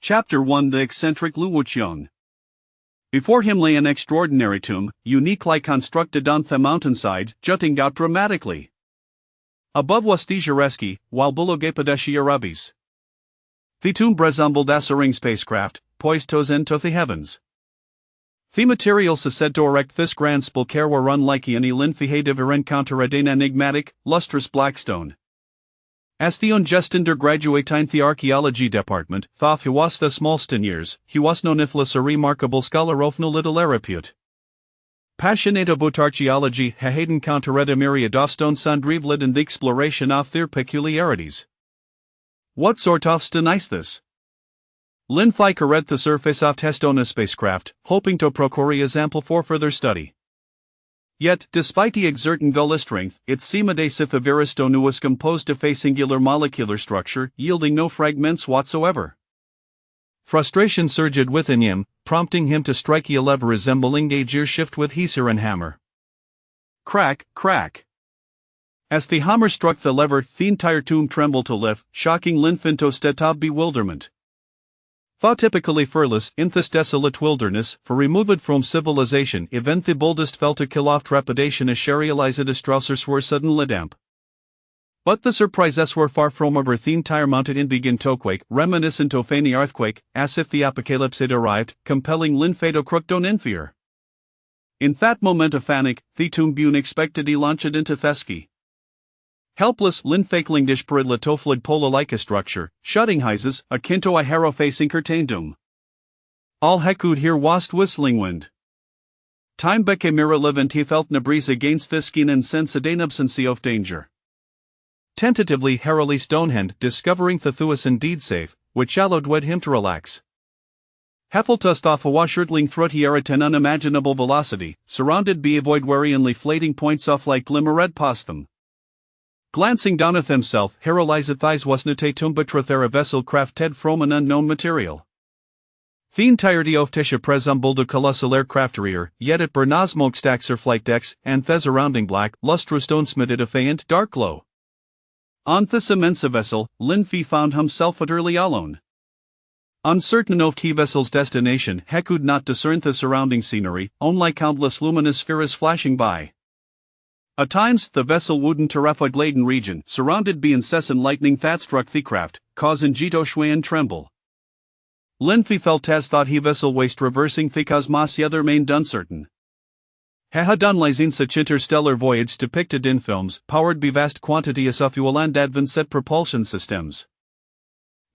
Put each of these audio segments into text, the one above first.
Chapter 1 The Eccentric Luoqiang. Before him lay an extraordinary tomb, uniquely constructed on the mountainside, jutting out dramatically. Above was the Jareski, while below Gapadeshi Arabis. The tomb resembled a soaring spacecraft, poised toes into the heavens. The materials said to erect this grand sepulchre were unlike any linfi had ever encountered an enigmatic, lustrous black stone. As the just undergraduate in the archaeology department, thought he was the smallsten years, he was no nithless a remarkable scholar of no little repute. Passionate about archaeology, he had encountered a myriad of stones and reveled in the exploration of their peculiarities. What sort of stone is this? Linfi read the surface of Testona spacecraft, hoping to procure a sample for further study. Yet, despite the exerting gull strength, it seemed as if a veristone was composed of a singular molecular structure, yielding no fragments whatsoever. Frustration surged within him, prompting him to strike a lever resembling a gear shift with heiser and hammer. Crack, crack. As the hammer struck the lever, the entire tomb trembled to lift, shocking Linf into a state of bewilderment. Thought typically fearless in this desolate wilderness, for removed from civilization, even the boldest felt to kill off trepidation as serialized Strausers were suddenly damp. But the surprises were far from over. The entire mountain begin to quake, reminiscent of any earthquake, as if the apocalypse had arrived, compelling Linfado Crookdon in fear. In that moment of panic, the tomb unexpectedly launched into Theski. Helpless, Linfakling dishperidla toflid pola-like a structure, shutting hises, akin to a harrow-facing curtaindoom. All he could hear was whistling wind. Time became irrelevant. He felt na breeze against the skin and sensed an absence of danger. Tentatively, Harrowly Stonehand, discovering the Thuas indeed safe, which allowed him to relax. Heffeltus off a washerdling throat here at an unimaginable velocity, surrounded by avoid worryingly flating points off like glimmered past them. Glancing down at himself, Herolized thighs was not a tumbatrothera vessel crafted from an unknown material. The entirety of Tesha presembled a colossal aircraft rear, yet it burned smokestacks or flight decks, and the surrounding black, lustrous stone smitted a faint, dark glow. On this immense vessel, Linfi found himself utterly alone. Uncertain of the vessel's destination, he could not discern the surrounding scenery, only countless luminous spheres flashing by. At times, the vessel would enter a fog-laden region, surrounded by incessant lightning that struck the craft, causing Jito sway and tremble. Linfi felt as thought he vessel waste reversing the cosmos yet remained uncertain. He had unlazing such interstellar voyage depicted in films, powered by vast quantities of fuel and advanced propulsion systems.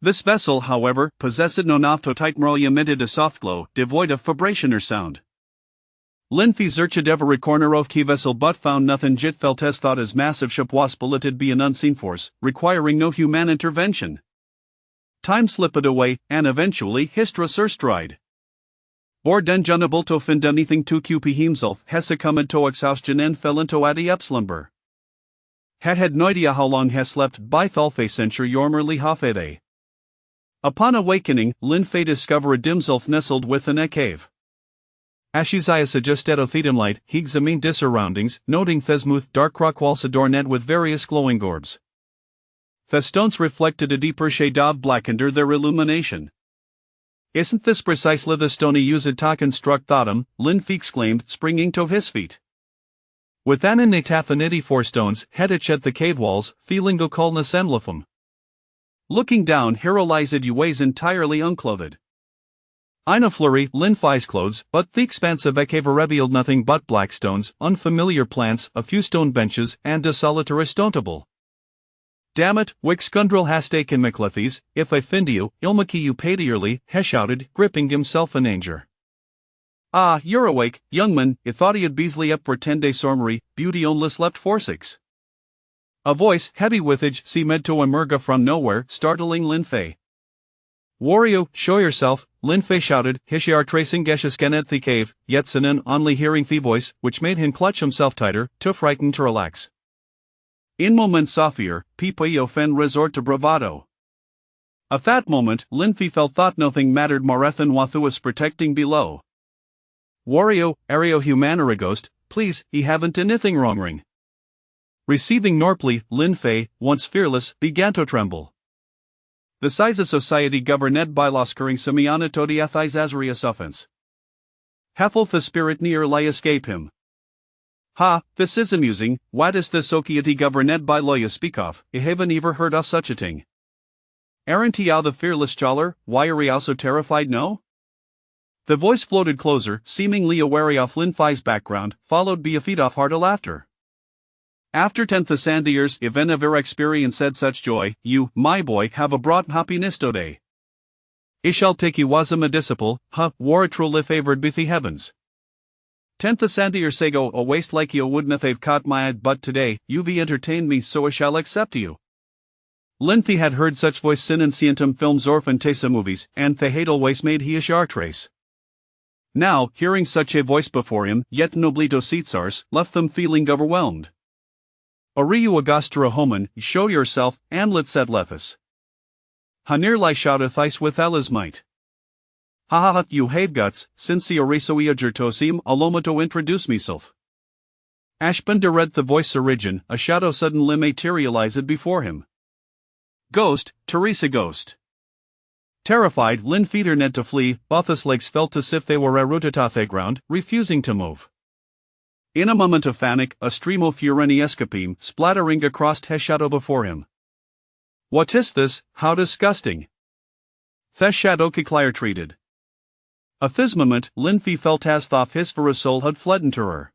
This vessel, however, possessed no naftotype emitted a soft glow, devoid of vibration or sound. Linfi searched every corner of the vessel but found nothing. Jit felt as thought his massive ship was piloted by an unseen force, requiring no human intervention. Time slipped away, and eventually Histra surstride. Or den junable to find anything to QP himself, he succumbed to exhaustion and fell into a deep slumber. Had no idea how long he slept by thalfe century yormerly hafede. Upon awakening, Linfe discovered himself nestled within a cave. Ashizaya suggested thedum light, he examined the surroundings, noting thesmuth dark rock walls adorned with various glowing orbs. The stones reflected a deeper shade of black under their illumination. Isn't this precisely the stone he used to construct Thotham? Linfi exclaimed, springing to his feet. With an innate affinity for stones, headed at the cave walls, feeling the coldness emblifum. Looking down, Herolized was entirely unclothed. In a flurry, Linfi's clothes, but the expansive cave revealed nothing but black stones, unfamiliar plants, a few stone benches, and a solitary stone table. Damn it, Wixkundril has taken McLethies, if I find you, Ilmaki you pay dearly, he shouted, gripping himself in anger. Ah, you're awake, young man, I thought he had Beasley up for 10 days sormery, beauty only slept 4-6. A voice, heavy with age, seemed to emerge from nowhere, startling Linfei. Wario, show yourself, Linfei shouted, Hishiar tracing Geshasken at the cave, yet Sinan only hearing the voice, which made him clutch himself tighter, too frightened to relax. In moments of fear, people often resort to bravado. At that moment, Linfi felt thought nothing mattered more than what was protecting below. Wario, Ario Humanera Ghost, please, he haven't anything wrong ring. Receiving Norpley, Linfei, once fearless, began to tremble. the size of society governed by laskering semiana to the athis azarius offense. Hefel the spirit near lie escape him. Ha, this is amusing, what is the society governed by lawyer speak of, I haven't ever heard of such a thing. Aren't ye the fearless choller, why are ye also terrified no? The voice floated closer, seemingly aware of Lin Fai's background, followed by a feed of hearty laughter. After 10,000 years if any of experience said such joy, you, my boy, have a brought happiness today. I shall take you was a mediciple, war truly favored by the heavens. 10,000 years ago a waste like you wouldn't have caught my eye, but today, you've entertained me so I shall accept you. Linfi had heard such voice sin and scientum films or Fantasa movies, and the hate always made he a chartrace. Now, hearing such a voice before him, yet noblito Caesars, left them feeling overwhelmed. Oriu Augustra homen, show yourself, and let's set lethus. Hanir lie shouteth ice with Ella's might. Ha ha, you have guts, since the orisoia jertosim alomato introduce meself. Ashbun de read the voice origin, a shadow suddenly materialized before him. Ghost, Teresa Ghost. Terrified, Lin feeder ned to flee, Bothus legs felt as if they were rooted to the ground, refusing to move. In a moment of panic, a stream of fureni escapeme, splattering across his shadow before him. What is this, how disgusting! The shadow Kiklyre treated. At this moment, Linfi felt as though his for a soul had fled into her.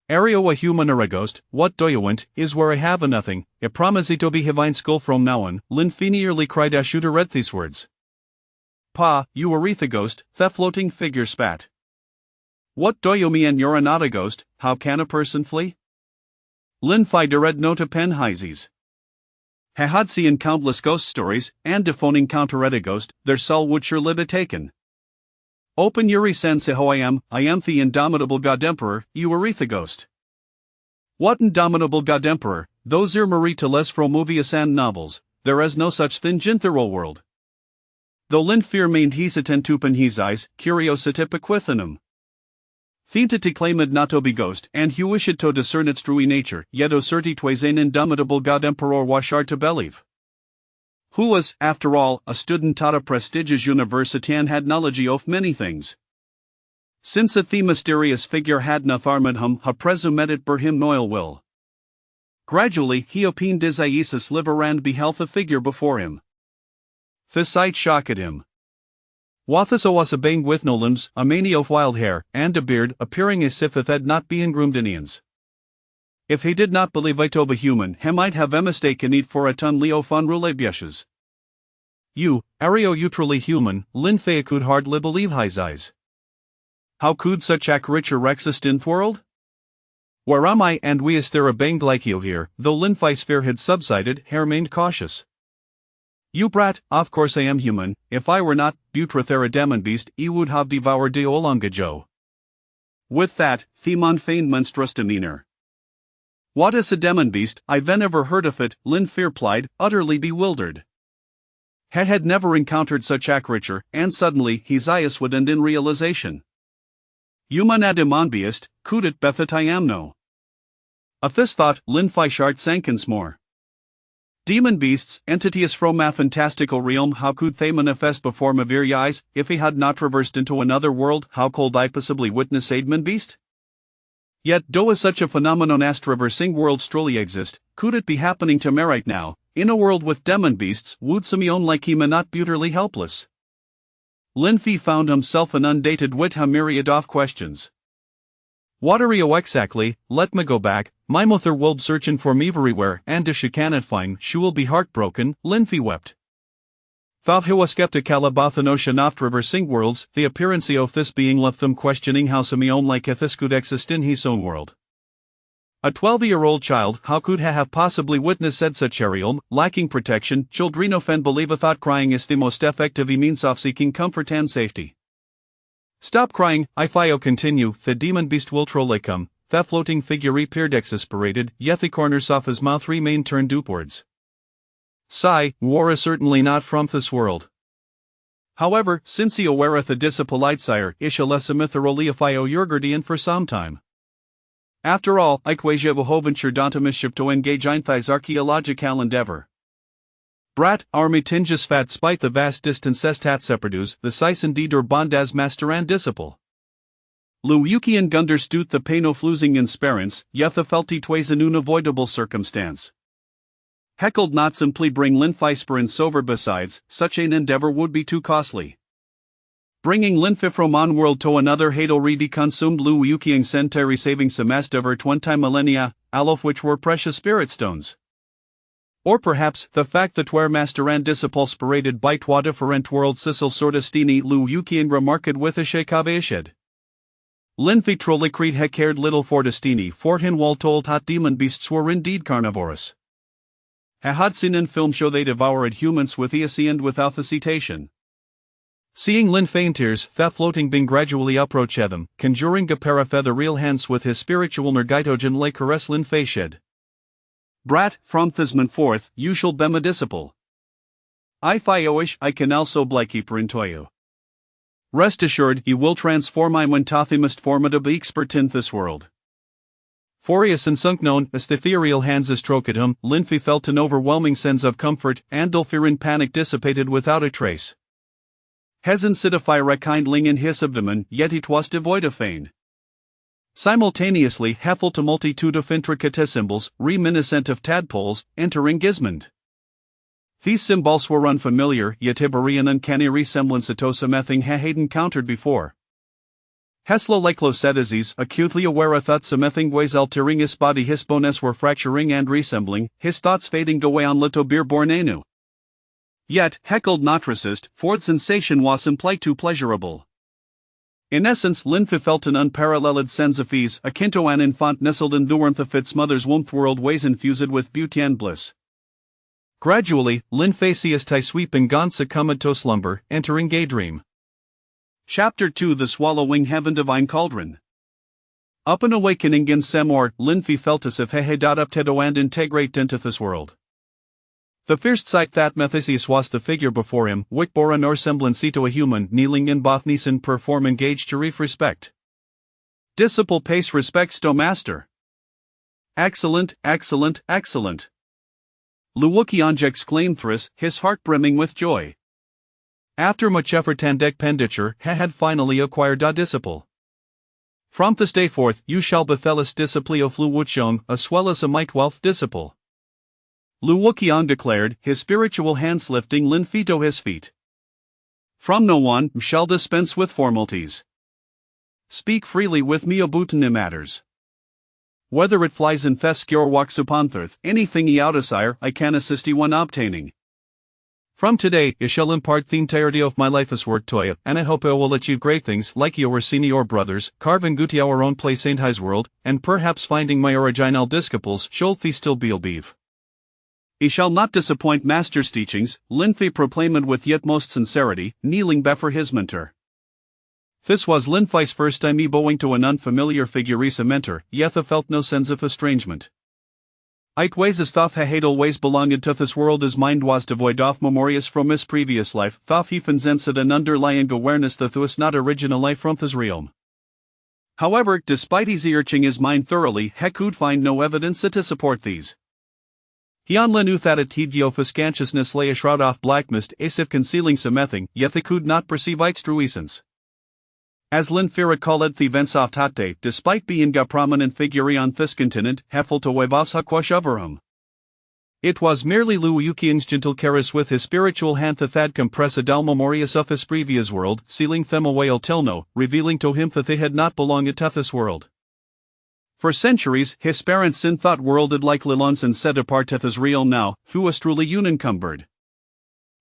Ario a human or a ghost, what do you want, is where I have a nothing, I promise it to be divine skull from now on, Linfi nearly cried as Shooter read these words. Pa, you are the ghost, the floating figure spat. What do you mean you're not a ghost, how can a person flee? Linfi de read nota pen hises. Ha had seen countless ghost stories, and defoning counter a ghost, their soul would surely be taken. Open Yuri sense how I am the indomitable god emperor, you are the ghost. What indomitable god emperor, those are Marie Teles from movies and novels, there is no such thing in the real world. Though Lin fear mained hesitant tupen his eyes, curiosity bequithenum. Thinta to claim it not to be ghost, and he wished to discern its true nature, yet o certitudes an indomitable god emperor washard to believe. Who was, after all, a student at a prestigious university and had knowledge of many things. Since a the mysterious figure had na farmedhum ha presumed it ber him noil will. Gradually he opined his Isis liver and beheld the figure before him. The sight shocked him. Wathas was a bang with no limbs, a mania of wild hair, and a beard, appearing as if it had not been groomed Indians. If he did not believe it to be human, he might have mistaken it for a ton Leo von Roulebius's. You, Ario utrally human, Linfea could hardly believe his eyes. How could such a creature exist in world? Where am I and we is there a bang like you here, though Linfi's fear had subsided, he remained cautious. You brat, of course I am human, if I were not, Butrethera demon beast, I would have devoured de Olanga Joe. With that, Themon feigned monstrous demeanor. What is a demon beast, I've never heard of it, Lin fear plied, utterly bewildered. He had never encountered such a creature, and suddenly his eyes would end in realization. Human a demon beast, could it bethet I am no. At this thought, Lin Fishart sankens more. Demon beasts, entities from a fantastical realm, how could they manifest before my very eyes, if he had not reversed into another world, how could I possibly witness a demon beast? Yet though such a phenomenon as traversing worlds truly exist, could it be happening to me right now, in a world with demon beasts, would Simeon like him not utterly helpless? Linfi found himself an undated with a myriad of questions. What are you exactly, let me go back, my mother will be searching for me everywhere, and if she cannot find, she will be heartbroken, Linfi wept. Thought he was skeptical about the notion of traversing worlds, the appearance of this being left them questioning how Simeon like this could exist in his own world. A 12-year-old child, how could he have possibly witnessed such a realm, lacking protection, children often believe thought crying is the most effective means of seeking comfort and safety. Stop crying, Ifio continue, the demon beast will truly come, the floating figure appeared exasperated, yet the corners of his mouth remained turned upwards. Sigh, war is certainly not from this world. However, since he awareth the discipolite sire, Ishalessamithoroliafio Yurgardian for some time. After all, Iquasia Vohoventure Dontamiship to engage in thys archaeological endeavor. Brat, army tinges fat spite the vast distance estat separdus, the sisen die der bondas masteran disciple. Lu Yukian gunder stut the paino flusing insperence, jetha felti tways an unavoidable circumstance. Heckled not simply bring Linfisperance over besides, such an endeavor would be too costly. Bringing Linfi from one world to another hadel redi consumed Lu Yukian century saving semestever 20 millennia, all of which were precious spirit stones. Or perhaps, the fact that where masteran disciple spirated by twa different world Sicil sortestini Lu Yukian remarked with a shekaveshed. Linfi trolle creed he cared little for destiny for hin wall told hot demon beasts were indeed carnivorous. Ha had seen in film show they devoured humans with easi and without hesitation. Seeing Lin faintiers that floating being gradually approach them, conjuring Gapera feather real hands with his spiritual nergitogen lay caress Lin faished. Brat, from thisman forth, you shall bem a disciple. I fioish I can also blakeeper into you. Rest assured, he will transform I when tothimust formidable expert in this world. Forius and sunk known as the ethereal hands stroked him, Linfi felt an overwhelming sense of comfort, and Dolphirin panic dissipated without a trace. Hezen sitify rekindling in his abdomen, yet it was devoid of feign. Simultaneously, heffel to multitude of intricate symbols, reminiscent of tadpoles, entering Gizmond. These symbols were unfamiliar, yet Iberian uncanny resemblance to something he had encountered before. Hesla like Losetazes, acutely aware of that something was altering his body, his bones were fracturing and resembling, his thoughts fading away on little beer bornenu. Yet, heckled not resist, for the sensation was simply too pleasurable. In essence, Linfi felt an unparalleled sense of ease, akin to an infant nestled in the warmth of its mother's womb, world ways infused with beauty and bliss. Gradually, Linfacius tie sweep and gone succumbed to slumber, entering gay dream. Chapter 2 The Swallowing Heaven Divine Cauldron. Upon awakening in Semor, Linfi felt as if he had adapted and integrate into this world. The first sight that Methesius was the figure before him, which bore an or semblance to a human kneeling in Bothnisan perform engaged to reef respect. Disciple pace respects to master. Excellent, excellent, excellent. Luwukianj exclaimed Thris, his heart brimming with joy. After much effort and expenditure, he had finally acquired a disciple. From this day forth, you shall be Thelis disciple of Luwukian, as well as a might wealth disciple. Luwukian declared, his spiritual hands lifting Linfi to his feet. From no one shall dispense with formalities. Speak freely with me about any matters. Whether it flies in Thesk or walks upon earth, anything ye outdesire, I can assist ye one obtaining. From today, I shall impart the entirety of my life's work to you, and I hope I will achieve great things, like your senior brothers, carving guti our own place in his world, and perhaps finding my original disciples, shall the still be obeve. I shall not disappoint master's teachings, Linfi proclaimed with yet most sincerity, kneeling before his mentor. This was Linfi's first time bowing to an unfamiliar figure as a mentor, yet he felt no sense of estrangement. It was as though he had always belonged to this world, his mind was devoid of memories from his previous life, though he sensed an underlying awareness that was not originally from this realm. However, despite his searching his mind thoroughly, he could find no evidence to support these. He only knew that a tedious consciousness lay a shroud of black mist as if concealing something, yet he could not perceive its true essence. As Linfira called the events of Tate, despite being a prominent figure on this continent, Heffel to Webasa Quashoverum. It was merely Luwukian's gentle caress with his spiritual hand that had compressed all memorias of his previous world, sealing them away till now, revealing to him that they had not belonged to this world. For centuries, his parents in thought worlded like Lilons and set apart of his realm now, who was truly unencumbered.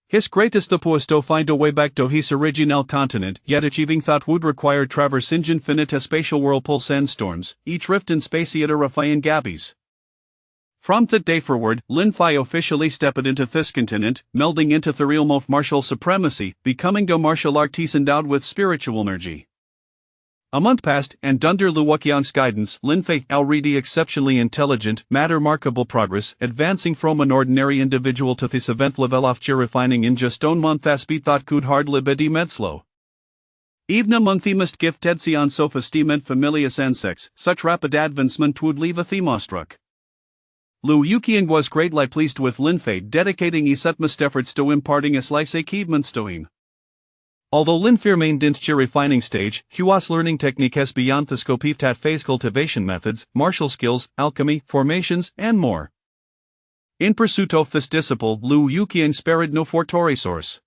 His greatest hope was to find a way back to his original continent, yet achieving that would require traversing infinite spatial whirlpool sandstorms, each rift in space at a Raphaean gabbies. From that day forward, Linfi officially stepped into this continent, melding into the realm of martial supremacy, becoming a martial artist endowed with spiritual energy. A month passed, and under Luwukian's guidance, Linfi, already exceptionally intelligent, made remarkable progress, advancing from an ordinary individual to this event level of refining in just 1 month as beat thought could hardly be medslow. Even among the most gifted on sofa steam and familias insects, such rapid advancement would leave a theme awestruck. Lu Yuqian was greatly pleased with Lin Fei dedicating his utmost efforts to imparting his life's achievements to him. Although Lin Fei remained in the refining stage, he was learning techniques beyond the scope of that phase cultivation methods, martial skills, alchemy, formations, and more. In pursuit of this disciple, Lu Yuqian spared no resource.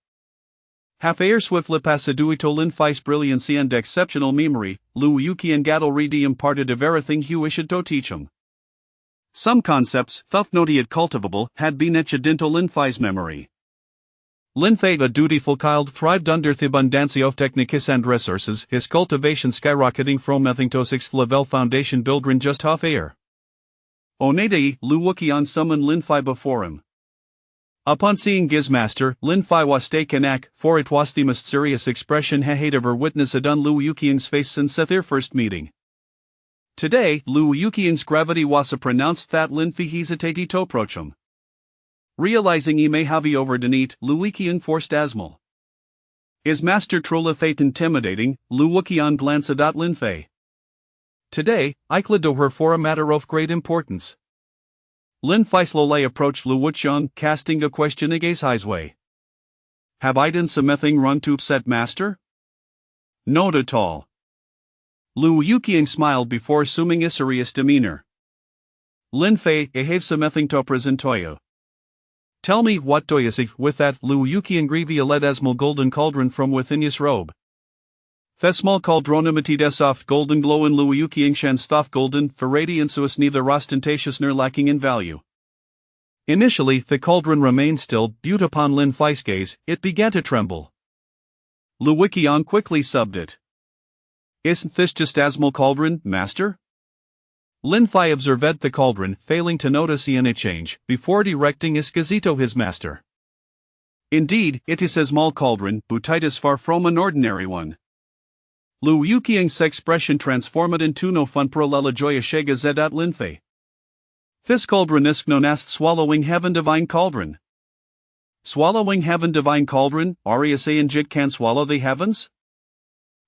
Half-air swiftly passaduito Lin Fei's brilliancy and exceptional memory, Lu Yuqian got already imparted of everything he wished to teach him. Some concepts, though not yet cultivable, had been etched into Lin Fei's memory. Lin Fei, a dutiful child, thrived under the abundance of techniques and resources, his cultivation skyrocketing from nothing to 6th level foundation building just half-air. Onedai, Lu Yuqian summoned Lin Fei before him. Upon seeing his master, Lin Fei was taken aback, for it was the most serious expression he had ever witnessed on Lu Yuqian's face since their first meeting. Today, Lu Yuqian's gravity was so pronounced that Lin Fei hesitated to approach him. Realizing he may have overdone, Lu Yuqian forced Asmal. His master truly thought intimidating, Lu Yuqian glanced at Lin Fei. Today, I could do her for a matter of great importance. Lin Fei slowly approached Lu Yuqian, casting a question against his way. Have I done something wrong to upset master? Not at all. Lu Yuqian smiled before assuming a serious demeanor. Lin Fei, I have something to present to you. Tell me what do you see. With that, Lu Yuqian revealed a small golden cauldron from within his robe. The small cauldron emitted a soft golden glow in Lu Yuqian Shen's soft golden, for radiance was neither ostentatious nor lacking in value. Initially, the cauldron remained still, but upon Lin Fei's gaze, it began to tremble. Lu Yuqian quickly subbed it. Isn't this just a small cauldron, master? Lin Fei observed the cauldron, failing to notice any change, before directing his gaze to his master. Indeed, it is a small cauldron, but it is far from an ordinary one. Lu Yuqian's expression transformed into no fun paralela joya shega zed at Lin Fei. This cauldron is known as Swallowing Heaven Divine Cauldron. Swallowing Heaven Divine Cauldron, Ariase and Jit can swallow the heavens?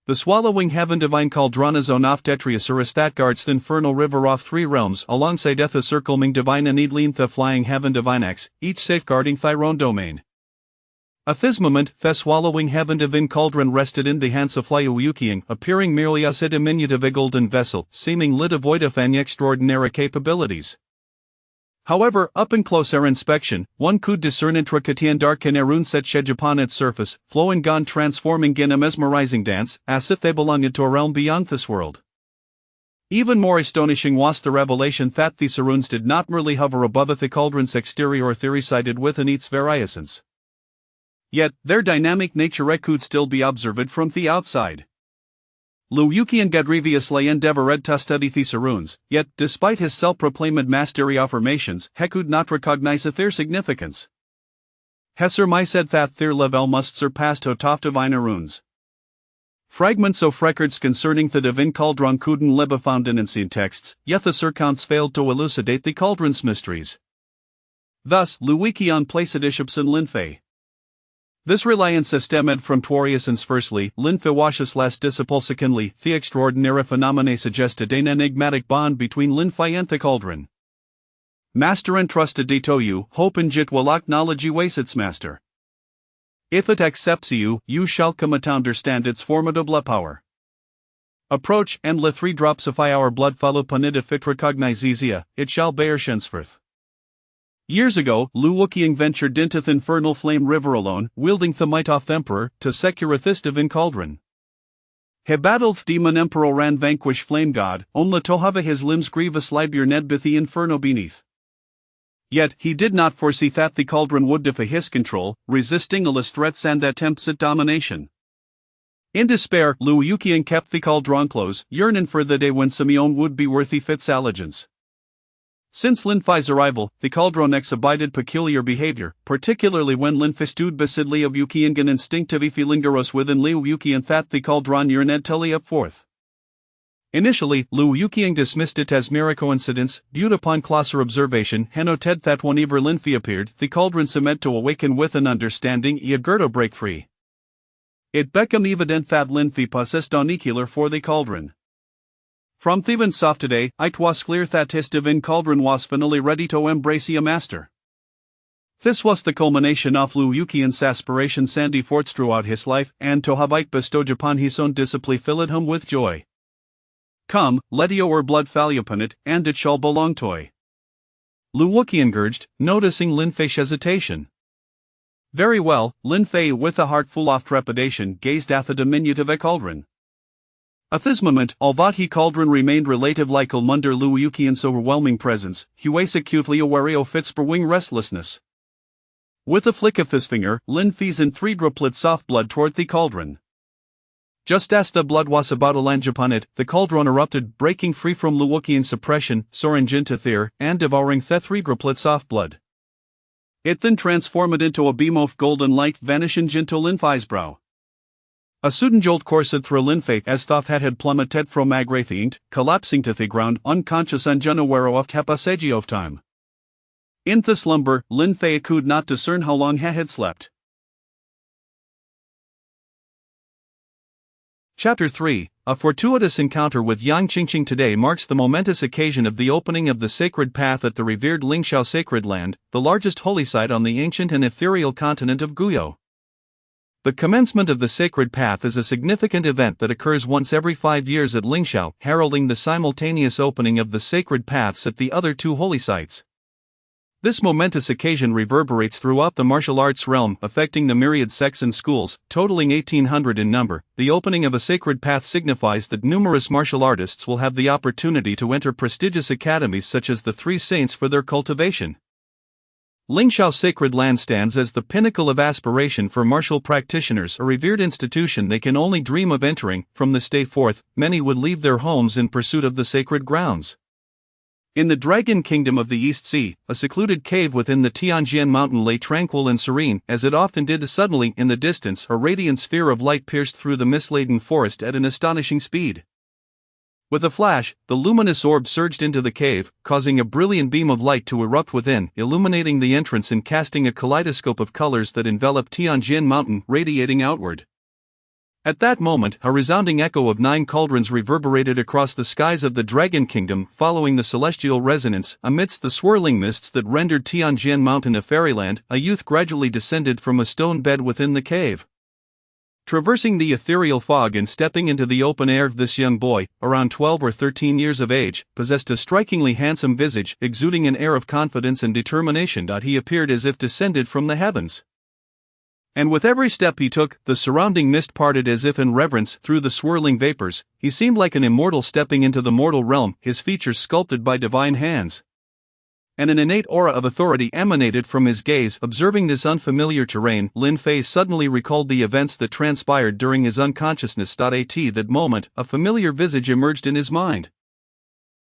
The Swallowing Heaven Divine Cauldron is on off Tetriasaurus that guards the infernal river of 3 realms alongside the circling divine and Needling the flying heaven divine X, each safeguarding thy own domain. At this moment, the Swallowing Heaven Divine Cauldron rested in the hands of Lu Yuqian, appearing merely as a diminutive golden vessel, seemingly devoid of any extraordinary capabilities. However, upon closer inspection, one could discern intricate and dark runes set shed upon its surface, flowing gone transforming in a mesmerizing dance, as if they belonged to a realm beyond this world. Even more astonishing was the revelation that these runes did not merely hover above the cauldron's exterior or theory-sided within its very essence. Yet, their dynamic nature could still be observed from the outside. Lu Yuqian had previously endeavored to study these runes, yet, despite his self-proclaimed mastery affirmations, he could not recognize their significance. He surmised that their level must surpass top divine runes. Fragments of records concerning the divine cauldron couldn't be found in ancient texts, yet the surcounts failed to elucidate the cauldron's mysteries. Thus, Lu Yuqian placed bishops in Lin Fei. This reliance stemmed from Torius's firstly, Lin Fei was less disciple secondly, the extraordinary phenomena suggested an enigmatic bond between Lin Fei and the cauldron. Master entrusted to you, hope and jit will acknowledge you as its master. If it accepts you, you shall come to understand its formidable power. Approach, and let 3 drops of our blood follow upon it if it recognizes it shall bear henceforth. Years ago, Lu Yuqian ventured into the infernal flame river alone, wielding the might of Emperor, to secure this divine cauldron. He battled demon Emperor and vanquished flame god, only to have his limbs grievously burned by the inferno beneath. Yet, he did not foresee that the cauldron would defy his control, resisting all his threats and attempts at domination. In despair, Lu Yuqian kept the cauldron close, yearning for the day when Simeon would be worthy its allegiance. Since Lin Fei's arrival, the cauldron exhibited peculiar behavior, particularly when Lin Fei stood beside Liu Yuqian and instinctively feeling gross within Liu Yuqian that the cauldron yearned to leap forth. Initially, Lu Yuqian dismissed it as mere coincidence, but upon closer observation he noted that whenever Lin Fei appeared, the cauldron seemed to awaken with an understanding eager to break free. It became evident that Lin Fei possessed an equal for the cauldron. From Theban soft today, it was clear that his divine cauldron was finally ready to embrace a master. This was the culmination of Liu Yuqian's aspirations and efforts throughout his life, and to have it bestowed upon his own discipline filled him with joy. Come, let your blood fall upon it, and it shall belong to I. Liu Yuqian urged, noticing Lin Fei's hesitation. Very well, Lin Fei with a heart full of trepidation gazed at the diminutive cauldron. At this moment, although the cauldron remained relatively calm under Liu Yuqian's overwhelming presence, he was acutely aware of its brewing restlessness. With a flick of his finger, Lin Fei sent 3 droplets of blood toward the cauldron. Just as the blood was about to land upon it, the cauldron erupted, breaking free from Liu Yuqian's suppression, soaring into the air, and devouring the 3 droplets of blood. It then transformed into a beam of golden light, vanishing into Lin Fei's brow. A sudden jolt coursed through Lin Fei as though he had plummeted from agrathient, collapsing to the ground, unconscious and unaware of capacity of time. In the slumber, Lin Fei could not discern how long he had slept. Chapter 3. A fortuitous encounter with Yang Qingqing today marks the momentous occasion of the opening of the sacred path at the revered Lingxiao Sacred Land, the largest holy site on the ancient and ethereal continent of Guyo. The commencement of the sacred path is a significant event that occurs once every 5 years at Lingxiao, heralding the simultaneous opening of the sacred paths at the other 2 holy sites. This momentous occasion reverberates throughout the martial arts realm, affecting the myriad sects and schools, totaling 1,800 in number. The opening of a sacred path signifies that numerous martial artists will have the opportunity to enter prestigious academies such as the 3 Saints for their cultivation. Lingxiao Sacred Land stands as the pinnacle of aspiration for martial practitioners, a revered institution they can only dream of entering. From this day forth, many would leave their homes in pursuit of the sacred grounds. In the Dragon Kingdom of the East Sea, a secluded cave within the Tianjian mountain lay tranquil and serene, as it often did. Suddenly, in the distance, a radiant sphere of light pierced through the mist-laden forest at an astonishing speed. With a flash, the luminous orb surged into the cave, causing a brilliant beam of light to erupt within, illuminating the entrance and casting a kaleidoscope of colors that enveloped Tianjian mountain, radiating outward. At that moment, a resounding echo of 9 cauldrons reverberated across the skies of the Dragon Kingdom, following the celestial resonance. Amidst the swirling mists that rendered Tianjian Mountain a fairyland, a youth gradually descended from a stone bed within the cave. Traversing the ethereal fog and stepping into the open air, this young boy, around 12 or 13 years of age, possessed a strikingly handsome visage, exuding an air of confidence and determination. He appeared as if descended from the heavens. And with every step he took, the surrounding mist parted as if in reverence. Through the swirling vapors, he seemed like an immortal stepping into the mortal realm, his features sculpted by divine hands. And an innate aura of authority emanated from his gaze. Observing this unfamiliar terrain, Lin Fei suddenly recalled the events that transpired during his unconsciousness. At that moment, a familiar visage emerged in his mind.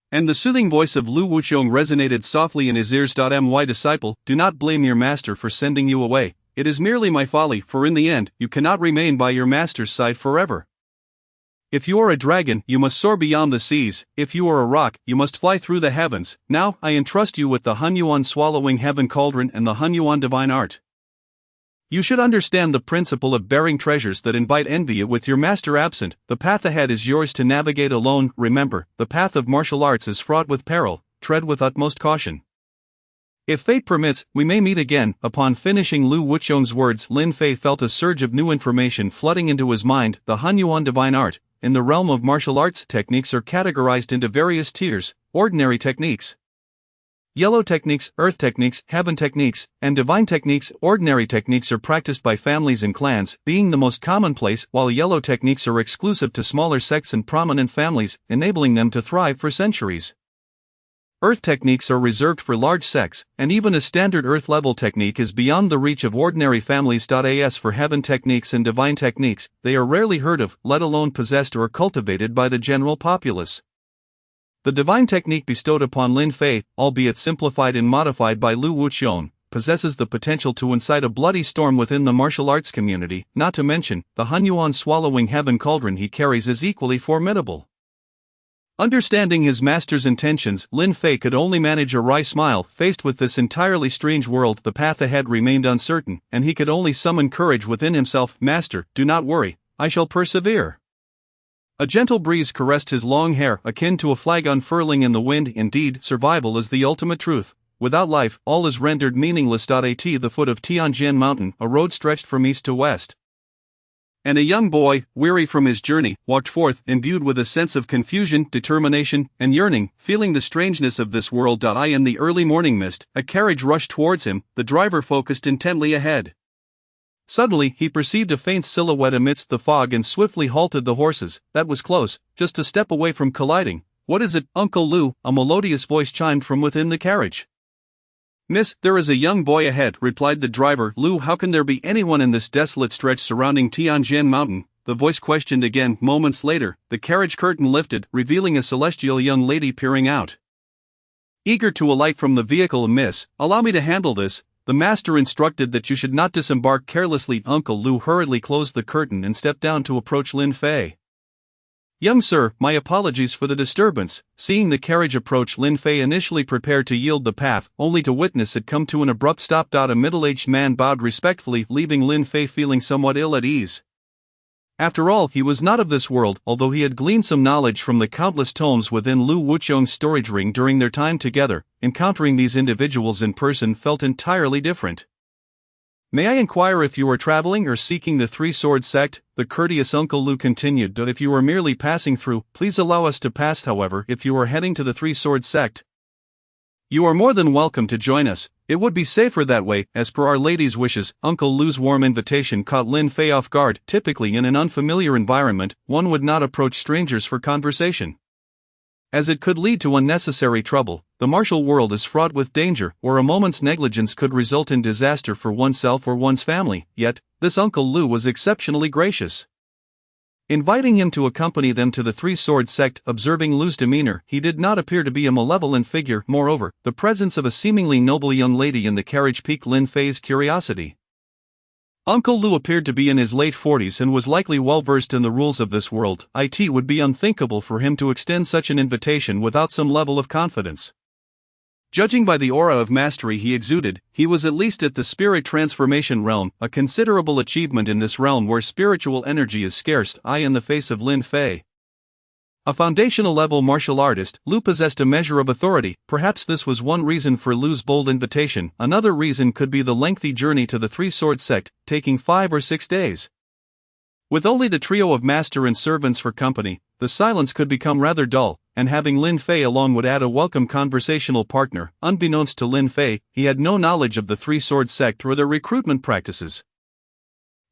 And the soothing voice of Liu Wuqiang resonated softly in his ears. My disciple, do not blame your master for sending you away. It is merely my folly, for in the end, you cannot remain by your master's side forever. If you are a dragon, you must soar beyond the seas. If you are a rock, you must fly through the heavens. Now, I entrust you with the Hunyuan Swallowing Heaven Cauldron and the Hunyuan Divine Art. You should understand the principle of bearing treasures that invite envy. With your master absent, the path ahead is yours to navigate alone. Remember, the path of martial arts is fraught with peril. Tread with utmost caution. If fate permits, we may meet again. Upon finishing Liu Wuqiang's words, Lin Fei felt a surge of new information flooding into his mind. The Hunyuan Divine Art, in the realm of martial arts, techniques are categorized into various tiers: ordinary techniques, yellow techniques, earth techniques, heaven techniques, and divine techniques. Ordinary techniques are practiced by families and clans, being the most commonplace, while yellow techniques are exclusive to smaller sects and prominent families, enabling them to thrive for centuries. Earth techniques are reserved for large sects, and even a standard earth-level technique is beyond the reach of ordinary families. As for heaven techniques and divine techniques, they are rarely heard of, let alone possessed or cultivated by the general populace. The divine technique bestowed upon Lin Fei, albeit simplified and modified by Liu Wuqiang, possesses the potential to incite a bloody storm within the martial arts community. Not to mention, the Hunyuan Swallowing Heaven Cauldron he carries is equally formidable. Understanding his master's intentions, Lin Fei could only manage a wry smile. Faced with this entirely strange world, the path ahead remained uncertain, and he could only summon courage within himself. Master, do not worry, I shall persevere. A gentle breeze caressed his long hair, akin to a flag unfurling in the wind. Indeed, survival is the ultimate truth. Without life, all is rendered meaningless. At the foot of Tianjin Mountain, a road stretched from east to west. And a young boy, weary from his journey, walked forth, imbued with a sense of confusion, determination, and yearning, feeling the strangeness of this world. In the early morning mist, a carriage rushed towards him, the driver focused intently ahead. Suddenly, he perceived a faint silhouette amidst the fog and swiftly halted the horses. That was close, just a step away from colliding. What is it, Uncle Lu? A melodious voice chimed from within the carriage. Miss, there is a young boy ahead, replied the driver. Lu, how can there be anyone in this desolate stretch surrounding Tianjin Mountain? The voice questioned again. Moments later, the carriage curtain lifted, revealing a celestial young lady peering out. Eager to alight from the vehicle, Miss, allow me to handle this. The master instructed that you should not disembark carelessly. Uncle Lu hurriedly closed the curtain and stepped down to approach Lin Fei. Young sir, my apologies for the disturbance. Seeing the carriage approach, Lin Fei initially prepared to yield the path, only to witness it come to an abrupt stop. A middle-aged man bowed respectfully, leaving Lin Fei feeling somewhat ill at ease. After all, he was not of this world, although he had gleaned some knowledge from the countless tomes within Lu Wuqiang's storage ring during their time together. Encountering these individuals in person felt entirely different. May I inquire if you are traveling or seeking the Three-Sword sect? The courteous Uncle Lu continued. If you are merely passing through, please allow us to pass. However, if you are heading to the Three-Sword sect, you are more than welcome to join us. It would be safer that way, as per Our Lady's wishes. Uncle Lu's warm invitation caught Lin Fei off guard. Typically in an unfamiliar environment, one would not approach strangers for conversation, as it could lead to unnecessary trouble. The martial world is fraught with danger, or a moment's negligence could result in disaster for oneself or one's family. Yet, this Uncle Lu was exceptionally gracious, inviting him to accompany them to the Three-Sword sect. Observing Lu's demeanor, he did not appear to be a malevolent figure. Moreover, the presence of a seemingly noble young lady in the carriage piqued Lin Fei's curiosity. Uncle Lu appeared to be in his late 40s and was likely well versed in the rules of this world. It would be unthinkable for him to extend such an invitation without some level of confidence. Judging by the aura of mastery he exuded, he was at least at the spirit transformation realm, a considerable achievement in this realm where spiritual energy is scarce. In the face of Lin Fei, a foundational-level martial artist, Lu possessed a measure of authority. Perhaps this was one reason for Lu's bold invitation. Another reason could be the lengthy journey to the Three-Sword sect, taking 5 or 6 days. With only the trio of master and servants for company, the silence could become rather dull, and having Lin Fei along would add a welcome conversational partner. Unbeknownst to Lin Fei, he had no knowledge of the Three-Sword sect or their recruitment practices.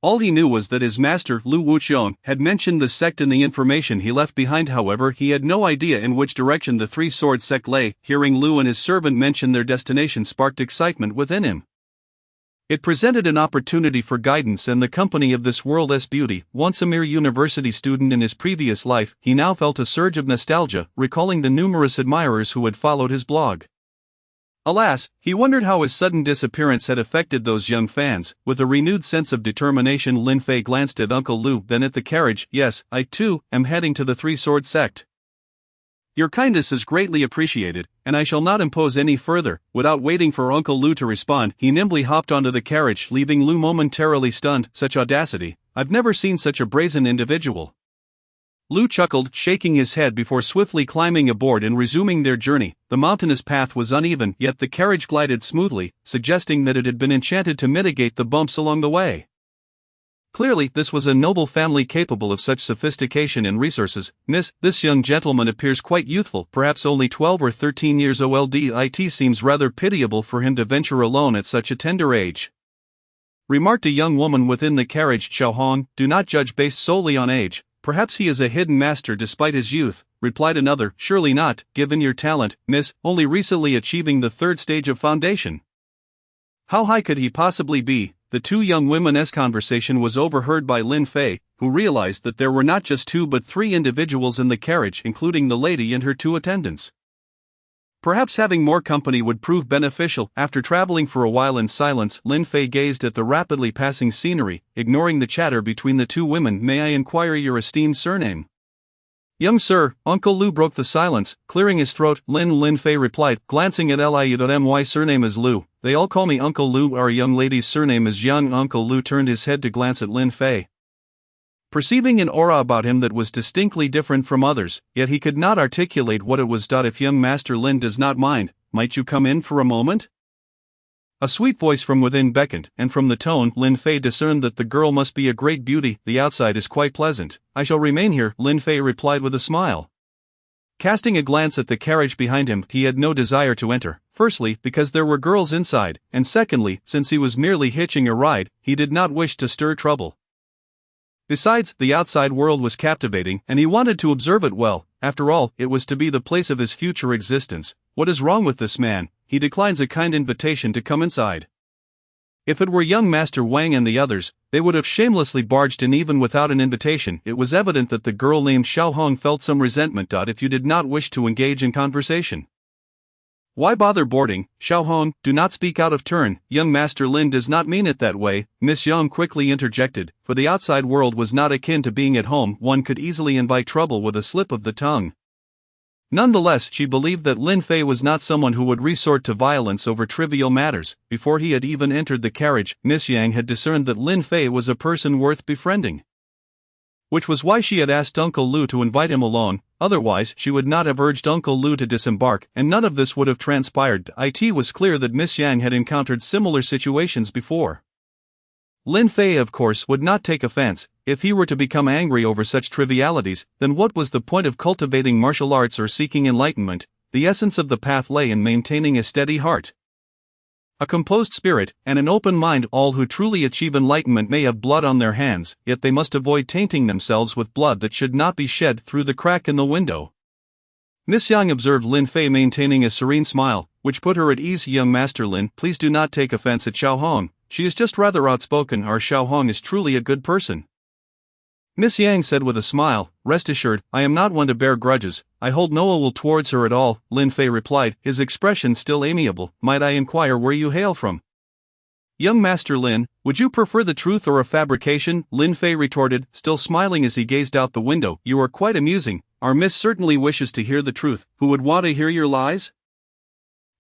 All he knew was that his master, Lu Wuqiang, had mentioned the sect in the information he left behind. However, he had no idea in which direction the Three-Sword sect lay. Hearing Lu and his servant mention their destination sparked excitement within him. It presented an opportunity for guidance and the company of this world's beauty. Once a mere university student in his previous life, he now felt a surge of nostalgia, recalling the numerous admirers who had followed his blog. Alas, he wondered how his sudden disappearance had affected those young fans. With a renewed sense of determination, Lin Fei glanced at Uncle Lu, then at the carriage. Yes, I too am heading to the Three-Sword sect. Your kindness is greatly appreciated, and I shall not impose any further. Without waiting for Uncle Lu to respond, he nimbly hopped onto the carriage, leaving Lu momentarily stunned. Such audacity! I've never seen such a brazen individual. Lu chuckled, shaking his head before swiftly climbing aboard and resuming their journey. The mountainous path was uneven, yet the carriage glided smoothly, suggesting that it had been enchanted to mitigate the bumps along the way. Clearly, this was a noble family capable of such sophistication and resources. Miss, this young gentleman appears quite youthful, perhaps only 12 or 13 years old. It seems rather pitiable for him to venture alone at such a tender age, remarked a young woman within the carriage. Xiaohong, do not judge based solely on age. Perhaps he is a hidden master despite his youth, replied another. Surely not, given your talent, miss, only recently achieving the 3rd stage of foundation. How high could he possibly be? The two young women's conversation was overheard by Lin Fei, who realized that there were not just 2 but 3 individuals in the carriage, including the lady and her 2 attendants. Perhaps having more company would prove beneficial. After traveling for a while in silence, Lin Fei gazed at the rapidly passing scenery, ignoring the chatter between the 2 women. May I inquire your esteemed surname? Young sir, Uncle Lu broke the silence, clearing his throat. Lin Fei replied, glancing at Liu.My surname is Lu. They all call me Uncle Lu. Our young lady's surname is Yang. Uncle Lu turned his head to glance at Lin Fei. perceiving an aura about him that was distinctly different from others, yet he could not articulate what it was. If young Master Lin does not mind, might you come in for a moment? A sweet voice from within beckoned, and from the tone, Lin Fei discerned that the girl must be a great beauty. The outside is quite pleasant. I shall remain here, Lin Fei replied with a smile. Casting a glance at the carriage behind him, he had no desire to enter, firstly, because there were girls inside, and secondly, since he was merely hitching a ride, he did not wish to stir trouble. Besides, the outside world was captivating, and he wanted to observe it well. After all, it was to be the place of his future existence. What is wrong with this man? He declines a kind invitation to come inside. If it were young Master Wang and the others, they would have shamelessly barged in even without an invitation. It was evident that the girl named Xiao Hong felt some resentment. If you did not wish to engage in conversation, why bother boarding? Xiao Hong, do not speak out of turn. Young Master Lin does not mean it that way, Miss Yang quickly interjected, for the outside world was not akin to being at home. One could easily invite trouble with a slip of the tongue. Nonetheless, she believed that Lin Fei was not someone who would resort to violence over trivial matters. Before he had even entered the carriage, Miss Yang had discerned that Lin Fei was a person worth befriending. Which was why she had asked Uncle Lu to invite him along, otherwise she would not have urged Uncle Lu to disembark, and none of this would have transpired. It was clear that Miss Yang had encountered similar situations before. Lin Fei, of course, would not take offense. If he were to become angry over such trivialities, then what was the point of cultivating martial arts or seeking enlightenment? The essence of the path lay in maintaining a steady heart, a composed spirit, and an open mind. All who truly achieve enlightenment may have blood on their hands, yet they must avoid tainting themselves with blood that should not be shed through the crack in the window. Miss Yang observed Lin Fei maintaining a serene smile, which put her at ease. Young Master Lin, please do not take offense at Xiao Hong. She is just rather outspoken. Our Xiao Hong is truly a good person. Miss Yang said with a smile, rest assured, I am not one to bear grudges. I hold no ill will towards her at all, Lin Fei replied, his expression still amiable. Might I inquire where you hail from? Young Master Lin, would you prefer the truth or a fabrication? Lin Fei retorted, still smiling as he gazed out the window. You are quite amusing. Our miss certainly wishes to hear the truth. Who would want to hear your lies?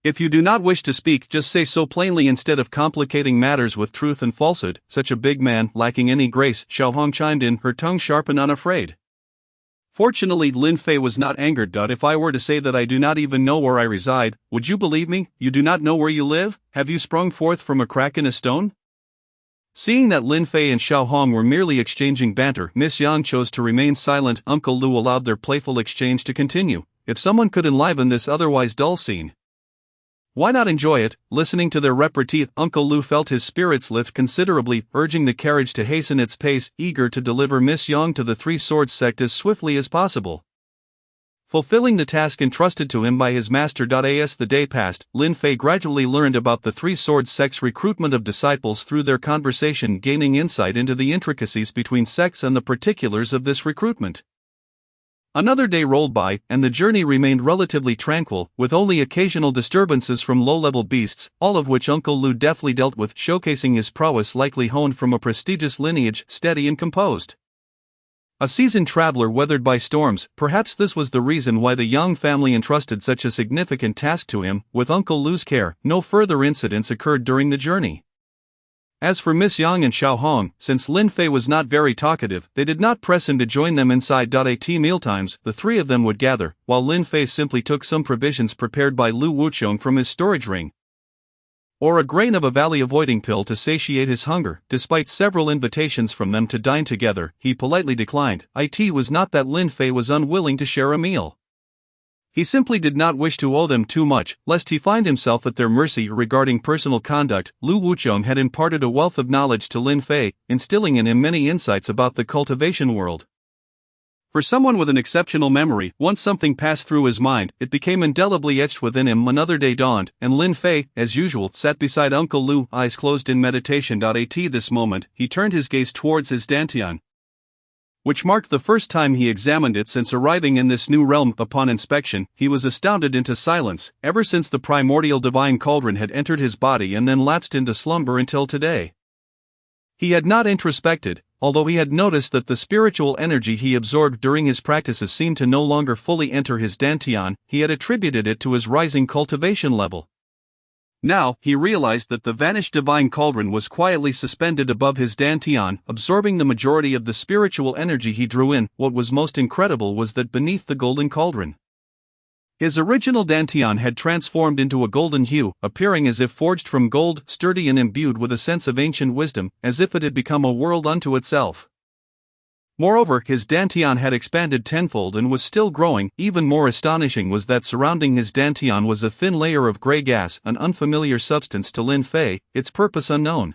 If you do not wish to speak, just say so plainly instead of complicating matters with truth and falsehood. Such a big man, lacking any grace, Xiao Hong chimed in, her tongue sharp and unafraid. Fortunately, Lin Fei was not angered. If I were to say that I do not even know where I reside, would you believe me? You do not know where you live? Have you sprung forth from a crack in a stone? Seeing that Lin Fei and Xiao Hong were merely exchanging banter, Miss Yang chose to remain silent. Uncle Lu allowed their playful exchange to continue. If someone could enliven this otherwise dull scene, why not enjoy it? Listening to their repartee, Uncle Lu felt his spirits lift considerably, urging the carriage to hasten its pace, eager to deliver Miss Yang to the Three Swords sect as swiftly as possible. Fulfilling the task entrusted to him by his master. As the day passed, Lin Fei gradually learned about the Three Swords sect's recruitment of disciples through their conversation, gaining insight into the intricacies between sects and the particulars of this recruitment. Another day rolled by, and the journey remained relatively tranquil, with only occasional disturbances from low-level beasts, all of which Uncle Lu deftly dealt with, showcasing his prowess likely honed from a prestigious lineage, steady and composed. A seasoned traveler weathered by storms, perhaps this was the reason why the Yang family entrusted such a significant task to him. With Uncle Lu's care, no further incidents occurred during the journey. As for Miss Yang and Xiao Hong, since Lin Fei was not very talkative, they did not press him to join them inside. At mealtimes, the three of them would gather, while Lin Fei simply took some provisions prepared by Lu Wuchong from his storage ring, or a grain of a valley-avoiding pill to satiate his hunger. Despite several invitations from them to dine together, he politely declined. It was not that Lin Fei was unwilling to share a meal. He simply did not wish to owe them too much, lest he find himself at their mercy regarding personal conduct. Lu Wuchong had imparted a wealth of knowledge to Lin Fei, instilling in him many insights about the cultivation world. For someone with an exceptional memory, once something passed through his mind, it became indelibly etched within him. Another day dawned, and Lin Fei, as usual, sat beside Uncle Lu, eyes closed in meditation. At this moment, he turned his gaze towards his dantian, which marked the first time he examined it since arriving in this new realm. Upon inspection, he was astounded into silence. Ever since the primordial divine cauldron had entered his body and then lapsed into slumber until today, he had not introspected, although he had noticed that the spiritual energy he absorbed during his practices seemed to no longer fully enter his dantian. He had attributed it to his rising cultivation level. Now, he realized that the vanished divine cauldron was quietly suspended above his dantian, absorbing the majority of the spiritual energy he drew in. What was most incredible was that beneath the golden cauldron, his original dantian had transformed into a golden hue, appearing as if forged from gold, sturdy and imbued with a sense of ancient wisdom, as if it had become a world unto itself. Moreover, his dantian had expanded tenfold and was still growing. Even more astonishing was that surrounding his dantian was a thin layer of grey gas, an unfamiliar substance to Lin Fei, its purpose unknown.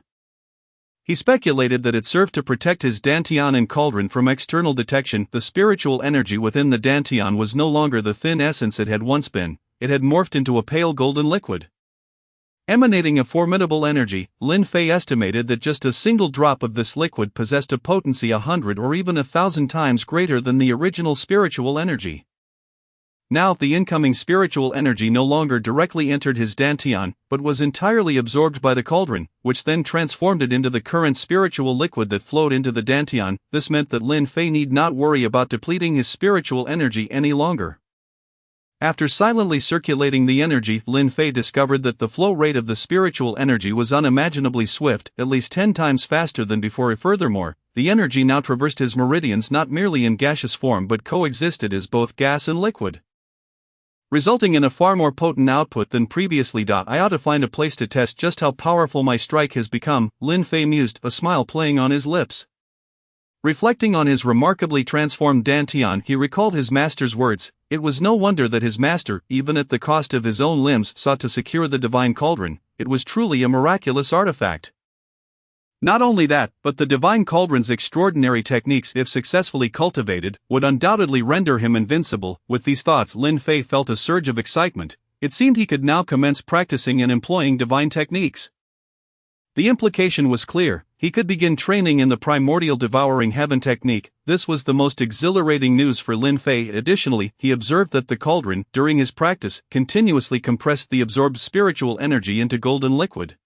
He speculated that it served to protect his dantian and cauldron from external detection. The spiritual energy within the dantian was no longer the thin essence it had once been, it had morphed into a pale golden liquid. Emanating a formidable energy, Lin Fei estimated that just a single drop of this liquid possessed a potency 100 or even 1,000 times greater than the original spiritual energy. Now, the incoming spiritual energy no longer directly entered his dantian, but was entirely absorbed by the cauldron, which then transformed it into the current spiritual liquid that flowed into the dantian. This meant that Lin Fei need not worry about depleting his spiritual energy any longer. After silently circulating the energy, Lin Fei discovered that the flow rate of the spiritual energy was unimaginably swift, at least 10 times faster than before. Furthermore, the energy now traversed his meridians not merely in gaseous form but coexisted as both gas and liquid, resulting in a far more potent output than previously. I ought to find a place to test just how powerful my strike has become, Lin Fei mused, a smile playing on his lips. Reflecting on his remarkably transformed dantian, he recalled his master's words. It was no wonder that his master, even at the cost of his own limbs, sought to secure the divine cauldron. It was truly a miraculous artifact. Not only that, but the divine cauldron's extraordinary techniques, if successfully cultivated, would undoubtedly render him invincible. With these thoughts, Lin Fei felt a surge of excitement. It seemed he could now commence practicing and employing divine techniques. The implication was clear. He could begin training in the primordial devouring heaven technique. This was the most exhilarating news for Lin Fei. Additionally, he observed that the cauldron, during his practice, continuously compressed the absorbed spiritual energy into golden liquid,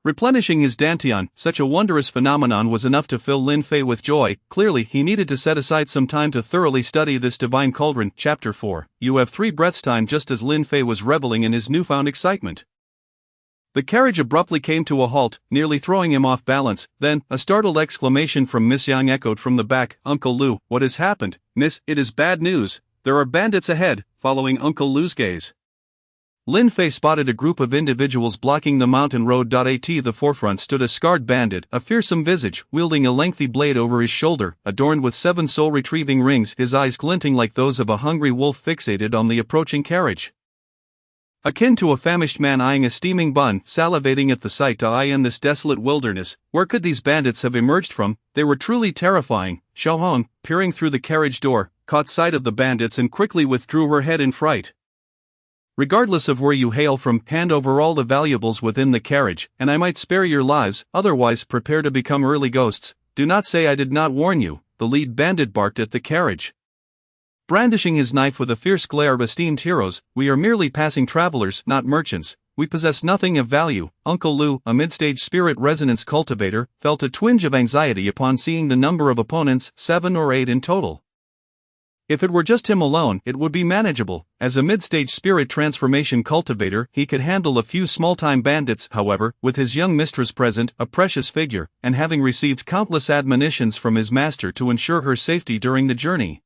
replenishing his dantian. Such a wondrous phenomenon was enough to fill Lin Fei with joy. Clearly, he needed to set aside some time to thoroughly study this divine cauldron. Chapter 4. You have 3 breaths time. Just as Lin Fei was reveling in his newfound excitement, the carriage abruptly came to a halt, nearly throwing him off balance. Then, a startled exclamation from Miss Yang echoed from the back. Uncle Lu, what has happened? Miss, it is bad news. There are bandits ahead. Following Uncle Lu's gaze, Lin Fei spotted a group of individuals blocking the mountain road. At the forefront stood a scarred bandit, a fearsome visage, wielding a lengthy blade over his shoulder, adorned with 7 soul-retrieving rings, his eyes glinting like those of a hungry wolf fixated on the approaching carriage. Akin to a famished man eyeing a steaming bun, salivating at the sight. In this desolate wilderness, where could these bandits have emerged from? They were truly terrifying. Xiao Hong, peering through the carriage door, caught sight of the bandits and quickly withdrew her head in fright. Regardless of where you hail from, hand over all the valuables within the carriage, and I might spare your lives. Otherwise, prepare to become early ghosts. Do not say I did not warn you, the lead bandit barked at the carriage, brandishing his knife with a fierce glare. Esteemed heroes, we are merely passing travelers, not merchants. We possess nothing of value. Uncle Lu, a mid-stage spirit resonance cultivator, felt a twinge of anxiety upon seeing the number of opponents, 7 or 8 in total. If it were just him alone, it would be manageable. As a mid-stage spirit transformation cultivator, he could handle a few small-time bandits. However, with his young mistress present, a precious figure, and having received countless admonitions from his master to ensure her safety during the journey,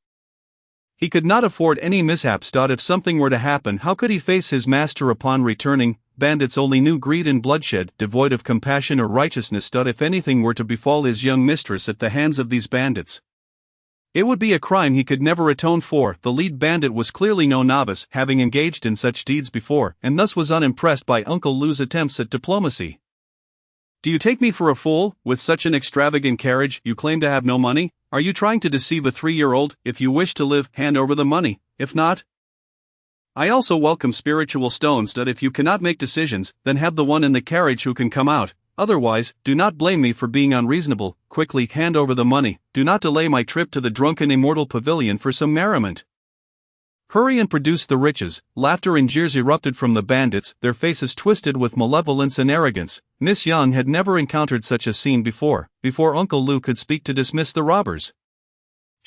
he could not afford any mishaps. If something were to happen, how could he face his master upon returning? Bandits only knew greed and bloodshed, devoid of compassion or righteousness. If anything were to befall his young mistress at the hands of these bandits, it would be a crime he could never atone for. The lead bandit was clearly no novice, having engaged in such deeds before, and thus was unimpressed by Uncle Lu's attempts at diplomacy. Do you take me for a fool? With such an extravagant carriage, you claim to have no money? Are you trying to deceive a 3-year-old? If you wish to live, hand over the money. If not, I also welcome spiritual stones. If you cannot make decisions, then have the one in the carriage who can come out. Otherwise, do not blame me for being unreasonable. Quickly, hand over the money. Do not delay my trip to the drunken immortal pavilion for some merriment. Hurry and produce the riches. Laughter and jeers erupted from the bandits, their faces twisted with malevolence and arrogance. Miss Yang had never encountered such a scene before Uncle Lu could speak to dismiss the robbers,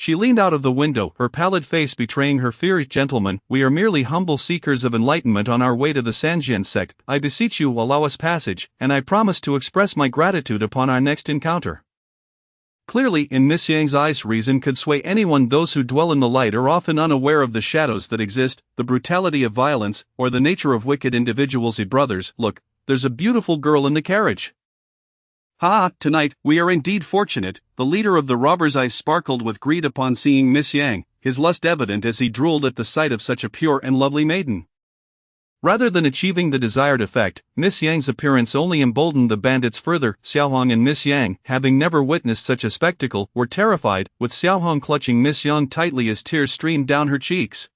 She leaned out of the window, her pallid face betraying her fear. Gentlemen, we are merely humble seekers of enlightenment on our way to the Sanjian sect. I beseech you allow us passage, and I promise to express my gratitude upon our next encounter. Clearly, in Miss Yang's eyes, reason could sway anyone. Those who dwell in the light are often unaware of the shadows that exist, the brutality of violence, or the nature of wicked individuals. Brothers, look, there's a beautiful girl in the carriage. Ha! Tonight, we are indeed fortunate. The leader of the robbers' eyes sparkled with greed upon seeing Miss Yang, his lust evident as he drooled at the sight of such a pure and lovely maiden. Rather than achieving the desired effect, Miss Yang's appearance only emboldened the bandits further. Xiaohong and Miss Yang, having never witnessed such a spectacle, were terrified, with Xiaohong clutching Miss Yang tightly as tears streamed down her cheeks.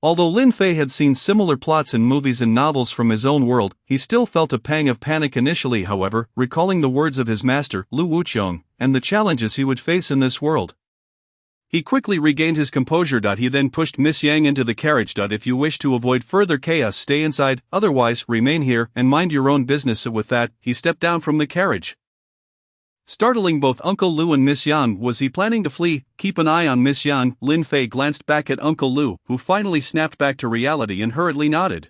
Although Lin Fei had seen similar plots in movies and novels from his own world, he still felt a pang of panic initially. However, recalling the words of his master, Lu Wuqiong, and the challenges he would face in this world, he quickly regained his composure. He then pushed Miss Yang into the carriage. If you wish to avoid further chaos, stay inside, otherwise, remain here and mind your own business. With that, he stepped down from the carriage. Startling both Uncle Lu and Miss Yan. Was he planning to flee? Keep an eye on Miss Yan. Lin Fei glanced back at Uncle Lu, who finally snapped back to reality and hurriedly nodded.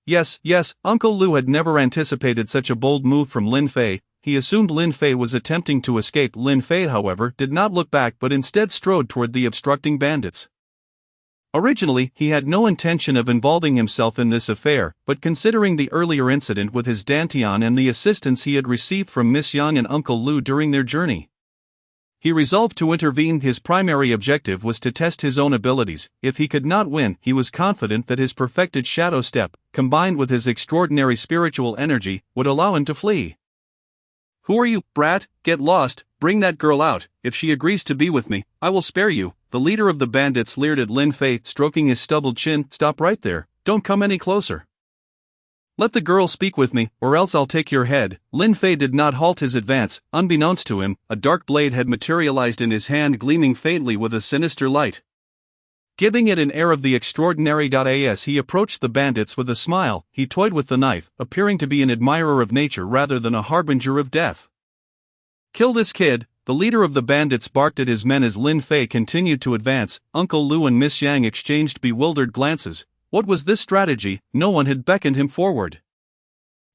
Yes, Uncle Lu had never anticipated such a bold move from Lin Fei. He assumed Lin Fei was attempting to escape. Lin Fei, however, did not look back but instead strode toward the obstructing bandits. Originally, he had no intention of involving himself in this affair, but considering the earlier incident with his Dantian and the assistance he had received from Miss Yang and Uncle Lu during their journey, he resolved to intervene. His primary objective was to test his own abilities. If he could not win, he was confident that his perfected shadow step, combined with his extraordinary spiritual energy, would allow him to flee. Who are you, brat? Get lost, bring that girl out. If she agrees to be with me, I will spare you. The leader of the bandits leered at Lin Fei, stroking his stubbled chin. Stop right there, don't come any closer. Let the girl speak with me, or else I'll take your head. Lin Fei did not halt his advance. Unbeknownst to him, a dark blade had materialized in his hand, gleaming faintly with a sinister light. Giving it an air of the extraordinary. As he approached the bandits with a smile, he toyed with the knife, appearing to be an admirer of nature rather than a harbinger of death. Kill this kid, the leader of the bandits barked at his men as Lin Fei continued to advance. Uncle Lu and Miss Yang exchanged bewildered glances. What was this strategy? No one had beckoned him forward.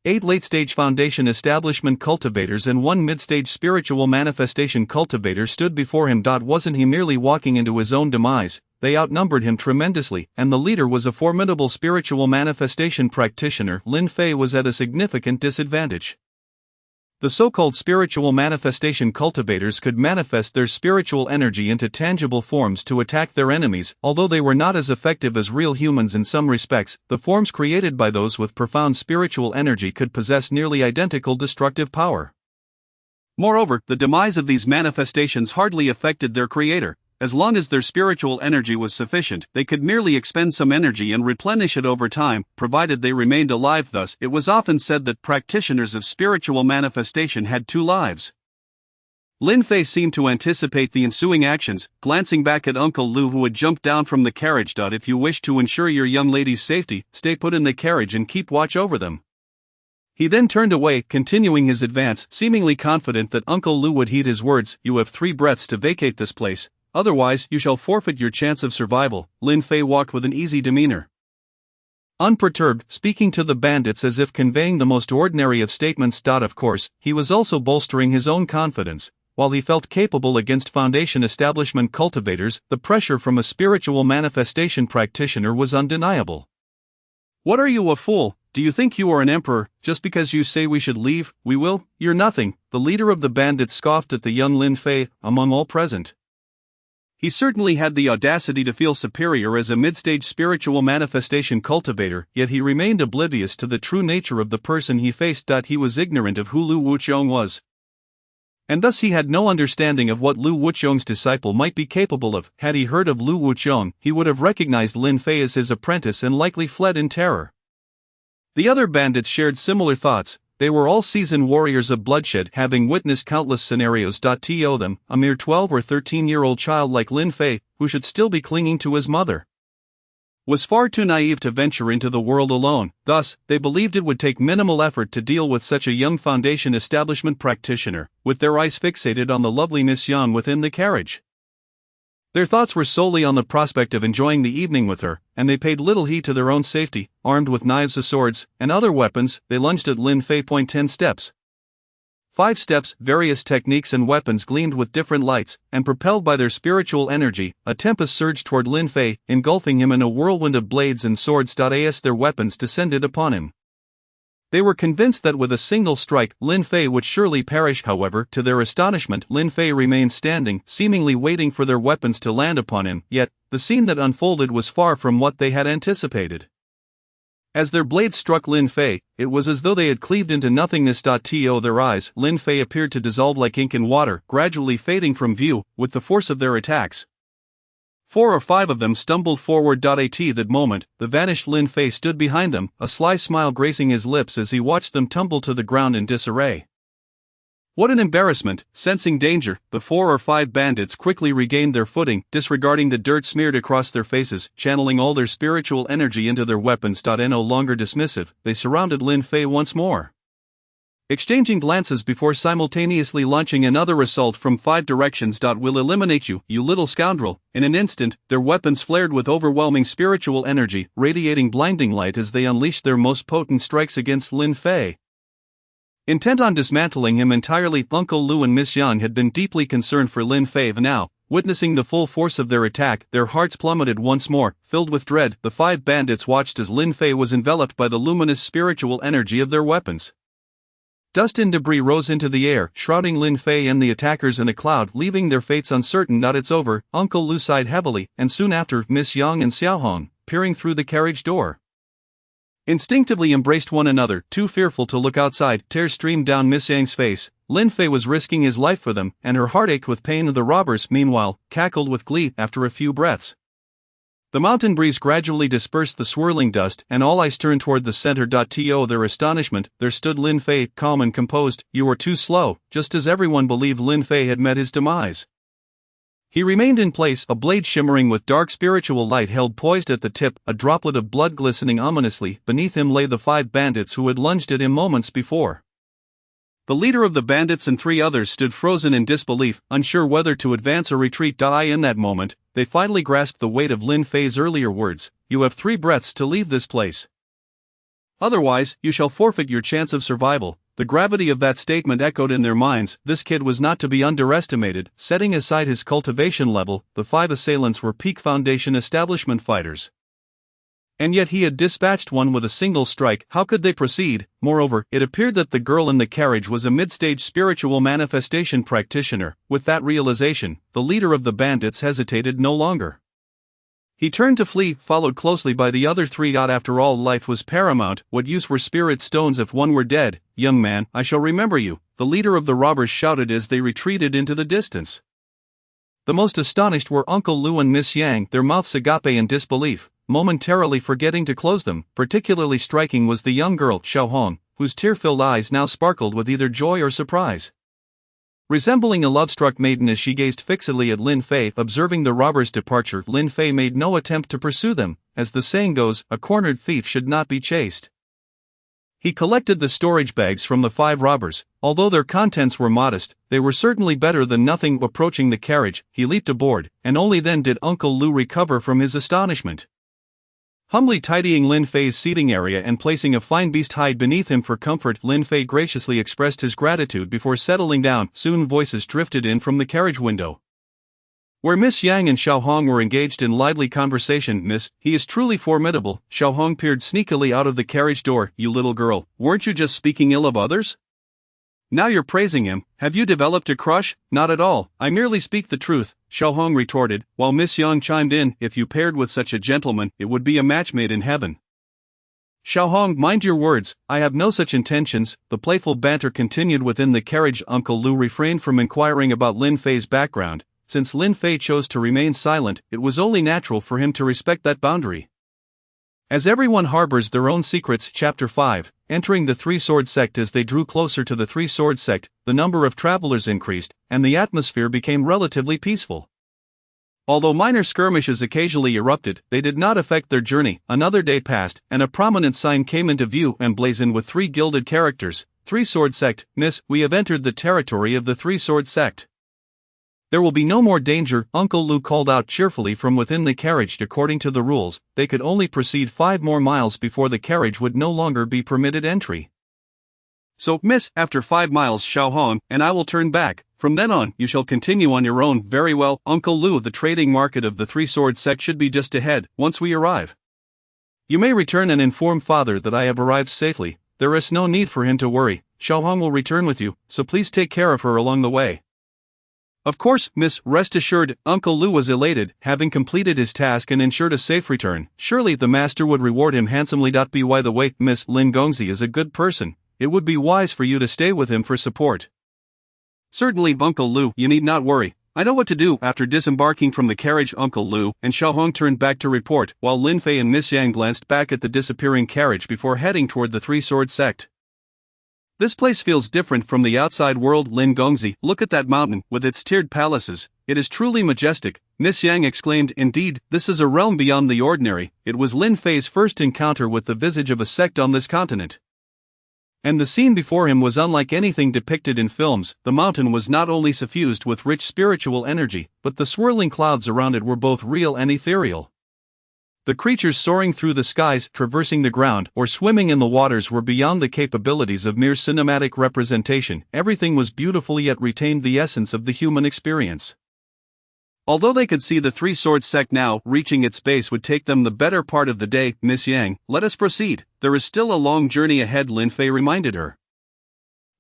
8 late-stage foundation establishment cultivators and 1 mid-stage spiritual manifestation cultivator stood before him. Wasn't he merely walking into his own demise? They outnumbered him tremendously, and the leader was a formidable spiritual manifestation practitioner. Lin Fei was at a significant disadvantage. The so-called spiritual manifestation cultivators could manifest their spiritual energy into tangible forms to attack their enemies. Although they were not as effective as real humans in some respects, the forms created by those with profound spiritual energy could possess nearly identical destructive power. Moreover, the demise of these manifestations hardly affected their creator. As long as their spiritual energy was sufficient, they could merely expend some energy and replenish it over time, provided they remained alive. Thus, it was often said that practitioners of spiritual manifestation had 2 lives. Lin Fei seemed to anticipate the ensuing actions, glancing back at Uncle Lu, who had jumped down from the carriage. If you wish to ensure your young lady's safety, stay put in the carriage and keep watch over them. He then turned away, continuing his advance, seemingly confident that Uncle Lu would heed his words. You have 3 breaths to vacate this place. Otherwise, you shall forfeit your chance of survival. Lin Fei walked with an easy demeanor, unperturbed, speaking to the bandits as if conveying the most ordinary of statements. Of course, he was also bolstering his own confidence. While he felt capable against foundation establishment cultivators, the pressure from a spiritual manifestation practitioner was undeniable. What are you, a fool? Do you think you are an emperor? Just because you say we should leave, we will? You're nothing. The leader of the bandits scoffed at the young Lin Fei, among all present. He certainly had the audacity to feel superior as a mid-stage spiritual manifestation cultivator, yet he remained oblivious to the true nature of the person he faced. He was ignorant of who Lu Wuqiong was, and thus he had no understanding of what Lu Wuqiong's disciple might be capable of. Had he heard of Lu Wuqiong, he would have recognized Lin Fei as his apprentice and likely fled in terror. The other bandits shared similar thoughts. They were all seasoned warriors of bloodshed, having witnessed countless scenarios. To them, a mere 12 or 13-year-old child like Lin Fei, who should still be clinging to his mother, was far too naive to venture into the world alone. Thus, they believed it would take minimal effort to deal with such a young foundation establishment practitioner, with their eyes fixated on the lovely Miss Yan within the carriage. Their thoughts were solely on the prospect of enjoying the evening with her, and they paid little heed to their own safety. Armed with knives, swords, and other weapons, they lunged at Lin Fei. 10 steps. 5 steps, various techniques and weapons gleamed with different lights, and propelled by their spiritual energy, a tempest surged toward Lin Fei, engulfing him in a whirlwind of blades and swords. As their weapons descended upon him, they were convinced that with a single strike, Lin Fei would surely perish. However, to their astonishment, Lin Fei remained standing, seemingly waiting for their weapons to land upon him. Yet, the scene that unfolded was far from what they had anticipated. As their blades struck Lin Fei, it was as though they had cleaved into nothingness. To their eyes, Lin Fei appeared to dissolve like ink in water, gradually fading from view, with the force of their attacks. 4 or 5 of them stumbled forward. At that moment, the vanished Lin Fei stood behind them, a sly smile gracing his lips as he watched them tumble to the ground in disarray. What an embarrassment! Sensing danger, the 4 or 5 bandits quickly regained their footing, disregarding the dirt smeared across their faces, channeling all their spiritual energy into their weapons. No longer dismissive, they surrounded Lin Fei once more, exchanging glances before simultaneously launching another assault from 5 directions. We'll eliminate you, you little scoundrel. In an instant, their weapons flared with overwhelming spiritual energy, radiating blinding light as they unleashed their most potent strikes against Lin Fei. Intent on dismantling him entirely, Uncle Lu and Miss Yang had been deeply concerned for Lin Fei. Now, witnessing the full force of their attack, their hearts plummeted once more. Filled with dread, the 5 bandits watched as Lin Fei was enveloped by the luminous spiritual energy of their weapons. Dust and debris rose into the air, shrouding Lin Fei and the attackers in a cloud, leaving their fates uncertain. It's over, Uncle Lu sighed heavily, and soon after, Miss Yang and Xiaohong, peering through the carriage door, instinctively embraced one another, too fearful to look outside. Tears streamed down Miss Yang's face. Lin Fei was risking his life for them, and her heart ached with pain. The robbers, meanwhile, cackled with glee after a few breaths. The mountain breeze gradually dispersed the swirling dust, and all eyes turned toward the center. To their astonishment, there stood Lin Fei, calm and composed. You were too slow, just as everyone believed Lin Fei had met his demise. He remained in place, a blade shimmering with dark spiritual light held poised at the tip, a droplet of blood glistening ominously. Beneath him lay the 5 bandits who had lunged at him moments before. The leader of the bandits and 3 others stood frozen in disbelief, unsure whether to advance or retreat. In that moment, they finally grasped the weight of Lin Fei's earlier words. You have 3 breaths to leave this place. Otherwise, you shall forfeit your chance of survival. The gravity of that statement echoed in their minds. This kid was not to be underestimated. Setting aside his cultivation level, the 5 assailants were peak Foundation establishment fighters. And yet he had dispatched one with a single strike. How could they proceed? Moreover, it appeared that the girl in the carriage was a mid-stage spiritual manifestation practitioner. With that realization, the leader of the bandits hesitated no longer. He turned to flee, followed closely by the other 3. After all, life was paramount. What use were spirit stones if one were dead? Young man, I shall remember you, the leader of the robbers shouted as they retreated into the distance. The most astonished were Uncle Lu and Miss Yang, their mouths agape in disbelief, momentarily forgetting to close them. Particularly striking was the young girl, Xiaohong, whose tear-filled eyes now sparkled with either joy or surprise. Resembling a love-struck maiden as she gazed fixedly at Lin Fei, observing the robbers' departure, Lin Fei made no attempt to pursue them. As the saying goes, a cornered thief should not be chased. He collected the storage bags from the 5 robbers. Although their contents were modest, they were certainly better than nothing. Approaching the carriage, he leaped aboard, and only then did Uncle Lu recover from his astonishment. Humbly tidying Lin Fei's seating area and placing a fine beast hide beneath him for comfort, Lin Fei graciously expressed his gratitude before settling down. Soon voices drifted in from the carriage window, where Miss Yang and Xiaohong were engaged in lively conversation. Miss, he is truly formidable. Xiaohong peered sneakily out of the carriage door. You little girl, weren't you just speaking ill of others? Now you're praising him. Have you developed a crush? Not at all, I merely speak the truth, Xiaohong retorted, while Miss Yang chimed in. If you paired with such a gentleman, it would be a match made in heaven. Xiaohong, mind your words, I have no such intentions. The playful banter continued within the carriage. Uncle Lu refrained from inquiring about Lin Fei's background. Since Lin Fei chose to remain silent, it was only natural for him to respect that boundary. As everyone harbors their own secrets. Chapter 5. Entering the Three-Sword Sect. As they drew closer to the Three-Sword Sect, the number of travelers increased, and the atmosphere became relatively peaceful. Although minor skirmishes occasionally erupted, they did not affect their journey. Another day passed, and a prominent sign came into view, emblazoned with 3 gilded characters. Three-Sword Sect. Miss, we have entered the territory of the Three-Sword Sect. There will be no more danger, Uncle Lou called out cheerfully from within the carriage. According to the rules, they could only proceed 5 more miles before the carriage would no longer be permitted entry. So, miss, after 5 miles, Xiaohong, and I will turn back. From then on, you shall continue on your own. Very well, Uncle Lou. The trading market of the Three Sword Sect should be just ahead, once we arrive. You may return and inform father that I have arrived safely. There is no need for him to worry. Xiaohong will return with you, so please take care of her along the way. Of course, miss, rest assured. Uncle Lou was elated, having completed his task and ensured a safe return. Surely the master would reward him handsomely. By the way, Miss Lin Gongzi is a good person. It would be wise for you to stay with him for support. Certainly, Uncle Lou, you need not worry. I know what to do. After disembarking from the carriage, Uncle Lou and Xiaohong turned back to report, while Lin Fei and Miss Yang glanced back at the disappearing carriage before heading toward the Three Sword Sect. This place feels different from the outside world, Lin Gongzi. Look at that mountain, with its tiered palaces. It is truly majestic, Miss Yang exclaimed. Indeed, this is a realm beyond the ordinary. It was Lin Fei's first encounter with the visage of a sect on this continent. And the scene before him was unlike anything depicted in films. The mountain was not only suffused with rich spiritual energy, but the swirling clouds around it were both real and ethereal. The creatures soaring through the skies, traversing the ground, or swimming in the waters were beyond the capabilities of mere cinematic representation. Everything was beautiful yet retained the essence of the human experience. Although they could see the Three Sword Sect now, reaching its base would take them the better part of the day. Miss Yang, let us proceed. There is still a long journey ahead, Lin Fei reminded her.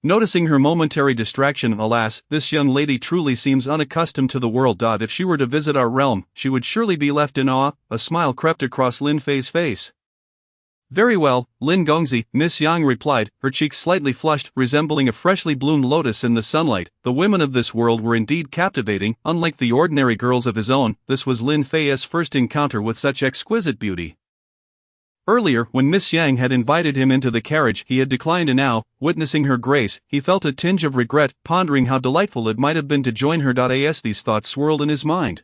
Noticing her momentary distraction, alas, this young lady truly seems unaccustomed to the world. If she were to visit our realm, she would surely be left in awe. A smile crept across Lin Fei's face. Very well, Lin Gongzi, Miss Yang replied, her cheeks slightly flushed, resembling a freshly bloomed lotus in the sunlight. The women of this world were indeed captivating. Unlike the ordinary girls of his own, this was Lin Fei's first encounter with such exquisite beauty. Earlier, when Miss Yang had invited him into the carriage, he had declined, and now, witnessing her grace, he felt a tinge of regret, pondering how delightful it might have been to join her. As these thoughts swirled in his mind,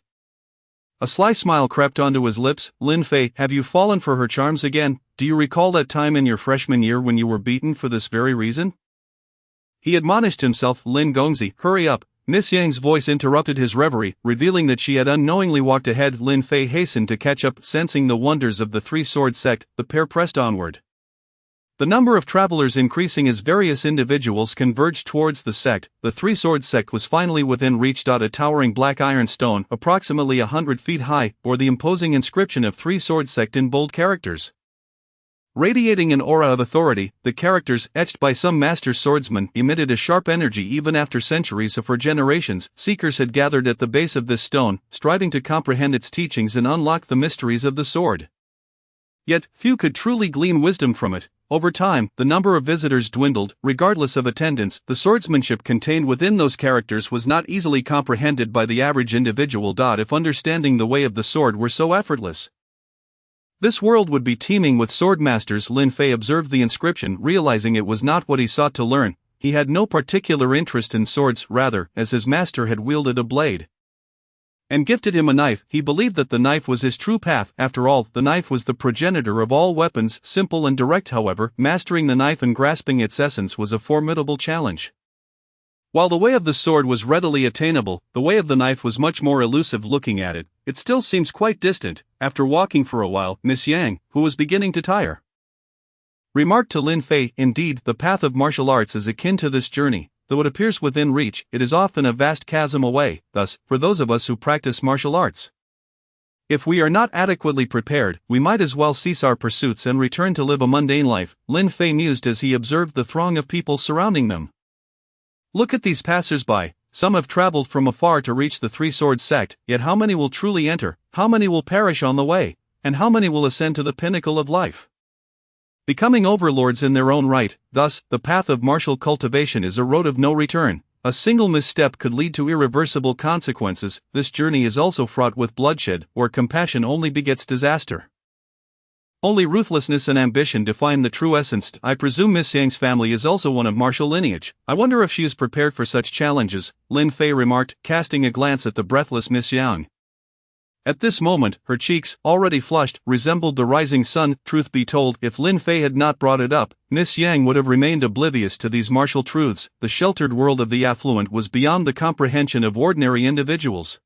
a sly smile crept onto his lips. Lin Fei, have you fallen for her charms again? Do you recall that time in your freshman year when you were beaten for this very reason? He admonished himself. Lin Gongzi, hurry up. Miss Yang's voice interrupted his reverie, revealing that she had unknowingly walked ahead. Lin Fei hastened to catch up. Sensing the wonders of the Three Sword Sect, the pair pressed onward. The number of travelers increasing as various individuals converged towards the sect. The Three Sword Sect was finally within reach. A towering black iron stone, approximately 100 feet high, bore the imposing inscription of Three Sword Sect in bold characters. Radiating an aura of authority, the characters, etched by some master swordsman, emitted a sharp energy. Even after centuries or for generations, seekers had gathered at the base of this stone, striving to comprehend its teachings and unlock the mysteries of the sword. Yet, few could truly glean wisdom from it. Over time, the number of visitors dwindled. Regardless of attendance, the swordsmanship contained within those characters was not easily comprehended by the average individual. If understanding the way of the sword were so effortless, this world would be teeming with swordmasters. Lin Fei observed the inscription, realizing it was not what he sought to learn. He had no particular interest in swords, rather, as his master had wielded a blade and gifted him a knife, he believed that the knife was his true path. After all, the knife was the progenitor of all weapons, simple and direct. However, mastering the knife and grasping its essence was a formidable challenge. While the way of the sword was readily attainable, the way of the knife was much more elusive. Looking at it, it still seems quite distant. After walking for a while, Miss Yang, who was beginning to tire, remarked to Lin Fei, indeed, the path of martial arts is akin to this journey. Though it appears within reach, it is often a vast chasm away. Thus, for those of us who practice martial arts, if we are not adequately prepared, we might as well cease our pursuits and return to live a mundane life. Lin Fei mused as he observed the throng of people surrounding them. Look at these passers-by. Some have traveled from afar to reach the Three Sword Sect, yet how many will truly enter? How many will perish on the way? And how many will ascend to the pinnacle of life, becoming overlords in their own right? Thus, the path of martial cultivation is a road of no return. A single misstep could lead to irreversible consequences. This journey is also fraught with bloodshed, where compassion only begets disaster. Only ruthlessness and ambition define the true essence. I presume Miss Yang's family is also one of martial lineage. I wonder if she is prepared for such challenges, Lin Fei remarked, casting a glance at the breathless Miss Yang. At this moment, her cheeks, already flushed, resembled the rising sun. Truth be told, if Lin Fei had not brought it up, Miss Yang would have remained oblivious to these martial truths. The sheltered world of the affluent was beyond the comprehension of ordinary individuals.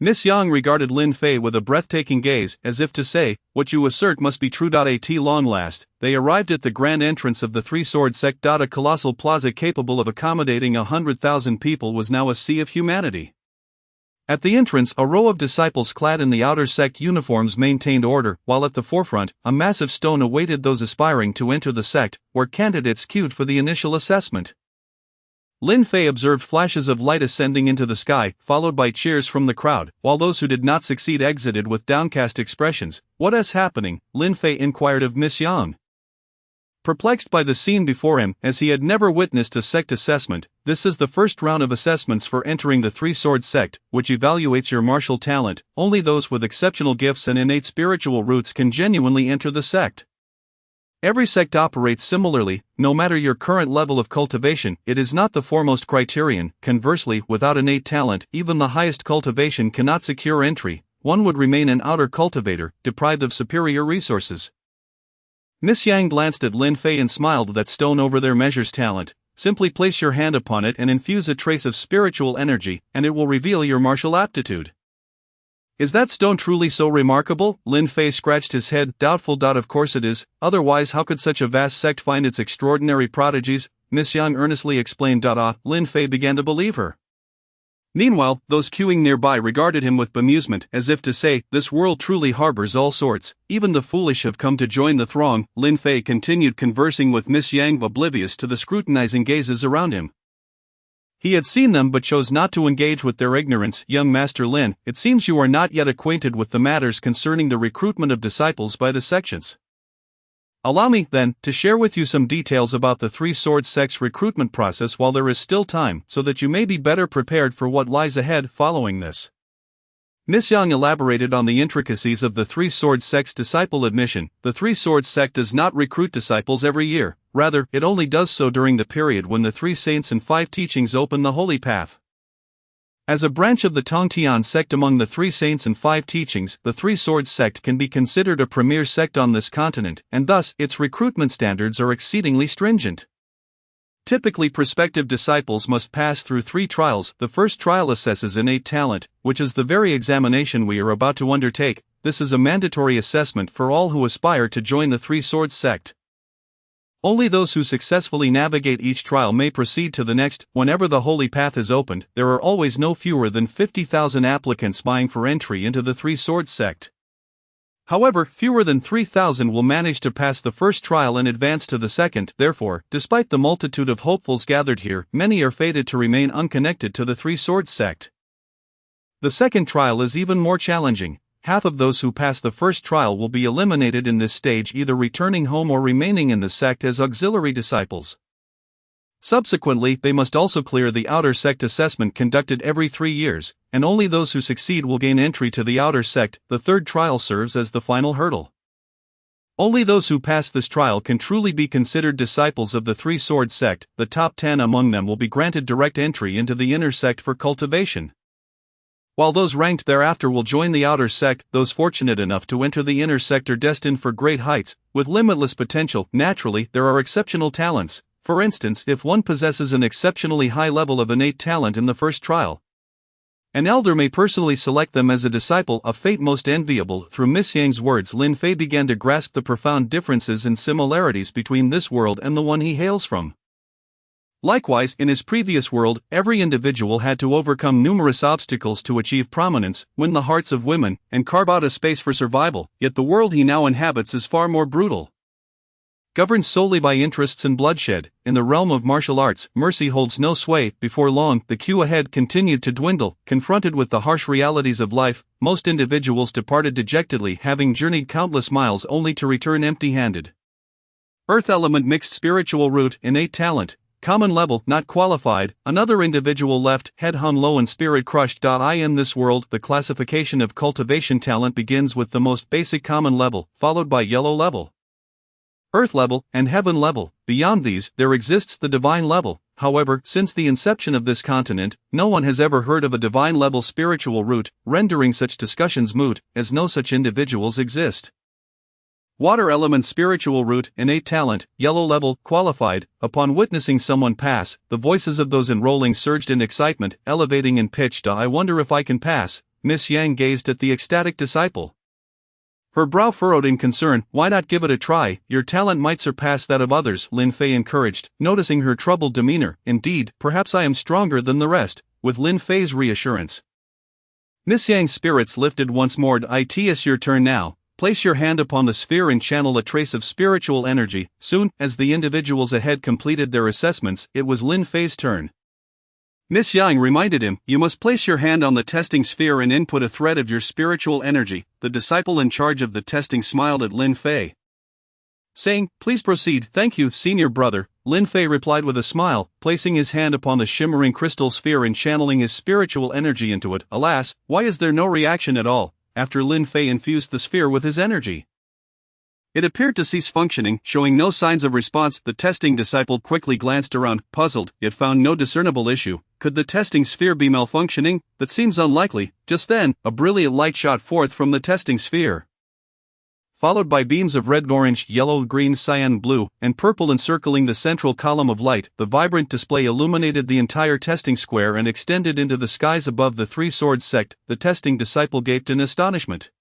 Miss Yang regarded Lin Fei with a breathtaking gaze, as if to say, "What you assert must be true." At long last, they arrived at the grand entrance of the Three-Sword Sect. A colossal plaza capable of accommodating 100,000 people was now a sea of humanity. At the entrance, a row of disciples clad in the outer sect uniforms maintained order, while at the forefront, a massive stone awaited those aspiring to enter the sect, where candidates queued for the initial assessment. Lin Fei observed flashes of light ascending into the sky, followed by cheers from the crowd, while those who did not succeed exited with downcast expressions. "What is happening?" Lin Fei inquired of Miss Yang. Perplexed by the scene before him, as he had never witnessed a sect assessment, this is the first round of assessments for entering the Three-Sword Sect, which evaluates your martial talent. Only those with exceptional gifts and innate spiritual roots can genuinely enter the sect. Every sect operates similarly, no matter your current level of cultivation. It is not the foremost criterion. Conversely, without innate talent, even the highest cultivation cannot secure entry. One would remain an outer cultivator, deprived of superior resources. Miss Yang glanced at Lin Fei and smiled. "That stone over there measures talent. Simply place your hand upon it and infuse a trace of spiritual energy, and it will reveal your martial aptitude." "Is that stone truly so remarkable?" Lin Fei scratched his head, doubtful. "Of course it is, otherwise how could such a vast sect find its extraordinary prodigies?" Miss Yang earnestly explained. Lin Fei began to believe her. Meanwhile, those queuing nearby regarded him with bemusement, as if to say, "This world truly harbors all sorts, even the foolish have come to join the throng." Lin Fei continued conversing with Miss Yang, oblivious to the scrutinizing gazes around him. He had seen them but chose not to engage with their ignorance. "Young Master Lin, it seems you are not yet acquainted with the matters concerning the recruitment of disciples by the sections. Allow me, then, to share with you some details about the Three-Sword Sect's recruitment process while there is still time, so that you may be better prepared for what lies ahead following this." Miss Yang elaborated on the intricacies of the Three-Sword Sect's disciple admission. The Three-Sword Sect does not recruit disciples every year, rather, it only does so during the period when the 3 saints and 5 teachings open the holy path. As a branch of the Tongtian sect among the 3 saints and 5 teachings, the Three-Sword Sect can be considered a premier sect on this continent, and thus, its recruitment standards are exceedingly stringent. Typically, prospective disciples must pass through 3 trials. The first trial assesses innate talent, which is the very examination we are about to undertake. This is a mandatory assessment for all who aspire to join the Three-Sword Sect. Only those who successfully navigate each trial may proceed to the next. Whenever the holy path is opened, there are always no fewer than 50,000 applicants vying for entry into the Three-Sword Sect. However, fewer than 3,000 will manage to pass the first trial and advance to the second. Therefore, despite the multitude of hopefuls gathered here, many are fated to remain unconnected to the Three-Sword Sect. The second trial is even more challenging. Half of those who pass the first trial will be eliminated in this stage, either returning home or remaining in the sect as auxiliary disciples. Subsequently, they must also clear the outer sect assessment conducted every 3 years, and only those who succeed will gain entry to the outer sect. The third trial serves as the final hurdle. Only those who pass this trial can truly be considered disciples of the Three-Sword Sect. The top 10 among them will be granted direct entry into the inner sect for cultivation, while those ranked thereafter will join the outer sect. Those fortunate enough to enter the inner sect are destined for great heights, with limitless potential. Naturally, there are exceptional talents. For instance, if one possesses an exceptionally high level of innate talent in the first trial, an elder may personally select them as a disciple, a fate most enviable. Through Miss Yang's words, Lin Fei began to grasp the profound differences and similarities between this world and the one he hails from. Likewise, in his previous world, every individual had to overcome numerous obstacles to achieve prominence, win the hearts of women, and carve out a space for survival. Yet the world he now inhabits is far more brutal. Governed solely by interests and bloodshed, in the realm of martial arts, mercy holds no sway. Before long, the queue ahead continued to dwindle. Confronted with the harsh realities of life, most individuals departed dejectedly, having journeyed countless miles only to return empty-handed. Earth element, mixed spiritual root, innate talent, common level, not qualified. Another individual left, head hung low and spirit crushed. In this world, the classification of cultivation talent begins with the most basic common level, followed by yellow level, earth level, and heaven level. Beyond these, there exists the divine level. however, since the inception of this continent, no one has ever heard of a divine-level spiritual root, rendering such discussions moot, as no such individuals exist. Water element spiritual root, innate talent, yellow level, qualified. Upon witnessing someone pass, the voices of those enrolling surged in excitement, elevating in pitch to "I wonder if I can pass." Miss Yang gazed at the ecstatic disciple. Her brow furrowed in concern. "Why not give it a try? Your talent might surpass that of others," Lin Fei encouraged, noticing her troubled demeanor. "Indeed, perhaps I am stronger than the rest," with Lin Fei's reassurance. Miss Yang's spirits lifted once more. "It's your turn now. Place your hand upon the sphere and channel a trace of spiritual energy." Soon, as the individuals ahead completed their assessments, it was Lin Fei's turn. Miss Yang reminded him, "You must place your hand on the testing sphere and input a thread of your spiritual energy." The disciple in charge of the testing smiled at Lin Fei, saying, "Please proceed." "Thank you, senior brother," Lin Fei replied with a smile, placing his hand upon the shimmering crystal sphere and channeling his spiritual energy into it. Alas, why is there no reaction at all? After Lin Fei infused the sphere with his energy, it appeared to cease functioning, showing no signs of response. The testing disciple quickly glanced around, puzzled, yet found no discernible issue. Could the testing sphere be malfunctioning? That seems unlikely. Just then, a brilliant light shot forth from the testing sphere, followed by beams of red, orange, yellow, green, cyan, blue, and purple encircling the central column of light. The vibrant display illuminated the entire testing square and extended into the skies above the Three Swords sect. The testing disciple gaped in astonishment,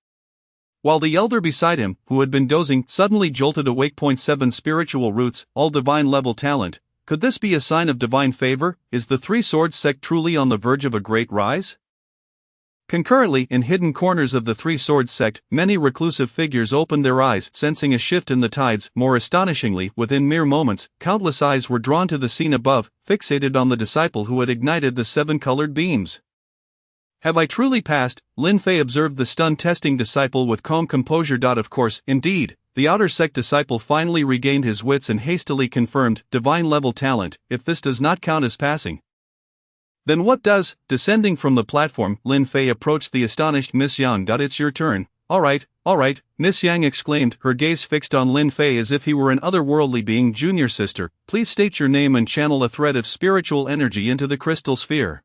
while the elder beside him, who had been dozing, suddenly jolted awake. 7 Spiritual roots, all divine-level talent. Could this be a sign of divine favor? Is the Three Swords sect truly on the verge of a great rise? Concurrently, in hidden corners of the Three Swords sect, many reclusive figures opened their eyes, sensing a shift in the tides. More astonishingly, within mere moments, countless eyes were drawn to the scene above, fixated on the disciple who had ignited the 7 colored beams. "Have I truly passed?" Lin Fei observed the stunned testing disciple with calm composure. "Of course, indeed." The outer sect disciple finally regained his wits and hastily confirmed, "Divine-level talent. If this does not count as passing, then what does?" Descending from the platform, Lin Fei approached the astonished Miss Yang. "It's your turn." All right, Miss Yang exclaimed, her gaze fixed on Lin Fei as if he were an otherworldly being. "Junior sister, please state your name and channel a thread of spiritual energy into the crystal sphere."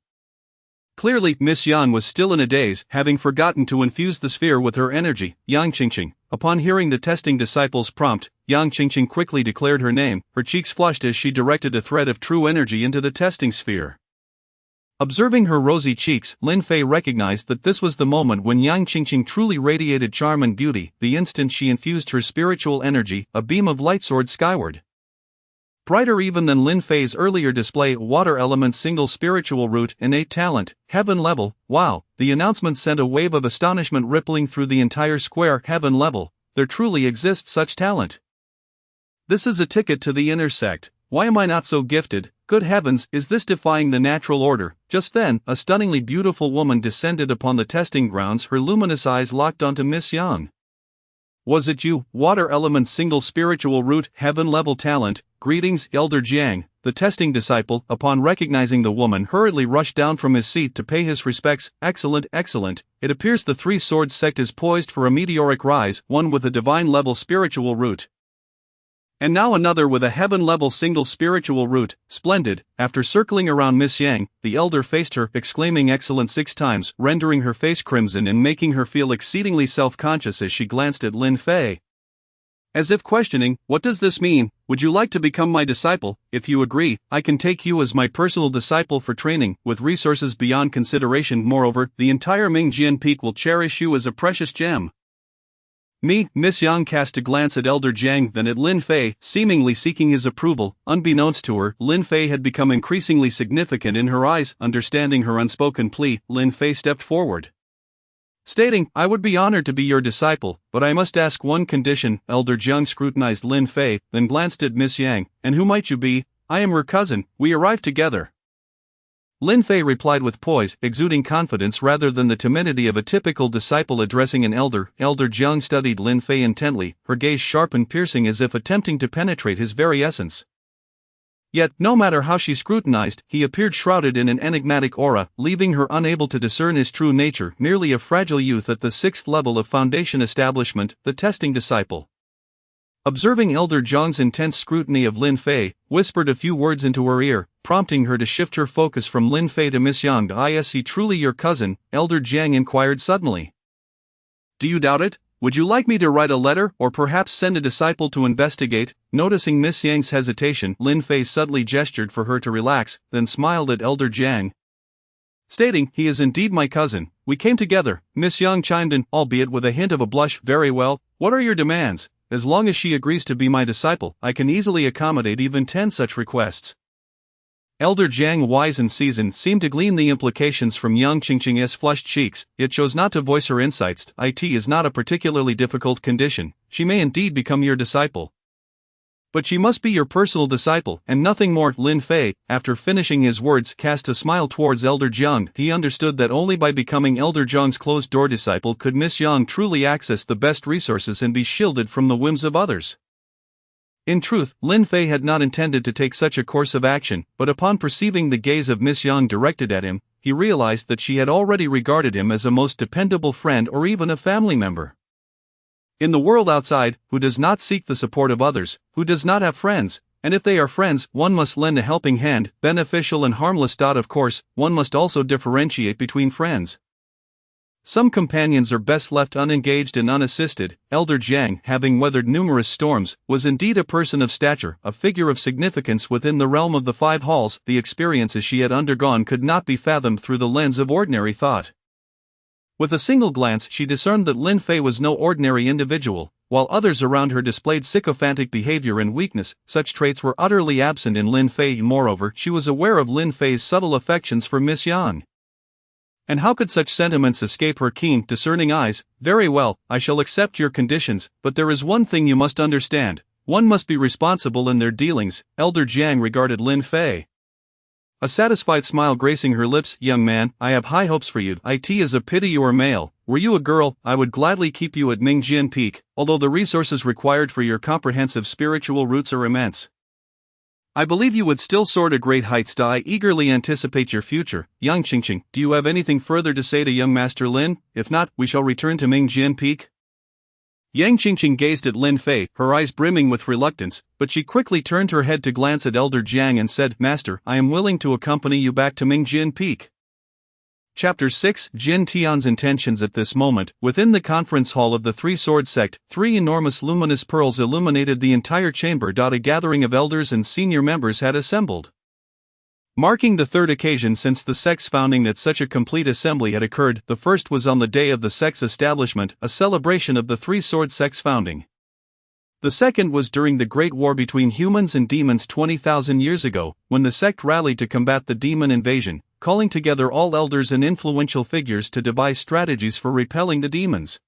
Clearly, Miss Yang was still in a daze, having forgotten to infuse the sphere with her energy. "Yang Qingqing." Upon hearing the testing disciple's prompt, Yang Qingqing quickly declared her name. Her cheeks flushed as she directed a thread of true energy into the testing sphere. Observing her rosy cheeks, Lin Fei recognized that this was the moment when Yang Qingqing truly radiated charm and beauty. The instant she infused her spiritual energy, a beam of light soared skyward, brighter even than Lin Fei's earlier display. "Water element single spiritual root, innate talent, heaven level." Wow! The announcement sent a wave of astonishment rippling through the entire square. Heaven level? There truly exists such talent. This is a ticket to the inner sect. Why am I not so gifted? Good heavens, is this defying the natural order? Just then, a stunningly beautiful woman descended upon the testing grounds, her luminous eyes locked onto Miss Yang. "Was it you, water element single spiritual root, heaven level talent? Greetings, Elder Jiang." The testing disciple, upon recognizing the woman, hurriedly rushed down from his seat to pay his respects. Excellent. It appears the Three Swords sect is poised for a meteoric rise, one with a divine level spiritual root, and now another with a heaven-level single spiritual root. Splendid. After circling around Miss Yang, the elder faced her, exclaiming "excellent" 6 times, rendering her face crimson and making her feel exceedingly self-conscious as she glanced at Lin Fei, as if questioning, "What does this mean? Would you like to become my disciple? If you agree, I can take you as my personal disciple for training, with resources beyond consideration. Moreover, the entire Mingjian Peak will cherish you as a precious gem." Miss Yang cast a glance at Elder Jiang, then at Lin Fei, seemingly seeking his approval. Unbeknownst to her, Lin Fei had become increasingly significant in her eyes. Understanding her unspoken plea, Lin Fei stepped forward, stating, "I would be honored to be your disciple, but I must ask one condition." Elder Jiang scrutinized Lin Fei, then glanced at Miss Yang. "And who might you be?" "I am her cousin. We arrived together," Lin Fei replied with poise, exuding confidence rather than the timidity of a typical disciple addressing an elder. Elder Jiang studied Lin Fei intently, her gaze sharp and piercing as if attempting to penetrate his very essence. Yet, no matter how she scrutinized, he appeared shrouded in an enigmatic aura, leaving her unable to discern his true nature, merely a fragile youth at the 6th level of Foundation establishment. The testing disciple, Observing Elder Zhang's intense scrutiny of Lin Fei, whispered a few words into her ear, prompting her to shift her focus from Lin Fei to Miss Yang. Is he truly your cousin? Elder Zhang inquired suddenly. Do you doubt it? Would you like me to write a letter or perhaps send a disciple to investigate? Noticing Miss Yang's hesitation, Lin Fei subtly gestured for her to relax, then smiled at Elder Zhang, stating, he is indeed my cousin. We came together. Miss Yang chimed in, albeit with a hint of a blush. Very well, what are your demands? As long as she agrees to be my disciple, I can easily accommodate even 10 such requests. Elder Zhang, wise and seasoned, seemed to glean the implications from young Qingqing's flushed cheeks, yet chose not to voice her insights. It is not a particularly difficult condition. She may indeed become your disciple, but she must be your personal disciple, and nothing more. Lin Fei, after finishing his words, cast a smile towards Elder Zhang. He understood that only by becoming Elder Zhang's closed-door disciple could Miss Yang truly access the best resources and be shielded from the whims of others. In truth, Lin Fei had not intended to take such a course of action, but upon perceiving the gaze of Miss Yang directed at him, he realized that she had already regarded him as a most dependable friend or even a family member. In the world outside, who does not seek the support of others, who does not have friends, and if they are friends, one must lend a helping hand, beneficial and harmless. Of course, one must also differentiate between friends. Some companions are best left unengaged and unassisted. Elder Zhang, having weathered numerous storms, was indeed a person of stature, a figure of significance within the realm of the 5 halls. The experiences she had undergone could not be fathomed through the lens of ordinary thought. With a single glance, she discerned that Lin Fei was no ordinary individual. While others around her displayed sycophantic behavior and weakness, such traits were utterly absent in Lin Fei. Moreover, she was aware of Lin Fei's subtle affections for Miss Yang. And how could such sentiments escape her keen, discerning eyes? Very well, I shall accept your conditions, but there is one thing you must understand. One must be responsible in their dealings. Elder Zhang regarded Lin Fei, a satisfied smile gracing her lips. Young man, I have high hopes for you. It is a pity you are male. Were you a girl, I would gladly keep you at Mingjin Peak, although the resources required for your comprehensive spiritual roots are immense. I believe you would still soar to great heights. I eagerly anticipate your future. Young Qingqing, do you have anything further to say to young Master Lin? If not, we shall return to Mingjin Peak. Yang Qingqing gazed at Lin Fei, her eyes brimming with reluctance, but she quickly turned her head to glance at Elder Zhang and said, Master, I am willing to accompany you back to Mingjin Peak. Chapter 6, Jin Tian's intentions. At this moment, within the conference hall of the Three Sword Sect, 3 enormous luminous pearls illuminated the entire chamber. A gathering of elders and senior members had assembled, marking the 3rd occasion since the sect's founding that such a complete assembly had occurred. The first was on the day of the sect's establishment, a celebration of the Three Sword Sect's founding. The second was during the Great War between humans and demons 20,000 years ago, when the sect rallied to combat the demon invasion, calling together all elders and influential figures to devise strategies for repelling the demons.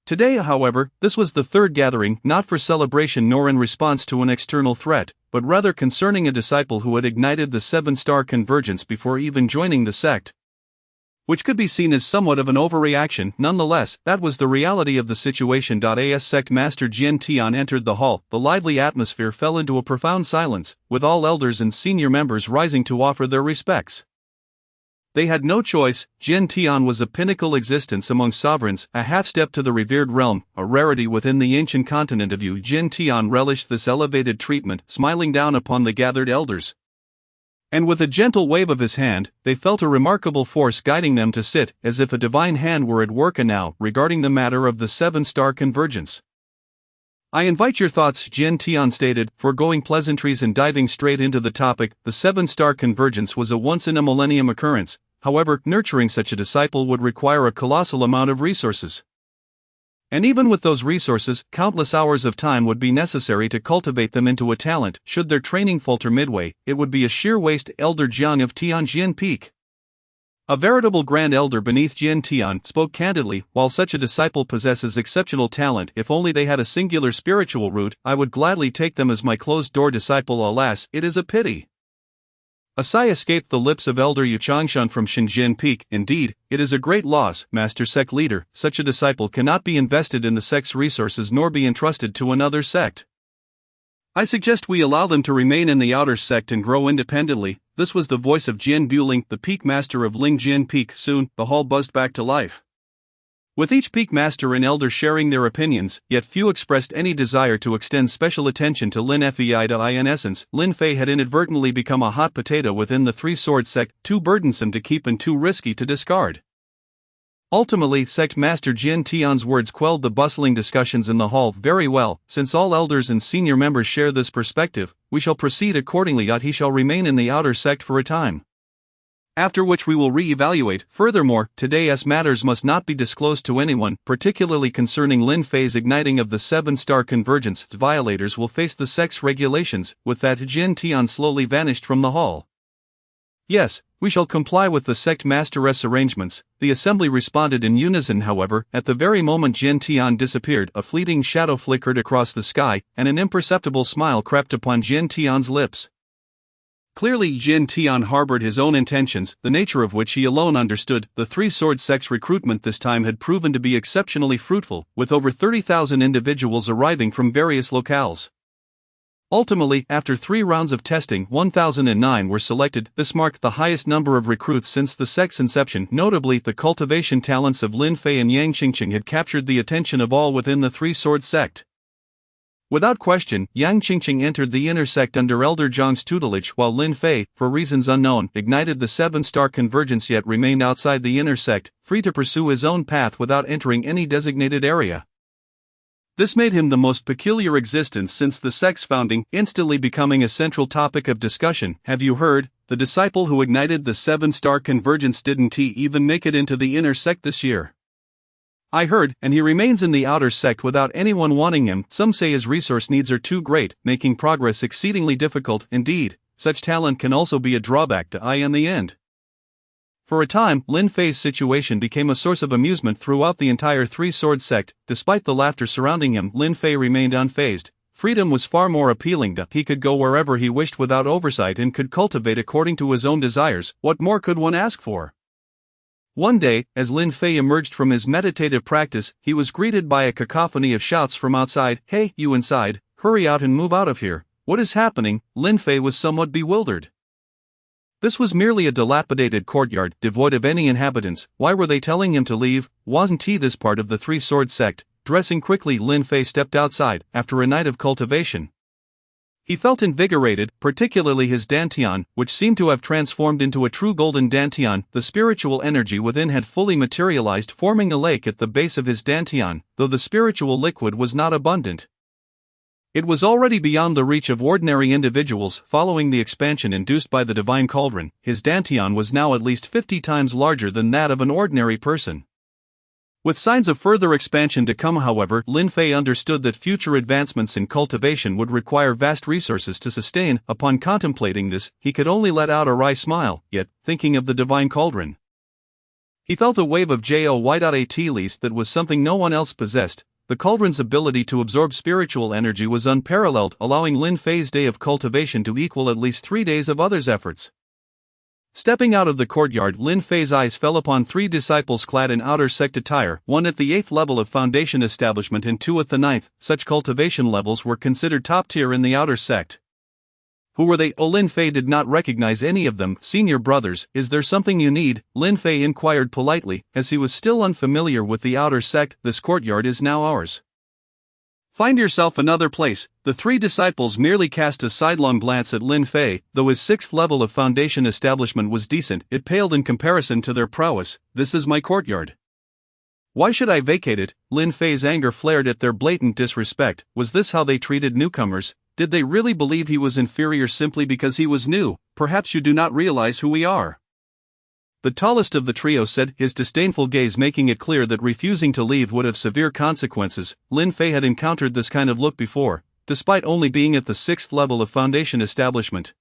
Today, however, this was the 3rd gathering, not for celebration nor in response to an external threat, but rather concerning a disciple who had ignited the 7-star convergence before even joining the sect, which could be seen as somewhat of an overreaction. Nonetheless, that was the reality of the situation. As sect master Jin Tian entered the hall, the lively atmosphere fell into a profound silence, with all elders and senior members rising to offer their respects. They had no choice. Jin Tian was a pinnacle existence among sovereigns, a half-step to the revered realm, a rarity within the ancient continent of Yu. Jin Tian relished this elevated treatment, smiling down upon the gathered elders. And with a gentle wave of his hand, they felt a remarkable force guiding them to sit, as if a divine hand were at work. And now, regarding the matter of the 7-star convergence, I invite your thoughts, Jin Tian stated, foregoing pleasantries and diving straight into the topic. The 7-star convergence was a once-in-a-millennium occurrence. However, nurturing such a disciple would require a colossal amount of resources. And even with those resources, countless hours of time would be necessary to cultivate them into a talent. Should their training falter midway, it would be a sheer waste. Elder Jiang of Tianjin Peak, a veritable grand elder beneath Jin Tian, spoke candidly. While such a disciple possesses exceptional talent, if only they had a singular spiritual root, I would gladly take them as my closed-door disciple. Alas, it is a pity. A sigh escaped the lips of Elder Yu Changshan from Shinjin Peak. Indeed, it is a great loss, Master Sect Leader. Such a disciple cannot be invested in the sect's resources nor be entrusted to another sect. I suggest we allow them to remain in the outer sect and grow independently. This was the voice of Jin Dueling, the Peak Master of Lingjin Peak. Soon, the hall buzzed back to life. With each peak master and elder sharing their opinions, yet few expressed any desire to extend special attention to Lin Fei. In essence, Lin Fei had inadvertently become a hot potato within the Three Swords sect, too burdensome to keep and too risky to discard. Ultimately, Sect Master Jin Tian's words quelled the bustling discussions in the hall. Very well, since all elders and senior members share this perspective, we shall proceed accordingly. He shall remain in the outer sect for a time, after which we will re-evaluate. Furthermore, today's matters must not be disclosed to anyone, particularly concerning Lin Fei's igniting of the 7-star convergence. Violators will face the sect's regulations. With that, Jin Tian slowly vanished from the hall. Yes, we shall comply with the sect master's arrangements, the assembly responded in unison. However, at the very moment Jin Tian disappeared, a fleeting shadow flickered across the sky, and an imperceptible smile crept upon Jin Tian's lips. Clearly Jin Tian harbored his own intentions, the nature of which he alone understood. The Three Swords sect's recruitment this time had proven to be exceptionally fruitful, with over 30,000 individuals arriving from various locales. Ultimately, after 3 rounds of testing, 1,009 were selected. This marked the highest number of recruits since the sect's inception. Notably, the cultivation talents of Lin Fei and Yang Qingqing had captured the attention of all within the Three Swords sect. Without question, Yang Qingqing entered the inner sect under Elder Zhang's tutelage, while Lin Fei, for reasons unknown, ignited the 7-star convergence yet remained outside the inner sect, free to pursue his own path without entering any designated area. This made him the most peculiar existence since the sect's founding, instantly becoming a central topic of discussion. Have you heard? The disciple who ignited the 7-star convergence, didn't he even make it into the inner sect this year? I heard, and he remains in the outer sect without anyone wanting him. Some say his resource needs are too great, making progress exceedingly difficult. Indeed, such talent can also be a drawback to in the end. For a time, Lin Fei's situation became a source of amusement throughout the entire Three Swords sect. Despite the laughter surrounding him, Lin Fei remained unfazed. Freedom was far more appealing. He could go wherever he wished without oversight and could cultivate according to his own desires. What more could one ask for? One day, as Lin Fei emerged from his meditative practice, he was greeted by a cacophony of shouts from outside. Hey, you inside, hurry out and move out of here. What is happening? Lin Fei was somewhat bewildered. This was merely a dilapidated courtyard, devoid of any inhabitants. Why were they telling him to leave? Wasn't he this part of the Three Swords sect? Dressing quickly, Lin Fei stepped outside, after a night of cultivation. He felt invigorated, particularly his dantian, which seemed to have transformed into a true golden dantian. The spiritual energy within had fully materialized, forming a lake at the base of his dantian, though the spiritual liquid was not abundant. It was already beyond the reach of ordinary individuals. Following the expansion induced by the divine cauldron, his dantian was now at least 50 times larger than that of an ordinary person. With signs of further expansion to come, however, Lin Fei understood that future advancements in cultivation would require vast resources to sustain. Upon contemplating this, he could only let out a wry smile, yet, thinking of the divine cauldron, he felt a wave of joy that was something no one else possessed. The cauldron's ability to absorb spiritual energy was unparalleled, allowing Lin Fei's day of cultivation to equal at least 3 days of others' efforts. Stepping out of the courtyard, Lin Fei's eyes fell upon 3 disciples clad in outer sect attire, 1 at the 8th level of foundation establishment and 2 at the 9th. Such cultivation levels were considered top tier in the outer sect. Who were they? Lin Fei did not recognize any of them. Senior brothers, is there something you need? Lin Fei inquired politely, as he was still unfamiliar with the outer sect. This courtyard is now ours. Find yourself another place. The 3 disciples merely cast a sidelong glance at Lin Fei. Though his 6th level of foundation establishment was decent, it paled in comparison to their prowess. This is my courtyard. Why should I vacate it? Lin Fei's anger flared at their blatant disrespect. Was this how they treated newcomers? Did they really believe he was inferior simply because he was new? Perhaps you do not realize who we are. The tallest of the trio said, his disdainful gaze making it clear that refusing to leave would have severe consequences. Lin Fei had encountered this kind of look before, despite only being at the 6th level of foundation establishment.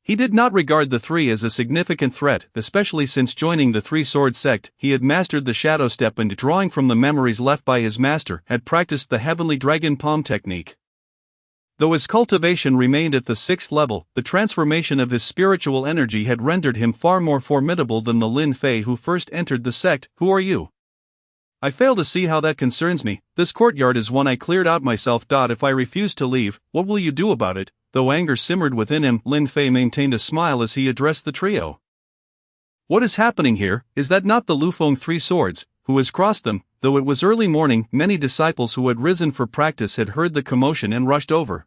He did not regard the 3 as a significant threat, especially since joining the Three Swords sect, he had mastered the shadow step and, drawing from the memories left by his master, had practiced the heavenly dragon palm technique. Though his cultivation remained at the 6th level, the transformation of his spiritual energy had rendered him far more formidable than the Lin Fei who first entered the sect. Who are you? I fail to see how that concerns me. This courtyard is one I cleared out myself. If I refuse to leave, what will you do about it? Though anger simmered within him, Lin Fei maintained a smile as he addressed the trio. What is happening here? Is that not the Lufeng Three Swords, who has crossed them?" Though it was early morning, many disciples who had risen for practice had heard the commotion and rushed over.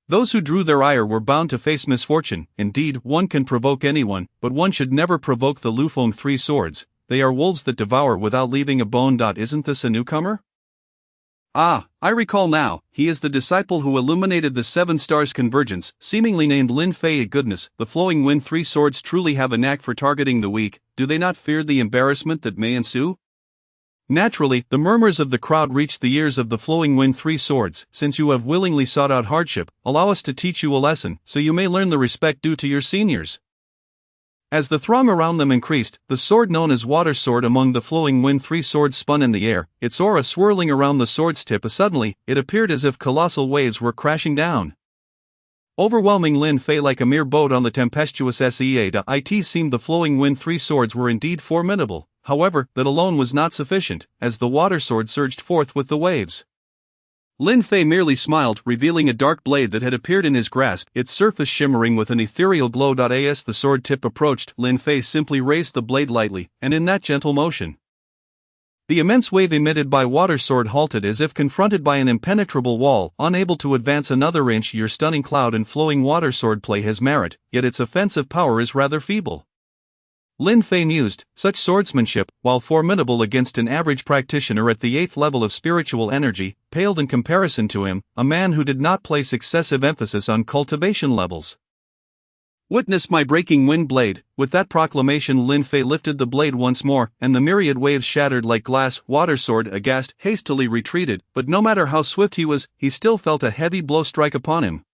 Those who drew their ire were bound to face misfortune. Indeed, one can provoke anyone, but one should never provoke the Lufeng Three Swords. They are wolves that devour without leaving a bone. Isn't this a newcomer? Ah, I recall now, he is the disciple who illuminated the Seven Stars Convergence, seemingly named Lin Fei. Goodness, the Flowing Wind Three Swords truly have a knack for targeting the weak. Do they not fear the embarrassment that may ensue? Naturally, the murmurs of the crowd reached the ears of the Flowing Wind Three Swords. "Since you have willingly sought out hardship, allow us to teach you a lesson, so you may learn the respect due to your seniors." As the throng around them increased, the sword known as Water Sword among the Flowing Wind Three Swords spun in the air, its aura swirling around the sword's tip. Suddenly, it appeared as if colossal waves were crashing down, overwhelming Lin Fei like a mere boat on the tempestuous sea. It seemed the Flowing Wind Three Swords were indeed formidable. However, that alone was not sufficient, as the water sword surged forth with the waves. Lin Fei merely smiled, revealing a dark blade that had appeared in his grasp, its surface shimmering with an ethereal glow. As the sword tip approached, Lin Fei simply raised the blade lightly, and in that gentle motion, the immense wave emitted by Water Sword halted as if confronted by an impenetrable wall, unable to advance another inch. Your stunning cloud and flowing water sword play has merit, yet its offensive power is rather feeble. Lin Fei mused. Such swordsmanship, while formidable against an average practitioner at the 8th level of spiritual energy, paled in comparison to him, a man who did not place excessive emphasis on cultivation levels. "Witness my breaking wind blade." With that proclamation, Lin Fei lifted the blade once more, and the myriad waves shattered like glass. Water Sword, aghast, hastily retreated, but no matter how swift he was, he still felt a heavy blow strike upon him.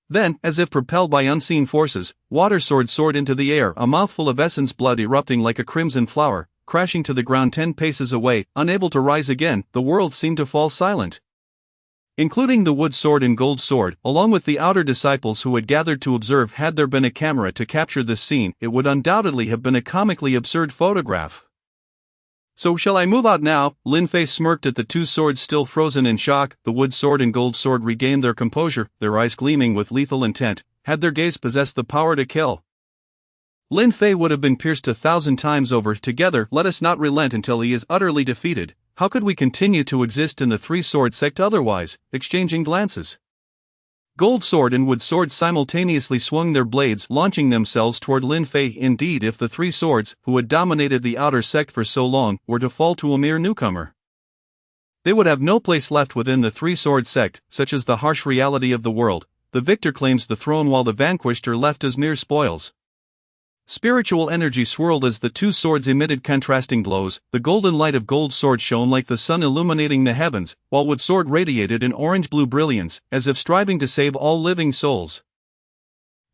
Then, as if propelled by unseen forces, Water Sword soared into the air, a mouthful of essence blood erupting like a crimson flower, crashing to the ground 10 paces away. Unable to rise again, the world seemed to fall silent, including the Wood Sword and Gold Sword, along with the outer disciples who had gathered to observe. Had there been a camera to capture this scene, it would undoubtedly have been a comically absurd photograph. "So shall I move out now?" Lin Fei smirked at the two swords still frozen in shock. The Wood Sword and Gold Sword regained their composure, their eyes gleaming with lethal intent. Had their gaze possessed the power to kill, Lin Fei would have been pierced 1,000 times over. "Together, let us not relent until he is utterly defeated. How could we continue to exist in the Three-Sword sect otherwise?" Exchanging glances, Gold Sword and Wood Sword simultaneously swung their blades, launching themselves toward Lin Fei. Indeed, if the Three Swords, who had dominated the outer sect for so long, were to fall to a mere newcomer, they would have no place left within the Three-Sword sect. Such is the harsh reality of the world. The victor claims the throne while the vanquished are left as mere spoils. Spiritual energy swirled as the two swords emitted contrasting glows. The golden light of Gold Sword shone like the sun illuminating the heavens, while Wood Sword radiated an orange-blue brilliance, as if striving to save all living souls.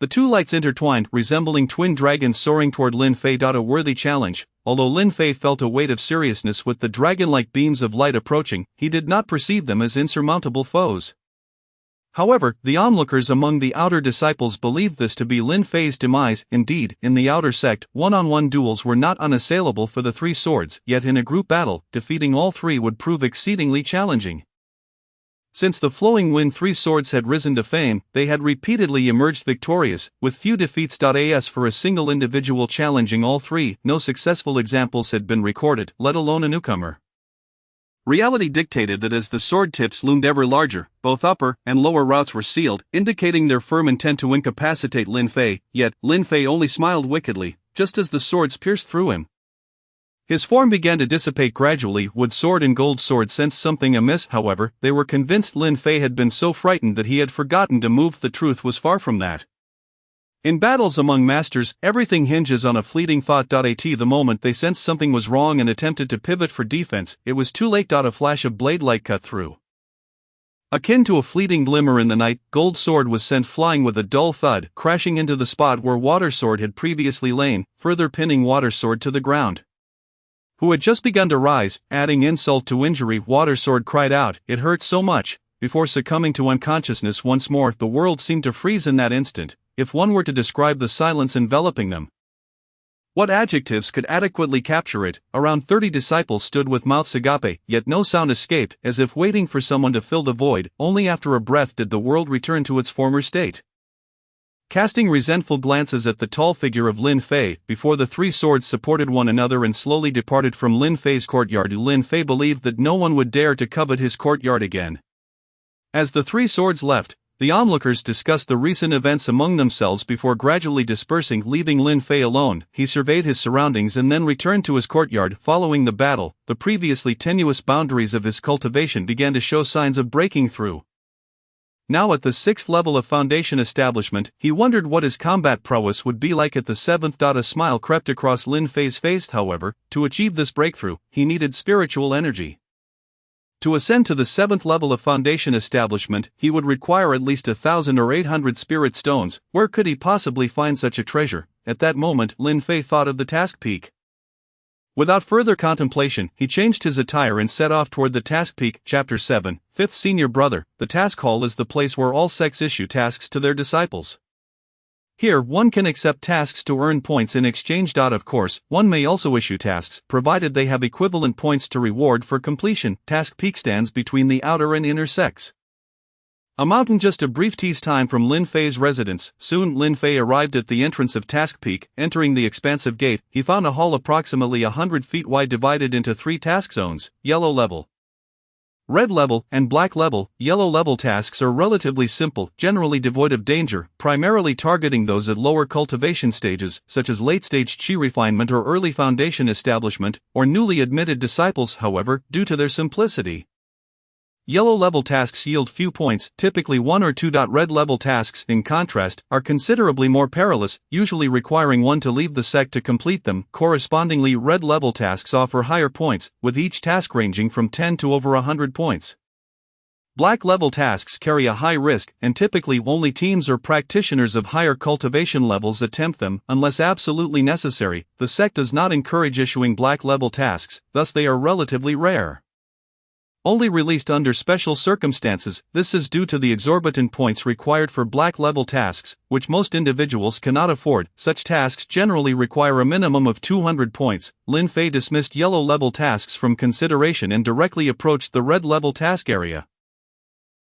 The two lights intertwined, resembling twin dragons soaring toward Lin Fei. A worthy challenge. Although Lin Fei felt a weight of seriousness with the dragon-like beams of light approaching, he did not perceive them as insurmountable foes. However, the onlookers among the outer disciples believed this to be Lin Fei's demise. Indeed, in the outer sect, one-on-one duels were not unassailable for the Three Swords, yet in a group battle, defeating all three would prove exceedingly challenging. Since the Flowing Wind Three Swords had risen to fame, they had repeatedly emerged victorious, with few defeats. As for a single individual challenging all three, no successful examples had been recorded, let alone a newcomer. Reality dictated that as the sword tips loomed ever larger, both upper and lower routes were sealed, indicating their firm intent to incapacitate Lin Fei. Yet, Lin Fei only smiled wickedly, just as the swords pierced through him. His form began to dissipate gradually. Wood Sword and Gold Sword sensed something amiss. However, they were convinced Lin Fei had been so frightened that he had forgotten to move. The truth was far from that. In battles among masters, everything hinges on a fleeting thought. The moment they sensed something was wrong and attempted to pivot for defense, it was too late. A flash of blade light cut through. Akin to a fleeting glimmer in the night, Gold Sword was sent flying with a dull thud, crashing into the spot where Water Sword had previously lain, further pinning Water Sword to the ground. Who had just begun to rise, adding insult to injury. Water Sword cried out, "It hurt so much." Before succumbing to unconsciousness once more, the world seemed to freeze in that instant, if one were to describe the silence enveloping them. What adjectives could adequately capture it? Around 30 disciples stood with mouths agape, yet no sound escaped, as if waiting for someone to fill the void. Only after a breath did the world return to its former state. Casting resentful glances at the tall figure of Lin Fei, before the three swords supported one another and slowly departed from Lin Fei's courtyard, Lin Fei believed that no one would dare to covet his courtyard again. As the three swords left, the onlookers discussed the recent events among themselves before gradually dispersing, leaving Lin Fei alone. He surveyed his surroundings and then returned to his courtyard. Following the battle, the previously tenuous boundaries of his cultivation began to show signs of breaking through. Now at the 6th level of Foundation establishment, he wondered what his combat prowess would be like at the 7th. A smile crept across Lin Fei's face. However, to achieve this breakthrough, he needed spiritual energy. To ascend to the 7th level of Foundation establishment, he would require at least 1,000 or 800 spirit stones. Where could he possibly find such a treasure? At that moment, Lin Fei thought of the task peak. Without further contemplation, he changed his attire and set off toward the task peak. Chapter 7, 5th Senior Brother. The task hall is the place where all sects issue tasks to their disciples. Here, one can accept tasks to earn points in exchange. Of course, one may also issue tasks, provided they have equivalent points to reward for completion. Task peak stands between the outer and inner sects. A mountain just a brief time from Lin Fei's residence. Soon Lin Fei arrived at the entrance of Task Peak. Entering the expansive gate, he found a hall approximately 100 feet wide divided into 3 task zones: yellow level, red level, and black level. Yellow level tasks are relatively simple, generally devoid of danger, primarily targeting those at lower cultivation stages, such as late-stage chi refinement or early foundation establishment, or newly admitted disciples. However, due to their simplicity, yellow level tasks yield few points, typically 1 or 2. Red level tasks, in contrast, are considerably more perilous, usually requiring one to leave the sect to complete them. Correspondingly, red level tasks offer higher points, with each task ranging from 10 to over 100 points. Black level tasks carry a high risk, and typically only teams or practitioners of higher cultivation levels attempt them, unless absolutely necessary. The sect does not encourage issuing black level tasks, thus they are relatively rare. Only released under special circumstances. This is due to the exorbitant points required for black level tasks, which most individuals cannot afford. Such tasks generally require a minimum of 200 points. Lin Fei dismissed yellow level tasks from consideration and directly approached the red level task area.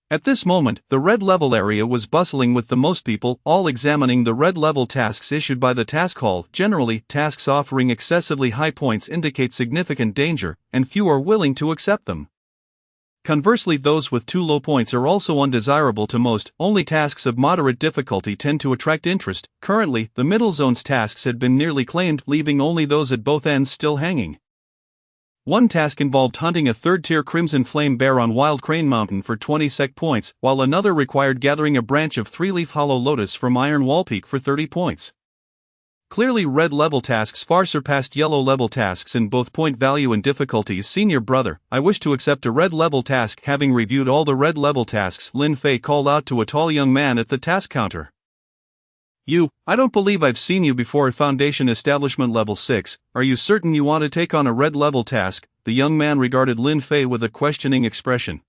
At this moment, the red level area was bustling with the most people, all examining the red level tasks issued by the task hall. Generally, tasks offering excessively high points indicate significant danger, and few are willing to accept them. Conversely, those with too low points are also undesirable to most. Only tasks of moderate difficulty tend to attract interest. Currently, the middle zone's tasks had been nearly claimed, leaving only those at both ends still hanging. One task involved hunting a 3rd-tier Crimson Flame Bear on Wild Crane Mountain for 20 sec points, while another required gathering a branch of 3-leaf Hollow Lotus from Iron Wall Peak for 30 points. Clearly, red level tasks far surpassed yellow level tasks in both point value and difficulties. Senior Brother, I wish to accept a red level task. Having reviewed all the red level tasks, Lin Fei called out to a tall young man at the task counter. I don't believe I've seen you before. Foundation Establishment Level 6, are you certain you want to take on a red level task? The young man regarded Lin Fei with a questioning expression.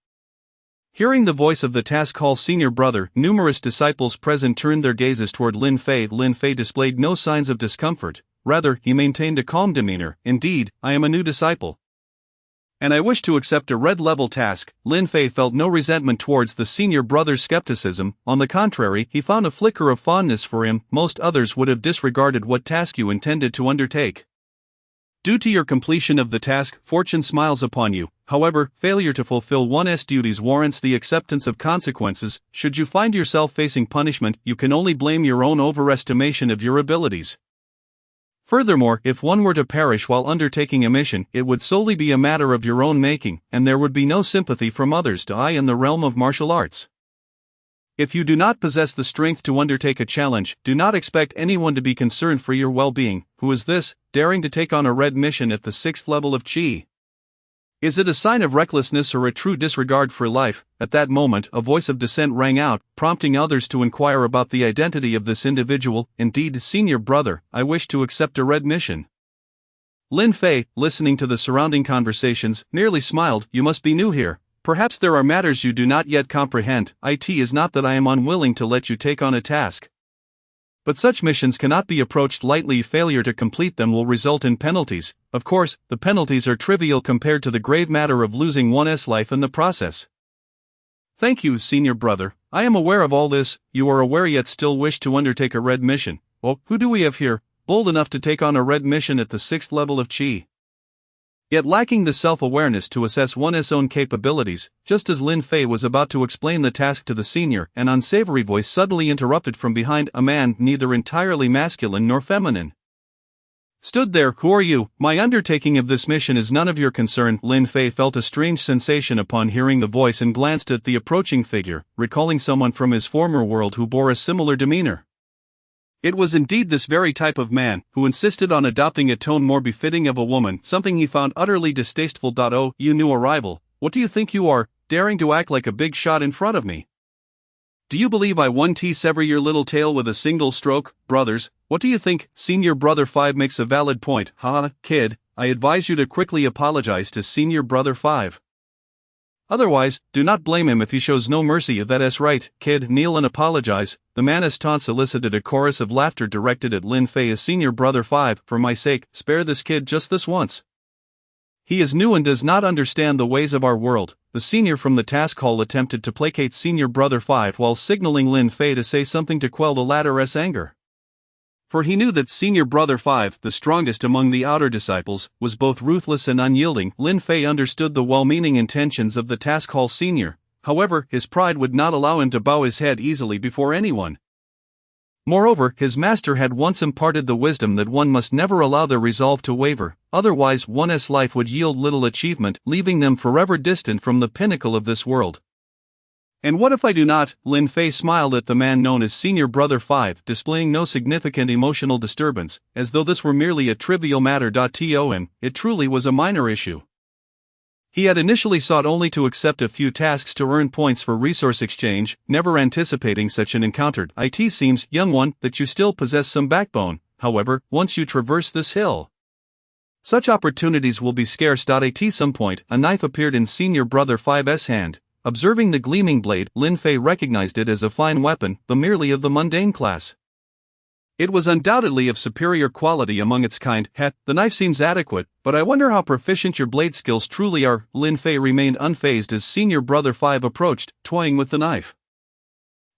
Hearing the voice of the task hall senior brother, numerous disciples present turned their gazes toward Lin Fei. Lin Fei displayed no signs of discomfort, rather, he maintained a calm demeanor. Indeed, I am a new disciple, and I wish to accept a red level task. Lin Fei felt no resentment towards the senior brother's skepticism. On the contrary, he found a flicker of fondness for him. Most others would have disregarded what task you intended to undertake. Due to your completion of the task, fortune smiles upon you. However, failure to fulfill one's duties warrants the acceptance of consequences. Should you find yourself facing punishment, you can only blame your own overestimation of your abilities. Furthermore, if one were to perish while undertaking a mission, it would solely be a matter of your own making, and there would be no sympathy from others. In the realm of martial arts, if you do not possess the strength to undertake a challenge, do not expect anyone to be concerned for your well-being. Who is this, daring to take on a red mission at the 6th level of Qi? Is it a sign of recklessness or a true disregard for life? At that moment, a voice of dissent rang out, prompting others to inquire about the identity of this individual. Indeed, senior brother, I wish to accept a red mission. Lin Fei, listening to the surrounding conversations, merely smiled. You must be new here. Perhaps there are matters you do not yet comprehend. It is not that I am unwilling to let you take on a task, but such missions cannot be approached lightly. Failure to complete them will result in penalties. Of course, the penalties are trivial compared to the grave matter of losing one's life in the process. Thank you, senior brother. I am aware of all this. You are aware yet still wish to undertake a red mission. Oh, who do we have here, bold enough to take on a red mission at the 6th level of Qi? Yet lacking the self-awareness to assess one's own capabilities, just as Lin Fei was about to explain the task to the senior, an unsavory voice suddenly interrupted from behind, a man neither entirely masculine nor feminine stood there. Who are you? My undertaking of this mission is none of your concern. Lin Fei felt a strange sensation upon hearing the voice and glanced at the approaching figure, recalling someone from his former world who bore a similar demeanor. It was indeed this very type of man, who insisted on adopting a tone more befitting of a woman, something he found utterly distasteful. Oh, you new arrival, what do you think you are, daring to act like a big shot in front of me? Do you believe I won to sever your little tail with a single stroke? Brothers, what do you think? Senior Brother 5 makes a valid point. Ha, kid, I advise you to quickly apologize to Senior Brother 5. Otherwise, do not blame him if he shows no mercy. That's right, kid, kneel and apologize. The man's taunt elicited a chorus of laughter directed at Lin Fei as Senior Brother 5. For my sake, spare this kid just this once. He is new and does not understand the ways of our world. The senior from the task hall attempted to placate Senior Brother 5 while signaling Lin Fei to say something to quell the latter's anger. For he knew that Senior Brother 5, the strongest among the outer disciples, was both ruthless and unyielding. Lin Fei understood the well-meaning intentions of the task hall senior, however, his pride would not allow him to bow his head easily before anyone. Moreover, his master had once imparted the wisdom that one must never allow their resolve to waver, otherwise one's life would yield little achievement, leaving them forever distant from the pinnacle of this world. And what if I do not? Lin Fei smiled at the man known as Senior Brother 5, displaying no significant emotional disturbance, as though this were merely a trivial matter. To him, it truly was a minor issue. He had initially sought only to accept a few tasks to earn points for resource exchange, never anticipating such an encounter. It seems, young one, that you still possess some backbone, however, once you traverse this hill. Such opportunities will be scarce. At some point, a knife appeared in Senior Brother 5's hand. Observing the gleaming blade, Lin Fei recognized it as a fine weapon, but merely of the mundane class. It was undoubtedly of superior quality among its kind. The knife seems adequate, but I wonder how proficient your blade skills truly are. Lin Fei remained unfazed as Senior Brother 5 approached, toying with the knife.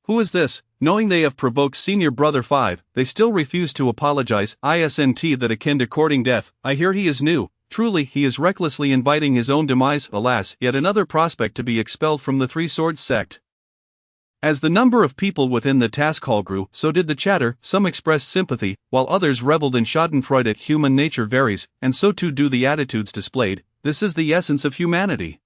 Who is this? Knowing they have provoked Senior Brother 5, they still refuse to apologize. Isn't that akin to courting death? I hear he is new. Truly, he is recklessly inviting his own demise. Alas, yet another prospect to be expelled from the Three Swords sect. As the number of people within the task hall grew, so did the chatter. Some expressed sympathy, while others reveled in schadenfreude. Human nature varies, and so too do the attitudes displayed. This is the essence of humanity.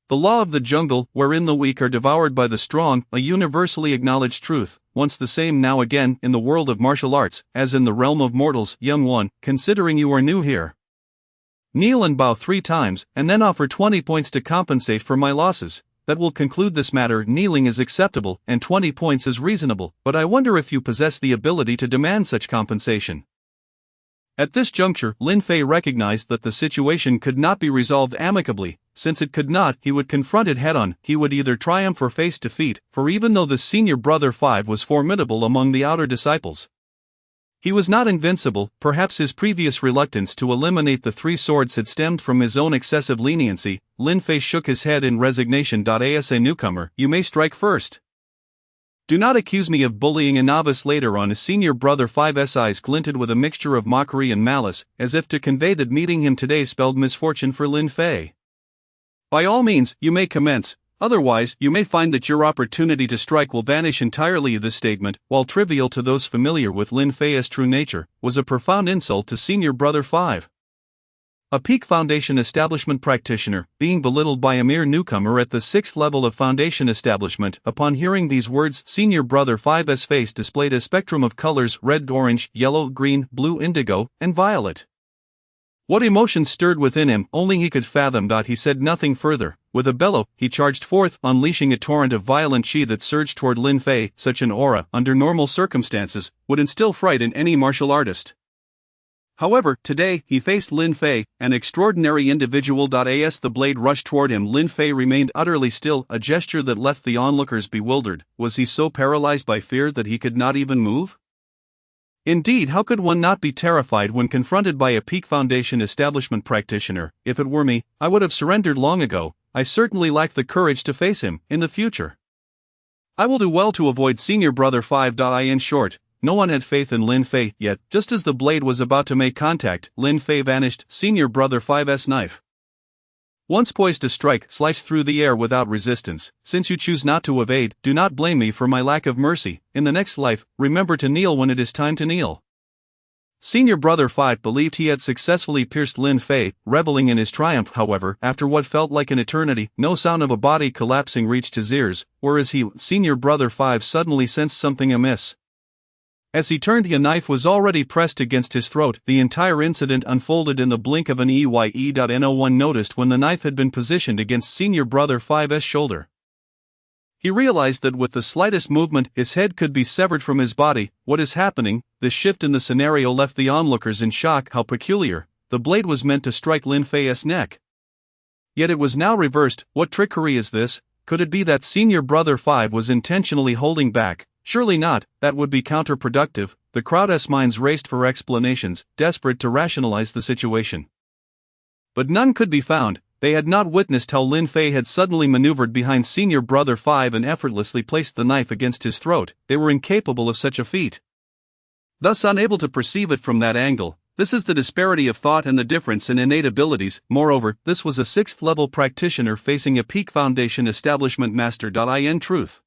The law of the jungle, wherein the weak are devoured by the strong, a universally acknowledged truth, once the same now again in the world of martial arts, as in the realm of mortals. Young one, considering you are new here, kneel and bow 3 times, and then offer 20 points to compensate for my losses. That will conclude this matter. Kneeling is acceptable, and 20 points is reasonable, but I wonder if you possess the ability to demand such compensation. At this juncture, Lin Fei recognized that the situation could not be resolved amicably. Since it could not, he would confront it head-on. He would either triumph or face defeat, for even though the Senior Brother 5 was formidable among the outer disciples, he was not invincible. Perhaps his previous reluctance to eliminate the Three Swords had stemmed from his own excessive leniency. Lin Fei shook his head in resignation. As a newcomer, you may strike first. Do not accuse me of bullying a novice. Later on, his Senior Brother 5's eyes glinted with a mixture of mockery and malice, as if to convey that meeting him today spelled misfortune for Lin Fei. By all means, you may commence. Otherwise, you may find that your opportunity to strike will vanish entirely. This statement, while trivial to those familiar with Lin Fei's true nature, was a profound insult to Senior Brother 5. A Peak Foundation establishment practitioner, being belittled by a mere newcomer at the 6th level of Foundation establishment. Upon hearing these words, Senior Brother 5's face displayed a spectrum of colors: red, orange, yellow, green, blue, indigo, and violet. What emotions stirred within him, only he could fathom. He said nothing further. With a bellow, he charged forth, unleashing a torrent of violent chi that surged toward Lin Fei. Such an aura, under normal circumstances, would instill fright in any martial artist. However, today, he faced Lin Fei, an extraordinary individual. As the blade rushed toward him, Lin Fei remained utterly still, a gesture that left the onlookers bewildered. Was he so paralyzed by fear that he could not even move? Indeed, how could one not be terrified when confronted by a Peak Foundation establishment practitioner? If it were me, I would have surrendered long ago. I certainly lack the courage to face him in the future. I will do well to avoid Senior Brother 5. In short, no one had faith in Lin Fei, yet, just as the blade was about to make contact, Lin Fei vanished. Senior Brother 5's knife, once poised to strike, sliced through the air without resistance. Since you choose not to evade, do not blame me for my lack of mercy. In the next life, remember to kneel when it is time to kneel. Senior Brother 5 believed he had successfully pierced Lin Fei, reveling in his triumph. However, after what felt like an eternity, no sound of a body collapsing reached his ears, whereas Senior Brother 5 suddenly sensed something amiss. As he turned, a knife was already pressed against his throat. The entire incident unfolded in the blink of an eye. No one noticed when the knife had been positioned against Senior Brother 5's shoulder. He realized that with the slightest movement, his head could be severed from his body. What is happening? This shift in the scenario left the onlookers in shock. How peculiar. The blade was meant to strike Lin Fei's neck, yet it was now reversed. What trickery is this? Could it be that Senior Brother 5 was intentionally holding back? Surely not, that would be counterproductive. The crowd's minds raced for explanations, desperate to rationalize the situation. But none could be found. They had not witnessed how Lin Fei had suddenly maneuvered behind Senior Brother 5 and effortlessly placed the knife against his throat. They were incapable of such a feat, thus unable to perceive it from that angle. This is the disparity of thought and the difference in innate abilities. Moreover, this was a 6th-level practitioner facing a peak foundation establishment master. In truth,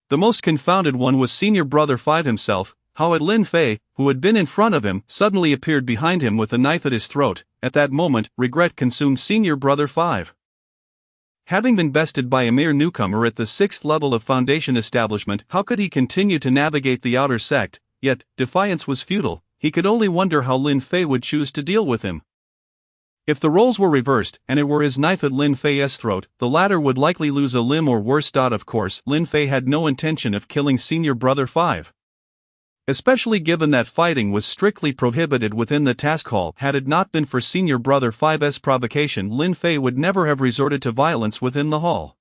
the most confounded one was Senior Brother 5 himself. How had Lin Fei, who had been in front of him, suddenly appeared behind him with a knife at his throat? At that moment, regret consumed Senior Brother 5. Having been bested by a mere newcomer at the 6th level of foundation establishment, how could he continue to navigate the outer sect? Yet, defiance was futile. He could only wonder how Lin Fei would choose to deal with him. If the roles were reversed, and it were his knife at Lin Fei's throat, the latter would likely lose a limb or worse. Of course, Lin Fei had no intention of killing Senior Brother 5. Especially given that fighting was strictly prohibited within the task hall. Had it not been for Senior Brother 5's provocation, Lin Fei would never have resorted to violence within the hall.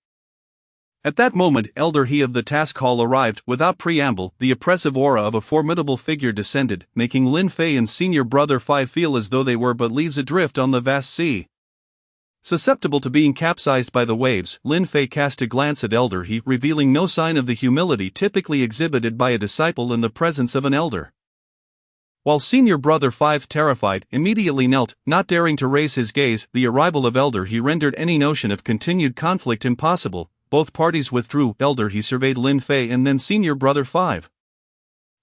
At that moment, Elder He of the task hall arrived. Without preamble, the oppressive aura of a formidable figure descended, making Lin Fei and Senior Brother 5 feel as though they were but leaves adrift on the vast sea. Susceptible to being capsized by the waves, Lin Fei cast a glance at Elder He, revealing no sign of the humility typically exhibited by a disciple in the presence of an elder. While Senior Brother 5, terrified, immediately knelt, not daring to raise his gaze. The arrival of Elder He rendered any notion of continued conflict impossible. Both parties withdrew. Elder He surveyed Lin Fei and then Senior Brother 5,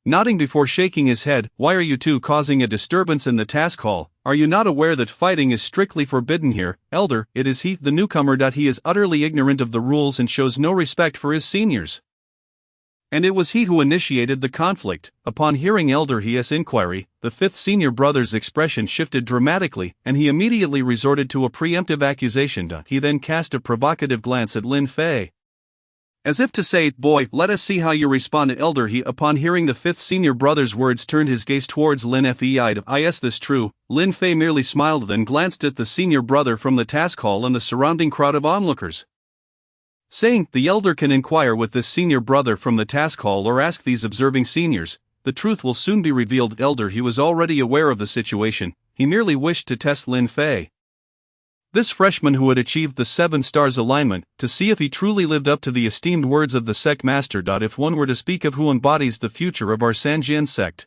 nodding before shaking his head. Why are you two causing a disturbance in the task hall? Are you not aware that fighting is strictly forbidden here? Elder, it is he, the newcomer. He is utterly ignorant of the rules and shows no respect for his seniors. And it was he who initiated the conflict. Upon hearing Elder He's inquiry, the 5th Senior Brother's expression shifted dramatically, and he immediately resorted to a preemptive accusation. He then cast a provocative glance at Lin Fei, as if to say, "Boy, let us see how you respond." Elder He, upon hearing the 5th Senior Brother's words, turned his gaze towards Lin Fei. Is this true? Lin Fei merely smiled, then glanced at the Senior Brother from the task hall and the surrounding crowd of onlookers, saying, "The elder can inquire with this Senior Brother from the task hall or ask these observing seniors. The truth will soon be revealed." Elder He was already aware of the situation. He merely wished to test Lin Fei, this freshman who had achieved the 7 stars alignment, to see if he truly lived up to the esteemed words of the sect master. If one were to speak of who embodies the future of our Sanjian sect,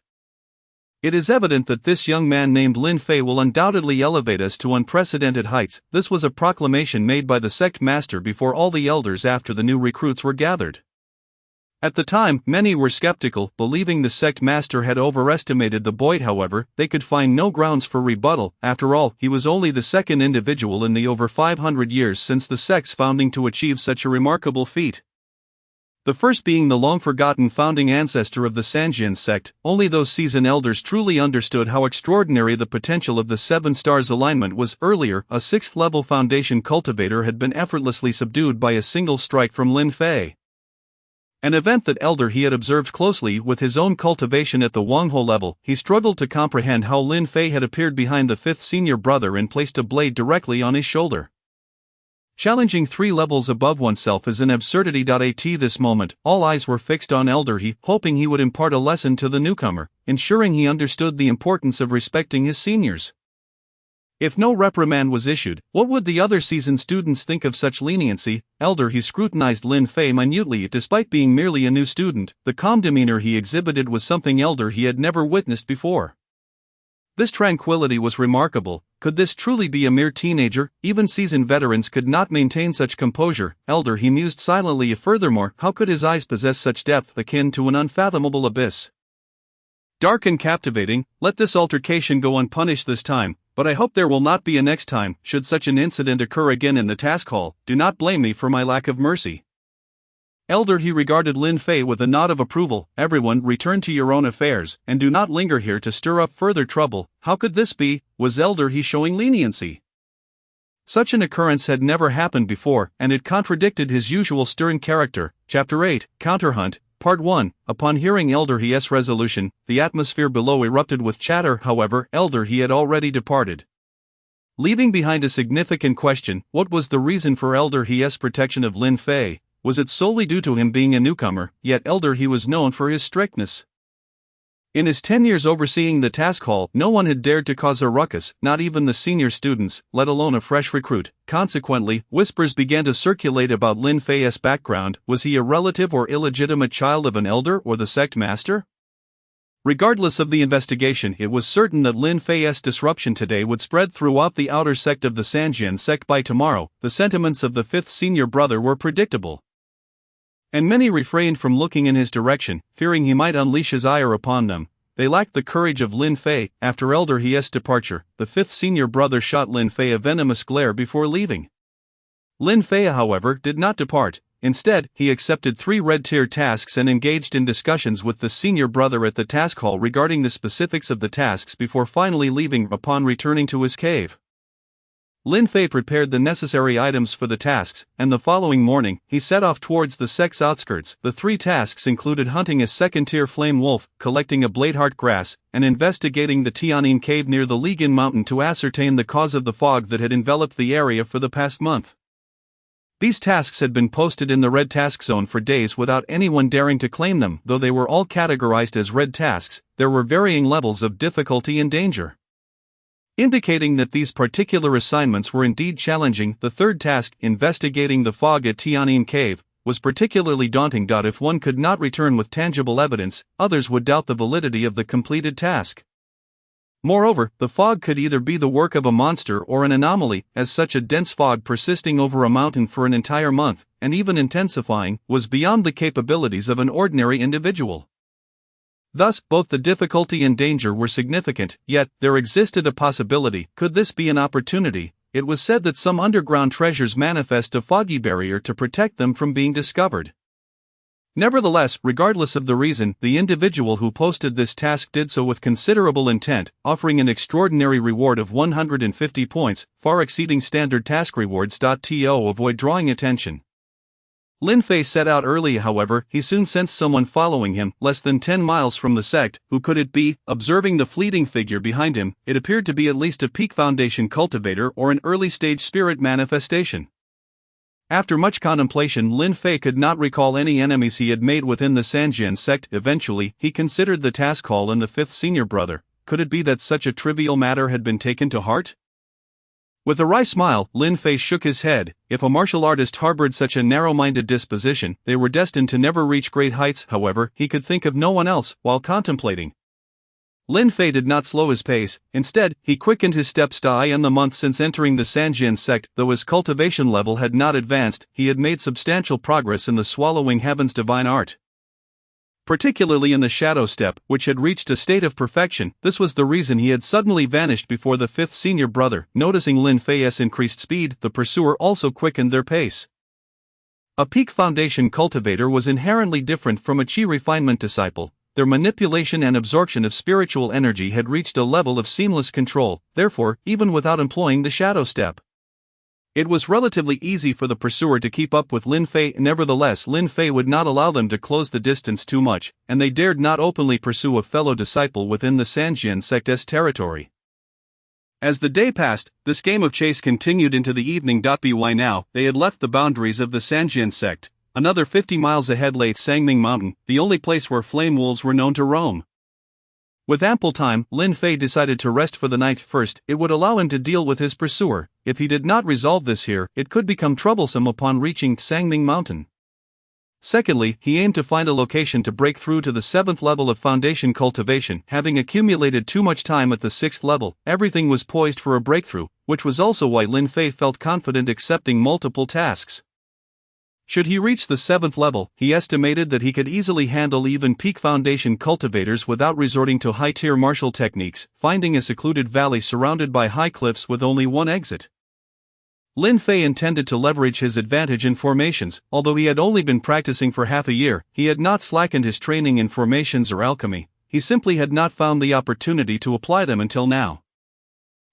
it is evident that this young man named Lin Fei will undoubtedly elevate us to unprecedented heights. This was a proclamation made by the sect master before all the elders after the new recruits were gathered. At the time, many were skeptical, believing the sect master had overestimated the boy. However, they could find no grounds for rebuttal. After all, he was only the second individual in the over 500 years since the sect's founding to achieve such a remarkable feat. The first being the long-forgotten founding ancestor of the Sanjian sect. Only those seasoned elders truly understood how extraordinary the potential of the 7 stars alignment was. Earlier, a 6th-level foundation cultivator had been effortlessly subdued by a single strike from Lin Fei, an event that Elder He had observed closely with his own cultivation at the Wangho level. He struggled to comprehend how Lin Fei had appeared behind the 5th Senior Brother and placed a blade directly on his shoulder. Challenging 3 levels above oneself is an absurdity. At this moment, all eyes were fixed on Elder He, hoping he would impart a lesson to the newcomer, ensuring he understood the importance of respecting his seniors. If no reprimand was issued, what would the other seasoned students think of such leniency? Elder he scrutinized Lin Fei minutely. Despite being merely a new student, the calm demeanor he exhibited was something Elder he had never witnessed before. This tranquility was remarkable. Could this truly be a mere teenager? Even seasoned veterans could not maintain such composure. Elder he mused silently. Furthermore, how could his eyes possess such depth akin to an unfathomable abyss? Dark and captivating, let this altercation go unpunished this time, but I hope there will not be a next time. Should such an incident occur again in the task hall, do not blame me for my lack of mercy. Elder he regarded Lin Fei with a nod of approval. Everyone, return to your own affairs, and do not linger here to stir up further trouble. How could this be? Was Elder he showing leniency? Such an occurrence had never happened before, and it contradicted his usual stern character. Chapter 8, Counterhunt, Part 1. Upon hearing Elder He's resolution, the atmosphere below erupted with chatter. However, Elder he had already departed, leaving behind a significant question. What was the reason for Elder He's protection of Lin Fei? Was it solely due to him being a newcomer? Yet Elder he was known for his strictness. In his 10 years overseeing the task hall, no one had dared to cause a ruckus, not even the senior students, let alone a fresh recruit. Consequently, whispers began to circulate about Lin Fei's background. Was he a relative or illegitimate child of an elder or the sect master? Regardless of the investigation, it was certain that Lin Fei's disruption today would spread throughout the outer sect of the Sanjian sect by tomorrow. The sentiments of the fifth senior brother were predictable, and many refrained from looking in his direction, fearing he might unleash his ire upon them. They lacked the courage of Lin Fei. After Elder He's departure, the fifth senior brother shot Lin Fei a venomous glare before leaving. Lin Fei, however, did not depart. Instead, he accepted 3 red-tier tasks and engaged in discussions with the senior brother at the task hall regarding the specifics of the tasks before finally leaving. Upon returning to his cave, Lin Fei prepared the necessary items for the tasks, and the following morning, he set off towards the sect's outskirts. The 3 tasks included hunting a second-tier flame wolf, collecting a bladeheart grass, and investigating the Tianyin cave near the Ligan mountain to ascertain the cause of the fog that had enveloped the area for the past month. These tasks had been posted in the red task zone for days without anyone daring to claim them. Though they were all categorized as red tasks, there were varying levels of difficulty and danger, indicating that these particular assignments were indeed challenging. The 3rd task, investigating the fog at Tianyin Cave, was particularly daunting. If one could not return with tangible evidence, others would doubt the validity of the completed task. Moreover, the fog could either be the work of a monster or an anomaly, as such a dense fog persisting over a mountain for an entire month, and even intensifying, was beyond the capabilities of an ordinary individual. Thus, both the difficulty and danger were significant, yet, there existed a possibility. Could this be an opportunity? It was said that some underground treasures manifest a foggy barrier to protect them from being discovered. Nevertheless, regardless of the reason, the individual who posted this task did so with considerable intent, offering an extraordinary reward of 150 points, far exceeding standard task rewards. To avoid drawing attention, Lin Fei set out early. However, he soon sensed someone following him, less than 10 miles from the sect. Who could it be? Observing the fleeting figure behind him, it appeared to be at least a peak foundation cultivator or an early-stage spirit manifestation. After much contemplation, Lin Fei could not recall any enemies he had made within the Sanjian sect. Eventually, he considered the task hall and the 5th senior brother. Could it be that such a trivial matter had been taken to heart? With a wry smile, Lin Fei shook his head. If a martial artist harbored such a narrow-minded disposition, they were destined to never reach great heights. However, he could think of no one else. While contemplating, Lin Fei did not slow his pace. Instead, he quickened his steps. In the month since entering the Sanjian sect, though his cultivation level had not advanced, he had made substantial progress in the Swallowing Heaven's divine art, particularly in the shadow step, which had reached a state of perfection. This was the reason he had suddenly vanished before the 5th senior brother. Noticing Lin Fei's increased speed, the pursuer also quickened their pace. A peak foundation cultivator was inherently different from a chi refinement disciple. Their manipulation and absorption of spiritual energy had reached a level of seamless control. Therefore, even without employing the shadow step, it was relatively easy for the pursuer to keep up with Lin Fei. Nevertheless, Lin Fei would not allow them to close the distance too much, and they dared not openly pursue a fellow disciple within the Sanjian sect's territory. As the day passed, this game of chase continued into the evening. By now, they had left the boundaries of the Sanjian sect. Another 50 miles ahead lay Sangming Mountain, the only place where flame wolves were known to roam. With ample time, Lin Fei decided to rest for the night. First, it would allow him to deal with his pursuer. If he did not resolve this here, it could become troublesome upon reaching Sangming Mountain. Secondly, he aimed to find a location to break through to the 7th level of foundation cultivation. Having accumulated too much time at the 6th level, everything was poised for a breakthrough, which was also why Lin Fei felt confident accepting multiple tasks. Should he reach the 7th level, he estimated that he could easily handle even peak foundation cultivators without resorting to high-tier martial techniques, finding a secluded valley surrounded by high cliffs with only one exit. Lin Fei intended to leverage his advantage in formations. Although he had only been practicing for half a year, he had not slackened his training in formations or alchemy. He simply had not found the opportunity to apply them until now.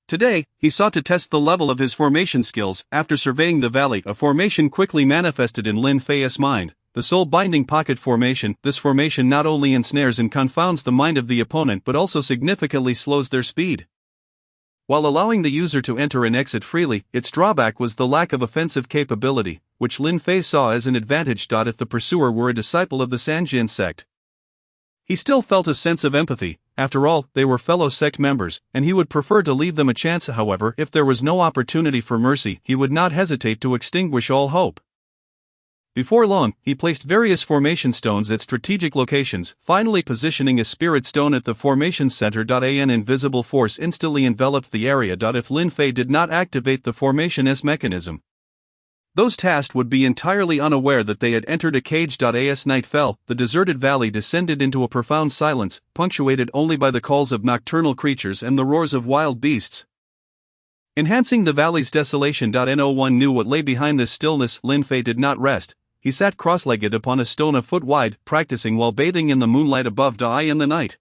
Today, he sought to test the level of his formation skills. After surveying the valley, a formation quickly manifested in Lin Fei's mind, the soul-binding pocket formation. This formation not only ensnares and confounds the mind of the opponent but also significantly slows their speed. While allowing the user to enter and exit freely, its drawback was the lack of offensive capability, which Lin Fei saw as an advantage. If the pursuer were a disciple of the Sanjian sect, he still felt a sense of empathy. After all, they were fellow sect members, and he would prefer to leave them a chance. However, if there was no opportunity for mercy, he would not hesitate to extinguish all hope. Before long, he placed various formation stones at strategic locations, finally positioning a spirit stone at the formation center. An invisible force instantly enveloped the area. If Lin Fei did not activate the formation's mechanism, those tasked would be entirely unaware that they had entered a cage. As night fell, the deserted valley descended into a profound silence, punctuated only by the calls of nocturnal creatures and the roars of wild beasts, enhancing the valley's desolation. No one knew what lay behind this stillness. Lin Fei did not rest. He sat cross-legged upon a stone a foot wide, practicing while bathing in the moonlight above. In the night,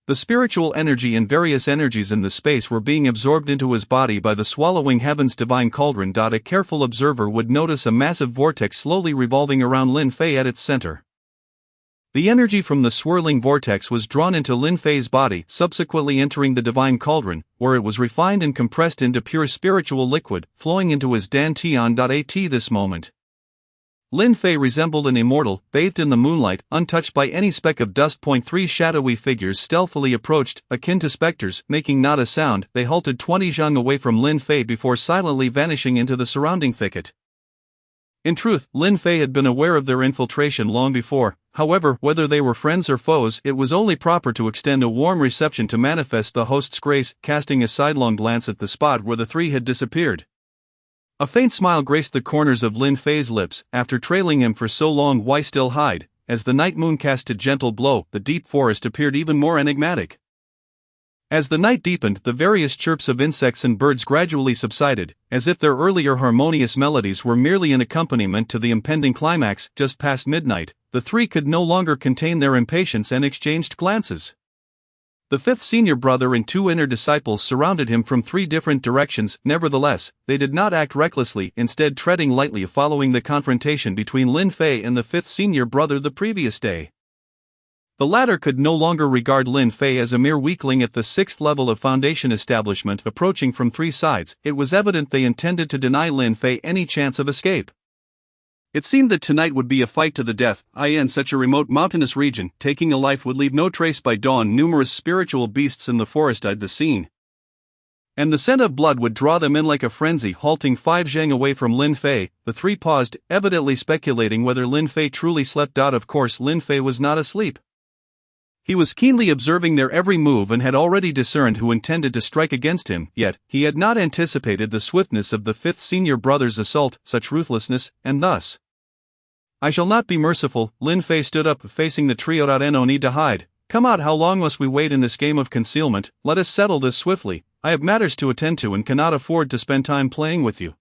the spiritual energy and various energies in the space were being absorbed into his body by the swallowing heaven's divine cauldron. A careful observer would notice a massive vortex slowly revolving around Lin Fei at its center. The energy from the swirling vortex was drawn into Lin Fei's body, subsequently entering the divine cauldron, where it was refined and compressed into pure spiritual liquid, flowing into his dantian. At this moment, Lin Fei resembled an immortal, bathed in the moonlight, untouched by any speck of dust. 3 shadowy figures stealthily approached, akin to specters, making not a sound. They halted 20 zhang away from Lin Fei before silently vanishing into the surrounding thicket. In truth, Lin Fei had been aware of their infiltration long before. However, whether they were friends or foes, it was only proper to extend a warm reception to manifest the host's grace. Casting a sidelong glance at the spot where the 3 had disappeared, a faint smile graced the corners of Lin Fei's lips. After trailing him for so long, why still hide? As the night moon cast a gentle glow, the deep forest appeared even more enigmatic. As the night deepened, the various chirps of insects and birds gradually subsided, as if their earlier harmonious melodies were merely an accompaniment to the impending climax. Just past midnight, the 3 could no longer contain their impatience and exchanged glances. The 5th senior brother and 2 inner disciples surrounded him from 3 different directions. Nevertheless, they did not act recklessly, instead treading lightly following the confrontation between Lin Fei and the 5th senior brother the previous day. The latter could no longer regard Lin Fei as a mere weakling at the 6th level of foundation establishment. Approaching from 3 sides, it was evident they intended to deny Lin Fei any chance of escape. It seemed that tonight would be a fight to the death. In such a remote mountainous region, taking a life would leave no trace by dawn. Numerous spiritual beasts in the forest eyed the scene, and the scent of blood would draw them in like a frenzy. Halting 5 zhang away from Lin Fei, the 3 paused, evidently speculating whether Lin Fei truly slept. Of course, Lin Fei was not asleep. He was keenly observing their every move and had already discerned who intended to strike against him, yet he had not anticipated the swiftness of the 5th senior brother's assault, such ruthlessness, and thus, "I shall not be merciful." Lin Fei stood up, facing the trio. No need to hide. Come out. How long must we wait in this game of concealment? Let us settle this swiftly. I have matters to attend to and cannot afford to spend time playing with you.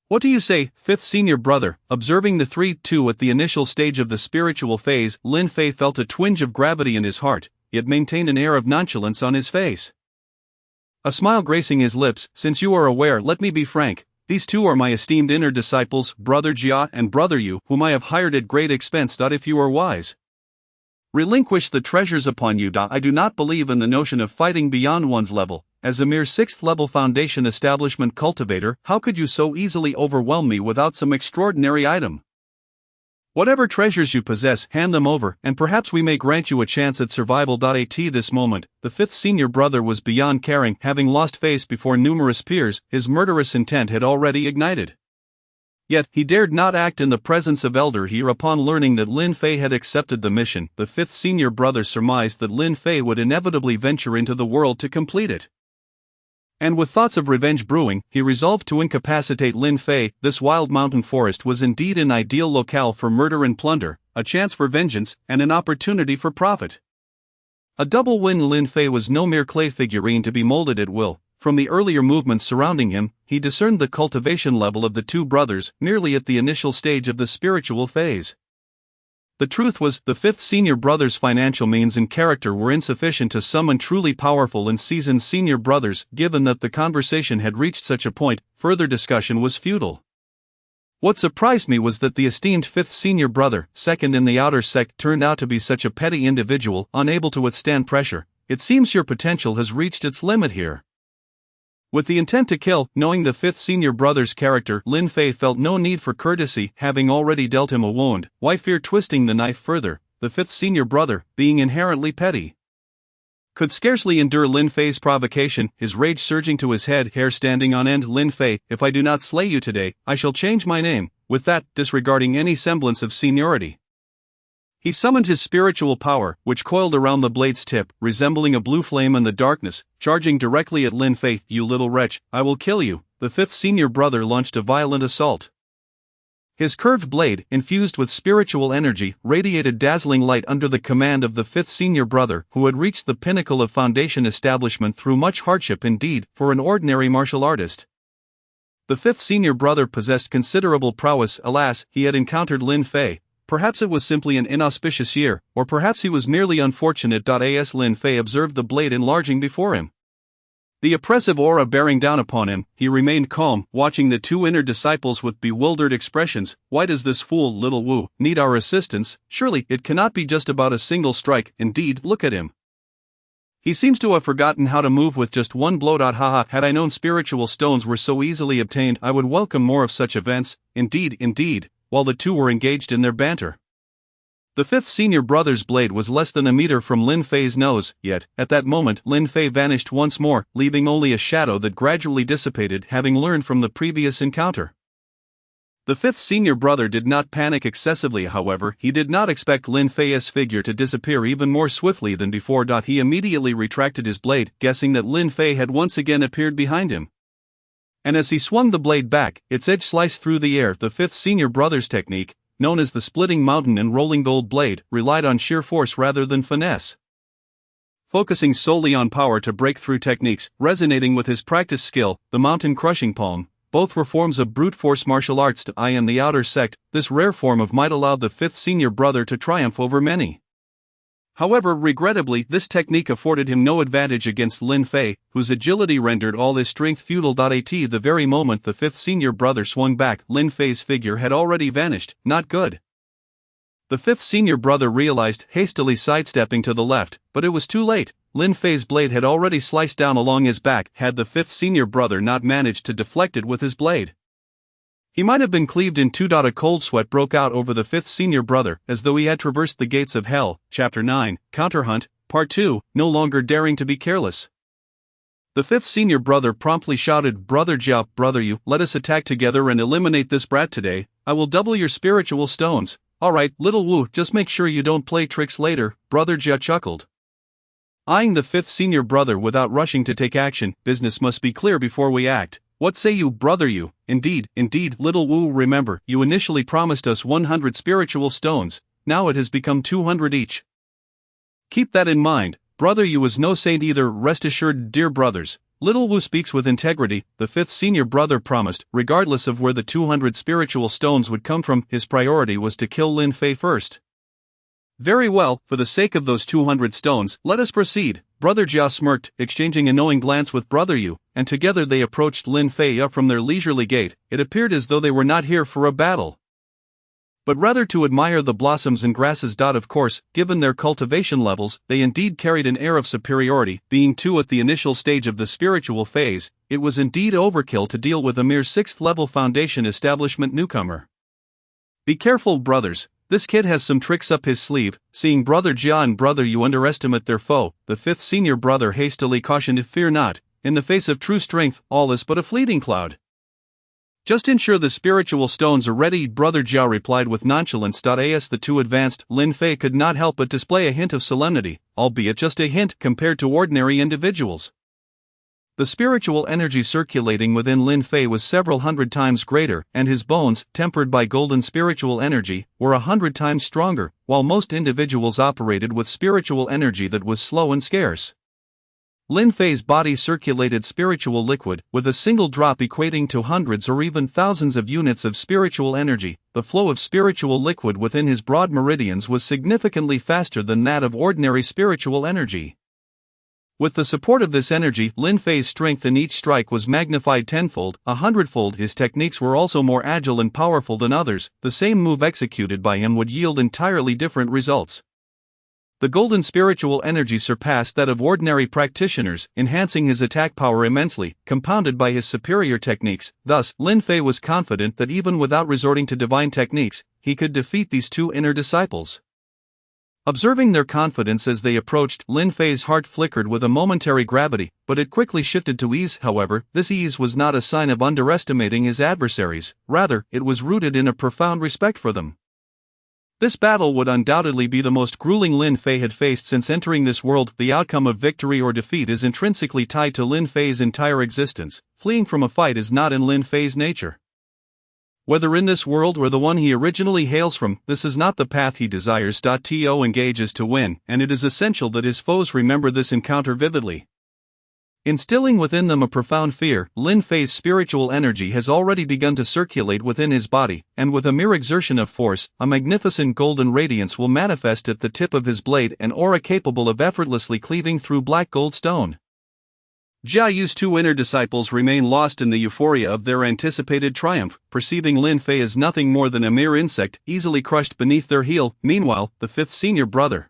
What do you say, 5th senior brother? Observing the 3 too at the initial stage of the spiritual phase, Lin Fei felt a twinge of gravity in his heart, yet maintained an air of nonchalance on his face. A smile gracing his lips. Since you are aware, let me be frank. These 2 are my esteemed inner disciples, Brother Jia and Brother Yu, whom I have hired at great expense. If you are wise, relinquish the treasures upon you. I do not believe in the notion of fighting beyond one's level. As a mere 6th level foundation establishment cultivator, how could you so easily overwhelm me without some extraordinary item? Whatever treasures you possess, hand them over, and perhaps we may grant you a chance at survival. At this moment, the fifth senior brother was beyond caring. Having lost face before numerous peers, his murderous intent had already ignited. Yet, he dared not act in the presence of Elder He. Upon learning that Lin Fei had accepted the mission, the fifth senior brother surmised that Lin Fei would inevitably venture into the world to complete it. And with thoughts of revenge brewing, he resolved to incapacitate Lin Fei. This wild mountain forest was indeed an ideal locale for murder and plunder, a chance for vengeance, and an opportunity for profit. A double win. Lin Fei was no mere clay figurine to be molded at will. From the earlier movements surrounding him, he discerned the cultivation level of the two brothers, merely at the initial stage of the spiritual phase. The truth was, the fifth senior brother's financial means and character were insufficient to summon truly powerful and seasoned senior brothers. Given that the conversation had reached such a point, further discussion was futile. What surprised me was that the esteemed fifth senior brother, second in the outer sect, turned out to be such a petty individual, unable to withstand pressure. It seems your potential has reached its limit here. With the intent to kill, knowing the fifth senior brother's character, Lin Fei felt no need for courtesy, having already dealt him a wound. Why fear twisting the knife further? The fifth senior brother, being inherently petty, could scarcely endure Lin Fei's provocation, his rage surging to his head, hair standing on end. Lin Fei, if I do not slay you today, I shall change my name. With that, disregarding any semblance of seniority, he summoned his spiritual power, which coiled around the blade's tip, resembling a blue flame in the darkness, charging directly at Lin Fei. You little wretch, I will kill you. The fifth senior brother launched a violent assault. His curved blade, infused with spiritual energy, radiated dazzling light under the command of the fifth senior brother, who had reached the pinnacle of foundation establishment through much hardship indeed, for an ordinary martial artist. The fifth senior brother possessed considerable prowess. Alas, he had encountered Lin Fei. Perhaps it was simply an inauspicious year, or perhaps he was merely unfortunate. As Lin Fei observed the blade enlarging before him, the oppressive aura bearing down upon him, he remained calm, watching the two inner disciples with bewildered expressions. Why does this fool, little Wu, need our assistance? Surely, it cannot be just about a single strike. Indeed, look at him. He seems to have forgotten how to move with just one blow. Haha, had I known spiritual stones were so easily obtained, I would welcome more of such events. Indeed. While the two were engaged in their banter, the fifth senior brother's blade was less than a meter from Lin Fei's nose, yet, at that moment, Lin Fei vanished once more, leaving only a shadow that gradually dissipated, having learned from the previous encounter. The fifth senior brother did not panic excessively. However, he did not expect Lin Fei's figure to disappear even more swiftly than before. He immediately retracted his blade, guessing that Lin Fei had once again appeared behind him. And as he swung the blade back, its edge sliced through the air. The fifth senior brother's technique, known as the splitting mountain and rolling gold blade, relied on sheer force rather than finesse. Focusing solely on power to break through techniques, resonating with his practiced skill, the mountain crushing palm, both were forms of brute force martial arts. I am the outer sect. This rare form of might allowed the fifth senior brother to triumph over many. However, regrettably, this technique afforded him no advantage against Lin Fei, whose agility rendered all his strength futile. The very moment the fifth senior brother swung back, Lin Fei's figure had already vanished. Not good. The fifth senior brother realized, hastily sidestepping to the left, but it was too late. Lin Fei's blade had already sliced down along his back. Had the fifth senior brother not managed to deflect it with his blade, he might have been cleaved in two. A cold sweat broke out over the fifth senior brother, as though he had traversed the gates of hell. Chapter 9, Counterhunt, Part 2, no longer daring to be careless. The fifth senior brother promptly shouted, Brother Jia, brother Yu, let us attack together and eliminate this brat today. I will double your spiritual stones. Alright, little Wu, just make sure you don't play tricks later, Brother Jia chuckled, eyeing the fifth senior brother without rushing to take action. Business must be clear before we act. What say you, brother Yu? Indeed, little Wu, remember, you initially promised us 100 spiritual stones, now it has become 200 each. Keep that in mind, brother Yu is no saint either. Rest assured, dear brothers, little Wu speaks with integrity. The fifth senior brother promised, regardless of where the 200 spiritual stones would come from, his priority was to kill Lin Fei first. Very well, for the sake of those 200 stones, let us proceed. Brother Jia smirked, exchanging a knowing glance with Brother Yu, and together they approached Lin Fei up from their leisurely gait. It appeared as though they were not here for a battle, but rather to admire the blossoms and grasses. Of course, given their cultivation levels, they indeed carried an air of superiority. Being two at the initial stage of the spiritual phase, it was indeed overkill to deal with a mere 6th level foundation establishment newcomer. Be careful, brothers. this kid has some tricks up his sleeve. Seeing Brother Jia and Brother Yu underestimate their foe, the fifth senior brother hastily cautioned, "Fear not, in the face of true strength, all is but a fleeting cloud. Just ensure the spiritual stones are ready," Brother Jia replied with nonchalance. As the two advanced, Lin Fei could not help but display a hint of solemnity, albeit just a hint compared to ordinary individuals. The spiritual energy circulating within Lin Fei was several hundred times greater, and his bones, tempered by golden spiritual energy, were 100 times stronger, while most individuals operated with spiritual energy that was slow and scarce. Lin Fei's body circulated spiritual liquid, with a single drop equating to hundreds or even thousands of units of spiritual energy. The flow of spiritual liquid within his broad meridians was significantly faster than that of ordinary spiritual energy. With the support of this energy, Lin Fei's strength in each strike was magnified tenfold, 100-fold. His techniques were also more agile and powerful than others. The same move executed by him would yield entirely different results. The golden spiritual energy surpassed that of ordinary practitioners, enhancing his attack power immensely, compounded by his superior techniques. Thus, Lin Fei was confident that even without resorting to divine techniques, he could defeat these two inner disciples. Observing their confidence as they approached, Lin Fei's heart flickered with a momentary gravity, but it quickly shifted to ease. However, this ease was not a sign of underestimating his adversaries, rather, it was rooted in a profound respect for them. This battle would undoubtedly be the most grueling Lin Fei had faced since entering this world. The outcome of victory or defeat is intrinsically tied to Lin Fei's entire existence. Fleeing from a fight is not in Lin Fei's nature. Whether in this world or the one he originally hails from, this is not the path he desires. To engages to win, and it is essential that his foes remember this encounter vividly. Instilling within them a profound fear, Lin Fei's spiritual energy has already begun to circulate within his body, and with a mere exertion of force, a magnificent golden radiance will manifest at the tip of his blade, an aura capable of effortlessly cleaving through black gold stone. Jia Yu's two inner disciples remain lost in the euphoria of their anticipated triumph, perceiving Lin Fei as nothing more than a mere insect, easily crushed beneath their heel. Meanwhile, the fifth senior brother,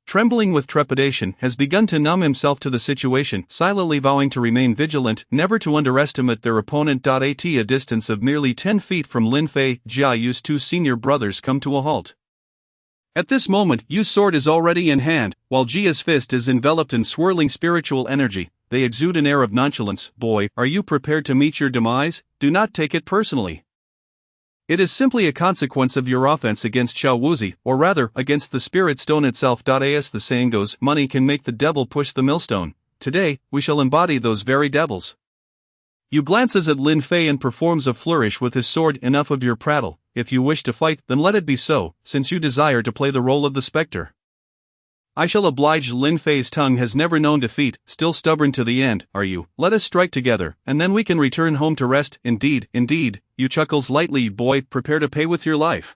trembling with trepidation, has begun to numb himself to the situation, silently vowing to remain vigilant, never to underestimate their opponent. At a distance of merely 10 feet from Lin Fei, Jia Yu's two senior brothers come to a halt. At this moment, Yu's sword is already in hand, while Jia's fist is enveloped in swirling spiritual energy. They exude an air of nonchalance. "Boy, are you prepared to meet your demise? Do not take it personally. It is simply a consequence of your offense against Xiao Wuzi, or rather, against the spirit stone itself. As the saying goes, money can make the devil push the millstone. Today, we shall embody those very devils." Yu glances at Lin Fei and performs a flourish with his sword. "Enough of your prattle. If you wish to fight, then let it be so, since you desire to play the role of the spectre. I shall oblige." Lin Fei's tongue has never known defeat, still stubborn to the end. "Are you? Let us strike together, and then we can return home to rest." Indeed, Yu chuckles lightly. "Boy, prepare to pay with your life."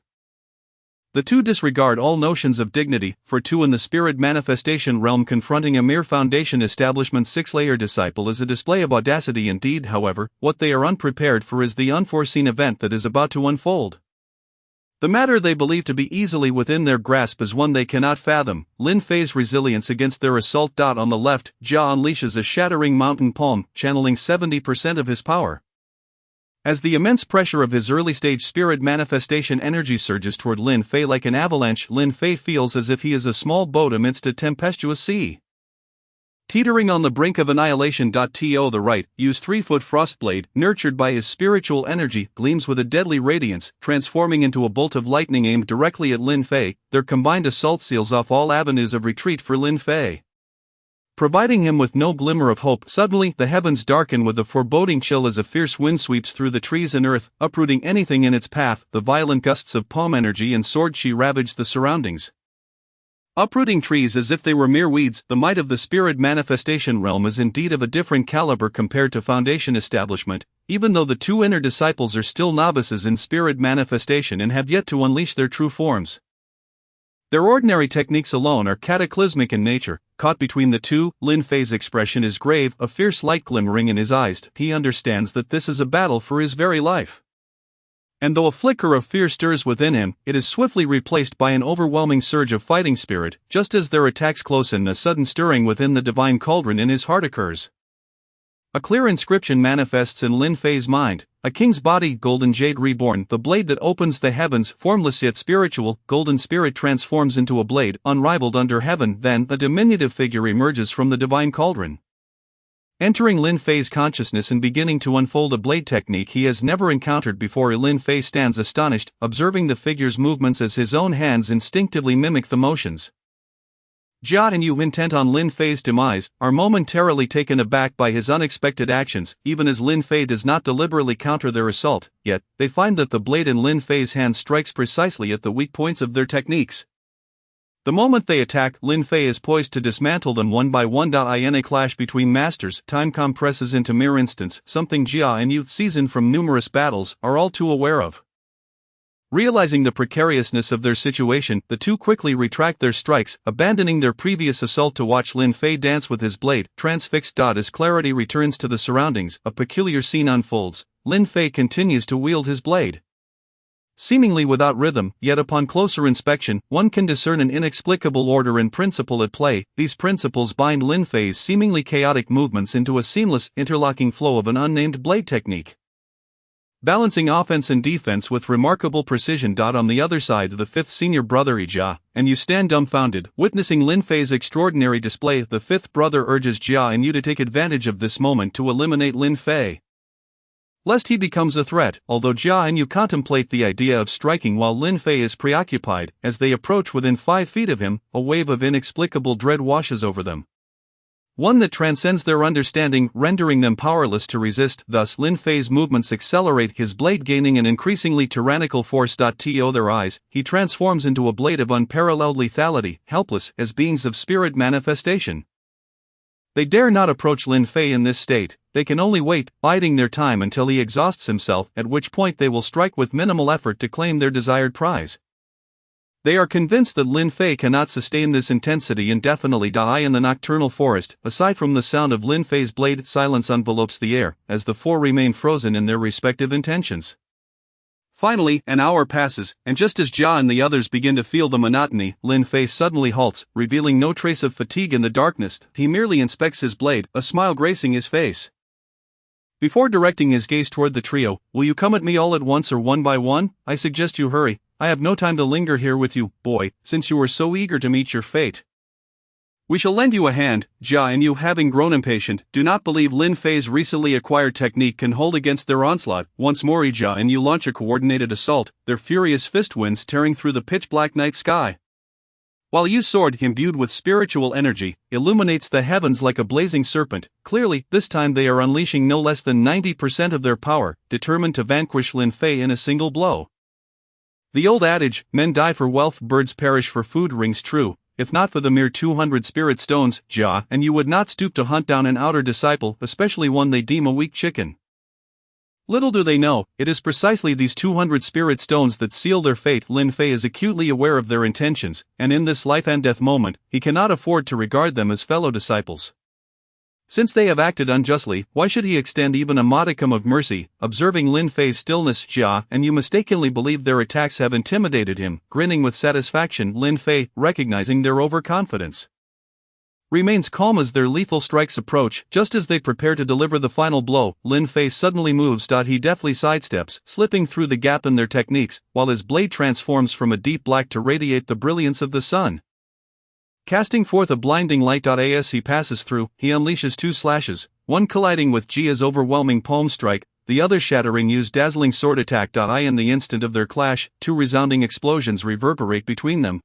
The two disregard all notions of dignity, for two in the spirit manifestation realm confronting a mere foundation establishment six-layer disciple is a display of audacity indeed. However, what they are unprepared for is the unforeseen event that is about to unfold. The matter they believe to be easily within their grasp is one they cannot fathom. Lin Fei's resilience against their assault. On the left, Jia unleashes a shattering mountain palm, channeling 70% of his power. As the immense pressure of his early-stage spirit manifestation energy surges toward Lin Fei like an avalanche, Lin Fei feels as if he is a small boat amidst a tempestuous sea, teetering on the brink of annihilation. To the right, Yu's 3-foot frostblade, nurtured by his spiritual energy, gleams with a deadly radiance, transforming into a bolt of lightning aimed directly at Lin Fei. Their combined assault seals off all avenues of retreat for Lin Fei, providing him with no glimmer of hope. Suddenly, the heavens darken with a foreboding chill as a fierce wind sweeps through the trees and earth, uprooting anything in its path. The violent gusts of palm energy and sword chi ravage the surroundings, uprooting trees as if they were mere weeds. The might of the spirit manifestation realm is indeed of a different caliber compared to foundation establishment, even though the two inner disciples are still novices in spirit manifestation and have yet to unleash their true forms. Their ordinary techniques alone are cataclysmic in nature. Caught between the two, Lin Fei's expression is grave, a fierce light glimmering in his eyes. He understands that this is a battle for his very life. And though a flicker of fear stirs within him, it is swiftly replaced by an overwhelming surge of fighting spirit. Just as their attacks close in, a sudden stirring within the divine cauldron in his heart occurs. A clear inscription manifests in Lin Fei's mind: a king's body, golden jade reborn, the blade that opens the heavens, formless yet spiritual. Golden spirit transforms into a blade, unrivaled under heaven. Then, a diminutive figure emerges from the divine cauldron. Entering Lin Fei's consciousness and beginning to unfold a blade technique he has never encountered before. Lin Fei stands astonished, observing the figure's movements as his own hands instinctively mimic the motions. Jia and Yu, intent on Lin Fei's demise, are momentarily taken aback by his unexpected actions. Even as Lin Fei does not deliberately counter their assault, yet, they find that the blade in Lin Fei's hand strikes precisely at the weak points of their techniques. The moment they attack, Lin Fei is poised to dismantle them one by one. In a clash between masters, time compresses into mere instants, something Jia and Yu, seasoned from numerous battles, are all too aware of. Realizing the precariousness of their situation, the two quickly retract their strikes, abandoning their previous assault to watch Lin Fei dance with his blade, transfixed. As clarity returns to the surroundings, a peculiar scene unfolds. Lin Fei continues to wield his blade, seemingly without rhythm, yet upon closer inspection, one can discern an inexplicable order and principle at play. These principles bind Lin Fei's seemingly chaotic movements into a seamless, interlocking flow of an unnamed blade technique, balancing offense and defense with remarkable precision. On the other side, the fifth senior brother Jia and Yu stand dumbfounded, witnessing Lin Fei's extraordinary display. The fifth brother urges Jia and Yu to take advantage of this moment to eliminate Lin Fei, lest he becomes a threat. Although Jia and Yu contemplate the idea of striking while Lin Fei is preoccupied, as they approach within 5 feet of him, a wave of inexplicable dread washes over them, one that transcends their understanding, rendering them powerless to resist. Thus, Lin Fei's movements accelerate, his blade gaining an increasingly tyrannical force. To their eyes, he transforms into a blade of unparalleled lethality, helpless as beings of spirit manifestation. They dare not approach Lin Fei in this state. They can only wait, biding their time until he exhausts himself, at which point they will strike with minimal effort to claim their desired prize. They are convinced that Lin Fei cannot sustain this intensity indefinitely. In the nocturnal forest, aside from the sound of Lin Fei's blade, silence envelopes the air, as the four remain frozen in their respective intentions. Finally, an hour passes, and just as Jia and the others begin to feel the monotony, Lin Fei suddenly halts, revealing no trace of fatigue in the darkness. He merely inspects his blade, a smile gracing his face. Before directing his gaze toward the trio, "Will you come at me all at once or one by one? I suggest you hurry. I have no time to linger here with you, boy, since you are so eager to meet your fate." "We shall lend you a hand." Jia and Yu, having grown impatient, do not believe Lin Fei's recently acquired technique can hold against their onslaught. Once more Jia and Yu launch a coordinated assault, their furious fist winds tearing through the pitch-black night sky, while Yu's sword, imbued with spiritual energy, illuminates the heavens like a blazing serpent. Clearly, this time they are unleashing no less than 90% of their power, determined to vanquish Lin Fei in a single blow. The old adage, "men die for wealth, birds perish for food," rings true. If not for the mere 200 spirit stones, Jia and Yu would not stoop to hunt down an outer disciple, especially one they deem a weak chicken. Little do they know, it is precisely these 200 spirit stones that seal their fate. Lin Fei is acutely aware of their intentions, and in this life and death moment, he cannot afford to regard them as fellow disciples. Since they have acted unjustly, why should he extend even a modicum of mercy? Observing Lin Fei's stillness, Jia and Yu mistakenly believe their attacks have intimidated him. Grinning with satisfaction, Lin Fei, recognizing their overconfidence, remains calm as their lethal strikes approach. Just as they prepare to deliver the final blow, Lin Fei suddenly moves. He deftly sidesteps, slipping through the gap in their techniques, while his blade transforms from a deep black to radiate the brilliance of the sun, casting forth a blinding light. As he passes through, he unleashes 2 slashes, one colliding with Jia's overwhelming palm strike, the other shattering Yu's dazzling sword attack. In the instant of their clash, 2 resounding explosions reverberate between them,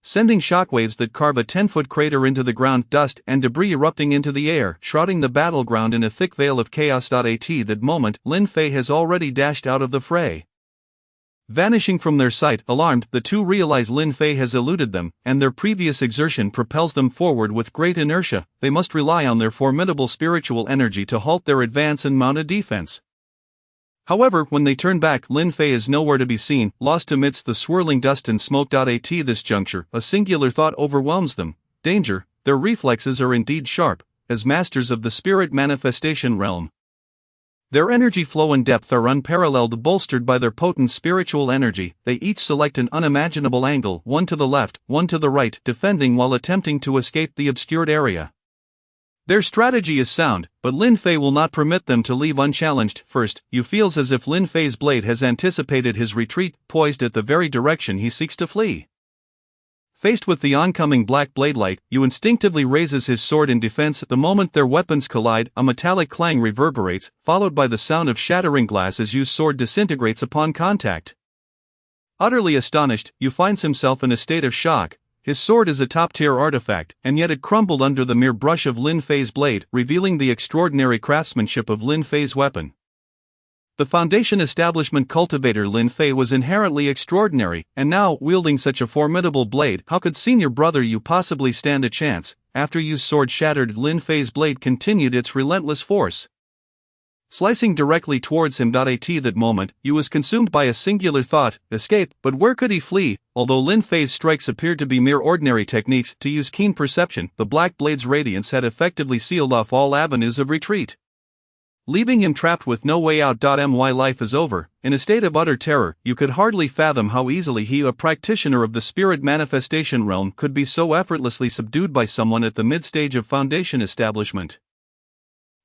sending shockwaves that carve a 10-foot crater into the ground, dust and debris erupting into the air, shrouding the battleground in a thick veil of chaos. At that moment, Lin Fei has already dashed out of the fray. Vanishing from their sight, alarmed, the two realize Lin Fei has eluded them, and their previous exertion propels them forward with great inertia. They must rely on their formidable spiritual energy to halt their advance and mount a defense. However, when they turn back, Lin Fei is nowhere to be seen, lost amidst the swirling dust and smoke. At this juncture, a singular thought overwhelms them: danger. Their reflexes are indeed sharp, as masters of the spirit manifestation realm. Their energy flow and depth are unparalleled, bolstered by their potent spiritual energy. They each select an unimaginable angle, one to the left, one to the right, defending while attempting to escape the obscured area. Their strategy is sound, but Lin Fei will not permit them to leave unchallenged. First, you feels as if Lin Fei's blade has anticipated his retreat, poised at the very direction he seeks to flee. Faced with the oncoming black blade light, you instinctively raises his sword in defense. The moment their weapons collide, a metallic clang reverberates, followed by the sound of shattering glass as Yu's sword disintegrates upon contact. Utterly astonished, Yu finds himself in a state of shock. His sword is a top-tier artifact, and yet it crumbled under the mere brush of Lin Fei's blade, revealing the extraordinary craftsmanship of Lin Fei's weapon. The Foundation establishment cultivator Lin Fei was inherently extraordinary, and now, wielding such a formidable blade, how could senior brother Yu possibly stand a chance? After Yu's sword shattered, Lin Fei's blade continued its relentless force, slicing directly towards him. At that moment, Yu was consumed by a singular thought: escape. But where could he flee? Although Lin Fei's strikes appeared to be mere ordinary techniques, to Yu's keen perception, the black blade's radiance had effectively sealed off all avenues of retreat, leaving him trapped with no way out. My life is over. In a state of utter terror, you could hardly fathom how easily he, a practitioner of the spirit manifestation realm, could be so effortlessly subdued by someone at the mid-stage of Foundation establishment.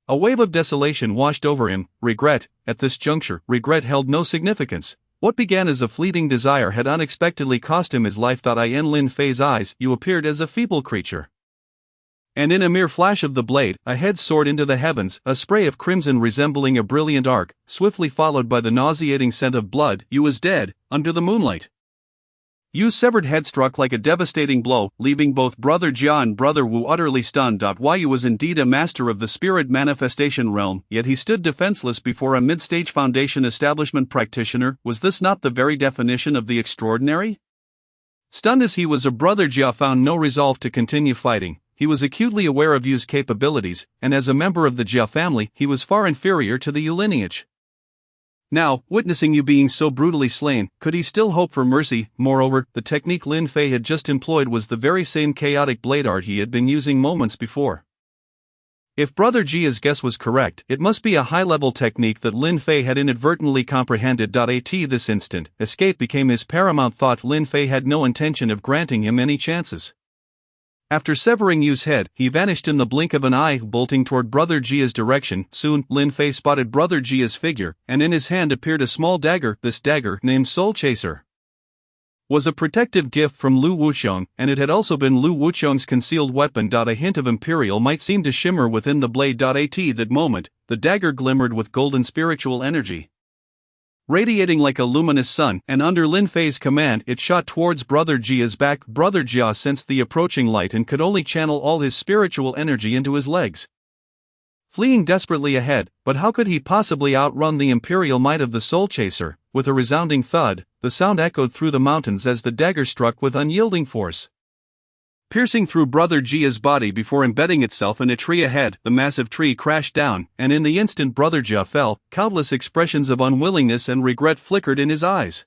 A wave of desolation washed over him. Regret. At this juncture, regret held no significance. What began as a fleeting desire had unexpectedly cost him his life. In Lin Fei's eyes, you appeared as a feeble creature, and in a mere flash of the blade, a head soared into the heavens, a spray of crimson resembling a brilliant arc, swiftly followed by the nauseating scent of blood. Yu was dead, under the moonlight. Yu's severed head struck like a devastating blow, leaving both Brother Jia and Brother Wu utterly stunned. Yu was indeed a master of the spirit manifestation realm, yet he stood defenseless before a mid-stage Foundation establishment practitioner. Was this not the very definition of the extraordinary? Stunned as he was, Brother Jia found no resolve to continue fighting. He was acutely aware of Yu's capabilities, and as a member of the Jia family, he was far inferior to the Yu lineage. Now, witnessing Yu being so brutally slain, could he still hope for mercy? Moreover, the technique Lin Fei had just employed was the very same chaotic blade art he had been using moments before. If Brother Jia's guess was correct, it must be a high-level technique that Lin Fei had inadvertently comprehended. At this instant, escape became his paramount thought. Lin Fei had no intention of granting him any chances. After severing Yu's head, he vanished in the blink of an eye, bolting toward Brother Jia's direction. Soon, Lin Fei spotted Brother Jia's figure, and in his hand appeared a small dagger. This dagger, named Soul Chaser, was a protective gift from Lu Wuqiang, and it had also been Lu Wuqiang's concealed weapon. A hint of imperial might seem to shimmer within the blade. At that moment, the dagger glimmered with golden spiritual energy, radiating like a luminous sun, and under Lin Fei's command it shot towards Brother Jia's back. Brother Jia sensed the approaching light and could only channel all his spiritual energy into his legs, fleeing desperately ahead. But how could he possibly outrun the imperial might of the Soul Chaser? With a resounding thud, the sound echoed through the mountains as the dagger struck with unyielding force, piercing through Brother Jia's body before embedding itself in a tree ahead. The massive tree crashed down, and in the instant Brother Jia fell, countless expressions of unwillingness and regret flickered in his eyes.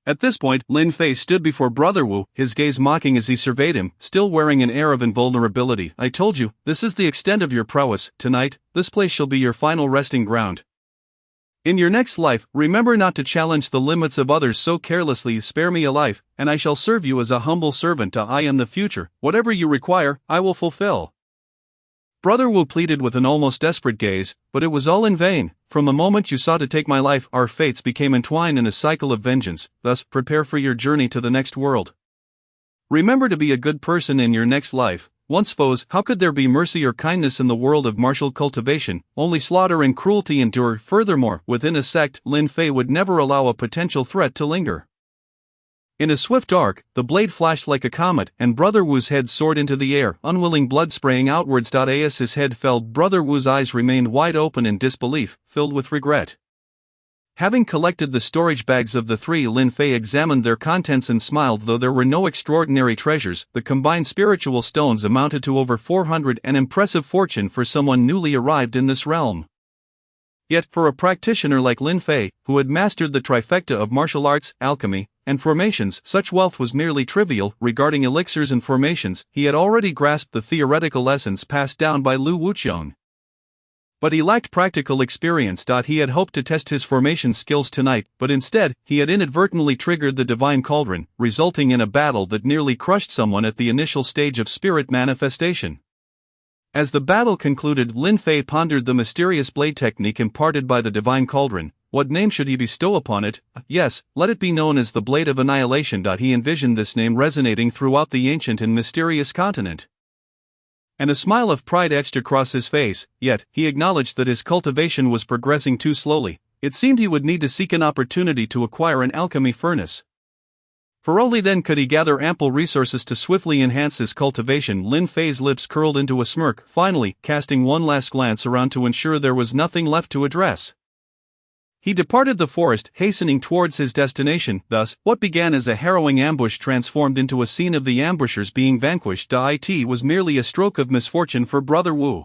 At this point, Lin Fei stood before Brother Wu, his gaze mocking as he surveyed him, still wearing an air of invulnerability. I told you, this is the extent of your prowess. Tonight, this place shall be your final resting ground. In your next life, remember not to challenge the limits of others so carelessly. Spare me a life, and I shall serve you as a humble servant. I am the future. Whatever you require, I will fulfill. Brother Wu pleaded with an almost desperate gaze, but it was all in vain. From the moment you sought to take my life, our fates became entwined in a cycle of vengeance. Thus, prepare for your journey to the next world. Remember to be a good person in your next life. Once foes, how could there be mercy or kindness in the world of martial cultivation? Only slaughter and cruelty endure. Furthermore, within a sect, Lin Fei would never allow a potential threat to linger. In a swift arc, the blade flashed like a comet, and Brother Wu's head soared into the air, unwilling blood spraying outwards. As his head fell, Brother Wu's eyes remained wide open in disbelief, filled with regret. Having collected the storage bags of the three, Lin Fei examined their contents and smiled. Though there were no extraordinary treasures, the combined spiritual stones amounted to over 400, an impressive fortune for someone newly arrived in this realm. Yet, for a practitioner like Lin Fei, who had mastered the trifecta of martial arts, alchemy, and formations, such wealth was merely trivial. Regarding elixirs and formations, he had already grasped the theoretical lessons passed down by Lu Wuqiang, but he lacked practical experience. He had hoped to test his formation skills tonight, but instead, he had inadvertently triggered the divine cauldron, resulting in a battle that nearly crushed someone at the initial stage of spirit manifestation. As the battle concluded, Lin Fei pondered the mysterious blade technique imparted by the divine Cauldron. What name should he bestow upon it? Yes, let it be known as the Blade of Annihilation. He envisioned this name resonating throughout the ancient and mysterious continent. And a smile of pride etched across his face, yet he acknowledged that his cultivation was progressing too slowly. It seemed he would need to seek an opportunity to acquire an alchemy furnace. For only then could he gather ample resources to swiftly enhance his cultivation. Lin Fei's lips curled into a smirk, finally, casting one last glance around to ensure there was nothing left to address. He departed the forest, hastening towards his destination. Thus, what began as a harrowing ambush transformed into a scene of the ambushers being vanquished. It was merely a stroke of misfortune for Brother Wu.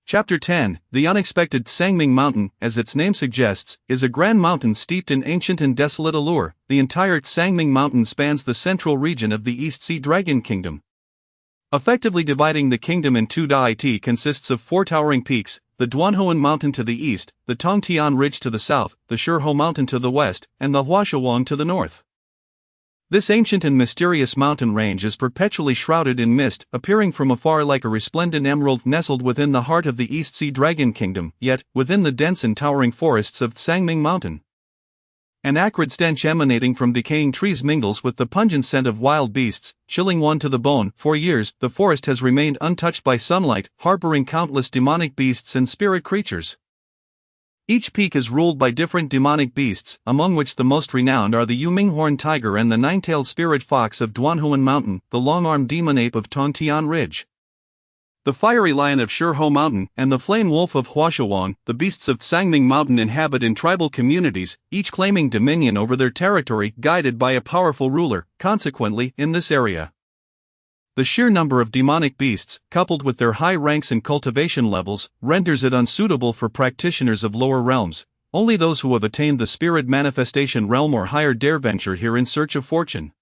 Chapter 10. The Unexpected. Sangming Mountain, as its name suggests, is a grand mountain steeped in ancient and desolate allure. The entire Sangming Mountain spans the central region of the East Sea Dragon Kingdom. Effectively dividing the kingdom in two. It consists of four towering peaks: the Duanhoan Mountain to the east, the Tongtian Ridge to the south, the Shurho Mountain to the west, and the Huashuang to the north. This ancient and mysterious mountain range is perpetually shrouded in mist, appearing from afar like a resplendent emerald nestled within the heart of the East Sea Dragon Kingdom, yet, within the dense and towering forests of Sangming Mountain, an acrid stench emanating from decaying trees mingles with the pungent scent of wild beasts, chilling one to the bone. For years, the forest has remained untouched by sunlight, harboring countless demonic beasts and spirit creatures. Each peak is ruled by different demonic beasts, among which the most renowned are the Yuming Horned Tiger and the nine-tailed spirit fox of Duanhoan Mountain, the long-armed demon ape of Tongtian Ridge, the fiery lion of Shurho Mountain, and the flame wolf of Huashuang. The beasts of Sangming Mountain inhabit in tribal communities, each claiming dominion over their territory, guided by a powerful ruler. Consequently, in this area, the sheer number of demonic beasts, coupled with their high ranks and cultivation levels, renders it unsuitable for practitioners of lower realms. Only those who have attained the spirit manifestation realm or higher dare venture here in search of fortune.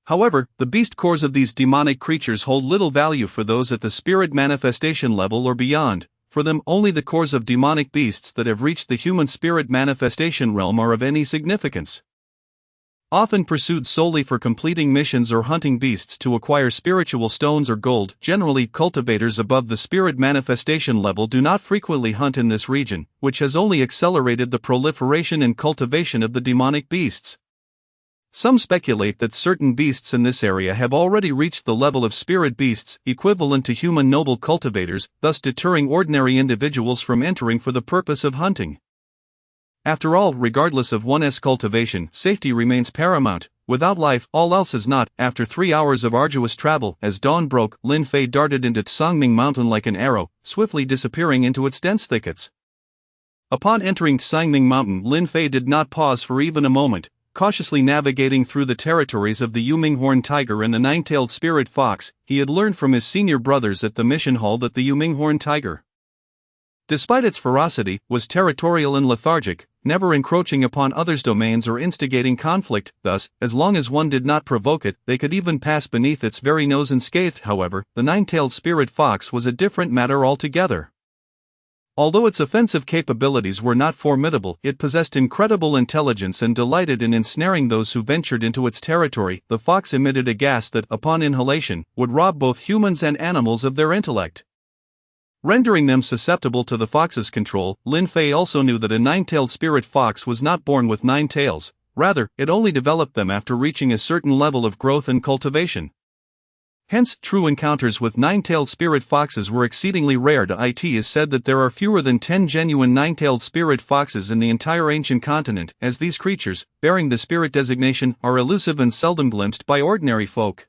However, the beast cores of these demonic creatures hold little value for those at the spirit manifestation level or beyond. For them, only the cores of demonic beasts that have reached the human spirit manifestation realm are of any significance. Often pursued solely for completing missions or hunting beasts to acquire spiritual stones or gold, generally cultivators above the spirit manifestation level do not frequently hunt in this region, which has only accelerated the proliferation and cultivation of the demonic beasts. Some speculate that certain beasts in this area have already reached the level of spirit beasts, equivalent to human noble cultivators, thus deterring ordinary individuals from entering for the purpose of hunting. After all, regardless of one's cultivation, safety remains paramount. Without life, all else is naught. After 3 hours of arduous travel, as dawn broke, Lin Fei darted into Sangming Mountain like an arrow, swiftly disappearing into its dense thickets. Upon entering Sangming Mountain, Lin Fei did not pause for even a moment. Cautiously navigating through the territories of the Yuming Horned Tiger and the nine-tailed spirit fox, he had learned from his senior brothers at the mission hall that the Yuming Horned Tiger, despite its ferocity, was territorial and lethargic, never encroaching upon others' domains or instigating conflict. Thus, as long as one did not provoke it, they could even pass beneath its very nose unscathed. However, the nine-tailed spirit fox was a different matter altogether. Although its offensive capabilities were not formidable, it possessed incredible intelligence and delighted in ensnaring those who ventured into its territory. The fox emitted a gas that, upon inhalation, would rob both humans and animals of their intellect, rendering them susceptible to the fox's control. Lin Fei also knew that a nine-tailed spirit fox was not born with 9 tails, rather, it only developed them after reaching a certain level of growth and cultivation. Hence, true encounters with nine-tailed spirit foxes were exceedingly rare. It is said that there are fewer than 10 genuine nine-tailed spirit foxes in the entire ancient continent, as these creatures, bearing the spirit designation, are elusive and seldom glimpsed by ordinary folk.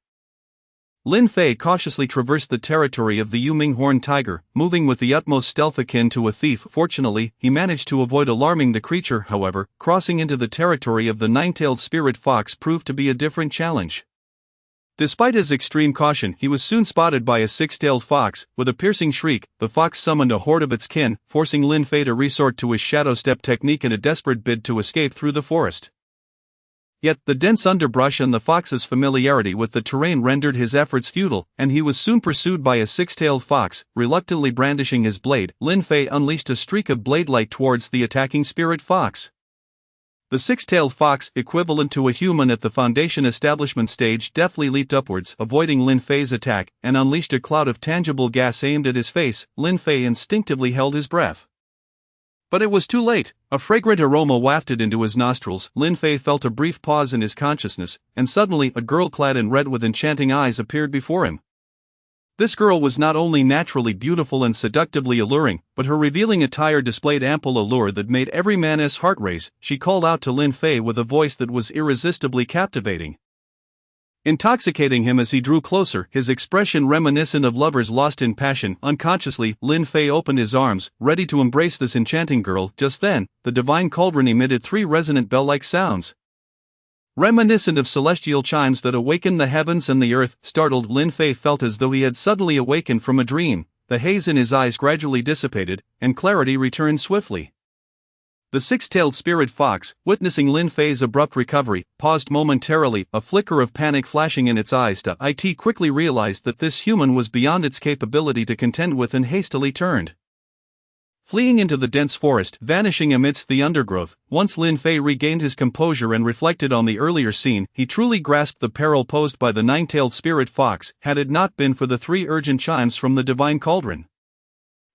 Lin Fei cautiously traversed the territory of the Yuming Horned Tiger, moving with the utmost stealth akin to a thief. Fortunately, he managed to avoid alarming the creature. However, crossing into the territory of the nine-tailed spirit fox proved to be a different challenge. Despite his extreme caution, he was soon spotted by a 6-tailed fox. With a piercing shriek, the fox summoned a horde of its kin, forcing Lin Fei to resort to his shadow step technique in a desperate bid to escape through the forest. Yet, the dense underbrush and the fox's familiarity with the terrain rendered his efforts futile, and he was soon pursued by a 6-tailed fox. Reluctantly brandishing his blade, Lin Fei unleashed a streak of blade light towards the attacking spirit fox. The six-tailed fox, equivalent to a human at the Foundation establishment stage, deftly leaped upwards, avoiding Lin Fei's attack, and unleashed a cloud of tangible gas aimed at his face. Lin Fei instinctively held his breath. But it was too late. A fragrant aroma wafted into his nostrils. Lin Fei felt a brief pause in his consciousness, and suddenly a girl clad in red with enchanting eyes appeared before him. This girl was not only naturally beautiful and seductively alluring, but her revealing attire displayed ample allure that made every man's heart race. She called out to Lin Fei with a voice that was irresistibly captivating, intoxicating him as he drew closer, his expression reminiscent of lovers lost in passion. Unconsciously, Lin Fei opened his arms, ready to embrace this enchanting girl. Just then, the divine cauldron emitted 3 resonant bell-like sounds, reminiscent of celestial chimes that awakened the heavens and the earth. Startled, Lin Fei felt as though he had suddenly awakened from a dream. The haze in his eyes gradually dissipated, and clarity returned swiftly. The six-tailed spirit fox, witnessing Lin Fei's abrupt recovery, paused momentarily, a flicker of panic flashing in its eyes. It quickly realized that this human was beyond its capability to contend with and hastily turned, fleeing into the dense forest, vanishing amidst the undergrowth. Once Lin Fei regained his composure and reflected on the earlier scene, he truly grasped the peril posed by the nine-tailed spirit fox. Had it not been for the 3 urgent chimes from the divine cauldron,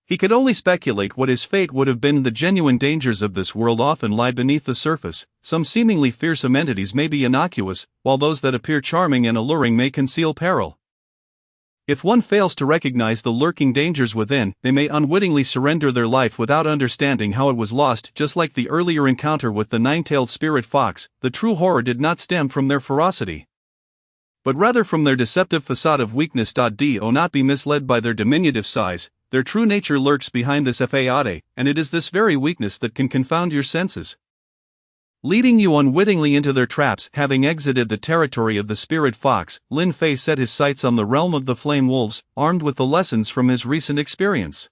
he could only speculate what his fate would have been. The genuine dangers of this world often lie beneath the surface. Some seemingly fearsome entities may be innocuous, while those that appear charming and alluring may conceal peril. If one fails to recognize the lurking dangers within, they may unwittingly surrender their life without understanding how it was lost. Just like the earlier encounter with the nine-tailed spirit fox, the true horror did not stem from their ferocity, but rather from their deceptive facade of weakness. Do not be misled by their diminutive size. Their true nature lurks behind this facade, and it is this very weakness that can confound your senses, leading you unwittingly into their traps. Having exited the territory of the spirit fox, Lin Fei set his sights on the realm of the flame wolves, armed with the lessons from his recent experience.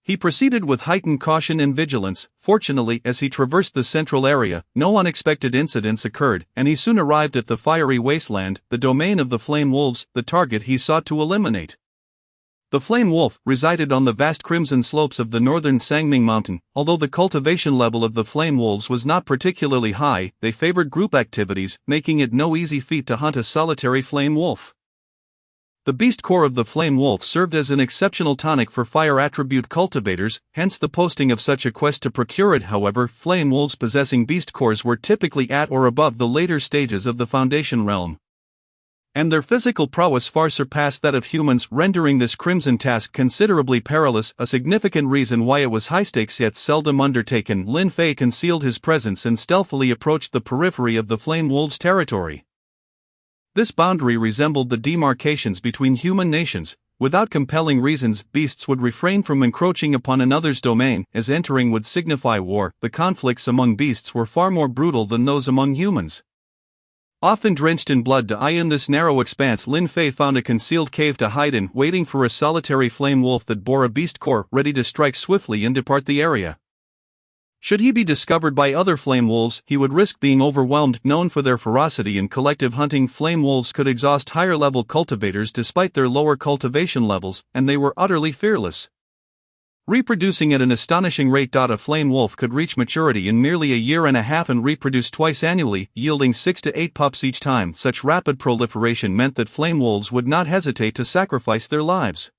He proceeded with heightened caution and vigilance. Fortunately, as he traversed the central area, no unexpected incidents occurred, and he soon arrived at the fiery wasteland, the domain of the flame wolves, the target he sought to eliminate. The flame wolf resided on the vast crimson slopes of the northern Sangming Mountain. Although the cultivation level of the flame wolves was not particularly high, they favored group activities, making it no easy feat to hunt a solitary flame wolf. The beast core of the flame wolf served as an exceptional tonic for fire attribute cultivators, hence the posting of such a quest to procure it. However, flame wolves possessing beast cores were typically at or above the later stages of the Foundation realm, and their physical prowess far surpassed that of humans, rendering this crimson task considerably perilous, a significant reason why it was high-stakes yet seldom undertaken. Lin Fei concealed his presence and stealthily approached the periphery of the flame wolves' territory. This boundary resembled the demarcations between human nations. Without compelling reasons, beasts would refrain from encroaching upon another's domain, as entering would signify war. The conflicts among beasts were far more brutal than those among humans, often drenched in blood. In this narrow expanse, Lin Fei found a concealed cave to hide in, waiting for a solitary flame wolf that bore a beast core, ready to strike swiftly and depart the area. Should he be discovered by other flame wolves, he would risk being overwhelmed. Known for their ferocity in collective hunting, flame wolves could exhaust higher-level cultivators despite their lower cultivation levels, and they were utterly fearless, reproducing at an astonishing rate. A flame wolf could reach maturity in merely a year and a half and reproduce twice annually, yielding 6 to 8 pups each time. Such rapid proliferation meant that flame wolves would not hesitate to sacrifice their lives.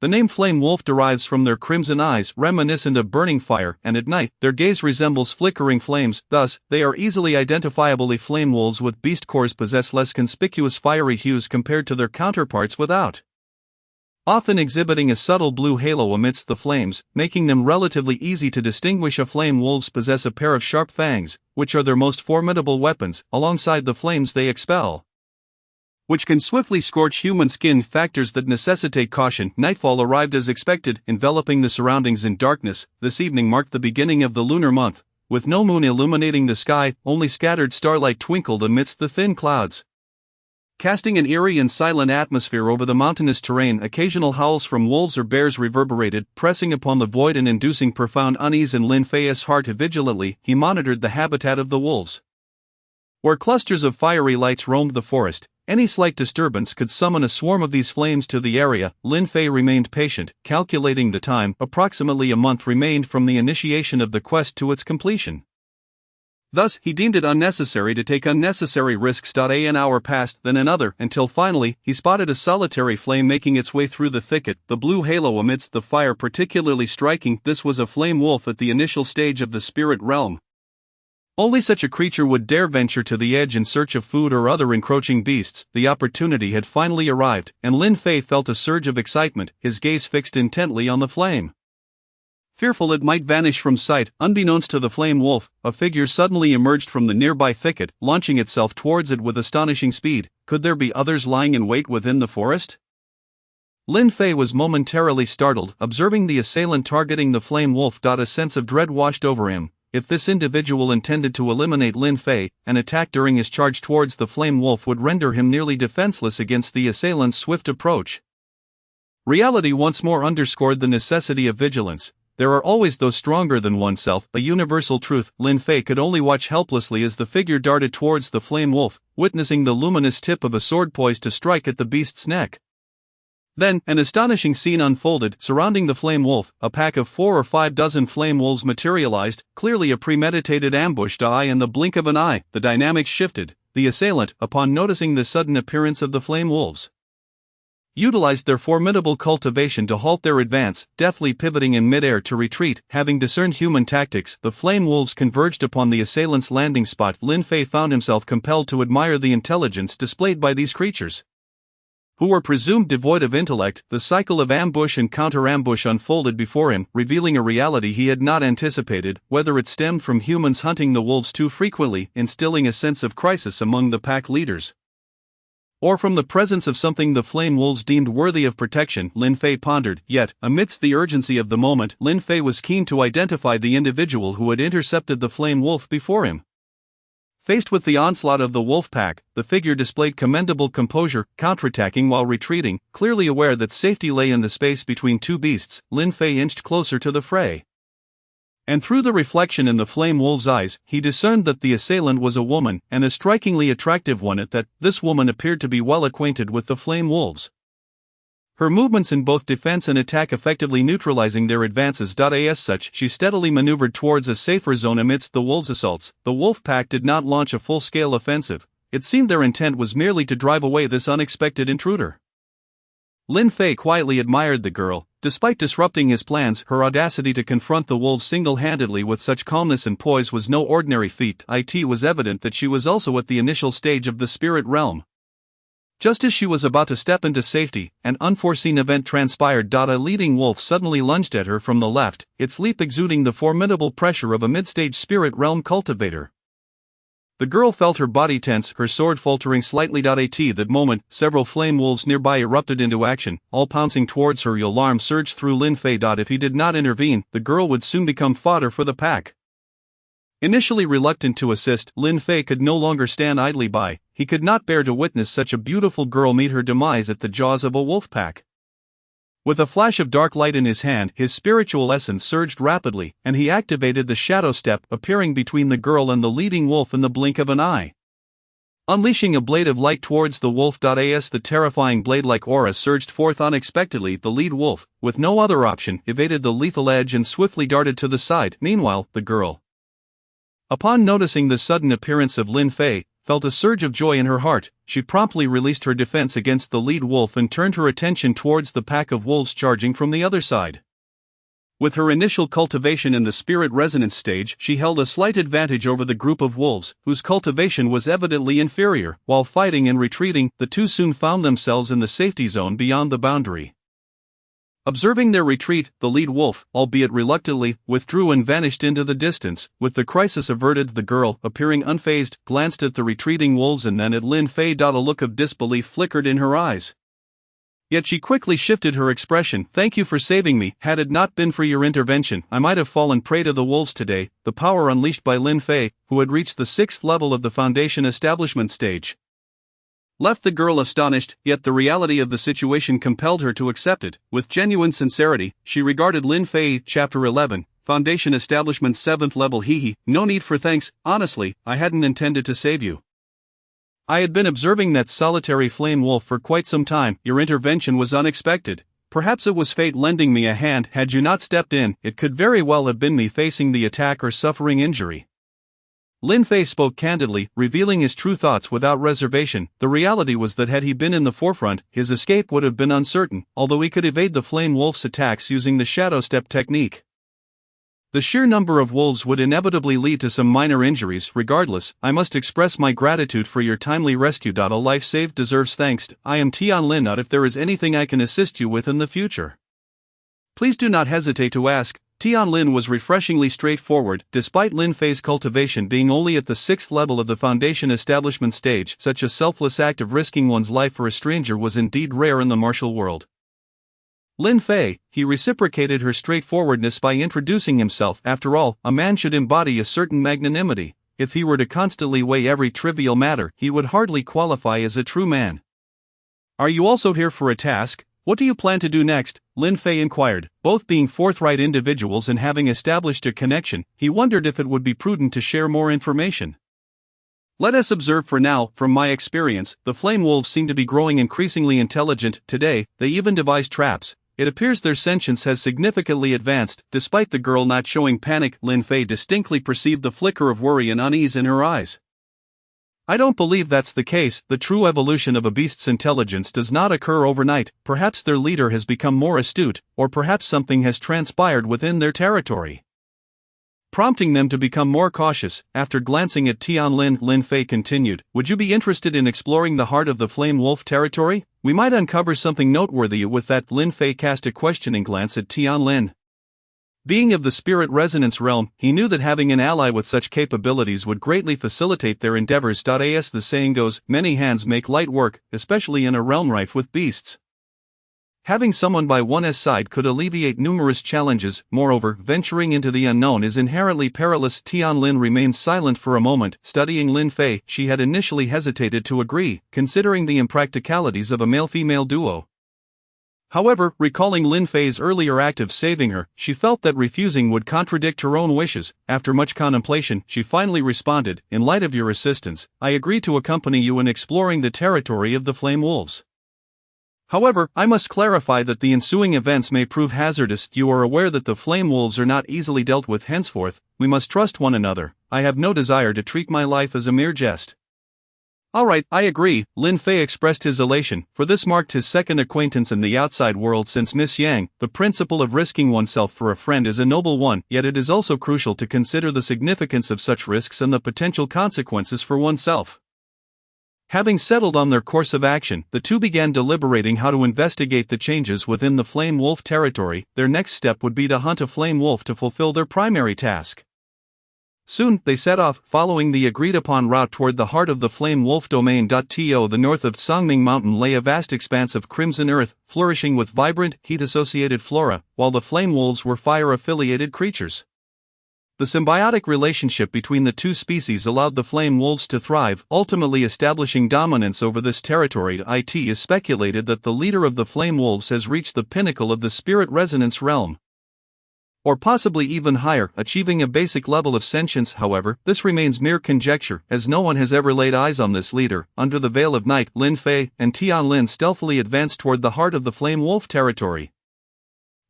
The name flame wolf derives from their crimson eyes, reminiscent of burning fire, and at night, their gaze resembles flickering flames. Thus, they are easily identifiable. Flame wolves with beast cores possess less conspicuous fiery hues compared to their counterparts without, often exhibiting a subtle blue halo amidst the flames, making them relatively easy to distinguish. Flame wolves possess a pair of sharp fangs, which are their most formidable weapons, alongside the flames they expel, which can swiftly scorch human skin, factors that necessitate caution. Nightfall arrived as expected, enveloping the surroundings in darkness. This evening marked the beginning of the lunar month, with no moon illuminating the sky, only scattered starlight twinkled amidst the thin clouds, casting an eerie and silent atmosphere over the mountainous terrain. Occasional howls from wolves or bears reverberated, pressing upon the void and inducing profound unease in Lin Fei's heart. Vigilantly, he monitored the habitat of the wolves. Where clusters of fiery lights roamed the forest, any slight disturbance could summon a swarm of these flames to the area. Lin Fei remained patient, calculating the time. Approximately a month remained from the initiation of the quest to its completion. Thus, he deemed it unnecessary to take unnecessary risks. An hour passed, then another, until finally, he spotted a solitary flame making its way through the thicket, the blue halo amidst the fire particularly striking. This was a flame wolf at the initial stage of the spirit realm. Only such a creature would dare venture to the edge in search of food or other encroaching beasts. The opportunity had finally arrived, and Lin Fei felt a surge of excitement, his gaze fixed intently on the flame. Fearful it might vanish from sight, unbeknownst to the flame wolf, a figure suddenly emerged from the nearby thicket, launching itself towards it with astonishing speed. Could there be others lying in wait within the forest? Lin Fei was momentarily startled, observing the assailant targeting the flame wolf. A sense of dread washed over him. If this individual intended to eliminate Lin Fei, an attack during his charge towards the flame wolf would render him nearly defenseless against the assailant's swift approach. Reality once more underscored the necessity of vigilance. There are always those stronger than oneself, a universal truth. Lin Fei could only watch helplessly as the figure darted towards the flame wolf, witnessing the luminous tip of a sword poised to strike at the beast's neck. Then, an astonishing scene unfolded. Surrounding the flame wolf, a pack of 4 or 5 dozen flame wolves materialized, clearly a premeditated ambush. In the blink of an eye, the dynamics shifted. The assailant, upon noticing the sudden appearance of the flame wolves, utilized their formidable cultivation to halt their advance, deftly pivoting in midair to retreat. Having discerned human tactics, the flame wolves converged upon the assailant's landing spot. Lin Fei found himself compelled to admire the intelligence displayed by these creatures, who were presumed devoid of intellect. The cycle of ambush and counter-ambush unfolded before him, revealing a reality he had not anticipated, whether it stemmed from humans hunting the wolves too frequently, instilling a sense of crisis among the pack leaders, or from the presence of something the flame wolves deemed worthy of protection. Lin Fei pondered, yet, amidst the urgency of the moment, Lin Fei was keen to identify the individual who had intercepted the flame wolf before him. Faced with the onslaught of the wolf pack, the figure displayed commendable composure, counterattacking while retreating. Clearly aware that safety lay in the space between two beasts, Lin Fei inched closer to the fray. And through the reflection in the flame wolf's eyes, he discerned that the assailant was a woman, and a strikingly attractive one at that. This woman appeared to be well acquainted with the flame wolves, her movements in both defense and attack effectively neutralizing their advances. As such, she steadily maneuvered towards a safer zone amidst the wolves' assaults. The wolf pack did not launch a full-scale offensive. It seemed their intent was merely to drive away this unexpected intruder. Lin Fei quietly admired the girl. Despite disrupting his plans, her audacity to confront the wolves single-handedly with such calmness and poise was no ordinary feat. It was evident that she was also at the initial stage of the spirit realm. Just as she was about to step into safety, an unforeseen event transpired. A leading wolf suddenly lunged at her from the left, its leap exuding the formidable pressure of a mid-stage spirit realm cultivator. The girl felt her body tense, her sword faltering slightly. At that moment, several flame wolves nearby erupted into action, all pouncing towards her. Alarm surged through Lin Fei. If he did not intervene, the girl would soon become fodder for the pack. Initially reluctant to assist, Lin Fei could no longer stand idly by. He could not bear to witness such a beautiful girl meet her demise at the jaws of a wolf pack. With a flash of dark light in his hand, his spiritual essence surged rapidly, and he activated the shadow step, appearing between the girl and the leading wolf in the blink of an eye. Unleashing a blade of light towards the wolf. The terrifying blade-like aura surged forth unexpectedly. The lead wolf, with no other option, evaded the lethal edge and swiftly darted to the side. Meanwhile, the girl, upon noticing the sudden appearance of Lin Fei, felt a surge of joy in her heart. She promptly released her defense against the lead wolf and turned her attention towards the pack of wolves charging from the other side. With her initial cultivation in the spirit resonance stage, she held a slight advantage over the group of wolves, whose cultivation was evidently inferior. While fighting and retreating, the two soon found themselves in the safety zone beyond the boundary. Observing their retreat, the lead wolf, albeit reluctantly, withdrew and vanished into the distance. With the crisis averted, the girl, appearing unfazed, glanced at the retreating wolves and then at Lin Fei. A look of disbelief flickered in her eyes. Yet she quickly shifted her expression. "Thank you for saving me. Had it not been for your intervention, I might have fallen prey to the wolves today." The power unleashed by Lin Fei, who had reached the 6th level of the Foundation establishment stage, left the girl astonished, yet the reality of the situation compelled her to accept it. With genuine sincerity, she regarded Lin Fei. Chapter 11, Foundation Establishment 7th Level. No need for thanks, honestly, I hadn't intended to save you. I had been observing that solitary flame wolf for quite some time. Your intervention was unexpected. Perhaps it was fate lending me a hand. Had you not stepped in, it could very well have been me facing the attack or suffering injury. Lin Fei spoke candidly, revealing his true thoughts without reservation. The reality was that had he been in the forefront, his escape would have been uncertain, although he could evade the Flame Wolf's attacks using the Shadow Step technique. The sheer number of wolves would inevitably lead to some minor injuries. Regardless, I must express my gratitude for your timely rescue. A life saved deserves thanks. I am Tianlin. If there is anything I can assist you with in the future, please do not hesitate to ask. Tianlin was refreshingly straightforward. Despite Lin Fei's cultivation being only at the 6th level of the foundation establishment stage, such a selfless act of risking one's life for a stranger was indeed rare in the martial world. Lin Fei, he reciprocated her straightforwardness by introducing himself. After all, a man should embody a certain magnanimity. If he were to constantly weigh every trivial matter, he would hardly qualify as a true man. Are you also here for a task? What do you plan to do next? Lin Fei inquired. Both being forthright individuals and having established a connection, he wondered if it would be prudent to share more information. Let us observe for now. From my experience, the flame wolves seem to be growing increasingly intelligent. Today, they even devise traps. It appears their sentience has significantly advanced. Despite the girl not showing panic, Lin Fei distinctly perceived the flicker of worry and unease in her eyes. I don't believe that's the case. The true evolution of a beast's intelligence does not occur overnight. Perhaps their leader has become more astute, or perhaps something has transpired within their territory, prompting them to become more cautious. After glancing at Tianlin, Lin Fei continued, would you be interested in exploring the heart of the flame wolf territory? We might uncover something noteworthy. With that, Lin Fei cast a questioning glance at Tianlin. Being of the spirit resonance realm, he knew that having an ally with such capabilities would greatly facilitate their endeavors. As the saying goes, many hands make light work, especially in a realm rife with beasts. Having someone by one's side could alleviate numerous challenges. Moreover, venturing into the unknown is inherently perilous. Tianlin remained silent for a moment, studying Lin Fei. She had initially hesitated to agree, considering the impracticalities of a male-female duo. However, recalling Lin Fei's earlier act of saving her, she felt that refusing would contradict her own wishes. After much contemplation, she finally responded, in light of your assistance, I agree to accompany you in exploring the territory of the flame wolves. However, I must clarify that the ensuing events may prove hazardous. You are aware that the flame wolves are not easily dealt with. Henceforth, we must trust one another. I have no desire to treat my life as a mere jest. Alright, I agree. Lin Fei expressed his elation, for this marked his second acquaintance in the outside world since Miss Yang. The principle of risking oneself for a friend is a noble one, yet it is also crucial to consider the significance of such risks and the potential consequences for oneself. Having settled on their course of action, the two began deliberating how to investigate the changes within the flame wolf territory. Their next step would be to hunt a flame wolf to fulfill their primary task. Soon, they set off, following the agreed-upon route toward the heart of the flame wolf domain. To the north of Songming Mountain lay a vast expanse of crimson earth, flourishing with vibrant, heat-associated flora, while the flame wolves were fire-affiliated creatures. The symbiotic relationship between the two species allowed the flame wolves to thrive, ultimately establishing dominance over this territory. It is speculated that the leader of the flame wolves has reached the pinnacle of the spirit resonance realm, or possibly even higher, achieving a basic level of sentience. However, this remains mere conjecture, as no one has ever laid eyes on this leader. Under the veil of night, Lin Fei and Tianlin stealthily advanced toward the heart of the flame wolf territory.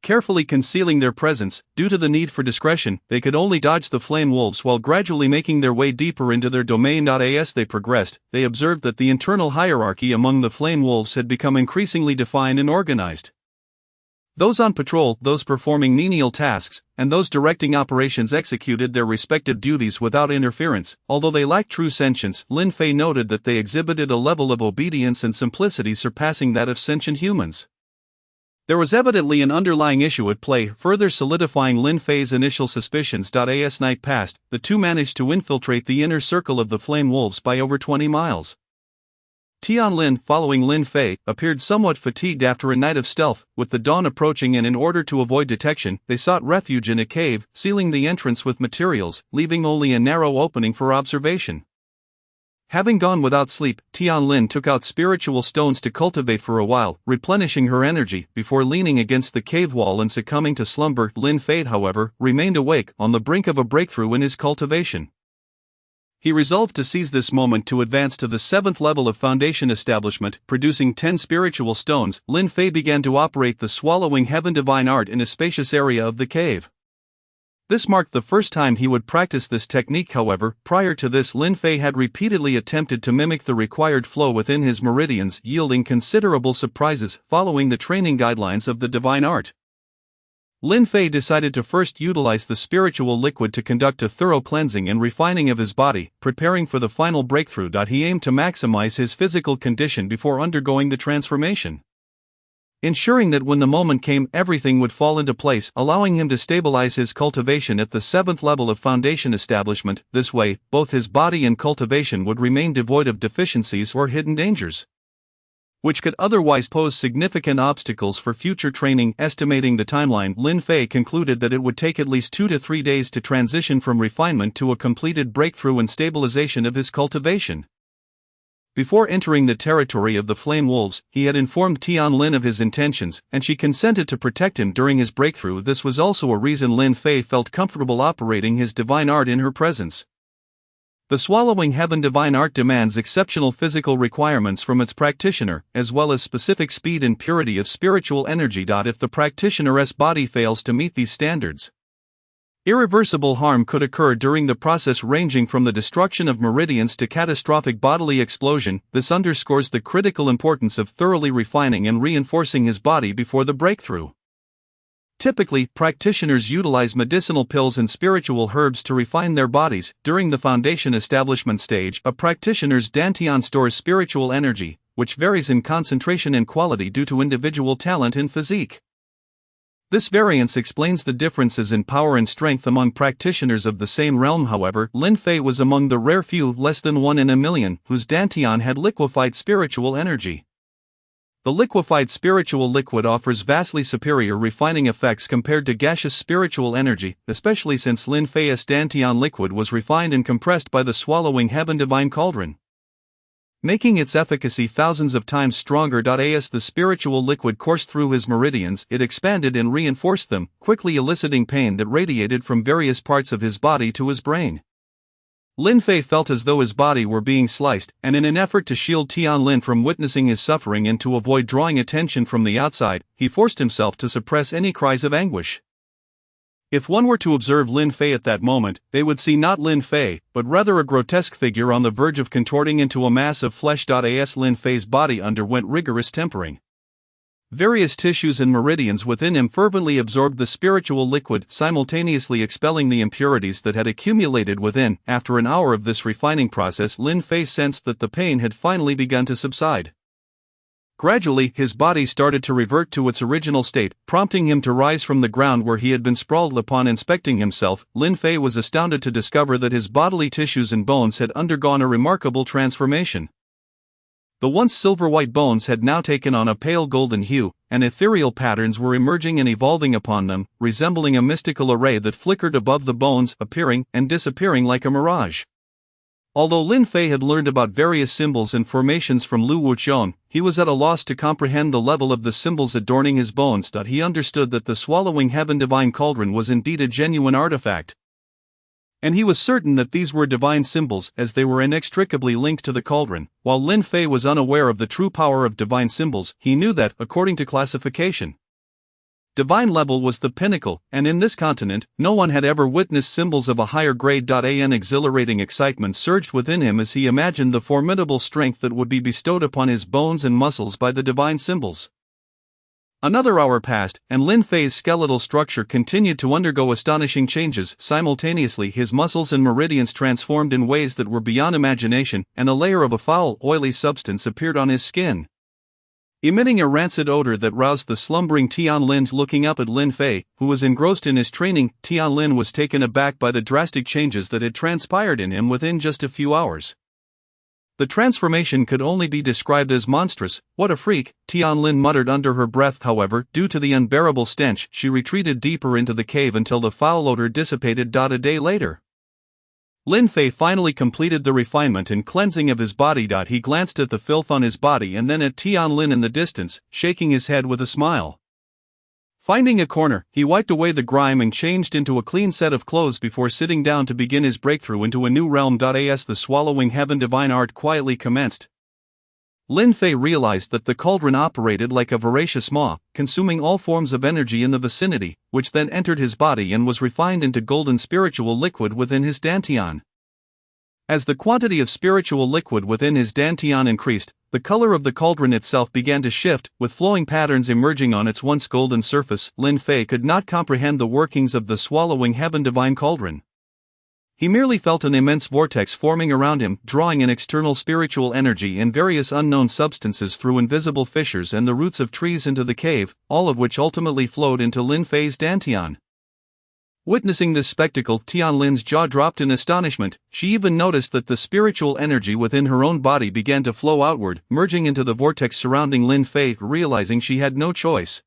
Carefully concealing their presence, due to the need for discretion, they could only dodge the flame wolves while gradually making their way deeper into their domain. As they progressed, they observed that the internal hierarchy among the flame wolves had become increasingly defined and organized. Those on patrol, those performing menial tasks, and those directing operations executed their respective duties without interference. Although they lacked true sentience, Lin Fei noted that they exhibited a level of obedience and simplicity surpassing that of sentient humans. There was evidently an underlying issue at play, further solidifying Lin Fei's initial suspicions. As night passed, the two managed to infiltrate the inner circle of the flame wolves by over 20 miles. Tianlin, following Lin Fei, appeared somewhat fatigued after a night of stealth. With the dawn approaching and in order to avoid detection, they sought refuge in a cave, sealing the entrance with materials, leaving only a narrow opening for observation. Having gone without sleep, Tianlin took out spiritual stones to cultivate for a while, replenishing her energy, before leaning against the cave wall and succumbing to slumber. Lin Fei, however, remained awake, on the brink of a breakthrough in his cultivation. He resolved to seize this moment to advance to the 7th level of foundation establishment. Producing 10 spiritual stones, Lin Fei began to operate the Swallowing Heaven divine art in a spacious area of the cave. This marked the first time he would practice this technique. However, prior to this, Lin Fei had repeatedly attempted to mimic the required flow within his meridians, yielding considerable surprises. Following the training guidelines of the divine art, Lin Fei decided to first utilize the spiritual liquid to conduct a thorough cleansing and refining of his body, preparing for the final breakthrough. He aimed to maximize his physical condition before undergoing the transformation, ensuring that when the moment came, everything would fall into place, allowing him to stabilize his cultivation at the 7th level of foundation establishment. This way, both his body and cultivation would remain devoid of deficiencies or hidden dangers, which could otherwise pose significant obstacles for future training. Estimating the timeline, Lin Fei concluded that it would take at least 2 to 3 days to transition from refinement to a completed breakthrough and stabilization of his cultivation. Before entering the territory of the Flame Wolves, he had informed Tian Lin of his intentions, and she consented to protect him during his breakthrough. This was also a reason Lin Fei felt comfortable operating his divine art in her presence. The Swallowing Heaven divine art demands exceptional physical requirements from its practitioner, as well as specific speed and purity of spiritual energy. If the practitioner's body fails to meet these standards, irreversible harm could occur during the process, ranging from the destruction of meridians to catastrophic bodily explosion. This underscores the critical importance of thoroughly refining and reinforcing his body before the breakthrough. Typically, practitioners utilize medicinal pills and spiritual herbs to refine their bodies. During the foundation establishment stage, a practitioner's dantian stores spiritual energy, which varies in concentration and quality due to individual talent and physique. This variance explains the differences in power and strength among practitioners of the same realm. However, Lin Fei was among the rare few, less than 1 in a million, whose dantian had liquefied spiritual energy. The liquefied spiritual liquid offers vastly superior refining effects compared to gaseous spiritual energy, especially since Lin Fei's dantian liquid was refined and compressed by the Swallowing Heaven divine cauldron, making its efficacy thousands of times stronger. As the spiritual liquid coursed through his meridians, it expanded and reinforced them, quickly eliciting pain that radiated from various parts of his body to his brain. Lin Fei felt as though his body were being sliced, and in an effort to shield Tian Lin from witnessing his suffering and to avoid drawing attention from the outside, he forced himself to suppress any cries of anguish. If one were to observe Lin Fei at that moment, they would see not Lin Fei, but rather a grotesque figure on the verge of contorting into a mass of flesh. As Lin Fei's body underwent rigorous tempering, various tissues and meridians within him fervently absorbed the spiritual liquid, simultaneously expelling the impurities that had accumulated within. After an hour of this refining process, Lin Fei sensed that the pain had finally begun to subside. Gradually, his body started to revert to its original state, prompting him to rise from the ground where he had been sprawled. Upon inspecting himself, Lin Fei was astounded to discover that his bodily tissues and bones had undergone a remarkable transformation. The once silver-white bones had now taken on a pale golden hue, and ethereal patterns were emerging and evolving upon them, resembling a mystical array that flickered above the bones, appearing and disappearing like a mirage. Although Lin Fei had learned about various symbols and formations from Lu Wuqian, he was at a loss to comprehend the level of the symbols adorning his bones. He understood that the Swallowing Heaven divine cauldron was indeed a genuine artifact, and he was certain that these were divine symbols, as they were inextricably linked to the cauldron. While Lin Fei was unaware of the true power of divine symbols, he knew that, according to classification, divine level was the pinnacle, and in this continent, no one had ever witnessed symbols of a higher grade. An exhilarating excitement surged within him as he imagined the formidable strength that would be bestowed upon his bones and muscles by the divine symbols. Another hour passed, and Lin Fei's skeletal structure continued to undergo astonishing changes. Simultaneously, his muscles and meridians transformed in ways that were beyond imagination, and a layer of a foul, oily substance appeared on his skin, emitting a rancid odor that roused the slumbering Tian Lin. Looking up at Lin Fei, who was engrossed in his training, Tian Lin was taken aback by the drastic changes that had transpired in him within just a few hours. The transformation could only be described as monstrous. What a freak, Tian Lin muttered under her breath. However, due to the unbearable stench, she retreated deeper into the cave until the foul odor dissipated. A day later, Lin Fei finally completed the refinement and cleansing of his body. He glanced at the filth on his body and then at Tian Lin in the distance, shaking his head with a smile. Finding a corner, he wiped away the grime and changed into a clean set of clothes before sitting down to begin his breakthrough into a new realm. As the Swallowing Heaven divine art quietly commenced, Lin Fei realized that the cauldron operated like a voracious maw, consuming all forms of energy in the vicinity, which then entered his body and was refined into golden spiritual liquid within his dantian. As the quantity of spiritual liquid within his dantian increased, the color of the cauldron itself began to shift, with flowing patterns emerging on its once golden surface. Lin Fei could not comprehend the workings of the swallowing heaven divine cauldron. He merely felt an immense vortex forming around him, drawing in external spiritual energy and various unknown substances through invisible fissures and the roots of trees into the cave, all of which ultimately flowed into Lin Fei's dantian. Witnessing this spectacle, Tianlin's jaw dropped in astonishment. She even noticed that the spiritual energy within her own body began to flow outward, merging into the vortex surrounding Lin Fei. Realizing she had no choice,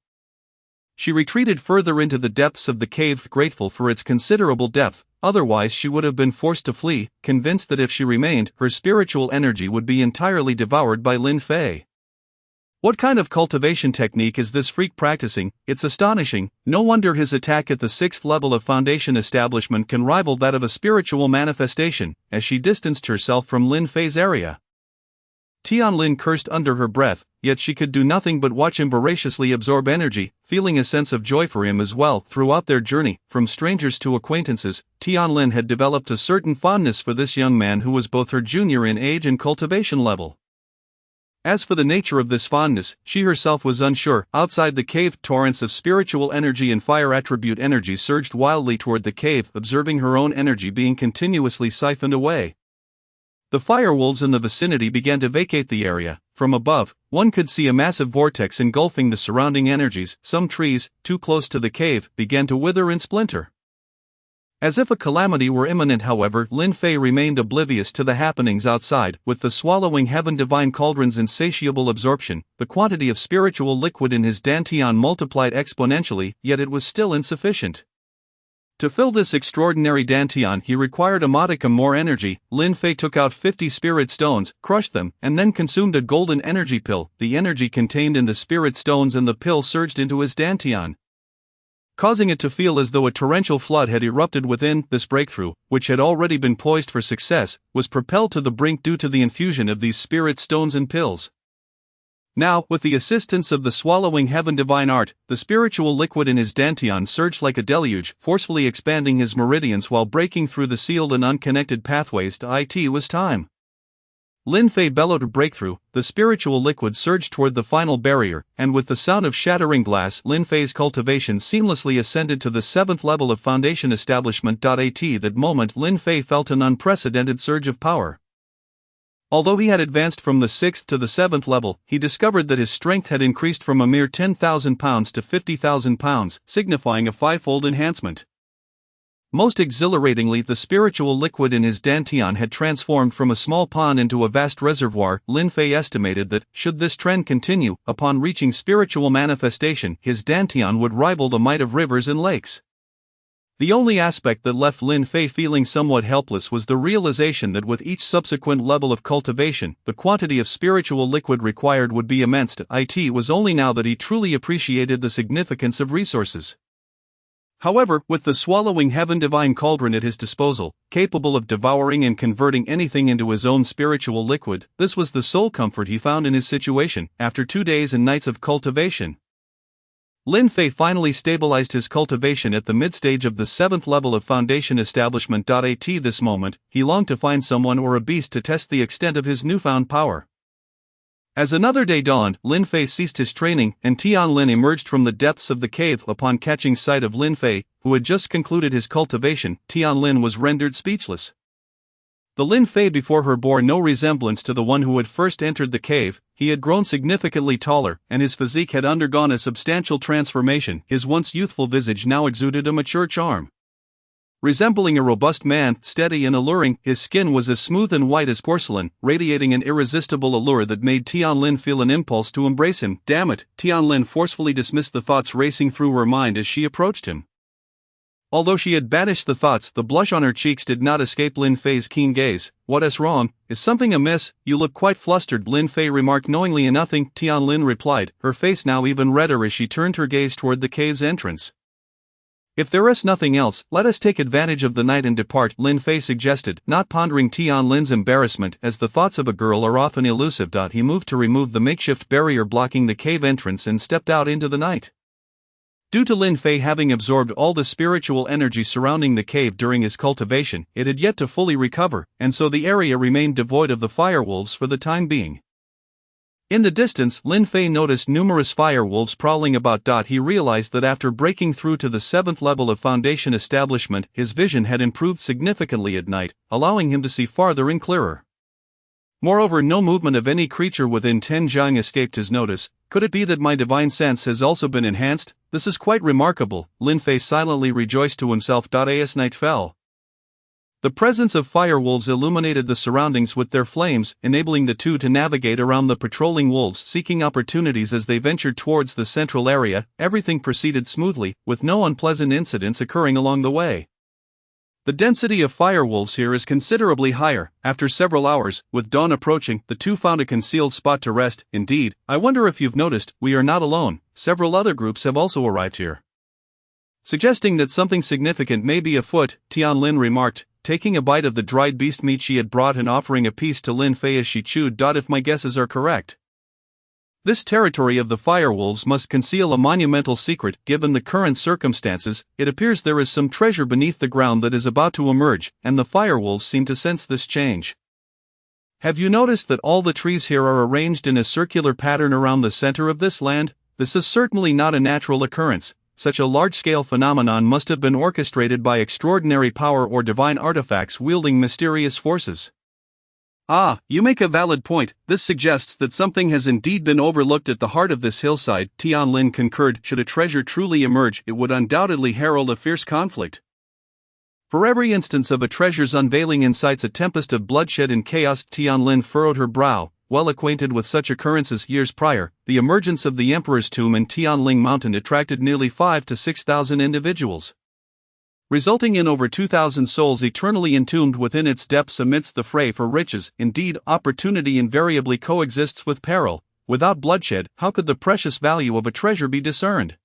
she retreated further into the depths of the cave, grateful for its considerable depth. Otherwise she would have been forced to flee, convinced that if she remained, her spiritual energy would be entirely devoured by Lin Fei. What kind of cultivation technique is this freak practicing? It's astonishing. No wonder his attack at the 6th level of foundation establishment can rival that of a spiritual manifestation. As she distanced herself from Lin Fei's area, Tianlin cursed under her breath, yet she could do nothing but watch him voraciously absorb energy, feeling a sense of joy for him as well. Throughout their journey, from strangers to acquaintances, Tianlin had developed a certain fondness for this young man who was both her junior in age and cultivation level. As for the nature of this fondness, she herself was unsure. Outside the cave, torrents of spiritual energy and fire attribute energy surged wildly toward the cave, observing her own energy being continuously siphoned away. The firewolves in the vicinity began to vacate the area. From above, one could see a massive vortex engulfing the surrounding energies. Some trees, too close to the cave, began to wither and splinter. As if a calamity were imminent, however, Lin Fei remained oblivious to the happenings outside. With the swallowing heaven divine cauldron's insatiable absorption, the quantity of spiritual liquid in his dantian multiplied exponentially, yet it was still insufficient. To fill this extraordinary dantian, he required a modicum more energy. Lin Fei took out 50 spirit stones, crushed them, and then consumed a golden energy pill. The energy contained in the spirit stones and the pill surged into his dantian, causing it to feel as though a torrential flood had erupted within. This breakthrough, which had already been poised for success, was propelled to the brink due to the infusion of these spirit stones and pills. Now, with the assistance of the swallowing heaven divine art, the spiritual liquid in his dantian surged like a deluge, forcefully expanding his meridians while breaking through the sealed and unconnected pathways to it was time. Lin Fei bellowed a breakthrough. The spiritual liquid surged toward the final barrier, and with the sound of shattering glass, Lin Fei's cultivation seamlessly ascended to the 7th level of foundation establishment. At that moment, Lin Fei felt an unprecedented surge of power. Although he had advanced from the 6th to the 7th level, he discovered that his strength had increased from a mere 10,000 pounds to 50,000 pounds, signifying a 5-fold enhancement. Most exhilaratingly, the spiritual liquid in his dantian had transformed from a small pond into a vast reservoir. Lin Fei estimated that, should this trend continue, upon reaching spiritual manifestation, his dantian would rival the might of rivers and lakes. The only aspect that left Lin Fei feeling somewhat helpless was the realization that with each subsequent level of cultivation, the quantity of spiritual liquid required would be immense. It was only now that he truly appreciated the significance of resources. However, with the swallowing heaven divine cauldron at his disposal, capable of devouring and converting anything into his own spiritual liquid, this was the sole comfort he found in his situation. After 2 days and nights of cultivation, Lin Fei finally stabilized his cultivation at the mid-stage of the 7th level of foundation establishment. At this moment, he longed to find someone or a beast to test the extent of his newfound power. As another day dawned, Lin Fei ceased his training, and Tianlin emerged from the depths of the cave. Upon catching sight of Lin Fei, who had just concluded his cultivation, Tianlin was rendered speechless. The Lin Fei before her bore no resemblance to the one who had first entered the cave. He had grown significantly taller, and his physique had undergone a substantial transformation. His once youthful visage now exuded a mature charm. Resembling a robust man, steady and alluring, his skin was as smooth and white as porcelain, radiating an irresistible allure that made Tianlin feel an impulse to embrace him. Damn it, Tianlin forcefully dismissed the thoughts racing through her mind as she approached him. Although she had banished the thoughts, the blush on her cheeks did not escape Lin Fei's keen gaze. "What is wrong? Is something amiss? You look quite flustered," Lin Fei remarked knowingly. "Nothing," Tianlin replied, her face now even redder as she turned her gaze toward the cave's entrance. If there is nothing else, let us take advantage of the night and depart, Lin Fei suggested, not pondering Tian Lin's embarrassment as the thoughts of a girl are often elusive. He moved to remove the makeshift barrier blocking the cave entrance and stepped out into the night. Due to Lin Fei having absorbed all the spiritual energy surrounding the cave during his cultivation, it had yet to fully recover, and so the area remained devoid of the firewolves for the time being. In the distance, Lin Fei noticed numerous firewolves prowling about. He realized that after breaking through to the 7th level of Foundation establishment, his vision had improved significantly at night, allowing him to see farther and clearer. Moreover, no movement of any creature within 10 zhang escaped his notice. Could it be that my divine sense has also been enhanced? This is quite remarkable, Lin Fei silently rejoiced to himself. As night fell, the presence of firewolves illuminated the surroundings with their flames, enabling the two to navigate around the patrolling wolves seeking opportunities as they ventured towards the central area. Everything proceeded smoothly, with no unpleasant incidents occurring along the way. The density of firewolves here is considerably higher. After several hours, with dawn approaching, the two found a concealed spot to rest. Indeed, I wonder if you've noticed, we are not alone, several other groups have also arrived here. Suggesting that something significant may be afoot, Tian Lin remarked, taking a bite of the dried beast meat she had brought and offering a piece to Lin Fei as she chewed. If my guesses are correct, this territory of the firewolves must conceal a monumental secret. Given the current circumstances, it appears there is some treasure beneath the ground that is about to emerge, and the firewolves seem to sense this change. Have you noticed that all the trees here are arranged in a circular pattern around the center of this land? This is certainly not a natural occurrence. Such a large-scale phenomenon must have been orchestrated by extraordinary power or divine artifacts wielding mysterious forces. Ah, you make a valid point. This suggests that something has indeed been overlooked at the heart of this hillside, Tian Lin concurred. Should a treasure truly emerge, it would undoubtedly herald a fierce conflict. For every instance of a treasure's unveiling incites a tempest of bloodshed and chaos. Tian Lin furrowed her brow. Well acquainted with such occurrences years prior, the emergence of the Emperor's Tomb in Tianling Mountain attracted nearly 5,000 to 6,000 individuals, resulting in over 2,000 souls eternally entombed within its depths amidst the fray for riches. Indeed, opportunity invariably coexists with peril. Without bloodshed, how could the precious value of a treasure be discerned?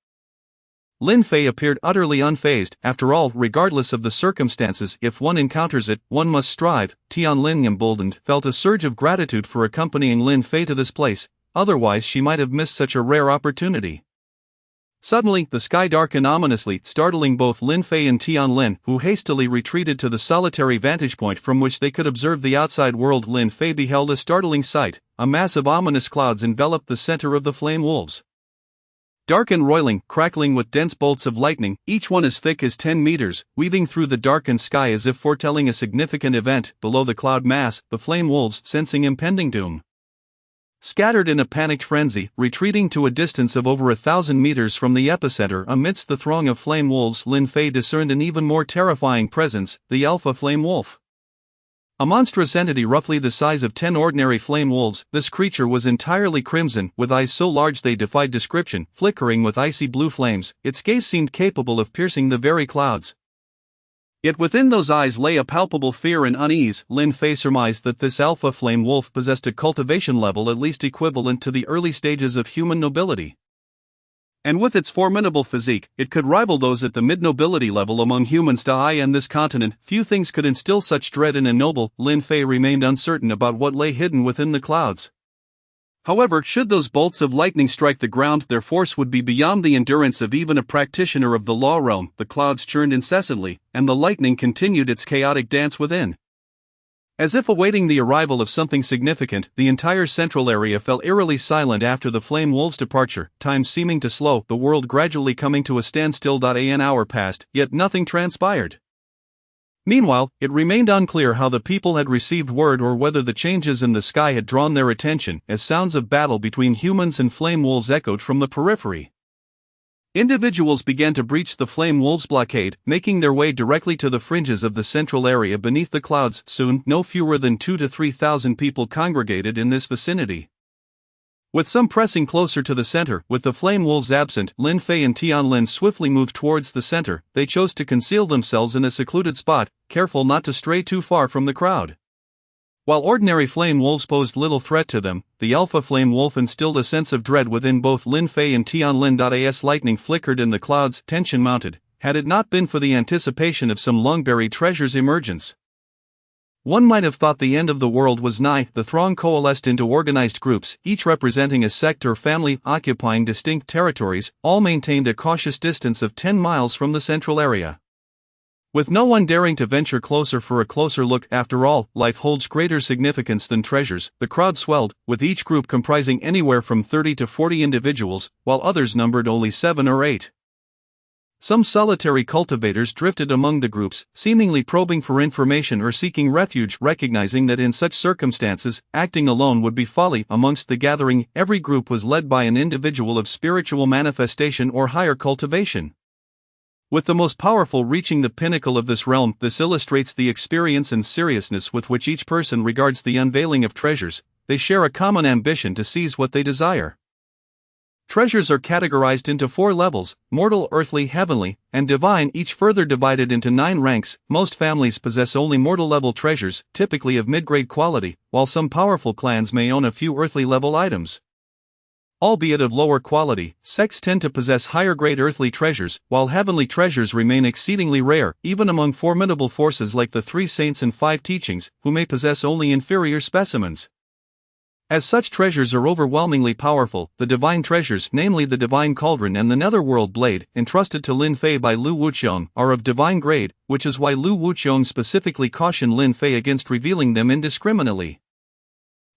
Lin Fei appeared utterly unfazed. After all, regardless of the circumstances, if one encounters it, one must strive. Tian Lin, emboldened, felt a surge of gratitude for accompanying Lin Fei to this place, otherwise she might have missed such a rare opportunity. Suddenly, the sky darkened ominously, startling both Lin Fei and Tian Lin, who hastily retreated to the solitary vantage point from which they could observe the outside world. Lin Fei beheld a startling sight. A mass of ominous clouds enveloped the center of the flame wolves. Dark and roiling, crackling with dense bolts of lightning, each one as thick as 10 meters, weaving through the darkened sky as if foretelling a significant event. Below the cloud mass, the flame wolves, sensing impending doom, scattered in a panicked frenzy, retreating to a distance of over 1,000 meters from the epicenter. Amidst the throng of flame wolves, Lin Fei discerned an even more terrifying presence, the alpha flame wolf. A monstrous entity roughly the size of 10 ordinary flame wolves, this creature was entirely crimson, with eyes so large they defied description, flickering with icy blue flames. Its gaze seemed capable of piercing the very clouds. Yet within those eyes lay a palpable fear and unease. Lin Fei surmised that this alpha flame wolf possessed a cultivation level at least equivalent to the early stages of human nobility. And with its formidable physique, it could rival those at the mid-nobility level among humans. And this continent, few things could instill such dread in a noble. Lin Fei remained uncertain about what lay hidden within the clouds. However, should those bolts of lightning strike the ground, their force would be beyond the endurance of even a practitioner of the law realm. The clouds churned incessantly, and the lightning continued its chaotic dance within. As if awaiting the arrival of something significant, the entire central area fell eerily silent after the flame wolves' departure, time seeming to slow, the world gradually coming to a standstill. An hour passed, yet nothing transpired. Meanwhile, it remained unclear how the people had received word or whether the changes in the sky had drawn their attention, as sounds of battle between humans and flame wolves echoed from the periphery. Individuals began to breach the flame wolves' blockade, making their way directly to the fringes of the central area beneath the clouds. Soon, no fewer than 2,000 to 3,000 people congregated in this vicinity, with some pressing closer to the center. With the flame wolves absent, Lin Fei and Tian Lin swiftly moved towards the center. They chose to conceal themselves in a secluded spot, careful not to stray too far from the crowd. While ordinary flame wolves posed little threat to them, the alpha flame wolf instilled a sense of dread within both Lin Fei and Tian Lin. As lightning flickered in the clouds, tension mounted. had it not been for the anticipation of some long-buried treasure's emergence. One might have thought the end of the world was nigh. The throng coalesced into organized groups, each representing a sect or family occupying distinct territories, all maintained a cautious distance of 10 miles from the central area. With no one daring to venture closer for a closer look, after all, life holds greater significance than treasures, the crowd swelled, with each group comprising anywhere from 30 to 40 individuals, while others numbered only 7 or 8. Some solitary cultivators drifted among the groups, seemingly probing for information or seeking refuge, recognizing that in such circumstances, acting alone would be folly. Amongst the gathering, every group was led by an individual of spiritual manifestation or higher cultivation. With the most powerful reaching the pinnacle of this realm, this illustrates the experience and seriousness with which each person regards the unveiling of treasures. They share a common ambition to seize what they desire. Treasures are categorized into 4 levels: mortal, earthly, heavenly, and divine, each further divided into 9 ranks. Most families possess only mortal-level treasures, typically of mid-grade quality, while some powerful clans may own a few earthly-level items. Albeit of lower quality, sects tend to possess higher-grade earthly treasures, while heavenly treasures remain exceedingly rare, even among formidable forces like the 3 saints and 5 teachings, who may possess only inferior specimens. As such treasures are overwhelmingly powerful, the divine treasures, namely the divine Cauldron and the Netherworld Blade, entrusted to Lin Fei by Lu Wuqiang, are of divine grade, which is why Lu Wuqiang specifically cautioned Lin Fei against revealing them indiscriminately.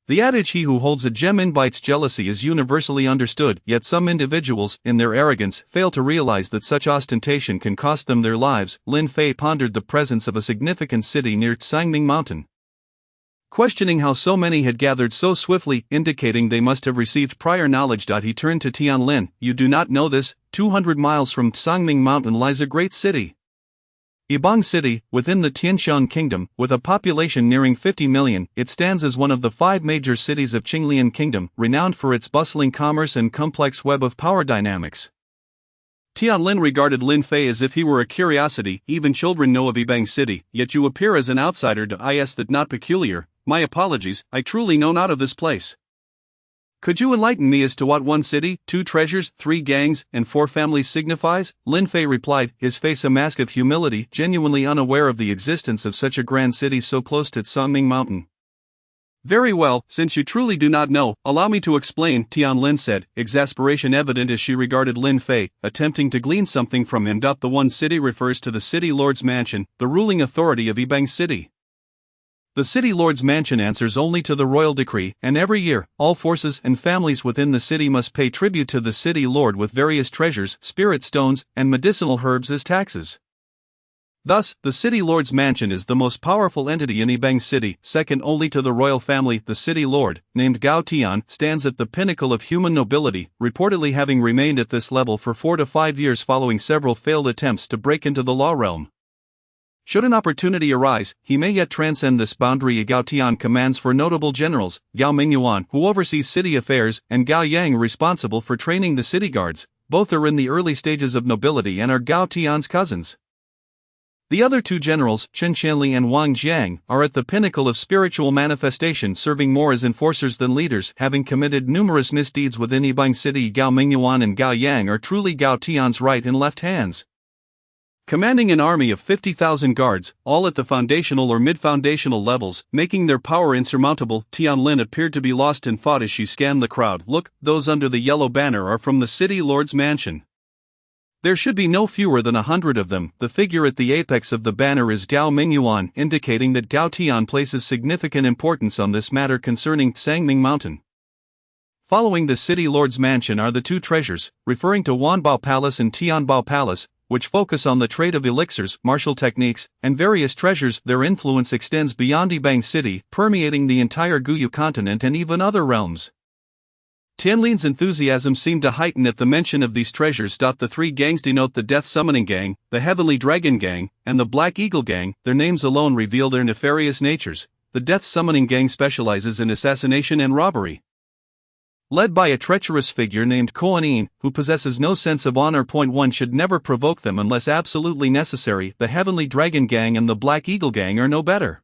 The adage "he who holds a gem invites jealousy" is universally understood, yet some individuals, in their arrogance, fail to realize that such ostentation can cost them their lives. Lin Fei pondered the presence of a significant city near Tsangming Mountain. Questioning how so many had gathered so swiftly, indicating they must have received prior knowledge. He turned to Tianlin. "You do not know this, 200 miles from Tsangming Mountain lies a great city. Yibang City, within the Tianshan Kingdom, with a population nearing 50 million, it stands as one of the 5 major cities of Qinglian Kingdom, renowned for its bustling commerce and complex web of power dynamics." Tianlin regarded Lin Fei as if he were a curiosity. "Even children know of Yibang City, yet you appear as an outsider to is that not peculiar? My apologies, I truly know not of this place. Could you enlighten me as to what 1 city, 2 treasures, 3 gangs, and 4 families signifies?" Lin Fei replied, his face a mask of humility, genuinely unaware of the existence of such a grand city so close to Tsangming Mountain. "Very well, since you truly do not know, allow me to explain," Tianlin said, exasperation evident as she regarded Lin Fei, attempting to glean something from him. The 1 city refers to the city lord's mansion, the ruling authority of Yibang City. The city lord's mansion answers only to the royal decree, and every year, all forces and families within the city must pay tribute to the city lord with various treasures, spirit stones, and medicinal herbs as taxes. Thus, the city lord's mansion is the most powerful entity in Yibang City, second only to the royal family. The city lord, named Gao Tian, stands at the pinnacle of human nobility, reportedly having remained at this level for 4 to 5 years following several failed attempts to break into the law realm. Should an opportunity arise, he may yet transcend this boundary. Gao Tian commands 4 notable generals: Gao Mingyuan, who oversees city affairs, and Gao Yang, responsible for training the city guards. Both are in the early stages of nobility and are Gao Tian's cousins. The other 2 generals, Chen Qianli and Wang Jiang, are at the pinnacle of spiritual manifestation, serving more as enforcers than leaders, having committed numerous misdeeds within Yibang City. Gao Mingyuan and Gao Yang are truly Gao Tian's right and left hands. Commanding an army of 50,000 guards, all at the foundational or mid-foundational levels, making their power insurmountable. Tianlin appeared to be lost in thought as she scanned the crowd. "Look, those under the yellow banner are from the city lord's mansion. There should be no fewer than 100 of them." The figure at the apex of the banner is Gao Mingyuan, indicating that Gao Tian places significant importance on this matter concerning Tsangming Mountain. Following the city lord's mansion are the 2 treasures, referring to Wanbao Palace and Tianbao Palace, which focus on the trade of elixirs, martial techniques, and various treasures. Their influence extends beyond Yibang City, permeating the entire Guyu continent and even other realms. Tianlin's enthusiasm seemed to heighten at the mention of these treasures. The 3 gangs denote the Death Summoning Gang, the Heavenly Dragon Gang, and the Black Eagle Gang. Their names alone reveal their nefarious natures. The Death Summoning Gang specializes in assassination and robbery. Led by a treacherous figure named Koanin, who possesses no sense of honor. One should never provoke them unless absolutely necessary. The Heavenly Dragon Gang and the Black Eagle Gang are no better.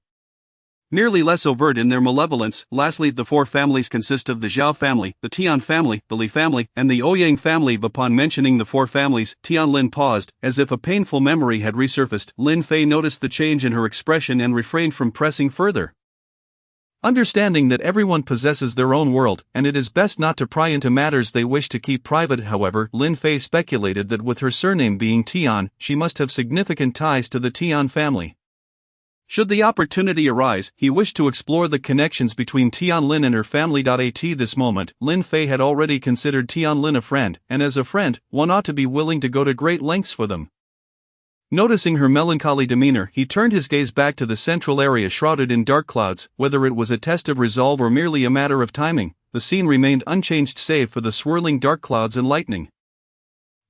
nearly less overt in their malevolence. Lastly, the four families consist of the Zhao family, the Tian family, the Li family, and the Ouyang family. Upon mentioning the four families, Tianlin paused, as if a painful memory had resurfaced. Lin Fei noticed the change in her expression and refrained from pressing further. Understanding that everyone possesses their own world, and it is best not to pry into matters they wish to keep private, however, Lin Fei speculated that with her surname being Tian, she must have significant ties to the Tian family. Should the opportunity arise, he wished to explore the connections between Tianlin and her family. At this moment, Lin Fei had already considered Tianlin a friend, and as a friend, one ought to be willing to go to great lengths for them. Noticing her melancholy demeanor, he turned his gaze back to the central area shrouded in dark clouds. Whether it was a test of resolve or merely a matter of timing, the scene remained unchanged save for the swirling dark clouds and lightning.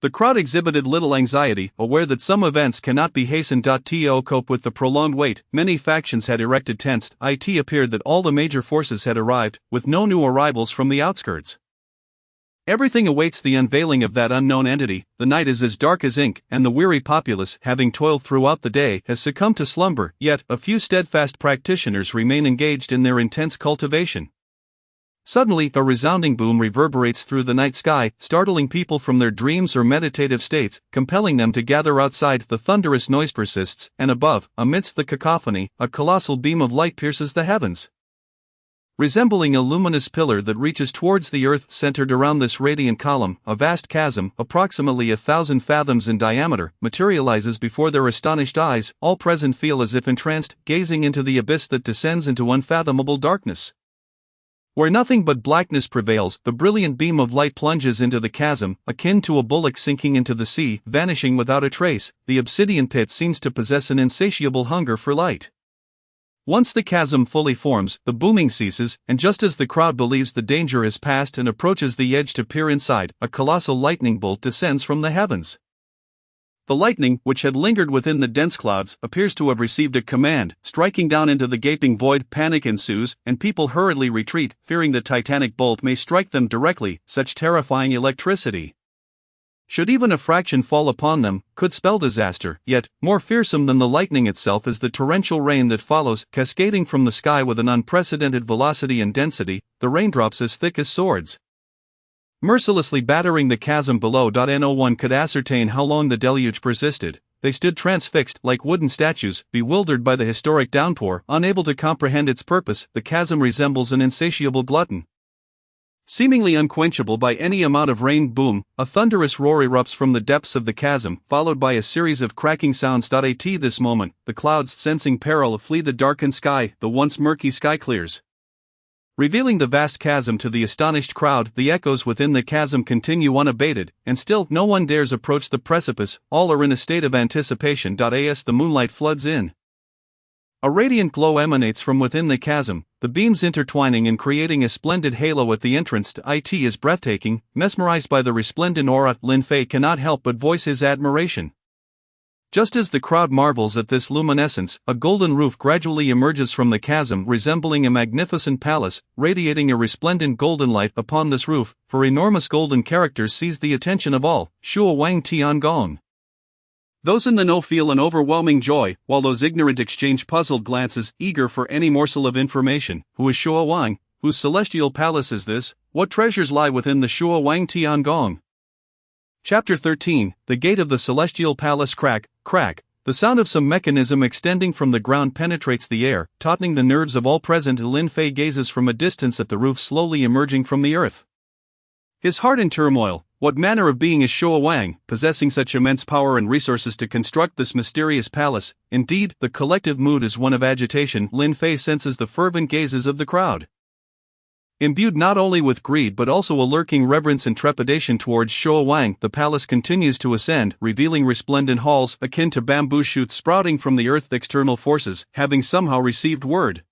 The crowd exhibited little anxiety, aware that some events cannot be hastened. To cope with the prolonged wait, many factions had erected tents. It appeared that all the major forces had arrived, with no new arrivals from the outskirts. Everything awaits the unveiling of that unknown entity. The night is as dark as ink, and the weary populace, having toiled throughout the day, has succumbed to slumber, yet a few steadfast practitioners remain engaged in their intense cultivation. Suddenly, a resounding boom reverberates through the night sky, startling people from their dreams or meditative states, compelling them to gather outside. The thunderous noise persists, and above, amidst the cacophony, a colossal beam of light pierces the heavens. Resembling a luminous pillar that reaches towards the earth, centered around this radiant column, a vast chasm, approximately 1,000 fathoms in diameter, materializes before their astonished eyes. All present feel as if entranced, gazing into the abyss that descends into unfathomable darkness. Where nothing but blackness prevails, the brilliant beam of light plunges into the chasm, akin to a bullock sinking into the sea, vanishing without a trace. The obsidian pit seems to possess an insatiable hunger for light. Once the chasm fully forms, the booming ceases, and just as the crowd believes the danger has passed and approaches the edge to peer inside, a colossal lightning bolt descends from the heavens. The lightning, which had lingered within the dense clouds, appears to have received a command. Striking down into the gaping void, panic ensues, and people hurriedly retreat, fearing the titanic bolt may strike them directly. Such terrifying electricity, should even a fraction fall upon them, could spell disaster. Yet, more fearsome than the lightning itself is the torrential rain that follows, cascading from the sky with an unprecedented velocity and density, the raindrops as thick as swords, mercilessly battering the chasm below. No one could ascertain how long the deluge persisted. They stood transfixed, like wooden statues, bewildered by the historic downpour, unable to comprehend its purpose. The chasm resembles an insatiable glutton, seemingly unquenchable by any amount of rain. Boom! A thunderous roar erupts from the depths of the chasm, followed by a series of cracking sounds. At this moment, the clouds, sensing peril, flee the darkened sky. The once murky sky clears, revealing the vast chasm to the astonished crowd. The echoes within the chasm continue unabated, and still no one dares approach the precipice. All are in a state of anticipation. As the moonlight floods in, a radiant glow emanates from within the chasm, the beams intertwining and creating a splendid halo at the entrance. It is breathtaking. Mesmerized by the resplendent aura, Lin Fei cannot help but voice his admiration. Just as the crowd marvels at this luminescence, a golden roof gradually emerges from the chasm, resembling a magnificent palace, radiating a resplendent golden light. Upon this roof, four enormous golden characters seize the attention of all: Shuo Wang Tian Gong. Those in the know feel an overwhelming joy, while those ignorant exchange puzzled glances, eager for any morsel of information. Who is Shuo Wang? Whose celestial palace is this? What treasures lie within the Shuo Wang Tian Gong? Chapter 13, The Gate of the Celestial Palace. Crack, crack. The sound of some mechanism extending from the ground penetrates the air, tautening the nerves of all present. Lin Fei gazes from a distance at the roof slowly emerging from the earth, his heart in turmoil. What manner of being is Shuo Wang, possessing such immense power and resources to construct this mysterious palace? Indeed, the collective mood is one of agitation. Lin Fei senses the fervent gazes of the crowd, imbued not only with greed but also a lurking reverence and trepidation towards Shuo Wang. The palace continues to ascend, revealing resplendent halls akin to bamboo shoots sprouting from the earth. External forces, having somehow received word,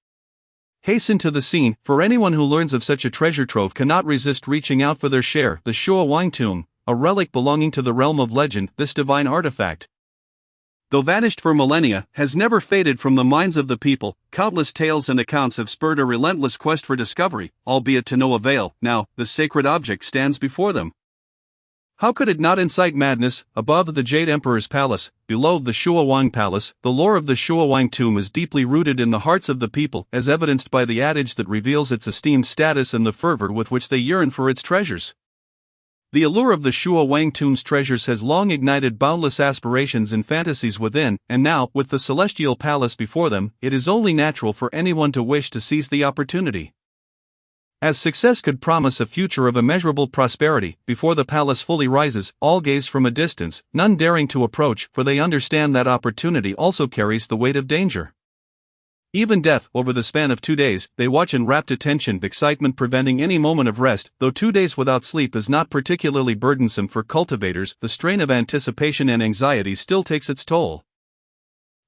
hasten to the scene, for anyone who learns of such a treasure trove cannot resist reaching out for their share. The Shuo Wang tomb, a relic belonging to the realm of legend. This divine artifact, though vanished for millennia, has never faded from the minds of the people. Countless tales and accounts have spurred a relentless quest for discovery, albeit to no avail. Now, the sacred object stands before them. How could it not incite madness? Above the Jade Emperor's palace, below the Shuowang Palace, the lore of the Shuowang tomb is deeply rooted in the hearts of the people, as evidenced by the adage that reveals its esteemed status and the fervor with which they yearn for its treasures. The allure of the Shuowang tomb's treasures has long ignited boundless aspirations and fantasies within, and now, with the celestial palace before them, it is only natural for anyone to wish to seize the opportunity. As success could promise a future of immeasurable prosperity, before the palace fully rises, all gaze from a distance, none daring to approach, for they understand that opportunity also carries the weight of danger. Even death, over the span of 2 days, they watch in rapt attention, excitement preventing any moment of rest. Though 2 days without sleep is not particularly burdensome for cultivators, the strain of anticipation and anxiety still takes its toll.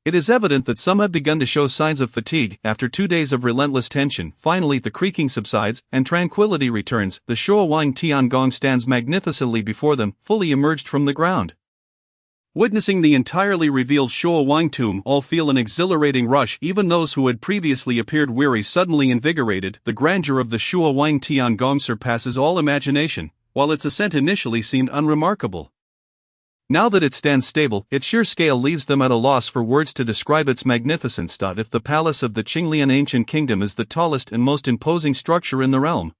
It is evident that some have begun to show signs of fatigue. After 2 days of relentless tension, finally the creaking subsides, and tranquility returns. The Shuowang Tiangong stands magnificently before them, fully emerged from the ground. Witnessing the entirely revealed Shuowang tomb, all feel an exhilarating rush. Even those who had previously appeared weary suddenly invigorated. The grandeur of the Shuowang Tiangong surpasses all imagination, while its ascent initially seemed unremarkable. Now that it stands stable, its sheer scale leaves them at a loss for words to describe its magnificence. If the palace of the Qinglian ancient kingdom is the tallest and most imposing structure in the realm,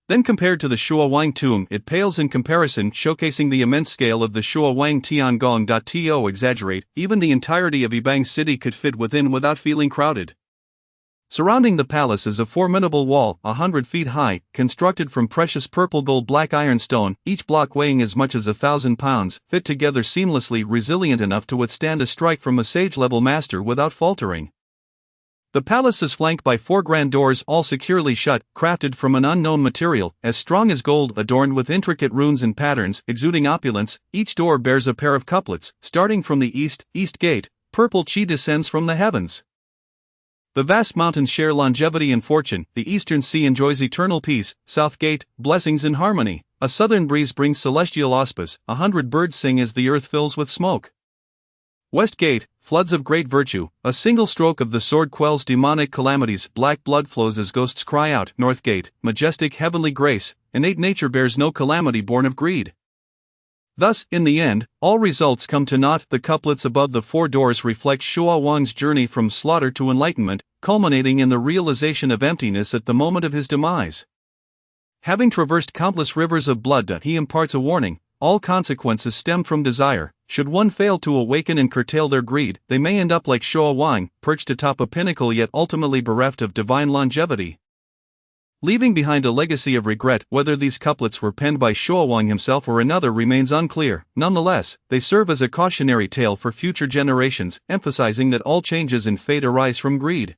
then compared to the Shuowang tomb, it pales in comparison, showcasing the immense scale of the Shuowang Tiangong. To exaggerate, even the entirety of Yibang city could fit within without feeling crowded. Surrounding the palace is a formidable wall, 100 feet high, constructed from precious purple gold black ironstone, each block weighing as much as 1,000 pounds, fit together seamlessly, resilient enough to withstand a strike from a sage-level master without faltering. The palace is flanked by 4 grand doors, all securely shut, crafted from an unknown material, as strong as gold, adorned with intricate runes and patterns, exuding opulence. Each door bears a pair of couplets. Starting from the east gate, purple chi descends from the heavens. The vast mountains share longevity and fortune, the eastern sea enjoys eternal peace, south gate, blessings and harmony, a southern breeze brings celestial auspice, 100 birds sing as the earth fills with smoke. West gate, floods of great virtue, a single stroke of the sword quells demonic calamities, black blood flows as ghosts cry out. North gate, majestic heavenly grace, innate nature bears no calamity born of greed. Thus, in the end, all results come to naught. The couplets above the 4 doors reflect Shuowang's journey from slaughter to enlightenment, culminating in the realization of emptiness at the moment of his demise. Having traversed countless rivers of blood, he imparts a warning: all consequences stem from desire. Should one fail to awaken and curtail their greed, they may end up like Shuowang, perched atop a pinnacle yet ultimately bereft of divine longevity, leaving behind a legacy of regret. Whether these couplets were penned by Shuowang himself or another remains unclear. Nonetheless, they serve as a cautionary tale for future generations, emphasizing that all changes in fate arise from greed.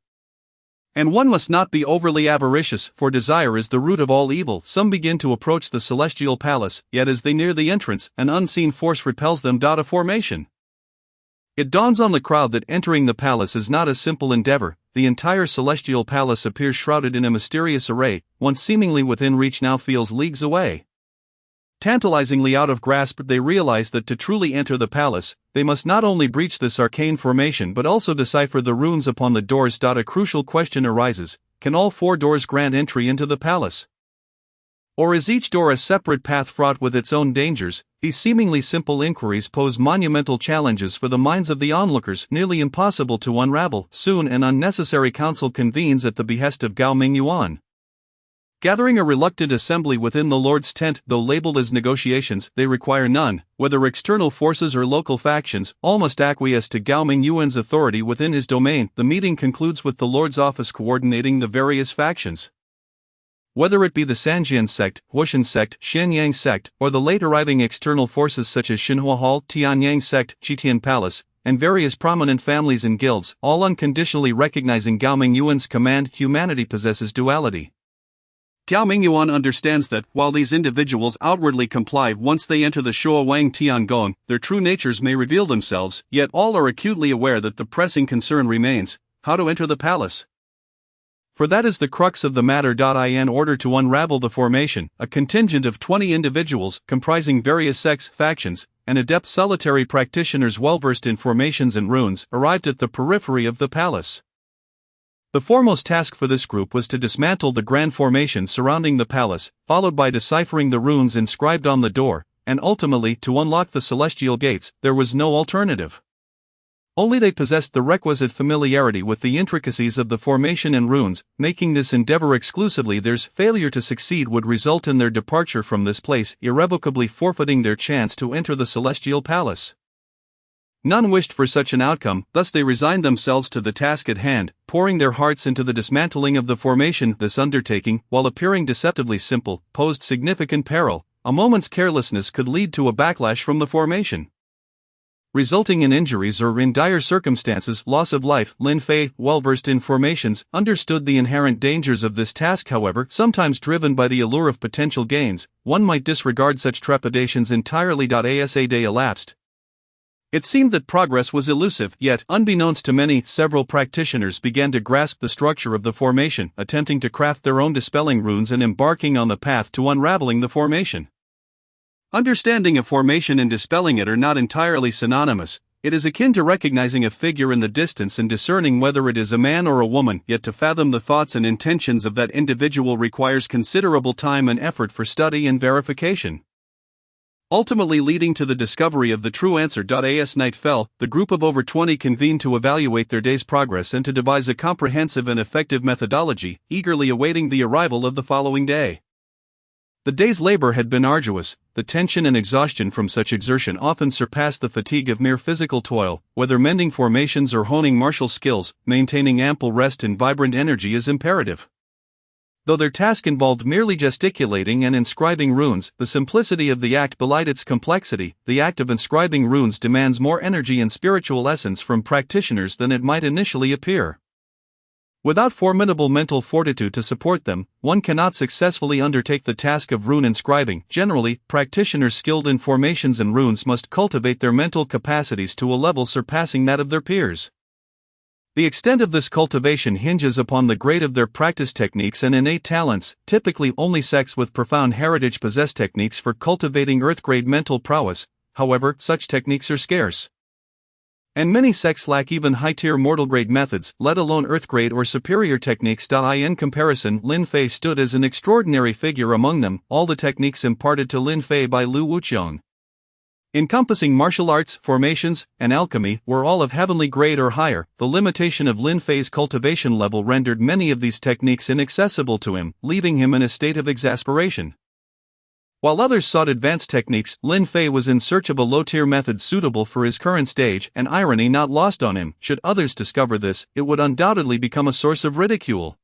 And one must not be overly avaricious, for desire is the root of all evil. Some begin to approach the celestial palace, yet as they near the entrance, an unseen force repels them. A formation. It dawns on the crowd that entering the palace is not a simple endeavor. The entire celestial palace appears shrouded in a mysterious array. One seemingly within reach now feels leagues away. Tantalizingly out of grasp, they realize that to truly enter the palace, they must not only breach this arcane formation but also decipher the runes upon the doors. A crucial question arises: can all 4 doors grant entry into the palace? Or is each door a separate path fraught with its own dangers? These seemingly simple inquiries pose monumental challenges for the minds of the onlookers, nearly impossible to unravel. Soon an unnecessary council convenes at the behest of Gao Mingyuan. Gathering a reluctant assembly within the Lord's tent, though labeled as negotiations, they require none. Whether external forces or local factions, all must acquiesce to Gao Mingyuan's authority within his domain. The meeting concludes with the Lord's office coordinating the various factions. Whether it be the Sanjian sect, Huashan sect, Xianyang sect, or the late arriving external forces such as Xinhua Hall, Tianyang sect, Jitian Palace, and various prominent families and guilds, all unconditionally recognizing Gao Mingyuan's command, humanity possesses duality. Gao Mingyuan understands that, while these individuals outwardly comply once they enter the Shuowang Tiangong, their true natures may reveal themselves, yet all are acutely aware that the pressing concern remains: how to enter the palace. For that is the crux of the matter. In order to unravel the formation, a contingent of 20 individuals, comprising various sects, factions, and adept solitary practitioners well-versed in formations and runes, arrived at the periphery of the palace. The foremost task for this group was to dismantle the grand formation surrounding the palace, followed by deciphering the runes inscribed on the door. and ultimately to unlock the celestial gates, there was no alternative. Only they possessed the requisite familiarity with the intricacies of the formation and runes, making this endeavor exclusively theirs. Failure to succeed would result in their departure from this place, irrevocably forfeiting their chance to enter the celestial palace. None wished for such an outcome, thus they resigned themselves to the task at hand, pouring their hearts into the dismantling of the formation. This undertaking, while appearing deceptively simple, posed significant peril. A moment's carelessness could lead to a backlash from the formation, resulting in injuries or, in dire circumstances, loss of life. Lin Fei, well versed in formations, understood the inherent dangers of this task. However, sometimes driven by the allure of potential gains, one might disregard such trepidations entirely. As a day elapsed, it seemed that progress was elusive, yet, unbeknownst to many, several practitioners began to grasp the structure of the formation, attempting to craft their own dispelling runes and embarking on the path to unraveling the formation. Understanding a formation and dispelling it are not entirely synonymous. It is akin to recognizing a figure in the distance and discerning whether it is a man or a woman, yet to fathom the thoughts and intentions of that individual requires considerable time and effort for study and verification, ultimately leading to the discovery of the true answer. As night fell, the group of over 20 convened to evaluate their day's progress and to devise a comprehensive and effective methodology, eagerly awaiting the arrival of the following day. The day's labor had been arduous. The tension and exhaustion from such exertion often surpassed the fatigue of mere physical toil. Whether mending formations or honing martial skills, maintaining ample rest and vibrant energy is imperative. Though their task involved merely gesticulating and inscribing runes, the simplicity of the act belied its complexity. The act of inscribing runes demands more energy and spiritual essence from practitioners than it might initially appear. Without formidable mental fortitude to support them, one cannot successfully undertake the task of rune inscribing. Generally, practitioners skilled in formations and runes must cultivate their mental capacities to a level surpassing that of their peers. The extent of this cultivation hinges upon the grade of their practice techniques and innate talents. Typically, only sects with profound heritage possess techniques for cultivating earth-grade mental prowess. However, such techniques are scarce, and many sects lack even high-tier mortal-grade methods, let alone earth-grade or superior techniques. In comparison, Lin Fei stood as an extraordinary figure among them. All the techniques imparted to Lin Fei by Lu Wuqiang, encompassing martial arts, formations, and alchemy, were all of heavenly grade or higher. The limitation of Lin Fei's cultivation level rendered many of these techniques inaccessible to him, leaving him in a state of exasperation. While others sought advanced techniques, Lin Fei was in search of a low-tier method suitable for his current stage, an irony not lost on him. Should others discover this, it would undoubtedly become a source of ridicule.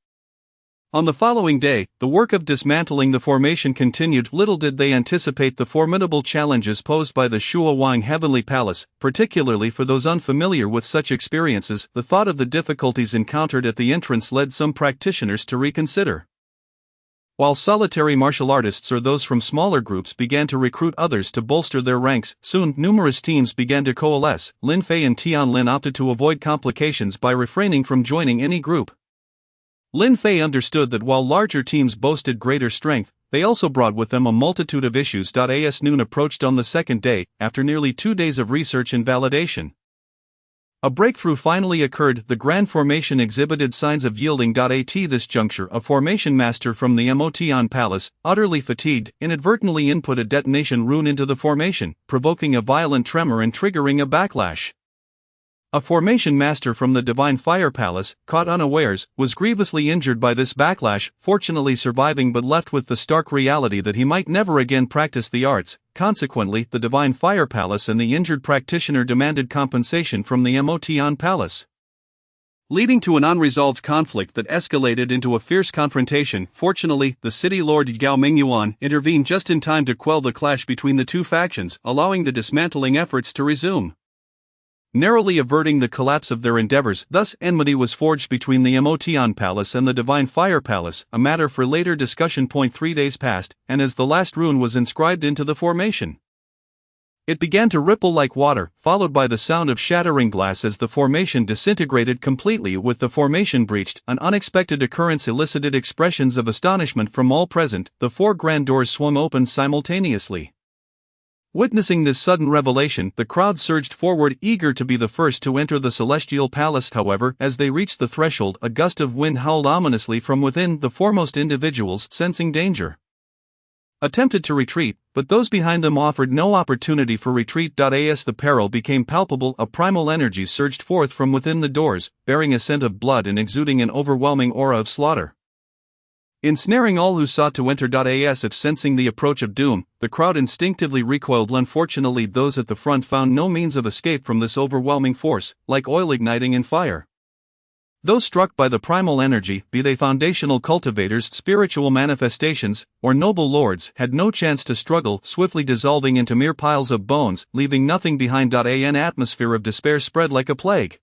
On the following day, the work of dismantling the formation continued. Little did they anticipate the formidable challenges posed by the Shuowang Heavenly Palace, particularly for those unfamiliar with such experiences. The thought of the difficulties encountered at the entrance led some practitioners to reconsider. While solitary martial artists or those from smaller groups began to recruit others to bolster their ranks, soon numerous teams began to coalesce. Lin Fei and Tianlin opted to avoid complications by refraining from joining any group. Lin Fei understood that while larger teams boasted greater strength, they also brought with them a multitude of issues. As noon approached on the second day, after nearly 2 days of research and validation, a breakthrough finally occurred. The grand formation exhibited signs of yielding. At this juncture, a formation master from the Motian Palace, utterly fatigued, inadvertently input a detonation rune into the formation, provoking a violent tremor and triggering a backlash. A formation master from the Divine Fire Palace, caught unawares, was grievously injured by this backlash, fortunately surviving but left with the stark reality that he might never again practice the arts. Consequently, the Divine Fire Palace and the injured practitioner demanded compensation from the Motian Palace, leading to an unresolved conflict that escalated into a fierce confrontation. Fortunately, the city lord Gao Mingyuan intervened just in time to quell the clash between the two factions, allowing the dismantling efforts to resume, narrowly averting the collapse of their endeavors. Thus, enmity was forged between the Motian Palace and the Divine Fire Palace, a matter for later discussion. 3 days passed, and as the last rune was inscribed into the formation, it began to ripple like water, followed by the sound of shattering glass as the formation disintegrated completely. With the formation breached, an unexpected occurrence elicited expressions of astonishment from all present. The 4 grand doors swung open simultaneously. Witnessing this sudden revelation, the crowd surged forward, eager to be the first to enter the celestial palace. However, as they reached the threshold, a gust of wind howled ominously from within. The foremost individuals, sensing danger, attempted to retreat, but those behind them offered no opportunity for retreat. As the peril became palpable, a primal energy surged forth from within the doors, bearing a scent of blood and exuding an overwhelming aura of slaughter. Ensnaring all who sought to enter. As if sensing the approach of doom, the crowd instinctively recoiled. Unfortunately, those at the front found no means of escape from this overwhelming force, like oil igniting in fire. Those struck by the primal energy, be they foundational cultivators, spiritual manifestations, or noble lords, had no chance to struggle, swiftly dissolving into mere piles of bones, leaving nothing behind. An atmosphere of despair spread like a plague.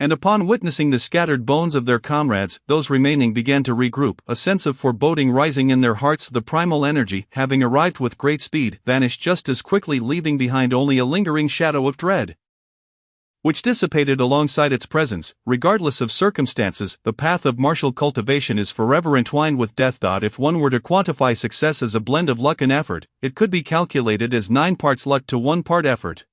And upon witnessing the scattered bones of their comrades, those remaining began to regroup, a sense of foreboding rising in their hearts. The primal energy, having arrived with great speed, vanished just as quickly, leaving behind only a lingering shadow of dread, which dissipated alongside its presence. Regardless of circumstances, the path of martial cultivation is forever entwined with death. If one were to quantify success as a blend of luck and effort, it could be calculated as 9 parts luck to 1 part effort.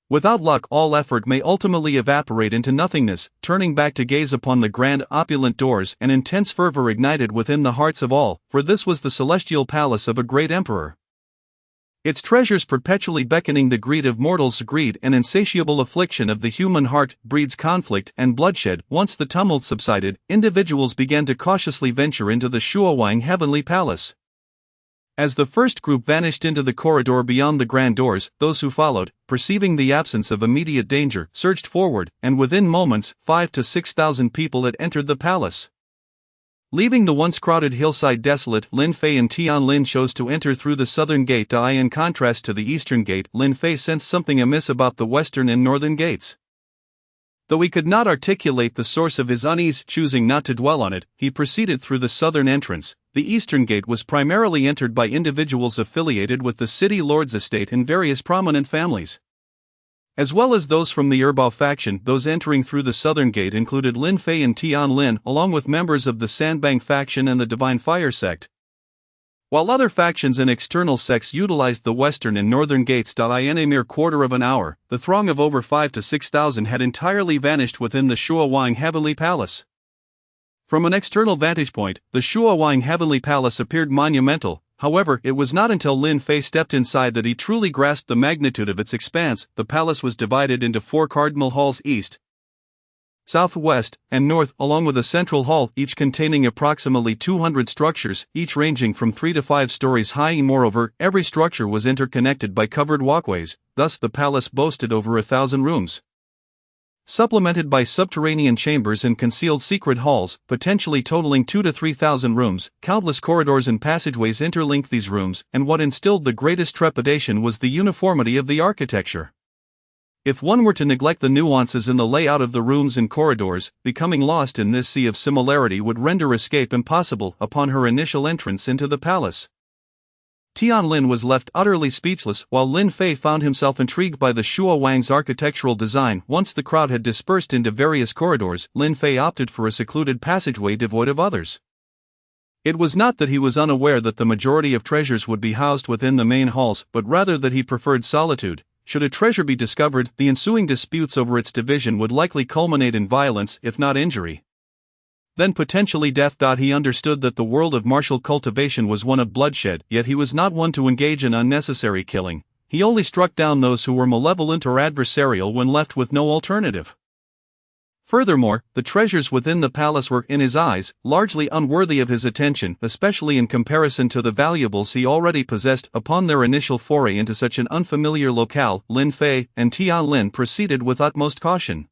Without luck, all effort may ultimately evaporate into nothingness. Turning back to gaze upon the grand, opulent doors, an intense fervor ignited within the hearts of all, for this was the celestial palace of a great emperor. Its treasures perpetually beckoning the greed of mortals. Greed, an insatiable affliction of the human heart, breeds conflict and bloodshed. Once the tumult subsided, individuals began to cautiously venture into the Shuowang heavenly palace. As the first group vanished into the corridor beyond the grand doors, those who followed, perceiving the absence of immediate danger, surged forward, and within moments, 5,000 to 6,000 people had entered the palace. Leaving the once crowded hillside desolate, Lin Fei and Tian Lin chose to enter through the southern gate. In contrast to the eastern gate, Lin Fei sensed something amiss about the western and northern gates. Though he could not articulate the source of his unease, choosing not to dwell on it, he proceeded through the southern entrance. The eastern gate was primarily entered by individuals affiliated with the city lord's estate and various prominent families, as well as those from the Erbao faction. Those entering through the southern gate included Lin Fei and Tian Lin, along with members of the Sanbang faction and the Divine Fire sect, while other factions and external sects utilized the western and northern gates. In a mere quarter of an hour, the throng of over 5,000 to 6,000 had entirely vanished within the Shuowang Heavenly Palace. From an external vantage point, the Shuowang Heavenly Palace appeared monumental. However, it was not until Lin Fei stepped inside that he truly grasped the magnitude of its expanse. The palace was divided into 4 cardinal halls: east, south, west, and north, along with a central hall, each containing approximately 200 structures, each ranging from 3 to 5 stories high. Moreover, every structure was interconnected by covered walkways, thus the palace boasted over 1,000 rooms, supplemented by subterranean chambers and concealed secret halls, potentially totaling 2,000 to 3,000 rooms. Countless corridors and passageways interlinked these rooms, and what instilled the greatest trepidation was the uniformity of the architecture. If one were to neglect the nuances in the layout of the rooms and corridors, becoming lost in this sea of similarity would render escape impossible. Upon her initial entrance into the palace, Tian Lin was left utterly speechless, while Lin Fei found himself intrigued by the Shuowang's architectural design. Once the crowd had dispersed into various corridors, Lin Fei opted for a secluded passageway devoid of others. It was not that he was unaware that the majority of treasures would be housed within the main halls, but rather that he preferred solitude. Should a treasure be discovered, the ensuing disputes over its division would likely culminate in violence, if not injury, then potentially death. He understood that the world of martial cultivation was one of bloodshed, yet he was not one to engage in unnecessary killing. He only struck down those who were malevolent or adversarial when left with no alternative. Furthermore, the treasures within the palace were, in his eyes, largely unworthy of his attention, especially in comparison to the valuables he already possessed. Upon their initial foray into such an unfamiliar locale, Lin Fei and Tian Lin proceeded with utmost caution,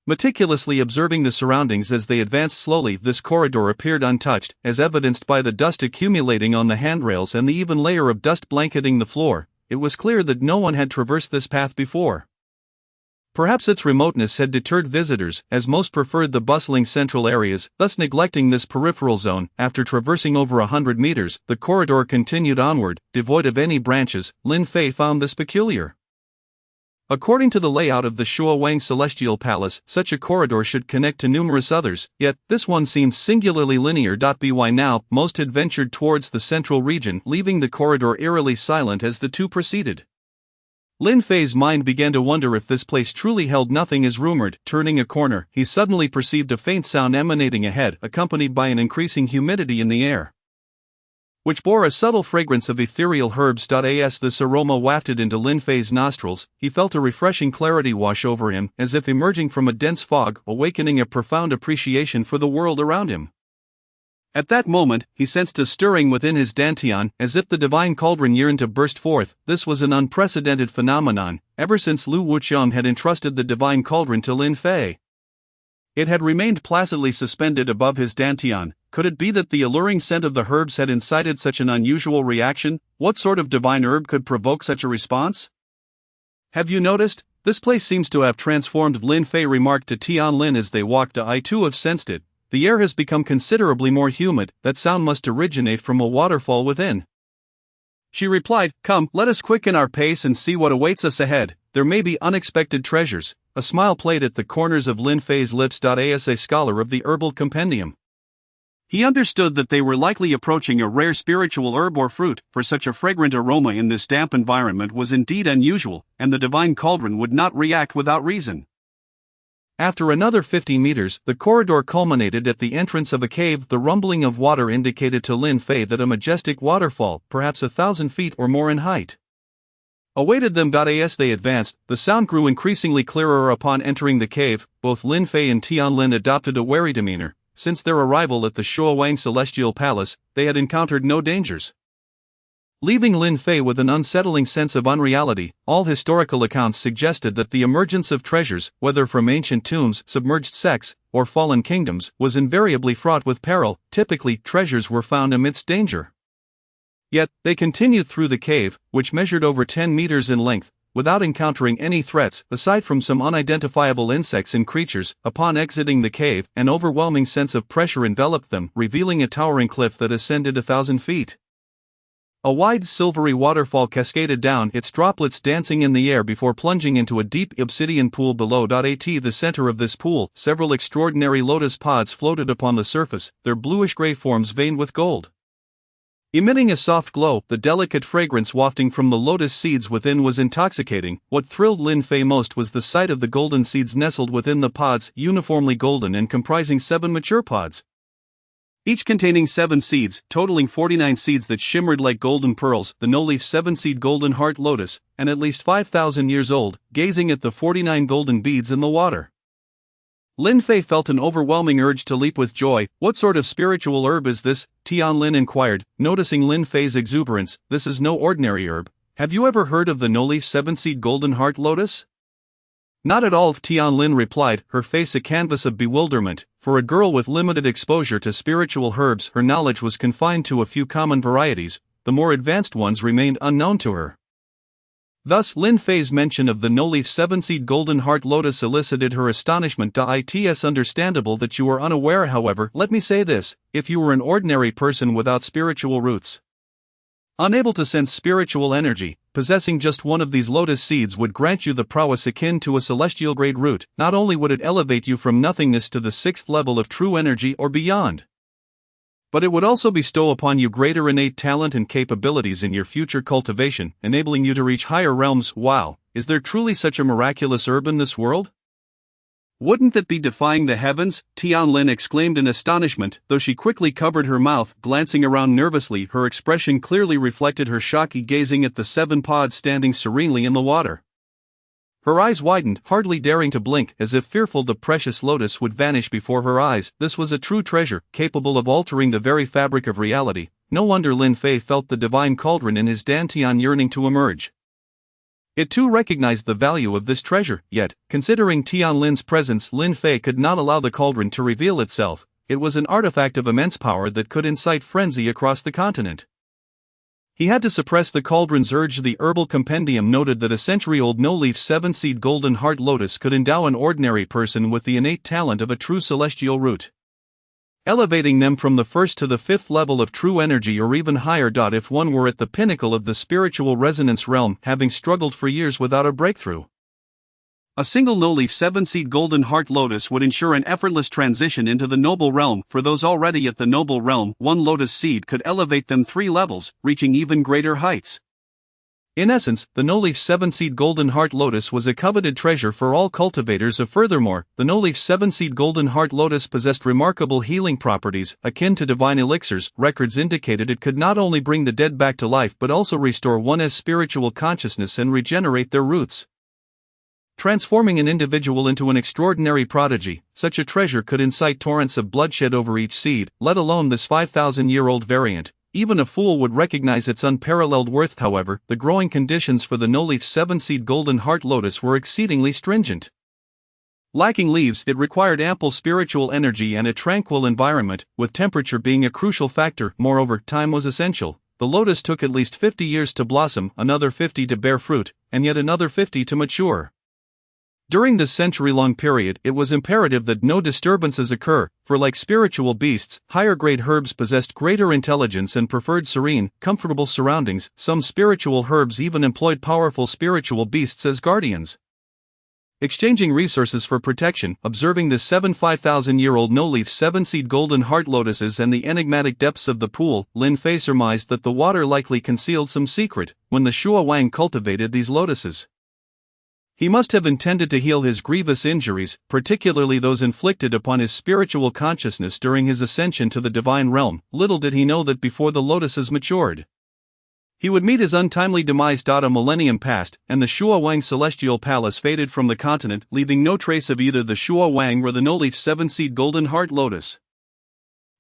meticulously observing the surroundings as they advanced slowly. This corridor appeared untouched, as evidenced by the dust accumulating on the handrails and the even layer of dust blanketing the floor. It was clear that no one had traversed this path before. Perhaps its remoteness had deterred visitors, as most preferred the bustling central areas, thus neglecting this peripheral zone. After traversing over 100 meters, the corridor continued onward, devoid of any branches. Lin Fei found this peculiar. According to the layout of the Shuowang Celestial Palace, such a corridor should connect to numerous others, yet this one seemed singularly linear. By now, most had ventured towards the central region, leaving the corridor eerily silent as the two proceeded. Lin Fei's mind began to wonder if this place truly held nothing as rumored. Turning a corner, he suddenly perceived a faint sound emanating ahead, accompanied by an increasing humidity in the air, which bore a subtle fragrance of ethereal herbs. As this aroma wafted into Lin Fei's nostrils, he felt a refreshing clarity wash over him, as if emerging from a dense fog, awakening a profound appreciation for the world around him. At that moment, he sensed a stirring within his dantian, as if the divine cauldron yearned to burst forth. This was an unprecedented phenomenon, ever since Lu Wuqiang had entrusted the divine cauldron to Lin Fei. It had remained placidly suspended above his dantian. Could it be that the alluring scent of the herbs had incited such an unusual reaction? What sort of divine herb could provoke such a response? Have you noticed? This place seems to have transformed, Lin Fei remarked to Tianlin as they walked. I too have sensed it. The air has become considerably more humid. That sound must originate from a waterfall within. She replied, Come, let us quicken our pace and see what awaits us ahead. There may be unexpected treasures. A smile played at the corners of Lin Fei's lips. As a scholar of the herbal compendium, he understood that they were likely approaching a rare spiritual herb or fruit, for such a fragrant aroma in this damp environment was indeed unusual, and the divine cauldron would not react without reason. After another 50 meters, the corridor culminated at the entrance of a cave. The rumbling of water indicated to Lin Fei that a majestic waterfall, perhaps 1,000 feet or more in height, awaited them. As they advanced, the sound grew increasingly clearer. Upon entering the cave, both Lin Fei and Tianlin adopted a wary demeanor. Since their arrival at the Shuowang Celestial Palace, they had encountered no dangers, leaving Lin Fei with an unsettling sense of unreality. All historical accounts suggested that the emergence of treasures, whether from ancient tombs, submerged sects, or fallen kingdoms, was invariably fraught with peril. Typically, treasures were found amidst danger. Yet, they continued through the cave, which measured over 10 meters in length, without encountering any threats, aside from some unidentifiable insects and creatures. Upon exiting the cave, an overwhelming sense of pressure enveloped them, revealing a towering cliff that ascended 1,000 feet. A wide silvery waterfall cascaded down, its droplets dancing in the air before plunging into a deep obsidian pool below. At the center of this pool, several extraordinary lotus pods floated upon the surface, their bluish-gray forms veined with gold, emitting a soft glow. The delicate fragrance wafting from the lotus seeds within was intoxicating. What thrilled Lin Fei most was the sight of the golden seeds nestled within the pods, uniformly golden and comprising 7 mature pods, each containing 7 seeds, totaling 49 seeds that shimmered like golden pearls. The no-leaf 7-seed golden heart lotus, and at least 5,000 years old, gazing at the 49 golden beads in the water. Lin Fei felt an overwhelming urge to leap with joy. What sort of spiritual herb is this? Tianlin inquired, noticing Lin Fei's exuberance. This is no ordinary herb. Have you ever heard of the no-leaf 7-seed golden heart lotus? Not at all, Tianlin replied, her face a canvas of bewilderment. For a girl with limited exposure to spiritual herbs, her knowledge was confined to a few common varieties. The more advanced ones remained unknown to her. Thus, Lin Fei's mention of the no-leaf 7-seed golden heart lotus elicited her astonishment. It's understandable that you are unaware. However, let me say this, if you were an ordinary person without spiritual roots, unable to sense spiritual energy, possessing just one of these lotus seeds would grant you the prowess akin to a celestial grade root. Not only would it elevate you from nothingness to the 6th level of true energy or beyond, but it would also bestow upon you greater innate talent and capabilities in your future cultivation, enabling you to reach higher realms. Wow, is there truly such a miraculous herb in this world? Wouldn't that be defying the heavens? Tianlin exclaimed in astonishment, though she quickly covered her mouth, glancing around nervously. Her expression clearly reflected her shock, gazing at the 7 pods standing serenely in the water. Her eyes widened, hardly daring to blink, as if fearful the precious lotus would vanish before her eyes. This was a true treasure, capable of altering the very fabric of reality. No wonder Lin Fei felt the divine cauldron in his dantian yearning to emerge. It too recognized the value of this treasure, yet, considering Tianlin's presence, Lin Fei could not allow the cauldron to reveal itself. It was an artifact of immense power that could incite frenzy across the continent. He had to suppress the cauldron's urge. The herbal compendium noted that a century-old no-leaf 7-seed golden heart lotus could endow an ordinary person with the innate talent of a true celestial root, elevating them from the 1st to the 5th level of true energy or even higher. If one were at the pinnacle of the spiritual resonance realm, having struggled for years without a breakthrough, a single no-leaf 7-seed golden heart lotus would ensure an effortless transition into the noble realm. For those already at the noble realm, one lotus seed could elevate them 3 levels, reaching even greater heights. In essence, the no-leaf 7-seed golden heart lotus was a coveted treasure for all cultivators of. Furthermore, the no-leaf 7-seed golden heart lotus possessed remarkable healing properties, akin to divine elixirs. Records indicated it could not only bring the dead back to life but also restore one's spiritual consciousness and regenerate their roots, transforming an individual into an extraordinary prodigy. Such a treasure could incite torrents of bloodshed over each seed, let alone this 5,000-year-old variant. Even a fool would recognize its unparalleled worth. However, the growing conditions for the no-leaf 7-seed golden heart lotus were exceedingly stringent. Lacking leaves, it required ample spiritual energy and a tranquil environment, with temperature being a crucial factor. Moreover, time was essential. The lotus took at least 50 years to blossom, another 50 to bear fruit, and yet another 50 to mature. During this century-long period, it was imperative that no disturbances occur, for like spiritual beasts, higher-grade herbs possessed greater intelligence and preferred serene, comfortable surroundings. Some spiritual herbs even employed powerful spiritual beasts as guardians, exchanging resources for protection. Observing the 5,000-year-old no-leaf 7-seed golden heart lotuses and the enigmatic depths of the pool, Lin Fei surmised that the water likely concealed some secret. When the Shua Wang cultivated these lotuses, he must have intended to heal his grievous injuries, particularly those inflicted upon his spiritual consciousness during his ascension to the divine realm. Little did he know that before the lotuses matured, he would meet his untimely demise. A millennium passed, and the Shua Wang celestial palace faded from the continent, leaving no trace of either the Shua Wang or the no-leaf 7-seed golden heart lotus.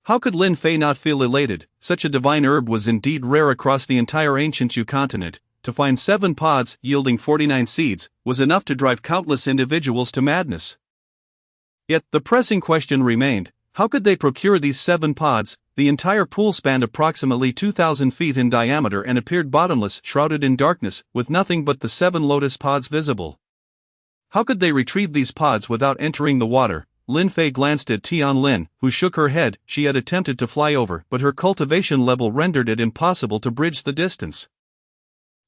How could Lin Fei not feel elated? Such a divine herb was indeed rare across the entire ancient Yu continent. To find 7 pods, yielding 49 seeds, was enough to drive countless individuals to madness. Yet, the pressing question remained: how could they procure these 7 pods? The entire pool spanned approximately 2,000 feet in diameter and appeared bottomless, shrouded in darkness, with nothing but the 7 lotus pods visible. How could they retrieve these pods without entering the water? Lin Fei glanced at Tian Lin, who shook her head. She had attempted to fly over, but her cultivation level rendered it impossible to bridge the distance.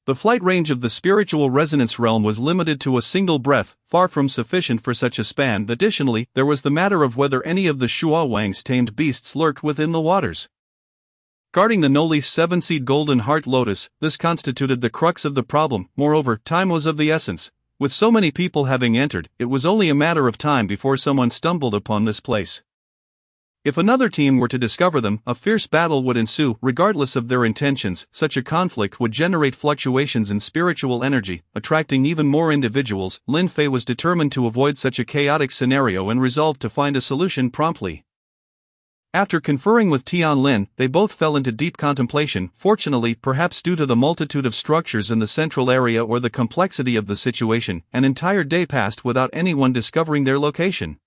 The flight range of the spiritual resonance realm was limited to a single breath, far from sufficient for such a span. Additionally, there was the matter of whether any of the Shua Wang's tamed beasts lurked within the waters, guarding the no-leaf 7-seed golden heart lotus. This constituted the crux of the problem. Moreover, time was of the essence. With so many people having entered, it was only a matter of time before someone stumbled upon this place. If another team were to discover them, a fierce battle would ensue. Regardless of their intentions, such a conflict would generate fluctuations in spiritual energy, attracting even more individuals. Lin Fei was determined to avoid such a chaotic scenario and resolved to find a solution promptly. After conferring with Tian Lin, they both fell into deep contemplation. Fortunately, perhaps due to the multitude of structures in the central area or the complexity of the situation, an entire day passed without anyone discovering their location,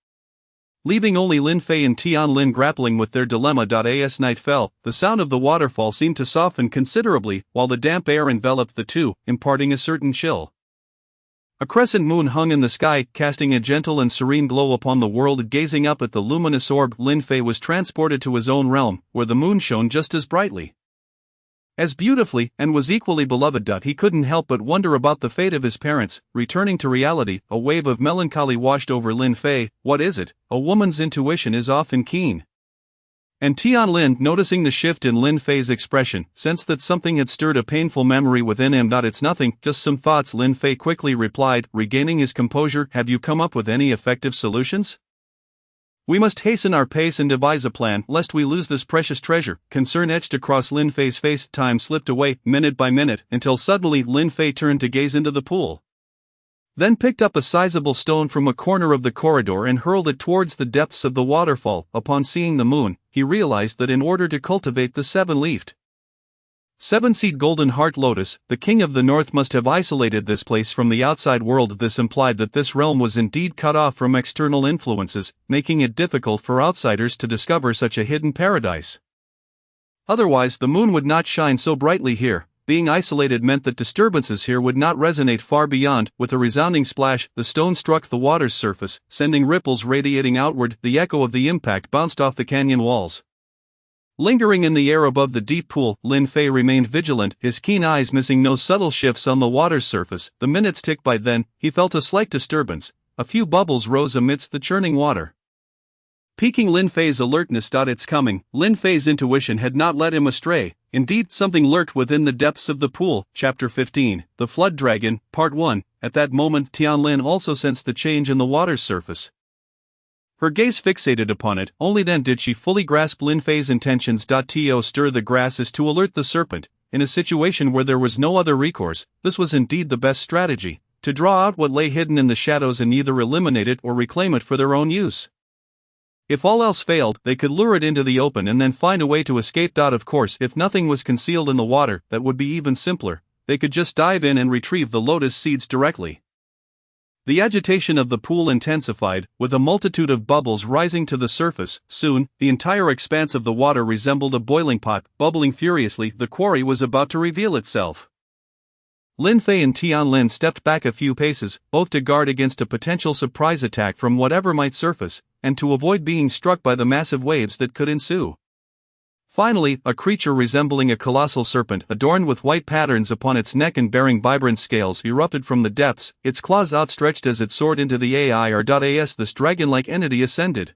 leaving only Lin Fei and Tian Lin grappling with their dilemma. As night fell, the sound of the waterfall seemed to soften considerably, while the damp air enveloped the two, imparting a certain chill. A crescent moon hung in the sky, casting a gentle and serene glow upon the world. Gazing up at the luminous orb, Lin Fei was transported to his own realm, where the moon shone just as brightly, as beautifully, and was equally beloved. He couldn't help but wonder about the fate of his parents. Returning to reality, a wave of melancholy washed over Lin Fei. What is it? A woman's intuition is often keen. And Tian Lin, noticing the shift in Lin Fei's expression, sensed that something had stirred a painful memory within him. It's nothing, just some thoughts, Lin Fei quickly replied, regaining his composure. Have you come up with any effective solutions? We must hasten our pace and devise a plan, lest we lose this precious treasure. Concern etched across Lin Fei's face. Time slipped away, minute by minute, until suddenly Lin Fei turned to gaze into the pool, then picked up a sizable stone from a corner of the corridor and hurled it towards the depths of the waterfall. Upon seeing the moon, he realized that in order to cultivate the 7-leafed 7-seed golden heart lotus, the king of the north must have isolated this place from the outside world. This implied that this realm was indeed cut off from external influences, making it difficult for outsiders to discover such a hidden paradise. Otherwise, the moon would not shine so brightly here. Being isolated meant that disturbances here would not resonate far beyond. With a resounding splash, the stone struck the water's surface, sending ripples radiating outward. The echo of the impact bounced off the canyon walls. Lingering in the air above the deep pool, Lin Fei remained vigilant, his keen eyes missing no subtle shifts on the water's surface. The minutes ticked by. Then, he felt a slight disturbance. A few bubbles rose amidst the churning water, piquing Lin Fei's alertness. It's coming. Lin Fei's intuition had not led him astray. Indeed, something lurked within the depths of the pool. Chapter 15, The Flood Dragon, Part 1. At that moment Tianlin also sensed the change in the water's surface. Her gaze fixated upon it, only then did she fully grasp Lin Fei's intentions. To stir the grasses to alert the serpent. In a situation where there was no other recourse, this was indeed the best strategy, to draw out what lay hidden in the shadows and either eliminate it or reclaim it for their own use. If all else failed, they could lure it into the open and then find a way to escape. Of course, if nothing was concealed in the water, that would be even simpler. They could just dive in and retrieve the lotus seeds directly. The agitation of the pool intensified, with a multitude of bubbles rising to the surface. Soon, the entire expanse of the water resembled a boiling pot, bubbling furiously. The quarry was about to reveal itself. Lin Fei and Tianlin stepped back a few paces, both to guard against a potential surprise attack from whatever might surface, and to avoid being struck by the massive waves that could ensue. Finally, a creature resembling a colossal serpent, adorned with white patterns upon its neck and bearing vibrant scales, erupted from the depths, its claws outstretched as it soared into the air. This dragon-like entity ascended.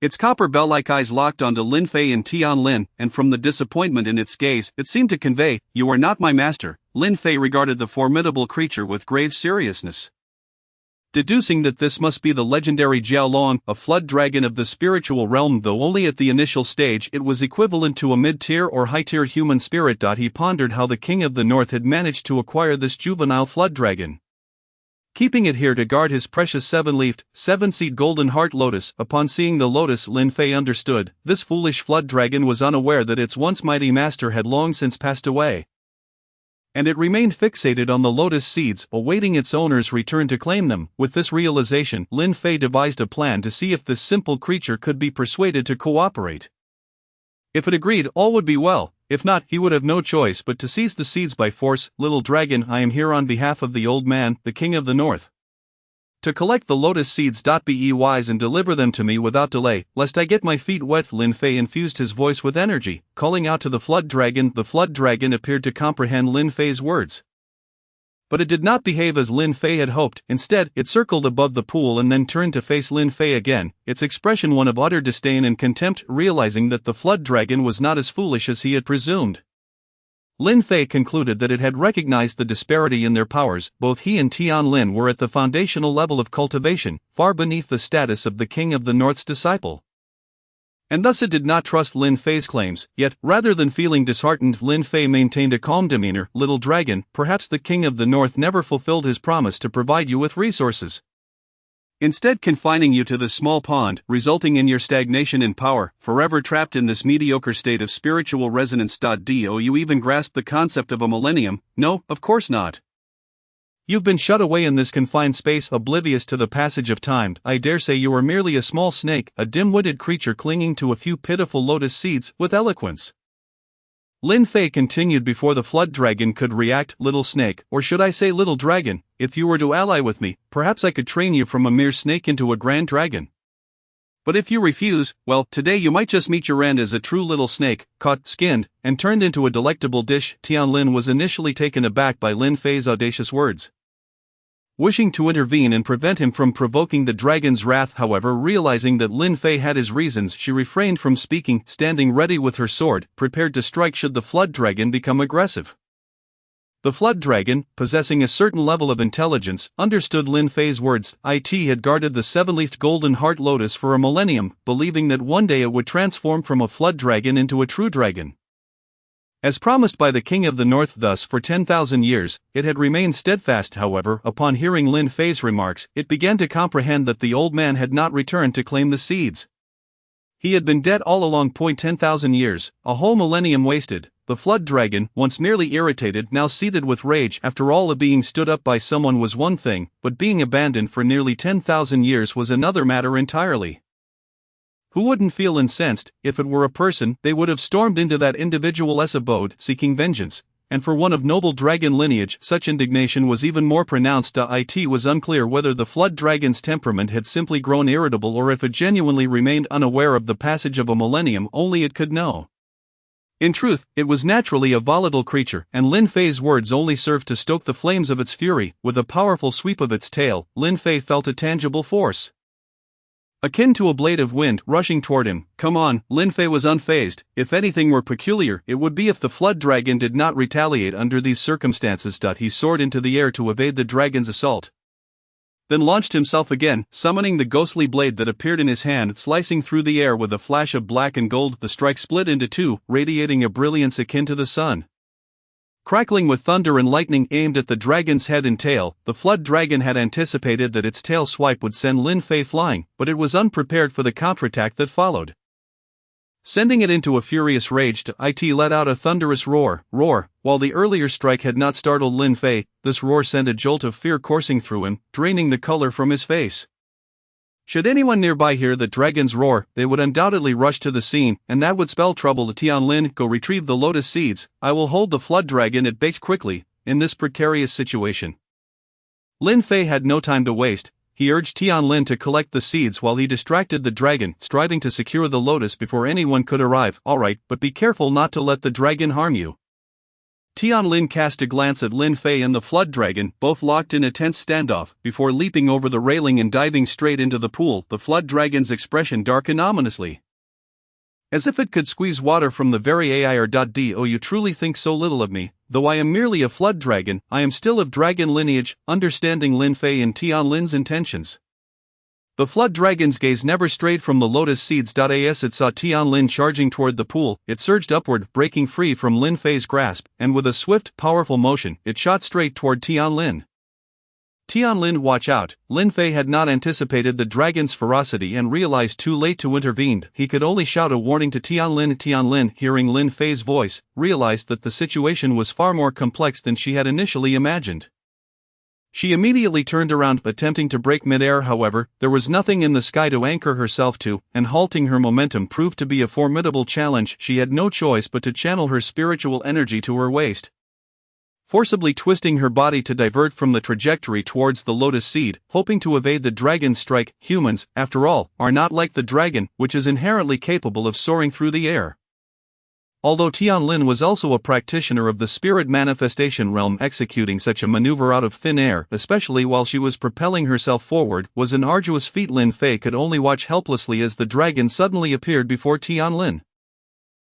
Its copper bell-like eyes locked onto Lin Fei and Tianlin, and from the disappointment in its gaze, it seemed to convey, "You are not my master." Lin Fei regarded the formidable creature with grave seriousness. Deducing that this must be the legendary Jiaolong, a flood dragon of the spiritual realm, though only at the initial stage it was equivalent to a mid-tier or high-tier human spirit. He pondered how the King of the North had managed to acquire this juvenile flood dragon, keeping it here to guard his precious seven-leafed, seven-seed golden heart lotus. Upon seeing the lotus, Lin Fei understood, this foolish flood dragon was unaware that its once mighty master had long since passed away, and it remained fixated on the lotus seeds, awaiting its owner's return to claim them. With this realization, Lin Fei devised a plan to see if this simple creature could be persuaded to cooperate. If it agreed, all would be well. If not, he would have no choice but to seize the seeds by force. "Little dragon, I am here on behalf of the old man, the King of the North, to collect the lotus seeds. Be wise and deliver them to me without delay, lest I get my feet wet." Lin Fei infused his voice with energy, calling out to the flood dragon. The flood dragon appeared to comprehend Lin Fei's words, but it did not behave as Lin Fei had hoped. Instead, it circled above the pool and then turned to face Lin Fei again, its expression one of utter disdain and contempt. Realizing that the flood dragon was not as foolish as he had presumed, Lin Fei concluded that it had recognized the disparity in their powers. Both he and Tianlin were at the foundational level of cultivation, far beneath the status of the King of the North's disciple, and thus it did not trust Lin Fei's claims. Yet, rather than feeling disheartened, Lin Fei maintained a calm demeanor. "Little dragon, perhaps the King of the North never fulfilled his promise to provide you with resources, instead confining you to this small pond, resulting in your stagnation in power, forever trapped in this mediocre state of spiritual resonance. Do you even grasp the concept of a millennium? No, of course not. You've been shut away in this confined space, oblivious to the passage of time. I dare say you are merely a small snake, a dim-witted creature clinging to a few pitiful lotus seeds." With eloquence, Lin Fei continued before the flood dragon could react. "Little snake, or should I say little dragon, if you were to ally with me, perhaps I could train you from a mere snake into a grand dragon. But if you refuse, well, today you might just meet your end as a true little snake, caught, skinned, and turned into a delectable dish." Tianlin was initially taken aback by Lin Fei's audacious words. Wishing to intervene and prevent him from provoking the dragon's wrath, however, realizing that Lin Fei had his reasons, she refrained from speaking, standing ready with her sword, prepared to strike should the flood dragon become aggressive. The flood dragon, possessing a certain level of intelligence, understood Lin Fei's words. It had guarded the seven-leafed golden heart lotus for a millennium, believing that one day it would transform from a flood dragon into a true dragon, as promised by the King of the North. Thus, for 10,000 years, it had remained steadfast. However, upon hearing Lin Fei's remarks, it began to comprehend that the old man had not returned to claim the seeds. He had been dead all along. 10,000 years, a whole millennium wasted. The flood dragon, once merely irritated, now seethed with rage. After all, being stood up by someone was one thing, but being abandoned for nearly 10,000 years was another matter entirely. Who wouldn't feel incensed? If it were a person, they would have stormed into that individual's abode, seeking vengeance, and for one of noble dragon lineage, such indignation was even more pronounced. It was unclear whether the flood dragon's temperament had simply grown irritable or if it genuinely remained unaware of the passage of a millennium. Only it could know. In truth, it was naturally a volatile creature, and Lin Fei's words only served to stoke the flames of its fury. With a powerful sweep of its tail, Lin Fei felt a tangible force Akin to a blade of wind rushing toward him. Come on, Lin Fei was unfazed. If anything were peculiar, it would be if the flood dragon did not retaliate under these circumstances. He soared into the air to evade the dragon's assault, then launched himself again, summoning the ghostly blade that appeared in his hand, slicing through the air with a flash of black and gold. The strike split into two, radiating a brilliance akin to the sun. Crackling with thunder and lightning aimed at the dragon's head and tail, the flood dragon had anticipated that its tail swipe would send Lin Fei flying, but it was unprepared for the counterattack that followed. Sending it into a furious rage, it let out a thunderous roar. While the earlier strike had not startled Lin Fei, this roar sent a jolt of fear coursing through him, draining the color from his face. Should anyone nearby hear the dragon's roar, they would undoubtedly rush to the scene, and that would spell trouble to Tianlin. Go retrieve the lotus seeds. I will hold the flood dragon at bay quickly, in this precarious situation. Lin Fei had no time to waste. He urged Tianlin to collect the seeds while he distracted the dragon, striving to secure the lotus before anyone could arrive. Alright, but be careful not to let the dragon harm you. Tianlin cast a glance at Lin Fei and the flood dragon, both locked in a tense standoff, before leaping over the railing and diving straight into the pool. The flood dragon's expression darkened ominously, as if it could squeeze water from the very air. Do you truly think so little of me? Though I am merely a flood dragon, I am still of dragon lineage. Understanding Lin Fei and Tianlin's intentions, the flood dragon's gaze never strayed from the lotus seeds. As it saw Tianlin charging toward the pool, it surged upward, breaking free from Lin Fei's grasp, and with a swift, powerful motion, it shot straight toward Tianlin. Tianlin, watch out! Lin Fei had not anticipated the dragon's ferocity and realized too late to intervene. He could only shout a warning to Tianlin. Tianlin, hearing Lin Fei's voice, realized that the situation was far more complex than she had initially imagined. She immediately turned around, attempting to break mid-air. However, there was nothing in the sky to anchor herself to, and halting her momentum proved to be a formidable challenge. She had no choice but to channel her spiritual energy to her waist, forcibly twisting her body to divert from the trajectory towards the lotus seed, hoping to evade the dragon's strike. Humans, after all, are not like the dragon, which is inherently capable of soaring through the air. Although Tianlin was also a practitioner of the spirit manifestation realm, executing such a maneuver out of thin air, especially while she was propelling herself forward, was an arduous feat. Lin Fei could only watch helplessly as the dragon suddenly appeared before Tianlin,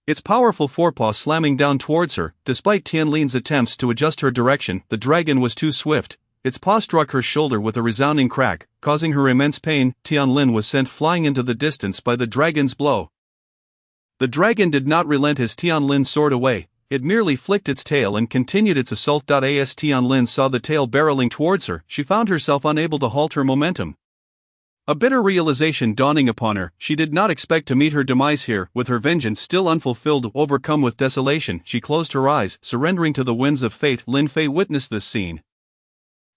its powerful forepaw slamming down towards her. Despite Tianlin's attempts to adjust her direction, the dragon was too swift. Its paw struck her shoulder with a resounding crack, causing her immense pain. Tianlin was sent flying into the distance by the dragon's blow. The dragon did not relent as Tianlin soared away. It merely flicked its tail and continued its assault. As Tianlin saw the tail barreling towards her, she found herself unable to halt her momentum. A bitter realization dawning upon her, she did not expect to meet her demise here. With her vengeance still unfulfilled, overcome with desolation, she closed her eyes, surrendering to the winds of fate. Lin Fei witnessed this scene,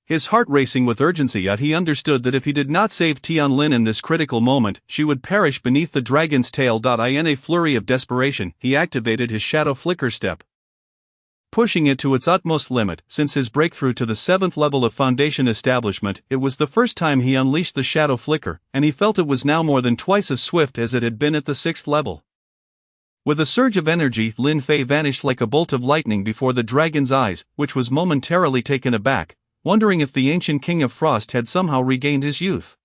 his heart racing with urgency. Yet he understood that if he did not save Tianlin in this critical moment, she would perish beneath the dragon's tail. In a flurry of desperation, he activated his shadow flicker step, pushing it to its utmost limit. Since his breakthrough to the 7th level of Foundation Establishment, it was the first time he unleashed the shadow flicker, and he felt it was now more than twice as swift as it had been at the 6th level. With a surge of energy, Lin Fei vanished like a bolt of lightning before the dragon's eyes, which was momentarily taken aback, wondering if the ancient King of Frost had somehow regained his youth.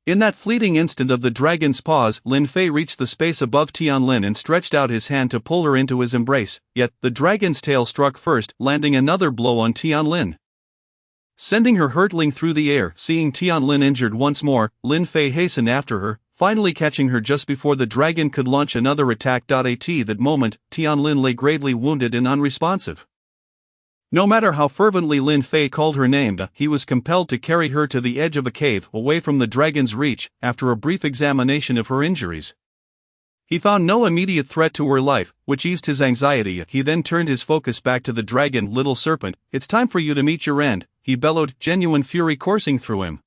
In that fleeting instant of the dragon's pause, Lin Fei reached the space above Tianlin and stretched out his hand to pull her into his embrace, yet the dragon's tail struck first, landing another blow on Tianlin, sending her hurtling through the air. Seeing Tianlin injured once more, Lin Fei hastened after her, finally catching her just before the dragon could launch another attack. At that moment, Tianlin lay gravely wounded and unresponsive. No matter how fervently Lin Fei called her name, he was compelled to carry her to the edge of a cave, away from the dragon's reach. After a brief examination of her injuries, he found no immediate threat to her life, which eased his anxiety. He then turned his focus back to the dragon. Little serpent, it's time for you to meet your end, he bellowed, genuine fury coursing through him.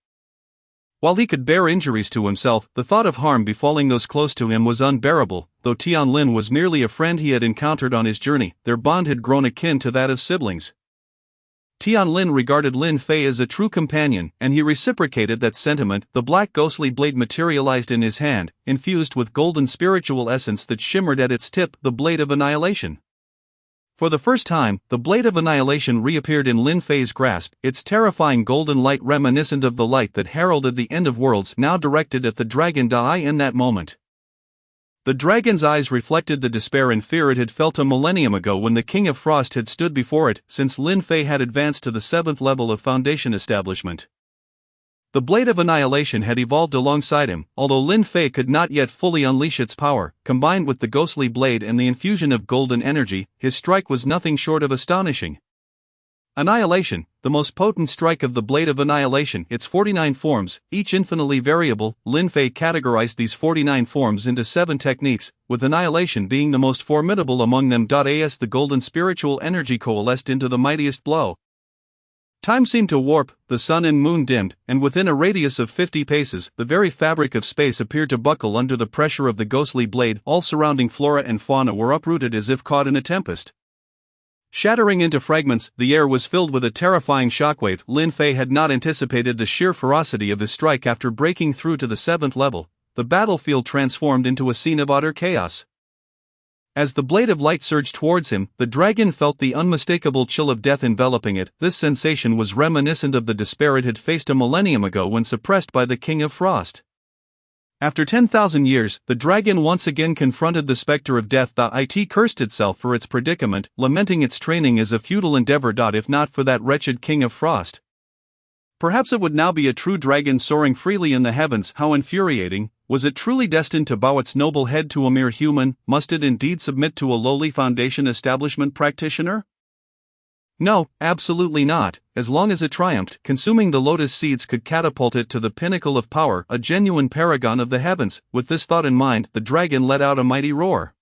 While he could bear injuries to himself, the thought of harm befalling those close to him was unbearable. Though Tianlin was merely a friend he had encountered on his journey, their bond had grown akin to that of siblings. Tianlin regarded Lin Fei as a true companion, and he reciprocated that sentiment. The black ghostly blade materialized in his hand, infused with golden spiritual essence that shimmered at its tip, the blade of annihilation. For the first time, the Blade of Annihilation reappeared in Lin Fei's grasp, its terrifying golden light reminiscent of the light that heralded the end of worlds now directed at the dragon Dai in that moment. The dragon's eyes reflected the despair and fear it had felt a millennium ago when the King of Frost had stood before it, since Lin Fei had advanced to the 7th level of Foundation establishment. The Blade of Annihilation had evolved alongside him, although Lin Fei could not yet fully unleash its power. Combined with the ghostly blade and the infusion of golden energy, his strike was nothing short of astonishing. Annihilation, the most potent strike of the Blade of Annihilation, its 49 forms, each infinitely variable. Lin Fei categorized these 49 forms into 7 techniques, with Annihilation being the most formidable among them. As the golden spiritual energy coalesced into the mightiest blow, time seemed to warp, the sun and moon dimmed, and within a radius of 50 paces, the very fabric of space appeared to buckle under the pressure of the ghostly blade. All surrounding flora and fauna were uprooted as if caught in a tempest. Shattering into fragments, the air was filled with a terrifying shockwave. Lin Fei had not anticipated the sheer ferocity of his strike. After breaking through to the 7th level, the battlefield transformed into a scene of utter chaos. As the blade of light surged towards him, the dragon felt the unmistakable chill of death enveloping it. This sensation was reminiscent of the despair it had faced a millennium ago when suppressed by the King of Frost. After 10,000 years, the dragon once again confronted the specter of death. It cursed itself for its predicament, lamenting its training as a futile endeavor. If not for that wretched King of Frost, perhaps it would now be a true dragon soaring freely in the heavens. How infuriating! Was it truly destined to bow its noble head to a mere human? Must it indeed submit to a lowly Foundation establishment practitioner? No, absolutely not. As long as it triumphed, consuming the lotus seeds could catapult it to the pinnacle of power, a genuine paragon of the heavens. With this thought in mind, the dragon let out a mighty roar,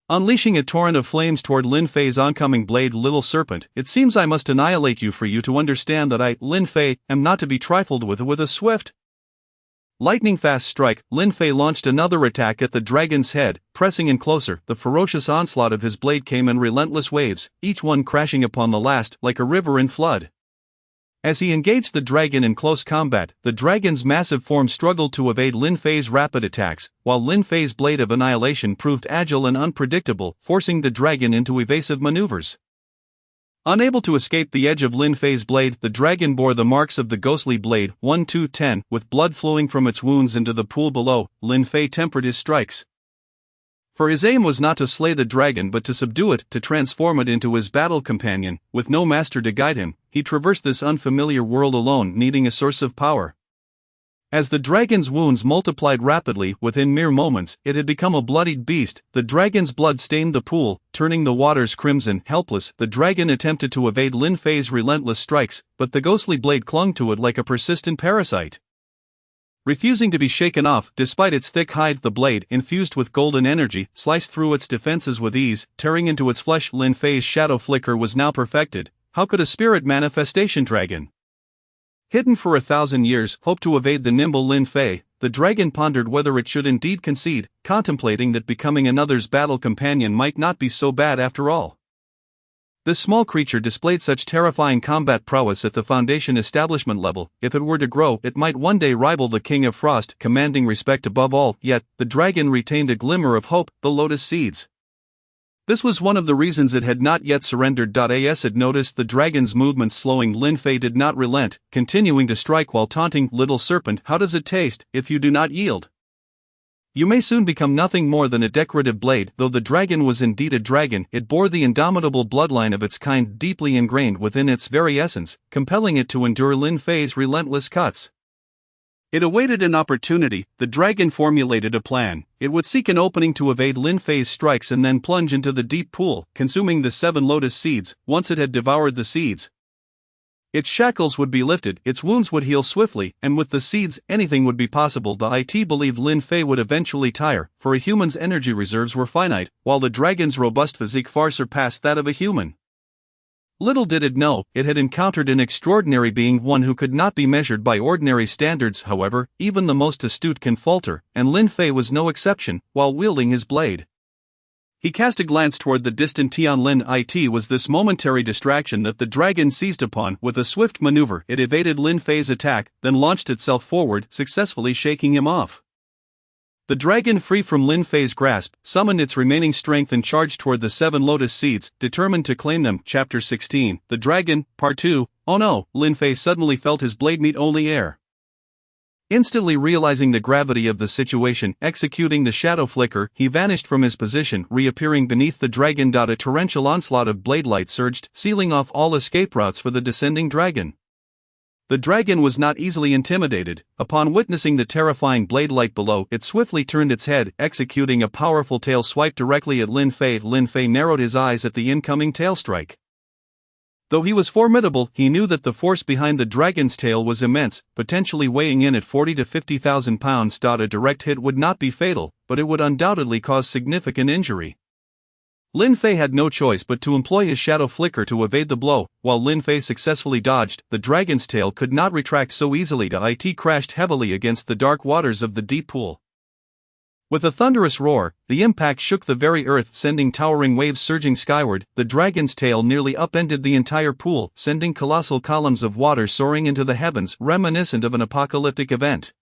unleashing a torrent of flames toward Lin Fei's oncoming blade. Little serpent, it seems I must annihilate you for you to understand that I, Lin Fei, am not to be trifled with. With a swift, lightning-fast strike, Lin Fei launched another attack at the dragon's head. Pressing in closer, the ferocious onslaught of his blade came in relentless waves, each one crashing upon the last, like a river in flood. As he engaged the dragon in close combat, the dragon's massive form struggled to evade Lin Fei's rapid attacks, while Lin Fei's Blade of Annihilation proved agile and unpredictable, forcing the dragon into evasive maneuvers. Unable to escape the edge of Lin Fei's blade, the dragon bore the marks of the ghostly blade. 1-2-10, with blood flowing from its wounds into the pool below. Lin Fei tempered his strikes, for his aim was not to slay the dragon but to subdue it, to transform it into his battle companion. With no master to guide him, he traversed this unfamiliar world alone, needing a source of power. As the dragon's wounds multiplied rapidly, within mere moments, it had become a bloodied beast. The dragon's blood stained the pool, turning the waters crimson. Helpless, the dragon attempted to evade Lin Fei's relentless strikes, but the ghostly blade clung to it like a persistent parasite. Refusing to be shaken off, despite its thick hide, the blade, infused with golden energy, sliced through its defenses with ease, tearing into its flesh. Lin Fei's shadow flicker was now perfected. How could a spirit manifestation dragon, hidden for 1,000 years, hope to evade the nimble Lin Fei? The dragon pondered whether it should indeed concede, contemplating that becoming another's battle companion might not be so bad after all. This small creature displayed such terrifying combat prowess at the Foundation establishment level. If it were to grow, it might one day rival the King of Frost, commanding respect above all. Yet, the dragon retained a glimmer of hope: the lotus seeds. This was one of the reasons it had not yet surrendered. As it noticed the dragon's movements slowing, Lin Fei did not relent, continuing to strike while taunting. Little serpent, how does it taste, if you do not yield? You may soon become nothing more than a decorative blade. Though the dragon was indeed a dragon, it bore the indomitable bloodline of its kind deeply ingrained within its very essence, compelling it to endure Lin Fei's relentless cuts. It awaited an opportunity. The dragon formulated a plan. It would seek an opening to evade Lin Fei's strikes and then plunge into the deep pool, consuming the 7 lotus seeds. Once it had devoured the seeds, its shackles would be lifted, its wounds would heal swiftly, and with the seeds, anything would be possible. It believed Lin Fei would eventually tire, for a human's energy reserves were finite, while the dragon's robust physique far surpassed that of a human. Little did it know, it had encountered an extraordinary being, one who could not be measured by ordinary standards. However, even the most astute can falter, and Lin Fei was no exception. While wielding his blade, he cast a glance toward the distant Tianlin. It was this momentary distraction that the dragon seized upon. With a swift maneuver, it evaded Lin Fei's attack, then launched itself forward, successfully shaking him off. The dragon, free from Lin Fei's grasp, summoned its remaining strength and charged toward the 7 lotus seeds, determined to claim them. Chapter 16, The Dragon, Part 2. Oh no, Lin Fei suddenly felt his blade meet only air. Instantly realizing the gravity of the situation, executing the shadow flicker, he vanished from his position, reappearing beneath the dragon. A torrential onslaught of blade light surged, sealing off all escape routes for the descending dragon. The dragon was not easily intimidated. Upon witnessing the terrifying blade light below, it swiftly turned its head, executing a powerful tail swipe directly at Lin Fei. Lin Fei narrowed his eyes at the incoming tail strike. Though he was formidable, he knew that the force behind the dragon's tail was immense, potentially weighing in at 40 to 50,000 pounds. A direct hit would not be fatal, but it would undoubtedly cause significant injury. Lin Fei had no choice but to employ his shadow flicker to evade the blow. While Lin Fei successfully dodged, the dragon's tail could not retract so easily. It crashed heavily against the dark waters of the deep pool. With a thunderous roar, the impact shook the very earth, sending towering waves surging skyward. The dragon's tail nearly upended the entire pool, sending colossal columns of water soaring into the heavens, reminiscent of an apocalyptic event.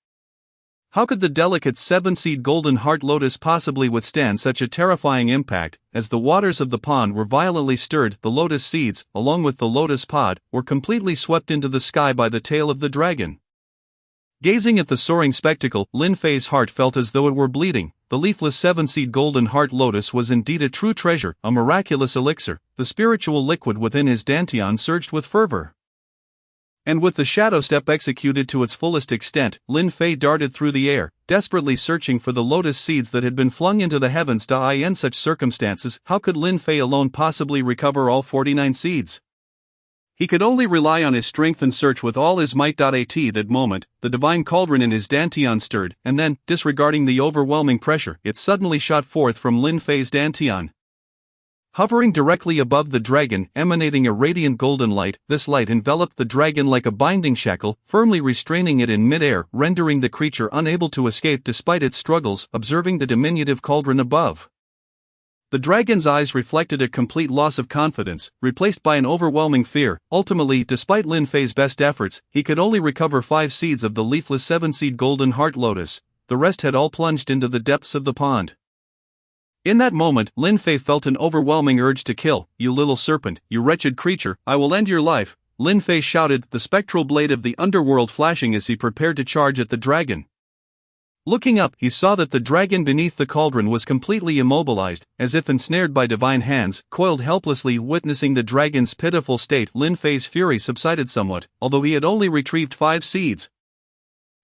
How could the delicate 7-seed golden heart lotus possibly withstand such a terrifying impact? As the waters of the pond were violently stirred, the lotus seeds, along with the lotus pod, were completely swept into the sky by the tail of the dragon. Gazing at the soaring spectacle, Lin Fei's heart felt as though it were bleeding. The leafless 7-seed golden heart lotus was indeed a true treasure, a miraculous elixir. The spiritual liquid within his dantian surged with fervor. And with the shadow step executed to its fullest extent, Lin Fei darted through the air, desperately searching for the lotus seeds that had been flung into the heavens. In such circumstances, how could Lin Fei alone possibly recover all 49 seeds? He could only rely on his strength and search with all his might. At that moment, the divine cauldron in his dantian stirred, and then, disregarding the overwhelming pressure, it suddenly shot forth from Lin Fei's dantian. Hovering directly above the dragon, emanating a radiant golden light, this light enveloped the dragon like a binding shackle, firmly restraining it in mid-air, rendering the creature unable to escape despite its struggles. Observing the diminutive cauldron above, the dragon's eyes reflected a complete loss of confidence, replaced by an overwhelming fear. Ultimately, despite Lin Fei's best efforts, he could only recover 5 seeds of the leafless 7-seed golden heart lotus. The rest had all plunged into the depths of the pond. In that moment, Lin Fei felt an overwhelming urge to kill. "You little serpent, you wretched creature, I will end your life," Lin Fei shouted, the spectral blade of the underworld flashing as he prepared to charge at the dragon. Looking up, he saw that the dragon beneath the cauldron was completely immobilized, as if ensnared by divine hands, coiled helplessly. Witnessing the dragon's pitiful state, Lin Fei's fury subsided somewhat, although he had only retrieved 5 seeds.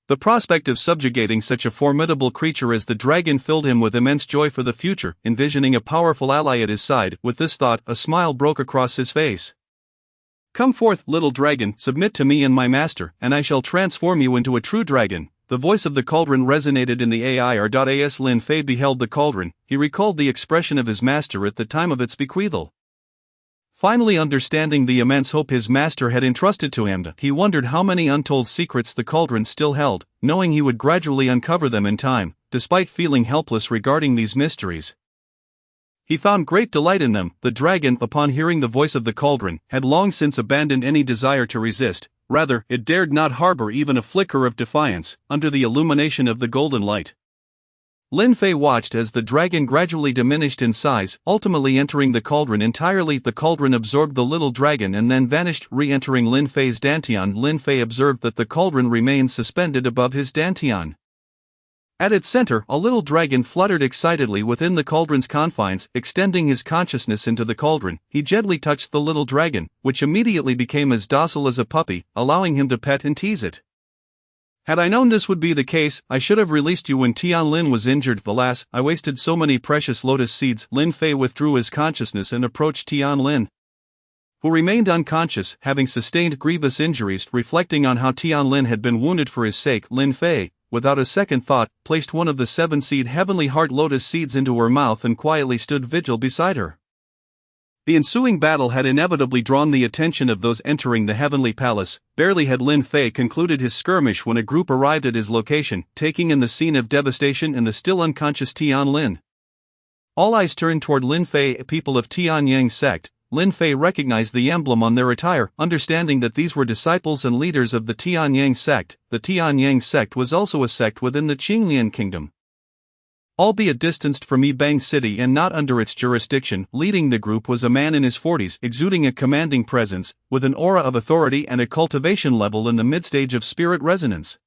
The prospect of subjugating such a formidable creature as the dragon filled him with immense joy for the future, envisioning a powerful ally at his side. With this thought, a smile broke across his face. "Come forth, little dragon, submit to me and my master, and I shall transform you into a true dragon." The voice of the cauldron resonated in the air. As Lin Fei beheld the cauldron, he recalled the expression of his master at the time of its bequeathal. Finally understanding the immense hope his master had entrusted to him, he wondered how many untold secrets the cauldron still held, knowing he would gradually uncover them in time. Despite feeling helpless regarding these mysteries, he found great delight in them. The dragon, upon hearing the voice of the cauldron, had long since abandoned any desire to resist. Rather, it dared not harbor even a flicker of defiance, under the illumination of the golden light. Lin Fei watched as the dragon gradually diminished in size, ultimately entering the cauldron entirely. The cauldron absorbed the little dragon and then vanished, re-entering Lin Fei's dantian. Lin Fei observed that the cauldron remained suspended above his dantian. At its center, a little dragon fluttered excitedly within the cauldron's confines. Extending his consciousness into the cauldron, he gently touched the little dragon, which immediately became as docile as a puppy, allowing him to pet and tease it. "Had I known this would be the case, I should have released you when Tianlin was injured. Alas, I wasted so many precious lotus seeds." Lin Fei withdrew his consciousness and approached Tianlin, who remained unconscious, having sustained grievous injuries. Reflecting on how Tianlin had been wounded for his sake, Lin Fei, without a second thought, placed one of the 7-seed heavenly heart lotus seeds into her mouth and quietly stood vigil beside her. The ensuing battle had inevitably drawn the attention of those entering the heavenly palace. Barely had Lin Fei concluded his skirmish when a group arrived at his location, taking in the scene of devastation and the still unconscious Tianlin. All eyes turned toward Lin Fei. People of Tianyang sect. Lin Fei recognized the emblem on their attire, understanding that these were disciples and leaders of the Tianyang sect. The Tianyang sect was also a sect within the Qinglian kingdom. albeit distanced from Ebang City and not under its jurisdiction. Leading the group was a man in his 40s, exuding a commanding presence, with an aura of authority and a cultivation level in the mid-stage of spirit resonance.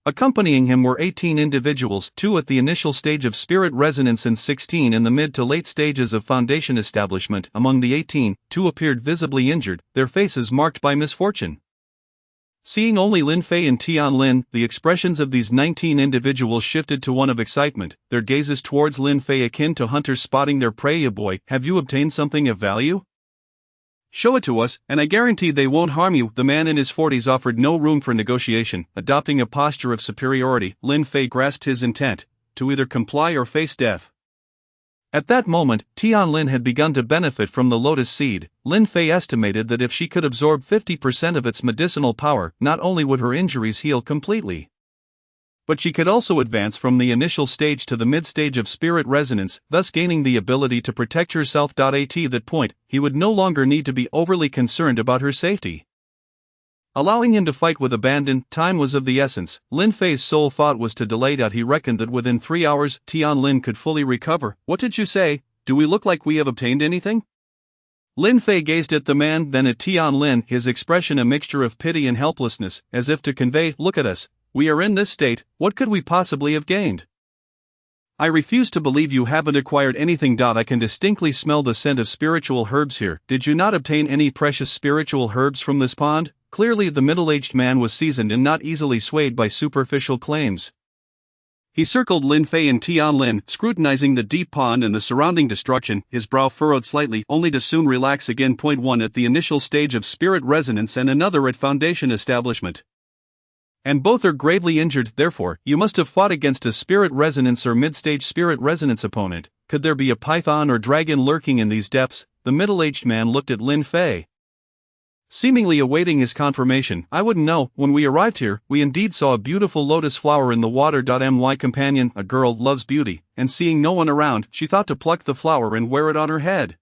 Accompanying him were 18 individuals, 2 at the initial stage of spirit resonance and 16 in the mid to late stages of foundation establishment. Among the 18, 2 appeared visibly injured, their faces marked by misfortune. Seeing only Lin Fei and Tian Lin, the expressions of these 19 individuals shifted to one of excitement, their gazes towards Lin Fei akin to hunters spotting their prey. Boy, have you obtained something of value? Show it to us, and I guarantee they won't harm you. The man in his 40s offered no room for negotiation. Adopting a posture of superiority, Lin Fei grasped his intent, to either comply or face death. At that moment, Tian Lin had begun to benefit from the lotus seed. Lin Fei estimated that if she could absorb 50% of its medicinal power, not only would her injuries heal completely, but she could also advance from the initial stage to the mid-stage of spirit resonance, thus gaining the ability to protect herself. At that point, he would no longer need to be overly concerned about her safety. Allowing him to fight with abandon, time was of the essence. Lin Fei's sole thought was to delay. He reckoned that within 3 hours, Tian Lin could fully recover. What did you say? Do we look like we have obtained anything? Lin Fei gazed at the man, then at Tian Lin, his expression a mixture of pity and helplessness, as if to convey, look at us. We are in this state, what could we possibly have gained? I refuse to believe you haven't acquired anything. I can distinctly smell the scent of spiritual herbs here. Did you not obtain any precious spiritual herbs from this pond? Clearly the middle-aged man was seasoned and not easily swayed by superficial claims. He circled Lin Fei and Tian Lin, scrutinizing the deep pond and the surrounding destruction, his brow furrowed slightly, only to soon relax again. One at the initial stage of spirit resonance and another at foundation establishment. And both are gravely injured. Therefore, you must have fought against a spirit resonance or mid-stage spirit resonance opponent. Could there be a python or dragon lurking in these depths? The middle-aged man looked at Lin Fei, seemingly awaiting his confirmation. I wouldn't know. When we arrived here, we indeed saw a beautiful lotus flower in the water. My companion, a girl, loves beauty, and seeing no one around, she thought to pluck the flower and wear it on her head.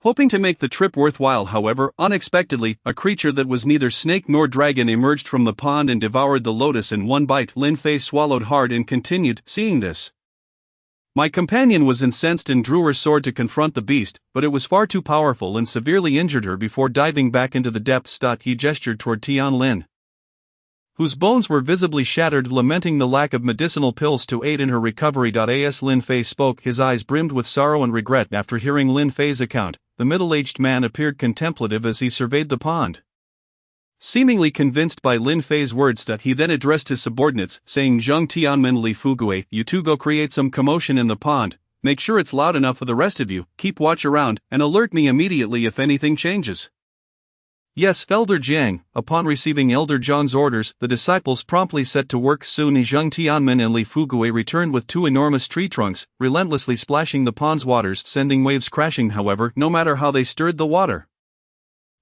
Hoping to make the trip worthwhile, however, unexpectedly, a creature that was neither snake nor dragon emerged from the pond and devoured the lotus in one bite. Lin Fei swallowed hard and continued, seeing this, my companion was incensed and drew her sword to confront the beast, but it was far too powerful and severely injured her before diving back into the depths. He gestured toward Tian Lin, whose bones were visibly shattered, lamenting the lack of medicinal pills to aid in her recovery. As Lin Fei spoke, his eyes brimmed with sorrow and regret. After hearing Lin Fei's account, the middle-aged man appeared contemplative as he surveyed the pond. Seemingly convinced by Lin Fei's words, he then addressed his subordinates, saying, Zheng Tianmen Li Fugui, you two go create some commotion in the pond, make sure it's loud enough for the rest of you, keep watch around, and alert me immediately if anything changes. Yes, Elder Jiang. Upon receiving Elder Zhang's orders, the disciples promptly set to work. Soon Zheng Tianmen and Li Fugui returned with 2 enormous tree trunks, relentlessly splashing the pond's waters, sending waves crashing. However, no matter how they stirred the water,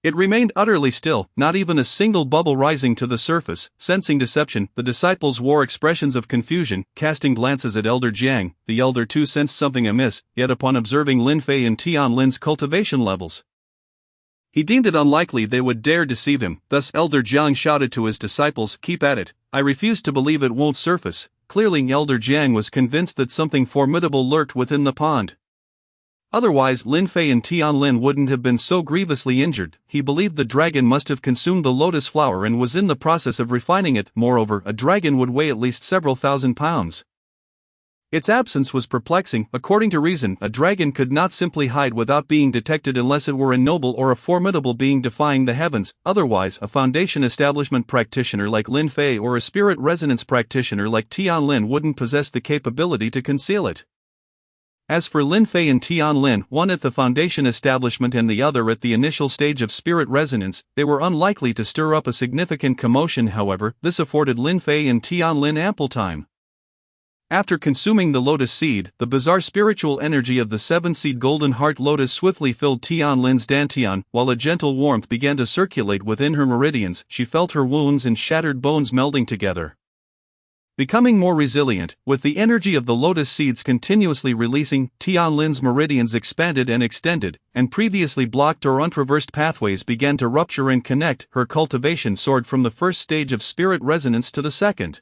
it remained utterly still, not even a single bubble rising to the surface. Sensing deception, the disciples wore expressions of confusion, casting glances at Elder Jiang. The elder too sensed something amiss, yet upon observing Lin Fei and Tian Lin's cultivation levels, he deemed it unlikely they would dare deceive him. Thus Elder Jiang shouted to his disciples, keep at it, I refuse to believe it won't surface. Clearly Elder Jiang was convinced that something formidable lurked within the pond. Otherwise Lin Fei and Tian Lin wouldn't have been so grievously injured. He believed the dragon must have consumed the lotus flower and was in the process of refining it. Moreover, a dragon would weigh at least several thousand pounds. Its absence was perplexing. According to reason, a dragon could not simply hide without being detected unless it were a noble or a formidable being defying the heavens. Otherwise, a foundation establishment practitioner like Lin Fei or a spirit resonance practitioner like Tian Lin wouldn't possess the capability to conceal it. As for Lin Fei and Tian Lin, one at the foundation establishment and the other at the initial stage of spirit resonance, they were unlikely to stir up a significant commotion. However, this afforded Lin Fei and Tian Lin ample time. After consuming the lotus seed, the bizarre spiritual energy of the 7-seed golden heart lotus swiftly filled Tian Lin's dantian. While a gentle warmth began to circulate within her meridians, she felt her wounds and shattered bones melding together, becoming more resilient. With the energy of the lotus seeds continuously releasing, Tian Lin's meridians expanded and extended, and previously blocked or untraversed pathways began to rupture and connect. Her cultivation soared from the first stage of spirit resonance to the second.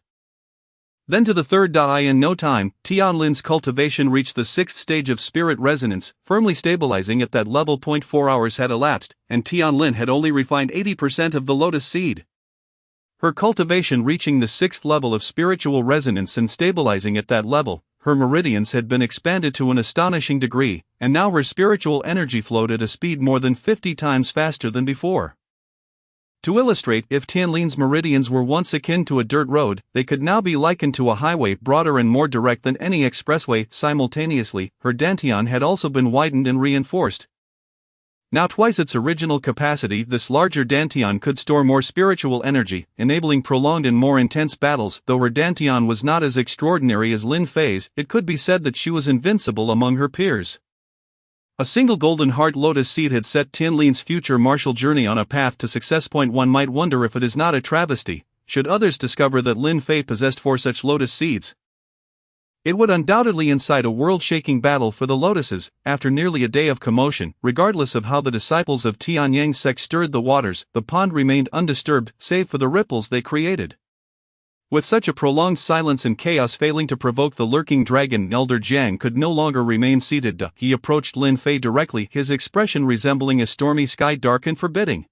Then to the third die. In no time, Tianlin's cultivation reached the sixth stage of spirit resonance, firmly stabilizing at that level. 4 hours had elapsed, and Tianlin had only refined 80% of the lotus seed. Her cultivation reaching the sixth level of spiritual resonance and stabilizing at that level, her meridians had been expanded to an astonishing degree, and now her spiritual energy flowed at a speed more than 50 times faster than before. To illustrate, if Tianlin's meridians were once akin to a dirt road, they could now be likened to a highway, broader and more direct than any expressway. Simultaneously, her dantian had also been widened and reinforced. Now twice its original capacity, this larger dantian could store more spiritual energy, enabling prolonged and more intense battles. Though her dantian was not as extraordinary as Lin Fei's, it could be said that she was invincible among her peers. A single golden heart lotus seed had set Tianlin's future martial journey on a path to success. One might wonder if it is not a travesty, should others discover that Lin Fei possessed 4 such lotus seeds. It would undoubtedly incite a world-shaking battle for the lotuses. After nearly a day of commotion, regardless of how the disciples of Tianyang's sect stirred the waters, the pond remained undisturbed, save for the ripples they created. With such a prolonged silence and chaos failing to provoke the lurking dragon, Elder Jiang could no longer remain seated. He approached Lin Fei directly, his expression resembling a stormy sky, dark and forbidding.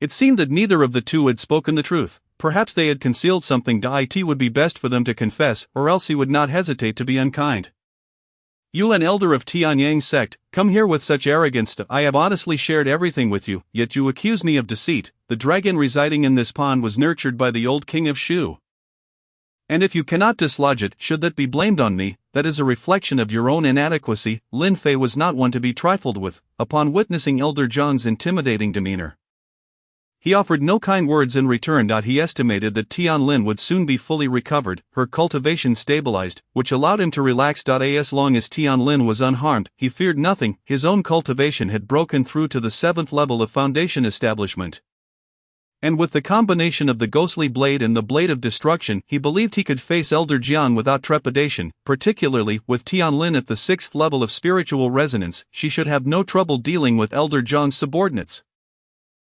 It seemed that neither of the two had spoken the truth. Perhaps they had concealed something. It would be best for them to confess, or else he would not hesitate to be unkind. You, an elder of Tianyang's sect, come here with such arrogance. I have honestly shared everything with you, yet you accuse me of deceit. The dragon residing in this pond was nurtured by the old king of Shu. And if you cannot dislodge it, should that be blamed on me, that is a reflection of your own inadequacy. Lin Fei was not one to be trifled with. Upon witnessing Elder Zhang's intimidating demeanor, he offered no kind words in return. He estimated that Tianlin would soon be fully recovered, her cultivation stabilized, which allowed him to relax. As long as Tianlin was unharmed, he feared nothing. His own cultivation had broken through to the 7th level of foundation establishment. And with the combination of the ghostly blade and the blade of destruction, he believed he could face Elder Jiang without trepidation. Particularly, with Tianlin at the 6th level of spiritual resonance, she should have no trouble dealing with Elder Jiang's subordinates.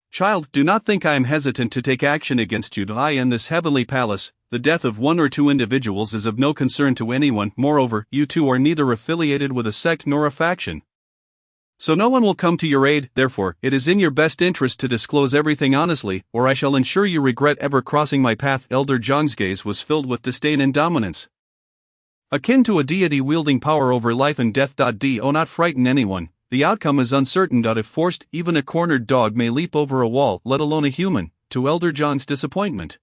Child, do not think I am hesitant to take action against you. In this heavenly palace, the death of 1 or 2 individuals is of no concern to anyone. Moreover, you two are neither affiliated with a sect nor a faction, so no one will come to your aid. Therefore, it is in your best interest to disclose everything honestly, or I shall ensure you regret ever crossing my path. Elder Zhang's gaze was filled with disdain and dominance, akin to a deity wielding power over life and death. Do not frighten anyone. The outcome is uncertain. If forced, even a cornered dog may leap over a wall, let alone a human. To Elder Zhang's disappointment,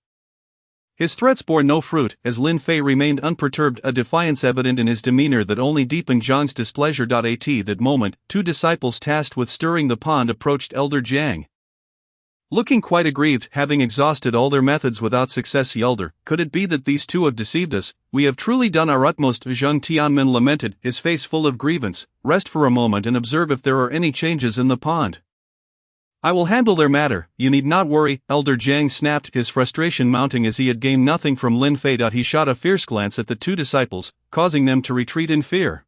his threats bore no fruit, as Lin Fei remained unperturbed, a defiance evident in his demeanor that only deepened Zhang's displeasure. At that moment, 2 disciples tasked with stirring the pond approached Elder Jiang. Looking quite aggrieved, having exhausted all their methods without success. Elder, could it be that these 2 have deceived us? We have truly done our utmost. Zhang Tianmin lamented, his face full of grievance. Rest for a moment and observe if there are any changes in the pond. I will handle their matter, you need not worry. Elder Jiang snapped, his frustration mounting as he had gained nothing from Lin Fei. He shot a fierce glance at the 2 disciples, causing them to retreat in fear.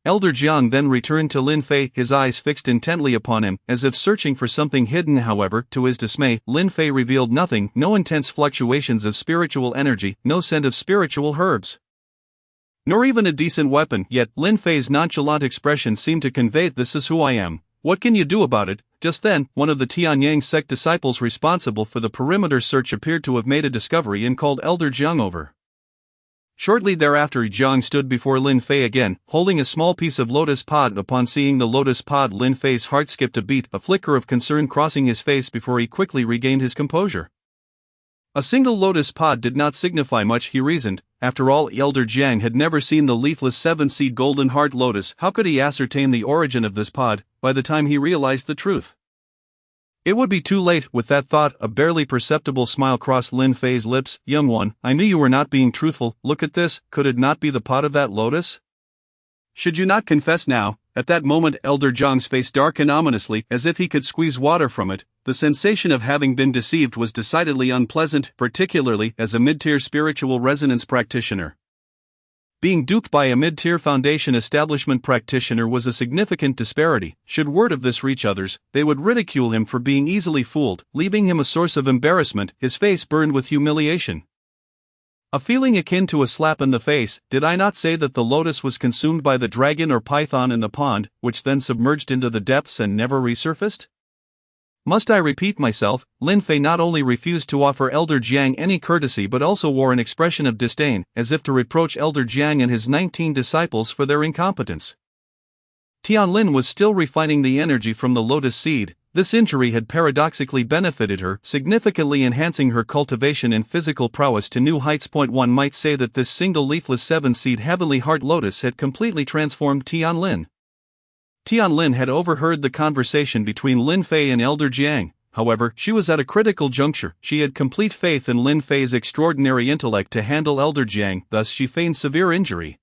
Elder Jiang then returned to Lin Fei, his eyes fixed intently upon him, as if searching for something hidden. However, to his dismay, Lin Fei revealed nothing, no intense fluctuations of spiritual energy, no scent of spiritual herbs, nor even a decent weapon. Yet, Lin Fei's nonchalant expression seemed to convey, "This is who I am. What can you do about it?" Just then, one of the Tianyang sect disciples responsible for the perimeter search appeared to have made a discovery and called Elder Jiang over. Shortly thereafter, Jiang stood before Lin Fei again, holding a small piece of lotus pod. Upon seeing the lotus pod, Lin Fei's heart skipped a beat, a flicker of concern crossing his face before he quickly regained his composure. A single lotus pod did not signify much, he reasoned. After all, Elder Jiang had never seen the leafless 7-seed golden heart lotus. How could he ascertain the origin of this pod, by the time he realized the truth? It would be too late. With that thought, a barely perceptible smile crossed Lin Fei's lips. "Young one, I knew you were not being truthful. Look at this, could it not be the pod of that lotus? Should you not confess now?" At that moment, Elder Zhang's face darkened ominously, as if he could squeeze water from it. The sensation of having been deceived was decidedly unpleasant, particularly as a mid-tier spiritual resonance practitioner. Being duped by a mid-tier foundation establishment practitioner was a significant disparity. Should word of this reach others, they would ridicule him for being easily fooled, leaving him a source of embarrassment. His face burned with humiliation. A feeling akin to a slap in the face. Did I not say that the lotus was consumed by the dragon or python in the pond, which then submerged into the depths and never resurfaced? Must I repeat myself? Lin Fei not only refused to offer Elder Jiang any courtesy but also wore an expression of disdain, as if to reproach Elder Jiang and his 19 disciples for their incompetence. Tianlin was still refining the energy from the lotus seed. This injury had paradoxically benefited her, significantly enhancing her cultivation and physical prowess to new heights. One might say that this single leafless 7-seed heavenly heart lotus had completely transformed Tianlin. Tianlin had overheard the conversation between Lin Fei and Elder Jiang. However, she was at a critical juncture. She had complete faith in Lin Fei's extraordinary intellect to handle Elder Jiang, thus she feigned severe injury.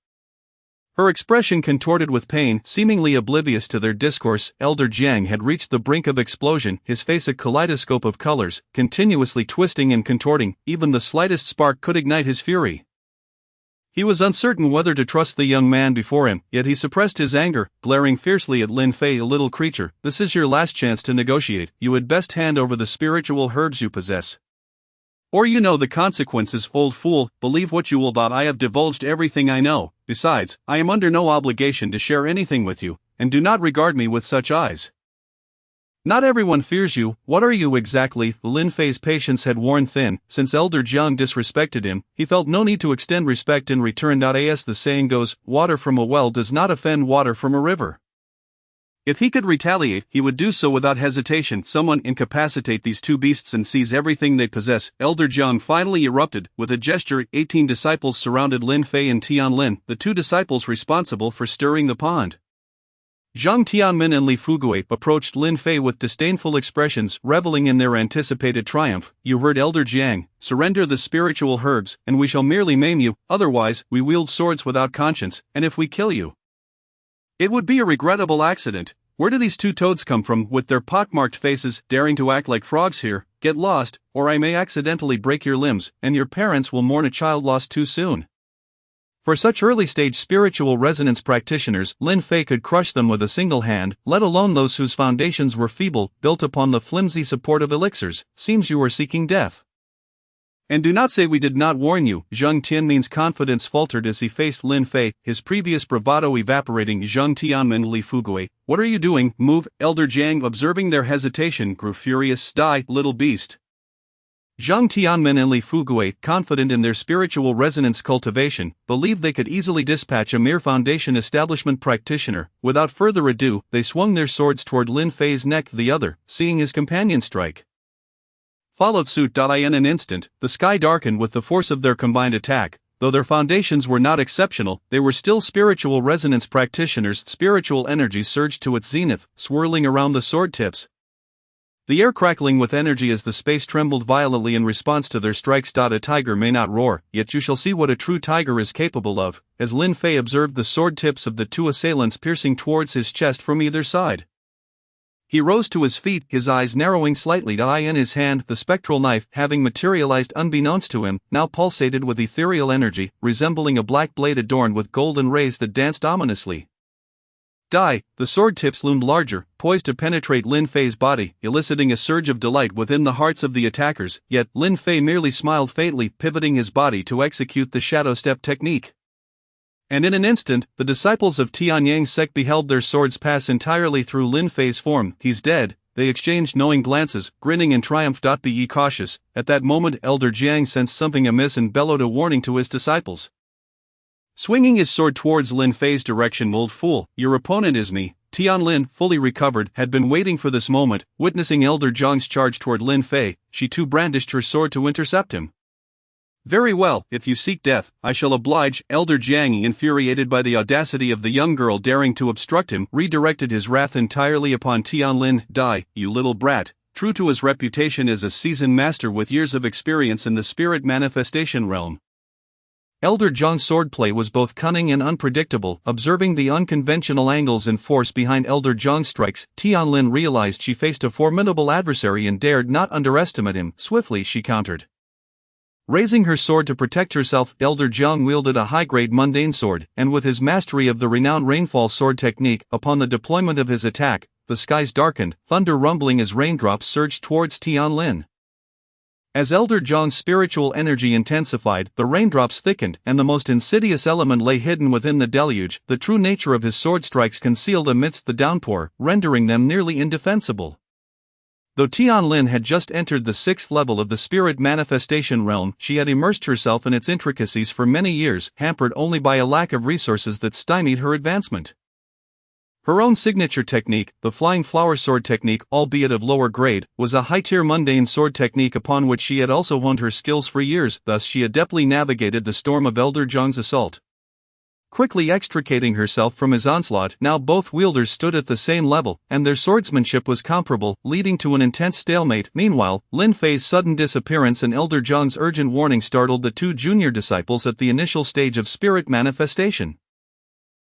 Her expression contorted with pain, seemingly oblivious to their discourse. Elder Jiang had reached the brink of explosion, his face a kaleidoscope of colors, continuously twisting and contorting. Even the slightest spark could ignite his fury. He was uncertain whether to trust the young man before him, yet he suppressed his anger, glaring fiercely at Lin Fei. Little creature, this is your last chance to negotiate. You had best hand over the spiritual herbs you possess, or you know the consequences. Old fool, believe what you will. I have divulged everything I know. Besides, I am under no obligation to share anything with you, and do not regard me with such eyes. Not everyone fears you. What are you exactly? Lin Fei's patience had worn thin. Since Elder Jiang disrespected him, he felt no need to extend respect in return. As the saying goes, water from a well does not offend water from a river. If he could retaliate, he would do so without hesitation. Someone incapacitate these two beasts and seize everything they possess. Elder Jiang finally erupted. With a gesture, 18 disciples surrounded Lin Fei and Tianlin, the two disciples responsible for stirring the pond. Zhang Tianmin and Li Fugui approached Lin Fei with disdainful expressions, reveling in their anticipated triumph. You heard Elder Jiang. Surrender the spiritual herbs, and we shall merely maim you. Otherwise, we wield swords without conscience, and if we kill you, it would be a regrettable accident. Where do these two toads come from, with their pockmarked faces, daring to act like frogs here? Get lost, or I may accidentally break your limbs, and your parents will mourn a child lost too soon. For such early-stage spiritual resonance practitioners, Lin Fei could crush them with a single hand, let alone those whose foundations were feeble, built upon the flimsy support of elixirs. Seems you are seeking death. And do not say we did not warn you. Zhang Tianmin's confidence faltered as he faced Lin Fei, his previous bravado evaporating. Zhang Tianmin, Li Fugui, what are you doing? Move. Elder Jiang, observing their hesitation, grew furious. Die, little beast. Zhang Tianmin and Li Fugui, confident in their spiritual resonance cultivation, believed they could easily dispatch a mere foundation establishment practitioner. Without further ado, they swung their swords toward Lin Fei's neck. The other, seeing his companion strike, followed suit. In an instant, the sky darkened with the force of their combined attack. Though their foundations were not exceptional, they were still spiritual resonance practitioners. Spiritual energy surged to its zenith, swirling around the sword tips, the air crackling with energy as the space trembled violently in response to their strikes. A tiger may not roar, yet you shall see what a true tiger is capable of, as Lin Fei observed the sword tips of the two assailants piercing towards his chest from either side. He rose to his feet, his eyes narrowing slightly. In his hand, the spectral knife, having materialized unbeknownst to him, now pulsated with ethereal energy, resembling a black blade adorned with golden rays that danced ominously. The sword tips loomed larger, poised to penetrate Lin Fei's body, eliciting a surge of delight within the hearts of the attackers. Yet, Lin Fei merely smiled faintly, pivoting his body to execute the shadow step technique. And in an instant, the disciples of Tianyang's sect beheld their swords pass entirely through Lin Fei's form. He's dead. They exchanged knowing glances, grinning in triumph. Be ye cautious. At that moment, Elder Jiang sensed something amiss and bellowed a warning to his disciples. Swinging his sword towards Lin Fei's direction, old fool, your opponent is me. Tianlin, fully recovered, had been waiting for this moment. Witnessing Elder Jiang's charge toward Lin Fei, she too brandished her sword to intercept him. Very well, if you seek death, I shall oblige. Elder Jiang, infuriated by the audacity of the young girl daring to obstruct him, redirected his wrath entirely upon Tianlin. Die, you little brat. True to his reputation as a seasoned master with years of experience in the spirit manifestation realm, Elder Jiang's swordplay was both cunning and unpredictable. Observing the unconventional angles and force behind Elder Jiang's strikes, Tianlin realized she faced a formidable adversary and dared not underestimate him. Swiftly she countered. Raising her sword to protect herself, Elder Jiang wielded a high-grade mundane sword, and with his mastery of the renowned rainfall sword technique, upon the deployment of his attack, the skies darkened, thunder rumbling as raindrops surged towards Tianlin. As Elder Zhang's spiritual energy intensified, the raindrops thickened, and the most insidious element lay hidden within the deluge, the true nature of his sword strikes concealed amidst the downpour, rendering them nearly indefensible. Though Tianlin had just entered the 6th level of the spirit manifestation realm, she had immersed herself in its intricacies for many years, hampered only by a lack of resources that stymied her advancement. Her own signature technique, the flying flower sword technique, albeit of lower grade, was a high-tier mundane sword technique upon which she had also honed her skills for years, thus she adeptly navigated the storm of Elder Zhang's assault. Quickly extricating herself from his onslaught, now both wielders stood at the same level, and their swordsmanship was comparable, leading to an intense stalemate. Meanwhile, Lin Fei's sudden disappearance and Elder Zhang's urgent warning startled the two junior disciples at the initial stage of spirit manifestation.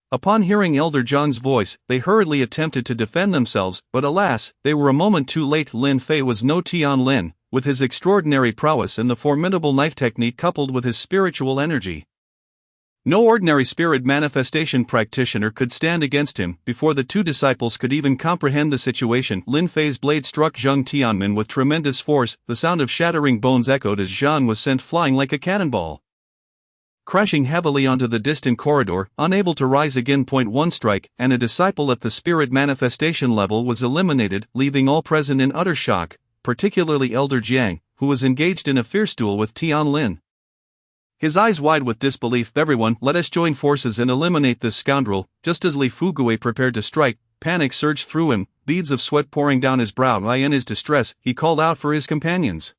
Upon hearing Elder Zhang's voice, they hurriedly attempted to defend themselves, but alas, they were a moment too late. Lin Fei was no Tianlin, with his extraordinary prowess and the formidable knife technique coupled with his spiritual energy. No ordinary spirit manifestation practitioner could stand against him. Before the two disciples could even comprehend the situation, Lin Fei's blade struck Zhang Tianmin with tremendous force. The sound of shattering bones echoed as Zhang was sent flying like a cannonball, crashing heavily onto the distant corridor, unable to rise again. One strike, and a disciple at the spirit manifestation level was eliminated, leaving all present in utter shock, particularly Elder Jiang, who was engaged in a fierce duel with Tianlin. His eyes wide with disbelief. Everyone, let us join forces and eliminate this scoundrel. Just as Li Fugui prepared to strike, panic surged through him, beads of sweat pouring down his brow. In his distress, he called out for his companions.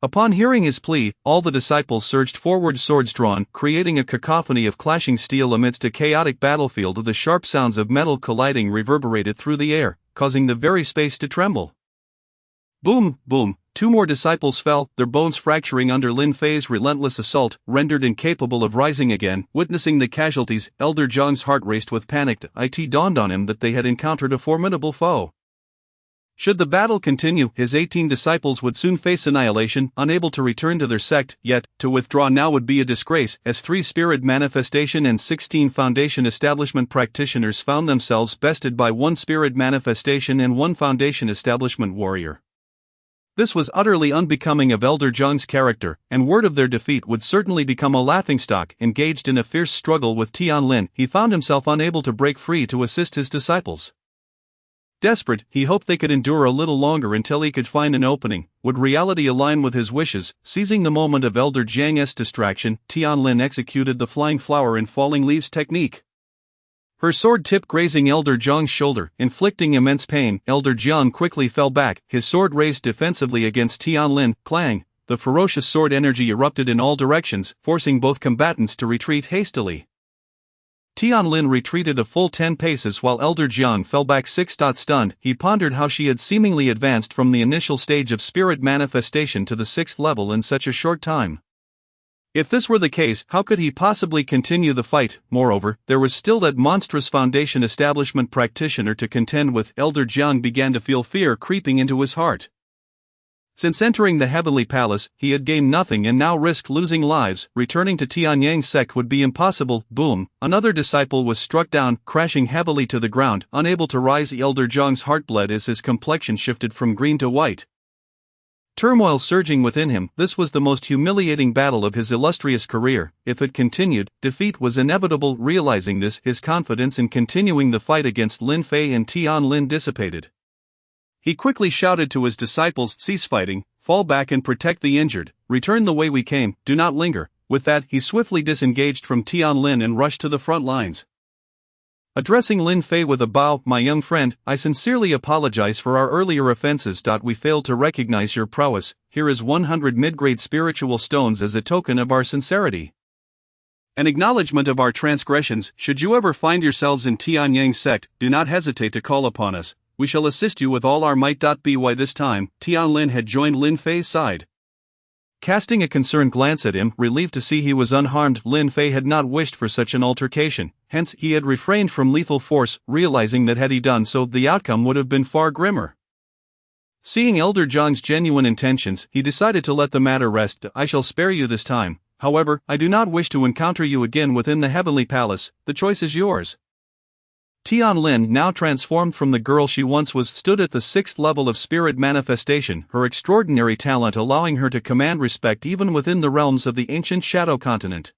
Upon hearing his plea, all the disciples surged forward, swords drawn, creating a cacophony of clashing steel amidst a chaotic battlefield. The sharp sounds of metal colliding reverberated through the air, causing the very space to tremble. Boom, boom. Two more disciples fell, their bones fracturing under Lin Fei's relentless assault, rendered incapable of rising again. Witnessing the casualties, Elder Zhang's heart raced with panic. It dawned on him that they had encountered a formidable foe. Should the battle continue, his 18 disciples would soon face annihilation, unable to return to their sect. Yet, to withdraw now would be a disgrace, as 3 spirit manifestation and 16 foundation establishment practitioners found themselves bested by 1 spirit manifestation and 1 foundation establishment warrior. This was utterly unbecoming of Elder Zhang's character, and word of their defeat would certainly become a laughingstock. Engaged in a fierce struggle with Tianlin, he found himself unable to break free to assist his disciples. Desperate, he hoped they could endure a little longer until he could find an opening. Would reality align with his wishes? Seizing the moment of Elder Jiang's distraction, Tianlin executed the flying flower and falling leaves technique. Her sword tip grazing Elder Zhang's shoulder, inflicting immense pain. Elder Jiang quickly fell back, his sword raised defensively against Tianlin. Clang! The ferocious sword energy erupted in all directions, forcing both combatants to retreat hastily. Tianlin retreated a full 10 paces while Elder Jiang fell back 6. Stunned, he pondered how she had seemingly advanced from the initial stage of spirit manifestation to the 6th level in such a short time. If this were the case, how could he possibly continue the fight? Moreover, there was still that monstrous foundation establishment practitioner to contend with. Elder Jiang began to feel fear creeping into his heart. Since entering the Heavenly Palace, he had gained nothing and now risked losing lives. Returning to Tianyang's sect would be impossible. Boom! Another disciple was struck down, crashing heavily to the ground. Unable to rise, Elder Zhang's heart bled as his complexion shifted from green to white. Turmoil surging within him, this was the most humiliating battle of his illustrious career. If it continued, defeat was inevitable. Realizing this, his confidence in continuing the fight against Lin Fei and Tianlin dissipated. He quickly shouted to his disciples, "Cease fighting, fall back and protect the injured, return the way we came, do not linger." With that, he swiftly disengaged from Tianlin and rushed to the front lines. Addressing Lin Fei with a bow, "My young friend, I sincerely apologize for our earlier offenses. We failed to recognize your prowess. Here is 100 mid-grade spiritual stones as a token of our sincerity. An acknowledgement of our transgressions. Should you ever find yourselves in Tianyang's sect, do not hesitate to call upon us. We shall assist you with all our might." By this time, Tianlin had joined Lin Fei's side. Casting a concerned glance at him, relieved to see he was unharmed, Lin Fei had not wished for such an altercation, hence he had refrained from lethal force, realizing that had he done so, the outcome would have been far grimmer. Seeing Elder Zhang's genuine intentions, he decided to let the matter rest. "I shall spare you this time. However, I do not wish to encounter you again within the Heavenly Palace. The choice is yours." Tian Lin, now transformed from the girl she once was, stood at the 6th level of spirit manifestation, her extraordinary talent allowing her to command respect even within the realms of the ancient Shadow Continent.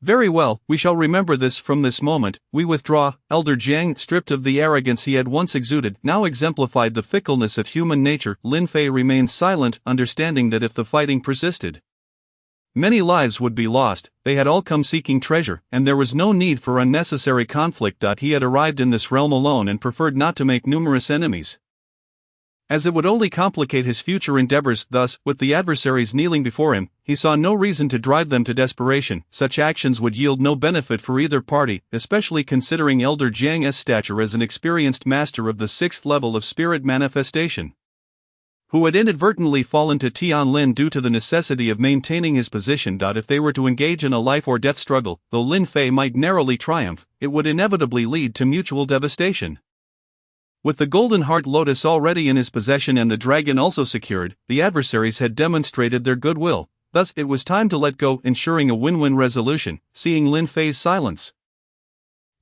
Very well, we shall remember this. From this moment, we withdraw. Elder Jiang, stripped of the arrogance he had once exuded, now exemplified the fickleness of human nature. Lin Fei remained silent, understanding that if the fighting persisted, many lives would be lost. They had all come seeking treasure, and there was no need for unnecessary conflict. He had arrived in this realm alone and preferred not to make numerous enemies, as it would only complicate his future endeavors. Thus, with the adversaries kneeling before him, he saw no reason to drive them to desperation. Such actions would yield no benefit for either party, especially considering Elder Jiang's stature as an experienced master of the 6th level of spirit manifestation, who had inadvertently fallen to Tian Lin due to the necessity of maintaining his position. If they were to engage in a life-or-death struggle, though Lin Fei might narrowly triumph, it would inevitably lead to mutual devastation. With the Golden Heart Lotus already in his possession and the dragon also secured, the adversaries had demonstrated their goodwill. Thus, it was time to let go, ensuring a win-win resolution. Seeing Lin Fei's silence,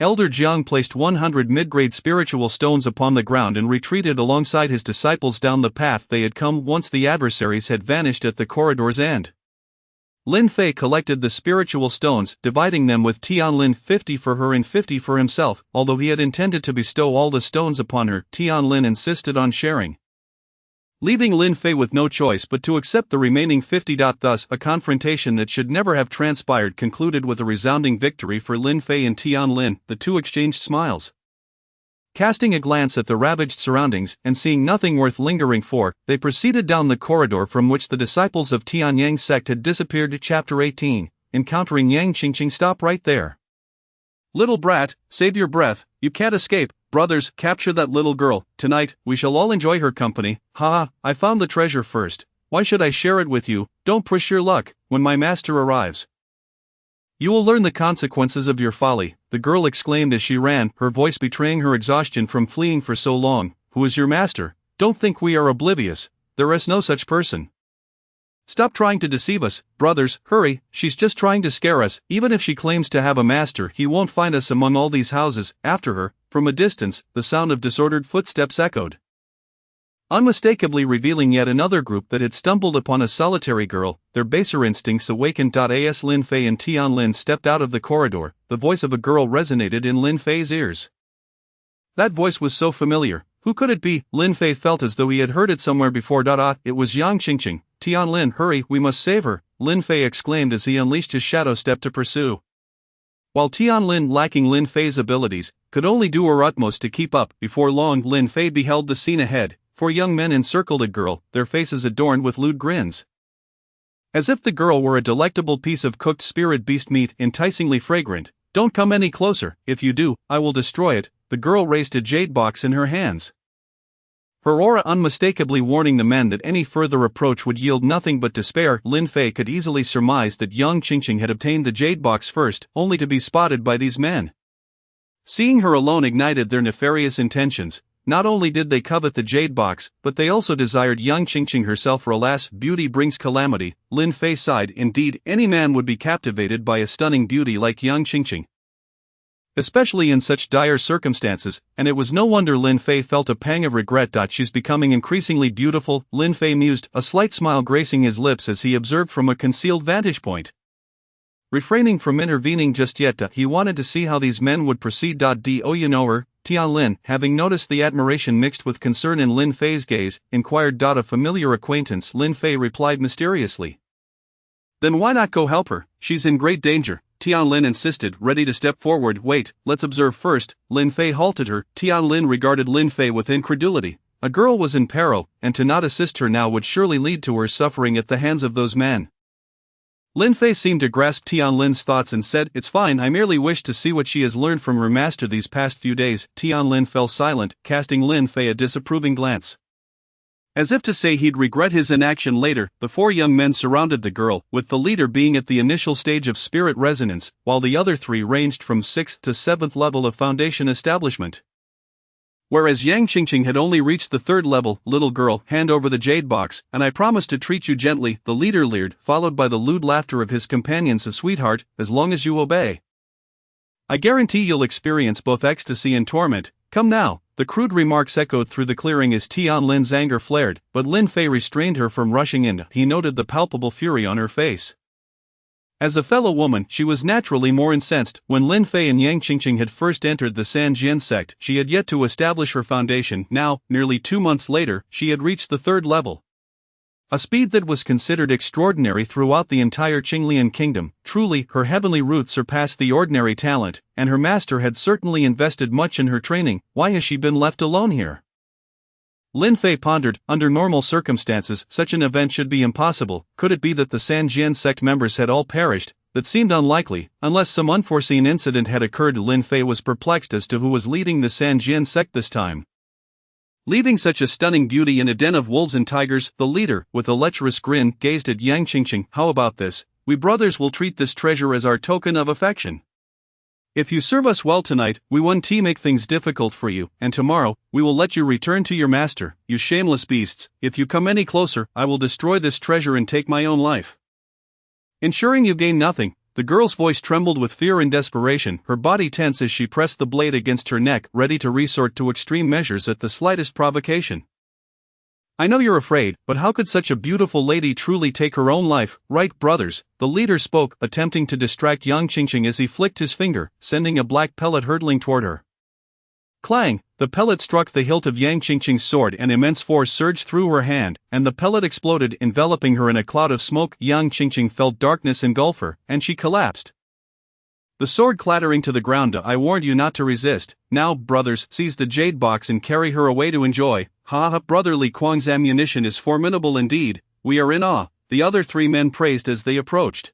Elder Jiang placed 100 mid-grade spiritual stones upon the ground and retreated alongside his disciples down the path they had come once the adversaries had vanished at the corridor's end. Lin Fei collected the spiritual stones, dividing them with Tian Lin, 50 for her and 50 for himself. Although he had intended to bestow all the stones upon her, Tian Lin insisted on sharing, leaving Lin Fei with no choice but to accept the remaining 50. Thus, a confrontation that should never have transpired concluded with a resounding victory for Lin Fei and Tian Lin. The two exchanged smiles. Casting a glance at the ravaged surroundings and seeing nothing worth lingering for, they proceeded down the corridor from which the disciples of Tian Yang's sect had disappeared. Chapter 18. Encountering Yang Qingqing. Stop right there. Little brat, save your breath, you can't escape. Brothers, capture that little girl. Tonight, we shall all enjoy her company. Ha, I found the treasure first. Why should I share it with you? Don't push your luck. When my master arrives, you will learn the consequences of your folly, the girl exclaimed as she ran, her voice betraying her exhaustion from fleeing for so long. Who is your master? Don't think we are oblivious. There is no such person. Stop trying to deceive us, brothers, hurry, she's just trying to scare us. Even if she claims to have a master, he won't find us among all these houses. After her, from a distance, the sound of disordered footsteps echoed, unmistakably revealing yet another group that had stumbled upon a solitary girl. Their baser instincts awakened. As Lin Fei and Tian Lin stepped out of the corridor, the voice of a girl resonated in Lin Fei's ears. That voice was so familiar. Who could it be? Lin Fei felt as though he had heard it somewhere before. It was Yang Qingqing. Tian Lin, hurry, we must save her, Lin Fei exclaimed as he unleashed his shadow step to pursue. While Tian Lin, lacking Lin Fei's abilities, could only do her utmost to keep up, before long Lin Fei beheld the scene ahead. 4 young men encircled a girl, their faces adorned with lewd grins, as if the girl were a delectable piece of cooked spirit beast meat, enticingly fragrant. Don't come any closer, if you do, I will destroy it. The girl raised a jade box in her hands, her aura unmistakably warning the men that any further approach would yield nothing but despair. Lin Fei could easily surmise that Yang Qingqing had obtained the jade box first, only to be spotted by these men. Seeing her alone ignited their nefarious intentions. Not only did they covet the jade box, but they also desired Yang Qingqing herself. For alas, beauty brings calamity. Lin Fei sighed. Indeed, any man would be captivated by a stunning beauty like Yang Qingqing, especially in such dire circumstances, and it was no wonder Lin Fei felt a pang of regret. She's becoming increasingly beautiful, Lin Fei mused, a slight smile gracing his lips as he observed from a concealed vantage point. Refraining from intervening just yet, he wanted to see how these men would proceed. Do you know her? Tian Lin, having noticed the admiration mixed with concern in Lin Fei's gaze, inquired. A familiar acquaintance, Lin Fei replied mysteriously. Then why not go help her? She's in great danger, Tian Lin insisted, ready to step forward. Wait, let's observe first. Lin Fei halted her. Tian Lin regarded Lin Fei with incredulity. A girl was in peril, and to not assist her now would surely lead to her suffering at the hands of those men. Lin Fei seemed to grasp Tian Lin's thoughts and said, It's fine, I merely wish to see what she has learned from her master these past few days. Tian Lin fell silent, casting Lin Fei a disapproving glance, as if to say he'd regret his inaction later. The 4 young men surrounded the girl, with the leader being at the initial stage of spirit resonance, while the other 3 ranged from 6th to 7th level of foundation establishment. Whereas Yang Qingqing had only reached the 3rd level. Little girl, hand over the jade box, and I promise to treat you gently, the leader leered, followed by the lewd laughter of his companions. Sweetheart, as long as you obey. I guarantee you'll experience both ecstasy and torment. Come now. The crude remarks echoed through the clearing as Tian Lin's anger flared, but Lin Fei restrained her from rushing in. He noted the palpable fury on her face. As a fellow woman, she was naturally more incensed. When Lin Fei and Yang Qingqing had first entered the San Jian sect, she had yet to establish her foundation. Now, nearly 2 months later, she had reached the 3rd level. A speed that was considered extraordinary throughout the entire Qinglian kingdom. Truly, her heavenly roots surpassed the ordinary talent, and her master had certainly invested much in her training. Why has she been left alone here? Lin Fei pondered. Under normal circumstances, such an event should be impossible. Could it be that the San Jian sect members had all perished? That seemed unlikely, unless some unforeseen incident had occurred. Lin Fei was perplexed as to who was leading the San Jian sect this time. Leaving such a stunning beauty in a den of wolves and tigers, the leader, with a lecherous grin, gazed at Yang Qingqing. How about this? We brothers will treat this treasure as our token of affection. If you serve us well tonight, we won't make things difficult for you, and tomorrow, we will let you return to your master. You shameless beasts, if you come any closer, I will destroy this treasure and take my own life. Ensuring you gain nothing. The girl's voice trembled with fear and desperation, her body tense as she pressed the blade against her neck, ready to resort to extreme measures at the slightest provocation. I know you're afraid, but how could such a beautiful lady truly take her own life? Right, brothers? The leader spoke, attempting to distract Yang Qingqing as he flicked his finger, sending a black pellet hurtling toward her. Clang! The pellet struck the hilt of Yang Qingqing's sword and immense force surged through her hand, and the pellet exploded, enveloping her in a cloud of smoke. Yang Qingqing felt darkness engulf her, and she collapsed. The sword clattering to the ground. I warned you not to resist. Now, brothers, seize the jade box and carry her away to enjoy. Ha ha, brother Li Kuang's ammunition is formidable indeed. We are in awe, the other 3 men praised as they approached.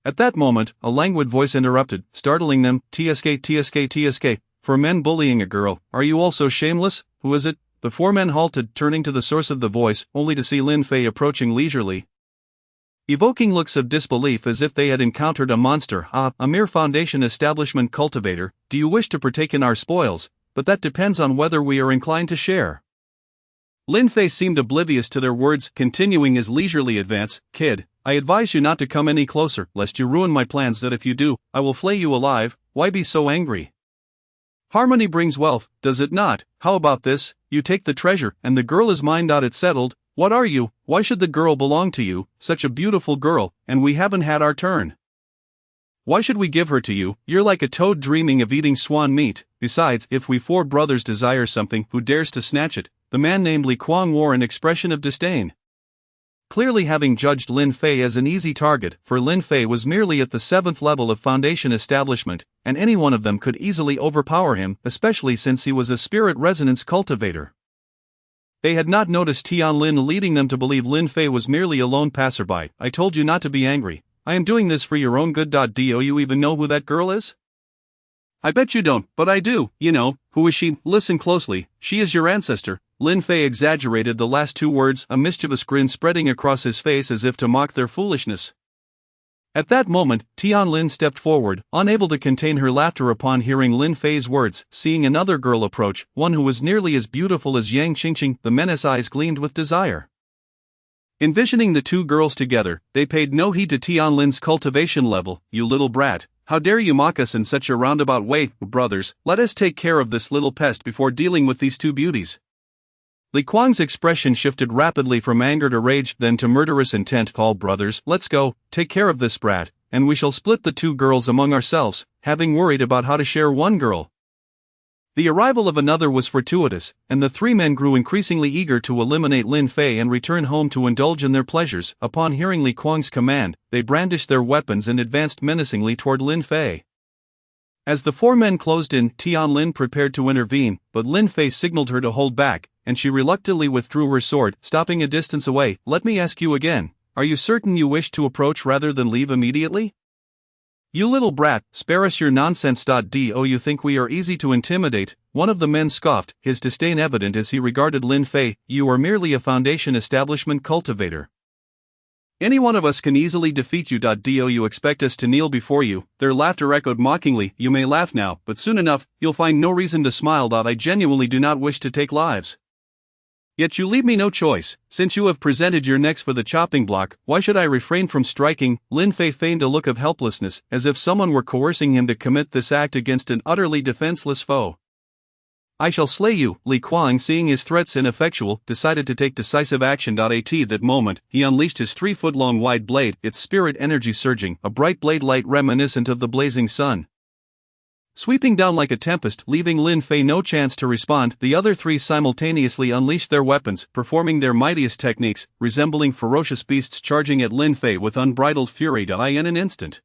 At that moment, a languid voice interrupted, startling them. TSK. For men bullying a girl, are you also shameless? Who is it? The 4 men halted, turning to the source of the voice, only to see Lin Fei approaching leisurely, evoking looks of disbelief as if they had encountered a monster. Ah, a mere foundation establishment cultivator. Do you wish to partake in our spoils? But that depends on whether we are inclined to share. Lin Fei seemed oblivious to their words, continuing his leisurely advance. Kid, I advise you not to come any closer, lest you ruin my plans. That if you do, I will flay you alive. Why be so angry? Harmony brings wealth, does it not? How about this? You take the treasure, and the girl is mine. It's settled. What are you? Why should the girl belong to you? Such a beautiful girl, and we haven't had our turn. Why should we give her to you? You're like a toad dreaming of eating swan meat. Besides, if we 4 brothers desire something, who dares to snatch it? The man named Li Kuang wore an expression of disdain, clearly having judged Lin Fei as an easy target, for Lin Fei was merely at the 7th level of foundation establishment, and any one of them could easily overpower him, especially since he was a spirit resonance cultivator. They had not noticed Tian Lin, leading them to believe Lin Fei was merely a lone passerby. I told you not to be angry. I am doing this for your own good. Do you even know who that girl is? I bet you don't, but I do. You know. Who is she? Listen closely. She is your ancestor. Lin Fei exaggerated the last 2 words, a mischievous grin spreading across his face as if to mock their foolishness. At that moment, Tian Lin stepped forward, unable to contain her laughter upon hearing Lin Fei's words. Seeing another girl approach, one who was nearly as beautiful as Yang Qingqing, the menace eyes gleamed with desire. Envisioning the 2 girls together, they paid no heed to Tian Lin's cultivation level. You little brat, how dare you mock us in such a roundabout way? Brothers, let us take care of this little pest before dealing with these 2 beauties. Li Kuang's expression shifted rapidly from anger to rage, then to murderous intent. All brothers, let's go, take care of this brat, and we shall split the 2 girls among ourselves, having worried about how to share 1 girl. The arrival of another was fortuitous, and the 3 men grew increasingly eager to eliminate Lin Fei and return home to indulge in their pleasures. Upon hearing Li Kuang's command, they brandished their weapons and advanced menacingly toward Lin Fei. As the 4 men closed in, Tian Lin prepared to intervene, but Lin Fei signaled her to hold back, and she reluctantly withdrew her sword, stopping a distance away. Let me ask you again, are you certain you wish to approach rather than leave immediately? You little brat, spare us your nonsense. Do you think we are easy to intimidate? One of the men scoffed, his disdain evident as he regarded Lin Fei. You are merely a foundation establishment cultivator. Any one of us can easily defeat you. Do you expect us to kneel before you? Their laughter echoed mockingly. You may laugh now, but soon enough, you'll find no reason to smile. I genuinely do not wish to take lives. Yet you leave me no choice. Since you have presented your necks for the chopping block, why should I refrain from striking?" Lin Fei feigned a look of helplessness, as if someone were coercing him to commit this act against an utterly defenseless foe. "I shall slay you." Li Kuang, seeing his threats ineffectual, decided to take decisive action. At that moment, he unleashed his 3-foot-long wide blade, its spirit energy surging, a bright blade light reminiscent of the blazing sun. Sweeping down like a tempest, leaving Lin Fei no chance to respond, the other three simultaneously unleashed their weapons, performing their mightiest techniques, resembling ferocious beasts charging at Lin Fei with unbridled fury. In an instant,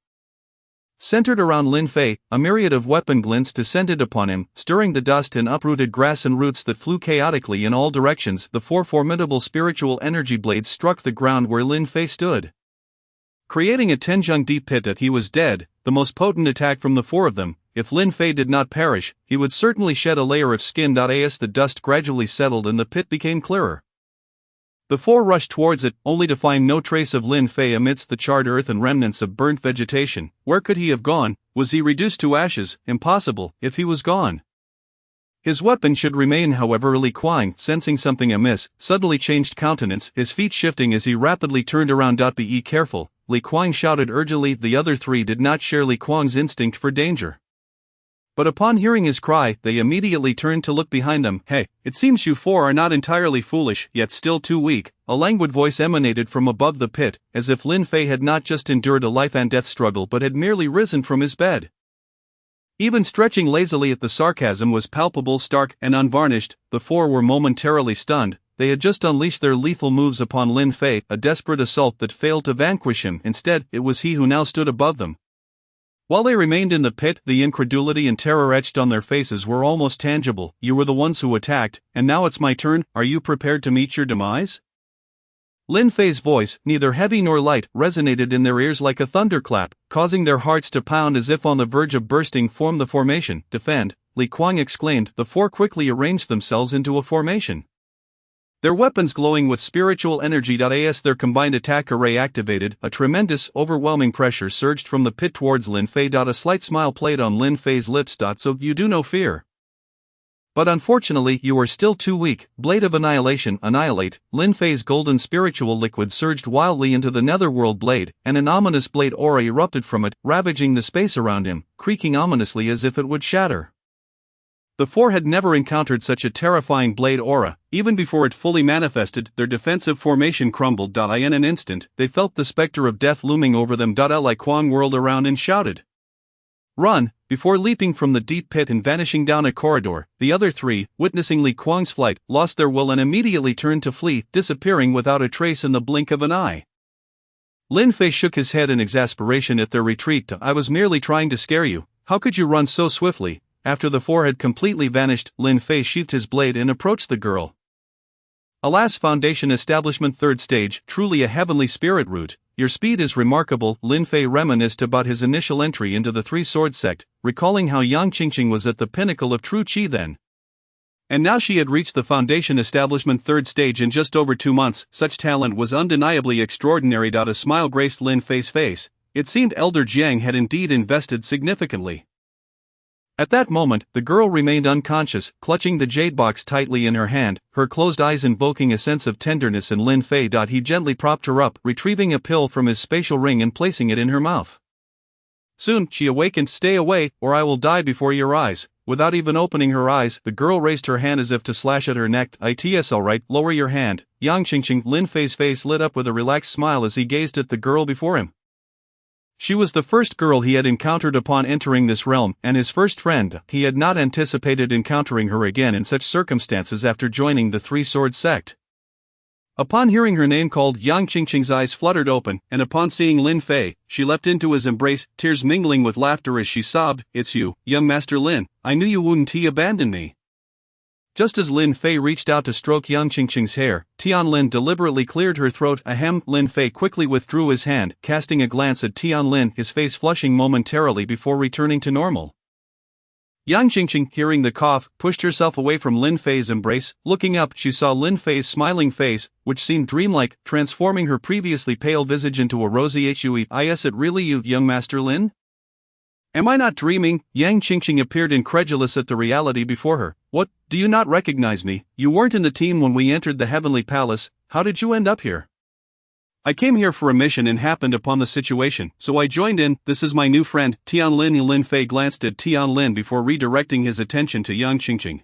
centered around Lin Fei, a myriad of weapon glints descended upon him, stirring the dust and uprooted grass and roots that flew chaotically in all directions. The 4 formidable spiritual energy blades struck the ground where Lin Fei stood, creating a 10-jung deep pit. That he was dead, the most potent attack from the 4 of them. If Lin Fei did not perish, he would certainly shed a layer of skin. As the dust gradually settled and the pit became clearer, the 4 rushed towards it, only to find no trace of Lin Fei amidst the charred earth and remnants of burnt vegetation. Where could he have gone? Was he reduced to ashes? Impossible, if he was gone. His weapon should remain, however. Li Kuang, sensing something amiss, suddenly changed countenance, his feet shifting as he rapidly turned around. Be careful, Li Kuang shouted urgently. The other 3 did not share Li Kuang's instinct for danger, but upon hearing his cry, they immediately turned to look behind them. "Hey, it seems you 4 are not entirely foolish, yet still too weak." A languid voice emanated from above the pit, as if Lin Fei had not just endured a life-and-death struggle but had merely risen from his bed. Even stretching lazily at the sarcasm was palpable, stark, and unvarnished. The 4 were momentarily stunned. They had just unleashed their lethal moves upon Lin Fei, a desperate assault that failed to vanquish him. Instead, it was he who now stood above them. While they remained in the pit, the incredulity and terror etched on their faces were almost tangible. "You were the ones who attacked, and now it's my turn. Are you prepared to meet your demise?" Lin Fei's voice, neither heavy nor light, resonated in their ears like a thunderclap, causing their hearts to pound as if on the verge of bursting. "Form the formation. Defend," Li Kuang exclaimed. The 4 quickly arranged themselves into a formation, their weapons glowing with spiritual energy. As their combined attack array activated, a tremendous, overwhelming pressure surged from the pit towards Lin Fei. A slight smile played on Lin Fei's lips. "So you do no fear. But unfortunately, you are still too weak." Blade of Annihilation. Annihilate. Lin Fei's golden spiritual liquid surged wildly into the netherworld blade, and an ominous blade aura erupted from it, ravaging the space around him, creaking ominously as if it would shatter. The 4 had never encountered such a terrifying blade aura. Even before it fully manifested, their defensive formation crumbled. In an instant, they felt the specter of death looming over them. Li Kuang whirled around and shouted, "Run!" before leaping from the deep pit and vanishing down a corridor. The other 3, witnessing Li Kuang's flight, lost their will and immediately turned to flee, disappearing without a trace in the blink of an eye. Lin Fei shook his head in exasperation at their retreat. "I was merely trying to scare you. How could you run so swiftly?" After the 4 had completely vanished, Lin Fei sheathed his blade and approached the girl. "Alas, Foundation Establishment 3rd Stage, truly a heavenly spirit root. Your speed is remarkable." Lin Fei reminisced about his initial entry into the 3-Sword sect, recalling how Yang Qingqing was at the pinnacle of true qi then. And now she had reached the Foundation Establishment 3rd Stage in just over 2 months. Such talent was undeniably extraordinary. A smile graced Lin Fei's face. It seemed Elder Jiang had indeed invested significantly. At that moment, the girl remained unconscious, clutching the jade box tightly in her hand, her closed eyes invoking a sense of tenderness in Lin Fei. He gently propped her up, retrieving a pill from his spatial ring and placing it in her mouth. Soon, she awakened. "Stay away, or I will die before your eyes." Without even opening her eyes, the girl raised her hand as if to slash at her neck. "It's alright, lower your hand." Yang Qingqing. Lin Fei's face lit up with a relaxed smile as he gazed at the girl before him. She was the first girl he had encountered upon entering this realm, and his first friend. He had not anticipated encountering her again in such circumstances after joining the 3-Sword sect. Upon hearing her name called, Yang Qingqing's eyes fluttered open, and upon seeing Lin Fei, she leapt into his embrace, tears mingling with laughter as she sobbed, "It's you, young Master Lin. I knew you wouldn't abandon me." Just as Lin Fei reached out to stroke Yang Qingqing's hair, Tian Lin deliberately cleared her throat. Ahem. Lin Fei quickly withdrew his hand, casting a glance at Tian Lin, his face flushing momentarily before returning to normal. Yang Qingqing, hearing the cough, pushed herself away from Lin Fei's embrace. Looking up, she saw Lin Fei's smiling face, which seemed dreamlike, transforming her previously pale visage into a rosy hue. "Is it really you, young Master Lin?" Am I not dreaming? Yang Qingqing appeared incredulous at the reality before her. What, do you not recognize me? You weren't in the team when we entered the Heavenly Palace, how did you end up here? I came here for a mission and happened upon the situation, so I joined in. This is my new friend, Tianlin. Lin Fei glanced at Tianlin before redirecting his attention to Yang Qingqing.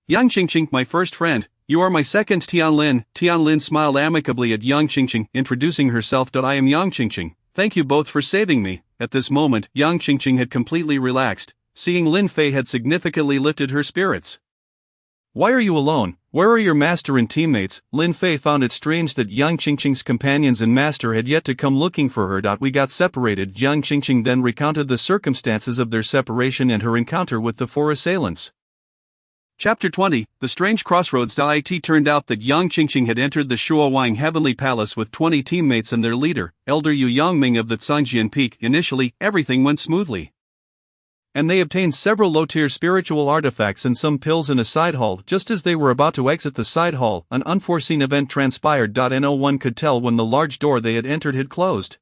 Yang Qingqing, my first friend, you are my second Tianlin. Tianlin smiled amicably at Yang Qingqing, introducing herself. I am Yang Qingqing. Thank you both for saving me. At this moment, Yang Qingqing had completely relaxed, seeing Lin Fei had significantly lifted her spirits. Why are you alone? Where are your master and teammates? Lin Fei found it strange that Yang Qingqing's companions and master had yet to come looking for her. We got separated. Yang Qingqing then recounted the circumstances of their separation and her encounter with the four assailants. Chapter 20, The Strange Crossroads. It turned out that Yang Qingqing had entered the Shuowang Heavenly Palace with 20 teammates and their leader, Elder Yu Yangming of the Cangjian Peak. Initially, everything went smoothly, and they obtained several low-tier spiritual artifacts and some pills in a side hall. Just as they were about to exit the side hall, an unforeseen event transpired. No one could tell when the large door they had entered had closed,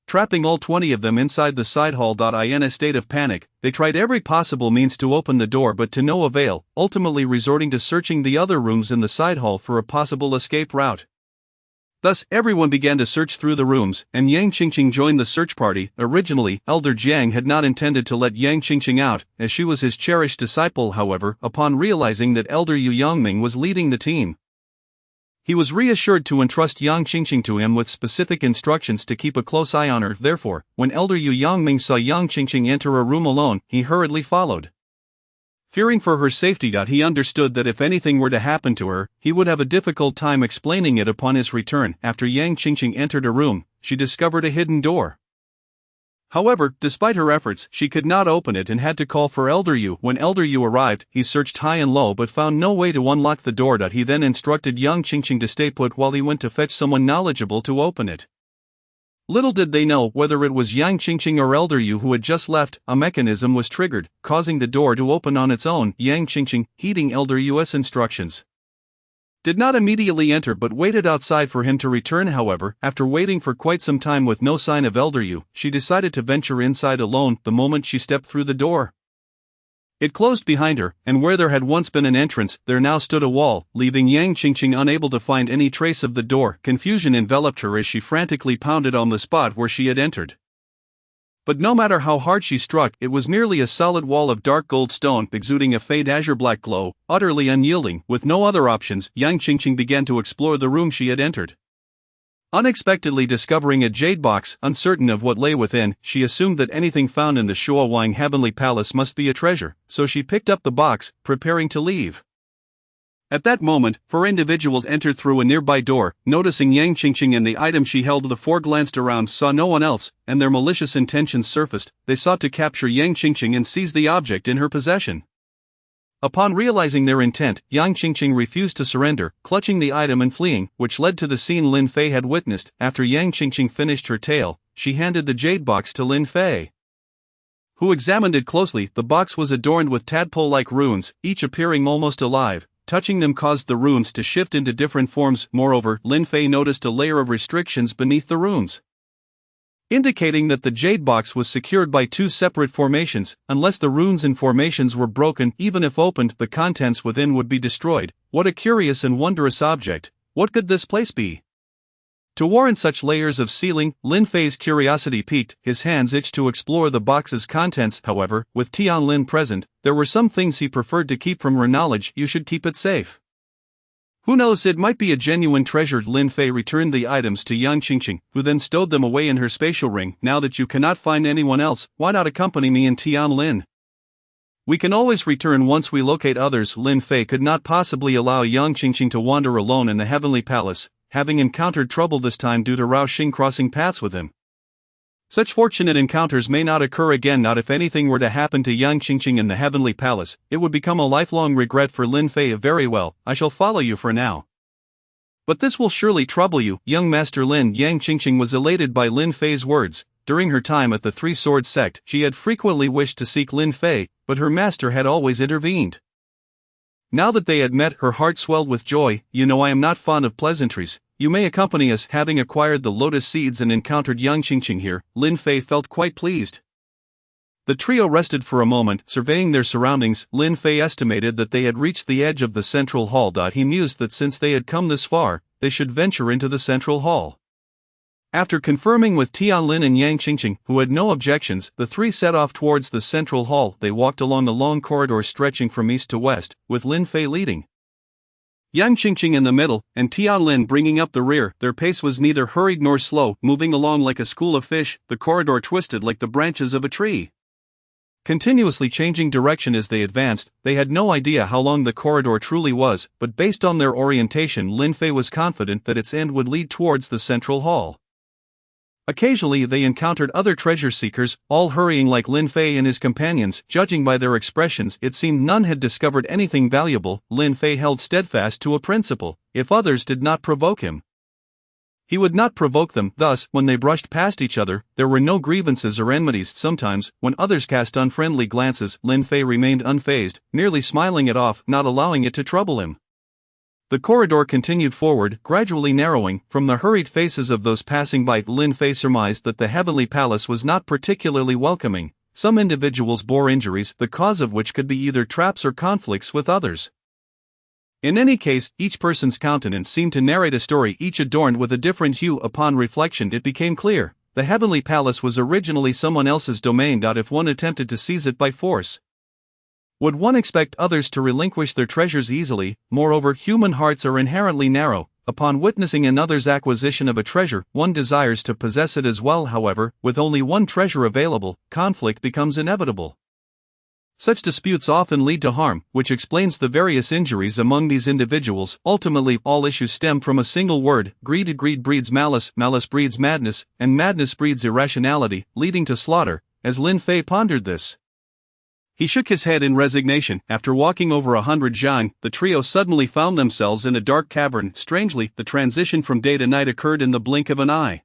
trapping all 20 of them inside the side hall. In a state of panic, they tried every possible means to open the door but to no avail, ultimately resorting to searching the other rooms in the side hall for a possible escape route. Thus, everyone began to search through the rooms, and Yang Qingqing joined the search party. Originally, Elder Jiang had not intended to let Yang Qingqing out, as she was his cherished disciple. However, upon realizing that Elder Yu Yangming was leading the team, he was reassured to entrust Yang Qingqing to him with specific instructions to keep a close eye on her. Therefore, when Elder Yu Yangming saw Yang Qingqing enter a room alone, he hurriedly followed. Fearing for her safety, he understood that if anything were to happen to her, he would have a difficult time explaining it upon his return. After Yang Qingqing entered a room, she discovered a hidden door. However, despite her efforts, she could not open it and had to call for Elder Yu. When Elder Yu arrived, he searched high and low but found no way to unlock the door. He then instructed Yang Qingqing to stay put while he went to fetch someone knowledgeable to open it. Little did they know whether it was Yang Qingqing or Elder Yu who had just left. A mechanism was triggered, causing the door to open on its own. Yang Qingqing, heeding Elder Yu's instructions, did not immediately enter but waited outside for him to return. However, after waiting for quite some time with no sign of Elder Yu, she decided to venture inside alone. The moment she stepped through the door, it closed behind her, and where there had once been an entrance, there now stood a wall, leaving Yang Qingqing unable to find any trace of the door. Confusion enveloped her as she frantically pounded on the spot where she had entered. But no matter how hard she struck, it was merely a solid wall of dark gold stone exuding a faint azure-black glow, utterly unyielding. With no other options, Yang Qingqing began to explore the room she had entered. Unexpectedly discovering a jade box, uncertain of what lay within, she assumed that anything found in the Shuowang Heavenly Palace must be a treasure, so she picked up the box, preparing to leave. At that moment, 4 individuals entered through a nearby door. Noticing Yang Qingqing and the item she held, the 4 glanced around, saw no one else, and their malicious intentions surfaced. They sought to capture Yang Qingqing and seize the object in her possession. Upon realizing their intent, Yang Qingqing refused to surrender, clutching the item and fleeing, which led to the scene Lin Fei had witnessed. After Yang Qingqing finished her tale, she handed the jade box to Lin Fei, who examined it closely. The box was adorned with tadpole-like runes, each appearing almost alive. Touching them caused the runes to shift into different forms. Moreover, Lin Fei noticed a layer of restrictions beneath the runes, indicating that the jade box was secured by 2 separate formations. Unless the runes and formations were broken, even if opened, the contents within would be destroyed. What a curious and wondrous object! What could this place be? To warrant such layers of sealing, Lin Fei's curiosity piqued. His hands itched to explore the box's contents. However, with Tianlin present, there were some things he preferred to keep from her knowledge. You should keep it safe. Who knows, it might be a genuine treasure. Lin Fei returned the items to Yang Qingqing, who then stowed them away in her spatial ring. Now that you cannot find anyone else, why not accompany me and Tianlin? We can always return once we locate others. Lin Fei could not possibly allow Yang Qingqing to wander alone in the Heavenly Palace, having encountered trouble this time due to Rao Xing crossing paths with him. Such fortunate encounters may not occur again. Not if anything were to happen to Yang Qingqing in the Heavenly Palace, it would become a lifelong regret for Lin Fei. Very well, I shall follow you for now. But this will surely trouble you, young Master Lin. Yang Qingqing was elated by Lin Fei's words. During her time at the Three Swords sect, she had frequently wished to seek Lin Fei, but her master had always intervened. Now that they had met, her heart swelled with joy. You know, I am not fond of pleasantries. You may accompany us. Having acquired the lotus seeds and encountered Yang Qingqing here, Lin Fei felt quite pleased. The trio rested for a moment, surveying their surroundings. Lin Fei estimated that they had reached the edge of the central hall. He mused that since they had come this far, they should venture into the central hall. After confirming with Tianlin and Yang Qingqing, who had no objections, the three set off towards the central hall. They walked along a long corridor stretching from east to west, with Lin Fei leading, Yang Qingqing in the middle, and Tianlin bringing up the rear. Their pace was neither hurried nor slow, moving along like a school of fish. The corridor twisted like the branches of a tree, continuously changing direction as they advanced. They had no idea how long the corridor truly was, but based on their orientation, Lin Fei was confident that its end would lead towards the central hall. Occasionally they encountered other treasure seekers, all hurrying like Lin Fei and his companions. Judging by their expressions, it seemed none had discovered anything valuable. Lin Fei held steadfast to a principle: if others did not provoke him, he would not provoke them. Thus, when they brushed past each other, there were no grievances or enmities. Sometimes, when others cast unfriendly glances, Lin Fei remained unfazed, merely smiling it off, not allowing it to trouble him. The corridor continued forward, gradually narrowing. From the hurried faces of those passing by, Lin Fei surmised that the heavenly palace was not particularly welcoming. Some individuals bore injuries, the cause of which could be either traps or conflicts with others. In any case, each person's countenance seemed to narrate a story, each adorned with a different hue. Upon reflection, it became clear: the heavenly palace was originally someone else's domain. If one attempted to seize it by force, would one expect others to relinquish their treasures easily? Moreover, human hearts are inherently narrow. Upon witnessing another's acquisition of a treasure, one desires to possess it as well. However, with only one treasure available, conflict becomes inevitable. Such disputes often lead to harm, which explains the various injuries among these individuals. Ultimately, all issues stem from a single word: greed. Greed breeds malice, malice breeds madness, and madness breeds irrationality, leading to slaughter. As Lin Fei pondered this, he shook his head in resignation. After walking over 100 zhang, the trio suddenly found themselves in a dark cavern. Strangely, the transition from day to night occurred in the blink of an eye.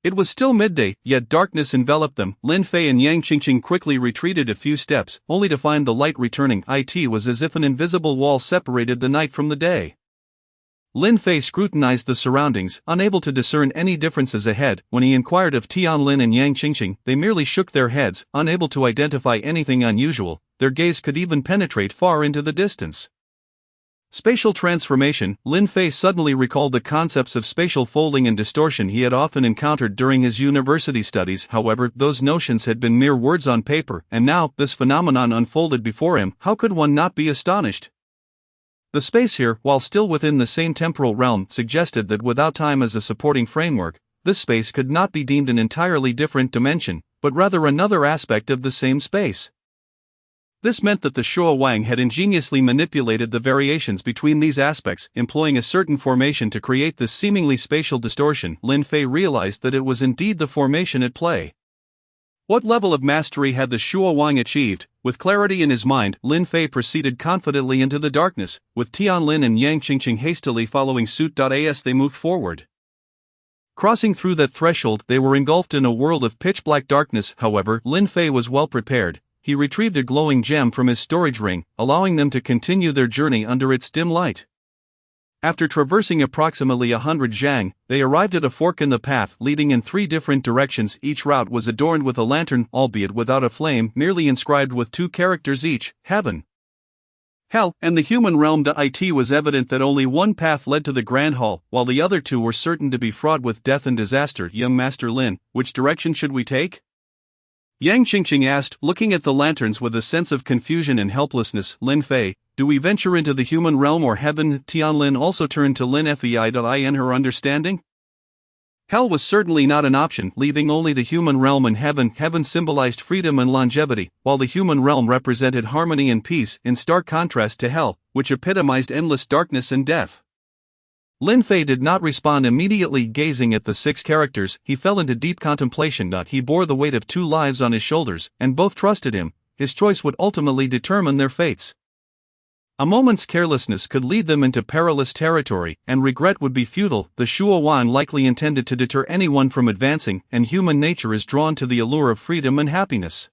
It was still midday, yet darkness enveloped them. Lin Fei and Yang Qingqing quickly retreated a few steps, only to find the light returning. It was as if an invisible wall separated the night from the day. Lin Fei scrutinized the surroundings, unable to discern any differences ahead. When he inquired of Tianlin and Yang Qingqing, they merely shook their heads, unable to identify anything unusual. Their gaze could even penetrate far into the distance. Spatial transformation. Lin Fei suddenly recalled the concepts of spatial folding and distortion he had often encountered during his university studies. However, those notions had been mere words on paper, and now, this phenomenon unfolded before him. How could one not be astonished? The space here, while still within the same temporal realm, suggested that without time as a supporting framework, this space could not be deemed an entirely different dimension, but rather another aspect of the same space. This meant that the Shuo Wang had ingeniously manipulated the variations between these aspects, employing a certain formation to create this seemingly spatial distortion. Lin Fei realized that it was indeed the formation at play. What level of mastery had the Shuo Wang achieved? With clarity in his mind, Lin Fei proceeded confidently into the darkness, with Tianlin and Yang Qingqing hastily following suit. As they moved forward, crossing through that threshold, they were engulfed in a world of pitch-black darkness. However, Lin Fei was well prepared. He retrieved a glowing gem from his storage ring, allowing them to continue their journey under its dim light. After traversing approximately 100 zhang, they arrived at a fork in the path leading in 3 different directions. Each route was adorned with a lantern, albeit without a flame, merely inscribed with 2 characters each: heaven, hell, and the human realm. It was evident that only one path led to the Grand Hall, while the other 2 were certain to be fraught with death and disaster. Young Master Lin, which direction should we take? Yang Qingqing asked, looking at the lanterns with a sense of confusion and helplessness. Lin Fei, do we venture into the human realm or heaven? Tianlin also turned to Lin Fei. In her understanding, hell was certainly not an option, leaving only the human realm and heaven. Heaven symbolized freedom and longevity, while the human realm represented harmony and peace, in stark contrast to hell, which epitomized endless darkness and death. Lin Fei did not respond immediately. Gazing at the 6 characters, he fell into deep contemplation. He bore the weight of 2 lives on his shoulders, and both trusted him. His choice would ultimately determine their fates. A moment's carelessness could lead them into perilous territory, and regret would be futile. The Shuo Wan likely intended to deter anyone from advancing, and human nature is drawn to the allure of freedom and happiness.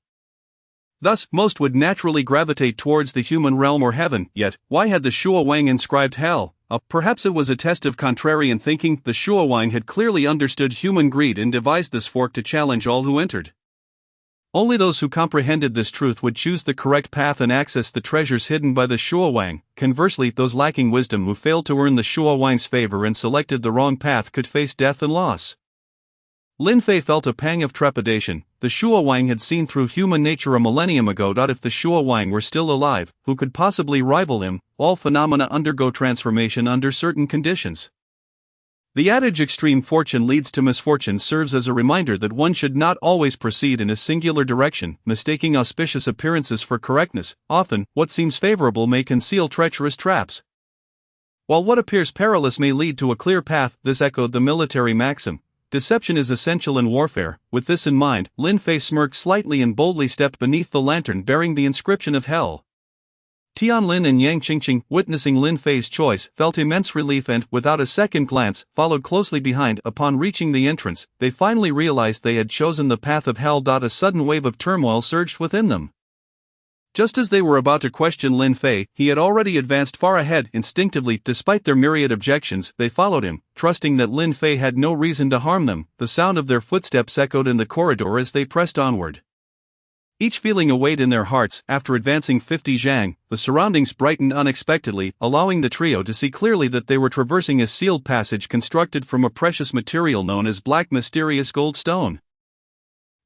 Thus, most would naturally gravitate towards the human realm or heaven. Yet, why had the Shuo Wang inscribed hell? Perhaps it was a test of contrarian thinking. The Shuo Wang had clearly understood human greed and devised this fork to challenge all who entered. Only those who comprehended this truth would choose the correct path and access the treasures hidden by the Shuowang. Conversely, those lacking wisdom who failed to earn the Shuowang's favor and selected the wrong path could face death and loss. Lin Fei felt a pang of trepidation. The Shuowang had seen through human nature a millennium ago. If the Shuowang were still alive, who could possibly rival him? All phenomena undergo transformation under certain conditions. The adage extreme fortune leads to misfortune serves as a reminder that one should not always proceed in a singular direction, mistaking auspicious appearances for correctness. Often, what seems favorable may conceal treacherous traps. While what appears perilous may lead to a clear path, this echoed the military maxim. Deception is essential in warfare. With this in mind, Lin Fei smirked slightly and boldly stepped beneath the lantern bearing the inscription of hell. Tianlin and Yang Qingqing, witnessing Lin Fei's choice, felt immense relief and, without a second glance, followed closely behind. Upon reaching the entrance, they finally realized they had chosen the path of hell. A sudden wave of turmoil surged within them. Just as they were about to question Lin Fei, he had already advanced far ahead. Instinctively, despite their myriad objections, they followed him, trusting that Lin Fei had no reason to harm them. The sound of their footsteps echoed in the corridor as they pressed onward. Each feeling a weight in their hearts. After advancing 50 zhang, the surroundings brightened unexpectedly, allowing the trio to see clearly that they were traversing a sealed passage constructed from a precious material known as black mysterious gold stone.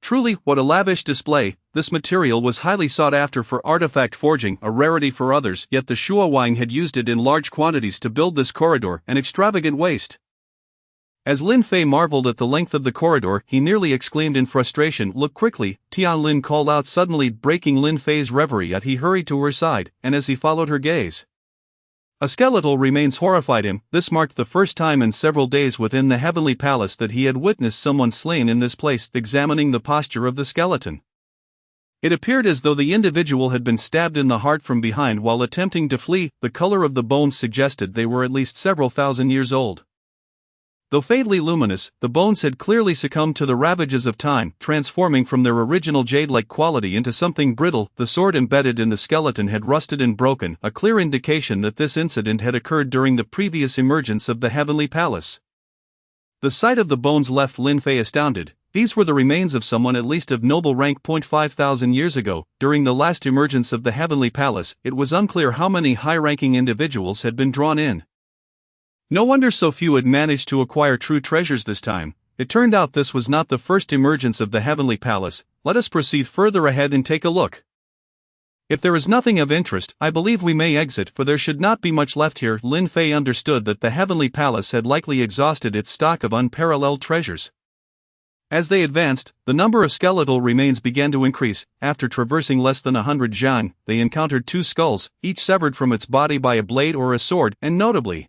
Truly, what a lavish display! This material was highly sought after for artifact forging, a rarity for others, yet the Shuowang had used it in large quantities to build this corridor, an extravagant waste. As Lin Fei marveled at the length of the corridor, he nearly exclaimed in frustration, "Look quickly!" Tianlin called out suddenly, breaking Lin Fei's reverie. He hurried to her side, and as he followed her gaze, a skeletal remains horrified him. This marked the first time in several days within the heavenly palace that he had witnessed someone slain in this place. Examining the posture of the skeleton, it appeared as though the individual had been stabbed in the heart from behind while attempting to flee. The color of the bones suggested they were at least several thousand years old. Though faintly luminous, the bones had clearly succumbed to the ravages of time, transforming from their original jade-like quality into something brittle. The sword embedded in the skeleton had rusted and broken, a clear indication that this incident had occurred during the previous emergence of the heavenly palace. The sight of the bones left Lin Fei astounded. These were the remains of someone at least of noble rank. 5,000 years ago, during the last emergence of the heavenly palace, it was unclear how many high-ranking individuals had been drawn in. No wonder so few had managed to acquire true treasures this time. It turned out this was not the first emergence of the heavenly palace. Let us proceed further ahead and take a look. If there is nothing of interest, I believe we may exit, for there should not be much left here. Lin Fei understood that the heavenly palace had likely exhausted its stock of unparalleled treasures. As they advanced, the number of skeletal remains began to increase. After traversing less than 100 zhang, they encountered 2 skulls, each severed from its body by a blade or a sword, and notably,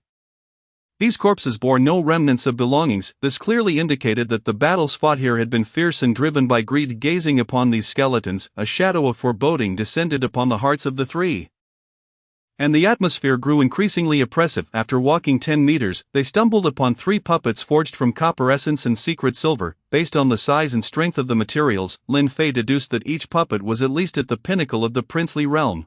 these corpses bore no remnants of belongings. This clearly indicated that the battles fought here had been fierce and driven by greed. Gazing upon these skeletons, a shadow of foreboding descended upon the hearts of the three, and the atmosphere grew increasingly oppressive. After walking 10 meters, they stumbled upon 3 puppets forged from copper essence and secret silver. Based on the size and strength of the materials, Lin Fei deduced that each puppet was at least at the pinnacle of the princely realm.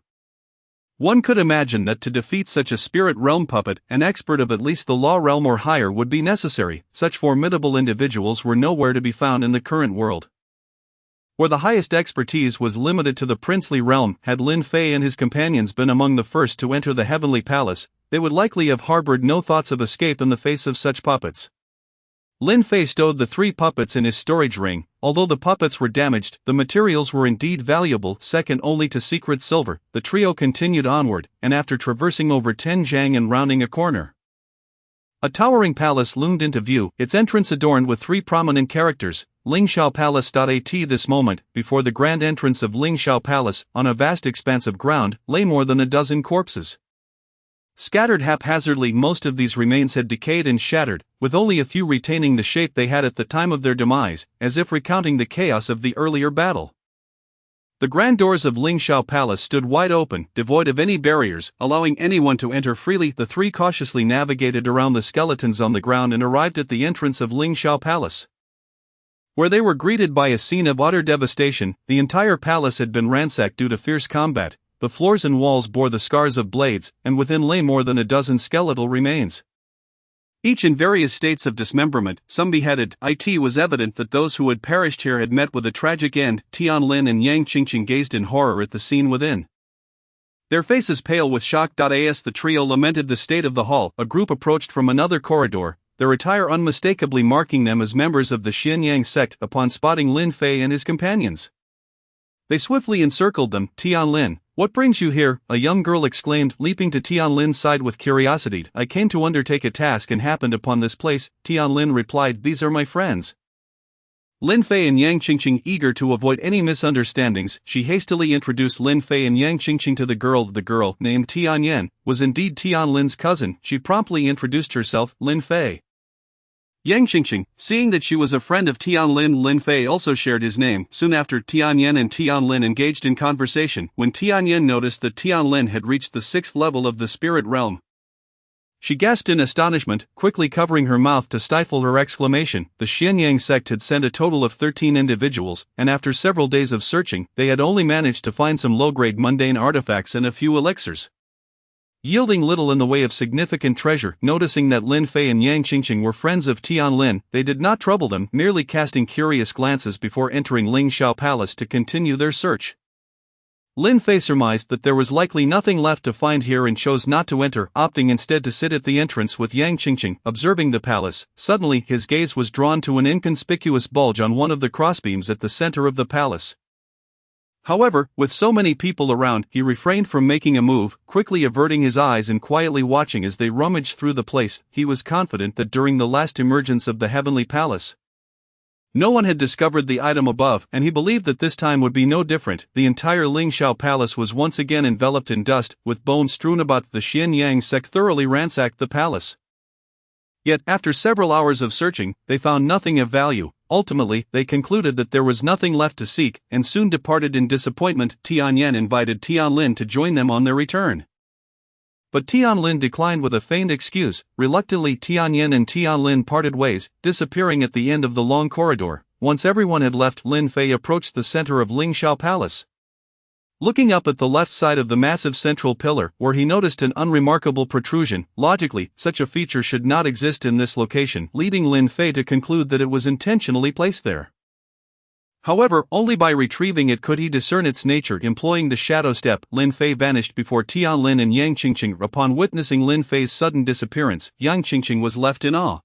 One could imagine that to defeat such a spirit realm puppet, an expert of at least the law realm or higher would be necessary. Such formidable individuals were nowhere to be found in the current world, where the highest expertise was limited to the princely realm. Had Lin Fei and his companions been among the first to enter the heavenly palace, they would likely have harbored no thoughts of escape in the face of such puppets. Lin Fei stowed the 3 puppets in his storage ring. Although the puppets were damaged, the materials were indeed valuable, second only to secret silver. The trio continued onward, and after traversing over 10 zhang and rounding a corner, a towering palace loomed into view, its entrance adorned with 3 prominent characters. Lingxiao Palace. At this moment, before the grand entrance of Lingxiao Palace, on a vast expanse of ground, lay more than a dozen corpses. Scattered haphazardly, most of these remains had decayed and shattered, with only a few retaining the shape they had at the time of their demise, as if recounting the chaos of the earlier battle. The grand doors of Lingxiao Palace stood wide open, devoid of any barriers, allowing anyone to enter freely. The 3 cautiously navigated around the skeletons on the ground and arrived at the entrance of Lingxiao Palace, where they were greeted by a scene of utter devastation. The entire palace had been ransacked due to fierce combat. The floors and walls bore the scars of blades, and within lay more than a dozen skeletal remains. Each in various states of dismemberment, some beheaded. It was evident that those who had perished here had met with a tragic end. Tianlin and Yang Qingqing gazed in horror at the scene within, their faces pale with shock. As the trio lamented the state of the hall, a group approached from another corridor, their attire unmistakably marking them as members of the Xianyang sect. Upon spotting Lin Fei and his companions, they swiftly encircled them. Tianlin, what brings you here? A young girl exclaimed, leaping to Tianlin's side with curiosity. I came to undertake a task and happened upon this place. Tianlin replied, these are my friends. Lin Fei and Yang Qingqing, eager to avoid any misunderstandings, she hastily introduced Lin Fei and Yang Qingqing to the girl. The girl, named Tianyan, was indeed Tianlin's cousin. She promptly introduced herself, Lin Fei. Yang Qingqing, seeing that she was a friend of Tianlin, Lin Fei also shared his name. Soon after, Tianyan and Tianlin engaged in conversation. When Tianyan noticed that Tianlin had reached the 6th level of the spirit realm, she gasped in astonishment, quickly covering her mouth to stifle her exclamation. The Xianyang sect had sent a total of 13 individuals, and after several days of searching, they had only managed to find some low-grade mundane artifacts and a few elixirs, yielding little in the way of significant treasure. Noticing that Lin Fei and Yang Qingqing were friends of Tianlin, they did not trouble them, merely casting curious glances before entering Lingxiao Palace to continue their search. Lin Fei surmised that there was likely nothing left to find here and chose not to enter, opting instead to sit at the entrance with Yang Qingqing. Observing the palace, suddenly his gaze was drawn to an inconspicuous bulge on one of the crossbeams at the center of the palace. However, with so many people around, he refrained from making a move, quickly averting his eyes and quietly watching as they rummaged through the place. He was confident that during the last emergence of the Heavenly Palace, no one had discovered the item above, and he believed that this time would be no different. The entire Lingxiao Palace was once again enveloped in dust, with bones strewn about. The Xianyang sect thoroughly ransacked the palace. Yet, after several hours of searching, they found nothing of value. Ultimately, they concluded that there was nothing left to seek, and soon departed in disappointment. Tianyan invited Tianlin to join them on their return, but Tianlin declined with a feigned excuse. Reluctantly, Tianyan and Tianlin parted ways, disappearing at the end of the long corridor. Once everyone had left, Lin Fei approached the center of Lingxiao Palace. Looking up at the left side of the massive central pillar, where he noticed an unremarkable protrusion, logically, such a feature should not exist in this location, leading Lin Fei to conclude that it was intentionally placed there. However, only by retrieving it could he discern its nature. Employing the shadow step, Lin Fei vanished before Tianlin and Yang Qingqing. Upon witnessing Lin Fei's sudden disappearance, Yang Qingqing was left in awe.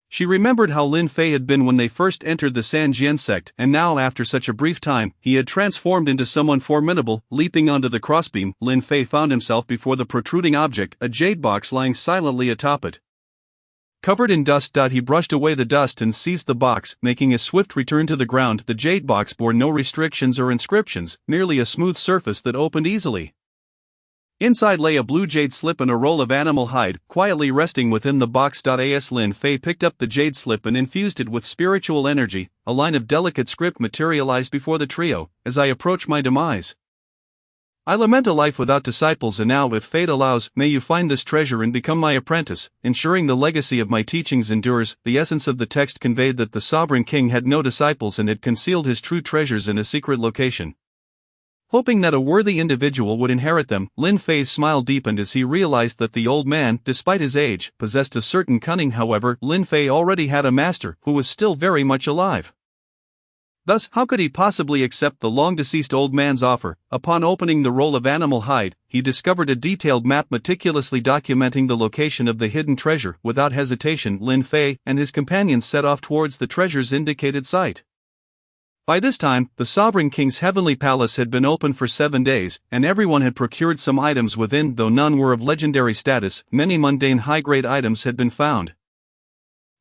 She remembered how Lin Fei had been when they first entered the Sanjian sect, and now after such a brief time, he had transformed into someone formidable. Leaping onto the crossbeam, Lin Fei found himself before the protruding object, a jade box lying silently atop it. Covered in dust, he brushed away the dust and seized the box, making a swift return to the ground. The jade box bore no restrictions or inscriptions, merely a smooth surface that opened easily. Inside lay a blue jade slip and a roll of animal hide, quietly resting within the box. As Lin Fei picked up the jade slip and infused it with spiritual energy, a line of delicate script materialized before the trio. As I approach my demise, I lament a life without disciples, and now, if fate allows, may you find this treasure and become my apprentice, ensuring the legacy of my teachings endures. The essence of the text conveyed that the sovereign king had no disciples and had concealed his true treasures in a secret location. Hoping that a worthy individual would inherit them, Lin Fei's smile deepened as he realized that the old man, despite his age, possessed a certain cunning. However, Lin Fei already had a master, who was still very much alive. Thus, how could he possibly accept the long-deceased old man's offer? Upon opening the roll of animal hide, he discovered a detailed map meticulously documenting the location of the hidden treasure. Without hesitation, Lin Fei and his companions set off towards the treasure's indicated site. By this time, the Sovereign King's heavenly palace had been open for 7 days, and everyone had procured some items within. Though none were of legendary status, many mundane high-grade items had been found.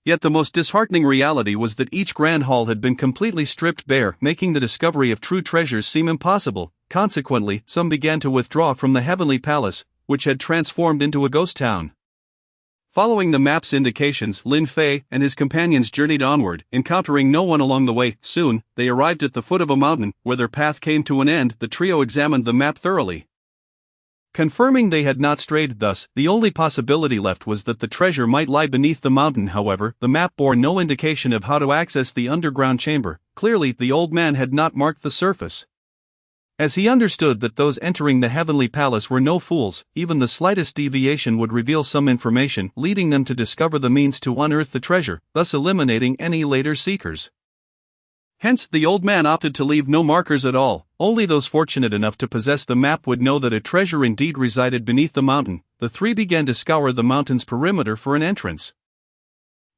Yet the most disheartening reality was that each grand hall had been completely stripped bare, making the discovery of true treasures seem impossible. Consequently, some began to withdraw from the heavenly palace, which had transformed into a ghost town. Following the map's indications, Lin Fei and his companions journeyed onward, encountering no one along the way. Soon, they arrived at the foot of a mountain, where their path came to an end. The trio examined the map thoroughly, confirming they had not strayed. Thus, the only possibility left was that the treasure might lie beneath the mountain. However, the map bore no indication of how to access the underground chamber. Clearly, the old man had not marked the surface. As he understood that those entering the heavenly palace were no fools, even the slightest deviation would reveal some information leading them to discover the means to unearth the treasure, thus eliminating any later seekers. Hence, the old man opted to leave no markers at all. Only those fortunate enough to possess the map would know that a treasure indeed resided beneath the mountain. The three began to scour the mountain's perimeter for an entrance.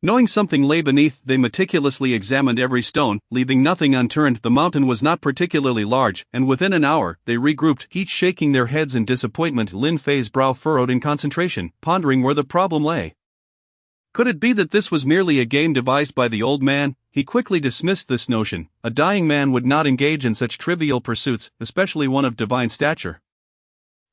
Knowing something lay beneath, they meticulously examined every stone, leaving nothing unturned. The mountain was not particularly large, and within an hour, they regrouped, each shaking their heads in disappointment. Lin Fei's brow furrowed in concentration, pondering where the problem lay. Could it be that this was merely a game devised by the old man? He quickly dismissed this notion. A dying man would not engage in such trivial pursuits, especially one of divine stature,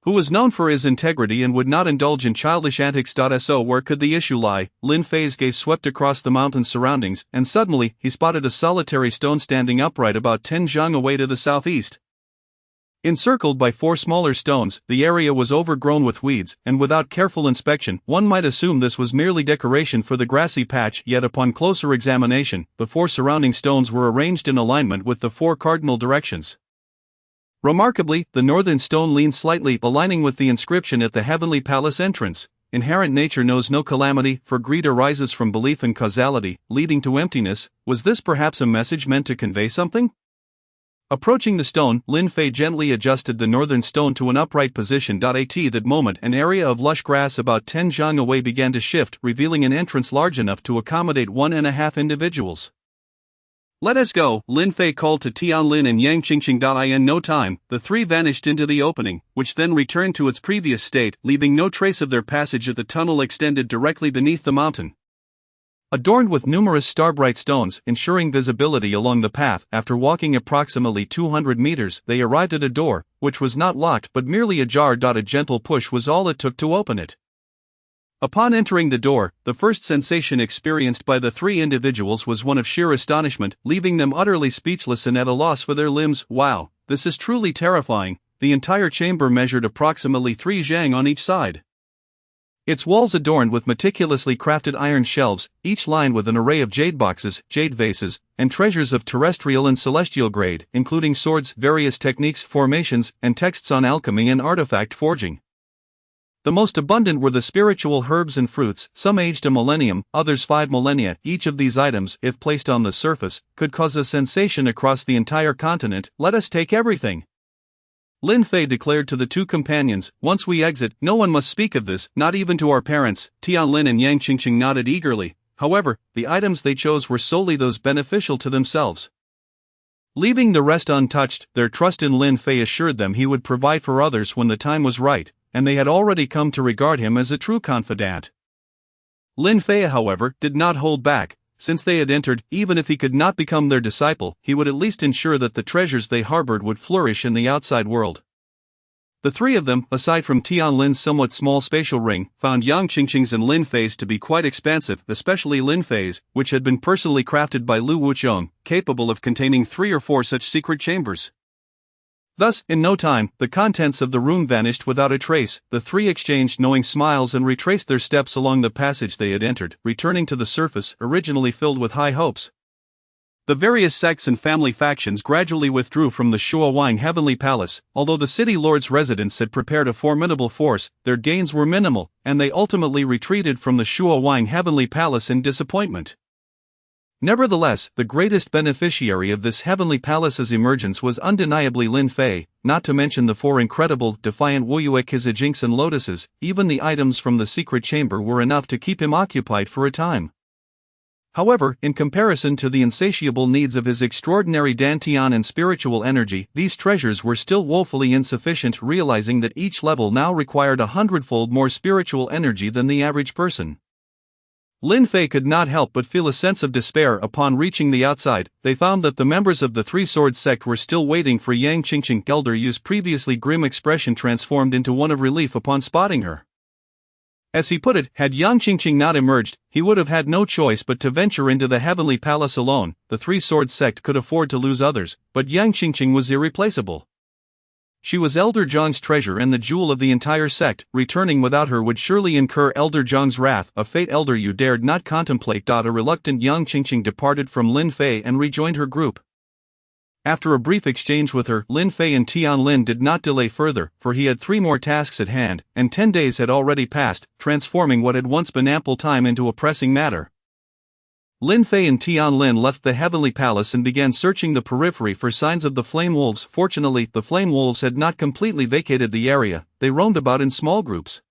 who was known for his integrity and would not indulge in childish antics. So where could the issue lie? Lin Fei's gaze swept across the mountain's surroundings, and suddenly, he spotted a solitary stone standing upright about 10 zhang away to the southeast. Encircled by 4 smaller stones, the area was overgrown with weeds, and without careful inspection, one might assume this was merely decoration for the grassy patch. Yet upon closer examination, the 4 surrounding stones were arranged in alignment with the 4 cardinal directions. Remarkably, the northern stone leaned slightly, aligning with the inscription at the heavenly palace entrance. Inherent nature knows no calamity, for greed arises from belief in causality, leading to emptiness. Was this perhaps a message meant to convey something? Approaching the stone, Lin Fei gently adjusted the northern stone to an upright position. At that moment, an area of lush grass about 10 zhang away began to shift, revealing an entrance large enough to accommodate 1.5 individuals. "Let us go," Lin Fei called to Tianlin and Yang Qingqing. In no time, the three vanished into the opening, which then returned to its previous state, leaving no trace of their passage. At the tunnel extended directly beneath the mountain, adorned with numerous star-bright stones, ensuring visibility along the path. After walking approximately 200 meters, they arrived at a door, which was not locked but merely ajar. A gentle push was all it took to open it. Upon entering the door, the first sensation experienced by the 3 individuals was one of sheer astonishment, leaving them utterly speechless and at a loss for their limbs. "Wow, this is truly terrifying." The entire chamber measured approximately 3 zhang on each side. Its walls adorned with meticulously crafted iron shelves, each lined with an array of jade boxes, jade vases, and treasures of terrestrial and celestial grade, including swords, various techniques, formations, and texts on alchemy and artifact forging. The most abundant were the spiritual herbs and fruits, some aged a millennium, others 5 millennia. Each of these items, if placed on the surface, could cause a sensation across the entire continent. "Let us take everything," Lin Fei declared to the 2 companions. "Once we exit, no one must speak of this, not even to our parents." Tianlin and Yang Qingqing nodded eagerly. However, the items they chose were solely those beneficial to themselves. Leaving the rest untouched, their trust in Lin Fei assured them he would provide for others when the time was right, and they had already come to regard him as a true confidant. Lin Fei, however, did not hold back. Since they had entered, even if he could not become their disciple, he would at least ensure that the treasures they harbored would flourish in the outside world. The 3 of them, aside from Tianlin's somewhat small spatial ring, found Yang Qingqing's and Lin Fei's to be quite expansive, especially Lin Fei's, which had been personally crafted by Lu Wuqiong, capable of containing 3 or 4 such secret chambers. Thus, in no time, the contents of the room vanished without a trace. The 3 exchanged knowing smiles and retraced their steps along the passage they had entered, returning to the surface, originally filled with high hopes. The various sects and family factions gradually withdrew from the Shuowang Heavenly Palace. Although the city lord's residents had prepared a formidable force, their gains were minimal, and they ultimately retreated from the Shuowang Heavenly Palace in disappointment. Nevertheless, the greatest beneficiary of this heavenly palace's emergence was undeniably Lin Fei, not to mention the 4 incredible, defiant Wuyue Kizajinks and lotuses. Even the items from the secret chamber were enough to keep him occupied for a time. However, in comparison to the insatiable needs of his extraordinary dantian and spiritual energy, these treasures were still woefully insufficient, realizing that each level now required 100-fold more spiritual energy than the average person. Lin Fei could not help but feel a sense of despair upon reaching the outside. They found that the members of the 3 Swords sect were still waiting for Yang Qingqing. Elder Yu's previously grim expression transformed into one of relief upon spotting her. As he put it, had Yang Qingqing not emerged, he would have had no choice but to venture into the heavenly palace alone. The 3 Swords sect could afford to lose others, but Yang Qingqing was irreplaceable. She was Elder Zhang's treasure and the jewel of the entire sect. Returning without her would surely incur Elder Zhang's wrath, a fate Elder Yu dared not contemplate. A reluctant Yang Qingqing departed from Lin Fei and rejoined her group. After a brief exchange with her, Lin Fei and Tian Lin did not delay further, for he had 3 more tasks at hand, and 10 days had already passed, transforming what had once been ample time into a pressing matter. Lin Fei and Tian Lin left the Heavenly Palace and began searching the periphery for signs of the flame wolves. Fortunately, the flame wolves had not completely vacated the area, they roamed about in small groups.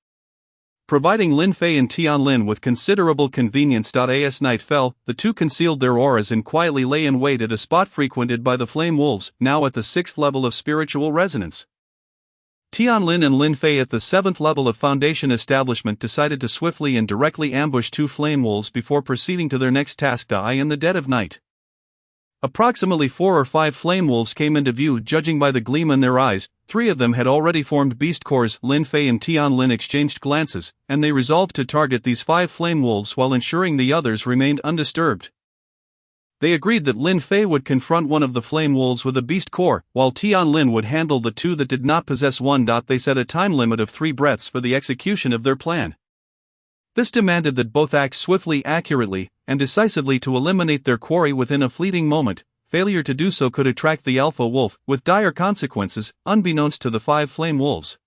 Providing Lin Fei and Tian Lin with considerable convenience. As night fell, the two concealed their auras and quietly lay in wait at a spot frequented by the flame wolves, now at the 6th level of spiritual resonance. Tian Lin and Lin Fei at the 7th level of foundation establishment decided to swiftly and directly ambush 2 flame wolves before proceeding to their next task. In the dead of night, approximately 4 or 5 flame wolves came into view. Judging by the gleam in their eyes, 3 of them had already formed beast cores. Lin Fei and Tian Lin exchanged glances, and they resolved to target these 5 flame wolves while ensuring the others remained undisturbed. They agreed that Lin Fei would confront one of the flame wolves with a beast core, while Tian Lin would handle the 2 that did not possess one. They set a time limit of 3 breaths for the execution of their plan. This demanded that both act swiftly, accurately, and decisively to eliminate their quarry within a fleeting moment. Failure to do so could attract the alpha wolf, with dire consequences, unbeknownst to the 5 flame wolves.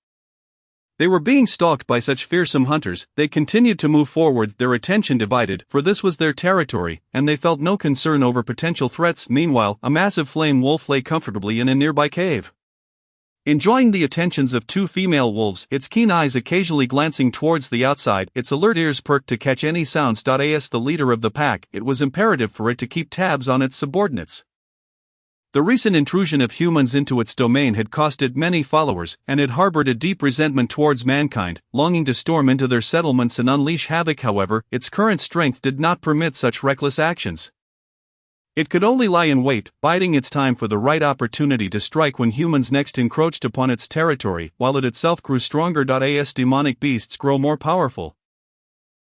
They were being stalked by such fearsome hunters. They continued to move forward, their attention divided, for this was their territory, and they felt no concern over potential threats. Meanwhile, a massive flame wolf lay comfortably in a nearby cave. Enjoying the attentions of 2 female wolves, its keen eyes occasionally glancing towards the outside, its alert ears perked to catch any sounds. As the leader of the pack, it was imperative for it to keep tabs on its subordinates. The recent intrusion of humans into its domain had cost it many followers, and it harbored a deep resentment towards mankind, longing to storm into their settlements and unleash havoc. However, its current strength did not permit such reckless actions. It could only lie in wait, biding its time for the right opportunity to strike when humans next encroached upon its territory, while it itself grew stronger. As demonic beasts grow more powerful,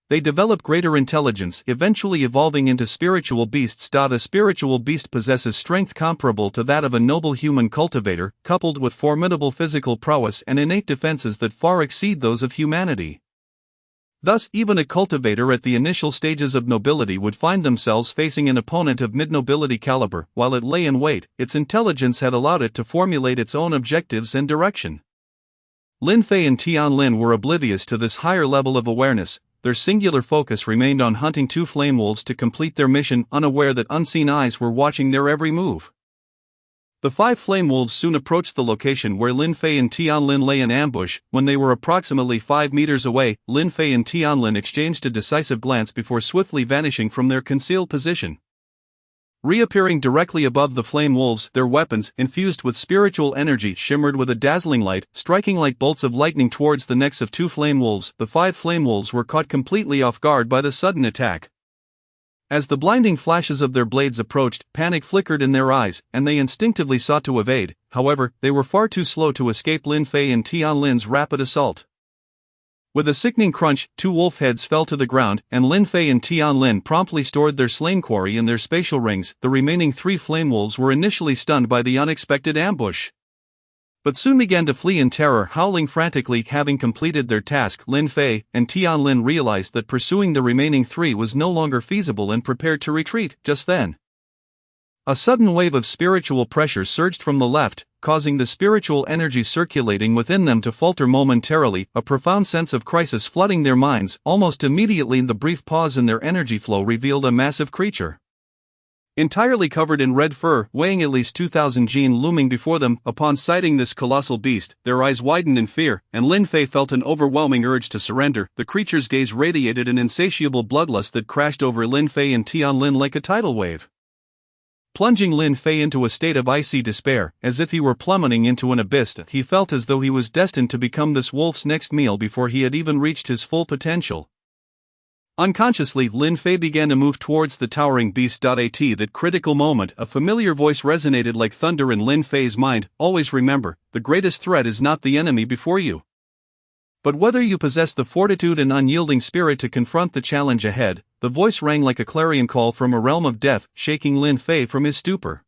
they develop greater intelligence, eventually evolving into spiritual beasts. A spiritual beast possesses strength comparable to that of a noble human cultivator, coupled with formidable physical prowess and innate defenses that far exceed those of humanity. Thus, even a cultivator at the initial stages of nobility would find themselves facing an opponent of mid-nobility caliber. While it lay in wait, its intelligence had allowed it to formulate its own objectives and direction. Lin Fei and Tian Lin were oblivious to this higher level of awareness. Their singular focus remained on hunting 2 flame wolves to complete their mission, unaware that unseen eyes were watching their every move. The 5 flame wolves soon approached the location where Lin Fei and Tian Lin lay in ambush. When they were approximately 5 meters away, Lin Fei and Tian Lin exchanged a decisive glance before swiftly vanishing from their concealed position. Reappearing directly above the flame wolves, their weapons, infused with spiritual energy, shimmered with a dazzling light, striking like bolts of lightning towards the necks of 2 flame wolves. The 5 flame wolves were caught completely off guard by the sudden attack. As the blinding flashes of their blades approached, panic flickered in their eyes, and they instinctively sought to evade. However, they were far too slow to escape Lin Fei and Tian Lin's rapid assault. With a sickening crunch, 2 wolf heads fell to the ground, and Lin Fei and Tian Lin promptly stored their slain quarry in their spatial rings. The remaining 3 flame wolves were initially stunned by the unexpected ambush, but soon began to flee in terror, howling frantically. Having completed their task, Lin Fei and Tian Lin realized that pursuing the remaining 3 was no longer feasible and prepared to retreat. Just then, a sudden wave of spiritual pressure surged from the left, causing the spiritual energy circulating within them to falter momentarily, a profound sense of crisis flooding their minds. Almost immediately, the brief pause in their energy flow revealed a massive creature, entirely covered in red fur, weighing at least 2,000 jin, looming before them. Upon sighting this colossal beast, their eyes widened in fear, and Lin Fei felt an overwhelming urge to surrender. The creature's gaze radiated an insatiable bloodlust that crashed over Lin Fei and Tian Lin like a tidal wave, plunging Lin Fei into a state of icy despair. As if he were plummeting into an abyss, he felt as though he was destined to become this wolf's next meal before he had even reached his full potential. Unconsciously, Lin Fei began to move towards the towering beast. At that critical moment, a familiar voice resonated like thunder in Lin Fei's mind. Always remember, the greatest threat is not the enemy before you, but whether you possess the fortitude and unyielding spirit to confront the challenge ahead. The voice rang like a clarion call from a realm of death, shaking Lin Fei from his stupor.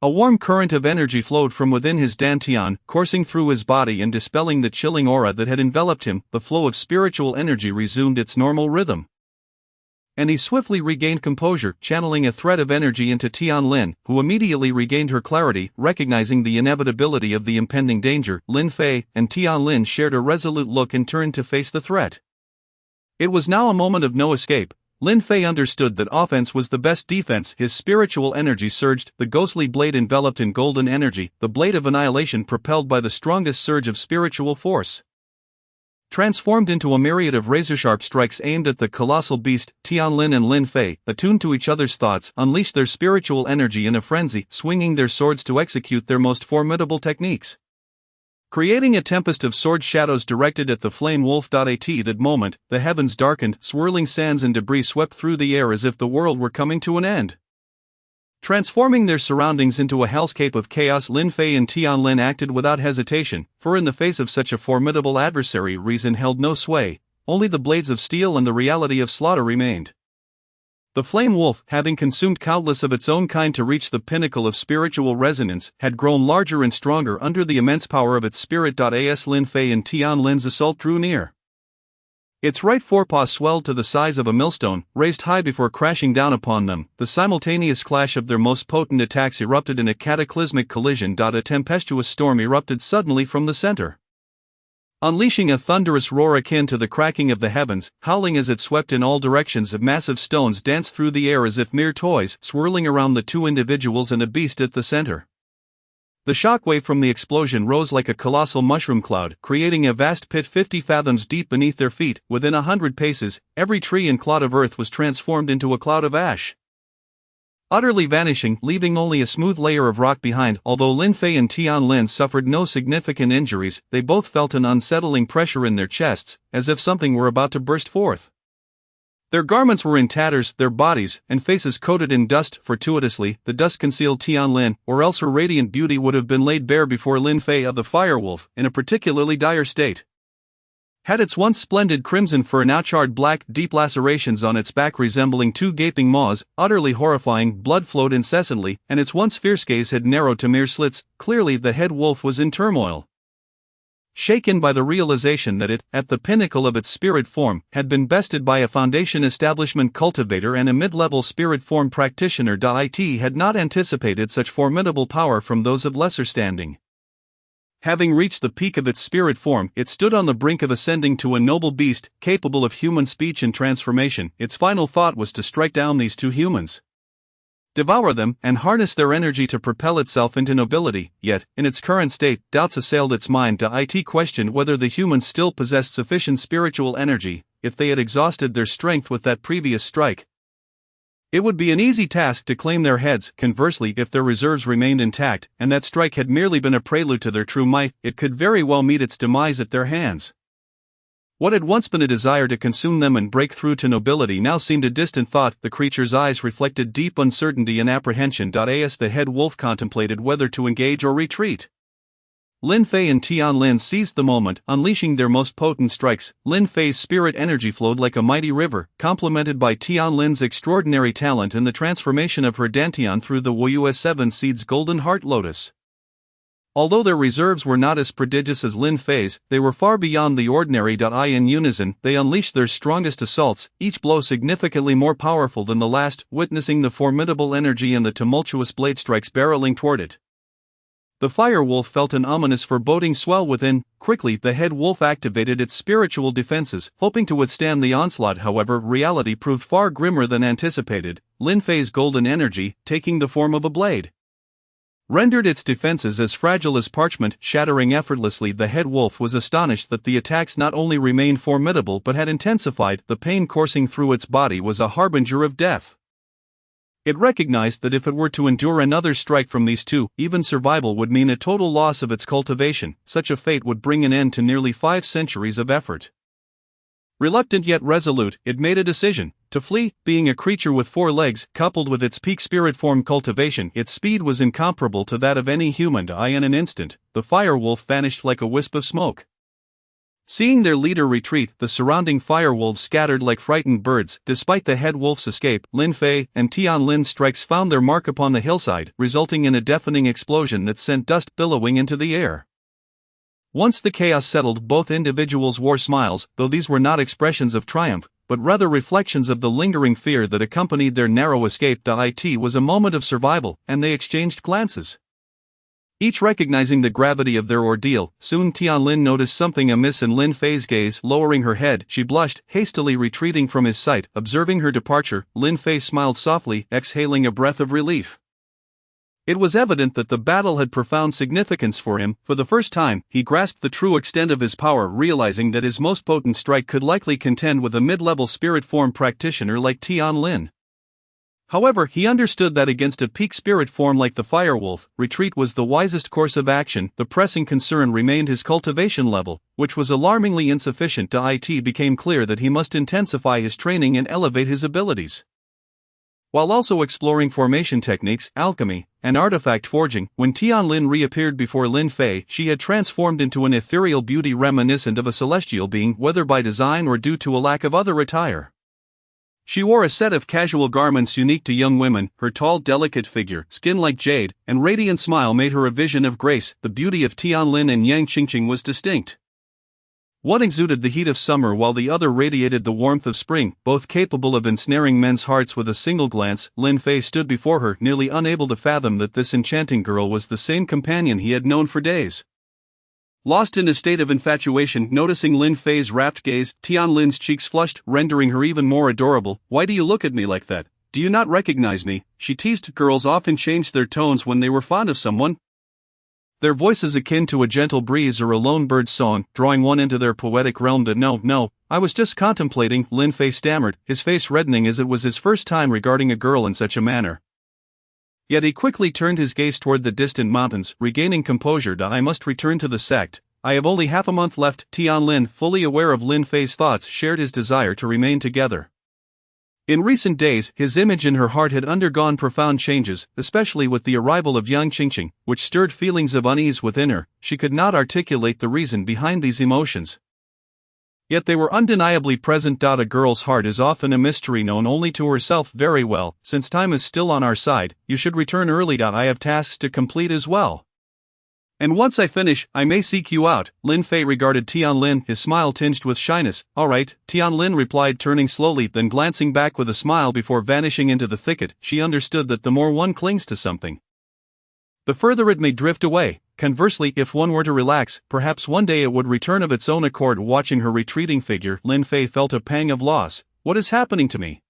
A warm current of energy flowed from within his dantian, coursing through his body and dispelling the chilling aura that had enveloped him. The flow of spiritual energy resumed its normal rhythm, and he swiftly regained composure, channeling a thread of energy into Tianlin, who immediately regained her clarity, recognizing the inevitability of the impending danger. Lin Fei and Tianlin shared a resolute look and turned to face the threat. It was now a moment of no escape. Lin Fei understood that offense was the best defense. His spiritual energy surged, the ghostly blade enveloped in golden energy, the blade of annihilation propelled by the strongest surge of spiritual force. Transformed into a myriad of razor-sharp strikes aimed at the colossal beast, Tianlin and Lin Fei, attuned to each other's thoughts, unleashed their spiritual energy in a frenzy, swinging their swords to execute their most formidable techniques. Creating a tempest of sword shadows directed at the flame wolf. At that moment, the heavens darkened, swirling sands and debris swept through the air as if the world were coming to an end. Transforming their surroundings into a hellscape of chaos, Lin Fei and Tianlin acted without hesitation, for in the face of such a formidable adversary reason held no sway, only the blades of steel and the reality of slaughter remained. The flame wolf, having consumed countless of its own kind to reach the pinnacle of spiritual resonance, had grown larger and stronger under the immense power of its spirit. As Lin Fei and Tianlin's assault drew near, its right forepaw swelled to the size of a millstone, raised high before crashing down upon them. The simultaneous clash of their most potent attacks erupted in a cataclysmic collision. A tempestuous storm erupted suddenly from the center, unleashing a thunderous roar akin to the cracking of the heavens, howling as it swept in all directions. Massive stones danced through the air as if mere toys, swirling around the two individuals and a beast at the center. The shockwave from the explosion rose like a colossal mushroom cloud, creating a vast pit 50 fathoms deep beneath their feet. Within 100 paces, every tree and clod of earth was transformed into a cloud of ash, utterly vanishing, leaving only a smooth layer of rock behind. Although Lin Fei and Tianlin suffered no significant injuries, they both felt an unsettling pressure in their chests, as if something were about to burst forth. Their garments were in tatters, their bodies and faces coated in dust. Fortuitously, the dust concealed Tianlin, or else her radiant beauty would have been laid bare before Lin Fei of the Firewolf, in a particularly dire state. Had its once splendid crimson fur now charred black, deep lacerations on its back resembling two gaping maws, utterly horrifying. Blood flowed incessantly, and its once fierce gaze had narrowed to mere slits. Clearly the head wolf was in turmoil. Shaken by the realization that it, at the pinnacle of its spirit form, had been bested by a Foundation establishment cultivator and a mid-level spirit form practitioner. It had not anticipated such formidable power from those of lesser standing. Having reached the peak of its spirit form, it stood on the brink of ascending to a noble beast, capable of human speech and transformation. Its final thought was to strike down these two humans, devour them, and harness their energy to propel itself into nobility. Yet, in its current state, doubts assailed its mind. It questioned whether the humans still possessed sufficient spiritual energy. If they had exhausted their strength with that previous strike, it would be an easy task to claim their heads. Conversely, if their reserves remained intact, and that strike had merely been a prelude to their true might, it could very well meet its demise at their hands. What had once been a desire to consume them and break through to nobility now seemed a distant thought. The creature's eyes reflected deep uncertainty and apprehension. As the head wolf contemplated whether to engage or retreat, Lin Fei and Tianlin seized the moment, unleashing their most potent strikes. Lin Fei's spirit energy flowed like a mighty river, complemented by Tianlin's extraordinary talent in the transformation of her dantian through the Wu 7 Seed's golden heart lotus. Although their reserves were not as prodigious as Lin Fei's, they were far beyond the ordinary. In unison, they unleashed their strongest assaults, each blow significantly more powerful than the last. Witnessing the formidable energy and the tumultuous blade strikes barreling toward it, the Firewolf felt an ominous foreboding swell within. Quickly, the head wolf activated its spiritual defenses, hoping to withstand the onslaught. However, reality proved far grimmer than anticipated. Lin Fei's golden energy, taking the form of a blade, rendered its defenses as fragile as parchment, shattering effortlessly. The head wolf was astonished that the attacks not only remained formidable but had intensified. The pain coursing through its body was a harbinger of death. It recognized that if it were to endure another strike from these two, even survival would mean a total loss of its cultivation. Such a fate would bring an end to nearly 5 centuries of effort. Reluctant yet resolute, it made a decision to flee. Being a creature with 4 legs, coupled with its peak spirit form cultivation, its speed was incomparable to that of any human. In an instant, the Firewolf vanished like a wisp of smoke. Seeing their leader retreat, the surrounding firewolves scattered like frightened birds. Despite the head wolf's escape, Lin Fei and Tianlin's strikes found their mark upon the hillside, resulting in a deafening explosion that sent dust billowing into the air. Once the chaos settled, both individuals wore smiles, though these were not expressions of triumph, but rather reflections of the lingering fear that accompanied their narrow escape. It was a moment of survival, and they exchanged glances. Each recognizing the gravity of their ordeal. Soon Tianlin noticed something amiss in Lin Fei's gaze. Lowering her head, she blushed, hastily retreating from his sight. Observing her departure, Lin Fei smiled softly, exhaling a breath of relief. It was evident that the battle had profound significance for him. For the first time, he grasped the true extent of his power, realizing that his most potent strike could likely contend with a mid-level spirit form practitioner like Tianlin. However, he understood that against a peak spirit form like the Firewolf, retreat was the wisest course of action. The pressing concern remained his cultivation level, which was alarmingly insufficient. It became clear that he must intensify his training and elevate his abilities. While also exploring formation techniques, alchemy, and artifact forging, when Tianlin reappeared before Lin Fei, she had transformed into an ethereal beauty reminiscent of a celestial being, whether by design or due to a lack of other attire. She wore a set of casual garments unique to young women. Her tall, delicate figure, skin like jade, and radiant smile made her a vision of grace. The beauty of Tianlin and Yang Qingqing was distinct. One exuded the heat of summer while the other radiated the warmth of spring, both capable of ensnaring men's hearts with a single glance. Lin Fei stood before her, nearly unable to fathom that this enchanting girl was the same companion he had known for days. Lost in a state of infatuation, noticing Lin Fei's rapt gaze, Tianlin's cheeks flushed, rendering her even more adorable. "Why do you look at me like that? Do you not recognize me?" she teased. Girls often changed their tones when they were fond of someone. Their voices akin to a gentle breeze or a lone bird's song, drawing one into their poetic realm. No, I was just contemplating," Lin Fei stammered, his face reddening as it was his first time regarding a girl in such a manner. Yet he quickly turned his gaze toward the distant mountains, regaining composure. "I must return to the sect. I have only half a month left." Tianlin, fully aware of Lin Fei's thoughts, shared his desire to remain together. In recent days, his image in her heart had undergone profound changes, especially with the arrival of Yang Qingqing, which stirred feelings of unease within her. She could not articulate the reason behind these emotions. Yet they were undeniably present. A girl's heart is often a mystery known only to herself. "Very well, since time is still on our side, you should return early. I have tasks to complete as well. And once I finish, I may seek you out." Lin Fei regarded Tianlin, his smile tinged with shyness. "All right," Tianlin replied, turning slowly, then glancing back with a smile before vanishing into the thicket. She understood that the more one clings to something, the further it may drift away. Conversely, if one were to relax, perhaps one day it would return of its own accord. Watching her retreating figure, Lin Fei felt a pang of loss. "What is happening to me?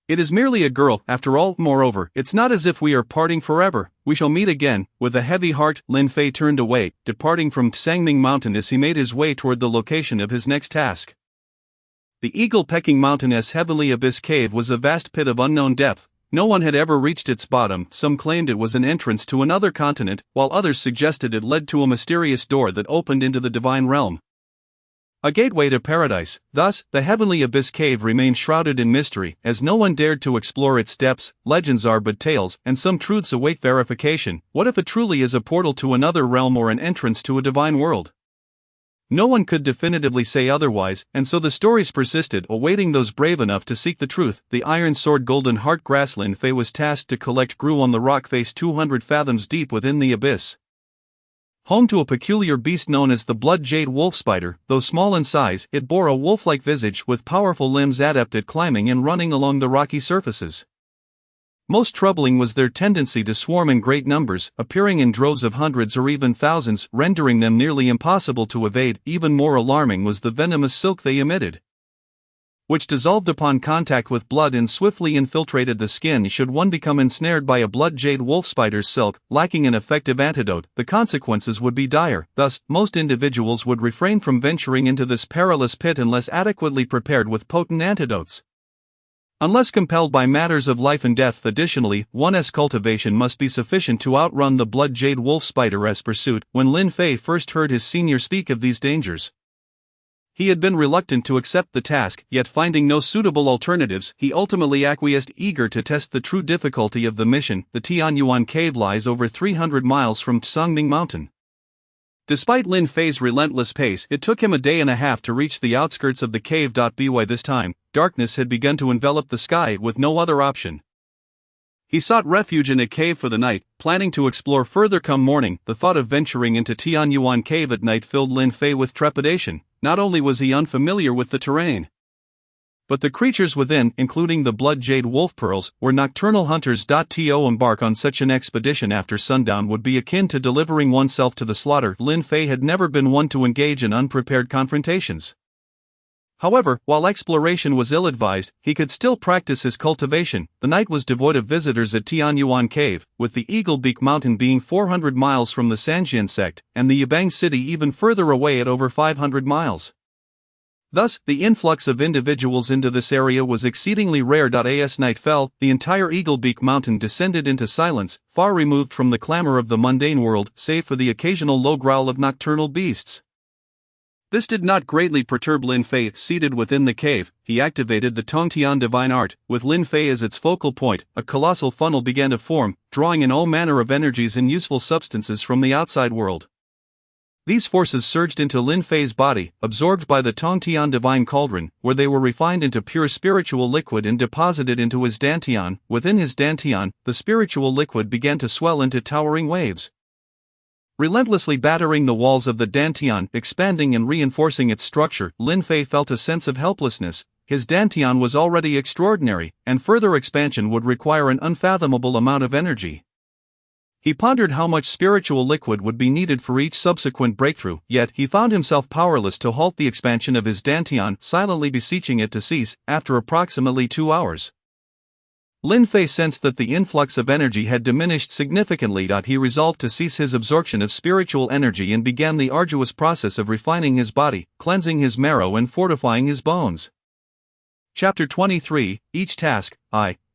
It is merely a girl, after all. Moreover, it's not as if we are parting forever. We shall meet again." With a heavy heart, Lin Fei turned away, departing from Sangming Mountain as he made his way toward the location of his next task. The eagle-pecking mountainous heavenly abyss cave was a vast pit of unknown depth. No one had ever reached its bottom. Some claimed it was an entrance to another continent, while others suggested it led to a mysterious door that opened into the divine realm, a gateway to paradise. Thus, the heavenly abyss cave remained shrouded in mystery, as no one dared to explore its depths. Legends are but tales, and some truths await verification. What if it truly is a portal to another realm or an entrance to a divine world? No one could definitively say otherwise, and so the stories persisted, awaiting those brave enough to seek the truth. The iron sword golden heart grass Lin Fei was tasked to collect grew on the rock face 200 fathoms deep within the abyss. Home to a peculiar beast known as the blood jade wolf spider. Though small in size, it bore a wolf-like visage with powerful limbs adept at climbing and running along the rocky surfaces. Most troubling was their tendency to swarm in great numbers, appearing in droves of hundreds or even thousands, rendering them nearly impossible to evade. Even more alarming was the venomous silk they emitted, which dissolved upon contact with blood and swiftly infiltrated the skin. Should one become ensnared by a blood jade wolf spider's silk, lacking an effective antidote, the consequences would be dire. Thus, most individuals would refrain from venturing into this perilous pit unless adequately prepared with potent antidotes, unless compelled by matters of life and death. Additionally, one's cultivation must be sufficient to outrun the blood jade wolf spider's pursuit. When Lin Fei first heard his senior speak of these dangers, he had been reluctant to accept the task, yet finding no suitable alternatives, he ultimately acquiesced, eager to test the true difficulty of the mission. The Tianyuan cave lies over 300 miles from Sangming Mountain. Despite Lin Fei's relentless pace, it took him a day and a half to reach the outskirts of the cave. By this time, darkness had begun to envelop the sky, with no other option He sought refuge in a cave for the night, planning to explore further come morning. The thought of venturing into Tianyuan Cave at night filled Lin Fei with trepidation. Not only was he unfamiliar with the terrain, but the creatures within, including the blood jade wolf pearls, were nocturnal hunters. To embark on such an expedition after sundown would be akin to delivering oneself to the slaughter. Lin Fei had never been one to engage in unprepared confrontations. However, while exploration was ill-advised, he could still practice his cultivation. The night was devoid of visitors at Tianyuan Cave, with the Eagle Beak Mountain being 400 miles from the Sanjian sect, and the Yibang city even further away at over 500 miles. Thus, the influx of individuals into this area was exceedingly rare. As night fell, the entire Eagle Beak Mountain descended into silence, far removed from the clamor of the mundane world, save for the occasional low growl of nocturnal beasts. This did not greatly perturb Lin Fei. Seated within the cave, he activated the Tongtian divine art. With Lin Fei as its focal point, a colossal funnel began to form, drawing in all manner of energies and useful substances from the outside world. These forces surged into Lin Fei's body, absorbed by the Tongtian divine cauldron, where they were refined into pure spiritual liquid and deposited into his dantian. Within his dantian, the spiritual liquid began to swell into towering waves, relentlessly battering the walls of the dantian, expanding and reinforcing its structure. Lin Fei felt a sense of helplessness. His dantian was already extraordinary, and further expansion would require an unfathomable amount of energy. He pondered how much spiritual liquid would be needed for each subsequent breakthrough, yet he found himself powerless to halt the expansion of his dantian, silently beseeching it to cease. After approximately 2 hours, Lin Fei sensed that the influx of energy had diminished significantly. He resolved to cease his absorption of spiritual energy and began the arduous process of refining his body, cleansing his marrow and fortifying his bones. Chapter 23, Each Task.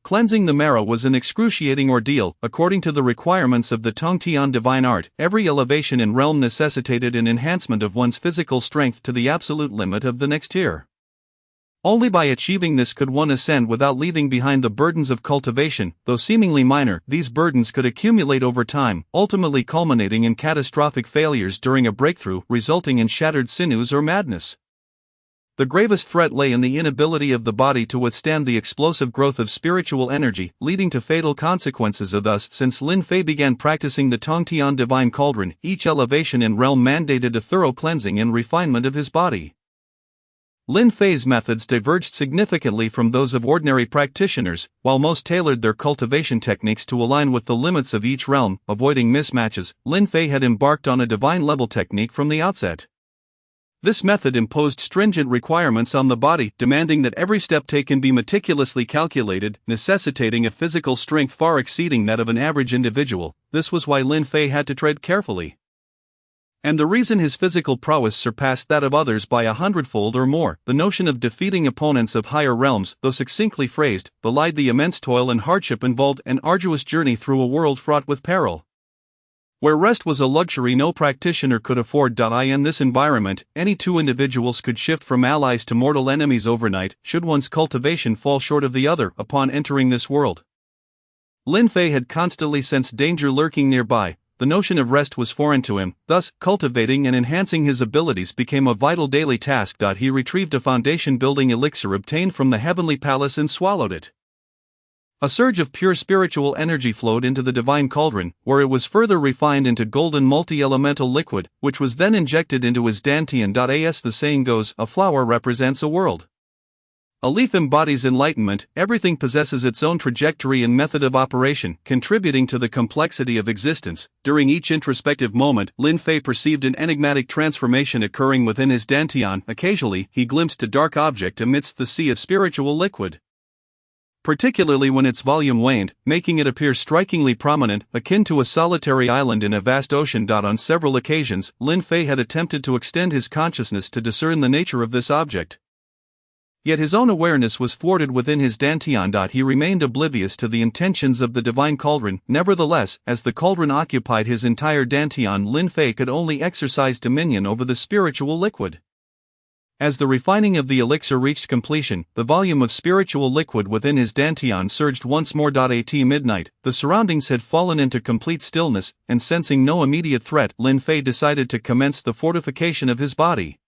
Cleansing the marrow was an excruciating ordeal. According to the requirements of the Tongtian divine art, every elevation in realm necessitated an enhancement of one's physical strength to the absolute limit of the next tier. Only by achieving this could one ascend without leaving behind the burdens of cultivation. Though seemingly minor, these burdens could accumulate over time, ultimately culminating in catastrophic failures during a breakthrough, resulting in shattered sinews or madness. The gravest threat lay in the inability of the body to withstand the explosive growth of spiritual energy, leading to fatal consequences. Thus, since Lin Fei began practicing the Tongtian divine cauldron, each elevation in realm mandated a thorough cleansing and refinement of his body. Lin Fei's methods diverged significantly from those of ordinary practitioners. While most tailored their cultivation techniques to align with the limits of each realm, avoiding mismatches, Lin Fei had embarked on a divine-level technique from the outset. This method imposed stringent requirements on the body, demanding that every step taken be meticulously calculated, necessitating a physical strength far exceeding that of an average individual. This was why Lin Fei had to tread carefully. And the reason his physical prowess surpassed that of others by 100-fold or more. The notion of defeating opponents of higher realms, though succinctly phrased, belied the immense toil and hardship involved, an arduous journey through a world fraught with peril, where rest was a luxury no practitioner could afford. In this environment, any two individuals could shift from allies to mortal enemies overnight, should one's cultivation fall short of the other upon entering this world. Lin Fei had constantly sensed danger lurking nearby. The notion of rest was foreign to him, thus, cultivating and enhancing his abilities became a vital daily task. He retrieved a foundation-building elixir obtained from the heavenly palace and swallowed it. A surge of pure spiritual energy flowed into the divine cauldron, where it was further refined into golden multi-elemental liquid, which was then injected into his dantian. As the saying goes, a flower represents a world. A leaf embodies enlightenment. Everything possesses its own trajectory and method of operation, contributing to the complexity of existence. During each introspective moment, Lin Fei perceived an enigmatic transformation occurring within his dantian. Occasionally, he glimpsed a dark object amidst the sea of spiritual liquid, particularly when its volume waned, making it appear strikingly prominent, akin to a solitary island in a vast ocean. On several occasions, Lin Fei had attempted to extend his consciousness to discern the nature of this object. Yet his own awareness was thwarted within his dantian. He remained oblivious to the intentions of the divine cauldron. Nevertheless, as the cauldron occupied his entire dantian, Lin Fei could only exercise dominion over the spiritual liquid. As the refining of the elixir reached completion, the volume of spiritual liquid within his dantian surged once more. At midnight, the surroundings had fallen into complete stillness, and sensing no immediate threat, Lin Fei decided to commence the fortification of his body.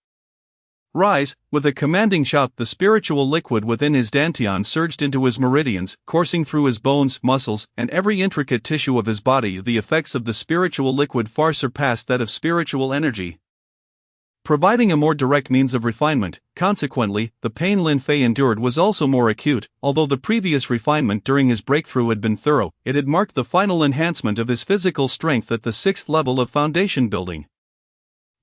Rise. With a commanding shout, the spiritual liquid within his dantian surged into his meridians, coursing through his bones, muscles, and every intricate tissue of his body. The effects of the spiritual liquid far surpassed that of spiritual energy, providing a more direct means of refinement. Consequently, the pain Lin Fei endured was also more acute. Although the previous refinement during his breakthrough had been thorough, it had marked the final enhancement of his physical strength at the 6th level of foundation building.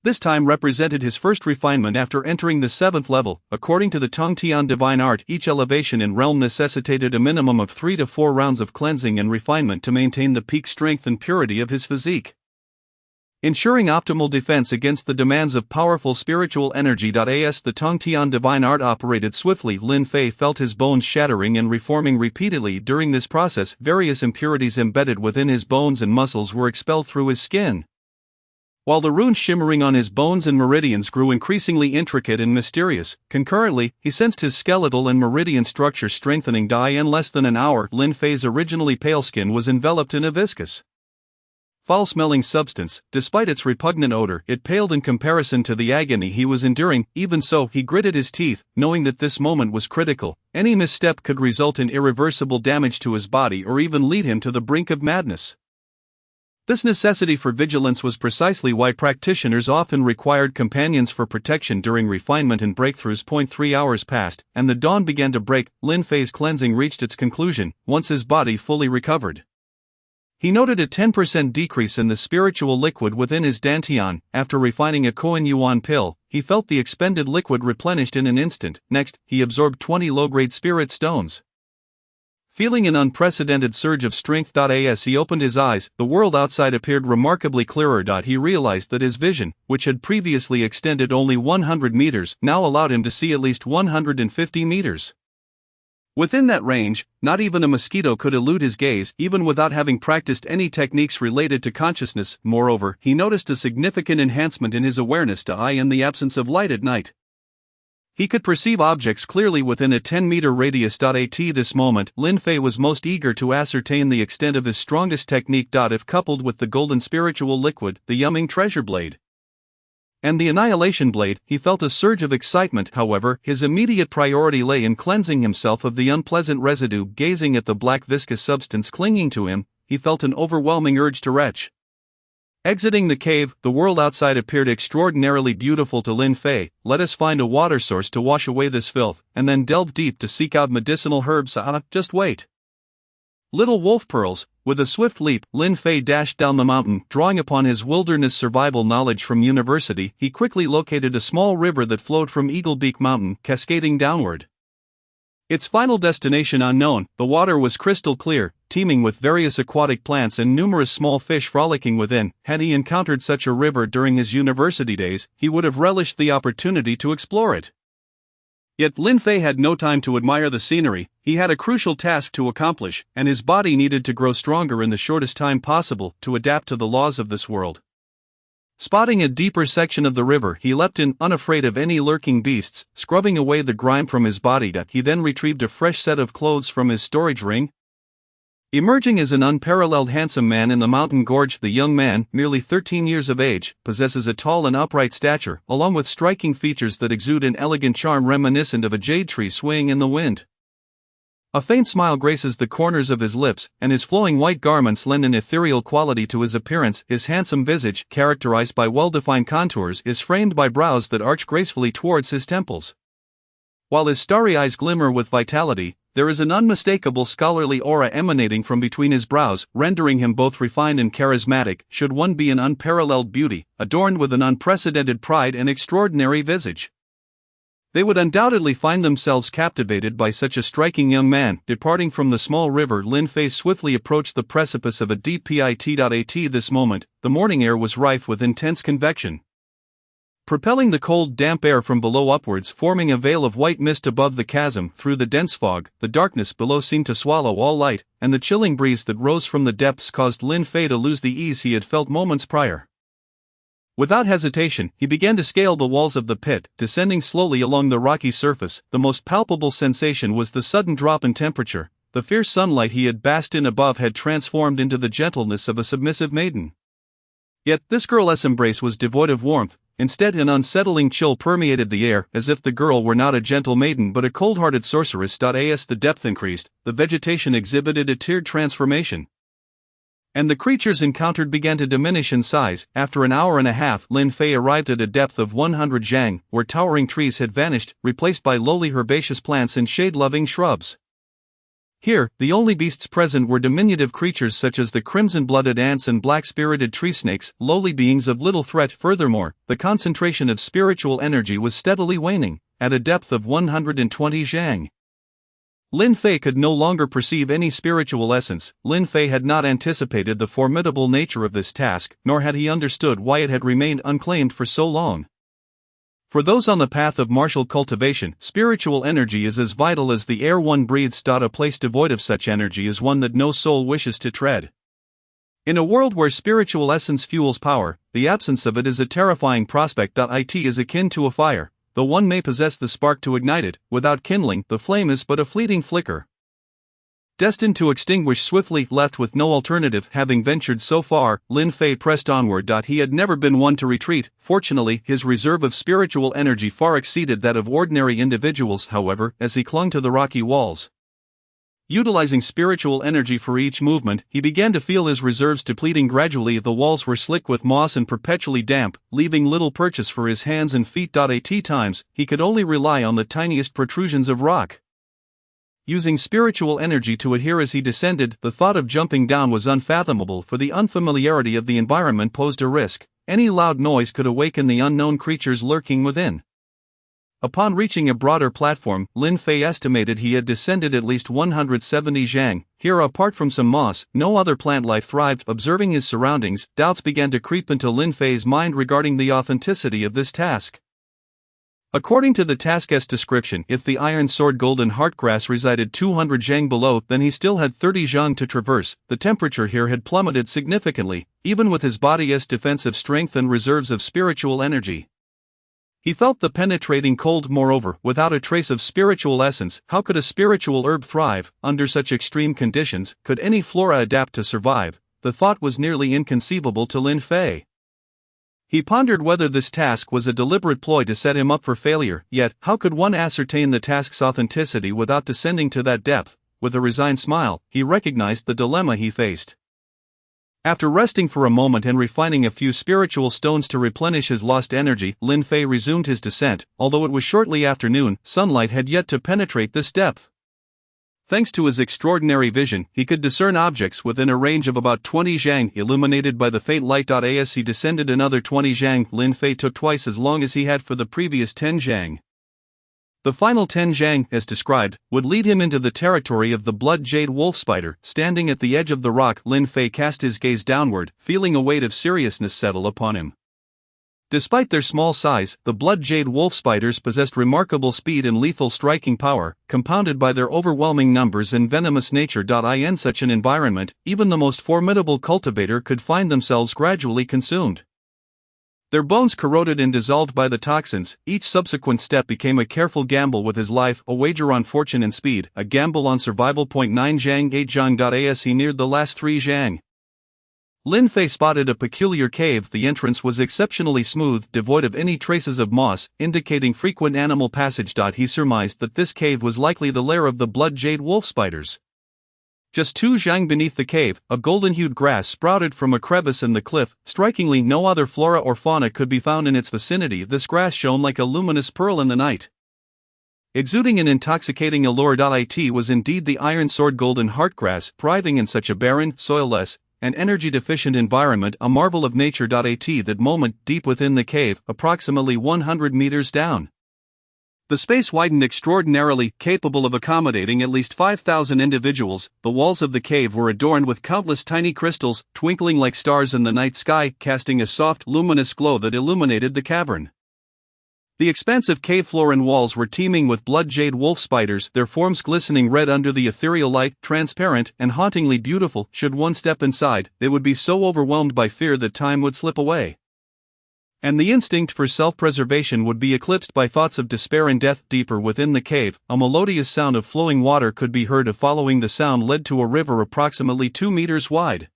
This time represented his first refinement after entering the 7th level. According to the Tongtian divine art, each elevation in realm necessitated a minimum of 3 to 4 rounds of cleansing and refinement to maintain the peak strength and purity of his physique, ensuring optimal defense against the demands of powerful spiritual energy. As the Tongtian divine art operated swiftly, Lin Fei felt his bones shattering and reforming repeatedly. During this process, various impurities embedded within his bones and muscles were expelled through his skin, while the runes shimmering on his bones and meridians grew increasingly intricate and mysterious. Concurrently, he sensed his skeletal and meridian structure strengthening. In less than an hour, Lin Fei's originally pale skin was enveloped in a viscous, foul-smelling substance. Despite its repugnant odor, it paled in comparison to the agony he was enduring. Even so, he gritted his teeth, knowing that this moment was critical. Any misstep could result in irreversible damage to his body or even lead him to the brink of madness. This necessity for vigilance was precisely why practitioners often required companions for protection during refinement and breakthroughs. 3 hours passed, and the dawn began to break. Lin Fei's cleansing reached its conclusion, once his body fully recovered. He noted a 10% decrease in the spiritual liquid within his dantian. After refining a Koan Yuan pill, he felt the expended liquid replenished in an instant. Next, he absorbed 20 low-grade spirit stones, feeling an unprecedented surge of strength. As he opened his eyes, the world outside appeared remarkably clearer. He realized that his vision, which had previously extended only 100 meters, now allowed him to see at least 150 meters. Within that range, not even a mosquito could elude his gaze, even without having practiced any techniques related to consciousness. Moreover, he noticed a significant enhancement in his awareness in the absence of light at night. He could perceive objects clearly within a 10-meter radius. At this moment, Lin Fei was most eager to ascertain the extent of his strongest technique. If coupled with the golden spiritual liquid, the Yumming treasure blade, and the annihilation blade, he felt a surge of excitement. However, his immediate priority lay in cleansing himself of the unpleasant residue. Gazing at the black viscous substance clinging to him, he felt an overwhelming urge to retch. Exiting the cave, the world outside appeared extraordinarily beautiful to Lin Fei. Let us find a water source to wash away this filth, and then delve deep to seek out medicinal herbs. Just wait. Little wolf pearls. With a swift leap, Lin Fei dashed down the mountain. Drawing upon his wilderness survival knowledge from university, he quickly located a small river that flowed from Eaglebeak Mountain, cascading downward. Its final destination unknown, the water was crystal clear, teeming with various aquatic plants and numerous small fish frolicking within. Had he encountered such a river during his university days, he would have relished the opportunity to explore it. Yet Lin Fei had no time to admire the scenery. He had a crucial task to accomplish, and his body needed to grow stronger in the shortest time possible to adapt to the laws of this world. Spotting a deeper section of the river, he leapt in, unafraid of any lurking beasts. Scrubbing away the grime from his body, he then retrieved a fresh set of clothes from his storage ring. Emerging as an unparalleled handsome man in the mountain gorge, the young man, merely 13 years of age, possesses a tall and upright stature, along with striking features that exude an elegant charm reminiscent of a jade tree swaying in the wind. A faint smile graces the corners of his lips, and his flowing white garments lend an ethereal quality to his appearance. His handsome visage, characterized by well-defined contours, is framed by brows that arch gracefully towards his temples. While his starry eyes glimmer with vitality, there is an unmistakable scholarly aura emanating from between his brows, rendering him both refined and charismatic. Should one be an unparalleled beauty, adorned with an unprecedented pride and extraordinary visage, they would undoubtedly find themselves captivated by such a striking young man. Departing from the small river, Lin Fei swiftly approached the precipice of a deep pit. At this moment, the morning air was rife with intense convection, propelling the cold, damp air from below upwards, forming a veil of white mist above the chasm. Through the dense fog, the darkness below seemed to swallow all light, and the chilling breeze that rose from the depths caused Lin Fei to lose the ease he had felt moments prior. Without hesitation, he began to scale the walls of the pit, descending slowly along the rocky surface. The most palpable sensation was the sudden drop in temperature. The fierce sunlight he had basked in above had transformed into the gentleness of a submissive maiden. Yet, this girl's embrace was devoid of warmth. Instead, an unsettling chill permeated the air, as if the girl were not a gentle maiden but a cold-hearted sorceress. As the depth increased, the vegetation exhibited a tiered transformation, and the creatures encountered began to diminish in size. After an hour and a half, Lin Fei arrived at a depth of 100 zhang, where towering trees had vanished, replaced by lowly herbaceous plants and shade-loving shrubs. Here, the only beasts present were diminutive creatures such as the crimson-blooded ants and black-spirited tree snakes, lowly beings of little threat. Furthermore, the concentration of spiritual energy was steadily waning. At a depth of 120 zhang, Lin Fei could no longer perceive any spiritual essence. Lin Fei had not anticipated the formidable nature of this task, nor had he understood why it had remained unclaimed for so long. For those on the path of martial cultivation, spiritual energy is as vital as the air one breathes. A place devoid of such energy is one that no soul wishes to tread. In a world where spiritual essence fuels power, the absence of it is a terrifying prospect. It is akin to a fire. Though one may possess the spark to ignite it, without kindling, the flame is but a fleeting flicker, destined to extinguish swiftly. Left with no alternative, having ventured so far, Lin Fei pressed onward. He had never been one to retreat. Fortunately, his reserve of spiritual energy far exceeded that of ordinary individuals. However, as he clung to the rocky walls, utilizing spiritual energy for each movement, he began to feel his reserves depleting gradually. The walls were slick with moss and perpetually damp, leaving little purchase for his hands and feet. At times, he could only rely on the tiniest protrusions of rock, using spiritual energy to adhere as he descended. The thought of jumping down was unfathomable, for the unfamiliarity of the environment posed a risk. Any loud noise could awaken the unknown creatures lurking within. Upon reaching a broader platform, Lin Fei estimated he had descended at least 170 zhang. Here, apart from some moss, no other plant life thrived. Observing his surroundings, doubts began to creep into Lin Fei's mind regarding the authenticity of this task. According to the task's description, if the iron sword golden heartgrass resided 200 zhang below, then he still had 30 zhang to traverse. The temperature here had plummeted significantly, even with his body's defensive strength and reserves of spiritual energy. He felt the penetrating cold. Moreover, without a trace of spiritual essence, how could a spiritual herb thrive? Under such extreme conditions, could any flora adapt to survive? The thought was nearly inconceivable to Lin Fei. He pondered whether this task was a deliberate ploy to set him up for failure. Yet, how could one ascertain the task's authenticity without descending to that depth? With a resigned smile, he recognized the dilemma he faced. After resting for a moment and refining a few spiritual stones to replenish his lost energy, Lin Fei resumed his descent. Although it was shortly after noon, sunlight had yet to penetrate this depth. Thanks to his extraordinary vision, he could discern objects within a range of about 20 zhang, illuminated by the faint light. As he descended another 20 zhang, Lin Fei took twice as long as he had for the previous 10 zhang. The final 10 zhang, as described, would lead him into the territory of the blood jade wolf spider. Standing at the edge of the rock, Lin Fei cast his gaze downward, feeling a weight of seriousness settle upon him. Despite their small size, the blood jade wolf spiders possessed remarkable speed and lethal striking power, compounded by their overwhelming numbers and venomous nature. In such an environment, even the most formidable cultivator could find themselves gradually consumed. Their bones corroded and dissolved by the toxins. Each subsequent step became a careful gamble with his life, a wager on fortune and speed, a gamble on survival. 9 zhang 8 zhang. As he neared the last 3 zhang, Lin Fei spotted a peculiar cave. The entrance was exceptionally smooth, devoid of any traces of moss, indicating frequent animal passage. He surmised that this cave was likely the lair of the blood jade wolf spiders. Just 2 zhang beneath the cave, a golden-hued grass sprouted from a crevice in the cliff. Strikingly, no other flora or fauna could be found in its vicinity. This grass shone like a luminous pearl in the night, exuding an intoxicating allure. It was indeed the iron sword golden heartgrass, thriving in such a barren, soilless, and energy-deficient environment, a marvel of nature. At that moment, deep within the cave, approximately 100 meters down, the space widened extraordinarily, capable of accommodating at least 5,000 individuals. The walls of the cave were adorned with countless tiny crystals, twinkling like stars in the night sky, casting a soft, luminous glow that illuminated the cavern. The expansive cave floor and walls were teeming with blood jade wolf spiders, their forms glistening red under the ethereal light, transparent and hauntingly beautiful. Should one step inside, they would be so overwhelmed by fear that time would slip away, and the instinct for self-preservation would be eclipsed by thoughts of despair and death. Deeper within the cave, a melodious sound of flowing water could be heard. Following the sound led to a river approximately 2 meters wide.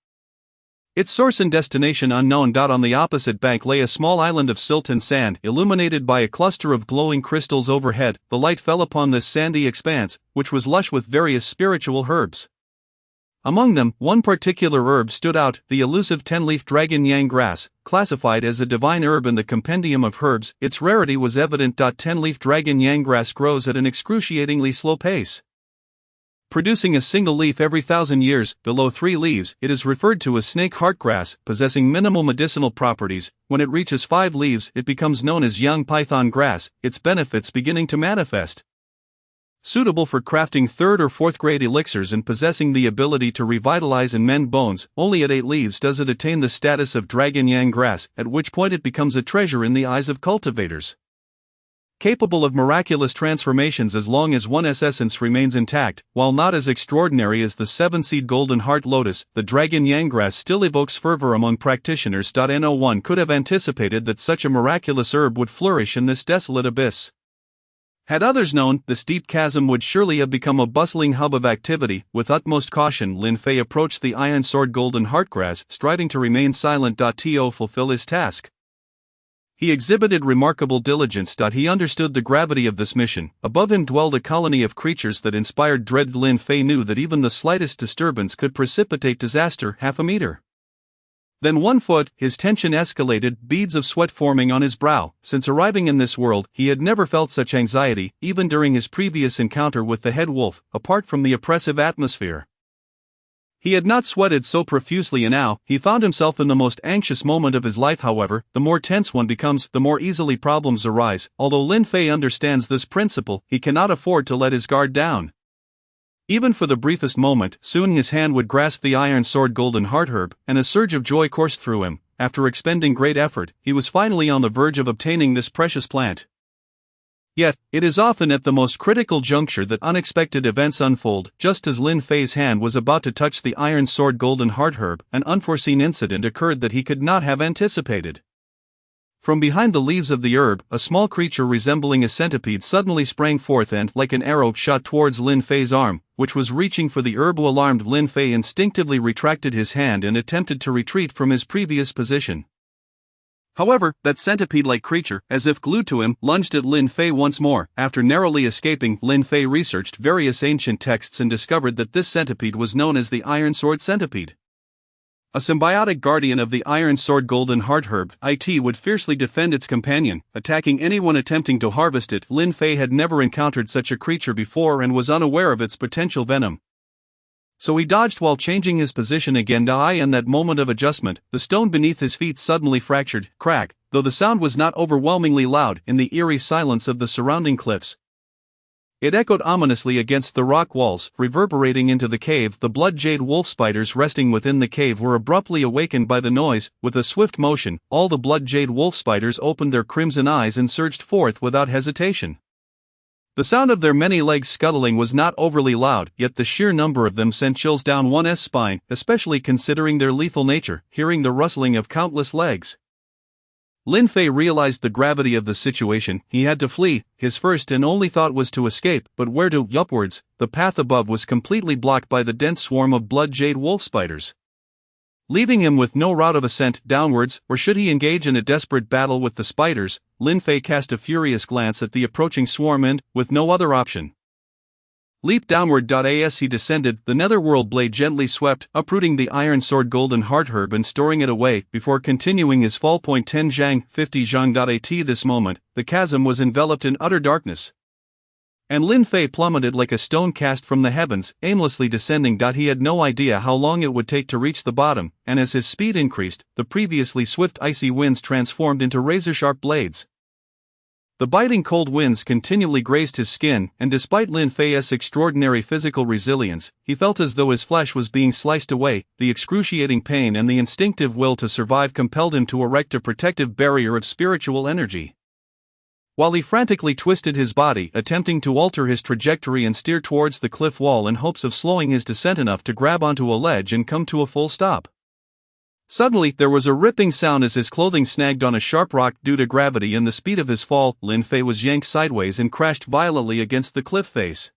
Its source and destination unknown. On the opposite bank lay a small island of silt and sand, illuminated by a cluster of glowing crystals overhead. The light fell upon this sandy expanse, which was lush with various spiritual herbs. Among them, one particular herb stood out, the elusive 10-leaf dragon yang grass, classified as a divine herb in the compendium of herbs. Its rarity was evident. 10-leaf dragon yang grass grows at an excruciatingly slow pace, producing a single leaf every 1,000 years. Below 3 leaves, it is referred to as snake heart grass, possessing minimal medicinal properties. When it reaches 5 leaves, it becomes known as young python grass, its benefits beginning to manifest. Suitable for crafting 3rd or 4th grade elixirs and possessing the ability to revitalize and mend bones, only at 8 leaves does it attain the status of dragon yang grass, at which point it becomes a treasure in the eyes of cultivators. Capable of miraculous transformations as long as one's essence remains intact, while not as extraordinary as the 7-seed golden heart lotus, the dragon yang grass still evokes fervor among practitioners. No one could have anticipated that such a miraculous herb would flourish in this desolate abyss. Had others known, this deep chasm would surely have become a bustling hub of activity. With utmost caution, Lin Fei approached the iron sword golden heartgrass, striving to remain silent. To fulfill his task, he exhibited remarkable diligence. He understood the gravity of this mission. Above him dwelled a colony of creatures that inspired dread. Lin Fei knew that even the slightest disturbance could precipitate disaster. Half a meter, then 1 foot, his tension escalated, beads of sweat forming on his brow. Since arriving in this world, he had never felt such anxiety, even during his previous encounter with the head wolf, apart from the oppressive atmosphere. He had not sweated so profusely, and now he found himself in the most anxious moment of his life. However, the more tense one becomes, the more easily problems arise. Although Lin Fei understands this principle, he cannot afford to let his guard down. Even for the briefest moment, soon his hand would grasp the iron sword golden heart herb, and a surge of joy coursed through him. After expending great effort, he was finally on the verge of obtaining this precious plant. Yet, it is often at the most critical juncture that unexpected events unfold. Just as Lin Fei's hand was about to touch the iron sword golden heart herb, an unforeseen incident occurred that he could not have anticipated. From behind the leaves of the herb, a small creature resembling a centipede suddenly sprang forth and, like an arrow, shot towards Lin Fei's arm, which was reaching for the herb. Alarmed, Lin Fei instinctively retracted his hand and attempted to retreat from his previous position. However, that centipede-like creature, as if glued to him, lunged at Lin Fei once more. After narrowly escaping, Lin Fei researched various ancient texts and discovered that this centipede was known as the Iron Sword Centipede. A symbiotic guardian of the iron sword golden heart herb, it would fiercely defend its companion, attacking anyone attempting to harvest it. Lin Fei had never encountered such a creature before and was unaware of its potential venom. So he dodged while changing his position again. In that moment of adjustment, the stone beneath his feet suddenly fractured, crack, though the sound was not overwhelmingly loud in the eerie silence of the surrounding cliffs. It echoed ominously against the rock walls, reverberating into the cave. The blood jade wolf spiders resting within the cave were abruptly awakened by the noise. With a swift motion, all the blood jade wolf spiders opened their crimson eyes and surged forth without hesitation. The sound of their many legs scuttling was not overly loud, yet the sheer number of them sent chills down one's spine, especially considering their lethal nature. Hearing the rustling of countless legs, Lin Fei realized the gravity of the situation. He had to flee. His first and only thought was to escape, but where to? Upwards. The path above was completely blocked by the dense swarm of blood jade wolf spiders, leaving him with no route of ascent downwards. Or should he engage in a desperate battle with the spiders? Lin Fei cast a furious glance at the approaching swarm and, with no other option, leap downward. As he descended, the netherworld blade gently swept, uprooting the iron sword golden heart herb and storing it away, before continuing his fall. 10 Zhang 50 Zhang. At this moment, the chasm was enveloped in utter darkness, and Lin Fei plummeted like a stone cast from the heavens, aimlessly descending. He had no idea how long it would take to reach the bottom, and as his speed increased, the previously swift icy winds transformed into razor-sharp blades. The biting cold winds continually grazed his skin, and despite Lin Fei's extraordinary physical resilience, he felt as though his flesh was being sliced away. The excruciating pain and the instinctive will to survive compelled him to erect a protective barrier of spiritual energy. While he frantically twisted his body, attempting to alter his trajectory and steer towards the cliff wall in hopes of slowing his descent enough to grab onto a ledge and come to a full stop. Suddenly, there was a ripping sound as his clothing snagged on a sharp rock. Due to gravity and the speed of his fall, Lin Fei was yanked sideways and crashed violently against the cliff face.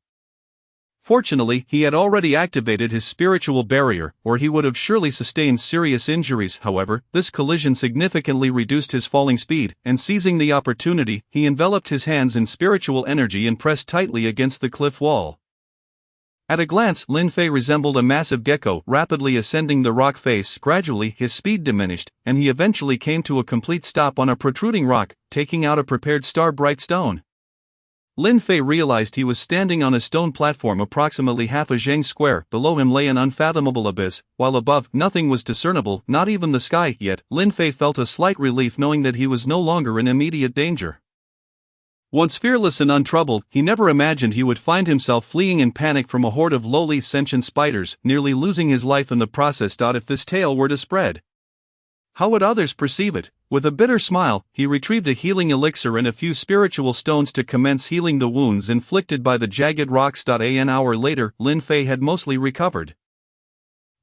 Fortunately, he had already activated his spiritual barrier, or he would have surely sustained serious injuries. However, this collision significantly reduced his falling speed, and seizing the opportunity, he enveloped his hands in spiritual energy and pressed tightly against the cliff wall. At a glance, Lin Fei resembled a massive gecko rapidly ascending the rock face. Gradually, his speed diminished, and he eventually came to a complete stop on a protruding rock, taking out a prepared star-bright stone. Lin Fei realized he was standing on a stone platform approximately half a zheng square. Below him lay an unfathomable abyss, while above, nothing was discernible, not even the sky. Yet, Lin Fei felt a slight relief knowing that he was no longer in immediate danger. Once fearless and untroubled, he never imagined he would find himself fleeing in panic from a horde of lowly sentient spiders, nearly losing his life in the process. If this tale were to spread, how would others perceive it? With a bitter smile, he retrieved a healing elixir and a few spiritual stones to commence healing the wounds inflicted by the jagged rocks. An hour later, Lin Fei had mostly recovered.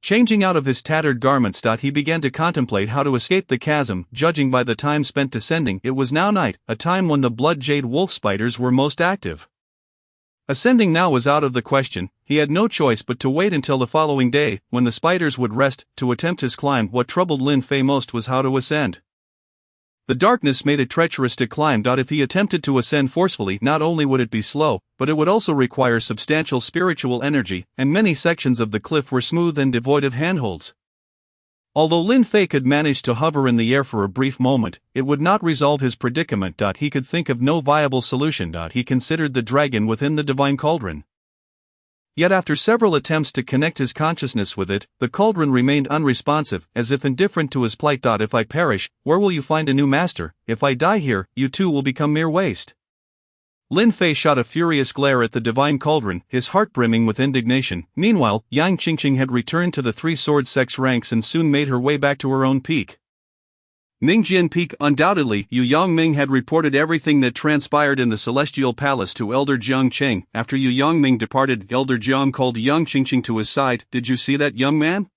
Changing out of his tattered garments, he began to contemplate how to escape the chasm. Judging by the time spent descending, it was now night, a time when the blood jade wolf spiders were most active. Ascending now was out of the question. He had no choice but to wait until the following day, when the spiders would rest, to attempt his climb. What troubled Lin Fei most was how to ascend. The darkness made it treacherous to climb. If he attempted to ascend forcefully, not only would it be slow, but it would also require substantial spiritual energy, and many sections of the cliff were smooth and devoid of handholds. Although Lin Fei could manage to hover in the air for a brief moment, it would not resolve his predicament. He could think of no viable solution. He considered the dragon within the divine cauldron. Yet after several attempts to connect his consciousness with it, the cauldron remained unresponsive, as if indifferent to his plight. If I perish, where will you find a new master? If I die here, you too will become mere waste. Lin Fei shot a furious glare at the divine cauldron, his heart brimming with indignation. Meanwhile, Yang Qingqing had returned to the three-sword sex ranks and soon made her way back to her own peak. Ningjian Peak. Undoubtedly, Yu Yongming had reported everything that transpired in the Celestial Palace to Elder Jiang Cheng. After Yu Yongming departed, Elder Jiang called Yang Qingqing to his side. Did you see that, young man?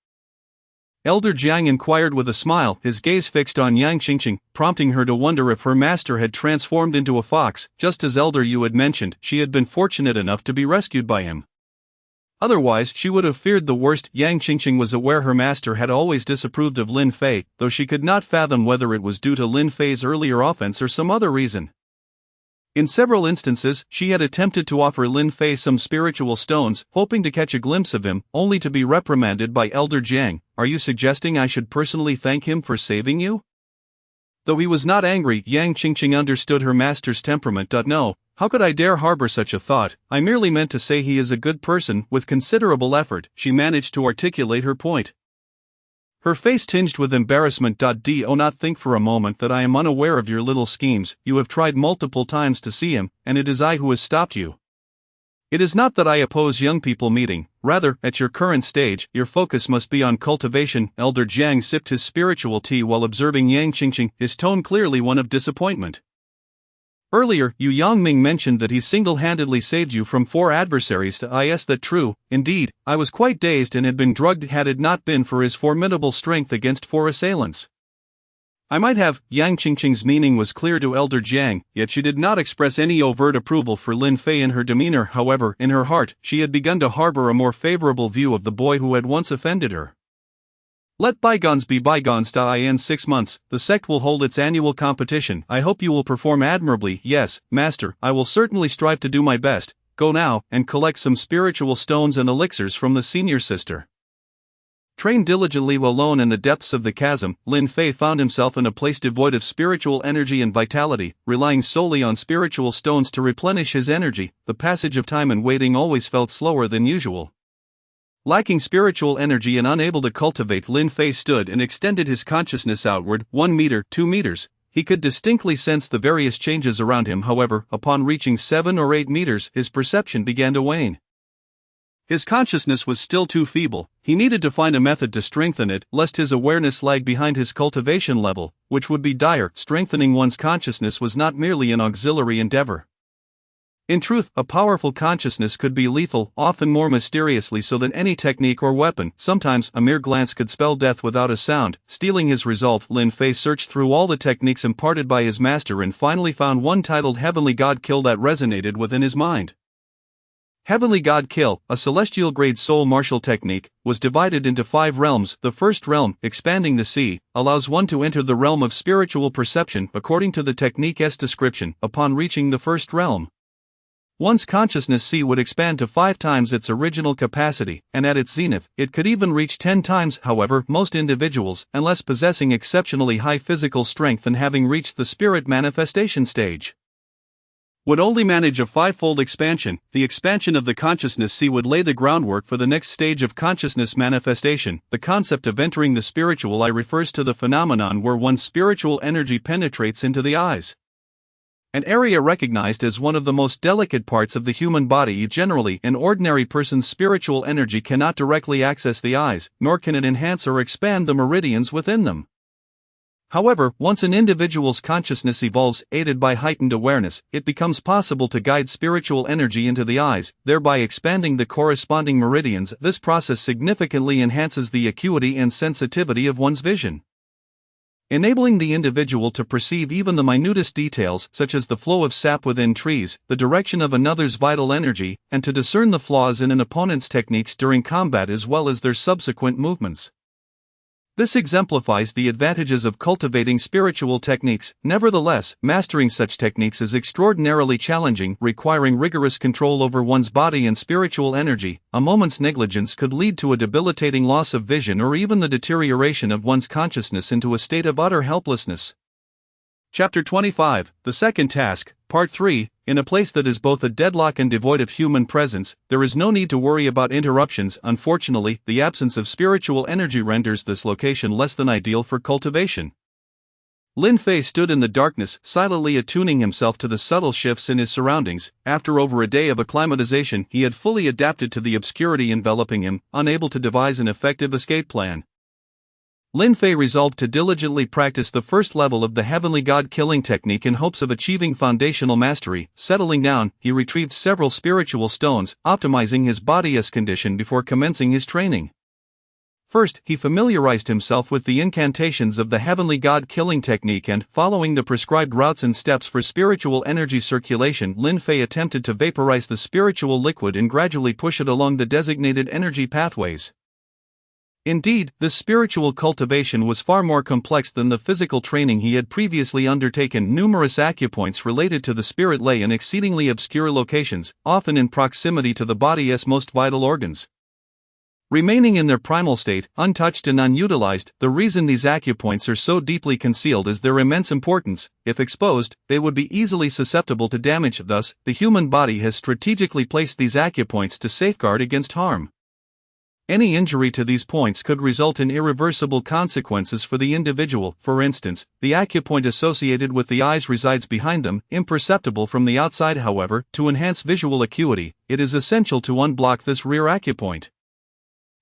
Elder Jiang inquired with a smile, his gaze fixed on Yang Qingqing, prompting her to wonder if her master had transformed into a fox. Just as Elder Yu had mentioned, she had been fortunate enough to be rescued by him. Otherwise, she would have feared the worst. Yang Qingqing was aware her master had always disapproved of Lin Fei, though she could not fathom whether it was due to Lin Fei's earlier offense or some other reason. In several instances, she had attempted to offer Lin Fei some spiritual stones, hoping to catch a glimpse of him, only to be reprimanded by Elder Jiang. Are you suggesting I should personally thank him for saving you? Though he was not angry, Yang Qingqing understood her master's temperament. No, how could I dare harbor such a thought? I merely meant to say he is a good person. With considerable effort, she managed to articulate her point. Her face tinged with embarrassment. Do not think for a moment that I am unaware of your little schemes. You have tried multiple times to see him, and it is I who has stopped you. It is not that I oppose young people meeting, rather, at your current stage, your focus must be on cultivation. Elder Jiang sipped his spiritual tea while observing Yang Qingqing, his tone clearly one of disappointment. Earlier, Yu Yongming mentioned that he single-handedly saved you from 4 adversaries. Is that true? Indeed, I was quite dazed and had been drugged had it not been for his formidable strength against 4 assailants. I might have. Yang Qingqing's meaning was clear to Elder Jiang, yet she did not express any overt approval for Lin Fei in her demeanor. However, in her heart, she had begun to harbor a more favorable view of the boy who had once offended her. Let bygones be bygones. In 6 months, the sect will hold its annual competition. I hope you will perform admirably. Yes, master, I will certainly strive to do my best. Go now, and collect some spiritual stones and elixirs from the senior sister. Trained diligently alone in the depths of the chasm, Lin Fei found himself in a place devoid of spiritual energy and vitality, relying solely on spiritual stones to replenish his energy. The passage of time and waiting always felt slower than usual. Lacking spiritual energy and unable to cultivate, Lin Fei stood and extended his consciousness outward, 1 meter, 2 meters. He could distinctly sense the various changes around him. However, upon reaching 7 or 8 meters, his perception began to wane. His consciousness was still too feeble. He needed to find a method to strengthen it, lest his awareness lag behind his cultivation level, which would be dire. Strengthening one's consciousness was not merely an auxiliary endeavor. In truth, a powerful consciousness could be lethal, often more mysteriously so than any technique or weapon. Sometimes, a mere glance could spell death without a sound. Steeling his resolve, Lin Fei searched through all the techniques imparted by his master and finally found one titled Heavenly God Kill that resonated within his mind. Heavenly God Kill, a celestial-grade soul martial technique, was divided into 5 realms. The first realm, expanding the sea, allows one to enter the realm of spiritual perception according to the technique's description. Upon reaching the first realm, one's consciousness sea would expand to 5 times its original capacity, and at its zenith, it could even reach 10 times. However, most individuals, unless possessing exceptionally high physical strength and having reached the spirit manifestation stage, would only manage a 5-fold expansion. The expansion of the consciousness sea would lay the groundwork for the next stage of consciousness manifestation. The concept of entering the spiritual eye refers to the phenomenon where one's spiritual energy penetrates into the eyes, an area recognized as one of the most delicate parts of the human body. Generally, an ordinary person's spiritual energy cannot directly access the eyes, nor can it enhance or expand the meridians within them. However, once an individual's consciousness evolves, aided by heightened awareness, it becomes possible to guide spiritual energy into the eyes, thereby expanding the corresponding meridians. This process significantly enhances the acuity and sensitivity of one's vision, enabling the individual to perceive even the minutest details, such as the flow of sap within trees, the direction of another's vital energy, and to discern the flaws in an opponent's techniques during combat as well as their subsequent movements. This exemplifies the advantages of cultivating spiritual techniques. Nevertheless, mastering such techniques is extraordinarily challenging, requiring rigorous control over one's body and spiritual energy. A moment's negligence could lead to a debilitating loss of vision or even the deterioration of one's consciousness into a state of utter helplessness. Chapter 25, The Second Task, Part 3. In a place that is both a deadlock and devoid of human presence, there is no need to worry about interruptions. Unfortunately, the absence of spiritual energy renders this location less than ideal for cultivation. Lin Fei stood in the darkness, silently attuning himself to the subtle shifts in his surroundings. After over a day of acclimatization, he had fully adapted to the obscurity enveloping him, unable to devise an effective escape plan. Lin Fei resolved to diligently practice the first level of the Heavenly God Killing technique in hopes of achieving foundational mastery. Settling down, he retrieved several spiritual stones, optimizing his body's condition before commencing his training. First, he familiarized himself with the incantations of the Heavenly God Killing technique and, following the prescribed routes and steps for spiritual energy circulation, Lin Fei attempted to vaporize the spiritual liquid and gradually push it along the designated energy pathways. Indeed, this spiritual cultivation was far more complex than the physical training he had previously undertaken. Numerous acupoints related to the spirit lay in exceedingly obscure locations, often in proximity to the body's most vital organs, remaining in their primal state, untouched and unutilized. The reason these acupoints are so deeply concealed is their immense importance. If exposed, they would be easily susceptible to damage. Thus, the human body has strategically placed these acupoints to safeguard against harm. Any injury to these points could result in irreversible consequences for the individual. For instance, the acupoint associated with the eyes resides behind them, imperceptible from the outside. However, to enhance visual acuity, it is essential to unblock this rear acupoint.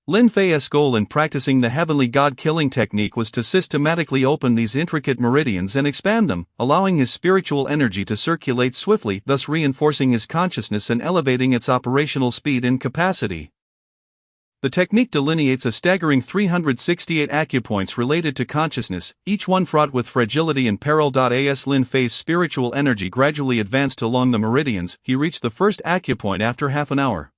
Lin Fei's goal in practicing the Heavenly God Killing technique was to systematically open these intricate meridians and expand them, allowing his spiritual energy to circulate swiftly, thus reinforcing his consciousness and elevating its operational speed and capacity. The technique delineates a staggering 368 acupoints related to consciousness, each one fraught with fragility and peril. As Lin Fei's spiritual energy gradually advanced along the meridians, he reached the first acupoint after half an hour.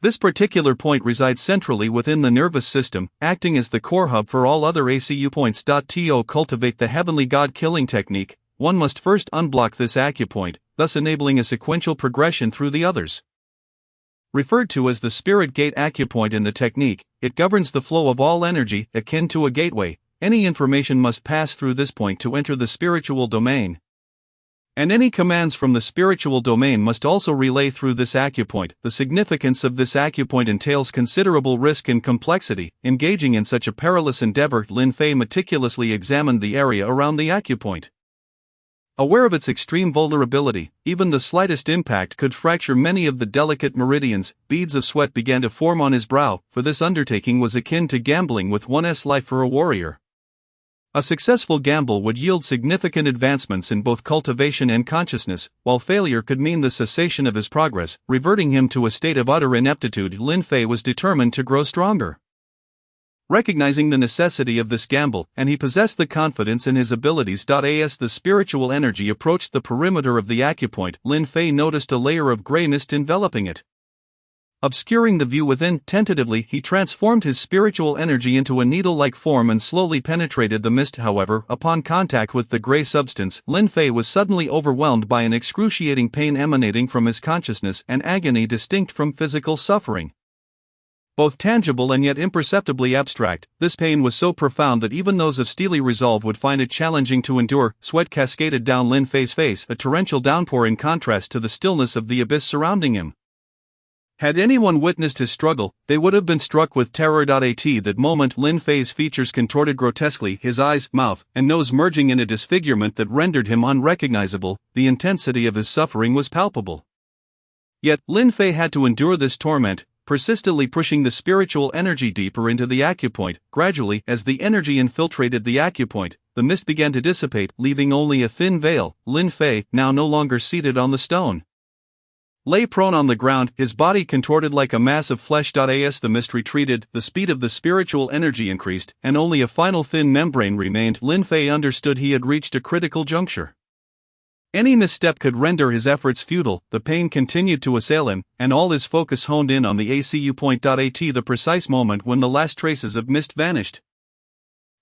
This particular point resides centrally within the nervous system, acting as the core hub for all other ACU points. To cultivate the Heavenly God Killing technique, one must first unblock this acupoint, thus enabling a sequential progression through the others. Referred to as the spirit gate acupoint in the technique, it governs the flow of all energy. Akin to a gateway, any information must pass through this point to enter the spiritual domain, and any commands from the spiritual domain must also relay through this acupoint. The significance of this acupoint entails considerable risk and complexity. Engaging in such a perilous endeavor, Lin Fei meticulously examined the area around the acupoint. Aware of its extreme vulnerability, even the slightest impact could fracture many of the delicate meridians. Beads of sweat began to form on his brow, for this undertaking was akin to gambling with one's life for a warrior. A successful gamble would yield significant advancements in both cultivation and consciousness, while failure could mean the cessation of his progress, reverting him to a state of utter ineptitude. Lin Fei was determined to grow stronger. Recognizing the necessity of this gamble, and he possessed the confidence in his abilities. As the spiritual energy approached the perimeter of the acupoint, Lin Fei noticed a layer of gray mist enveloping it. Obscuring the view within, tentatively he transformed his spiritual energy into a needle-like form and slowly penetrated the mist. However, upon contact with the gray substance, Lin Fei was suddenly overwhelmed by an excruciating pain emanating from his consciousness, an agony distinct from physical suffering. Both tangible and yet imperceptibly abstract, this pain was so profound that even those of steely resolve would find it challenging to endure. Sweat cascaded down Lin Fei's face, a torrential downpour in contrast to the stillness of the abyss surrounding him. Had anyone witnessed his struggle, they would have been struck with terror. At that moment, Lin Fei's features contorted grotesquely, his eyes, mouth, and nose merging in a disfigurement that rendered him unrecognizable. The intensity of his suffering was palpable. Yet, Lin Fei had to endure this torment, persistently pushing the spiritual energy deeper into the acupoint. Gradually, as the energy infiltrated the acupoint, the mist began to dissipate, leaving only a thin veil. Lin Fei, now no longer seated on the stone, lay prone on the ground, his body contorted like a mass of flesh. As the mist retreated, the speed of the spiritual energy increased, and only a final thin membrane remained. Lin Fei understood he had reached a critical juncture. Any misstep could render his efforts futile. The pain continued to assail him, and all his focus honed in on the acu point. At the precise moment when the last traces of mist vanished,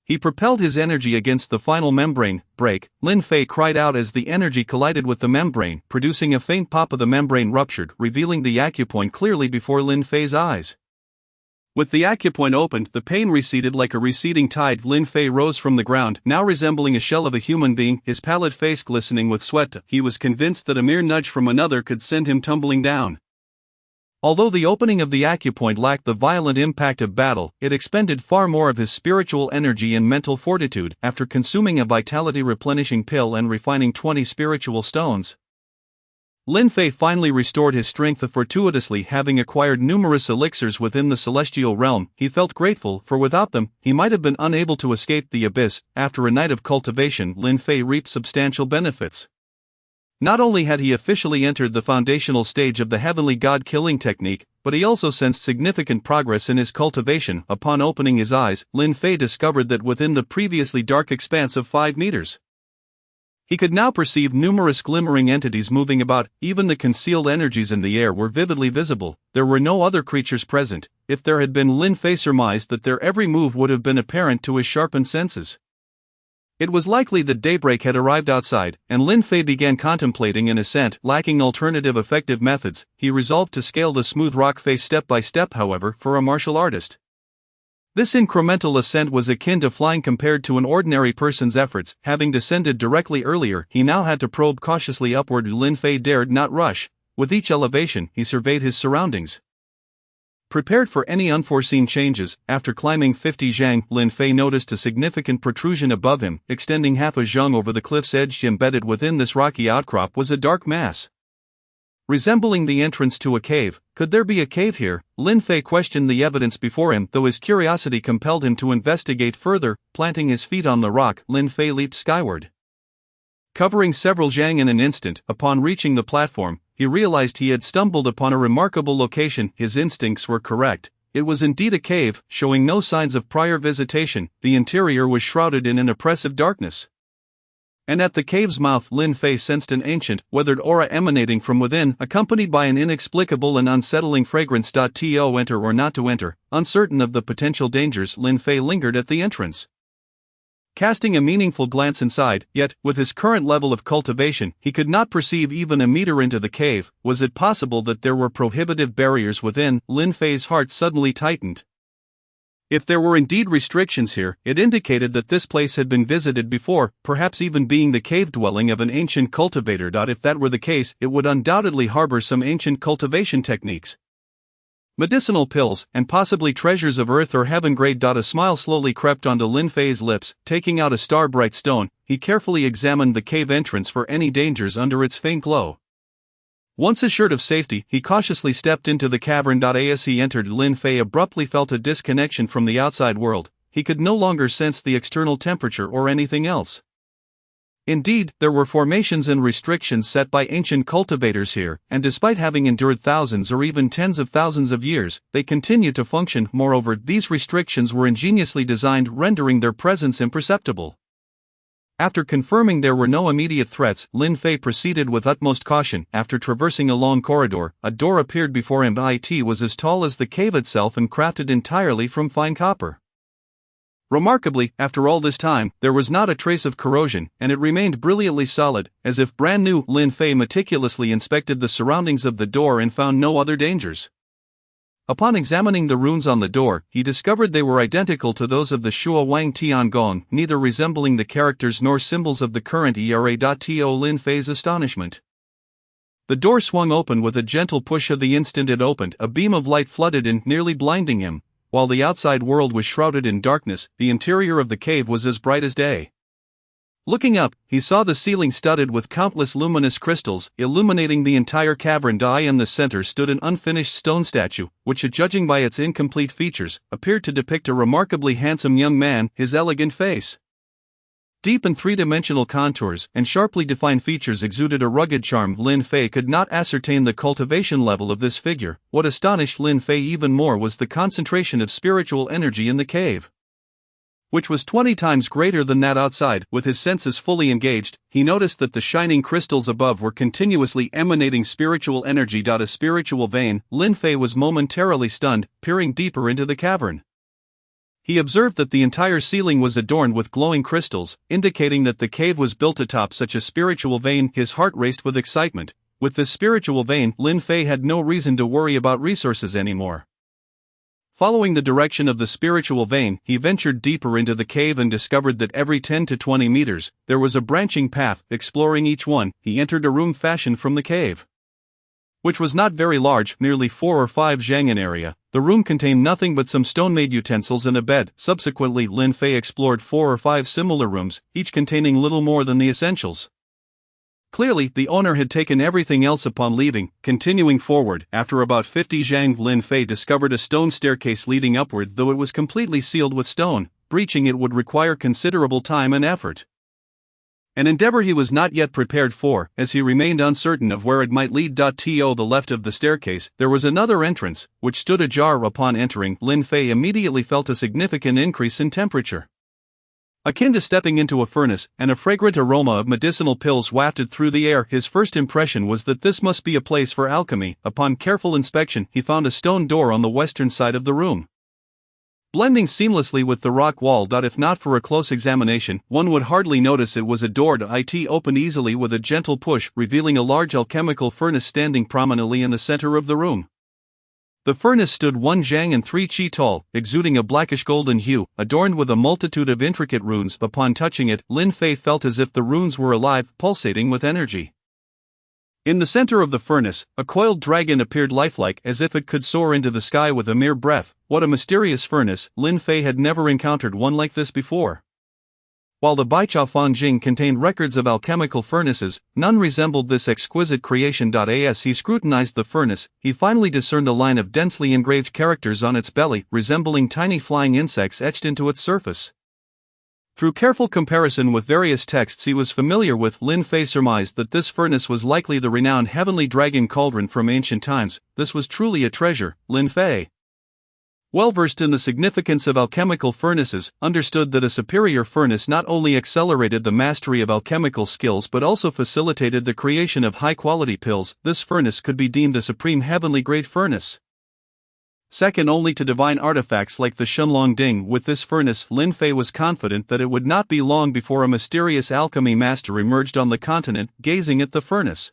he propelled his energy against the final membrane. Break! Lin Fei cried out as the energy collided with the membrane, producing a faint pop. Of the membrane ruptured, revealing the acupoint clearly before Lin Fei's eyes. With the acupoint opened, the pain receded like a receding tide. Lin Fei rose from the ground, now resembling a shell of a human being, his pallid face glistening with sweat. He was convinced that a mere nudge from another could send him tumbling down. Although the opening of the acupoint lacked the violent impact of battle, it expended far more of his spiritual energy and mental fortitude. After consuming a vitality-replenishing pill and refining 20 spiritual stones, Lin Fei finally restored his strength. Fortuitously having acquired numerous elixirs within the celestial realm, he felt grateful, for without them, he might have been unable to escape the abyss. After a night of cultivation, Lin Fei reaped substantial benefits. Not only had he officially entered the foundational stage of the heavenly god-killing technique, but he also sensed significant progress in his cultivation. Upon opening his eyes, Lin Fei discovered that within the previously dark expanse of 5 meters, he could now perceive numerous glimmering entities moving about. Even the concealed energies in the air were vividly visible. There were no other creatures present. If there had been, Lin Fei surmised that their every move would have been apparent to his sharpened senses. It was likely that daybreak had arrived outside, and Lin Fei began contemplating an ascent. Lacking alternative effective methods, he resolved to scale the smooth rock face step by step. However, for a martial artist, this incremental ascent was akin to flying compared to an ordinary person's efforts. Having descended directly earlier, he now had to probe cautiously upward. Lin Fei dared not rush. With each elevation, he surveyed his surroundings, prepared for any unforeseen changes. After climbing 50 zhang, Lin Fei noticed a significant protrusion above him, extending half a zhang over the cliff's edge. Embedded within this rocky outcrop was a dark mass, resembling the entrance to a cave. Could there be a cave here? Lin Fei questioned the evidence before him, though his curiosity compelled him to investigate further. Planting his feet on the rock, Lin Fei leaped skyward, covering several zhang in an instant. Upon reaching the platform, he realized he had stumbled upon a remarkable location. His instincts were correct. It was indeed a cave, showing no signs of prior visitation. The interior was shrouded in an oppressive darkness, and at the cave's mouth Lin Fei sensed an ancient, weathered aura emanating from within, accompanied by an inexplicable and unsettling fragrance. To enter or not to enter, uncertain of the potential dangers, Lin Fei lingered at the entrance, casting a meaningful glance inside. Yet, with his current level of cultivation, he could not perceive even a meter into the cave. Was it possible that there were prohibitive barriers within? Lin Fei's heart suddenly tightened. If there were indeed restrictions here, it indicated that this place had been visited before, perhaps even being the cave dwelling of an ancient cultivator. If that were the case, it would undoubtedly harbor some ancient cultivation techniques, medicinal pills, and possibly treasures of earth or heaven grade. A smile slowly crept onto Lin Fei's lips. Taking out a star-bright stone, he carefully examined the cave entrance for any dangers under its faint glow. Once assured of safety, he cautiously stepped into the cavern. As he entered, Lin Fei abruptly felt a disconnection from the outside world. He could no longer sense the external temperature or anything else. Indeed, there were formations and restrictions set by ancient cultivators here, and despite having endured thousands or even tens of thousands of years, they continued to function. Moreover, these restrictions were ingeniously designed, rendering their presence imperceptible. After confirming there were no immediate threats, Lin Fei proceeded with utmost caution. After traversing a long corridor, a door appeared before him. It was as tall as the cave itself and crafted entirely from fine copper. Remarkably, after all this time, there was not a trace of corrosion, and it remained brilliantly solid, as if brand new. Lin Fei meticulously inspected the surroundings of the door and found no other dangers. Upon examining the runes on the door, he discovered they were identical to those of the Shua Wang Tiangong, neither resembling the characters nor symbols of the current era. To Lin Fei's astonishment, the door swung open with a gentle push. The instant it opened, a beam of light flooded in, nearly blinding him. While the outside world was shrouded in darkness, the interior of the cave was as bright as day. Looking up, he saw the ceiling studded with countless luminous crystals, illuminating the entire cavern. In the center stood an unfinished stone statue, which, judging by its incomplete features, appeared to depict a remarkably handsome young man. His elegant face, deep in three-dimensional contours and sharply defined features, exuded a rugged charm. Lin Fei could not ascertain the cultivation level of this figure. What astonished Lin Fei even more was the concentration of spiritual energy in the cave, which was 20 times greater than that outside. With his senses fully engaged, he noticed that the shining crystals above were continuously emanating spiritual energy. A spiritual vein. Lin Fei was momentarily stunned. Peering deeper into the cavern, he observed that the entire ceiling was adorned with glowing crystals, indicating that the cave was built atop such a spiritual vein. His heart raced with excitement. With this spiritual vein, Lin Fei had no reason to worry about resources anymore. Following the direction of the spiritual vein, he ventured deeper into the cave and discovered that every 10 to 20 meters, there was a branching path. Exploring each one, he entered a room fashioned from the cave, which was not very large, nearly 4 or 5 zhang in area. The room contained nothing but some stone-made utensils and a bed. Subsequently, Lin Fei explored 4 or 5 similar rooms, each containing little more than the essentials. Clearly, the owner had taken everything else upon leaving. Continuing forward, after about 50 zhang, Lin Fei discovered a stone staircase leading upward. Though it was completely sealed with stone, breaching it would require considerable time and effort, an endeavor he was not yet prepared for, as he remained uncertain of where it might lead. To the left of the staircase, there was another entrance, which stood ajar. Upon entering, Lin Fei immediately felt a significant increase in temperature, akin to stepping into a furnace, and a fragrant aroma of medicinal pills wafted through the air. His first impression was that this must be a place for alchemy. Upon careful inspection, he found a stone door on the western side of the room, blending seamlessly with the rock wall. If not for a close examination, one would hardly notice it was a door. It opened easily with a gentle push, revealing a large alchemical furnace standing prominently in the center of the room. The furnace stood 1 zhang and 3 qi tall, exuding a blackish golden hue, adorned with a multitude of intricate runes. Upon touching it, Lin Fei felt as if the runes were alive, pulsating with energy. In the center of the furnace, a coiled dragon appeared lifelike, as if it could soar into the sky with a mere breath. What a mysterious furnace! Lin Fei had never encountered one like this before. While the Baichao Fangjing contained records of alchemical furnaces, none resembled this exquisite creation. As he scrutinized the furnace, he finally discerned a line of densely engraved characters on its belly, resembling tiny flying insects etched into its surface. Through careful comparison with various texts he was familiar with, Lin Fei surmised that this furnace was likely the renowned heavenly dragon Cauldron from ancient times. This was truly a treasure. Lin Fei, well versed in the significance of alchemical furnaces, understood that a superior furnace not only accelerated the mastery of alchemical skills but also facilitated the creation of high-quality pills. This furnace could be deemed a supreme heavenly-grade furnace, second only to divine artifacts like the Shenlong Ding. With this furnace, Lin Fei was confident that it would not be long before a mysterious alchemy master emerged on the continent. Gazing at the furnace,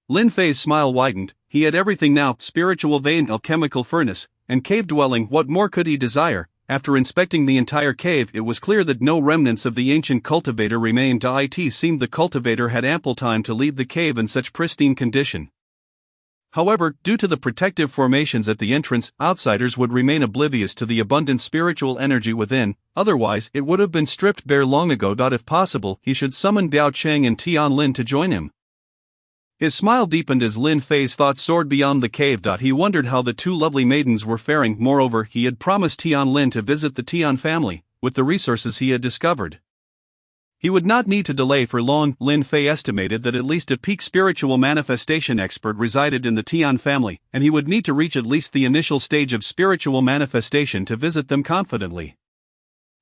Lin Fei's smile widened. He had everything now: spiritual vein, alchemical furnace, and cave dwelling. What more could he desire? After inspecting the entire cave, it was clear that no remnants of the ancient cultivator remained. It seemed the cultivator had ample time to leave the cave in such pristine condition. However, due to the protective formations at the entrance, outsiders would remain oblivious to the abundant spiritual energy within. Otherwise, it would have been stripped bare long ago. If possible, he should summon Biao Cheng and Tian Lin to join him. His smile deepened as Lin Fei's thoughts soared beyond the cave. He wondered how the 2 lovely maidens were faring. Moreover, he had promised Tian Lin to visit the Tian family. With the resources he had discovered, he would not need to delay for long. Lin Fei estimated that at least a peak spiritual manifestation expert resided in the Tian family, and he would need to reach at least the initial stage of spiritual manifestation to visit them confidently.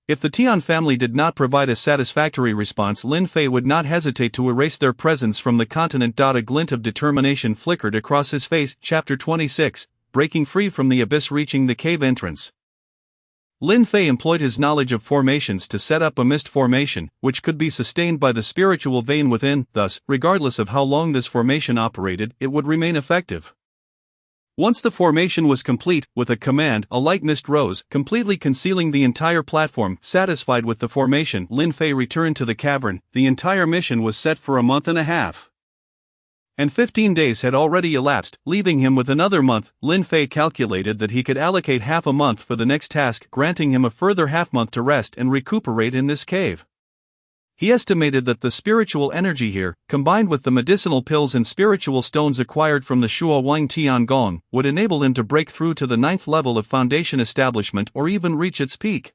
If the Tian family did not provide a satisfactory response, Lin Fei would not hesitate to erase their presence from the continent. A glint of determination flickered across his face. Chapter 26, Breaking Free from the Abyss. Reaching the cave entrance, Lin Fei employed his knowledge of formations to set up a mist formation, which could be sustained by the spiritual vein within. Thus, regardless of how long this formation operated, it would remain effective. Once the formation was complete, with a command, a light mist rose, completely concealing the entire platform. Satisfied with the formation, Lin Fei returned to the cavern. The entire mission was set for a month and a half. And 15 days had already elapsed, leaving him with another month. Lin Fei calculated that he could allocate half a month for the next task, granting him a further half-month to rest and recuperate in this cave. He estimated that the spiritual energy here, combined with the medicinal pills and spiritual stones acquired from the Shuo Wang Tian Gong, would enable him to break through to the 9th level of Foundation Establishment or even reach its peak.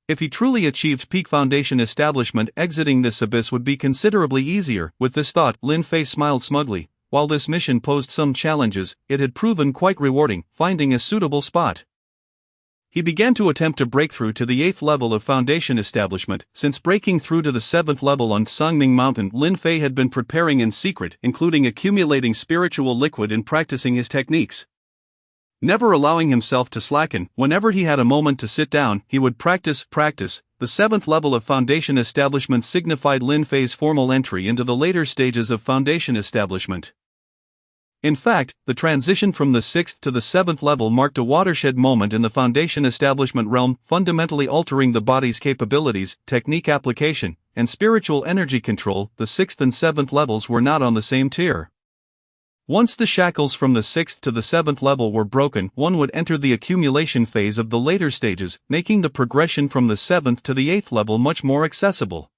If he truly achieved peak Foundation Establishment, exiting this abyss would be considerably easier. With this thought, Lin Fei smiled smugly. While this mission posed some challenges, it had proven quite rewarding. Finding a suitable spot, he began to attempt to break through to the 8th level of Foundation Establishment. Since breaking through to the 7th level on Sangming Mountain, Lin Fei had been preparing in secret, including accumulating spiritual liquid and practicing his techniques. Never allowing himself to slacken, whenever he had a moment to sit down, he would practice. The 7th level of Foundation Establishment signified Lin Fei's formal entry into the later stages of Foundation Establishment. In fact, the transition from the 6th to the 7th level marked a watershed moment in the Foundation Establishment realm, fundamentally altering the body's capabilities, technique application, and spiritual energy control. The 6th and 7th levels were not on the same tier. Once the shackles from the 6th to the 7th level were broken, one would enter the accumulation phase of the later stages, making the progression from the 7th to the 8th level much more accessible.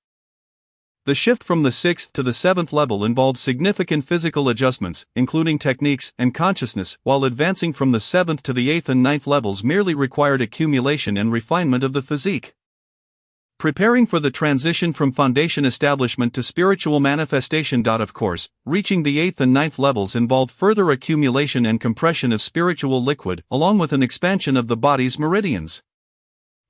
The shift from the 6th to the 7th level involved significant physical adjustments, including techniques and consciousness, while advancing from the 7th to the 8th and 9th levels merely required accumulation and refinement of the physique. Preparing for the transition from Foundation Establishment to spiritual manifestation. Of course, reaching the 8th and 9th levels involved further accumulation and compression of spiritual liquid, along with an expansion of the body's meridians,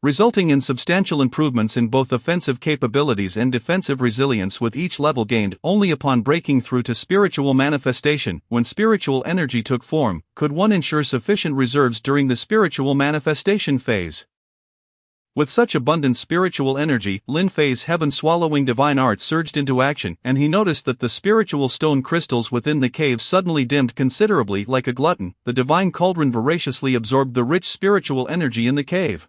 resulting in substantial improvements in both offensive capabilities and defensive resilience with each level gained. Only upon breaking through to spiritual manifestation, when spiritual energy took form, could one ensure sufficient reserves during the spiritual manifestation phase. With such abundant spiritual energy, Lin Fei's heaven-swallowing divine art surged into action, and he noticed that the spiritual stone crystals within the cave suddenly dimmed considerably. Like a glutton, the divine cauldron voraciously absorbed the rich spiritual energy in the cave,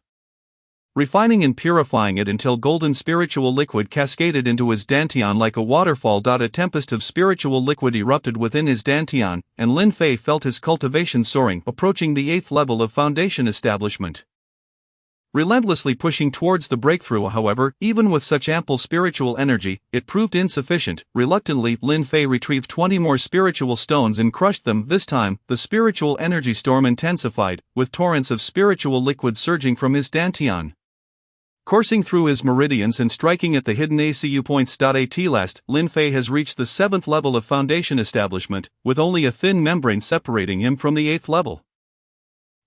refining and purifying it until golden spiritual liquid cascaded into his dantian like a waterfall. A tempest of spiritual liquid erupted within his dantian, and Lin Fei felt his cultivation soaring, approaching the 8th level of Foundation Establishment. Relentlessly pushing towards the breakthrough, however, even with such ample spiritual energy, it proved insufficient. Reluctantly, Lin Fei retrieved 20 more spiritual stones and crushed them. This time, the spiritual energy storm intensified, with torrents of spiritual liquid surging from his dantian, coursing through his meridians and striking at the hidden ACU points. At last, Lin Fei has reached the 7th level of Foundation Establishment, with only a thin membrane separating him from the 8th level.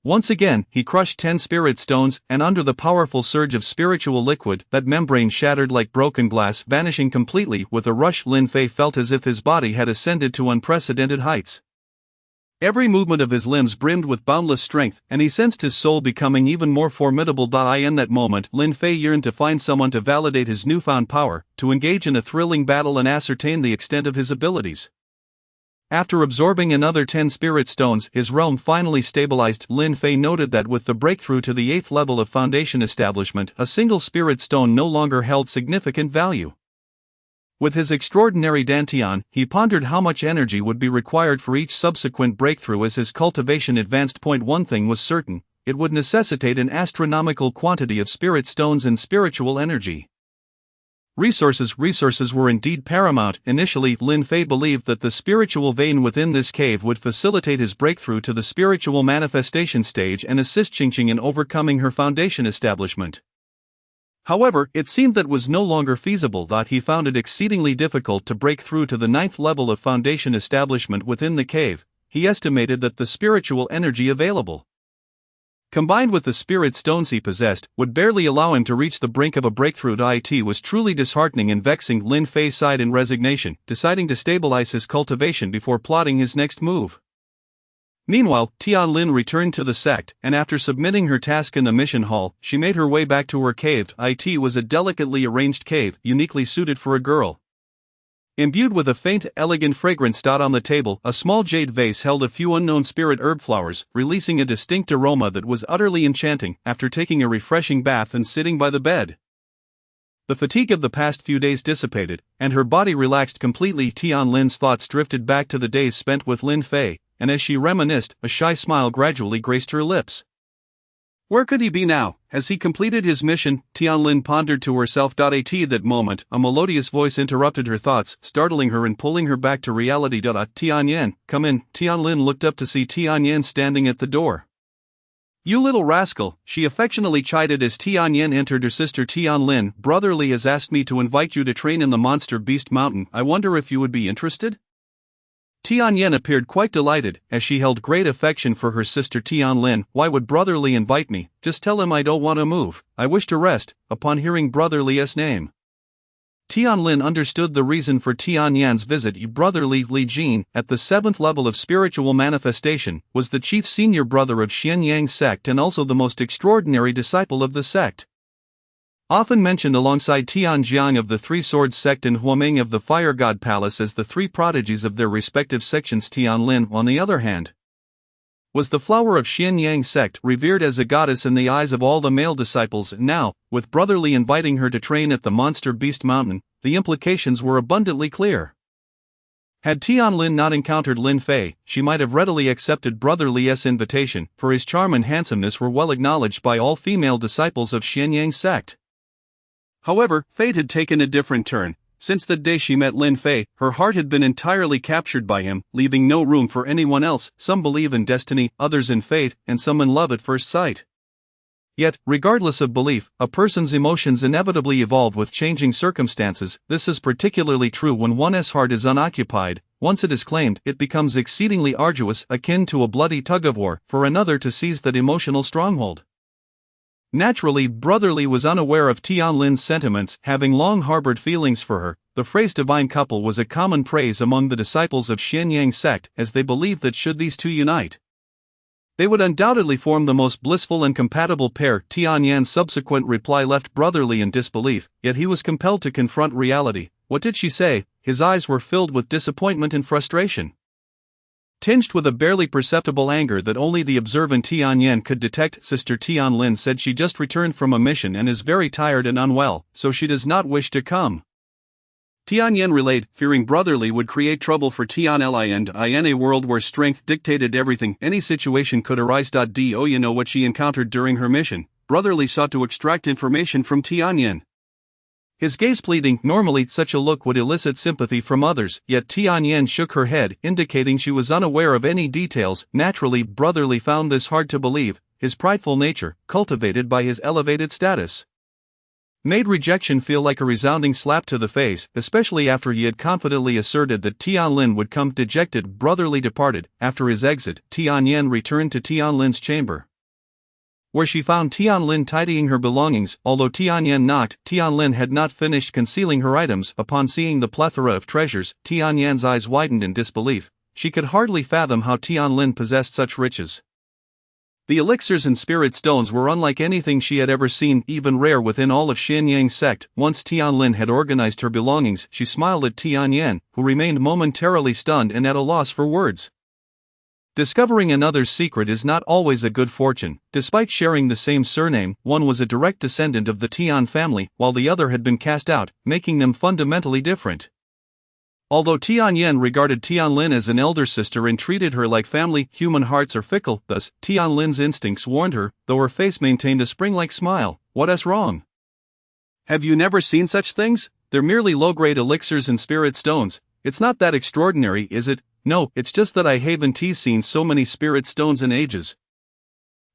Once again, he crushed 10 spirit stones, and under the powerful surge of spiritual liquid, that membrane shattered like broken glass, vanishing completely. With a rush, Lin Fei felt as if his body had ascended to unprecedented heights. Every movement of his limbs brimmed with boundless strength, and he sensed his soul becoming even more formidable. In that moment, Lin Fei yearned to find someone to validate his newfound power, to engage in a thrilling battle and ascertain the extent of his abilities. After absorbing another 10 spirit stones, his realm finally stabilized. Lin Fei noted that with the breakthrough to the 8th level of Foundation Establishment, a single spirit stone no longer held significant value. With his extraordinary dantian, he pondered how much energy would be required for each subsequent breakthrough as his cultivation advanced. One thing was certain, it would necessitate an astronomical quantity of spirit stones and spiritual energy. Resources were indeed paramount. Initially, Lin Fei believed that the spiritual vein within this cave would facilitate his breakthrough to the spiritual manifestation stage and assist Qingqing in overcoming her Foundation Establishment. However, it seemed that was no longer feasible. He found it exceedingly difficult to break through to the 9th level of Foundation Establishment within the cave. He estimated that the spiritual energy available combined with the spirit stones he possessed, would barely allow him to reach the brink of a breakthrough. It was truly disheartening and vexing. Lin Fei sighed in resignation, deciding to stabilize his cultivation before plotting his next move. Meanwhile, Tianlin returned to the sect, and after submitting her task in the mission hall, she made her way back to her cave. It was a delicately arranged cave, uniquely suited for a girl. Imbued with a faint, elegant fragrance. On the table, a small jade vase held a few unknown spirit herb flowers, releasing a distinct aroma that was utterly enchanting. After taking a refreshing bath and sitting by the bed, the fatigue of the past few days dissipated, and her body relaxed completely. Tianlin's thoughts drifted back to the days spent with Lin Fei, and as she reminisced, a shy smile gradually graced her lips. Where could he be now? Has he completed his mission? Tianlin pondered to herself. At that moment, a melodious voice interrupted her thoughts, startling her and pulling her back to reality. Tianyan, come in. Tianlin looked up to see Tianyan standing at the door. You little rascal, she affectionately chided as Tianyan entered. Her sister Tianlin, brotherly, has asked me to invite you to train in the Monster Beast Mountain. I wonder if you would be interested? Tianyan appeared quite delighted, as she held great affection for her sister Tianlin. Why would Brotherly invite me? Just tell him I don't want to move, I wish to rest. Upon hearing Brotherly's name, Tianlin understood the reason for Tianyan's visit. Brotherly Li Jin, at the 7th level of spiritual manifestation, was the chief senior brother of Xianyang sect and also the most extraordinary disciple of the sect. Often mentioned alongside Tianjiang of the Three Swords sect and Huaming of the Fire God Palace as the three prodigies of their respective sections. Tianlin, on the other hand, was the flower of Xianyang sect, revered as a goddess in the eyes of all the male disciples. Now, with Brotherly inviting her to train at the Monster Beast Mountain, the implications were abundantly clear. Had Tianlin not encountered Lin Fei, she might have readily accepted Brotherly's invitation, for his charm and handsomeness were well acknowledged by all female disciples of Xianyang sect. However, fate had taken a different turn. Since the day she met Lin Fei, her heart had been entirely captured by him, leaving no room for anyone else. Some believe in destiny, others in fate, and some in love at first sight. Yet, regardless of belief, a person's emotions inevitably evolve with changing circumstances. This is particularly true when one's heart is unoccupied. Once it is claimed, it becomes exceedingly arduous, akin to a bloody tug-of-war, for another to seize that emotional stronghold. Naturally, Brotherly was unaware of Tianlin's sentiments. Having long harbored feelings for her, the phrase divine couple was a common praise among the disciples of Xianyang sect, as they believed that should these two unite, they would undoubtedly form the most blissful and compatible pair. Tianyan's subsequent reply left Brotherly in disbelief, yet he was compelled to confront reality. What did she say? His eyes were filled with disappointment and frustration, tinged with a barely perceptible anger that only the observant Tianyan could detect. Sister Tianlin said she just returned from a mission and is very tired and unwell, so she does not wish to come. Tianyan relayed, fearing Brotherly would create trouble for Tianli and I in a world where strength dictated everything. Any situation could arise. Do you know what she encountered during her mission? Brotherly sought to extract information from Tianyan, his gaze pleading. Normally such a look would elicit sympathy from others, yet Tianyan shook her head, indicating she was unaware of any details. Naturally, Brotherly found this hard to believe. His prideful nature, cultivated by his elevated status, made rejection feel like a resounding slap to the face, especially after he had confidently asserted that Tianlin would come. Dejected, Brotherly departed. After his exit, Tianyan returned to Tianlin's chamber, where she found Tianlin tidying her belongings. Although Tianyan knocked, Tianlin had not finished concealing her items. Upon seeing the plethora of treasures, Tianyan's eyes widened in disbelief. She could hardly fathom how Tianlin possessed such riches. The elixirs and spirit stones were unlike anything she had ever seen, even rare within all of Xianyang sect. Once Tianlin had organized her belongings, she smiled at Tianyan, who remained momentarily stunned and at a loss for words. Discovering another's secret is not always a good fortune. Despite sharing the same surname, one was a direct descendant of the Tian family, while the other had been cast out, making them fundamentally different. Although Tianyan regarded Tianlin as an elder sister and treated her like family, human hearts are fickle. Thus, Tianlin's instincts warned her, though her face maintained a spring-like smile. What's wrong? Have you never seen such things? They're merely low-grade elixirs and spirit stones. It's not that extraordinary, is it? No, it's just that I haven't seen so many spirit stones in ages.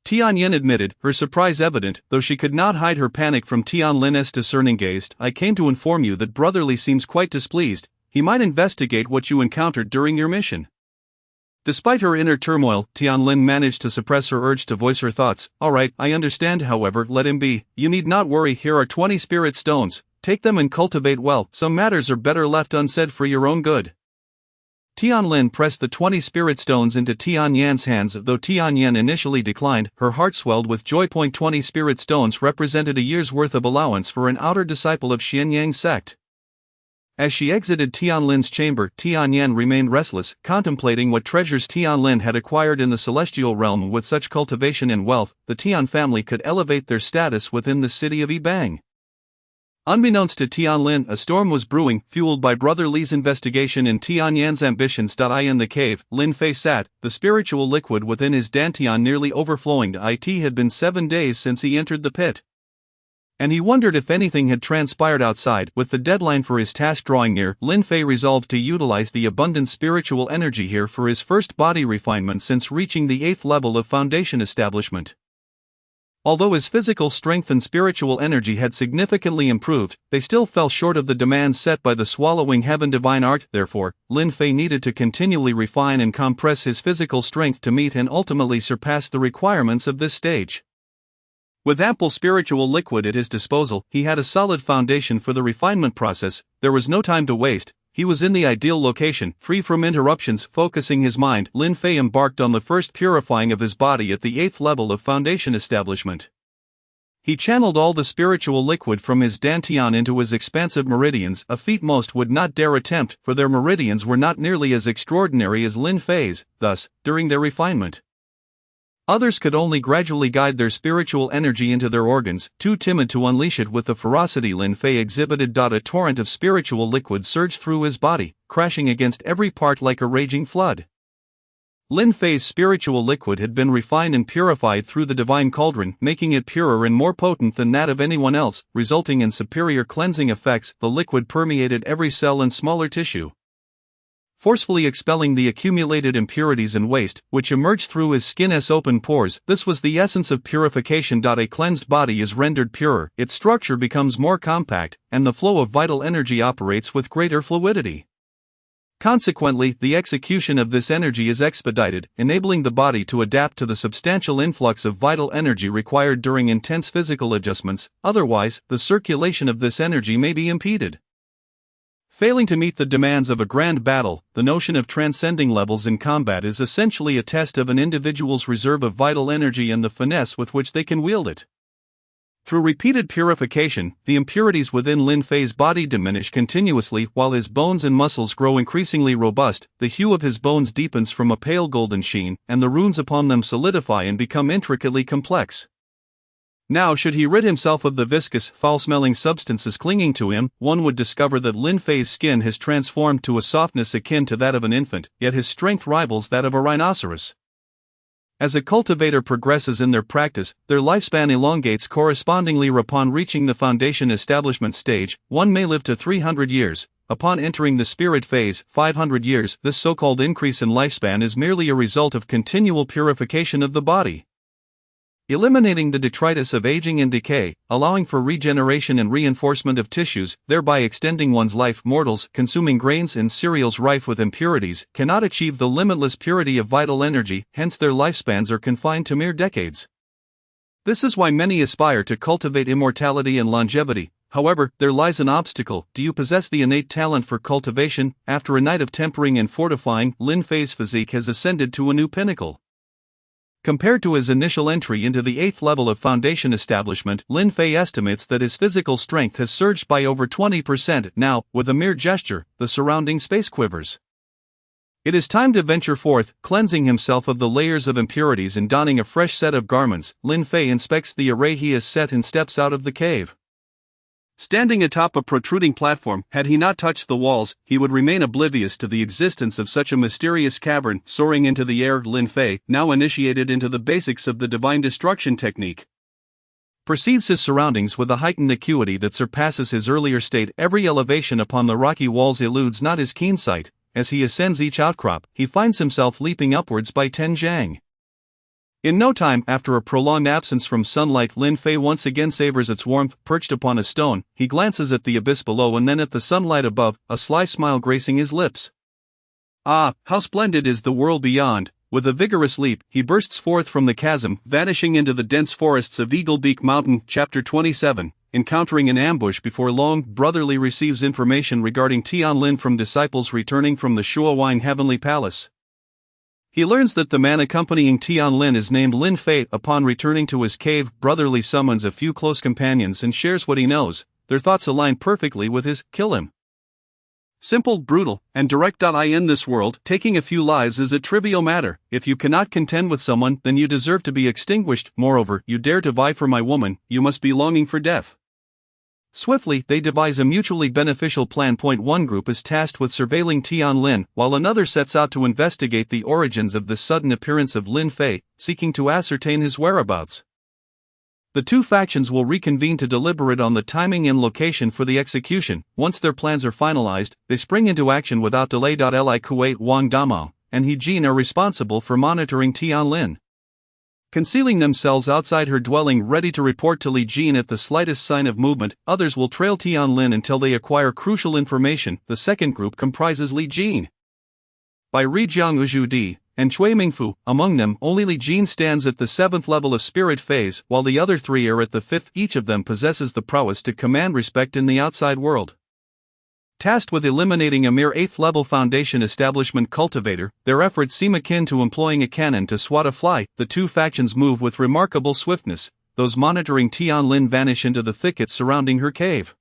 Tianyan admitted, her surprise evident, though she could not hide her panic from Tianlin's discerning gaze. I came to inform you that Brotherly seems quite displeased. He might investigate what you encountered during your mission. Despite her inner turmoil, Tianlin managed to suppress her urge to voice her thoughts. Alright, I understand, however, let him be. You need not worry, here are 20 spirit stones. Take them and cultivate well. Some matters are better left unsaid for your own good. Tianlin pressed the 20 spirit stones into Tianyan's hands. Though Tianyan initially declined, her heart swelled with joy. 20 spirit stones represented a year's worth of allowance for an outer disciple of Xianyang's sect. As she exited Tianlin's chamber, Tianyan remained restless, contemplating what treasures Tianlin had acquired in the celestial realm. With such cultivation and wealth, the Tian family could elevate their status within the city of Yibang. Unbeknownst to Tianlin, a storm was brewing, fueled by Brother Li's investigation in Tianyan's ambitions. In the cave, Lin Fei sat, the spiritual liquid within his dantian nearly overflowing. It had been 7 days since he entered the pit, and he wondered if anything had transpired outside. With the deadline for his task drawing near, Lin Fei resolved to utilize the abundant spiritual energy here for his first body refinement since reaching the 8th level of foundation establishment. Although his physical strength and spiritual energy had significantly improved, they still fell short of the demands set by the swallowing heaven divine art. Therefore, Lin Fei needed to continually refine and compress his physical strength to meet and ultimately surpass the requirements of this stage. With ample spiritual liquid at his disposal, he had a solid foundation for the refinement process. There was no time to waste. He was in the ideal location, free from interruptions. Focusing his mind, Lin Fei embarked on the first purifying of his body at the 8th level of foundation establishment. He channeled all the spiritual liquid from his dantian into his expansive meridians, a feat most would not dare attempt, for their meridians were not nearly as extraordinary as Lin Fei's. Thus, during their refinement, others could only gradually guide their spiritual energy into their organs, too timid to unleash it with the ferocity Lin Fei exhibited. A torrent of spiritual liquid surged through his body, crashing against every part like a raging flood. Lin Fei's spiritual liquid had been refined and purified through the divine cauldron, making it purer and more potent than that of anyone else, resulting in superior cleansing effects. The liquid permeated every cell and smaller tissue, forcefully expelling the accumulated impurities and waste, which emerged through his skin's open pores. This was the essence of purification. A cleansed body is rendered purer, its structure becomes more compact, and the flow of vital energy operates with greater fluidity. Consequently, the execution of this energy is expedited, enabling the body to adapt to the substantial influx of vital energy required during intense physical adjustments. Otherwise, the circulation of this energy may be impeded. Failing to meet the demands of a grand battle, the notion of transcending levels in combat is essentially a test of an individual's reserve of vital energy and the finesse with which they can wield it. Through repeated purification, the impurities within Lin Fei's body diminish continuously while his bones and muscles grow increasingly robust. The hue of his bones deepens from a pale golden sheen, and the runes upon them solidify and become intricately complex. Now, should he rid himself of the viscous, foul-smelling substances clinging to him, one would discover that Lin Fei's skin has transformed to a softness akin to that of an infant, yet his strength rivals that of a rhinoceros. As a cultivator progresses in their practice, their lifespan elongates correspondingly. Upon reaching the foundation establishment stage, one may live to 300 years. Upon entering the spirit phase, 500 years. This so-called increase in lifespan is merely a result of continual purification of the body, eliminating the detritus of aging and decay, allowing for regeneration and reinforcement of tissues, thereby extending one's life. Mortals, consuming grains and cereals rife with impurities, cannot achieve the limitless purity of vital energy, hence their lifespans are confined to mere decades. This is why many aspire to cultivate immortality and longevity. However, there lies an obstacle. Do you possess the innate talent for cultivation? After a night of tempering and fortifying, Lin Fei's physique has ascended to a new pinnacle. Compared to his initial entry into the 8th level of foundation establishment, Lin Fei estimates that his physical strength has surged by over 20%. Now, with a mere gesture, the surrounding space quivers. It is time to venture forth. Cleansing himself of the layers of impurities and donning a fresh set of garments, Lin Fei inspects the array he has set and steps out of the cave. Standing atop a protruding platform, had he not touched the walls, he would remain oblivious to the existence of such a mysterious cavern. Soaring into the air, Lin Fei, now initiated into the basics of the divine destruction technique, perceives his surroundings with a heightened acuity that surpasses his earlier state. Every elevation upon the rocky walls eludes not his keen sight. As he ascends each outcrop, he finds himself leaping upwards by 10 zhang. In no time, after a prolonged absence from sunlight, Lin Fei once again savors its warmth. Perched upon a stone, he glances at the abyss below and then at the sunlight above, a sly smile gracing his lips. Ah, how splendid is the world beyond! With a vigorous leap, he bursts forth from the chasm, vanishing into the dense forests of Eagle Beak Mountain. Chapter 27. Encountering an ambush. Before long, Brotherly receives information regarding Tian Lin from disciples returning from the Shuowine Heavenly Palace. He learns that the man accompanying Tian Lin is named Lin Fei. Upon returning to his cave, Brotherly summons a few close companions and shares what he knows. Their thoughts align perfectly with his. Kill him. Simple, brutal, and direct. In this world, taking a few lives is a trivial matter. If you cannot contend with someone, then you deserve to be extinguished. Moreover, you dare to vie for my woman, you must be longing for death. Swiftly, they devise a mutually beneficial plan. One group is tasked with surveilling Tian Lin, while another sets out to investigate the origins of the sudden appearance of Lin Fei, seeking to ascertain his whereabouts. The two factions will reconvene to deliberate on the timing and location for the execution. Once their plans are finalized, they spring into action without delay. Li Kuwait Wang Damao and He Jin are responsible for monitoring Tian Lin. Concealing themselves outside her dwelling, ready to report to Li Jin at the slightest sign of movement, others will trail Tian Lin until they acquire crucial information. The second group comprises Li Jin, Bai Rijiang Uzhu Di, and Cui Mingfu. Among them, only Li Jin stands at the 7th level of spirit phase, while the other 3 are at the 5th. Each of them possesses the prowess to command respect in the outside world. Tasked with eliminating a mere 8th level foundation establishment cultivator, their efforts seem akin to employing a cannon to swat a fly. The two factions move with remarkable swiftness. Those monitoring Tian Lin vanish into the thickets surrounding her cave,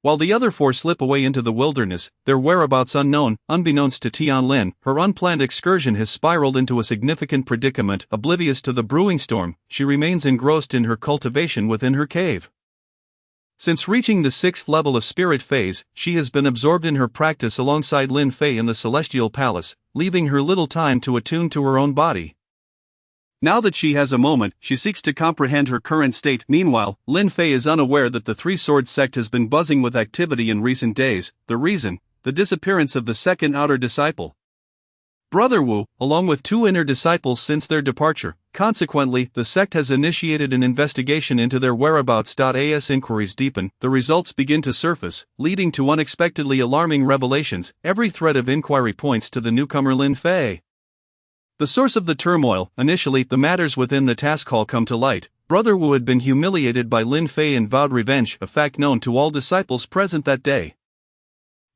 while the other 4 slip away into the wilderness, their whereabouts unknown. Unbeknownst to Tian Lin, her unplanned excursion has spiraled into a significant predicament. Oblivious to the brewing storm, she remains engrossed in her cultivation within her cave. Since reaching the 6th level of spirit phase, she has been absorbed in her practice alongside Lin Fei in the Celestial Palace, leaving her little time to attune to her own body. Now that she has a moment, she seeks to comprehend her current state. Meanwhile, Lin Fei is unaware that the Three Sword sect has been buzzing with activity in recent days. The reason? The disappearance of the second outer disciple, Brother Wu, along with 2 inner disciples since their departure. Consequently, the sect has initiated an investigation into their whereabouts. As inquiries deepen, the results begin to surface, leading to unexpectedly alarming revelations. Every thread of inquiry points to the newcomer Lin Fei. The source of the turmoil. Initially, the matters within the task hall come to light. Brother Wu had been humiliated by Lin Fei and vowed revenge, a fact known to all disciples present that day.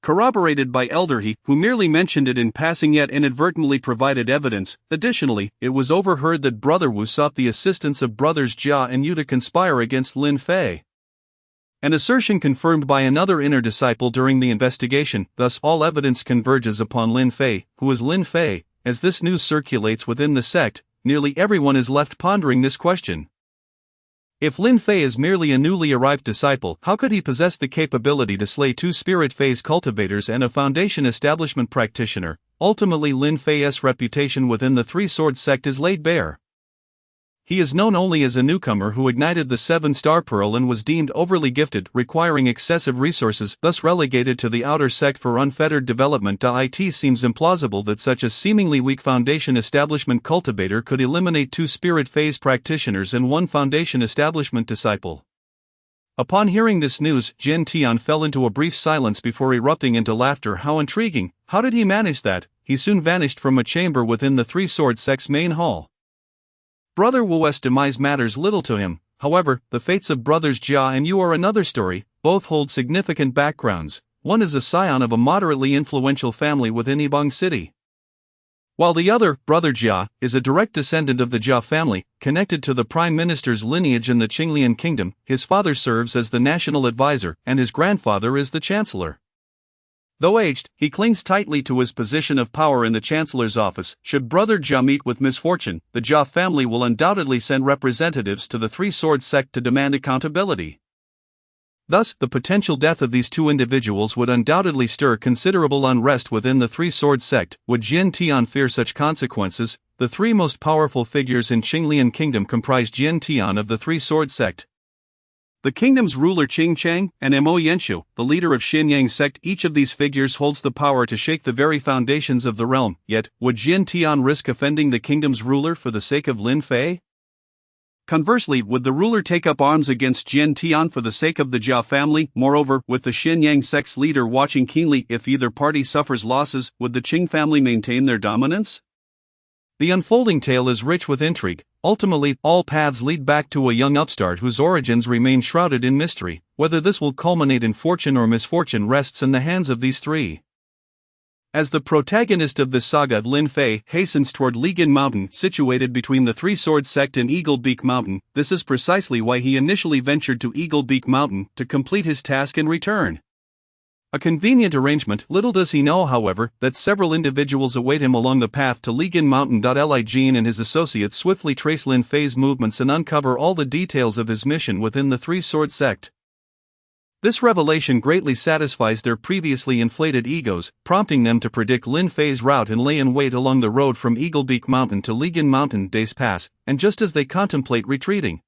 Corroborated by Elder He, who merely mentioned it in passing yet inadvertently provided evidence. Additionally, it was overheard that Brother Wu sought the assistance of brothers Jia and Yu to conspire against Lin Fei, an assertion confirmed by another inner disciple during the investigation. Thus, all evidence converges upon Lin Fei. Who is Lin Fei? As this news circulates within the sect, nearly everyone is left pondering this question. If Lin Fei is merely a newly arrived disciple, how could he possess the capability to slay 2 spirit phase cultivators and a foundation establishment practitioner? Ultimately, Lin Fei's reputation within the Three Sword sect is laid bare. He is known only as a newcomer who ignited the 7-star pearl and was deemed overly gifted, requiring excessive resources, thus relegated to the outer sect for unfettered development. It seems implausible that such a seemingly weak foundation establishment cultivator could eliminate 2 spirit phase practitioners and 1 foundation establishment disciple. Upon hearing this news, Jin Tian fell into a brief silence before erupting into laughter. How intriguing! How did he manage that? He soon vanished from a chamber within the Three Sword sect's main hall. Brother Wu's demise matters little to him. However, the fates of brothers Jia and Yu are another story. Both hold significant backgrounds. One is a scion of a moderately influential family within Ibang City, while the other, Brother Jia, is a direct descendant of the Jia family, connected to the Prime Minister's lineage in the Qinglian Kingdom. His father serves as the national advisor, and his grandfather is the chancellor. Though aged, he clings tightly to his position of power in the Chancellor's office. Should Brother Jia meet with misfortune, the Jia family will undoubtedly send representatives to the Three Sword sect to demand accountability. Thus, the potential death of these 2 individuals would undoubtedly stir considerable unrest within the Three Sword sect. Would Jin Tian fear such consequences? The 3 most powerful figures in Qinglian Kingdom comprise Jin Tian of the Three Sword sect, the kingdom's ruler Qing Chang, and Mo Yenshu, the leader of Xinyang sect. Each of these figures holds the power to shake the very foundations of the realm. Yet, would Jin Tian risk offending the kingdom's ruler for the sake of Lin Fei? Conversely, would the ruler take up arms against Jian Tian for the sake of the Jia family? Moreover, with the Xinyang sect's leader watching keenly, if either party suffers losses, would the Qing family maintain their dominance? The unfolding tale is rich with intrigue. Ultimately, all paths lead back to a young upstart whose origins remain shrouded in mystery. Whether this will culminate in fortune or misfortune rests in the hands of these three. As the protagonist of this saga, Lin Fei hastens toward Ligan Mountain, situated between the Three Swords Sect and Eagle Beak Mountain. This is precisely why he initially ventured to Eagle Beak Mountain, to complete his task and return. A convenient arrangement. Little does he know, however, that several individuals await him along the path to Ligan Mountain. Li Jin and his associates swiftly trace Lin Fei's movements and uncover all the details of his mission within the Three Swords Sect. This revelation greatly satisfies their previously inflated egos, prompting them to predict Lin Fei's route and lay in wait along the road from Eaglebeak Mountain to Ligan Mountain. Days pass, and just as they contemplate retreating,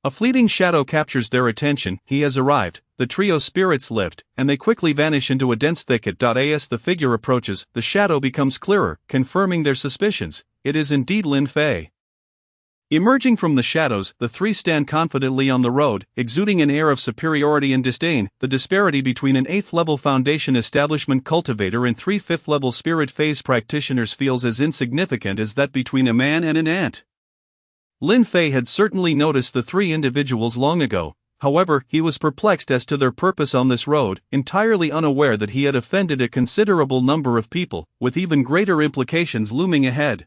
a fleeting shadow captures their attention. He has arrived. The trio's spirits lift, and they quickly vanish into a dense thicket. As the figure approaches, the shadow becomes clearer, confirming their suspicions. It is indeed Lin Fei. Emerging from the shadows, the three stand confidently on the road, exuding an air of superiority and disdain. The disparity between an 8th-level Foundation Establishment cultivator and 3 5th-level Spirit Phase practitioners feels as insignificant as that between a man and an ant. Lin Fei had certainly noticed the three individuals long ago. However, he was perplexed as to their purpose on this road, entirely unaware that he had offended a considerable number of people, with even greater implications looming ahead.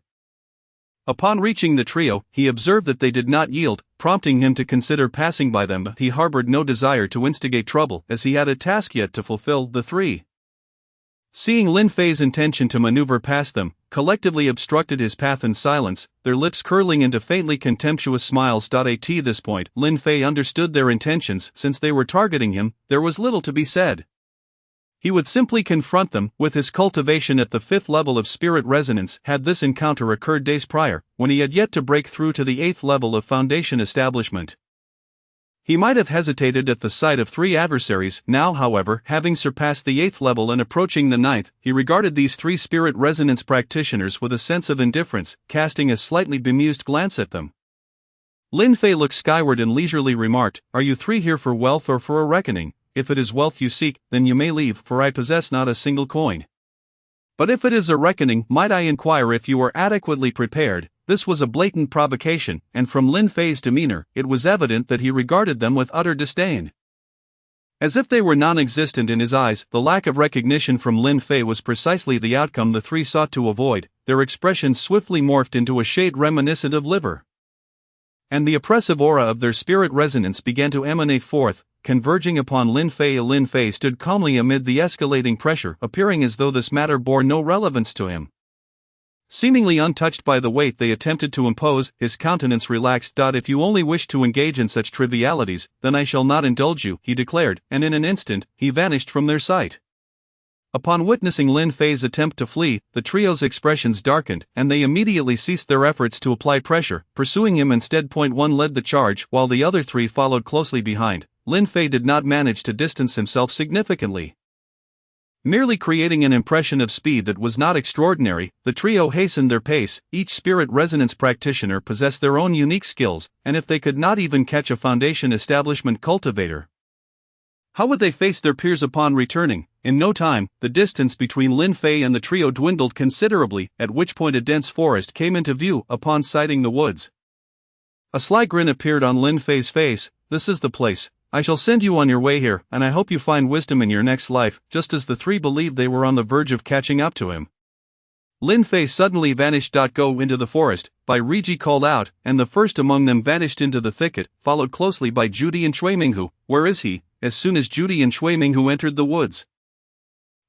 Upon reaching the trio, he observed that they did not yield, prompting him to consider passing by them, but he harbored no desire to instigate trouble, as he had a task yet to fulfill. The three, seeing Lin Fei's intention to maneuver past them, collectively obstructed his path in silence, their lips curling into faintly contemptuous smiles. At this point, Lin Fei understood their intentions. Since they were targeting him, there was little to be said. He would simply confront them. With his cultivation at the 5th level of spirit resonance, had this encounter occurred days prior, when he had yet to break through to the 8th level of Foundation Establishment, he might have hesitated at the sight of three adversaries. Now, however, having surpassed the 8th level and approaching the 9th, he regarded these three spirit resonance practitioners with a sense of indifference, casting a slightly bemused glance at them. Lin Fei looked skyward and leisurely remarked, "Are you three here for wealth or for a reckoning? If it is wealth you seek, then you may leave, for I possess not a single coin. But if it is a reckoning, might I inquire if you are adequately prepared?" This was a blatant provocation, and from Lin Fei's demeanor, it was evident that he regarded them with utter disdain. As if they were non-existent in his eyes, the lack of recognition from Lin Fei was precisely the outcome the three sought to avoid. Their expressions swiftly morphed into a shade reminiscent of liver, and the oppressive aura of their spirit resonance began to emanate forth, converging upon Lin Fei. Lin Fei stood calmly amid the escalating pressure, appearing as though this matter bore no relevance to him. Seemingly untouched by the weight they attempted to impose, his countenance relaxed. "If you only wish to engage in such trivialities, then I shall not indulge you," he declared, and in an instant, he vanished from their sight. Upon witnessing Lin Fei's attempt to flee, the trio's expressions darkened, and they immediately ceased their efforts to apply pressure, pursuing him instead. Point 1 led the charge, while the other three followed closely behind. Lin Fei did not manage to distance himself significantly, merely creating an impression of speed that was not extraordinary. The trio hastened their pace. Each spirit resonance practitioner possessed their own unique skills, and if they could not even catch a Foundation Establishment cultivator, how would they face their peers upon returning? In no time, the distance between Lin Fei and the trio dwindled considerably, at which point a dense forest came into view. Upon sighting the woods, a sly grin appeared on Lin Fei's face. "This is the place. I shall send you on your way here, and I hope you find wisdom in your next life." Just as the three believed they were on the verge of catching up to him, Lin Fei suddenly vanished. "Go into the forest," Bai Riji called out, and the first among them vanished into the thicket, followed closely by Judy and Cui Minghu. "Where is he?" As soon as Judy and Cui Minghu entered the woods,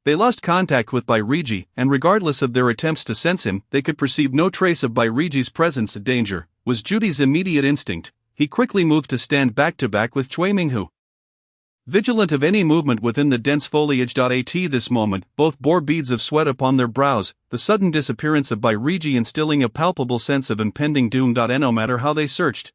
they lost contact with Bai Riji, and regardless of their attempts to sense him, they could perceive no trace of Bai Riji's presence. Danger was Judy's immediate instinct. He quickly moved to stand back to back with Cui Minghu, vigilant of any movement within the dense foliage. At this moment, both bore beads of sweat upon their brows, the sudden disappearance of Bai Riji instilling a palpable sense of impending doom. No matter how they searched,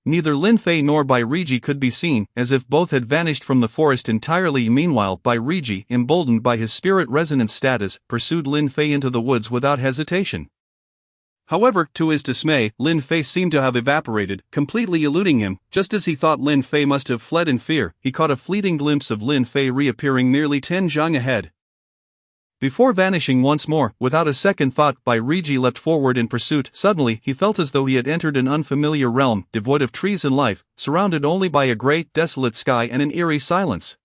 neither Lin Fei nor Bai Riji could be seen, as if both had vanished from the forest entirely. Meanwhile, Bai Riji, emboldened by his spirit resonance status, pursued Lin Fei into the woods without hesitation. However, to his dismay, Lin Fei seemed to have evaporated, completely eluding him. Just as he thought Lin Fei must have fled in fear, he caught a fleeting glimpse of Lin Fei reappearing merely 10 zhang ahead. Before vanishing once more, without a second thought, Bai Riji leapt forward in pursuit. Suddenly, he felt as though he had entered an unfamiliar realm, devoid of trees and life, surrounded only by a great, desolate sky and an eerie silence.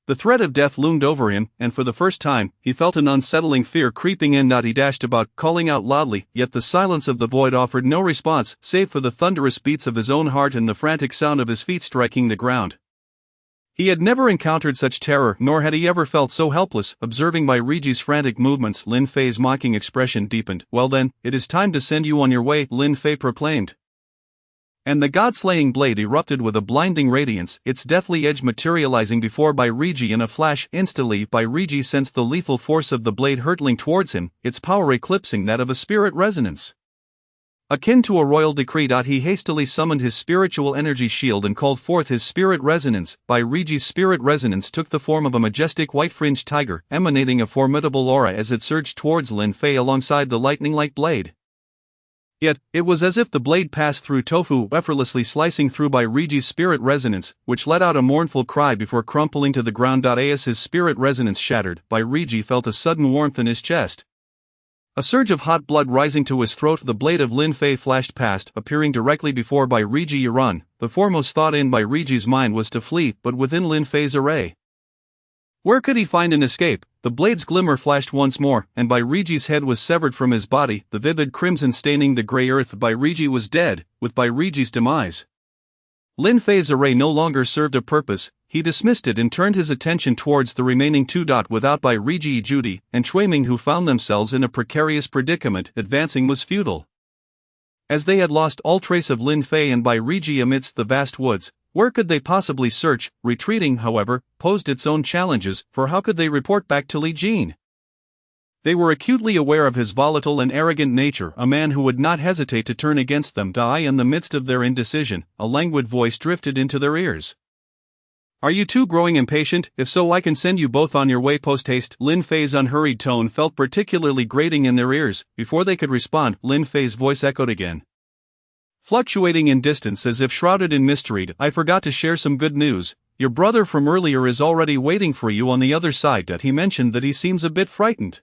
The threat of death loomed over him, and for the first time, he felt an unsettling fear creeping in. He dashed about, calling out loudly, yet the silence of the void offered no response, save for the thunderous beats of his own heart and the frantic sound of his feet striking the ground. He had never encountered such terror, nor had he ever felt so helpless. Observing Bai Riji's frantic movements, Lin Fei's mocking expression deepened. "Well then, it is time to send you on your way," Lin Fei proclaimed. And the god-slaying blade erupted with a blinding radiance, its deathly edge materializing before Bai Riji in a flash. Instantly, Bai Riji sensed the lethal force of the blade hurtling towards him, its power eclipsing that of a spirit resonance. Akin to a royal decree. He hastily summoned his spiritual energy shield and called forth his spirit resonance. Bai Riji's spirit resonance took the form of a majestic white-fringed tiger, emanating a formidable aura as it surged towards Lin Fei alongside the lightning-like blade. Yet, it was as if the blade passed through tofu, effortlessly slicing through Bai Riji's spirit resonance, which let out a mournful cry before crumpling to the ground. As his spirit resonance shattered, Bai Riji felt a sudden warmth in his chest. A surge of hot blood rising to his throat, the blade of Lin Fei flashed past, appearing directly before Bai Riji. Run. The foremost thought in Bai Riji's mind was to flee, but within Lin Fei's array, where could he find an escape? The blade's glimmer flashed once more, and Bai Riji's head was severed from his body, the vivid crimson staining the grey earth. Bai Riji was dead. With Bai Riji's demise, Lin Fei's array no longer served a purpose. He dismissed it and turned his attention towards the remaining two. Without Bai Riji, Judy and Shuiming, who found themselves in a precarious predicament, advancing was futile. As they had lost all trace of Lin Fei and Bai Riji amidst the vast woods, where could they possibly search? Retreating, however, posed its own challenges, for how could they report back to Li Jin? They were acutely aware of his volatile and arrogant nature, a man who would not hesitate to turn against them. In the midst of their indecision, a languid voice drifted into their ears. "Are you two growing impatient? If so, I can send you both on your way post-haste." Lin Fei's unhurried tone felt particularly grating in their ears. Before they could respond, Lin Fei's voice echoed again, fluctuating in distance as if shrouded in mystery. "I forgot to share some good news. Your brother from earlier is already waiting for you on the other side." He mentioned that he seems a bit frightened.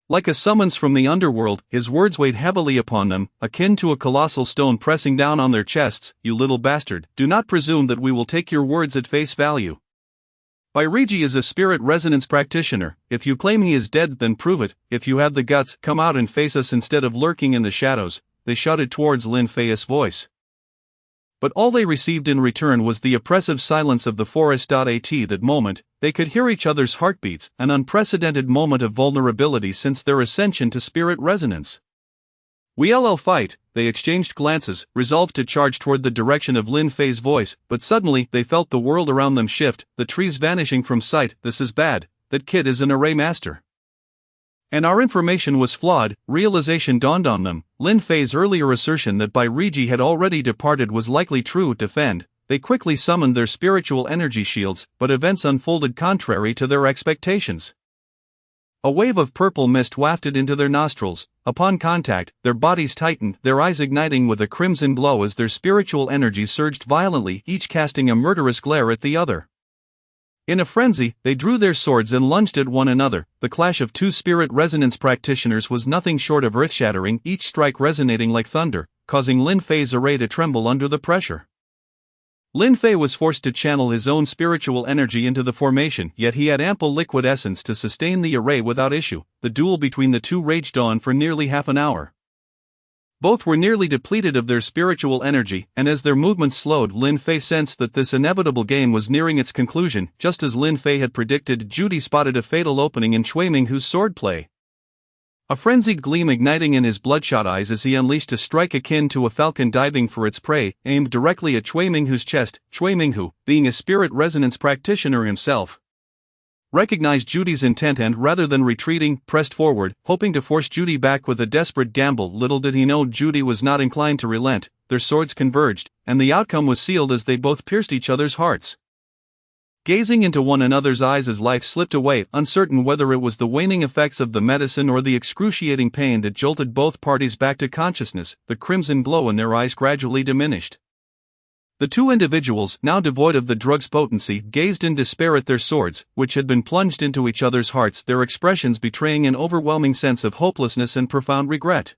Like a summons from the underworld, his words weighed heavily upon them, akin to a colossal stone pressing down on their chests. "You little bastard, do not presume that we will take your words at face value. Bai Riji is a spirit resonance practitioner. If you claim he is dead, then prove it. If you have the guts, come out and face us instead of lurking in the shadows." They shouted towards Lin Fei's voice. But all they received in return was the oppressive silence of the forest. At that moment, they could hear each other's heartbeats, an unprecedented moment of vulnerability since their ascension to spirit resonance. "We'll fight." They exchanged glances, resolved to charge toward the direction of Lin Fei's voice, but suddenly they felt the world around them shift, the trees vanishing from sight. "This is bad. That kid is an array master. And our information was flawed." Realization dawned on them. Lin Fei's earlier assertion that Bai Riji had already departed was likely true. Defend. They quickly summoned their spiritual energy shields, but events unfolded contrary to their expectations. A wave of purple mist wafted into their nostrils. Upon contact, their bodies tightened, their eyes igniting with a crimson glow as their spiritual energy surged violently, each casting a murderous glare at the other. In a frenzy, they drew their swords and lunged at one another. The clash of two spirit resonance practitioners was nothing short of earth-shattering, each strike resonating like thunder, causing Lin Fei's array to tremble under the pressure. Lin Fei was forced to channel his own spiritual energy into the formation, yet he had ample liquid essence to sustain the array without issue. The duel between the two raged on for nearly half an hour. Both were nearly depleted of their spiritual energy, and as their movements slowed, Lin Fei sensed that this inevitable game was nearing its conclusion. Just as Lin Fei had predicted, Judy spotted a fatal opening in Shuiming-Hu's swordplay. A frenzied gleam igniting in his bloodshot eyes as he unleashed a strike akin to a falcon diving for its prey, aimed directly at Shuiming-Hu's chest. Shuiming-Hu, being a spirit resonance practitioner himself, recognized Judy's intent and, rather than retreating, pressed forward, hoping to force Judy back with a desperate gamble. Little did he know Judy was not inclined to relent. Their swords converged, and the outcome was sealed as they both pierced each other's hearts. gazing into one another's eyes as life slipped away, uncertain whether it was the waning effects of the medicine or the excruciating pain that jolted both parties back to consciousness. The crimson glow in their eyes gradually diminished. The two individuals, now devoid of the drug's potency, gazed in despair at their swords, which had been plunged into each other's hearts, their expressions betraying an overwhelming sense of hopelessness and profound regret.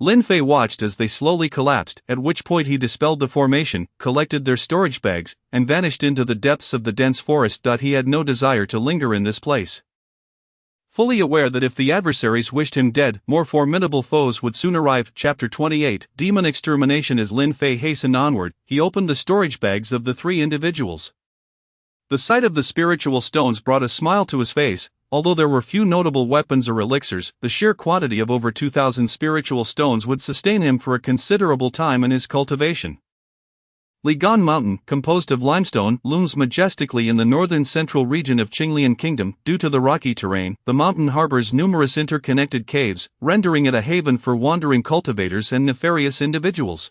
Lin Fei watched as they slowly collapsed, at which point he dispelled the formation, collected their storage bags, and vanished into the depths of the dense forest. He had no desire to linger in this place. Fully aware that if the adversaries wished him dead, more formidable foes would soon arrive. Chapter 28, Demon Extermination. As Lin Fei hastened onward, he opened the storage bags of the three individuals. The sight of the spiritual stones brought a smile to his face. Although there were few notable weapons or elixirs, the sheer quantity of over 2,000 spiritual stones would sustain him for a considerable time in his cultivation. Ligan Mountain, composed of limestone, looms majestically in the northern central region of Qinglian Kingdom. Due to the rocky terrain, the mountain harbors numerous interconnected caves, rendering it a haven for wandering cultivators and nefarious individuals.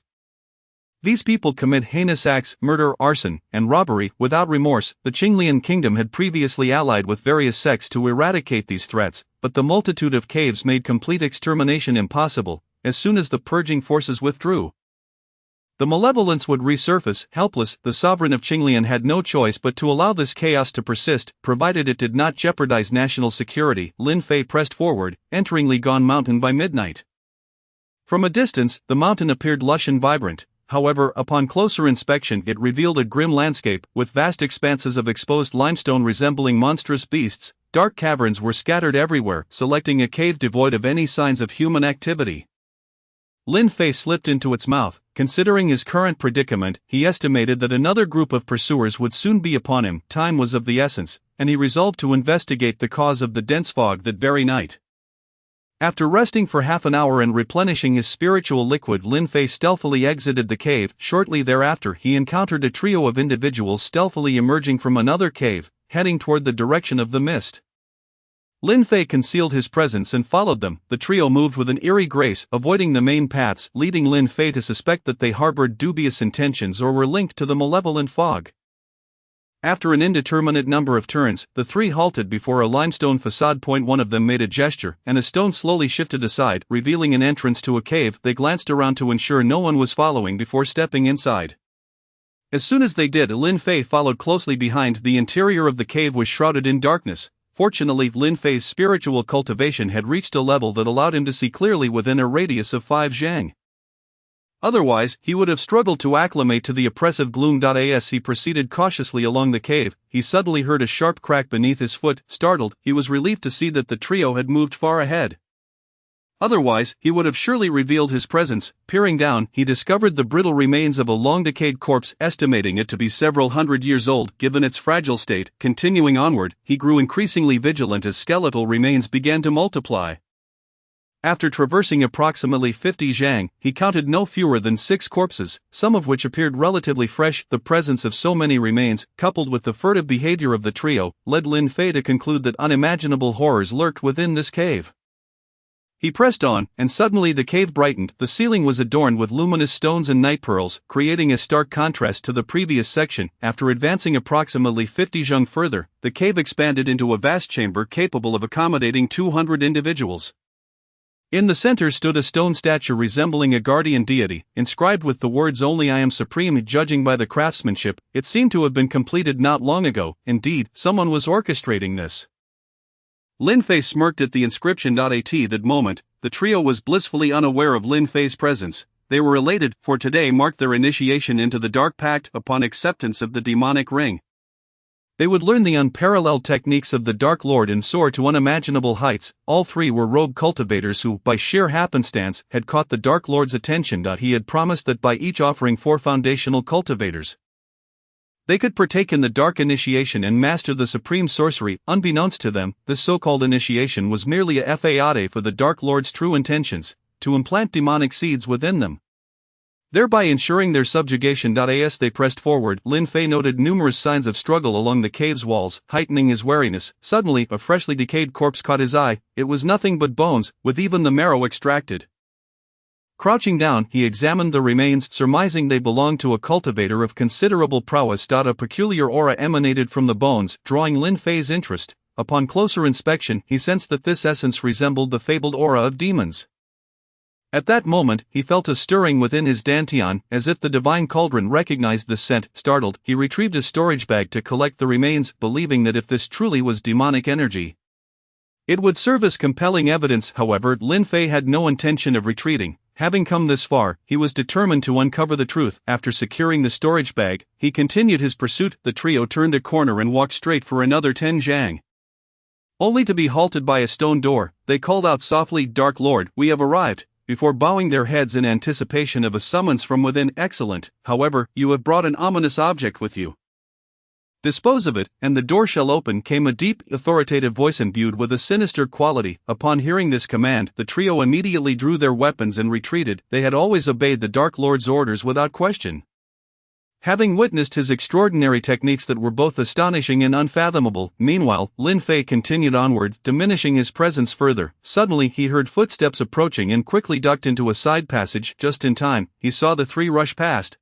These people commit heinous acts, murder, arson, and robbery, without remorse. The Qinglian Kingdom had previously allied with various sects to eradicate these threats, but the multitude of caves made complete extermination impossible. As soon as the purging forces withdrew, the malevolence would resurface. Helpless, the sovereign of Qinglian had no choice but to allow this chaos to persist, provided it did not jeopardize national security. Lin Fei pressed forward, entering Ligan Mountain by midnight. From a distance, the mountain appeared lush and vibrant. However, upon closer inspection it revealed a grim landscape, with vast expanses of exposed limestone resembling monstrous beasts. Dark caverns were scattered everywhere, selecting a cave devoid of any signs of human activity. Lin Fei slipped into its mouth. Considering his current predicament, he estimated that another group of pursuers would soon be upon him. Time was of the essence, and he resolved to investigate the cause of the dense fog that very night. After resting for half an hour and replenishing his spiritual liquid, Lin Fei stealthily exited the cave. Shortly thereafter, he encountered a trio of individuals stealthily emerging from another cave, heading toward the direction of the mist. Lin Fei concealed his presence and followed them. The trio moved with an eerie grace, avoiding the main paths, leading Lin Fei to suspect that they harbored dubious intentions or were linked to the malevolent fog. After an indeterminate number of turns, the three halted before a limestone facade. One of them made a gesture, and a stone slowly shifted aside, revealing an entrance to a cave. They glanced around to ensure no one was following before stepping inside. As soon as they did, Lin Fei followed closely behind. The interior of the cave was shrouded in darkness. Fortunately, Lin Fei's spiritual cultivation had reached a level that allowed him to see clearly within a radius of 5 zhang. Otherwise, he would have struggled to acclimate to the oppressive gloom. As he proceeded cautiously along the cave, he suddenly heard a sharp crack beneath his foot. Startled, he was relieved to see that the trio had moved far ahead. Otherwise, he would have surely revealed his presence. Peering down, he discovered the brittle remains of a long-decayed corpse, estimating it to be several hundred years old, given its fragile state. Continuing onward, he grew increasingly vigilant as skeletal remains began to multiply. After traversing approximately 50 zhang, he counted no fewer than 6 corpses, some of which appeared relatively fresh. The presence of so many remains, coupled with the furtive behavior of the trio, led Lin Fei to conclude that unimaginable horrors lurked within this cave. He pressed on, and suddenly the cave brightened. The ceiling was adorned with luminous stones and night pearls, creating a stark contrast to the previous section. After advancing approximately 50 zhang further, the cave expanded into a vast chamber capable of accommodating 200 individuals. In the center stood a stone statue resembling a guardian deity, inscribed with the words "Only I am supreme." Judging by the craftsmanship, it seemed to have been completed not long ago. Indeed, someone was orchestrating this. Lin Fei smirked at the inscription. At that moment, the trio was blissfully unaware of Lin Fei's presence. They were elated, for today marked their initiation into the Dark Pact. Upon acceptance of the demonic ring, they would learn the unparalleled techniques of the Dark Lord and soar to unimaginable heights. All three were rogue cultivators who, by sheer happenstance, had caught the Dark Lord's attention. He had promised that by each offering 4 foundational cultivators, they could partake in the Dark Initiation and master the supreme sorcery. Unbeknownst to them, this so-called initiation was merely a fade for the Dark Lord's true intentions, to implant demonic seeds within them, thereby ensuring their subjugation. As they pressed forward, Lin Fei noted numerous signs of struggle along the cave's walls, heightening his wariness. Suddenly, a freshly decayed corpse caught his eye. It was nothing but bones, with even the marrow extracted. Crouching down, he examined the remains, surmising they belonged to a cultivator of considerable prowess. A peculiar aura emanated from the bones, drawing Lin Fei's interest. Upon closer inspection, he sensed that this essence resembled the fabled aura of demons. At that moment, he felt a stirring within his dantian, as if the divine cauldron recognized the scent. Startled, he retrieved a storage bag to collect the remains, believing that if this truly was demonic energy, it would serve as compelling evidence. However, Lin Fei had no intention of retreating. Having come this far, he was determined to uncover the truth. After securing the storage bag, he continued his pursuit. The trio turned a corner and walked straight for another 10 zhang. Only to be halted by a stone door. They called out softly, "Dark Lord, we have arrived," before bowing their heads in anticipation of a summons from within. "Excellent, however, you have brought an ominous object with you. Dispose of it, and the door shall open," came a deep, authoritative voice imbued with a sinister quality. Upon hearing this command, the trio immediately drew their weapons and retreated. They had always obeyed the Dark Lord's orders without question. Having witnessed his extraordinary techniques that were both astonishing and unfathomable, meanwhile, Lin Fei continued onward, diminishing his presence further. Suddenly he heard footsteps approaching and quickly ducked into a side passage. Just in time, he saw the three rush past,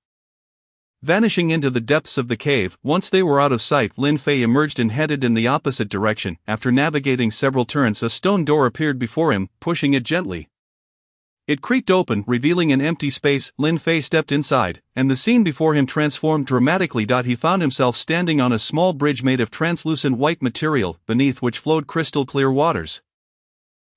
vanishing into the depths of the cave. Once they were out of sight, Lin Fei emerged and headed in the opposite direction. After navigating several turns, a stone door appeared before him, pushing it gently. It creaked open, revealing an empty space. Lin Fei stepped inside, and the scene before him transformed dramatically. He found himself standing on a small bridge made of translucent white material, beneath which flowed crystal-clear waters.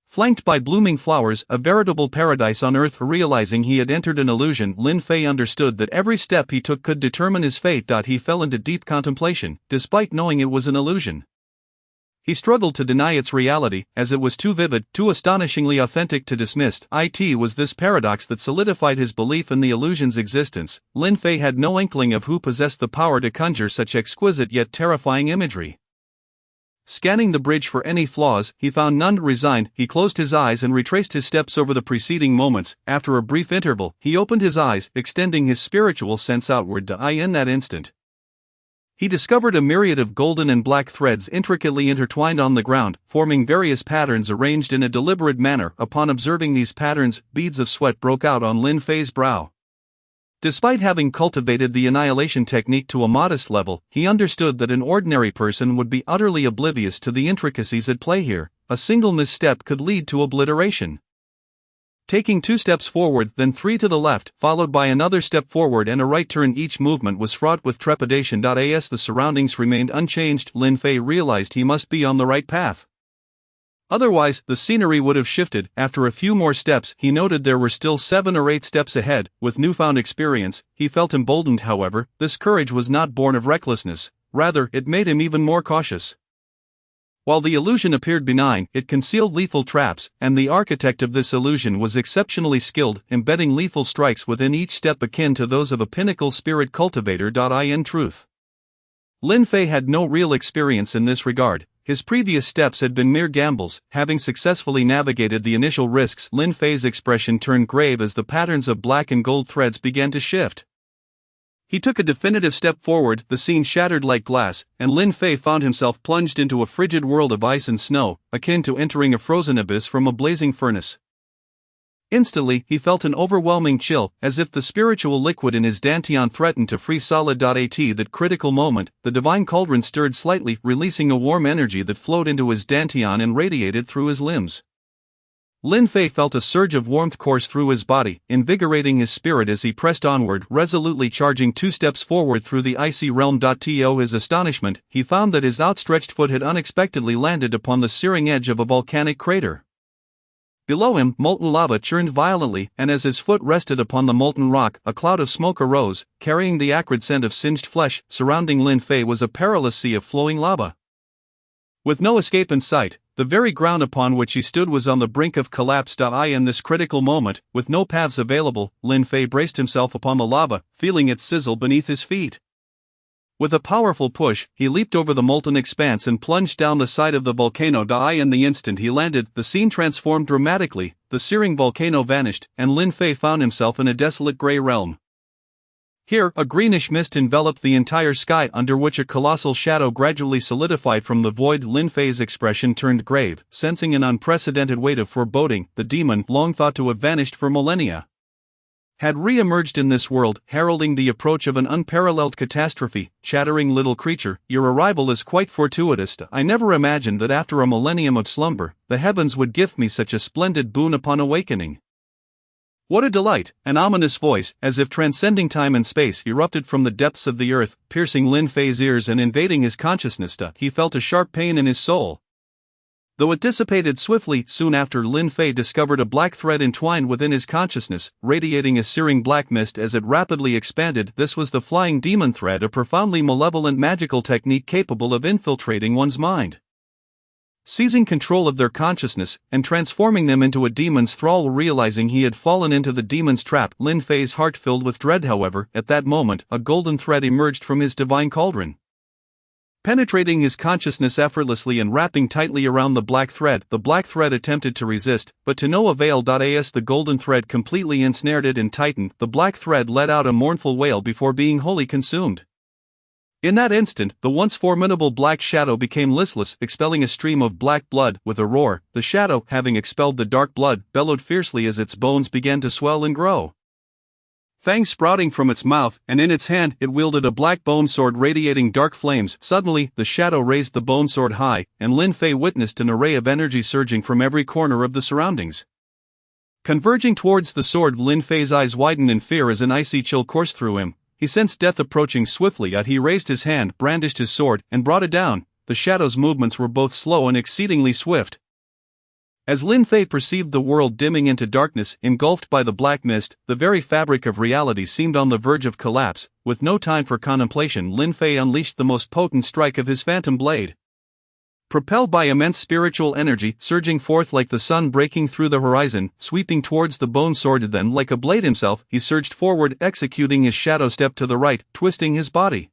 Flanked by blooming flowers, a veritable paradise on earth. Realizing he had entered an illusion, Lin Fei understood that every step he took could determine his fate. He fell into deep contemplation, despite knowing it was an illusion. He struggled to deny its reality, as it was too vivid, too astonishingly authentic to dismiss. It was this paradox that solidified his belief in the illusion's existence. Lin Fei had no inkling of who possessed the power to conjure such exquisite yet terrifying imagery. Scanning the bridge for any flaws, he found none. Resigned, he closed his eyes and retraced his steps over the preceding moments. After a brief interval, he opened his eyes, extending his spiritual sense outward. In that instant, he discovered a myriad of golden and black threads intricately intertwined on the ground, forming various patterns arranged in a deliberate manner. Upon observing these patterns, beads of sweat broke out on Lin Fei's brow. Despite having cultivated the annihilation technique to a modest level, he understood that an ordinary person would be utterly oblivious to the intricacies at play here. A single misstep could lead to obliteration. Taking 2 steps forward, then 3 to the left, followed by another step forward and a right turn, each movement was fraught with trepidation. As the surroundings remained unchanged, Lin Fei realized he must be on the right path. Otherwise, the scenery would have shifted. After a few more steps, he noted there were still 7 or 8 steps ahead. With newfound experience, he felt emboldened. However, this courage was not born of recklessness. Rather, it made him even more cautious. While the illusion appeared benign, it concealed lethal traps, and the architect of this illusion was exceptionally skilled, embedding lethal strikes within each step akin to those of a pinnacle spirit cultivator. In truth, Lin Fei had no real experience in this regard. His previous steps had been mere gambles. Having successfully navigated the initial risks, Lin Fei's expression turned grave as the patterns of black and gold threads began to shift. He took a definitive step forward, the scene shattered like glass, and Lin Fei found himself plunged into a frigid world of ice and snow, akin to entering a frozen abyss from a blazing furnace. Instantly, he felt an overwhelming chill, as if the spiritual liquid in his dantian threatened to freeze solid. At that critical moment, the divine cauldron stirred slightly, releasing a warm energy that flowed into his dantian and radiated through his limbs. Lin Fei felt a surge of warmth course through his body, invigorating his spirit as he pressed onward, resolutely charging 2 steps forward through the icy realm. To his astonishment, he found that his outstretched foot had unexpectedly landed upon the searing edge of a volcanic crater. Below him, molten lava churned violently, and as his foot rested upon the molten rock, a cloud of smoke arose, carrying the acrid scent of singed flesh. Surrounding Lin Fei was a perilous sea of flowing lava. With no escape in sight, the very ground upon which he stood was on the brink of collapse. In this critical moment, with no paths available, Lin Fei braced himself upon the lava, feeling it sizzle beneath his feet. With a powerful push, he leaped over the molten expanse and plunged down the side of the volcano. In the instant he landed, the scene transformed dramatically. The searing volcano vanished, and Lin Fei found himself in a desolate gray realm. Here, a greenish mist enveloped the entire sky, under which a colossal shadow gradually solidified from the void. Lin Fei's expression turned grave, sensing an unprecedented weight of foreboding. The demon, long thought to have vanished for millennia, had re-emerged in this world, heralding the approach of an unparalleled catastrophe. Chattering little creature, your arrival is quite fortuitous. I never imagined that after a millennium of slumber, the heavens would gift me such a splendid boon upon awakening. What a delight! An ominous voice, as if transcending time and space, erupted from the depths of the earth, piercing Lin Fei's ears and invading his consciousness. He felt a sharp pain in his soul. Though it dissipated swiftly, soon after Lin Fei discovered a black thread entwined within his consciousness, radiating a searing black mist as it rapidly expanded. This was the flying demon thread, a profoundly malevolent magical technique capable of infiltrating one's mind, seizing control of their consciousness, and transforming them into a demon's thrall. Realizing he had fallen into the demon's trap, Lin Fei's heart filled with dread. However, at that moment, a golden thread emerged from his divine cauldron, penetrating his consciousness effortlessly and wrapping tightly around the black thread. The black thread attempted to resist, but to no avail. As the golden thread completely ensnared it and tightened, the black thread let out a mournful wail before being wholly consumed. In that instant, the once formidable black shadow became listless, expelling a stream of black blood. With a roar, the shadow, having expelled the dark blood, bellowed fiercely as its bones began to swell and grow, fangs sprouting from its mouth, and in its hand it wielded a black bone sword radiating dark flames. Suddenly, the shadow raised the bone sword high, and Lin Fei witnessed an array of energy surging from every corner of the surroundings, converging towards the sword. Lin Fei's eyes widened in fear as an icy chill coursed through him. He sensed death approaching swiftly. Yet he raised his hand, brandished his sword, and brought it down. The shadow's movements were both slow and exceedingly swift. As Lin Fei perceived the world dimming into darkness, engulfed by the black mist, the very fabric of reality seemed on the verge of collapse. With no time for contemplation, Lin Fei unleashed the most potent strike of his phantom blade. Propelled by immense spiritual energy, surging forth like the sun breaking through the horizon, sweeping towards the bone sword, then like a blade himself, he surged forward, executing his shadow step to the right, twisting his body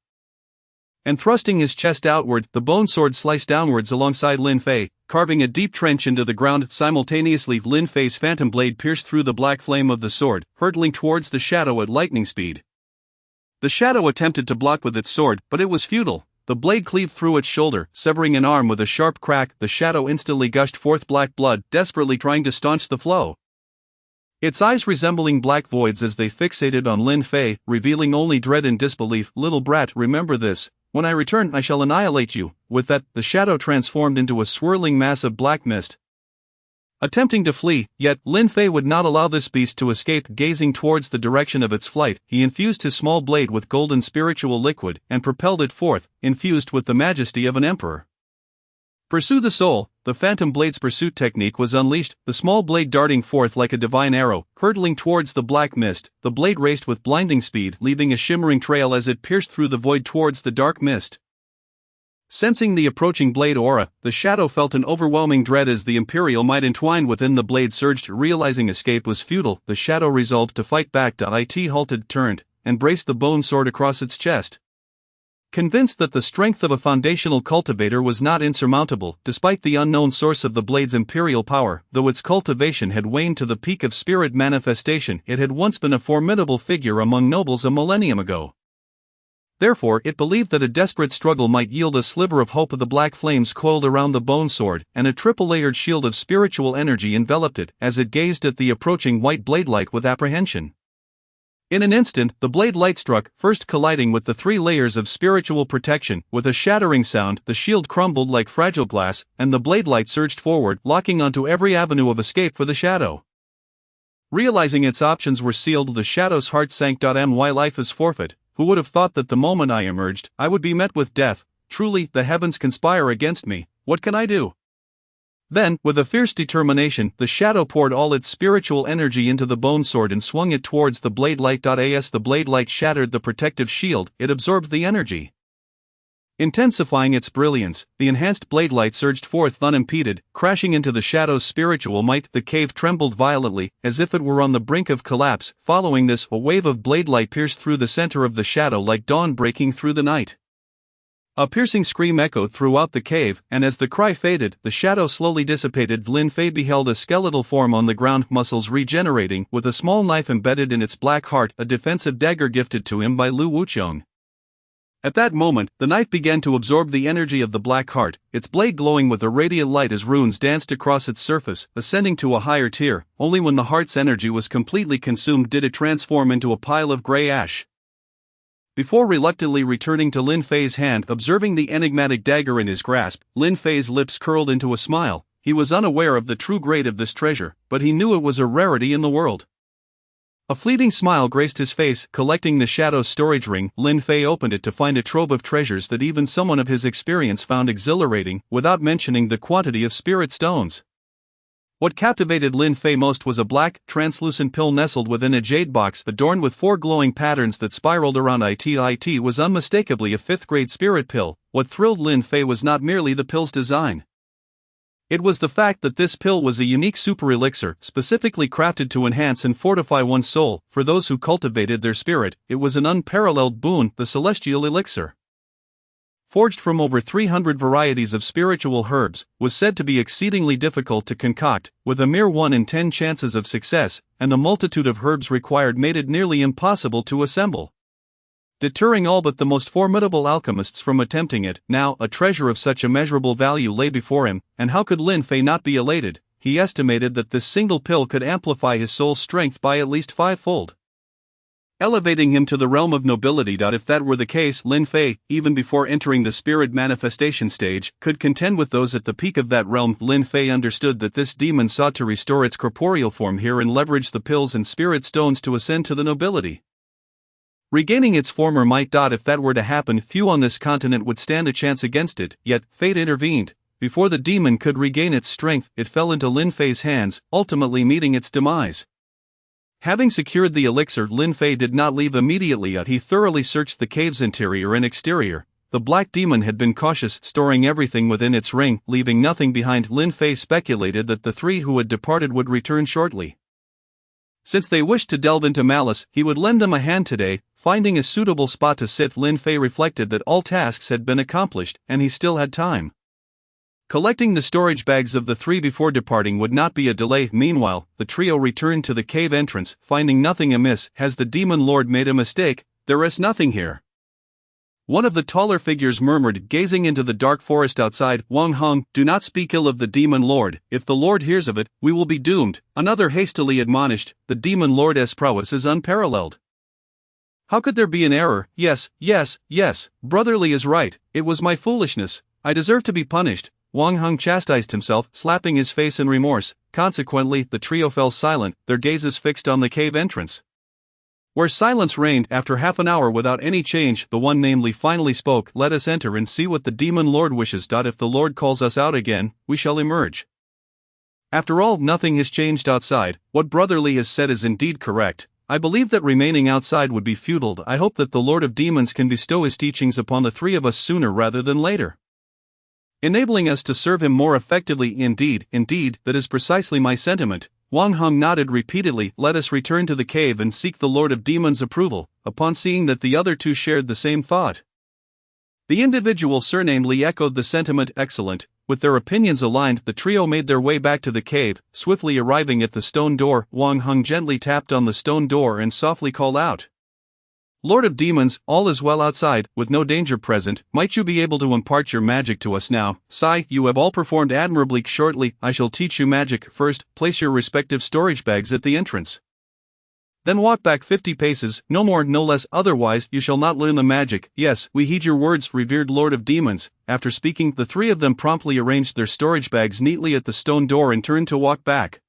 and thrusting his chest outward. The bone sword sliced downwards alongside Lin Fei, carving a deep trench into the ground. Simultaneously, Lin Fei's phantom blade pierced through the black flame of the sword, hurtling towards the shadow at lightning speed. The shadow attempted to block with its sword, but it was futile. The blade cleaved through its shoulder, severing an arm with a sharp crack. The shadow instantly gushed forth black blood, desperately trying to staunch the flow, its eyes resembling black voids as they fixated on Lin Fei, revealing only dread and disbelief. Little brat, remember this. When I return, I shall annihilate you. With that, the shadow transformed into a swirling mass of black mist, attempting to flee, yet Lin Fei would not allow this beast to escape. Gazing towards the direction of its flight, he infused his small blade with golden spiritual liquid and propelled it forth, infused with the majesty of an emperor. Pursue the soul. The phantom blade's pursuit technique was unleashed, the small blade darting forth like a divine arrow, hurtling towards the black mist. The blade raced with blinding speed, leaving a shimmering trail as it pierced through the void towards the dark mist. Sensing the approaching blade aura, the shadow felt an overwhelming dread as the imperial might entwined within the blade surged. Realizing escape was futile, the shadow resolved to fight back. It halted, turned, and braced the bone sword across its chest, convinced that the strength of a foundational cultivator was not insurmountable. Despite the unknown source of the blade's imperial power, though its cultivation had waned to the peak of spirit manifestation, it had once been a formidable figure among nobles a millennium ago. Therefore, it believed that a desperate struggle might yield a sliver of hope. The black flames coiled around the bone sword, and a triple-layered shield of spiritual energy enveloped it, as it gazed at the approaching white blade light with apprehension. In an instant, the blade light struck, first colliding with the 3 layers of spiritual protection. With a shattering sound, the shield crumbled like fragile glass, and the blade light surged forward, locking onto every avenue of escape for the shadow. Realizing its options were sealed, the shadow's heart sank. My life is forfeit. Who would have thought that the moment I emerged, I would be met with death? Truly, the heavens conspire against me. What can I do? Then, with a fierce determination, the shadow poured all its spiritual energy into the bone sword and swung it towards the blade light. As the blade light shattered the protective shield, it absorbed the energy, intensifying its brilliance. The enhanced blade light surged forth unimpeded, crashing into the shadow's spiritual might. The cave trembled violently, as if it were on the brink of collapse. Following this, a wave of blade light pierced through the center of the shadow like dawn breaking through the night. A piercing scream echoed throughout the cave, and as the cry faded, the shadow slowly dissipated. Lin Fei beheld a skeletal form on the ground, muscles regenerating, with a small knife embedded in its black heart, a defensive dagger gifted to him by Lu Wuqiang. At that moment, the knife began to absorb the energy of the black heart, its blade glowing with a radiant light as runes danced across its surface, ascending to a higher tier. Only when the heart's energy was completely consumed did it transform into a pile of grey ash. Before reluctantly returning to Lin Fei's hand, observing the enigmatic dagger in his grasp, Lin Fei's lips curled into a smile. He was unaware of the true grade of this treasure, but he knew it was a rarity in the world. A fleeting smile graced his face. Collecting the Shadow's storage ring, Lin Fei opened it to find a trove of treasures that even someone of his experience found exhilarating, without mentioning the quantity of spirit stones. What captivated Lin Fei most was a black, translucent pill nestled within a jade box adorned with 4 glowing patterns that spiraled around it. It was unmistakably a 5th-grade spirit pill. What thrilled Lin Fei was not merely the pill's design. It was the fact that this pill was a unique super elixir, specifically crafted to enhance and fortify one's soul. For those who cultivated their spirit, it was an unparalleled boon, the celestial elixir. Forged from over 300 varieties of spiritual herbs, was said to be exceedingly difficult to concoct, with a mere 1 in 10 chances of success, and the multitude of herbs required made it nearly impossible to assemble. Deterring all but the most formidable alchemists from attempting it, now a treasure of such immeasurable value lay before him, and how could Lin Fei not be elated? He estimated that this single pill could amplify his soul's strength by at least 5-fold. Elevating him to the realm of nobility. If that were the case, Lin Fei, even before entering the spirit manifestation stage, could contend with those at the peak of that realm. Lin Fei understood that this demon sought to restore its corporeal form here and leverage the pills and spirit stones to ascend to the nobility. Regaining its former might. If that were to happen, few on this continent would stand a chance against it, yet fate intervened. Before the demon could regain its strength, it fell into Lin Fei's hands, ultimately meeting its demise. Having secured the elixir, Lin Fei did not leave immediately. He thoroughly searched the cave's interior and exterior. The black demon had been cautious, storing everything within its ring, leaving nothing behind. Lin Fei speculated that the 3 who had departed would return shortly. Since they wished to delve into malice, he would lend them a hand today. Finding a suitable spot to sit, Lin Fei reflected that all tasks had been accomplished, and he still had time. Collecting the storage bags of the 3 before departing would not be a delay. Meanwhile, the trio returned to the cave entrance, finding nothing amiss. Has the demon lord made a mistake? There is nothing here. One of the taller figures murmured, gazing into the dark forest outside. Wang Hong, do not speak ill of the demon lord. If the lord hears of it, we will be doomed. Another hastily admonished, the demon lord's prowess is unparalleled. How could there be an error? Yes, Brotherly is right. It was my foolishness. I deserve to be punished. Wang Hong chastised himself, slapping his face in remorse. Consequently, the trio fell silent, their gazes fixed on the cave entrance. Where silence reigned. After half an hour without any change, the one namely finally spoke. Let us enter and see what the demon lord wishes. If the lord calls us out again, we shall emerge. After all, nothing has changed outside. What Brotherly has said is indeed correct. I believe that remaining outside would be futile. I hope that the Lord of Demons can bestow his teachings upon the 3 of us sooner rather than later, enabling us to serve him more effectively. Indeed, that is precisely my sentiment. Wang Hong nodded repeatedly. Let us return to the cave and seek the Lord of Demons' approval. Upon seeing that the other 2 shared the same thought, the individual surnamed Li echoed the sentiment. Excellent. With their opinions aligned, the trio made their way back to the cave. Swiftly arriving at the stone door, Wang Hong gently tapped on the stone door and softly called out, Lord of Demons, all is well outside, with no danger present. Might you be able to impart your magic to us now? Sigh, you have all performed admirably. Shortly, I shall teach you magic. First, place your respective storage bags at the entrance. Then walk back 50 paces, no more, no less, otherwise you shall not learn the magic. Yes, we heed your words, revered Lord of Demons. After speaking, the 3 of them promptly arranged their storage bags neatly at the stone door and turned to walk back.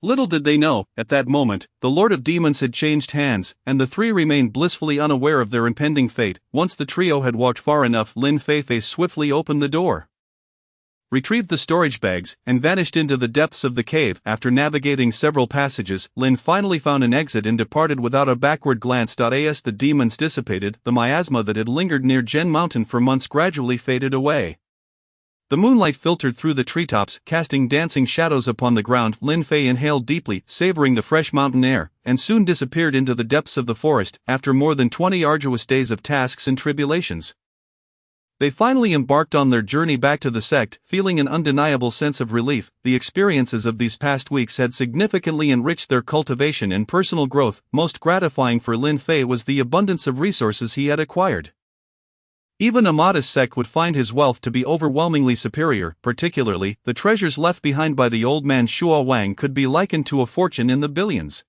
Little did they know, at that moment, the Lord of Demons had changed hands, and the 3 remained blissfully unaware of their impending fate. Once the trio had walked far enough, Lin Fei swiftly opened the door, retrieved the storage bags, and vanished into the depths of the cave. After navigating several passages, Lin finally found an exit and departed without a backward glance. As the demons dissipated, the miasma that had lingered near Gen Mountain for months gradually faded away. The moonlight filtered through the treetops, casting dancing shadows upon the ground. Lin Fei inhaled deeply, savoring the fresh mountain air, and soon disappeared into the depths of the forest. After more than 20 arduous days of tasks and tribulations, they finally embarked on their journey back to the sect, feeling an undeniable sense of relief. The experiences of these past weeks had significantly enriched their cultivation and personal growth. Most gratifying for Lin Fei was the abundance of resources he had acquired. Even a modest sect would find his wealth to be overwhelmingly superior, particularly, the treasures left behind by the old man Shua Wang could be likened to a fortune in the billions.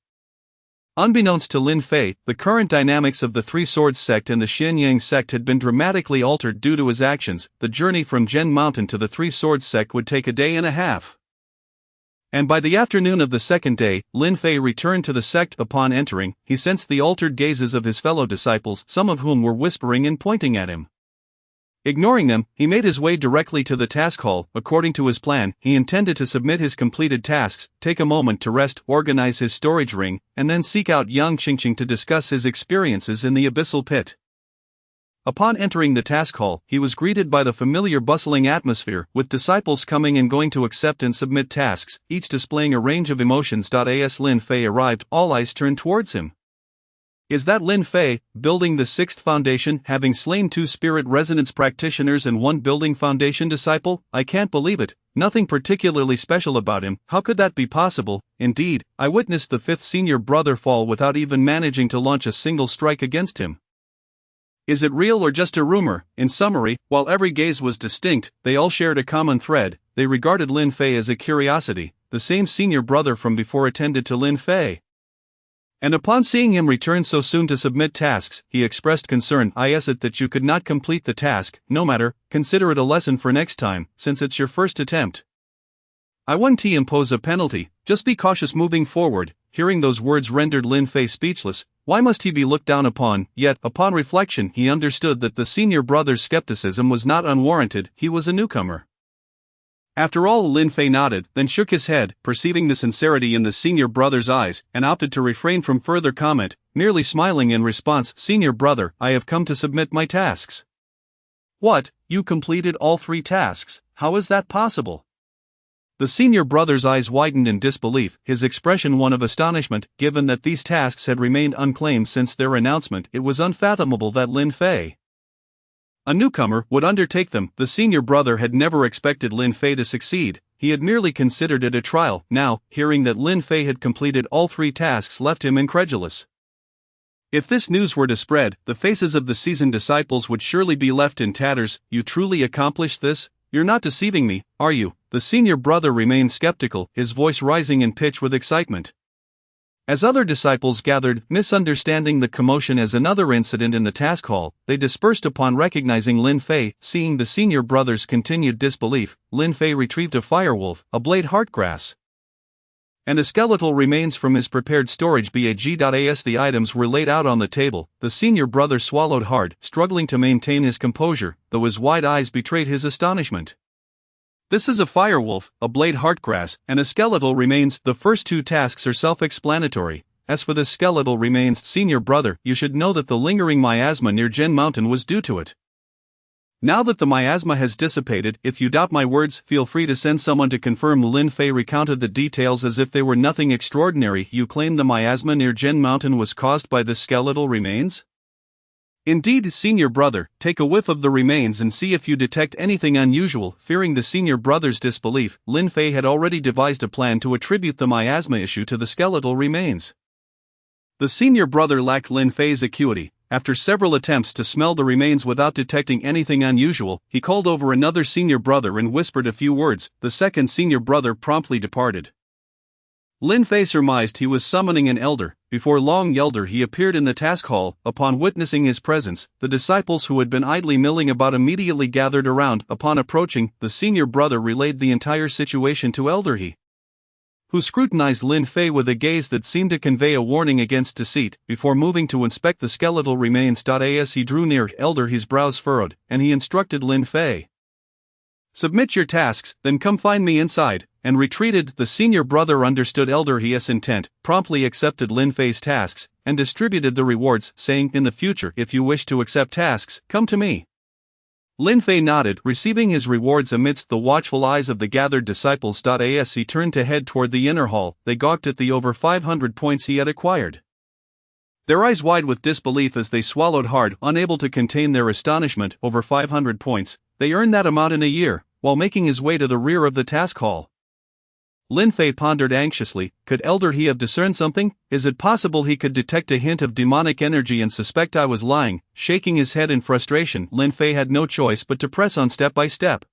Unbeknownst to Lin Fei, the current dynamics of the Three Swords sect and the Xianyang sect had been dramatically altered due to his actions. The journey from Zhen Mountain to the Three Swords sect would take a day and a half. And by the afternoon of the second day, Lin Fei returned to the sect. Upon entering, he sensed the altered gazes of his fellow disciples, some of whom were whispering and pointing at him. Ignoring them, he made his way directly to the task hall. According to his plan, he intended to submit his completed tasks, take a moment to rest, organize his storage ring, and then seek out Yang Qingqing to discuss his experiences in the abyssal pit. Upon entering the task hall, he was greeted by the familiar bustling atmosphere, with disciples coming and going to accept and submit tasks, each displaying a range of emotions. As Lin Fei arrived, all eyes turned towards him. Is that Lin Fei, building the sixth foundation, having slain 2 spirit resonance practitioners and 1 building foundation disciple? I can't believe it. Nothing particularly special about him. How could that be possible? Indeed, I witnessed the 5th senior brother fall without even managing to launch a single strike against him. Is it real or just a rumor? In summary, while every gaze was distinct, they all shared a common thread. They regarded Lin Fei as a curiosity. The same senior brother from before attended to Lin Fei. And upon seeing him return so soon to submit tasks, he expressed concern. Is it that you could not complete the task? No matter, consider it a lesson for next time, since it's your first attempt. I won't impose a penalty, just be cautious moving forward. Hearing those words rendered Lin Fei speechless. Why must he be looked down upon? Yet, upon reflection, he understood that the senior brother's skepticism was not unwarranted. He was a newcomer. After all, Lin Fei nodded, then shook his head, perceiving the sincerity in the senior brother's eyes, and opted to refrain from further comment, merely smiling in response. Senior brother, I have come to submit my tasks. What, you completed all 3 tasks? How is that possible? The senior brother's eyes widened in disbelief, his expression one of astonishment. Given that these tasks had remained unclaimed since their announcement, it was unfathomable that Lin Fei, a newcomer, would undertake them. The senior brother had never expected Lin Fei to succeed. He had merely considered it a trial. Now, hearing that Lin Fei had completed all 3 tasks left him incredulous. If this news were to spread, the faces of the seasoned disciples would surely be left in tatters. You truly accomplished this? You're not deceiving me, are you? The senior brother remained skeptical, his voice rising in pitch with excitement. As other disciples gathered, misunderstanding the commotion as another incident in the task hall, they dispersed upon recognizing Lin Fei. Seeing the senior brother's continued disbelief, Lin Fei retrieved a firewolf, a blade heartgrass, and a skeletal remains from his prepared storage bag. As the items were laid out on the table, the senior brother swallowed hard, struggling to maintain his composure, though his wide eyes betrayed his astonishment. This is a firewolf, a blade heartgrass, and a skeletal remains. The first 2 tasks are self-explanatory. As for the skeletal remains, senior brother, you should know that the lingering miasma near Zhen Mountain was due to it. Now that the miasma has dissipated, if you doubt my words, feel free to send someone to confirm. Lin Fei recounted the details as if they were nothing extraordinary. You claim the miasma near Zhen Mountain was caused by the skeletal remains? Indeed, senior brother, take a whiff of the remains and see if you detect anything unusual. Fearing the senior brother's disbelief, Lin Fei had already devised a plan to attribute the miasma issue to the skeletal remains. The senior brother lacked Lin Fei's acuity. After several attempts to smell the remains without detecting anything unusual, he called over another senior brother and whispered a few words. The second senior brother promptly departed. Lin Fei surmised he was summoning an elder. Before long, elder he appeared in the task hall. Upon witnessing his presence, the disciples who had been idly milling about immediately gathered around. Upon approaching, the senior brother relayed the entire situation to elder he, who scrutinized Lin Fei with a gaze that seemed to convey a warning against deceit. Before moving to inspect the skeletal remains. As he drew near, elder his brows furrowed, and he instructed Lin Fei, submit your tasks, then come find me inside, and retreated. The senior brother understood elder his intent, promptly accepted Lin Fei's tasks, and distributed the rewards, saying, in the future, if you wish to accept tasks, come to me. Lin Fei nodded, receiving his rewards amidst the watchful eyes of the gathered disciples. As he turned to head toward the inner hall, they gawked at the over 500 points he had acquired, their eyes wide with disbelief as they swallowed hard, unable to contain their astonishment. Over 500 points, they earned that amount in a year. While making his way to the rear of the task hall, Lin Fei pondered anxiously. Could Elder He have discerned something? Is it possible he could detect a hint of demonic energy and suspect I was lying? Shaking his head in frustration, Lin Fei had no choice but to press on step by step.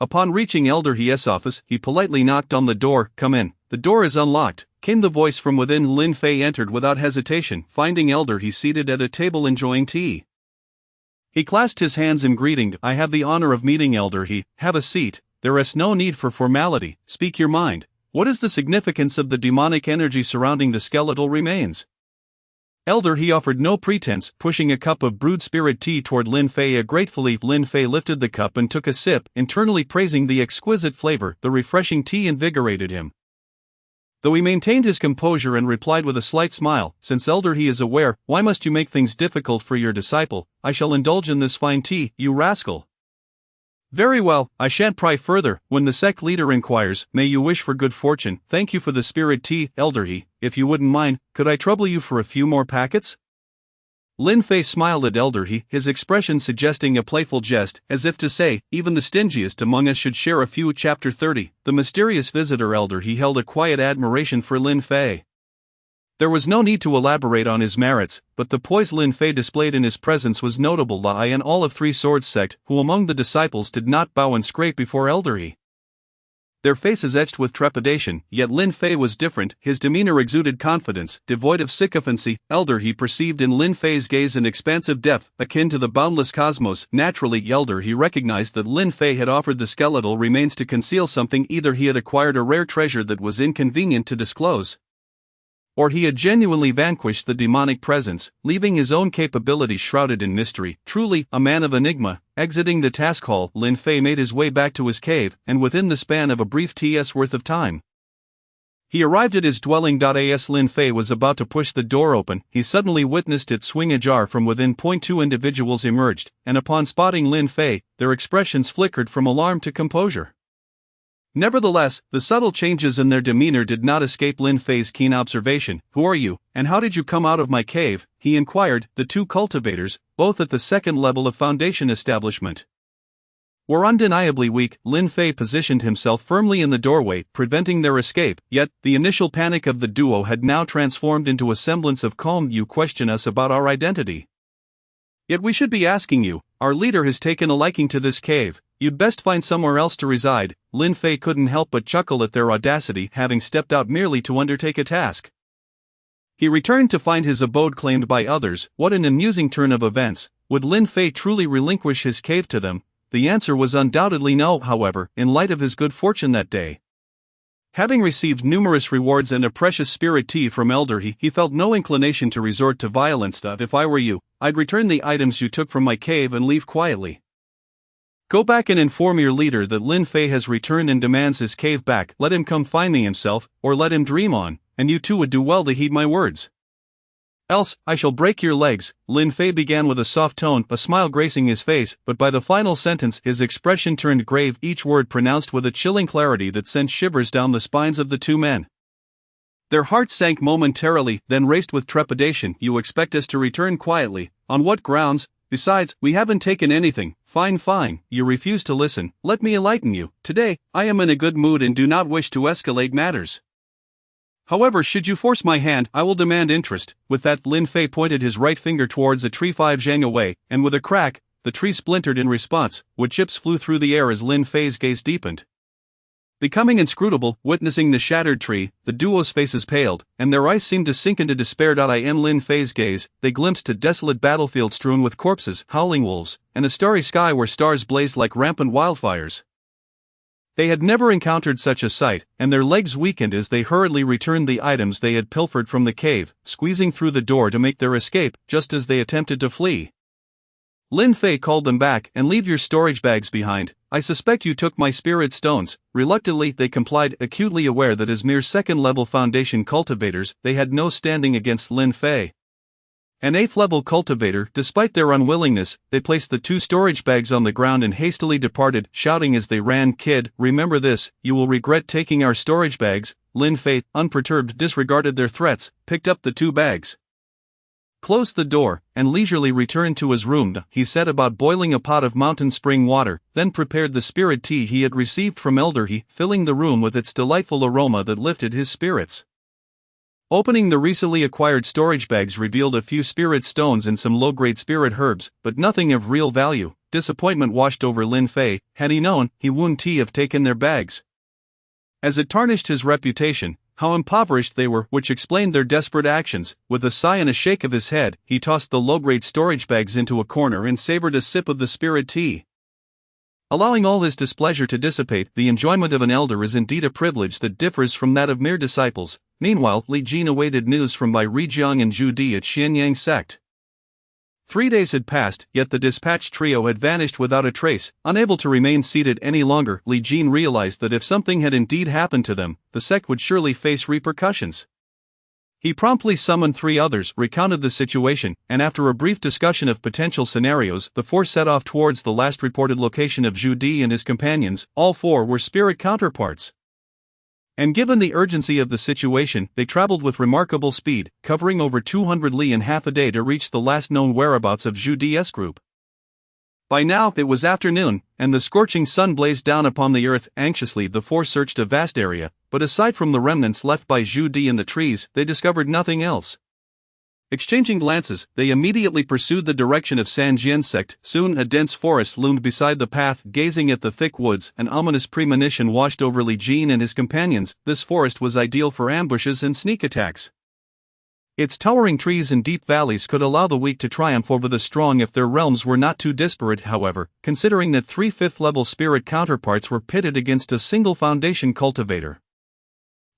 Upon reaching Elder He's office, he politely knocked on the door. "Come in." "The door is unlocked," came the voice from within. Lin Fei entered without hesitation, finding Elder He seated at a table enjoying tea. He clasped his hands in greeting. "I have the honor of meeting Elder He. Have a seat. There is no need for formality. Speak your mind. What is the significance of the demonic energy surrounding the skeletal remains?" Elder He offered no pretense, pushing a cup of brewed spirit tea toward Lin Fei. Gratefully, Lin Fei lifted the cup and took a sip, internally praising the exquisite flavor. The refreshing tea invigorated him. Though he maintained his composure and replied with a slight smile, "Since Elder He is aware, why must you make things difficult for your disciple? I shall indulge in this fine tea, you rascal." "Very well, I shan't pry further. When the sect leader inquires, may you wish for good fortune. Thank you for the spirit tea, Elder He. If you wouldn't mind, could I trouble you for a few more packets?" Lin Fei smiled at Elder He, his expression suggesting a playful jest, as if to say, even the stingiest among us should share a few. Chapter 30. The mysterious visitor. Elder He held a quiet admiration for Lin Fei. There was no need to elaborate on his merits, but the poise Lin Fei displayed in his presence was notable. I and all of Three Swords sect, who among the disciples did not bow and scrape before Elder He? Their faces etched with trepidation, yet Lin Fei was different. His demeanor exuded confidence, devoid of sycophancy. Elder He perceived in Lin Fei's gaze an expansive depth, akin to the boundless cosmos. Naturally, Elder He recognized that Lin Fei had offered the skeletal remains to conceal something. Either he had acquired a rare treasure that was inconvenient to disclose, or he had genuinely vanquished the demonic presence, leaving his own capabilities shrouded in mystery. Truly, a man of enigma. Exiting the task hall, Lin Fei made his way back to his cave, and within the span of a brief TS worth of time, he arrived at his dwelling. As Lin Fei was about to push the door open, he suddenly witnessed it swing ajar from within. Two individuals emerged, and upon spotting Lin Fei, their expressions flickered from alarm to composure. Nevertheless, the subtle changes in their demeanor did not escape Lin Fei's keen observation. "Who are you, and how did you come out of my cave?" he inquired. The two cultivators, both at the second level of Foundation establishment, were undeniably weak. Lin Fei positioned himself firmly in the doorway, preventing their escape, yet, the initial panic of the duo had now transformed into a semblance of calm. "You question us about our identity. Yet we should be asking you. Our leader has taken a liking to this cave. You'd best find somewhere else to reside." Lin Fei couldn't help but chuckle at their audacity, having stepped out merely to undertake a task. He returned to find his abode claimed by others. What an amusing turn of events. Would Lin Fei truly relinquish his cave to them? The answer was undoubtedly no. However, in light of his good fortune that day, having received numerous rewards and a precious spirit tea from Elder He felt no inclination to resort to violence. "If I were you, I'd return the items you took from my cave and leave quietly. Go back and inform your leader that Lin Fei has returned and demands his cave back. Let him come find me himself, or let him dream on, and you too would do well to heed my words. Else, I shall break your legs." Lin Fei began with a soft tone, a smile gracing his face, but by the final sentence his expression turned grave, each word pronounced with a chilling clarity that sent shivers down the spines of the two men. Their hearts sank momentarily, then raced with trepidation. "You expect us to return quietly? On what grounds? Besides, we haven't taken anything." Fine, you refuse to listen. Let me enlighten you. Today, I am in a good mood and do not wish to escalate matters. However, should you force my hand, I will demand interest." With that, Lin Fei pointed his right finger towards a tree 5 zhang away, and with a crack, the tree splintered in response. Wood chips flew through the air as Lin Fei's gaze deepened. Becoming inscrutable, witnessing the shattered tree, the duo's faces paled, and their eyes seemed to sink into despair. In Lin Fei's gaze, they glimpsed a desolate battlefield strewn with corpses, howling wolves, and a starry sky where stars blazed like rampant wildfires. They had never encountered such a sight, and their legs weakened as they hurriedly returned the items they had pilfered from the cave, squeezing through the door to make their escape, just as they attempted to flee. Lin Fei called them back. "And leave your storage bags behind. I suspect you took my spirit stones." Reluctantly, they complied, acutely aware that as mere second-level Foundation cultivators, they had no standing against Lin Fei. An 8th-level cultivator, despite their unwillingness, they placed the 2 storage bags on the ground and hastily departed, shouting as they ran, "Kid, remember this, you will regret taking our storage bags." Lin Fei, unperturbed, disregarded their threats, picked up the 2 bags, closed the door, and leisurely returned to his room. He set about boiling a pot of mountain spring water, then prepared the spirit tea he had received from Elder He, filling the room with its delightful aroma that lifted his spirits. Opening the recently acquired storage bags revealed a few spirit stones and some low-grade spirit herbs, but nothing of real value. Disappointment washed over Lin Fei. Had he known, he wouldn't have taken their bags. As it tarnished his reputation, how impoverished they were, which explained their desperate actions. With a sigh and a shake of his head, he tossed the low-grade storage bags into a corner and savored a sip of the spirit tea. Allowing all his displeasure to dissipate, the enjoyment of an elder is indeed a privilege that differs from that of mere disciples. Meanwhile, Li Jin awaited news from Bai Rijiang and Zhu Di at Xianyang sect. 3 days had passed, yet the dispatched trio had vanished without a trace. Unable to remain seated any longer, Li Jin realized that if something had indeed happened to them, the sect would surely face repercussions. He promptly summoned 3 others, recounted the situation, and after a brief discussion of potential scenarios, the 4 set off towards the last reported location of Zhu Di and his companions. All 4 were spirit counterparts. And given the urgency of the situation, they traveled with remarkable speed, covering over 200 li in half a day to reach the last known whereabouts of Zhu Di's group. By now, it was afternoon, and the scorching sun blazed down upon the earth. Anxiously, the 4 searched a vast area, but aside from the remnants left by Zhu Di and the trees, they discovered nothing else. Exchanging glances, they immediately pursued the direction of Sanjian sect. Soon a dense forest loomed beside the path. Gazing at the thick woods, an ominous premonition washed over Li Jin and his companions. This forest was ideal for ambushes and sneak attacks. Its towering trees and deep valleys could allow the weak to triumph over the strong if their realms were not too disparate. However, considering that 3 5th-level spirit counterparts were pitted against a single foundation cultivator,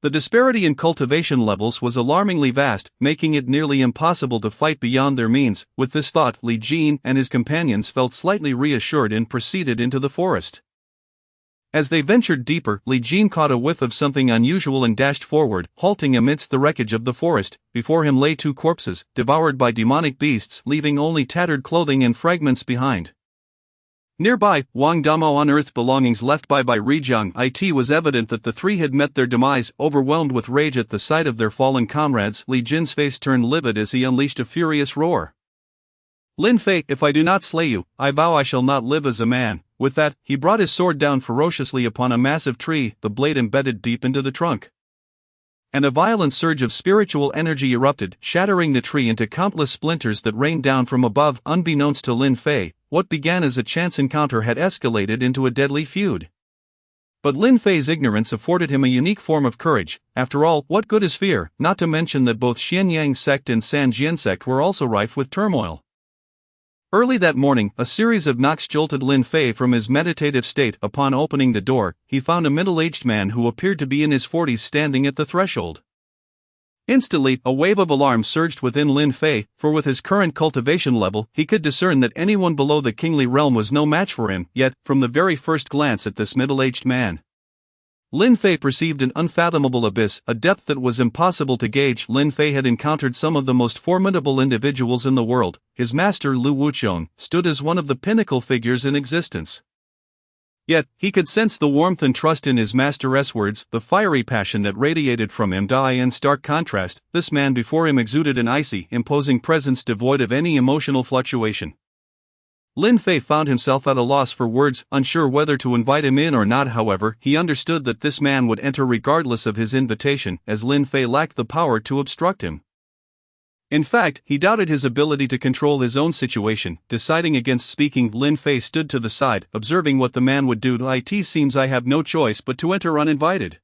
the disparity in cultivation levels was alarmingly vast, making it nearly impossible to fight beyond their means. With this thought, Li Jin and his companions felt slightly reassured and proceeded into the forest. As they ventured deeper, Li Jin caught a whiff of something unusual and dashed forward, halting amidst the wreckage of the forest. Before him lay 2 corpses, devoured by demonic beasts, leaving only tattered clothing and fragments behind. Nearby, Wang Damo unearthed belongings left by Bai Rijiang. It was evident that the 3 had met their demise. Overwhelmed with rage at the sight of their fallen comrades, Li Jin's face turned livid as he unleashed a furious roar. Lin Fei, if I do not slay you, I vow I shall not live as a man. With that, he brought his sword down ferociously upon a massive tree, the blade embedded deep into the trunk. And a violent surge of spiritual energy erupted, shattering the tree into countless splinters that rained down from above. Unbeknownst to Lin Fei, what began as a chance encounter had escalated into a deadly feud. But Lin Fei's ignorance afforded him a unique form of courage. After all, what good is fear? Not to mention that both Xianyang sect and Sanjian sect were also rife with turmoil. Early that morning, a series of knocks jolted Lin Fei from his meditative state. Upon opening the door, he found a middle-aged man who appeared to be in his 40s standing at the threshold. Instantly, a wave of alarm surged within Lin Fei, for with his current cultivation level, he could discern that anyone below the kingly realm was no match for him. Yet, from the very first glance at this middle-aged man, Lin Fei perceived an unfathomable abyss, a depth that was impossible to gauge. Lin Fei had encountered some of the most formidable individuals in the world. His master Lu Wuqian stood as one of the pinnacle figures in existence. Yet, he could sense the warmth and trust in his master's words, the fiery passion that radiated from him. In stark contrast, this man before him exuded an icy, imposing presence devoid of any emotional fluctuation. Lin Fei found himself at a loss for words, unsure whether to invite him in or not. However, he understood that this man would enter regardless of his invitation, as Lin Fei lacked the power to obstruct him. In fact, he doubted his ability to control his own situation. Deciding against speaking, Lin Fei stood to the side, observing what the man would do. It seems I have no choice but to enter uninvited.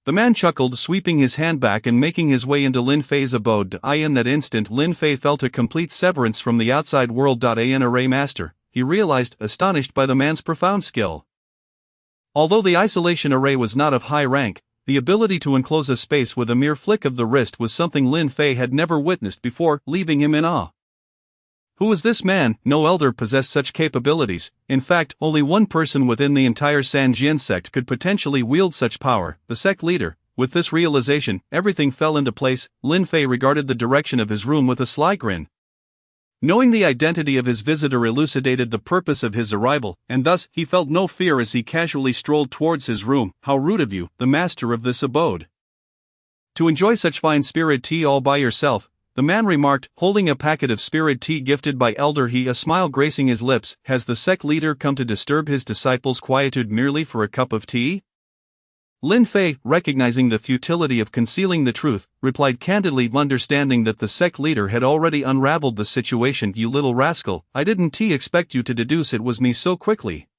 The man chuckled, sweeping his hand back and making his way into Lin Fei's abode. In that instant, Lin Fei felt a complete severance from the outside world. An array master, he realized, astonished by the man's profound skill. Although the isolation array was not of high rank, the ability to enclose a space with a mere flick of the wrist was something Lin Fei had never witnessed before, leaving him in awe. Who was this man? No elder possessed such capabilities. In fact, only one person within the entire Sanjian sect could potentially wield such power, the sect leader. With this realization, everything fell into place. Lin Fei regarded the direction of his room with a sly grin. Knowing the identity of his visitor elucidated the purpose of his arrival, and thus he felt no fear as he casually strolled towards his room. How rude of you, the master of this abode, to enjoy such fine spirit tea all by yourself. the man remarked, holding a packet of spirit tea gifted by Elder He, a smile gracing his lips. Has the sect leader come to disturb his disciples' quietude merely for a cup of tea? Lin Fei, recognizing the futility of concealing the truth, replied candidly, understanding that the sect leader had already unraveled the situation. You little rascal, I didn't expect you to deduce it was me so quickly.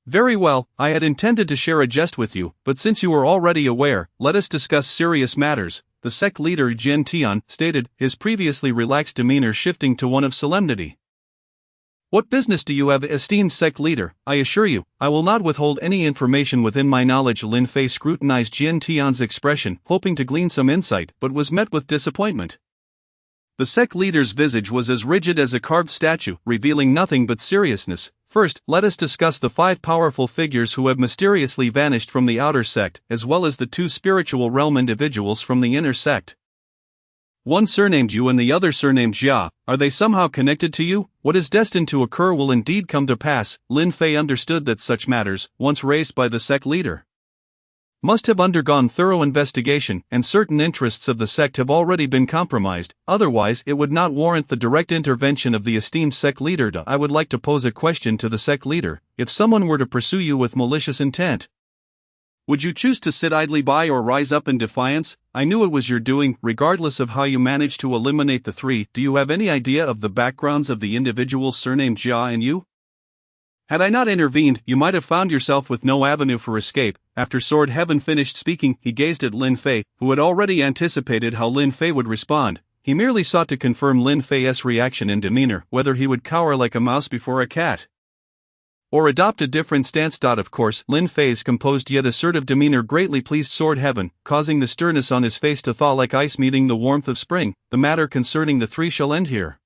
Very well, I had intended to share a jest with you, but since you are already aware, let us discuss serious matters, the sect leader Jian Tian stated, his previously relaxed demeanor shifting to one of solemnity. What business do you have, esteemed sect leader? I assure you, I will not withhold any information within my knowledge. Lin Fei scrutinized Jian Tian's expression, hoping to glean some insight, but was met with disappointment. The sect leader's visage was as rigid as a carved statue, revealing nothing but seriousness. First, let us discuss the 5 powerful figures who have mysteriously vanished from the outer sect, as well as the 2 spiritual realm individuals from the inner sect. One surnamed Yu and the other surnamed Jia. Are they somehow connected to you? What is destined to occur will indeed come to pass. Lin Fei understood that such matters, once raised by the sect leader, must have undergone thorough investigation, and certain interests of the sect have already been compromised, otherwise it would not warrant the direct intervention of the esteemed sect leader. I would like to pose a question to the sect leader. If someone were to pursue you with malicious intent, would you choose to sit idly by or rise up in defiance? I knew it was your doing, regardless of how you managed to eliminate the 3. Do you have any idea of the backgrounds of the individuals surnamed Jia and Yu? Had I not intervened, you might have found yourself with no avenue for escape. After Sword Heaven finished speaking, he gazed at Lin Fei, who had already anticipated how Lin Fei would respond. He merely sought to confirm Lin Fei's reaction and demeanor, whether he would cower like a mouse before a cat, or adopt a different stance. Of course, Lin Fei's composed yet assertive demeanor greatly pleased Sword Heaven, causing the sternness on his face to thaw like ice meeting the warmth of spring. The matter concerning the 3 shall end here.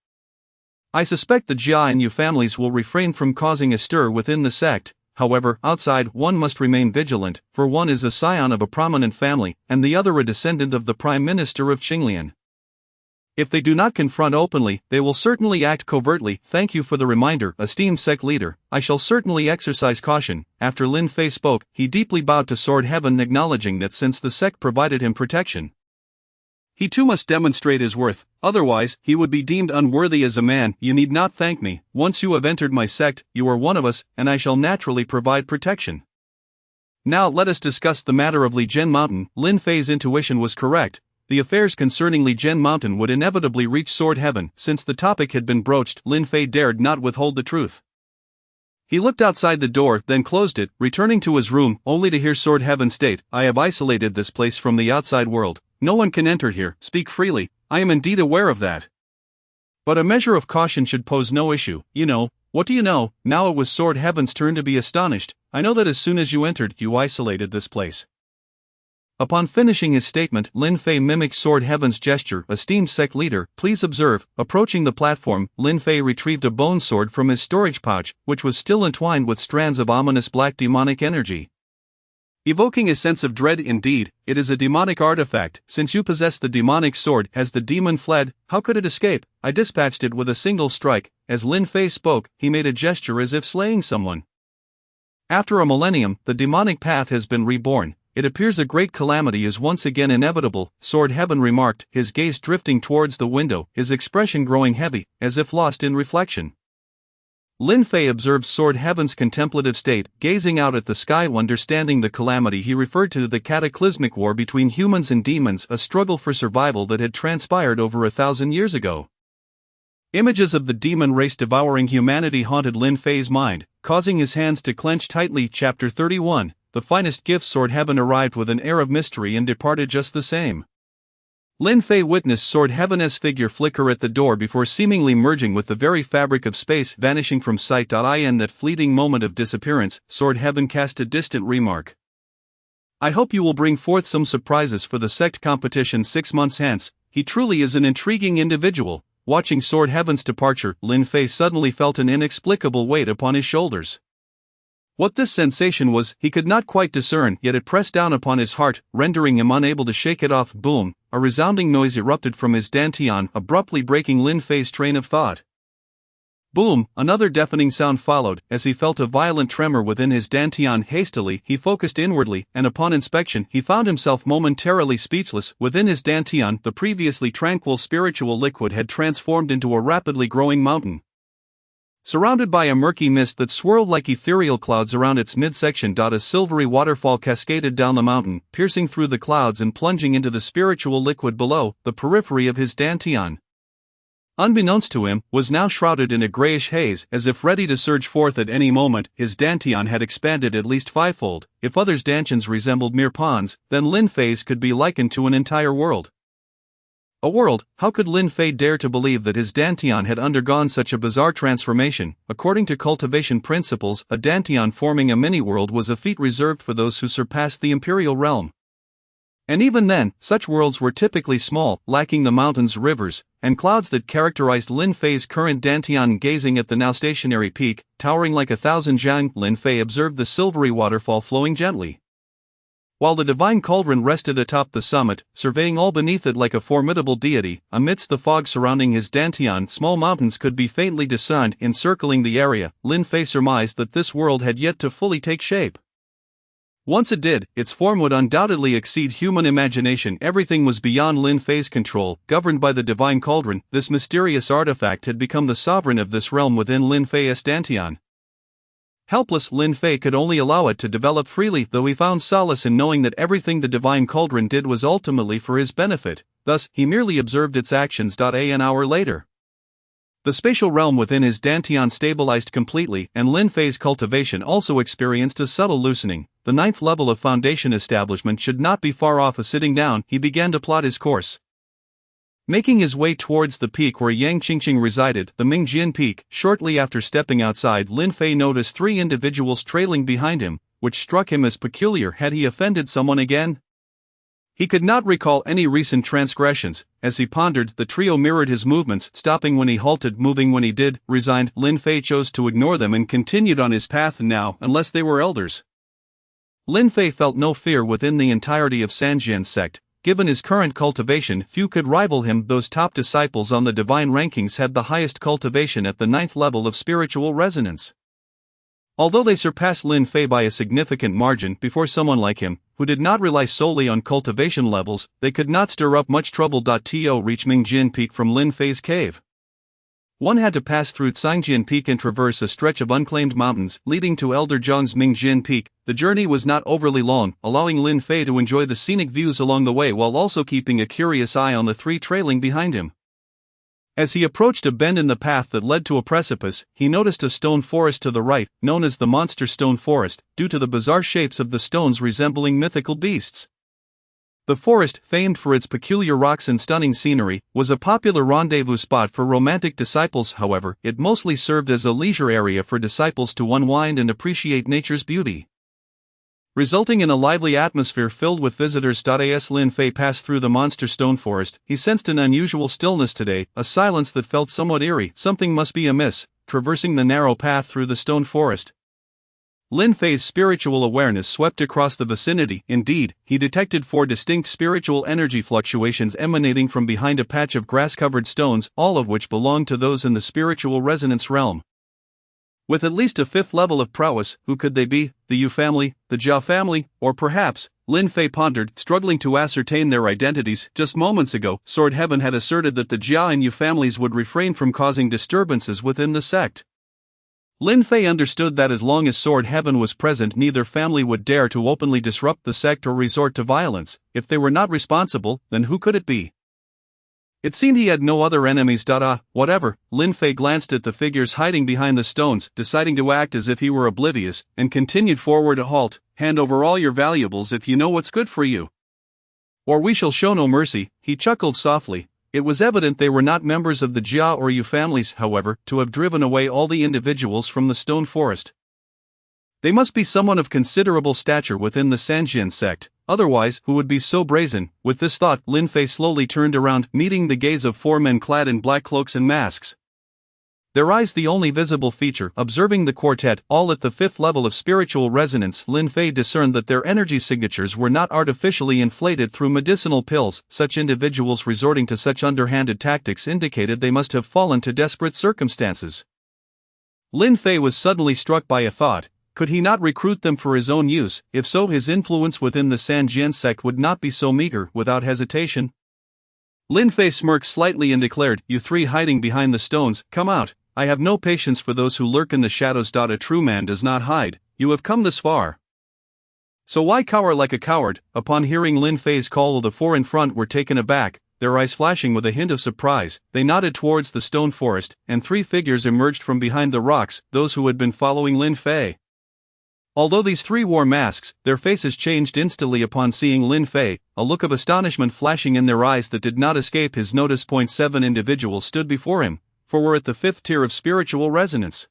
I suspect the Jia and Yu families will refrain from causing a stir within the sect. However, outside, one must remain vigilant, for one is a scion of a prominent family, and the other a descendant of the Prime Minister of Qinglian. If they do not confront openly, they will certainly act covertly. Thank you for the reminder, esteemed sect leader. I shall certainly exercise caution. After Lin Fei spoke, he deeply bowed to Sword Heaven, acknowledging that since the sect provided him protection, he too must demonstrate his worth, otherwise, he would be deemed unworthy as a man. You need not thank me. Once you have entered my sect, you are one of us, and I shall naturally provide protection. Now let us discuss the matter of Li Zhen Mountain. Lin Fei's intuition was correct. The affairs concerning Li Zhen Mountain would inevitably reach Sword Heaven. Since the topic had been broached, Lin Fei dared not withhold the truth. He looked outside the door, then closed it, returning to his room, only to hear Sword Heaven state, I have isolated this place from the outside world. No one can enter here. Speak freely. I am indeed aware of that. But a measure of caution should pose no issue. You know. What do you know? Now it was Sword Heaven's turn to be astonished. I know that as soon as you entered, you isolated this place. Upon finishing his statement, Lin Fei mimicked Sword Heaven's gesture. Esteemed sect leader, please observe. Approaching the platform, Lin Fei retrieved a bone sword from his storage pouch, which was still entwined with strands of ominous black demonic energy, evoking a sense of dread. Indeed, it is a demonic artifact. Since you possess the demonic sword, has the demon fled? How could it escape? I dispatched it with a single strike. As Lin Fei spoke, he made a gesture as if slaying someone. After a millennium, the demonic path has been reborn. It appears a great calamity is once again inevitable, Sword Heaven remarked, his gaze drifting towards the window, his expression growing heavy, as if lost in reflection. Lin Fei observed Sword Heaven's contemplative state, gazing out at the sky. Understanding the calamity he referred to the cataclysmic war between humans and demons, a struggle for survival that had transpired over 1,000 years ago. Images of the demon race devouring humanity haunted Lin Fei's mind, causing his hands to clench tightly. Chapter 31. The finest gift. Sword Heaven arrived with an air of mystery and departed just the same. Lin Fei witnessed Sword Heaven's figure flicker at the door before seemingly merging with the very fabric of space, vanishing from sight. In that fleeting moment of disappearance, Sword Heaven cast a distant remark. I hope you will bring forth some surprises for the sect competition 6 months hence. He truly is an intriguing individual. Watching Sword Heaven's departure, Lin Fei suddenly felt an inexplicable weight upon his shoulders. What this sensation was, he could not quite discern, yet it pressed down upon his heart, rendering him unable to shake it off. Boom! A resounding noise erupted from his dantian, abruptly breaking Lin Fei's train of thought. Boom! Another deafening sound followed, as he felt a violent tremor within his dantian. Hastily, he focused inwardly, and upon inspection, he found himself momentarily speechless. Within his dantian, the previously tranquil spiritual liquid had transformed into a rapidly growing mountain. Surrounded by a murky mist that swirled like ethereal clouds around its midsection, a silvery waterfall cascaded down the mountain, piercing through the clouds and plunging into the spiritual liquid below. The periphery of his dantian, unbeknownst to him, was now shrouded in a grayish haze, as if ready to surge forth at any moment. His dantian had expanded at least fivefold. If others' dantians resembled mere ponds, then Lin Fei's could be likened to an entire world. A world? How could Lin Fei dare to believe that his dantian had undergone such a bizarre transformation? According to cultivation principles, a dantian forming a mini-world was a feat reserved for those who surpassed the imperial realm. And even then, such worlds were typically small, lacking the mountains, rivers, and clouds that characterized Lin Fei's current dantian. Gazing at the now stationary peak, towering like 1,000 zhang, Lin Fei observed the silvery waterfall flowing gently, while the divine cauldron rested atop the summit, surveying all beneath it like a formidable deity. Amidst the fog surrounding his dantian, small mountains could be faintly discerned encircling the area. Lin Fei surmised that this world had yet to fully take shape. Once it did, its form would undoubtedly exceed human imagination. Everything was beyond Lin Fei's control. Governed by the divine cauldron, this mysterious artifact had become the sovereign of this realm within Lin Fei's dantian. Helpless, Lin Fei could only allow it to develop freely, though he found solace in knowing that everything the divine cauldron did was ultimately for his benefit. Thus, he merely observed its actions. An hour later, the spatial realm within his dantian stabilized completely, and Lin Fei's cultivation also experienced a subtle loosening. The 9th level of foundation establishment should not be far off. Sitting down, he began to plot his course. Making his way towards the peak where Yang Qingqing resided, the Mingjin Peak, shortly after stepping outside, Lin Fei noticed 3 individuals trailing behind him, which struck him as peculiar. Had he offended someone again? He could not recall any recent transgressions. As he pondered, the trio mirrored his movements, stopping when he halted, moving when he did. Resigned, Lin Fei chose to ignore them and continued on his path. Now, unless they were elders, Lin Fei felt no fear within the entirety of Sanjian's sect. Given his current cultivation, few could rival him. Those top disciples on the divine rankings had the highest cultivation at the 9th level of spiritual resonance. Although they surpassed Lin Fei by a significant margin, before someone like him, who did not rely solely on cultivation levels, they could not stir up much trouble. To reach Mingjin Peak from Lin Fei's cave, one had to pass through Cangjin Peak and traverse a stretch of unclaimed mountains, leading to Elder Zhang's Mingjin Peak. The journey was not overly long, allowing Lin Fei to enjoy the scenic views along the way while also keeping a curious eye on the 3 trailing behind him. As he approached a bend in the path that led to a precipice, he noticed a stone forest to the right, known as the Monster Stone Forest, due to the bizarre shapes of the stones resembling mythical beasts. The forest, famed for its peculiar rocks and stunning scenery, was a popular rendezvous spot for romantic disciples. However, it mostly served as a leisure area for disciples to unwind and appreciate nature's beauty, resulting in a lively atmosphere filled with visitors. As Lin Fei passed through the Monster Stone Forest, he sensed an unusual stillness today, a silence that felt somewhat eerie. Something must be amiss. Traversing the narrow path through the stone forest, Lin Fei's spiritual awareness swept across the vicinity. Indeed, he detected 4 distinct spiritual energy fluctuations emanating from behind a patch of grass-covered stones, all of which belonged to those in the spiritual resonance realm. With at least a 5th level of prowess, who could they be? The Yu family, the Jia family, or perhaps? Lin Fei pondered, struggling to ascertain their identities. Just moments ago, Sword Heaven had asserted that the Jia and Yu families would refrain from causing disturbances within the sect. Lin Fei understood that as long as Sword Heaven was present, neither family would dare to openly disrupt the sect or resort to violence. If they were not responsible, then who could it be? It seemed he had no other enemies. Whatever. Lin Fei glanced at the figures hiding behind the stones, deciding to act as if he were oblivious, and continued forward. A halt. Hand over all your valuables if you know what's good for you, or we shall show no mercy. He chuckled softly. It was evident they were not members of the Jia or Yu families, however, to have driven away all the individuals from the stone forest. They must be someone of considerable stature within the Sanjian sect, otherwise, who would be so brazen? With this thought, Lin Fei slowly turned around, meeting the gaze of 4 men clad in black cloaks and masks. Their eyes the only visible feature. Observing the quartet, all at the 5th level of spiritual resonance, Lin Fei discerned that their energy signatures were not artificially inflated through medicinal pills. Such individuals resorting to such underhanded tactics indicated they must have fallen to desperate circumstances. Lin Fei was suddenly struck by a thought. Could he not recruit them for his own use? If so, his influence within the Sanjian sect would not be so meager. Without hesitation, Lin Fei smirked slightly and declared, "You three hiding behind the stones, come out. I have no patience for those who lurk in the shadows. A true man does not hide. You have come this far, so why cower like a coward?" Upon hearing Lin Fei's call, the four in front were taken aback, their eyes flashing with a hint of surprise. They nodded towards the stone forest, and three figures emerged from behind the rocks, those who had been following Lin Fei. Although these three wore masks, their faces changed instantly upon seeing Lin Fei, a look of astonishment flashing in their eyes that did not escape his notice. 7 individuals stood before him, 4 were at the 5th tier of spiritual resonance,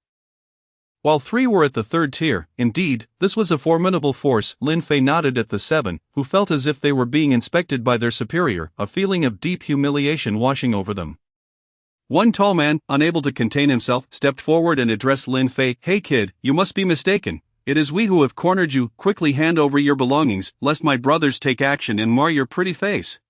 while 3 were at the 3rd tier. Indeed, this was a formidable force. Lin Fei nodded at the 7, who felt as if they were being inspected by their superior, a feeling of deep humiliation washing over them. One tall man, unable to contain himself, stepped forward and addressed Lin Fei. "Hey kid, you must be mistaken. It is we who have cornered you. Quickly hand over your belongings, lest my brothers take action and mar your pretty face."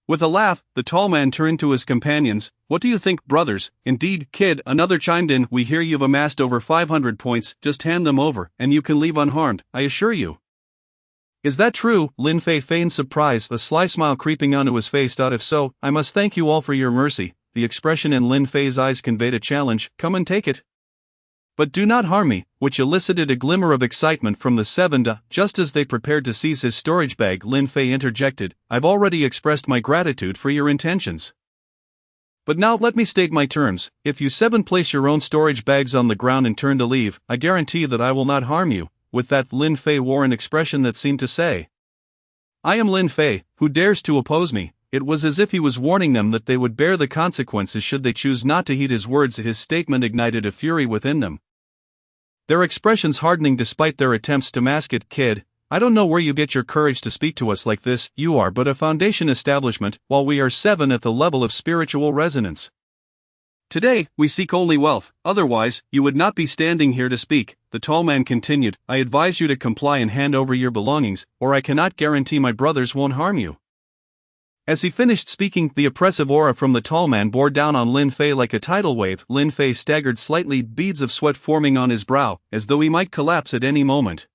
With a laugh, the tall man turned to his companions. "What do you think, brothers?" "Indeed, kid," another chimed in. "We hear you've amassed over 500 points, just hand them over, and you can leave unharmed, I assure you." "Is that true?" Lin Fei feigned surprise, a sly smile creeping onto his face. "If so, I must thank you all for your mercy." The expression in Lin Fei's eyes conveyed a challenge. "Come and take it, but do not harm me," which elicited a glimmer of excitement from the 7. Just as they prepared to seize his storage bag, Lin Fei interjected, "I've already expressed my gratitude for your intentions, but now let me state my terms. If you 7 place your own storage bags on the ground and turn to leave, I guarantee that I will not harm you." With that, Lin Fei wore an expression that seemed to say, "I am Lin Fei, who dares to oppose me?" It was as if he was warning them that they would bear the consequences should they choose not to heed his words. His statement ignited a fury within them, their expressions hardening despite their attempts to mask it. "Kid, I don't know where you get your courage to speak to us like this. You are but a foundation establishment, while we are 7 at the level of spiritual resonance. Today, we seek only wealth, otherwise, you would not be standing here to speak." The tall man continued, "I advise you to comply and hand over your belongings, or I cannot guarantee my brothers won't harm you." As he finished speaking, the oppressive aura from the tall man bore down on Lin Fei like a tidal wave. Lin Fei staggered slightly, beads of sweat forming on his brow, as though he might collapse at any moment.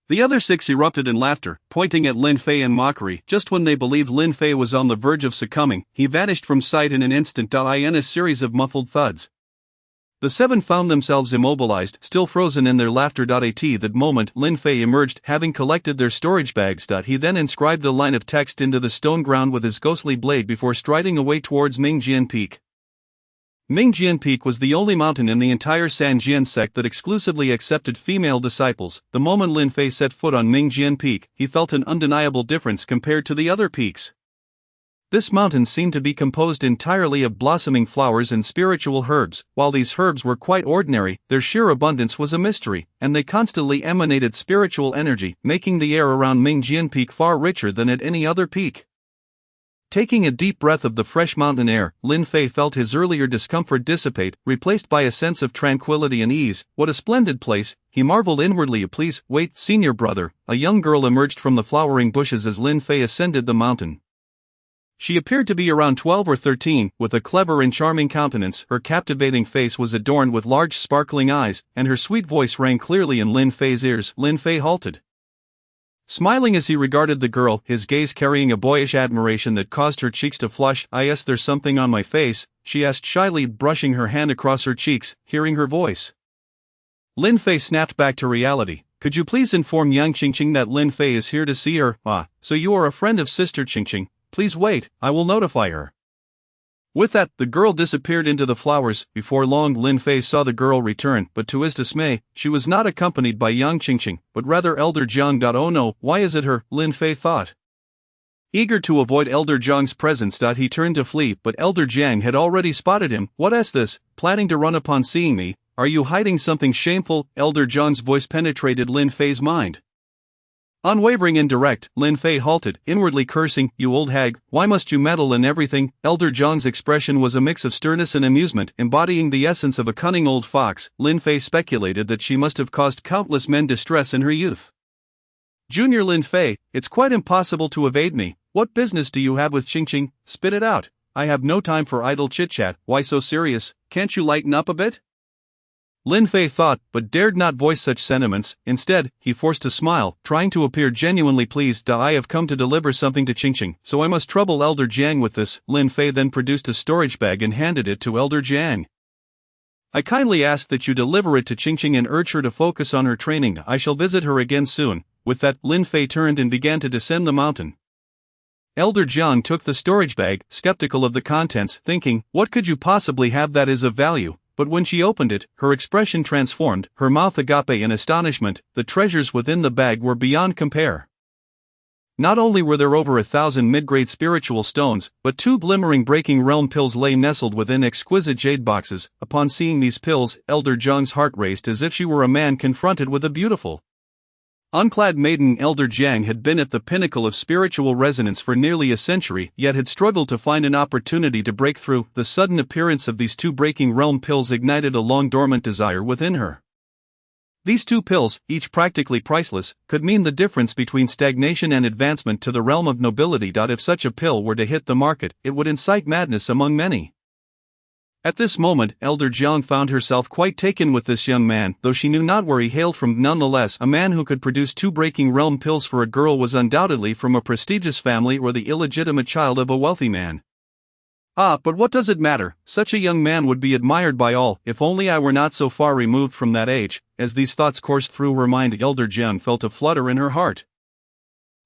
The other 6 erupted in laughter, pointing at Lin Fei in mockery. Just when they believed Lin Fei was on the verge of succumbing, he vanished from sight in an instant. In a series of muffled thuds, the 7 found themselves immobilized, still frozen in their laughter. At that moment, Lin Fei emerged, having collected their storage bags. He then inscribed a line of text into the stone ground with his ghostly blade before striding away towards Mingjian Peak. Mingjian Peak was the only mountain in the entire Sanjian sect that exclusively accepted female disciples. The moment Lin Fei set foot on Mingjian Peak, he felt an undeniable difference compared to the other peaks. This mountain seemed to be composed entirely of blossoming flowers and spiritual herbs. While these herbs were quite ordinary, their sheer abundance was a mystery, and they constantly emanated spiritual energy, making the air around Mingjian Peak far richer than at any other peak. Taking a deep breath of the fresh mountain air, Lin Fei felt his earlier discomfort dissipate, replaced by a sense of tranquility and ease. "What a splendid place," he marveled inwardly. "Please, wait, senior brother." A young girl emerged from the flowering bushes as Lin Fei ascended the mountain. She appeared to be around 12 or 13, with a clever and charming countenance. Her captivating face was adorned with large sparkling eyes, and her sweet voice rang clearly in Lin Fei's ears. Lin Fei halted, smiling as he regarded the girl, his gaze carrying a boyish admiration that caused her cheeks to flush. "Yes, there's something on my face?" she asked shyly, brushing her hand across her cheeks. Hearing her voice, Lin Fei snapped back to reality. "Could you please inform young Qingqing that Lin Fei is here to see her?" "Ah, so you are a friend of Sister Qingqing. Please wait, I will notify her." With that, the girl disappeared into the flowers. Before long, Lin Fei saw the girl return, but to his dismay, she was not accompanied by young Qingqing, but rather Elder Jiang. "Oh no, why is it her?" Lin Fei thought. Eager to avoid Elder Jiang's presence, he turned to flee, but Elder Jiang had already spotted him. "What's this? Planning to run upon seeing me? Are you hiding something shameful?" Elder Jiang's voice penetrated Lin Fei's mind. Unwavering and direct, Lin Fei halted, inwardly cursing, "You old hag, why must you meddle in everything?" Elder Jiang's expression was a mix of sternness and amusement, embodying the essence of a cunning old fox. Lin Fei speculated that she must have caused countless men distress in her youth. "Junior Lin Fei, it's quite impossible to evade me. What business do you have with Qingqing? Spit it out. I have no time for idle chit-chat." "Why so serious? Can't you lighten up a bit?" Lin Fei thought, but dared not voice such sentiments. Instead, he forced a smile, trying to appear genuinely pleased. I have come to deliver something to Qingqing, so I must trouble Elder Jiang with this. Lin Fei then produced a storage bag and handed it to Elder Jiang. I kindly ask that you deliver it to Qingqing and urge her to focus on her training. I shall visit her again soon. With that, Lin Fei turned and began to descend the mountain. Elder Jiang took the storage bag, skeptical of the contents, thinking, what could you possibly have that is of value? But when she opened it, her expression transformed, her mouth agape in astonishment. The treasures within the bag were beyond compare. Not only were there over 1,000 mid-grade spiritual stones, but 2 glimmering breaking realm pills lay nestled within exquisite jade boxes. Upon seeing these pills, Elder Jiang's heart raced as if she were a man confronted with a beautiful, unclad maiden. Elder Jiang had been at the pinnacle of spiritual resonance for nearly a century, yet had struggled to find an opportunity to break through. The sudden appearance of these 2 breaking realm pills ignited a long-dormant desire within her. These 2 pills, each practically priceless, could mean the difference between stagnation and advancement to the realm of nobility. If such a pill were to hit the market, it would incite madness among many. At this moment, Elder Jiang found herself quite taken with this young man, though she knew not where he hailed from. Nonetheless, a man who could produce 2 breaking realm pills for a girl was undoubtedly from a prestigious family or the illegitimate child of a wealthy man. But what does it matter? Such a young man would be admired by all. If only I were not so far removed from that age. As these thoughts coursed through her mind, Elder Jiang felt a flutter in her heart.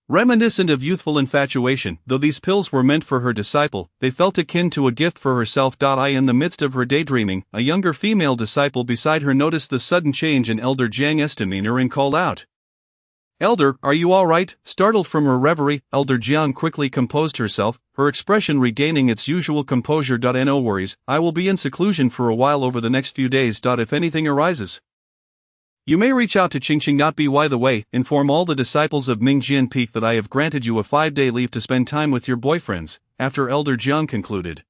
Reminiscent of youthful infatuation, though these pills were meant for her disciple, they felt akin to a gift for herself. In the midst of her daydreaming, a younger female disciple beside her noticed the sudden change in Elder Jiang's demeanor and called out, "Elder, are you all right?" Startled from her reverie, Elder Jiang quickly composed herself, her expression regaining its usual composure. No worries, I will be in seclusion for a while over the next few days. If anything arises, you may reach out to Qingqing. By the way, inform all the disciples of Mingjian Peak that I have granted you a 5-day leave to spend time with your boyfriends. After Elder Jiang concluded,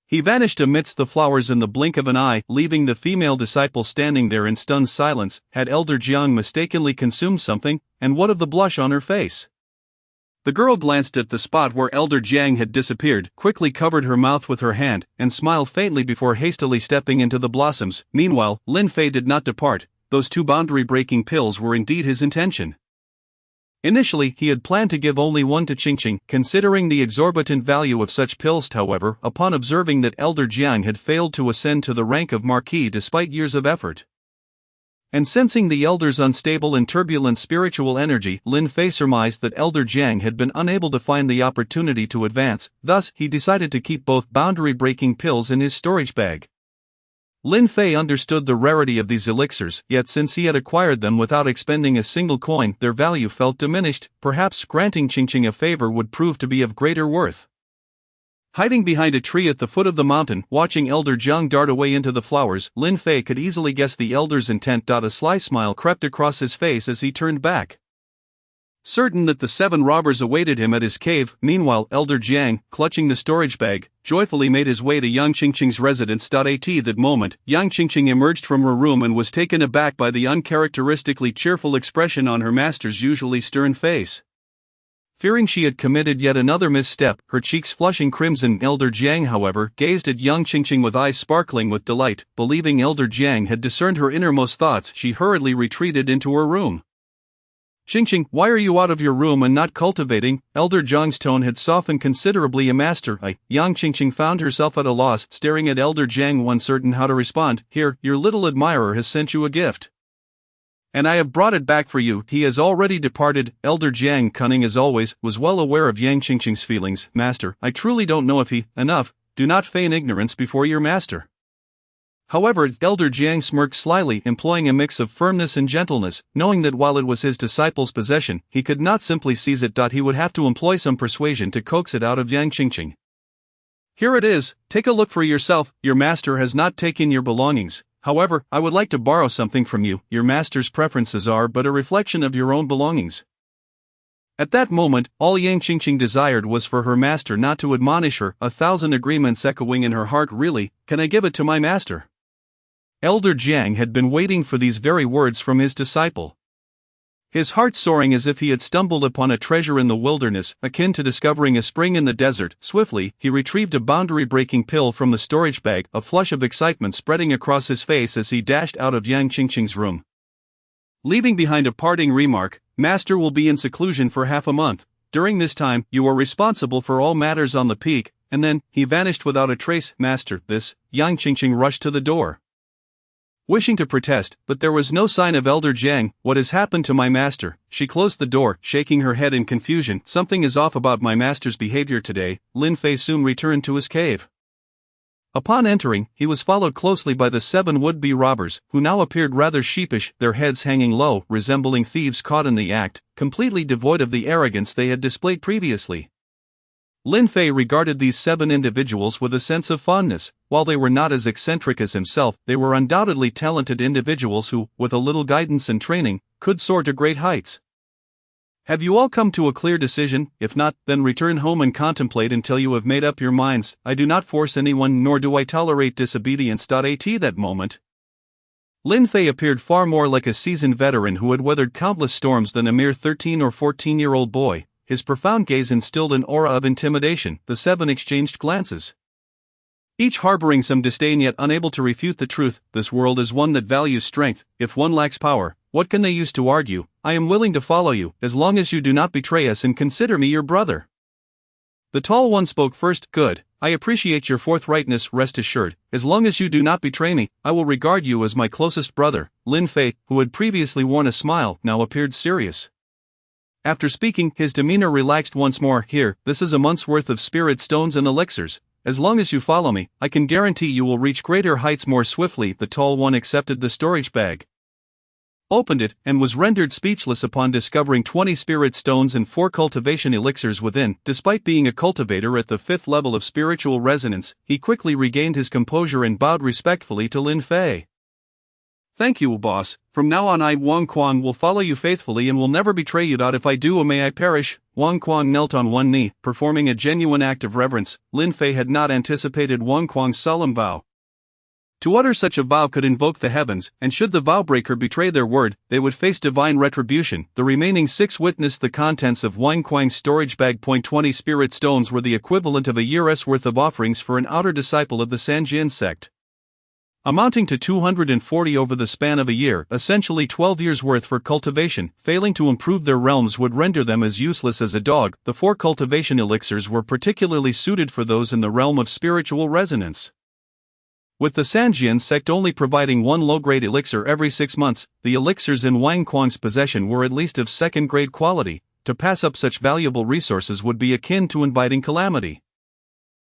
he vanished amidst the flowers in the blink of an eye, leaving the female disciple standing there in stunned silence. Had Elder Jiang mistakenly consumed something, and what of the blush on her face? The girl glanced at the spot where Elder Jiang had disappeared, quickly covered her mouth with her hand, and smiled faintly before hastily stepping into the blossoms. Meanwhile, Lin Fei did not depart. Those 2 boundary-breaking pills were indeed his intention. Initially, he had planned to give only one to Qingqing, considering the exorbitant value of such pills. However, upon observing that Elder Jiang had failed to ascend to the rank of Marquis despite years of effort, and sensing the elder's unstable and turbulent spiritual energy, Lin Fei surmised that Elder Jiang had been unable to find the opportunity to advance. Thus, he decided to keep both boundary-breaking pills in his storage bag. Lin Fei understood the rarity of these elixirs, yet since he had acquired them without expending a single coin, their value felt diminished. Perhaps granting Qingqing a favor would prove to be of greater worth. Hiding behind a tree at the foot of the mountain, watching Elder Jiang dart away into the flowers, Lin Fei could easily guess the elder's intent. A sly smile crept across his face as he turned back, certain that the 7 robbers awaited him at his cave. Meanwhile, Elder Jiang, clutching the storage bag, joyfully made his way to Yang Qingqing's residence. At that moment, Yang Qingqing emerged from her room and was taken aback by the uncharacteristically cheerful expression on her master's usually stern face. Fearing she had committed yet another misstep, her cheeks flushing crimson, Elder Jiang, however, gazed at Yang Qingqing with eyes sparkling with delight. Believing Elder Jiang had discerned her innermost thoughts, she hurriedly retreated into her room. "Qingqing, why are you out of your room and not cultivating?" Elder Jiang's tone had softened considerably. Yang Qingqing found herself at a loss, staring at Elder Jiang, uncertain how to respond. "Here, your little admirer has sent you a gift, and I have brought it back for you. He has already departed." Elder Jiang, cunning as always, was well aware of Yang Qingqing's feelings. "Master, I truly don't know if he..." "Enough, do not feign ignorance before your master." However, Elder Jiang smirked slyly, employing a mix of firmness and gentleness, knowing that while it was his disciple's possession, he could not simply seize it. He would have to employ some persuasion to coax it out of Yang Qingqing. "Here it is, take a look for yourself. Your master has not taken your belongings. However, I would like to borrow something from you. Your master's preferences are but a reflection of your own belongings." At that moment, all Yang Qingqing desired was for her master not to admonish her, 1,000 agreements echoing in her heart. "Really, can I give it to my master?" Elder Jiang had been waiting for these very words from his disciple. His heart soaring as if he had stumbled upon a treasure in the wilderness, akin to discovering a spring in the desert. Swiftly, he retrieved a boundary-breaking pill from the storage bag, a flush of excitement spreading across his face as he dashed out of Yang Qingqing's room. Leaving behind a parting remark, "Master will be in seclusion for half a month. During this time, you are responsible for all matters on the peak," and then, he vanished without a trace. "Master, this..." Yang Qingqing rushed to the door, wishing to protest, but there was no sign of Elder Jiang. "What has happened to my master?" She closed the door, shaking her head in confusion. "Something is off about my master's behavior today." Lin Fei soon returned to his cave. Upon entering, he was followed closely by the 7 would-be robbers, who now appeared rather sheepish, their heads hanging low, resembling thieves caught in the act, completely devoid of the arrogance they had displayed previously. Lin Fei regarded these 7 individuals with a sense of fondness. While they were not as eccentric as himself, they were undoubtedly talented individuals who, with a little guidance and training, could soar to great heights. "Have you all come to a clear decision? If not, then return home and contemplate until you have made up your minds. I do not force anyone, nor do I tolerate disobedience." At that moment, Lin Fei appeared far more like a seasoned veteran who had weathered countless storms than a mere 13 or 14-year-old boy. His profound gaze instilled an aura of intimidation. The 7 exchanged glances, each harboring some disdain yet unable to refute the truth. This world is one that values strength. If one lacks power, what can they use to argue? I am willing to follow you, as long as you do not betray us and consider me your brother. The tall one spoke first. "Good. I appreciate your forthrightness. Rest assured, as long as you do not betray me, I will regard you as my closest brother." Lin Fei, who had previously worn a smile, now appeared serious. After speaking, his demeanor relaxed once more. "Here, this is a month's worth of spirit stones and elixirs. As long as you follow me, I can guarantee you will reach greater heights more swiftly." The tall one accepted the storage bag, opened it, and was rendered speechless upon discovering 20 spirit stones and 4 cultivation elixirs within. Despite being a cultivator at the 5th level of spiritual resonance, he quickly regained his composure and bowed respectfully to Lin Fei. "Thank you, boss. From now on Wang Kuang will follow you faithfully and will never betray you. If I do, may I perish." Wang Kuang knelt on one knee, performing a genuine act of reverence. Lin Fei had not anticipated Wang Kuang's solemn vow. To utter such a vow could invoke the heavens, and should the vow-breaker betray their word, they would face divine retribution. The remaining 6 witnessed the contents of Wang Kuang's storage bag. 20 spirit stones were the equivalent of a year's worth of offerings for an outer disciple of the Sanjian sect, amounting to 240 over the span of a year, essentially 12 years' worth for cultivation. Failing to improve their realms would render them as useless as a dog. The 4 cultivation elixirs were particularly suited for those in the realm of spiritual resonance. With the Sanjian sect only providing 1 low-grade elixir every 6 months, the elixirs in Wang Kuang's possession were at least of second-grade quality. To pass up such valuable resources would be akin to inviting calamity.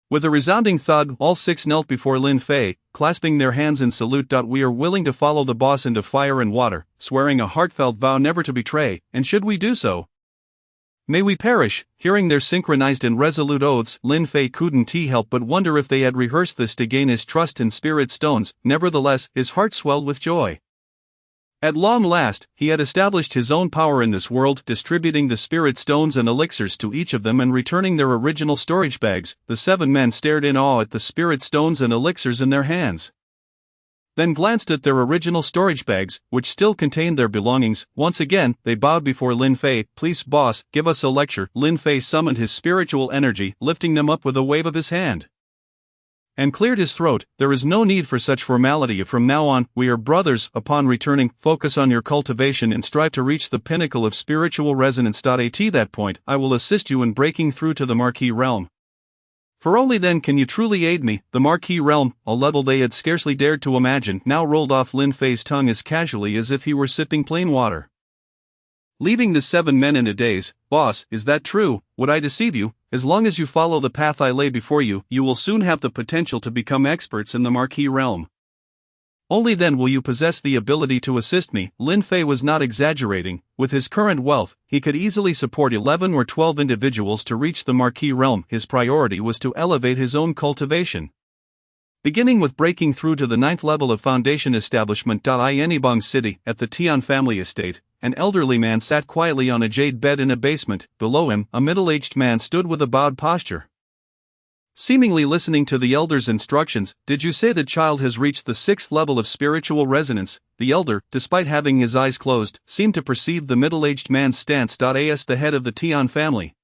With a resounding thud, all 6 knelt before Lin Fei, clasping their hands in salute. "We are willing to follow the boss into fire and water, swearing a heartfelt vow never to betray, and should we do so, may we perish." Hearing their synchronized and resolute oaths, Lin Fei couldn't help but wonder if they had rehearsed this to gain his trust in spirit stones. Nevertheless, his heart swelled with joy. At long last, he had established his own power in this world, distributing the spirit stones and elixirs to each of them and returning their original storage bags. The 7 men stared in awe at the spirit stones and elixirs in their hands, then glanced at their original storage bags, which still contained their belongings. Once again, they bowed before Lin Fei. "Please, boss, give us a lecture." Lin Fei summoned his spiritual energy, lifting them up with a wave of his hand, and cleared his throat. "There is no need for such formality. From now on, we are brothers. Upon returning, focus on your cultivation and strive to reach the pinnacle of spiritual resonance. At that point, I will assist you in breaking through to the Marquis realm. For only then can you truly aid me." The Marquis realm, a level they had scarcely dared to imagine, now rolled off Lin Fei's tongue as casually as if he were sipping plain water. Leaving the 7 men in a daze, "Boss, is that true? Would I deceive you? As long as you follow the path I lay before you, you will soon have the potential to become experts in the Marquis realm. Only then will you possess the ability to assist me." Lin Fei was not exaggerating. With his current wealth, he could easily support 11 or 12 individuals to reach the Marquis realm. His priority was to elevate his own cultivation, beginning with breaking through to the 9th level of foundation establishment. In Enibong City, at the Tian family estate, an elderly man sat quietly on a jade bed in a basement. Below him, a middle-aged man stood with a bowed posture, Seemingly listening to the elder's instructions, did you say the child has reached the 6th level of spiritual resonance? The elder, despite having his eyes closed, seemed to perceive the middle-aged man's stance. As the head of the Tian family,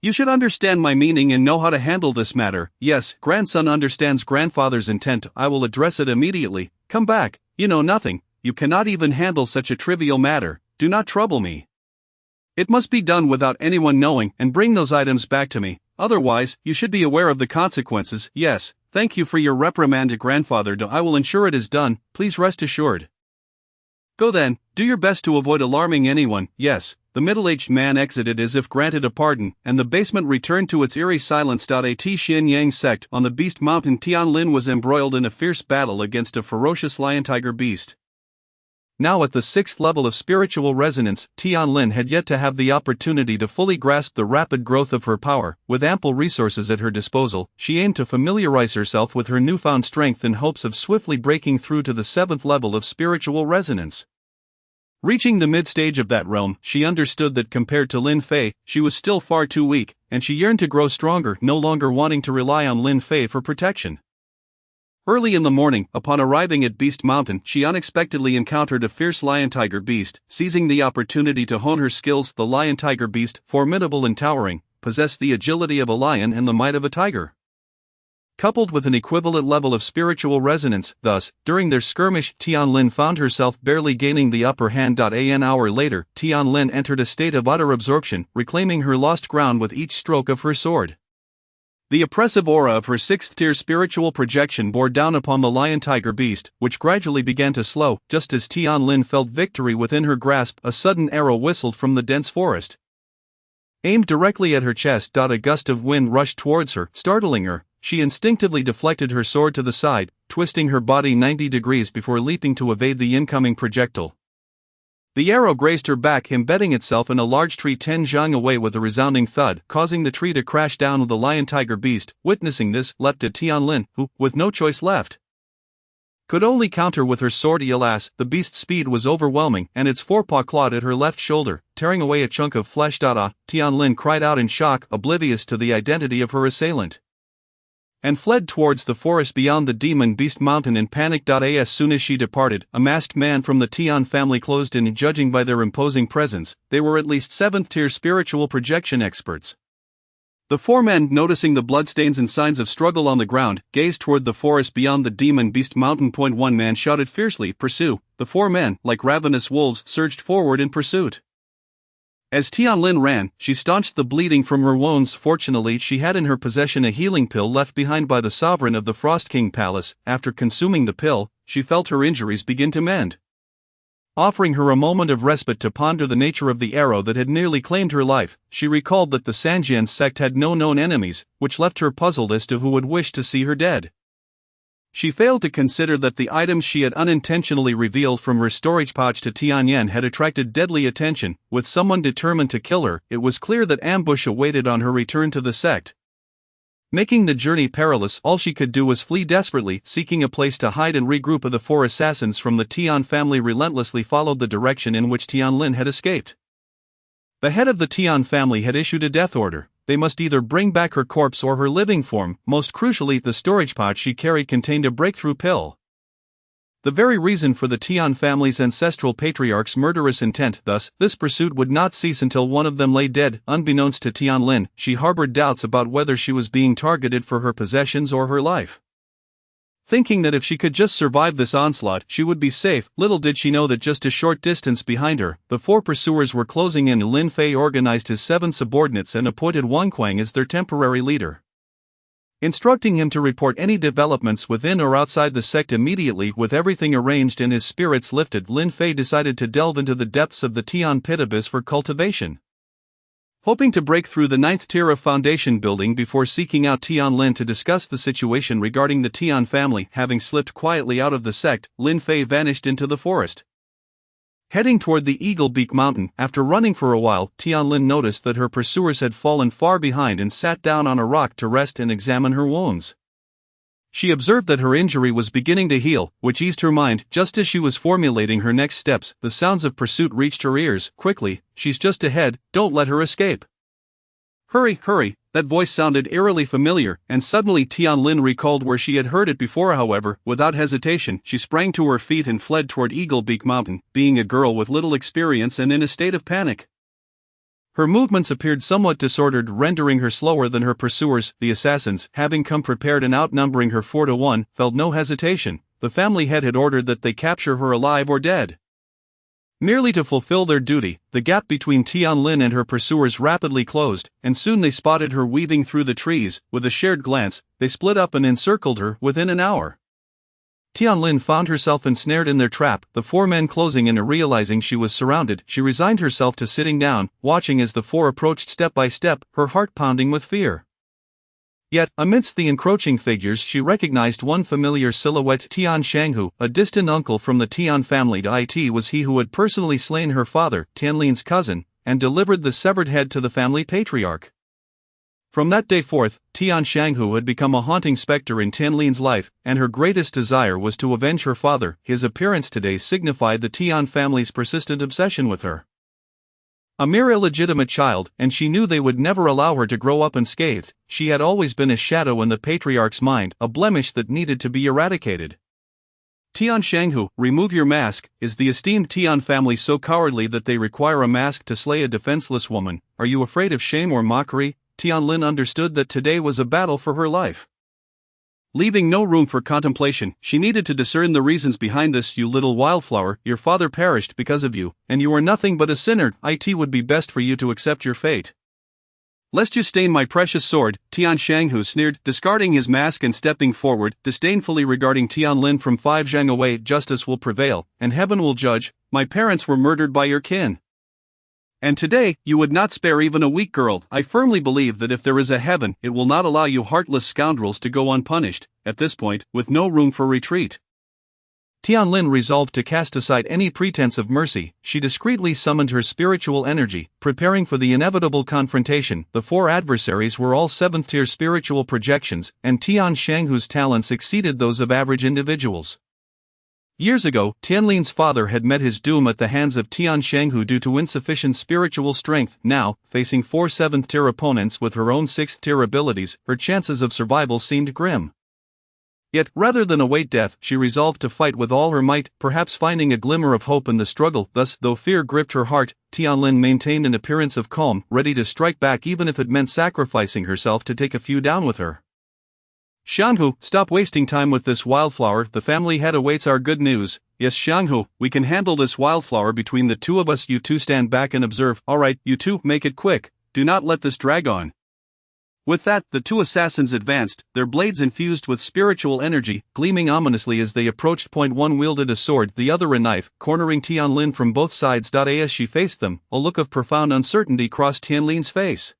you should understand my meaning and know how to handle this matter. Yes, grandson understands grandfather's intent. I will address it immediately. Come back, you know nothing, you cannot even handle such a trivial matter, do not trouble me. It must be done without anyone knowing, and bring those items back to me, otherwise, you should be aware of the consequences. Yes, thank you for your reprimand, grandfather. I will ensure it is done, please rest assured. Go then, do your best to avoid alarming anyone. Yes. The middle-aged man exited as if granted a pardon, and the basement returned to its eerie silence. A Xin Yang sect on the Beast Mountain. Tian Lin was embroiled in a fierce battle against a ferocious lion-tiger beast. Now at the 6th level of spiritual resonance, Tian Lin had yet to have the opportunity to fully grasp the rapid growth of her power. With ample resources at her disposal, she aimed to familiarize herself with her newfound strength in hopes of swiftly breaking through to the 7th level of spiritual resonance. Reaching the mid-stage of that realm, she understood that compared to Lin Fei, she was still far too weak, and she yearned to grow stronger, no longer wanting to rely on Lin Fei for protection. Early in the morning, upon arriving at Beast Mountain, she unexpectedly encountered a fierce lion-tiger beast. Seizing the opportunity to hone her skills, the lion-tiger beast, formidable and towering, possessed the agility of a lion and the might of a tiger, coupled with an equivalent level of spiritual resonance. Thus, during their skirmish, Tian Lin found herself barely gaining the upper hand. An hour later, Tian Lin entered a state of utter absorption, reclaiming her lost ground with each stroke of her sword. The oppressive aura of her 6th-tier spiritual projection bore down upon the lion-tiger beast, which gradually began to slow. Just as Tian Lin felt victory within her grasp, a sudden arrow whistled from the dense forest, aimed directly at her chest. A gust of wind rushed towards her, startling her. She instinctively deflected her sword to the side, twisting her body 90 degrees before leaping to evade the incoming projectile. The arrow grazed her back, embedding itself in a large tree 10 zhang away with a resounding thud, causing the tree to crash down. The lion-tiger beast, witnessing this, leapt at Tian Lin, who, with no choice left, could only counter with her sword. Alas, the beast's speed was overwhelming, and its forepaw clawed at her left shoulder, tearing away a chunk of flesh. Tian Lin cried out in shock, oblivious to the identity of her assailant, and fled towards the forest beyond the demon beast mountain in panic. As soon as she departed, a masked man from the Tian family closed in. Judging by their imposing presence, they were at least 7th-tier spiritual projection experts. The 4 men, noticing the bloodstains and signs of struggle on the ground, gazed toward the forest beyond the demon beast mountain. One man shouted fiercely, "Pursue!" The 4 men, like ravenous wolves, surged forward in pursuit. As Tian Lin ran, she staunched the bleeding from her wounds. Fortunately, she had in her possession a healing pill left behind by the sovereign of the Frost King Palace. After consuming the pill, she felt her injuries begin to mend, offering her a moment of respite to ponder the nature of the arrow that had nearly claimed her life. She recalled that the Sanjian sect had no known enemies, which left her puzzled as to who would wish to see her dead. She failed to consider that the items she had unintentionally revealed from her storage pouch to Tianyan had attracted deadly attention. With someone determined to kill her, it was clear that ambush awaited on her return to the sect. Making the journey perilous, all she could do was flee desperately, seeking a place to hide and regroup. The 4 assassins from the Tian family relentlessly followed the direction in which Tian Lin had escaped. The head of the Tian family had issued a death order. They must either bring back her corpse or her living form. Most crucially, the storage pouch she carried contained a breakthrough pill, the very reason for the Tian family's ancestral patriarch's murderous intent. Thus, this pursuit would not cease until one of them lay dead. Unbeknownst to Tian Lin, she harbored doubts about whether she was being targeted for her possessions or her life. Thinking that if she could just survive this onslaught, she would be safe, little did she know that just a short distance behind her, the 4 pursuers were closing in. Lin Fei organized his 7 subordinates and appointed Wang Kuang as their temporary leader, instructing him to report any developments within or outside the sect immediately. With everything arranged and his spirits lifted, Lin Fei decided to delve into the depths of the Tian pit abyss for cultivation, hoping to break through the 9th tier of foundation building before seeking out Tian Lin to discuss the situation regarding the Tian family. Having slipped quietly out of the sect, Lin Fei vanished into the forest, heading toward the Eagle Beak Mountain. After running for a while, Tian Lin noticed that her pursuers had fallen far behind and sat down on a rock to rest and examine her wounds. She observed that her injury was beginning to heal, which eased her mind. Just as she was formulating her next steps, the sounds of pursuit reached her ears. "Quickly, she's just ahead, don't let her escape. Hurry, hurry, That voice sounded eerily familiar, and suddenly Tianlin recalled where she had heard it before. However, without hesitation, she sprang to her feet and fled toward Eagle Beak Mountain, being a girl with little experience and in a state of panic. Her movements appeared somewhat disordered, rendering her slower than her pursuers. The assassins, having come prepared and outnumbering her 4-1, felt no hesitation. The family head had ordered that they capture her alive or dead. Merely to fulfill their duty, the gap between Tianlin and her pursuers rapidly closed, and soon they spotted her weaving through the trees. With a shared glance, they split up and encircled her. Within an hour, Tianlin found herself ensnared in their trap, the four men closing in. Realizing she was surrounded, she resigned herself to sitting down, watching as the four approached step by step, her heart pounding with fear. Yet, amidst the encroaching figures, she recognized one familiar silhouette: Tian Shanghu, a distant uncle from the Tian family. It was he who had personally slain her father, Tianlin's cousin, and delivered the severed head to the family patriarch. From that day forth, Tian Shanghu had become a haunting specter in Tianlin's life, and her greatest desire was to avenge her father. His appearance today signified the Tian family's persistent obsession with her. A mere illegitimate child, and she knew they would never allow her to grow up unscathed. She had always been a shadow in the patriarch's mind, a blemish that needed to be eradicated. Tian Shanghu, remove your mask. Is the esteemed Tian family so cowardly that they require a mask to slay a defenseless woman? Are you afraid of shame or mockery? Tianlin understood that today was a battle for her life. Leaving no room for contemplation, she needed to discern the reasons behind this. You little wildflower, your father perished because of you, and you are nothing but a sinner. It would be best for you to accept your fate. Lest you stain my precious sword, Tian Shanghu sneered, discarding his mask and stepping forward, disdainfully regarding Tianlin from 5 zhang away. Justice will prevail, and heaven will judge. My parents were murdered by your kin. And today, you would not spare even a weak girl. I firmly believe that if there is a heaven, it will not allow you heartless scoundrels to go unpunished. At this point, with no room for retreat, Tianlin resolved to cast aside any pretense of mercy. She discreetly summoned her spiritual energy, preparing for the inevitable confrontation. The four adversaries were all 7th-tier spiritual projections, and Tian Shanghu's talents exceeded those of average individuals. Years ago, Tianlin's father had met his doom at the hands of Tian Shanghu due to insufficient spiritual strength. Now, facing 4 7th-tier opponents with her own 6th-tier abilities, her chances of survival seemed grim. Yet, rather than await death, she resolved to fight with all her might, perhaps finding a glimmer of hope in the struggle. Thus, though fear gripped her heart, Tianlin maintained an appearance of calm, ready to strike back even if it meant sacrificing herself to take a few down with her. Shanghu, stop wasting time with this wildflower. The family head awaits our good news. Yes, Shanghu, we can handle this wildflower between the two of us. You two stand back and observe. Alright, you two, make it quick. Do not let this drag on. With that, the two assassins advanced, their blades infused with spiritual energy, gleaming ominously as they approached. One wielded a sword, the other a knife, cornering Tianlin from both sides. As she faced them, a look of profound uncertainty crossed Tianlin's face.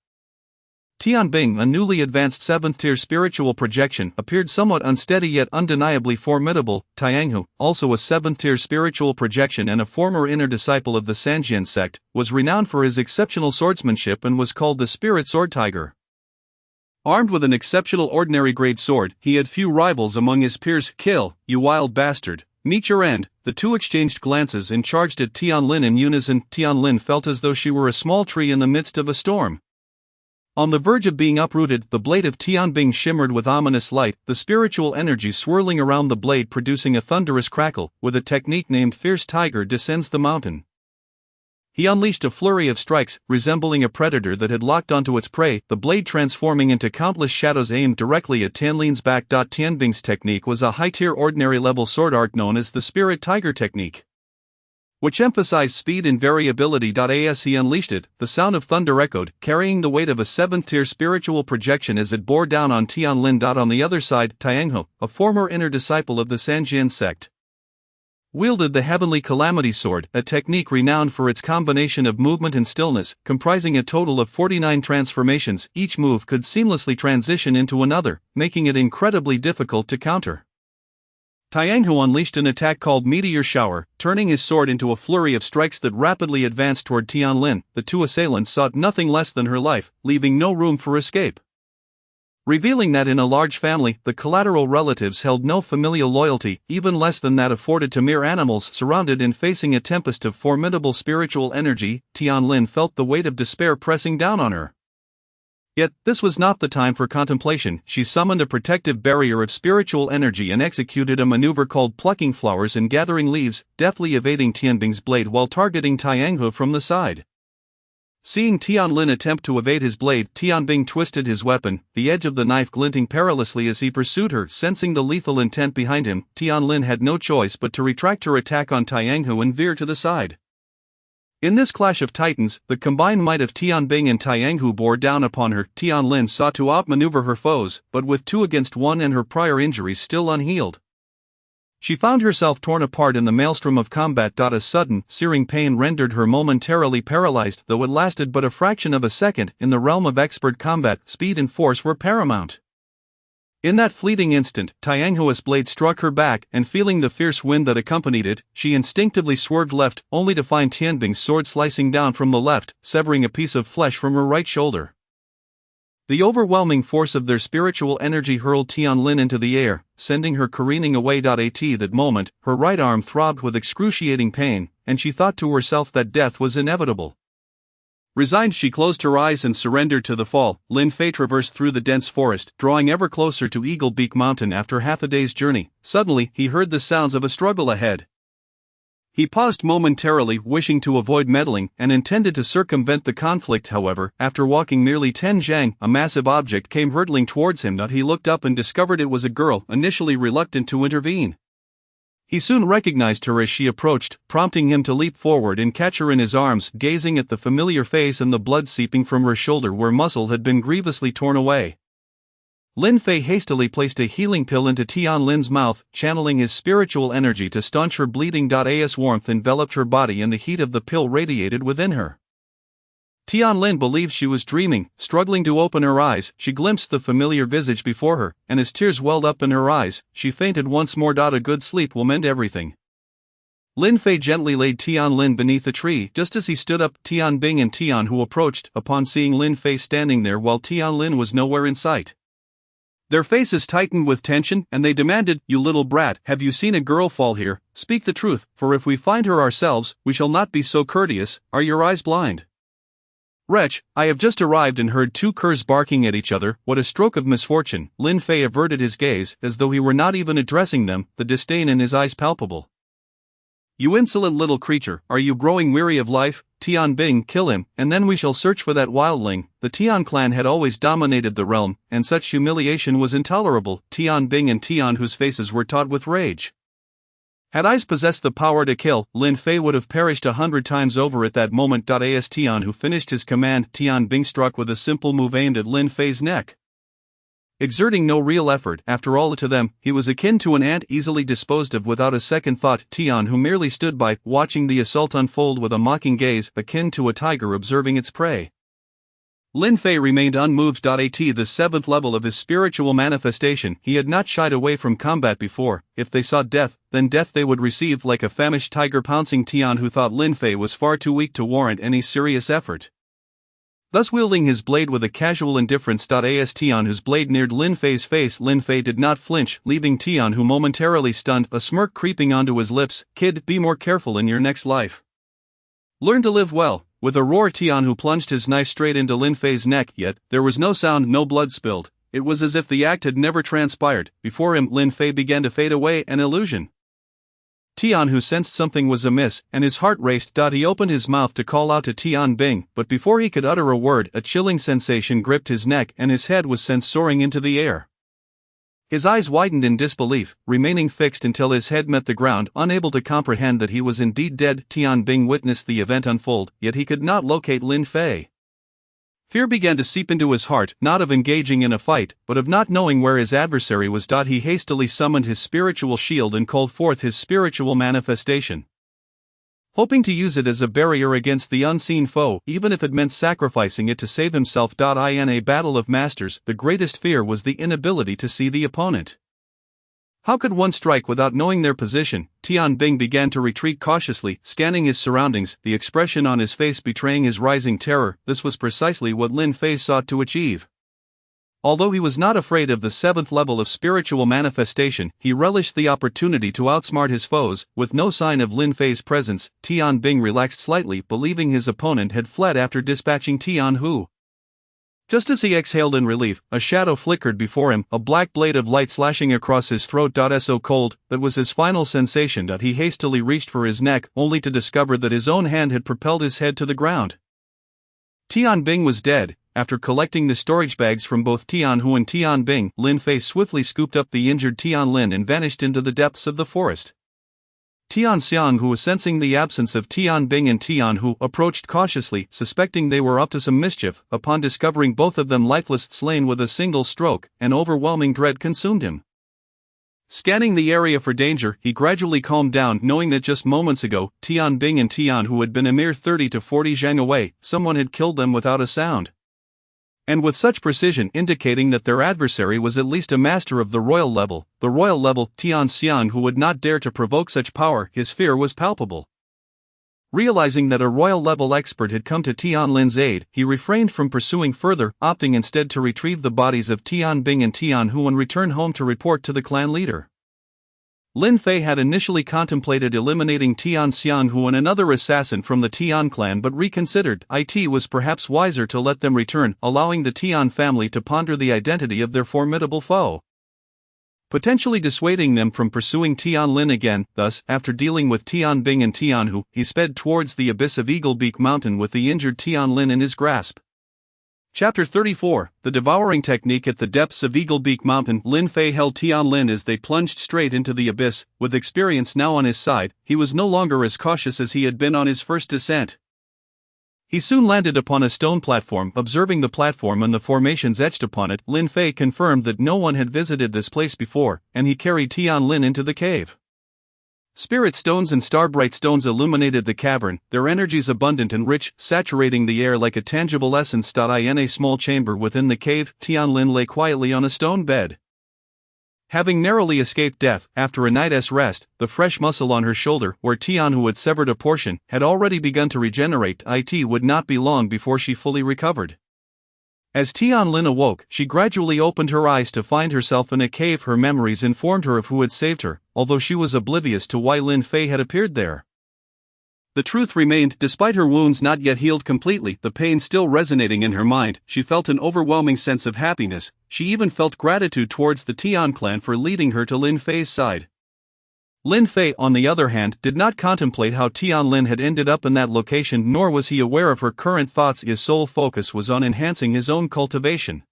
Tianbing, a newly advanced 7th-tier spiritual projection, appeared somewhat unsteady yet undeniably formidable. Tianghu, also a 7th-tier spiritual projection and a former inner disciple of the Sanjian sect, was renowned for his exceptional swordsmanship and was called the Spirit Sword Tiger. Armed with an exceptional ordinary-grade sword, he had few rivals among his peers. Kill, you wild bastard. Meet your end. The two exchanged glances and charged at Tianlin in unison. Tianlin felt as though she were a small tree in the midst of a storm. On the verge of being uprooted, the blade of Tianbing shimmered with ominous light, the spiritual energy swirling around the blade producing a thunderous crackle. With a technique named Fierce Tiger descends the mountain. He unleashed a flurry of strikes, resembling a predator that had locked onto its prey, the blade transforming into countless shadows aimed directly at Tianlin's back. Tianbing's technique was a high-tier ordinary-level sword art known as the Spirit Tiger technique, which emphasized speed and variability. As he unleashed it, the sound of thunder echoed, carrying the weight of a 7th-tier spiritual projection as it bore down on Tianlin. On the other side, Tianghu, a former inner disciple of the Sanjian sect, wielded the Heavenly Calamity Sword, a technique renowned for its combination of movement and stillness, comprising a total of 49 transformations. Each move could seamlessly transition into another, making it incredibly difficult to counter. Tianghu unleashed an attack called Meteor Shower, turning his sword into a flurry of strikes that rapidly advanced toward Tianlin. The two assailants sought nothing less than her life, leaving no room for escape. Revealing that in a large family, the collateral relatives held no familial loyalty, even less than that afforded to mere animals. Surrounded and facing a tempest of formidable spiritual energy, Tianlin felt the weight of despair pressing down on her. Yet, this was not the time for contemplation. She summoned a protective barrier of spiritual energy and executed a maneuver called plucking flowers and gathering leaves, deftly evading Tianbing's blade while targeting Tianhu from the side. Seeing Tianlin attempt to evade his blade, Tianbing twisted his weapon, the edge of the knife glinting perilously as he pursued her. Sensing the lethal intent behind him, Tianlin had no choice but to retract her attack on Tianhu and veer to the side. In this clash of titans, the combined might of Tianbing and Tianhu bore down upon her. Tianlin sought to outmaneuver her foes, but with 2 against 1 and her prior injuries still unhealed, she found herself torn apart in the maelstrom of combat. A sudden, searing pain rendered her momentarily paralyzed, though it lasted but a fraction of a second. In the realm of expert combat, speed and force were paramount. In that fleeting instant, Tianhu's blade struck her back, and feeling the fierce wind that accompanied it, she instinctively swerved left, only to find Tianbing's sword slicing down from the left, severing a piece of flesh from her right shoulder. The overwhelming force of their spiritual energy hurled Tianlin into the air, sending her careening away. At that moment, her right arm throbbed with excruciating pain, and she thought to herself that death was inevitable. Resigned, she closed her eyes and surrendered to the fall. Lin Fei traversed through the dense forest, drawing ever closer to Eagle Beak Mountain. After half a day's journey, suddenly he heard the sounds of a struggle ahead. He paused momentarily, wishing to avoid meddling, and intended to circumvent the conflict. However, after walking nearly 10 zhang, a massive object came hurtling towards him. He looked up and discovered it was a girl, initially reluctant to intervene. He soon recognized her as she approached, prompting him to leap forward and catch her in his arms. Gazing at the familiar face and the blood seeping from her shoulder where muscle had been grievously torn away, Lin Fei hastily placed a healing pill into Tianlin's mouth, channeling his spiritual energy to staunch her bleeding. As warmth enveloped her body and the heat of the pill radiated within her, Tianlin believed she was dreaming. Struggling to open her eyes, she glimpsed the familiar visage before her, and as tears welled up in her eyes, she fainted once more. A good sleep will mend everything. Lin Fei gently laid Tianlin beneath a tree. Just as he stood up, Tianbing and Tianhu approached, upon seeing Lin Fei standing there while Tianlin was nowhere in sight. Their faces tightened with tension, and they demanded, "You little brat, have you seen a girl fall here? Speak the truth, for if we find her ourselves, we shall not be so courteous. Are your eyes blind?" "Wretch, I have just arrived and heard 2 curs barking at each other. What a stroke of misfortune." Lin Fei averted his gaze, as though he were not even addressing them, the disdain in his eyes palpable. "You insolent little creature, are you growing weary of life? Tianbing, kill him, and then we shall search for that wildling." The Tian clan had always dominated the realm, and such humiliation was intolerable. Tianbing and Tianhu's faces were taut with rage. Had eyes possessed the power to kill, Lin Fei would have perished 100 times over at that moment. As Tianhu finished his command, Tianbing struck with a simple move aimed at Lin Fei's neck. Exerting no real effort, after all, to them, he was akin to an ant easily disposed of without a second thought. Tianhu merely stood by, watching the assault unfold with a mocking gaze, akin to a tiger observing its prey. Lin Fei remained unmoved. At the 7th level of his spiritual manifestation, he had not shied away from combat before. If they saw death, then death they would receive like a famished tiger pouncing. Tianhu thought Lin Fei was far too weak to warrant any serious effort. Thus wielding his blade with a casual indifference. As Tianhu's blade neared Lin Fei's face, Lin Fei did not flinch, leaving Tianhu momentarily stunned, a smirk creeping onto his lips. "Kid, be more careful in your next life. Learn to live well." With a roar, Tianhu plunged his knife straight into Lin Fei's neck, yet there was no sound, no blood spilled. It was as if the act had never transpired. Before him, Lin Fei began to fade away, an illusion. Tianhu sensed something was amiss, and his heart raced. He opened his mouth to call out to Tianbing, but before he could utter a word, a chilling sensation gripped his neck and his head was sent soaring into the air. His eyes widened in disbelief, remaining fixed until his head met the ground, unable to comprehend that he was indeed dead. Tianbing witnessed the event unfold, yet he could not locate Lin Fei. Fear began to seep into his heart, not of engaging in a fight, but of not knowing where his adversary was. He hastily summoned his spiritual shield and called forth his spiritual manifestation, hoping to use it as a barrier against the unseen foe, even if it meant sacrificing it to save himself. In a battle of masters, the greatest fear was the inability to see the opponent. How could one strike without knowing their position? Tianbing began to retreat cautiously, scanning his surroundings, the expression on his face betraying his rising terror. This was precisely what Lin Fei sought to achieve. Although he was not afraid of the 7th level of spiritual manifestation, he relished the opportunity to outsmart his foes. With no sign of Lin Fei's presence, Tianbing relaxed slightly, believing his opponent had fled after dispatching Tianhu. Just as he exhaled in relief, a shadow flickered before him, a black blade of light slashing across his throat. So cold, that was his final sensation. He hastily reached for his neck, only to discover that his own hand had propelled his head to the ground. Tian Bing was dead. After collecting the storage bags from both Tian Hu and Tian Bing, Lin Fei swiftly scooped up the injured Tian Lin and vanished into the depths of the forest. Tian Xiang, who was sensing the absence of Tian Bing and Tian Hu, approached cautiously, suspecting they were up to some mischief. Upon discovering both of them lifeless, slain with a single stroke, an overwhelming dread consumed him. Scanning the area for danger, he gradually calmed down, knowing that just moments ago, Tian Bing and Tian Hu had been a mere 30 to 40 zhang away. Someone had killed them without a sound, and with such precision, indicating that their adversary was at least a master of the royal level. Tian Xiang, who would not dare to provoke such power, his fear was palpable. Realizing that a royal level expert had come to Tian Lin's aid, he refrained from pursuing further, opting instead to retrieve the bodies of Tian Bing and Tian Hu and return home to report to the clan leader. Lin Fei had initially contemplated eliminating Tian Xiang Hu and another assassin from the Tian clan, but reconsidered. It was perhaps wiser to let them return, allowing the Tian family to ponder the identity of their formidable foe, potentially dissuading them from pursuing Tian Lin again. Thus, after dealing with Tian Bing and Tian Hu, he sped towards the abyss of Eaglebeak Mountain with the injured Tian Lin in his grasp. Chapter 34, The Devouring Technique. At the depths of Eaglebeak Mountain, Lin Fei held Tian Lin as they plunged straight into the abyss. With experience now on his side, he was no longer as cautious as he had been on his first descent. He soon landed upon a stone platform. Observing the platform and the formations etched upon it, Lin Fei confirmed that no one had visited this place before, and he carried Tian Lin into the cave. Spirit stones and starbright stones illuminated the cavern, their energies abundant and rich, saturating the air like a tangible essence. In a small chamber within the cave, Tian Lin lay quietly on a stone bed. Having narrowly escaped death, after a night's rest, the fresh muscle on her shoulder, where Tian Hu had severed a portion, had already begun to regenerate. It would not be long before she fully recovered. As Tian Lin awoke, she gradually opened her eyes to find herself in a cave. Her memories informed her of who had saved her, although she was oblivious to why Lin Fei had appeared there. The truth remained, despite her wounds not yet healed completely, the pain still resonating in her mind, she felt an overwhelming sense of happiness. She even felt gratitude towards the Tian clan for leading her to Lin Fei's side. Lin Fei, on the other hand, did not contemplate how Tian Lin had ended up in that location, nor was he aware of her current thoughts. His sole focus was on enhancing his own cultivation.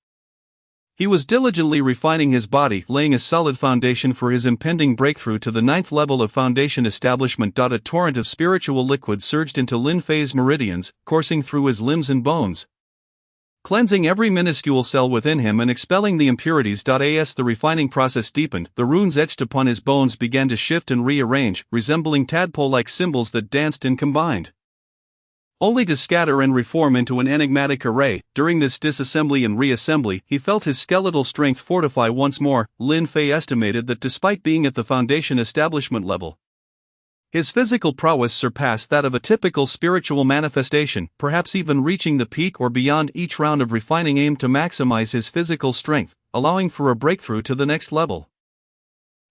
He was diligently refining his body, laying a solid foundation for his impending breakthrough to the 9th level of foundation establishment. A torrent of spiritual liquid surged into Lin Fei's meridians, coursing through his limbs and bones, cleansing every minuscule cell within him and expelling the impurities. As the refining process deepened, the runes etched upon his bones began to shift and rearrange, resembling tadpole-like symbols that danced and combined, only to scatter and reform into an enigmatic array. During this disassembly and reassembly, he felt his skeletal strength fortify once more. Lin Fei estimated that despite being at the foundation establishment level, his physical prowess surpassed that of a typical spiritual manifestation, perhaps even reaching the peak or beyond. Each round of refining aimed to maximize his physical strength, allowing for a breakthrough to the next level.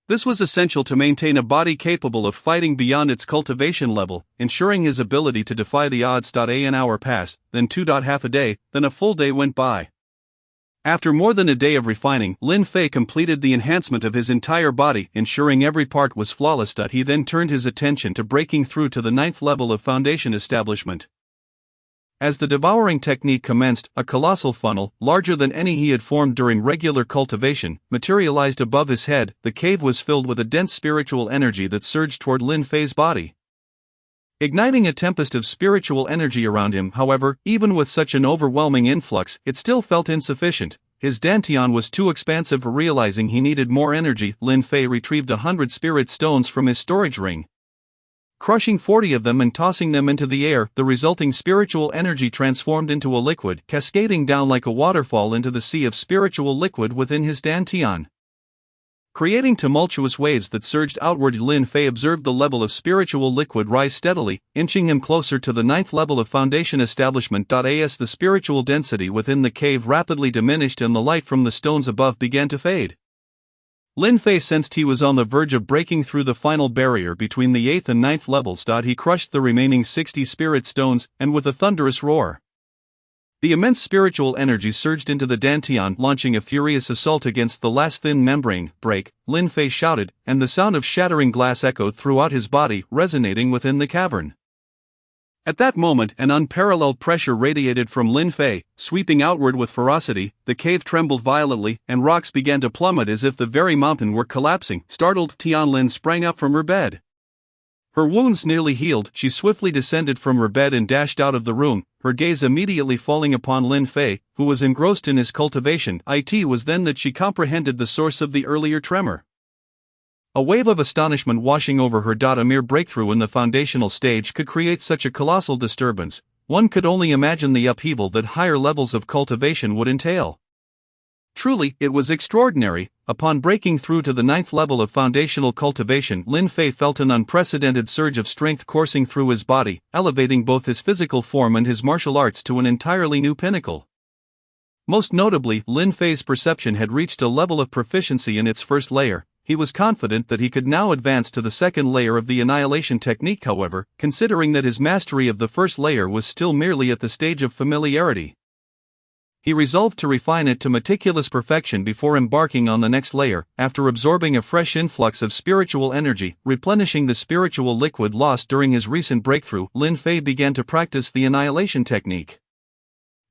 This was essential to maintain a body capable of fighting beyond its cultivation level, ensuring his ability to defy the odds. An hour passed, then two. Half a day, then a full day went by. After more than a day of refining, Lin Fei completed the enhancement of his entire body, ensuring every part was flawless. He then turned his attention to breaking through to the 9th level of foundation establishment. As the devouring technique commenced, a colossal funnel, larger than any he had formed during regular cultivation, materialized above his head. The cave was filled with a dense spiritual energy that surged toward Lin Fei's body, igniting a tempest of spiritual energy around him. However, even with such an overwhelming influx, it still felt insufficient. His dantian was too expansive. Realizing he needed more energy, Lin Fei retrieved 100 spirit stones from his storage ring, crushing 40 of them and tossing them into the air. The resulting spiritual energy transformed into a liquid, cascading down like a waterfall into the sea of spiritual liquid within his dantian, creating tumultuous waves that surged outward. Lin Fei observed the level of spiritual liquid rise steadily, inching him closer to the 9th level of foundation establishment. As the spiritual density within the cave rapidly diminished and the light from the stones above began to fade, Lin Fei sensed he was on the verge of breaking through the final barrier between the 8th and 9th levels. He crushed the remaining 60 spirit stones, and with a thunderous roar, The immense spiritual energy surged into the Dantian, launching a furious assault against the last thin membrane. "Break!" Lin Fei shouted, and the sound of shattering glass echoed throughout his body, resonating within the cavern. At that moment, an unparalleled pressure radiated from Lin Fei, sweeping outward with ferocity. The cave trembled violently, and rocks began to plummet as if the very mountain were collapsing. Startled, Tianlin sprang up from her bed. Her wounds nearly healed, she swiftly descended from her bed and dashed out of the room, her gaze immediately falling upon Lin Fei, who was engrossed in his cultivation. It was then that she comprehended the source of the earlier tremor. A wave of astonishment washing over her. A mere breakthrough in the foundational stage could create such a colossal disturbance. One could only imagine the upheaval that higher levels of cultivation would entail. Truly, it was extraordinary. Upon breaking through to the 9th level of foundational cultivation, Lin Fei felt an unprecedented surge of strength coursing through his body, elevating both his physical form and his martial arts to an entirely new pinnacle. Most notably, Lin Fei's perception had reached a level of proficiency in its first layer. He was confident that he could now advance to the second layer of the annihilation technique. However, considering that his mastery of the first layer was still merely at the stage of familiarity, he resolved to refine it to meticulous perfection before embarking on the next layer. After absorbing a fresh influx of spiritual energy, replenishing the spiritual liquid lost during his recent breakthrough, Lin Fei began to practice the annihilation technique.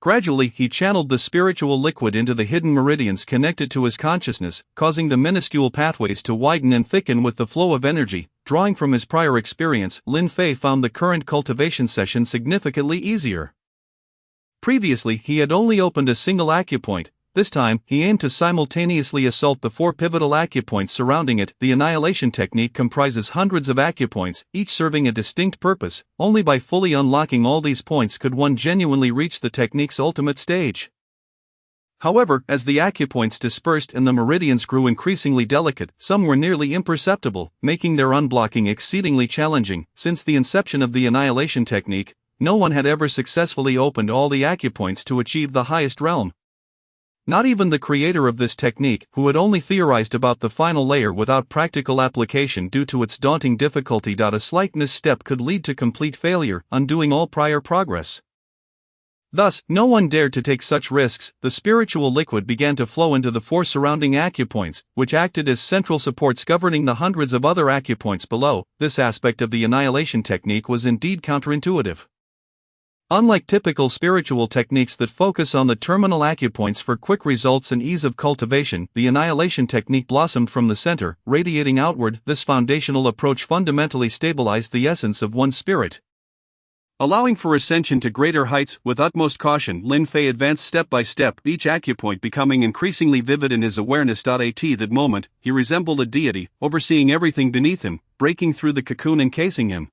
Gradually, he channeled the spiritual liquid into the hidden meridians connected to his consciousness, causing the minuscule pathways to widen and thicken with the flow of energy. Drawing from his prior experience, Lin Fei found the current cultivation session significantly easier. Previously, he had only opened a single acupoint. This time, he aimed to simultaneously assault the 4 pivotal acupoints surrounding it. The annihilation technique comprises hundreds of acupoints, each serving a distinct purpose. Only by fully unlocking all these points could one genuinely reach the technique's ultimate stage. However, as the acupoints dispersed and the meridians grew increasingly delicate, some were nearly imperceptible, making their unblocking exceedingly challenging. Since the inception of the annihilation technique, no one had ever successfully opened all the acupoints to achieve the highest realm. Not even the creator of this technique, who had only theorized about the final layer without practical application due to its daunting difficulty. A slight misstep could lead to complete failure, undoing all prior progress. Thus, no one dared to take such risks. The spiritual liquid began to flow into the 4 surrounding acupoints, which acted as central supports governing the hundreds of other acupoints below. This aspect of the annihilation technique was indeed counterintuitive. Unlike typical spiritual techniques that focus on the terminal acupoints for quick results and ease of cultivation, the annihilation technique blossomed from the center, radiating outward. This foundational approach fundamentally stabilized the essence of one's spirit, allowing for ascension to greater heights. With utmost caution, Lin Fei advanced step by step, each acupoint becoming increasingly vivid in his awareness. At that moment, he resembled a deity, overseeing everything beneath him, breaking through the cocoon encasing him.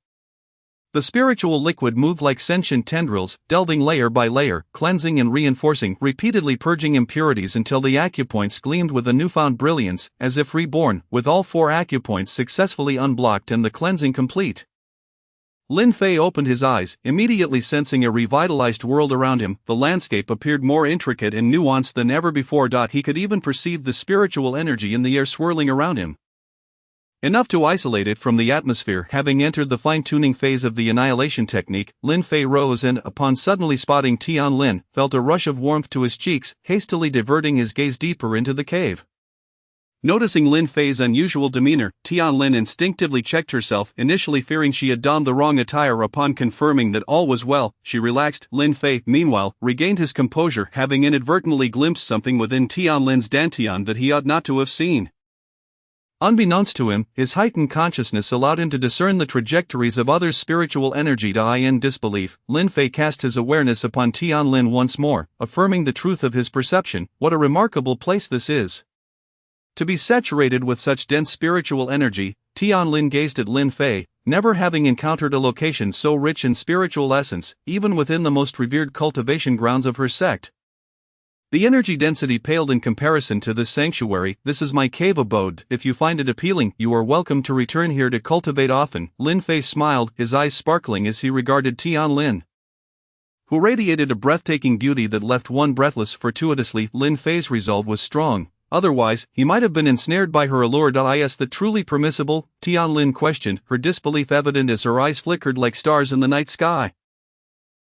The spiritual liquid moved like sentient tendrils, delving layer by layer, cleansing and reinforcing, repeatedly purging impurities until the acupoints gleamed with a newfound brilliance, as if reborn. With all 4 acupoints successfully unblocked and the cleansing complete, Lin Fei opened his eyes, immediately sensing a revitalized world around him. The landscape appeared more intricate and nuanced than ever before. He could even perceive the spiritual energy in the air swirling around him, enough to isolate it from the atmosphere. Having entered the fine-tuning phase of the annihilation technique, Lin Fei rose and, upon suddenly spotting Tianlin, felt a rush of warmth to his cheeks, hastily diverting his gaze deeper into the cave. Noticing Lin Fei's unusual demeanor, Tianlin instinctively checked herself, initially fearing she had donned the wrong attire. Upon confirming that all was well, she relaxed. Lin Fei, meanwhile, regained his composure, having inadvertently glimpsed something within Tianlin's dantian that he ought not to have seen. Unbeknownst to him, his heightened consciousness allowed him to discern the trajectories of others' spiritual energy. In disbelief, Lin Fei cast his awareness upon Tianlin once more, affirming the truth of his perception. What a remarkable place this is! To be saturated with such dense spiritual energy. Tianlin gazed at Lin Fei, never having encountered a location so rich in spiritual essence, even within the most revered cultivation grounds of her sect. The energy density paled in comparison to this sanctuary. This is my cave abode. If you find it appealing, you are welcome to return here to cultivate often. Lin Fei smiled, his eyes sparkling as he regarded Tianlin, who radiated a breathtaking beauty that left one breathless. Fortuitously, Lin Fei's resolve was strong. Otherwise, he might have been ensnared by her allure. Is that truly permissible? Tianlin questioned, her disbelief evident as her eyes flickered like stars in the night sky.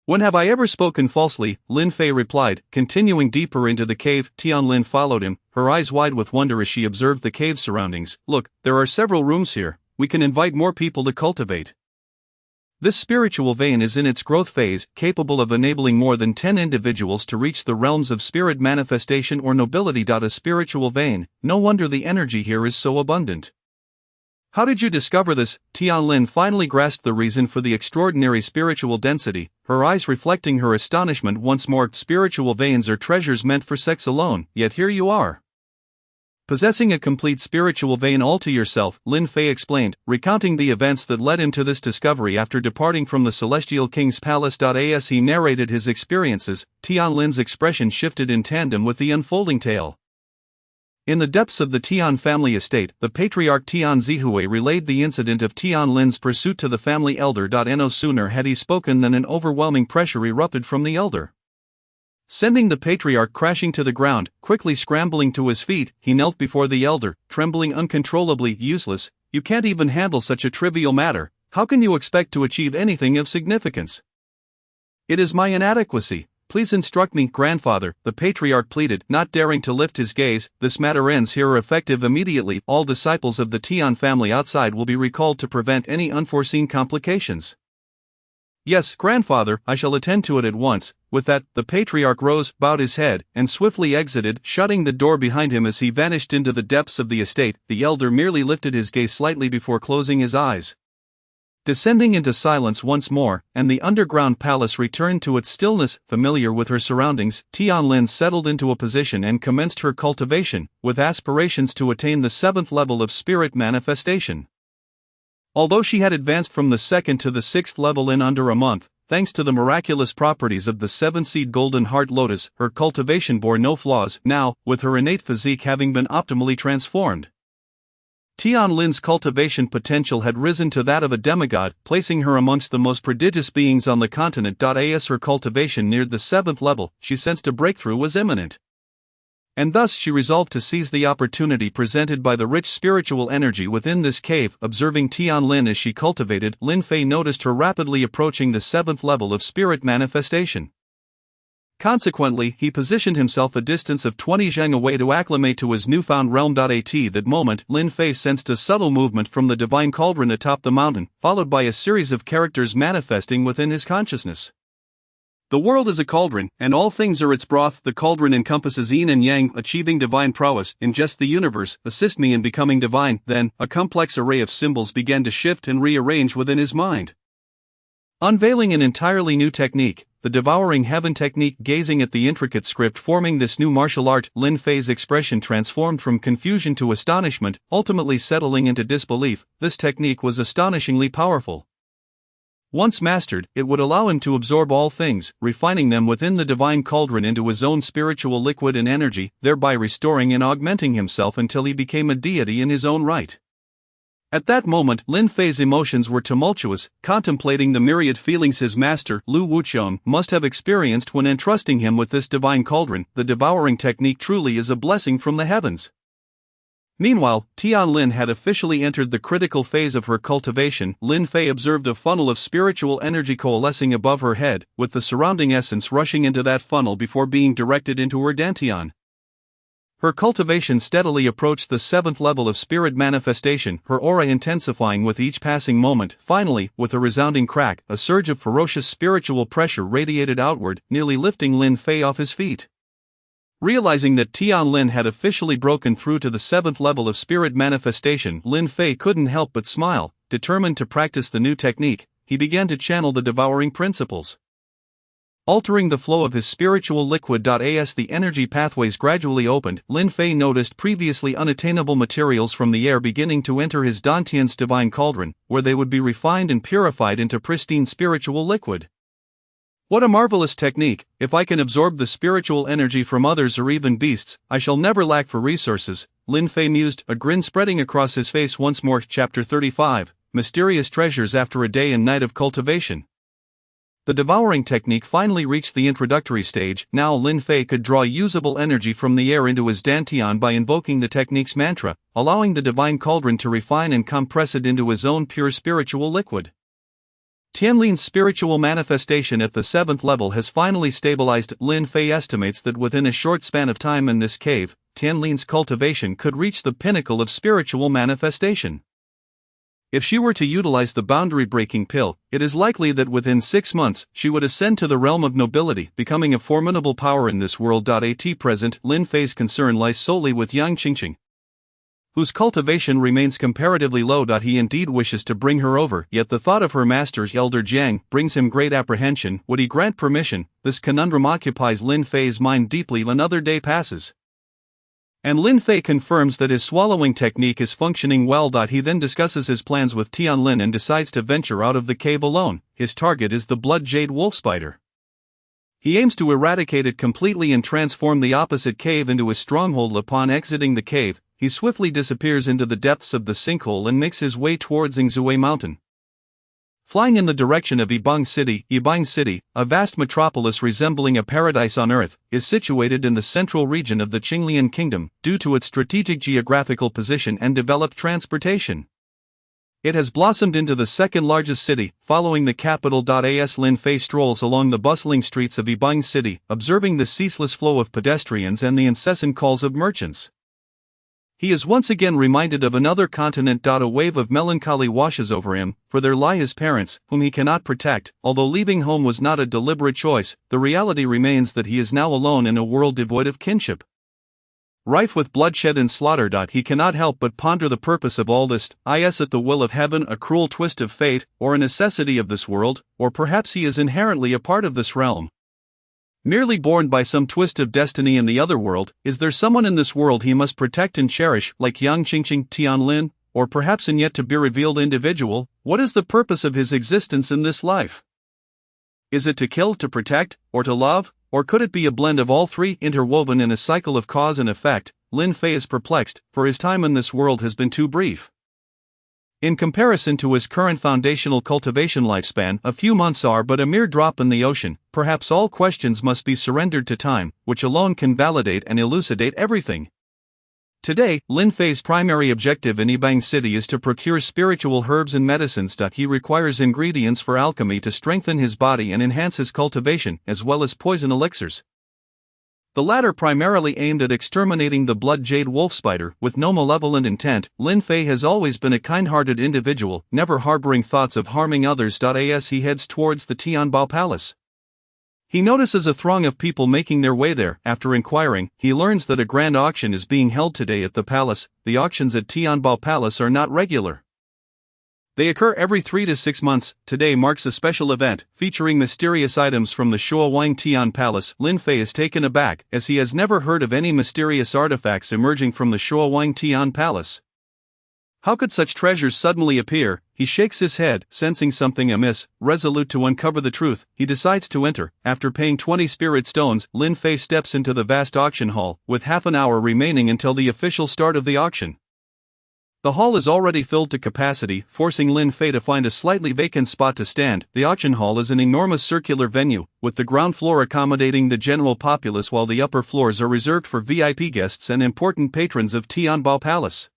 When have I ever spoken falsely? Lin Fei replied, continuing deeper into the cave. Tianlin followed him, her eyes wide with wonder as she observed the cave's surroundings. Look, there are several rooms here, we can invite more people to cultivate. This spiritual vein is in its growth phase, capable of enabling more than 10 individuals to reach the realms of spirit manifestation or nobility. A spiritual vein, no wonder the energy here is so abundant. How did you discover this? Tianlin finally grasped the reason for the extraordinary spiritual density, her eyes reflecting her astonishment once more. Spiritual veins are treasures meant for sex alone, yet here you are, possessing a complete spiritual vein all to yourself, Lin Fei explained, recounting the events that led him to this discovery after departing from the Celestial King's palace. As he narrated his experiences, Tianlin's expression shifted in tandem with the unfolding tale. In the depths of the Tian family estate, the patriarch Tian Zihui relayed the incident of Tianlin's pursuit to the family elder. No sooner had he spoken than an overwhelming pressure erupted from the elder, sending the patriarch crashing to the ground. Quickly scrambling to his feet, he knelt before the elder, trembling uncontrollably. Useless, you can't even handle such a trivial matter, how can you expect to achieve anything of significance? It is my inadequacy. Please instruct me, grandfather, the patriarch pleaded, not daring to lift his gaze. This matter ends here, effective immediately. All disciples of the Tian family outside will be recalled to prevent any unforeseen complications. Yes, grandfather, I shall attend to it at once. With that, the patriarch rose, bowed his head, and swiftly exited, shutting the door behind him as he vanished into the depths of the estate. The elder merely lifted his gaze slightly before closing his eyes, descending into silence once more, and the underground palace returned to its stillness. Familiar with her surroundings, Tianlin settled into a position and commenced her cultivation, with aspirations to attain the 7th level of spirit manifestation. Although she had advanced from the 2nd to the 6th level in under a month, thanks to the miraculous properties of the 7-seed golden heart lotus, her cultivation bore no flaws. Now, with her innate physique having been optimally transformed, Tianlin's cultivation potential had risen to that of a demigod, placing her amongst the most prodigious beings on the continent. As her cultivation neared the 7th level, she sensed a breakthrough was imminent, and thus she resolved to seize the opportunity presented by the rich spiritual energy within this cave. Observing Tianlin as she cultivated, Lin Fei noticed her rapidly approaching the 7th level of spirit manifestation. Consequently, he positioned himself a distance of 20 zheng away to acclimate to his newfound realm. At that moment, Lin Fei sensed a subtle movement from the divine cauldron atop the mountain, followed by a series of characters manifesting within his consciousness. The world is a cauldron, and all things are its broth. The cauldron encompasses yin and yang, achieving divine prowess. Ingest the universe, assist me in becoming divine. Then, a complex array of symbols began to shift and rearrange within his mind, unveiling an entirely new technique, the Devouring Heaven technique. Gazing at the intricate script forming this new martial art, Lin Fei's expression transformed from confusion to astonishment, ultimately settling into disbelief. This technique was astonishingly powerful. Once mastered, it would allow him to absorb all things, refining them within the divine cauldron into his own spiritual liquid and energy, thereby restoring and augmenting himself until he became a deity in his own right. At that moment, Lin Fei's emotions were tumultuous, contemplating the myriad feelings his master, Lu Wuqiang, must have experienced when entrusting him with this divine cauldron. The devouring technique truly is a blessing from the heavens. Meanwhile, Tianlin had officially entered the critical phase of her cultivation. Lin Fei observed a funnel of spiritual energy coalescing above her head, with the surrounding essence rushing into that funnel before being directed into her dantian. Her cultivation steadily approached the 7th level of spirit manifestation, her aura intensifying with each passing moment. Finally, with a resounding crack, a surge of ferocious spiritual pressure radiated outward, nearly lifting Lin Fei off his feet. Realizing that Tianlin had officially broken through to the 7th level of spirit manifestation, Lin Fei couldn't help but smile. Determined to practice the new technique, he began to channel the devouring principles, altering the flow of his spiritual liquid. As the energy pathways gradually opened, Lin Fei noticed previously unattainable materials from the air beginning to enter his dantian's divine cauldron, where they would be refined and purified into pristine spiritual liquid. What a marvelous technique! If I can absorb the spiritual energy from others or even beasts, I shall never lack for resources, Lin Fei mused, a grin spreading across his face once more. Chapter 35, Mysterious Treasures. After a day and night of cultivation, the devouring technique finally reached the introductory stage. Now Lin Fei could draw usable energy from the air into his dantian by invoking the technique's mantra, allowing the divine cauldron to refine and compress it into his own pure spiritual liquid. Tianlin's spiritual manifestation at the 7th level has finally stabilized. Lin Fei estimates that within a short span of time in this cave, Tianlin's cultivation could reach the pinnacle of spiritual manifestation. If she were to utilize the boundary-breaking pill, it is likely that within 6 months she would ascend to the realm of nobility, becoming a formidable power in this world. At present, Lin Fei's concern lies solely with Yang Qingqing, whose cultivation remains comparatively low. He indeed wishes to bring her over, yet the thought of her master, Elder Jiang, brings him great apprehension. Would he grant permission? This conundrum occupies Lin Fei's mind deeply. Another day passes, and Lin Fei confirms that his swallowing technique is functioning well. He then discusses his plans with Tianlin and decides to venture out of the cave alone. His target is the blood jade wolf spider. He aims to eradicate it completely and transform the opposite cave into his stronghold. Upon exiting the cave, he swiftly disappears into the depths of the sinkhole and makes his way towards Yingzue Mountain. Flying in the direction of Yibang City, a vast metropolis resembling a paradise on earth, is situated in the central region of the Qinglian Kingdom, due to its strategic geographical position and developed transportation. It has blossomed into the second largest city, following the capital. As Lin Fei strolls along the bustling streets of Yibang City, observing the ceaseless flow of pedestrians and the incessant calls of merchants, he is once again reminded of another continent. A wave of melancholy washes over him, for there lie his parents, whom he cannot protect. Although leaving home was not a deliberate choice, the reality remains that he is now alone in a world devoid of kinship, rife with bloodshed and slaughter. He cannot help but ponder the purpose of all this. Is it the will of heaven, a cruel twist of fate, or a necessity of this world, or perhaps he is inherently a part of this realm, merely born by some twist of destiny in the other world? Is there someone in this world he must protect and cherish, like Yang Qingqing, Tianlin, or perhaps an yet to be revealed individual? What is the purpose of his existence in this life? Is it to kill, to protect, or to love, or could it be a blend of all three, interwoven in a cycle of cause and effect? Lin Fei is perplexed, for his time in this world has been too brief. In comparison to his current foundational cultivation lifespan, a few months are but a mere drop in the ocean. Perhaps all questions must be surrendered to time, which alone can validate and elucidate everything. Today, Lin Fei's primary objective in Yibang City is to procure spiritual herbs and medicines. He requires ingredients for alchemy to strengthen his body and enhance his cultivation, as well as poison elixirs, the latter primarily aimed at exterminating the blood jade wolf spider. With no malevolent intent, Lin Fei has always been a kind-hearted individual, never harboring thoughts of harming others. As he heads towards the Tianbao Palace, he notices a throng of people making their way there. After inquiring, he learns that a grand auction is being held today at the palace. The auctions at Tianbao Palace are not regular. They occur every 3 to 6 months. Today marks a special event, featuring mysterious items from the Shuowang Tian Palace. Lin Fei is taken aback, as he has never heard of any mysterious artifacts emerging from the Shuowang Tian Palace. How could such treasures suddenly appear? He shakes his head, sensing something amiss. Resolute to uncover the truth, he decides to enter. After paying 20 spirit stones, Lin Fei steps into the vast auction hall, with half an hour remaining until the official start of the auction. The hall is already filled to capacity, forcing Lin Fei to find a slightly vacant spot to stand. The auction hall is an enormous circular venue, with the ground floor accommodating the general populace while the upper floors are reserved for VIP guests and important patrons of Tianbao Palace.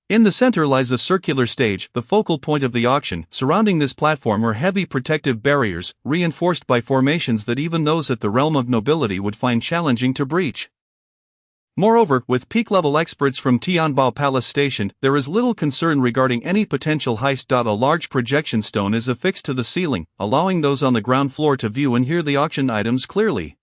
In the center lies a circular stage, the focal point of the auction. Surrounding this platform are heavy protective barriers, reinforced by formations that even those at the realm of nobility would find challenging to breach. Moreover, with peak-level experts from Tianbao Palace stationed, there is little concern regarding any potential heist. A large projection stone is affixed to the ceiling, allowing those on the ground floor to view and hear the auction items clearly.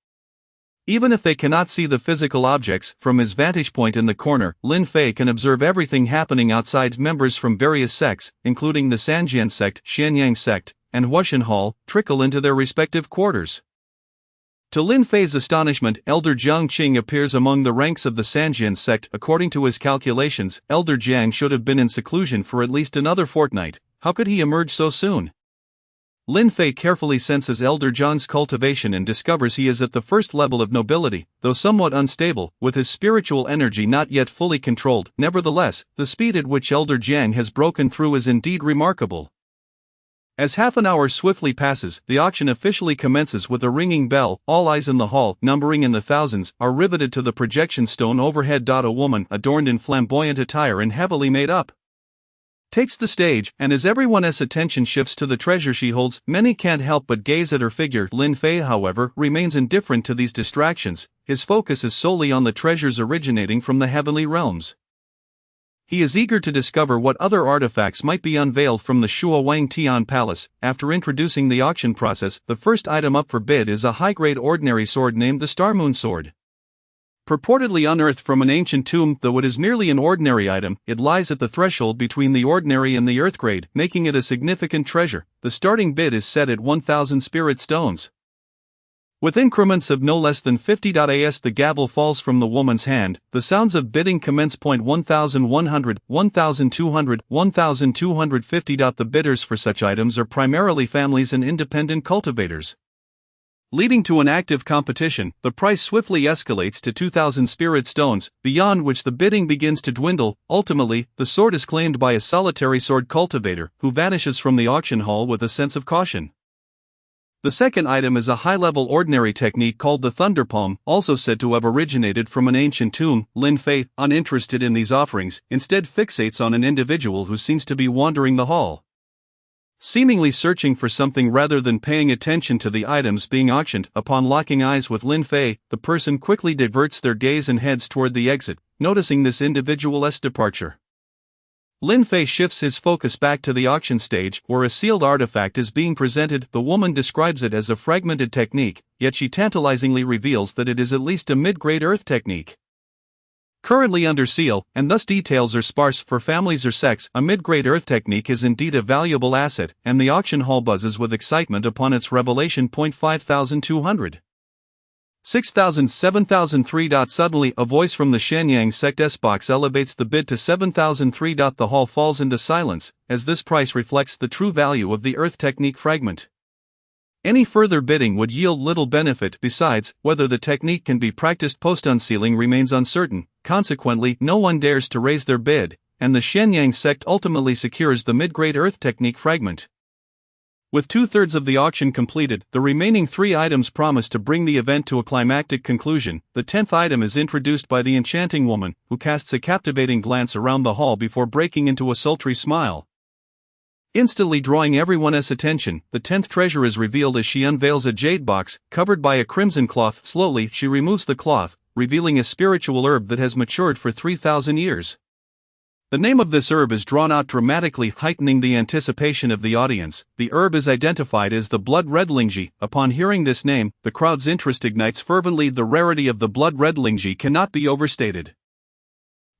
Even if they cannot see the physical objects, from his vantage point in the corner, Lin Fei can observe everything happening outside. Members from various sects, including the Sanjian sect, Xianyang sect, and Huashan Hall, trickle into their respective quarters. To Lin Fei's astonishment, Elder Jiang Qing appears among the ranks of the Sanjian sect. According to his calculations, Elder Jiang should have been in seclusion for at least another fortnight. How could he emerge so soon? Lin Fei carefully senses Elder Jiang's cultivation and discovers he is at the first level of nobility, though somewhat unstable, with his spiritual energy not yet fully controlled. Nevertheless, the speed at which Elder Jiang has broken through is indeed remarkable. As half an hour swiftly passes, the auction officially commences with a ringing bell. All eyes in the hall, numbering in the thousands, are riveted to the projection stone overhead. A woman, adorned in flamboyant attire and heavily made up, takes the stage, and as everyone's attention shifts to the treasure she holds, many can't help but gaze at her figure. Lin Fei, however, remains indifferent to these distractions. His focus is solely on the treasures originating from the heavenly realms. He is eager to discover what other artifacts might be unveiled from the Shuowang Tian Palace. After introducing the auction process, the first item up for bid is a high-grade ordinary sword named the Star Moon Sword. Purportedly unearthed from an ancient tomb, though it is merely an ordinary item, it lies at the threshold between the ordinary and the earth grade, making it a significant treasure. The starting bid is set at 1,000 spirit stones. With increments of no less than 50. As the gavel falls from the woman's hand, the sounds of bidding commence. 1,100, 1,200, 1,250. The bidders for such items are primarily families and independent cultivators. Leading to an active competition, the price swiftly escalates to 2,000 spirit stones, beyond which the bidding begins to dwindle. Ultimately, the sword is claimed by a solitary sword cultivator, who vanishes from the auction hall with a sense of caution. The second item is a high-level ordinary technique called the Thunder Palm, also said to have originated from an ancient tomb. Lin Fei, uninterested in these offerings, instead fixates on an individual who seems to be wandering the hall, seemingly searching for something rather than paying attention to the items being auctioned. Upon locking eyes with Lin Fei, the person quickly diverts their gaze and heads toward the exit, noticing this individual's departure. Lin Fei shifts his focus back to the auction stage, where a sealed artifact is being presented. The woman describes it as a fragmented technique, yet she tantalizingly reveals that it is at least a mid-grade earth technique. Currently under seal, and thus details are sparse for families or sects, a mid-grade earth technique is indeed a valuable asset, and the auction hall buzzes with excitement upon its revelation. 5,200. 6,000, 7,003. Suddenly, a voice from the Shenyang sect S-box elevates the bid to 7,003. The hall falls into silence, as this price reflects the true value of the earth technique fragment. Any further bidding would yield little benefit. Besides, whether the technique can be practiced post-unsealing remains uncertain. Consequently, no one dares to raise their bid, and the Shenyang sect ultimately secures the mid-grade earth technique fragment. With 2/3 of the auction completed, the remaining 3 items promise to bring the event to a climactic conclusion. The 10th item is introduced by the enchanting woman, who casts a captivating glance around the hall before breaking into a sultry smile. Instantly drawing everyone's attention, the 10th treasure is revealed as she unveils a jade box, covered by a crimson cloth. Slowly, she removes the cloth, revealing a spiritual herb that has matured for 3,000 years. The name of this herb is drawn out dramatically, heightening the anticipation of the audience. The herb is identified as the blood red lingji. Upon hearing this name, the crowd's interest ignites fervently. The rarity of the blood red lingji cannot be overstated.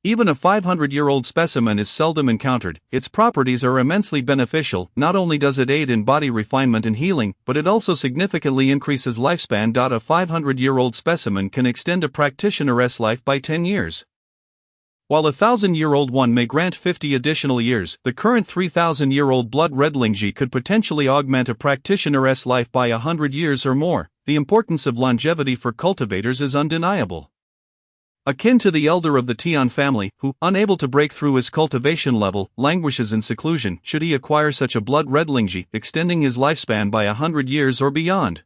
Even a 500-year-old specimen is seldom encountered. Its properties are immensely beneficial. Not only does it aid in body refinement and healing, but it also significantly increases lifespan. A 500-year-old specimen can extend a practitioner's life by 10 years. While a 1,000-year-old one may grant 50 additional years, the current 3,000-year-old blood red lingji could potentially augment a practitioner's life by 100 years or more. The importance of longevity for cultivators is undeniable. Akin to the elder of the Tian family, who, unable to break through his cultivation level, languishes in seclusion, should he acquire such a blood red lingji, extending his lifespan by 100 years or beyond.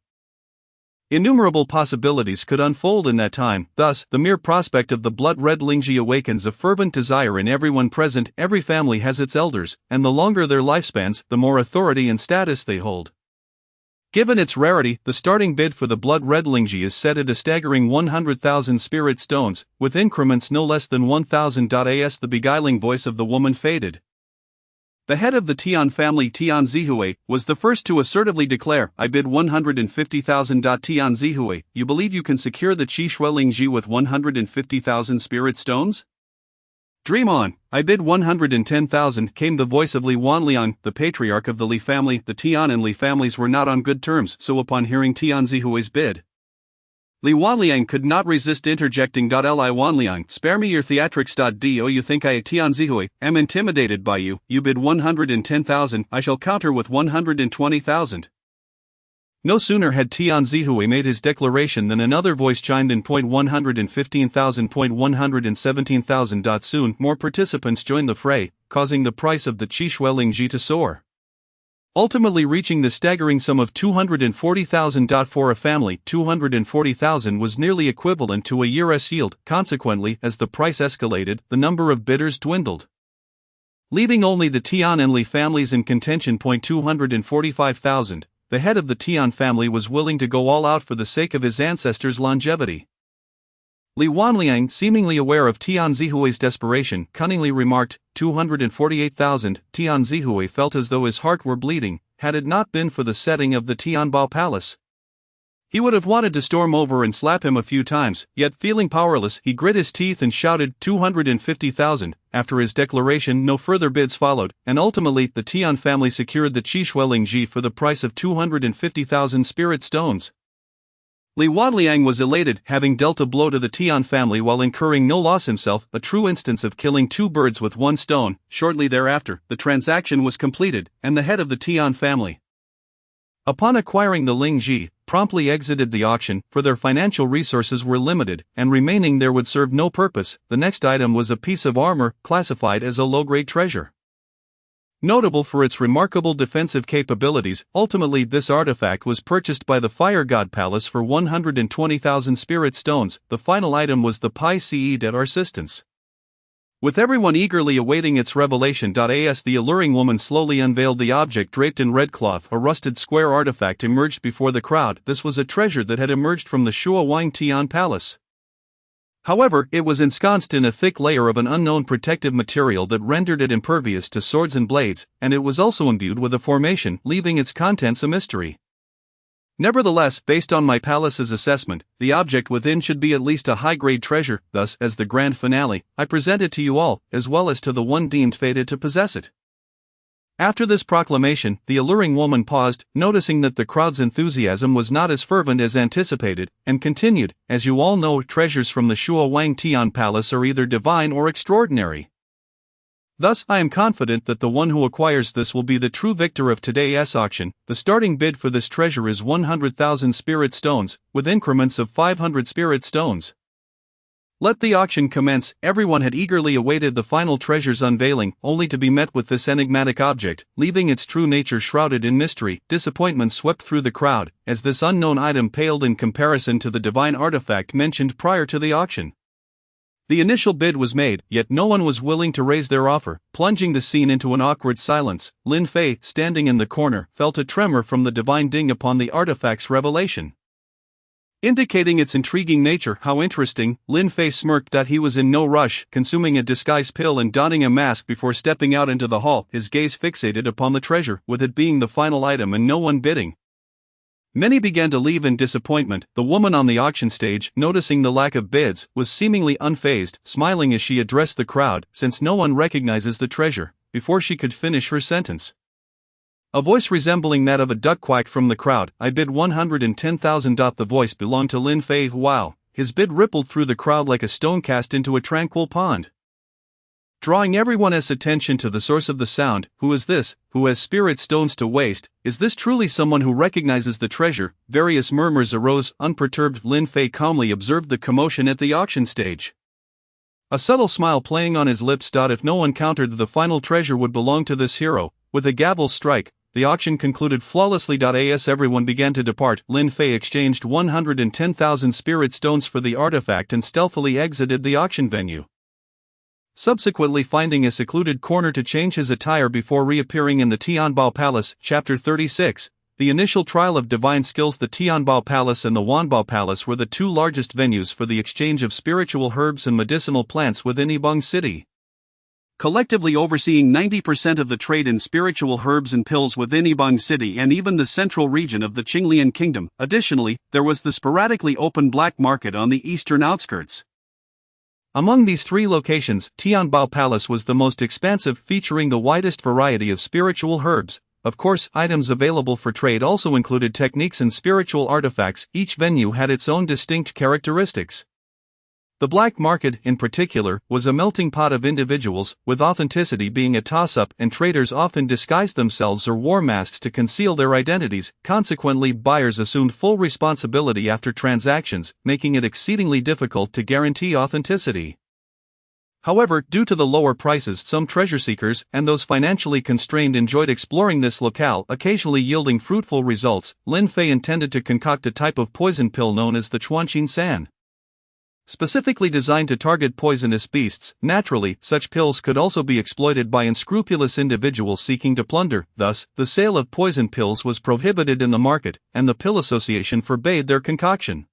Innumerable possibilities could unfold in that time. Thus, the mere prospect of the blood red lingji awakens a fervent desire in everyone present. Every family has its elders, and the longer their lifespans, the more authority and status they hold. Given its rarity, the starting bid for the blood red lingji is set at a staggering 100,000 spirit stones, with increments no less than 1,000. As the beguiling voice of the woman faded, the head of the Tian family, Tian Zihui, was the first to assertively declare, "I bid 150,000. Tian Zihui, you believe you can secure the Qi Shui Lingji with 150,000 spirit stones? Dream on, I bid 110,000, came the voice of Li Wanliang, the patriarch of the Li family. The Tian and Li families were not on good terms, so upon hearing Tian Zihui's bid, Li Wanliang could not resist interjecting. Li Wanliang, spare me your theatrics. Do you think I, Tian Zihui, am intimidated by you? You bid 110,000, I shall counter with 120,000. No sooner had Tian Zihui made his declaration than another voice chimed in. 115,000, 117,000. Soon, more participants joined the fray, causing the price of the Qi Shui Lingji to soar, ultimately reaching the staggering sum of 240,000. For a family, 240,000 was nearly equivalent to a year's yield. Consequently, as the price escalated, the number of bidders dwindled. Leaving only the Tian and Li families in contention. 245,000, the head of the Tian family was willing to go all out for the sake of his ancestors' longevity. Li Wanliang, seemingly aware of Tian Zihui's desperation, cunningly remarked, 248,000. Tian Zihui felt as though his heart were bleeding, had it not been for the setting of the Tianbao Palace. He would have wanted to storm over and slap him a few times, yet feeling powerless, he grit his teeth and shouted 250,000. After his declaration, no further bids followed, and ultimately the Tian family secured the Qishuelingji for the price of 250,000 spirit stones. Li Wanliang was elated, having dealt a blow to the Tian family while incurring no loss himself, a true instance of killing two birds with one stone. Shortly thereafter, the transaction was completed, and the head of the Tian family, upon acquiring the Lingji, promptly exited the auction, for their financial resources were limited, and remaining there would serve no purpose. The next item was a piece of armor, classified as a low-grade treasure. Notable for its remarkable defensive capabilities, ultimately this artifact was purchased by the Fire God Palace for 120,000 spirit stones. The final item was the Pi Ce det Resistance. With everyone eagerly awaiting its revelation, as the alluring woman slowly unveiled the object draped in red cloth, a rusted square artifact emerged before the crowd. This was a treasure that had emerged from the Shuawang Tian Palace. However, it was ensconced in a thick layer of an unknown protective material that rendered it impervious to swords and blades, and it was also imbued with a formation, leaving its contents a mystery. Nevertheless, based on my palace's assessment, the object within should be at least a high-grade treasure. Thus, as the grand finale, I present it to you all, as well as to the one deemed fated to possess it. After this proclamation, the alluring woman paused, noticing that the crowd's enthusiasm was not as fervent as anticipated, and continued, as you all know, treasures from the Shuawang Tian Palace are either divine or extraordinary. Thus, I am confident that the one who acquires this will be the true victor of today's auction. The starting bid for this treasure is 100,000 spirit stones, with increments of 500 spirit stones. Let the auction commence. Everyone had eagerly awaited the final treasure's unveiling, only to be met with this enigmatic object, leaving its true nature shrouded in mystery. Disappointment swept through the crowd, as this unknown item paled in comparison to the divine artifact mentioned prior to the auction. The initial bid was made, yet no one was willing to raise their offer, plunging the scene into an awkward silence. Lin Fei, standing in the corner, felt a tremor from the divine ding upon the artifact's revelation, indicating its intriguing nature. How interesting. Lin Fei smirked that he was in no rush, consuming a disguise pill and donning a mask before stepping out into the hall, his gaze fixated upon the treasure, with it being the final item and no one bidding. Many began to leave in disappointment. The woman on the auction stage, noticing the lack of bids, was seemingly unfazed, smiling as she addressed the crowd, since no one recognizes the treasure. Before she could finish her sentence, a voice resembling that of a duck quacked from the crowd. I bid 110,000. The voice belonged to Lin Fei. Wow! His bid rippled through the crowd like a stone cast into a tranquil pond, drawing everyone's attention to the source of the sound. Who is this, who has spirit stones to waste? Is this truly someone who recognizes the treasure? Various murmurs arose. Unperturbed, Lin Fei calmly observed the commotion at the auction stage, a subtle smile playing on his lips. If no one countered, the final treasure would belong to this hero. With a gavel strike, the auction concluded flawlessly. As everyone began to depart, Lin Fei exchanged 110,000 spirit stones for the artifact and stealthily exited the auction venue, subsequently finding a secluded corner to change his attire before reappearing in the Tianbao Palace. Chapter 36. The initial trial of divine skills. The Tianbao Palace and the Wanbao Palace were the two largest venues for the exchange of spiritual herbs and medicinal plants within Yibang City, collectively overseeing 90% of the trade in spiritual herbs and pills within Yibang City and even the central region of the Qinglian Kingdom. Additionally, there was the sporadically open black market on the eastern outskirts. Among these three locations, Tianbao Palace was the most expansive, featuring the widest variety of spiritual herbs. Of course, items available for trade also included techniques and spiritual artifacts. Each venue had its own distinct characteristics. The black market, in particular, was a melting pot of individuals, with authenticity being a toss-up, and traders often disguised themselves or wore masks to conceal their identities. Consequently, buyers assumed full responsibility after transactions, making it exceedingly difficult to guarantee authenticity. However, due to the lower prices, some treasure seekers and those financially constrained enjoyed exploring this locale, occasionally yielding fruitful results. Lin Fei intended to concoct a type of poison pill known as the Chuanqin San. specifically designed to target poisonous beasts. Naturally, such pills could also be exploited by unscrupulous individuals seeking to plunder. Thus, the sale of poison pills was prohibited in the market, and the Pill Association forbade their concoction.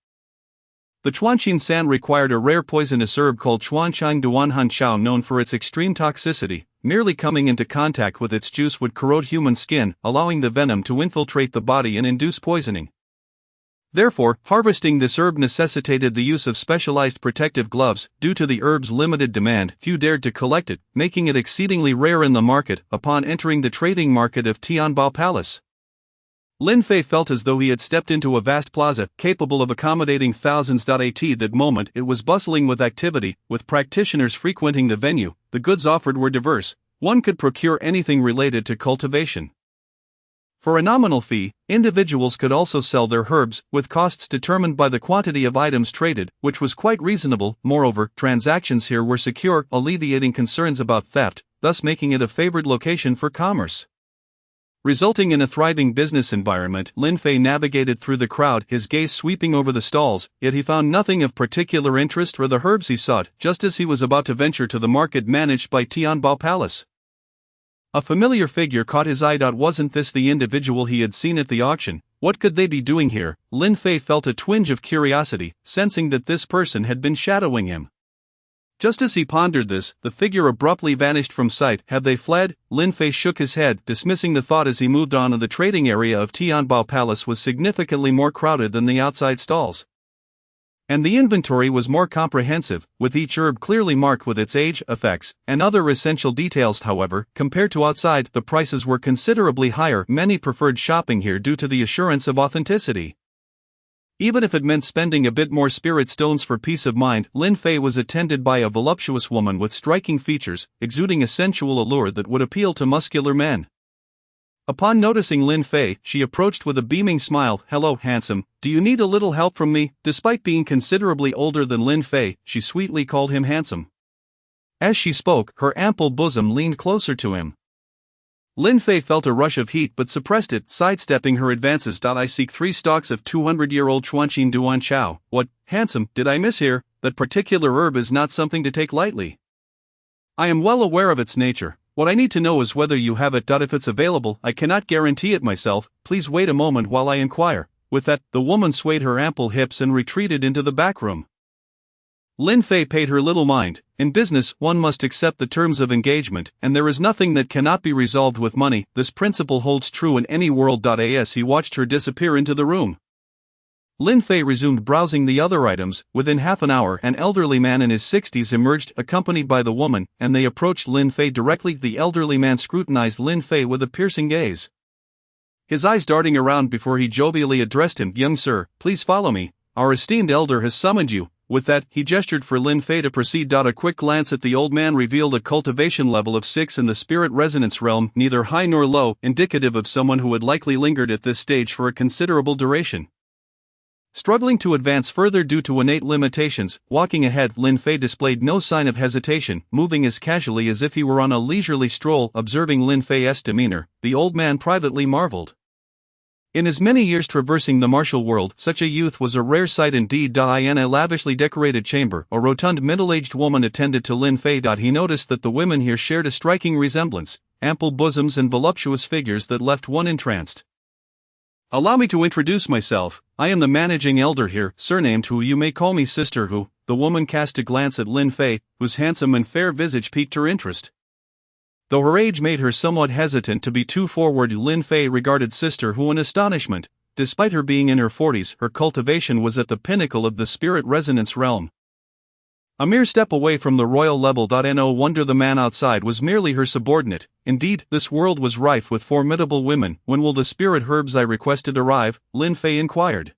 The Chuanqin San required a rare poisonous herb called Chuanqing Duanhan Chao, known for its extreme toxicity. Merely coming into contact with its juice would corrode human skin, allowing the venom to infiltrate the body and induce poisoning. Therefore, harvesting this herb necessitated the use of specialized protective gloves. Due to the herb's limited demand, few dared to collect it, making it exceedingly rare in the market. Upon entering the trading market of Tianbao Palace, Lin Fei felt as though he had stepped into a vast plaza, capable of accommodating thousands. At that moment it was bustling with activity, with practitioners frequenting the venue. The goods offered were diverse. One could procure anything related to cultivation. For a nominal fee, individuals could also sell their herbs, with costs determined by the quantity of items traded, which was quite reasonable. Moreover, transactions here were secure, alleviating concerns about theft, thus making it a favored location for commerce. Resulting in a thriving business environment, Lin Fei navigated through the crowd, his gaze sweeping over the stalls, yet he found nothing of particular interest or the herbs he sought. Just as he was about to venture to the market managed by Tianbao Palace, a familiar figure caught his eye. Wasn't this the individual he had seen at the auction? What could they be doing here? Lin Fei felt a twinge of curiosity, sensing that this person had been shadowing him. Just as he pondered this, the figure abruptly vanished from sight. Have they fled? Lin Fei shook his head, dismissing the thought as he moved on. The trading area of Tianbao Palace was significantly more crowded than the outside stalls, and the inventory was more comprehensive, with each herb clearly marked with its age, effects, and other essential details. However, compared to outside, the prices were considerably higher. Many preferred shopping here due to the assurance of authenticity, even if it meant spending a bit more spirit stones for peace of mind. Lin Fei was attended by a voluptuous woman with striking features, exuding a sensual allure that would appeal to muscular men. Upon noticing Lin Fei, she approached with a beaming smile. "Hello, handsome, do you need a little help from me?" Despite being considerably older than Lin Fei, she sweetly called him handsome. As she spoke, her ample bosom leaned closer to him. Lin Fei felt a rush of heat but suppressed it, sidestepping her advances. "I seek 3 stalks of 200-year-old Chuanqin Duan Chao." "What, handsome, did I mishear? That particular herb is not something to take lightly. I am well aware of its nature. What I need to know is whether you have it. If it's available, I cannot guarantee it myself. Please wait a moment while I inquire." With that, the woman swayed her ample hips and retreated into the back room. Lin Fei paid her little mind. In business, one must accept the terms of engagement, and there is nothing that cannot be resolved with money. This principle holds true in any world. As he watched her disappear into the room, Lin Fei resumed browsing the other items. Within half an hour, an elderly man in his 60s emerged, accompanied by the woman, and they approached Lin Fei directly. The elderly man scrutinized Lin Fei with a piercing gaze, his eyes darting around before he jovially addressed him. "Young sir, please follow me. Our esteemed elder has summoned you." With that, he gestured for Lin Fei to proceed. A quick glance at the old man revealed a cultivation level of 6 in the spirit resonance realm, neither high nor low, indicative of someone who had likely lingered at this stage for a considerable duration. Struggling to advance further due to innate limitations, walking ahead, Lin Fei displayed no sign of hesitation, moving as casually as if he were on a leisurely stroll. Observing Lin Fei's demeanor, the old man privately marveled. In his many years traversing the martial world, such a youth was a rare sight indeed. In a lavishly decorated chamber, a rotund middle-aged woman attended to Lin Fei. He noticed that the women here shared a striking resemblance, ample bosoms and voluptuous figures that left one entranced. "Allow me to introduce myself. I am the managing elder here, surnamed Hu. You may call me Sister Hu." The woman cast a glance at Lin Fei, whose handsome and fair visage piqued her interest. Though her age made her somewhat hesitant to be too forward, Lin Fei regarded Sister Hu in astonishment. Despite her being in her 40s, her cultivation was at the pinnacle of the spirit resonance realm, a mere step away from the royal level. No wonder the man outside was merely her subordinate. Indeed, this world was rife with formidable women. "When will the spirit herbs I requested arrive?" Lin Fei inquired,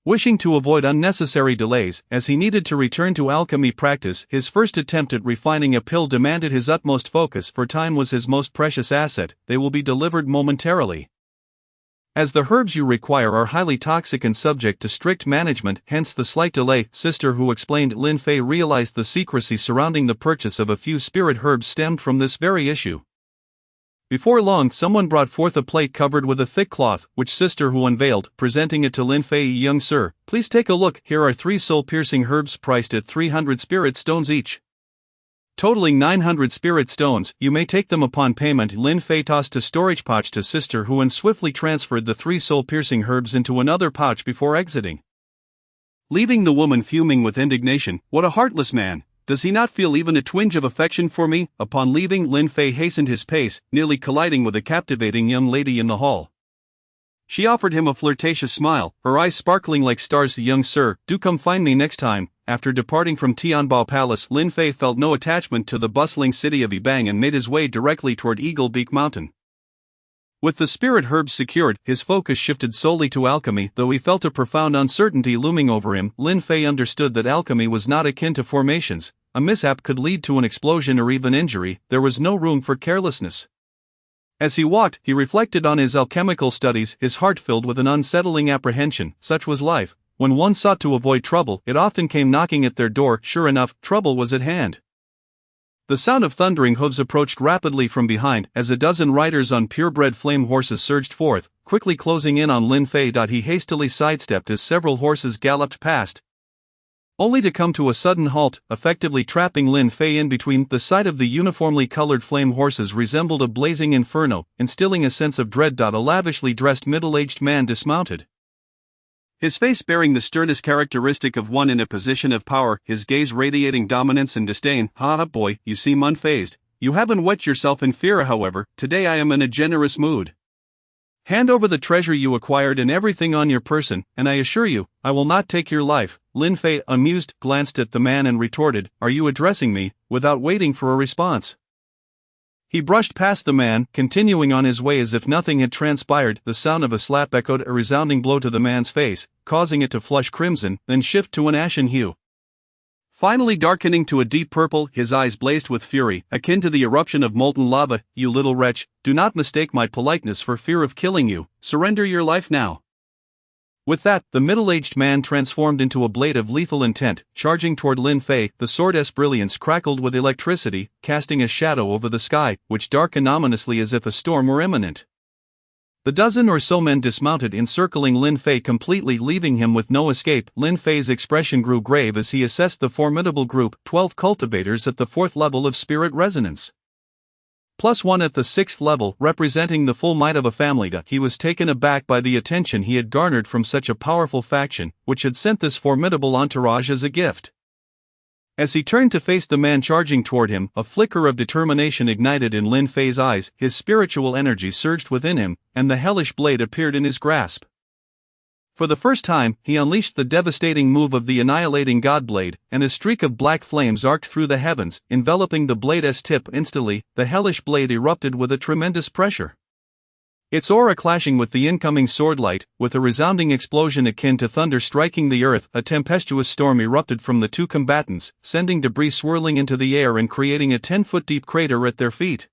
wishing to avoid unnecessary delays, as he needed to return to alchemy practice. His first attempt at refining a pill demanded his utmost focus, for time was his most precious asset. "They will be delivered momentarily. As the herbs you require are highly toxic and subject to strict management, hence the slight delay." Sister Hu explained. Lin Fei realized the secrecy surrounding the purchase of a few spirit herbs stemmed from this very issue. Before long, someone brought forth a plate covered with a thick cloth, which Sister Hu unveiled, presenting it to Lin Fei. Young sir, please take a look. Here are 3 soul-piercing herbs priced at 300 spirit stones each, totaling 900 spirit stones. You may take them upon payment. Lin Fei tossed a storage pouch to Sister Hu and swiftly transferred the 3 soul-piercing herbs into another pouch before exiting, leaving the woman fuming with indignation. What a heartless man! Does he not feel even a twinge of affection for me? Upon leaving, Lin Fei hastened his pace, nearly colliding with a captivating young lady in the hall. She offered him a flirtatious smile, her eyes sparkling like stars. Young sir, do come find me next time. After departing from Tianbao Palace, Lin Fei felt no attachment to the bustling city of Yibang and made his way directly toward Eagle Beak Mountain. With the spirit herbs secured, his focus shifted solely to alchemy. Though he felt a profound uncertainty looming over him, Lin Fei understood that alchemy was not akin to formations. A mishap could lead to an explosion or even injury. There was no room for carelessness. As he walked, he reflected on his alchemical studies, his heart filled with an unsettling apprehension. Such was life. When one sought to avoid trouble, it often came knocking at their door. Sure enough, trouble was at hand. The sound of thundering hooves approached rapidly from behind as a dozen riders on purebred flame horses surged forth, quickly closing in on Lin Fei. He hastily sidestepped as several horses galloped past, only to come to a sudden halt, effectively trapping Lin Fei in between. The sight of the uniformly colored flame horses resembled a blazing inferno, instilling a sense of dread. A lavishly dressed middle-aged man dismounted, his face bearing the sternest characteristic of one in a position of power, his gaze radiating dominance and disdain. Ha, boy, you seem unfazed. You haven't wet yourself in fear. However, today I am in a generous mood. Hand over the treasure you acquired and everything on your person, and I assure you, I will not take your life. Lin Fei, amused, glanced at the man and retorted, "Are you addressing me?" without waiting for a response. He brushed past the man, continuing on his way as if nothing had transpired. The sound of a slap echoed a resounding blow to the man's face, causing it to flush crimson, then shift to an ashen hue, finally darkening to a deep purple. His eyes blazed with fury, akin to the eruption of molten lava. "You little wretch, do not mistake my politeness for fear of killing you. Surrender your life now." With that, the middle-aged man transformed into a blade of lethal intent, charging toward Lin Fei. The sword's brilliance crackled with electricity, casting a shadow over the sky, which darkened ominously as if a storm were imminent. The dozen or so men dismounted, encircling Lin Fei completely, leaving him with no escape. Lin Fei's expression grew grave as he assessed the formidable group, 12 cultivators at the 4th level of spirit resonance, plus 1 at the 6th level, representing the full might of a family. He was taken aback by the attention he had garnered from such a powerful faction, which had sent this formidable entourage as a gift. As he turned to face the man charging toward him, a flicker of determination ignited in Lin Fei's eyes, his spiritual energy surged within him, and the hellish blade appeared in his grasp. For the first time, he unleashed the devastating move of the annihilating Godblade, and a streak of black flames arced through the heavens, enveloping the blade's tip. Instantly, the hellish blade erupted with a tremendous pressure, its aura clashing with the incoming swordlight, with a resounding explosion akin to thunder striking the earth. A tempestuous storm erupted from the two combatants, sending debris swirling into the air and creating a 10-foot-deep crater at their feet.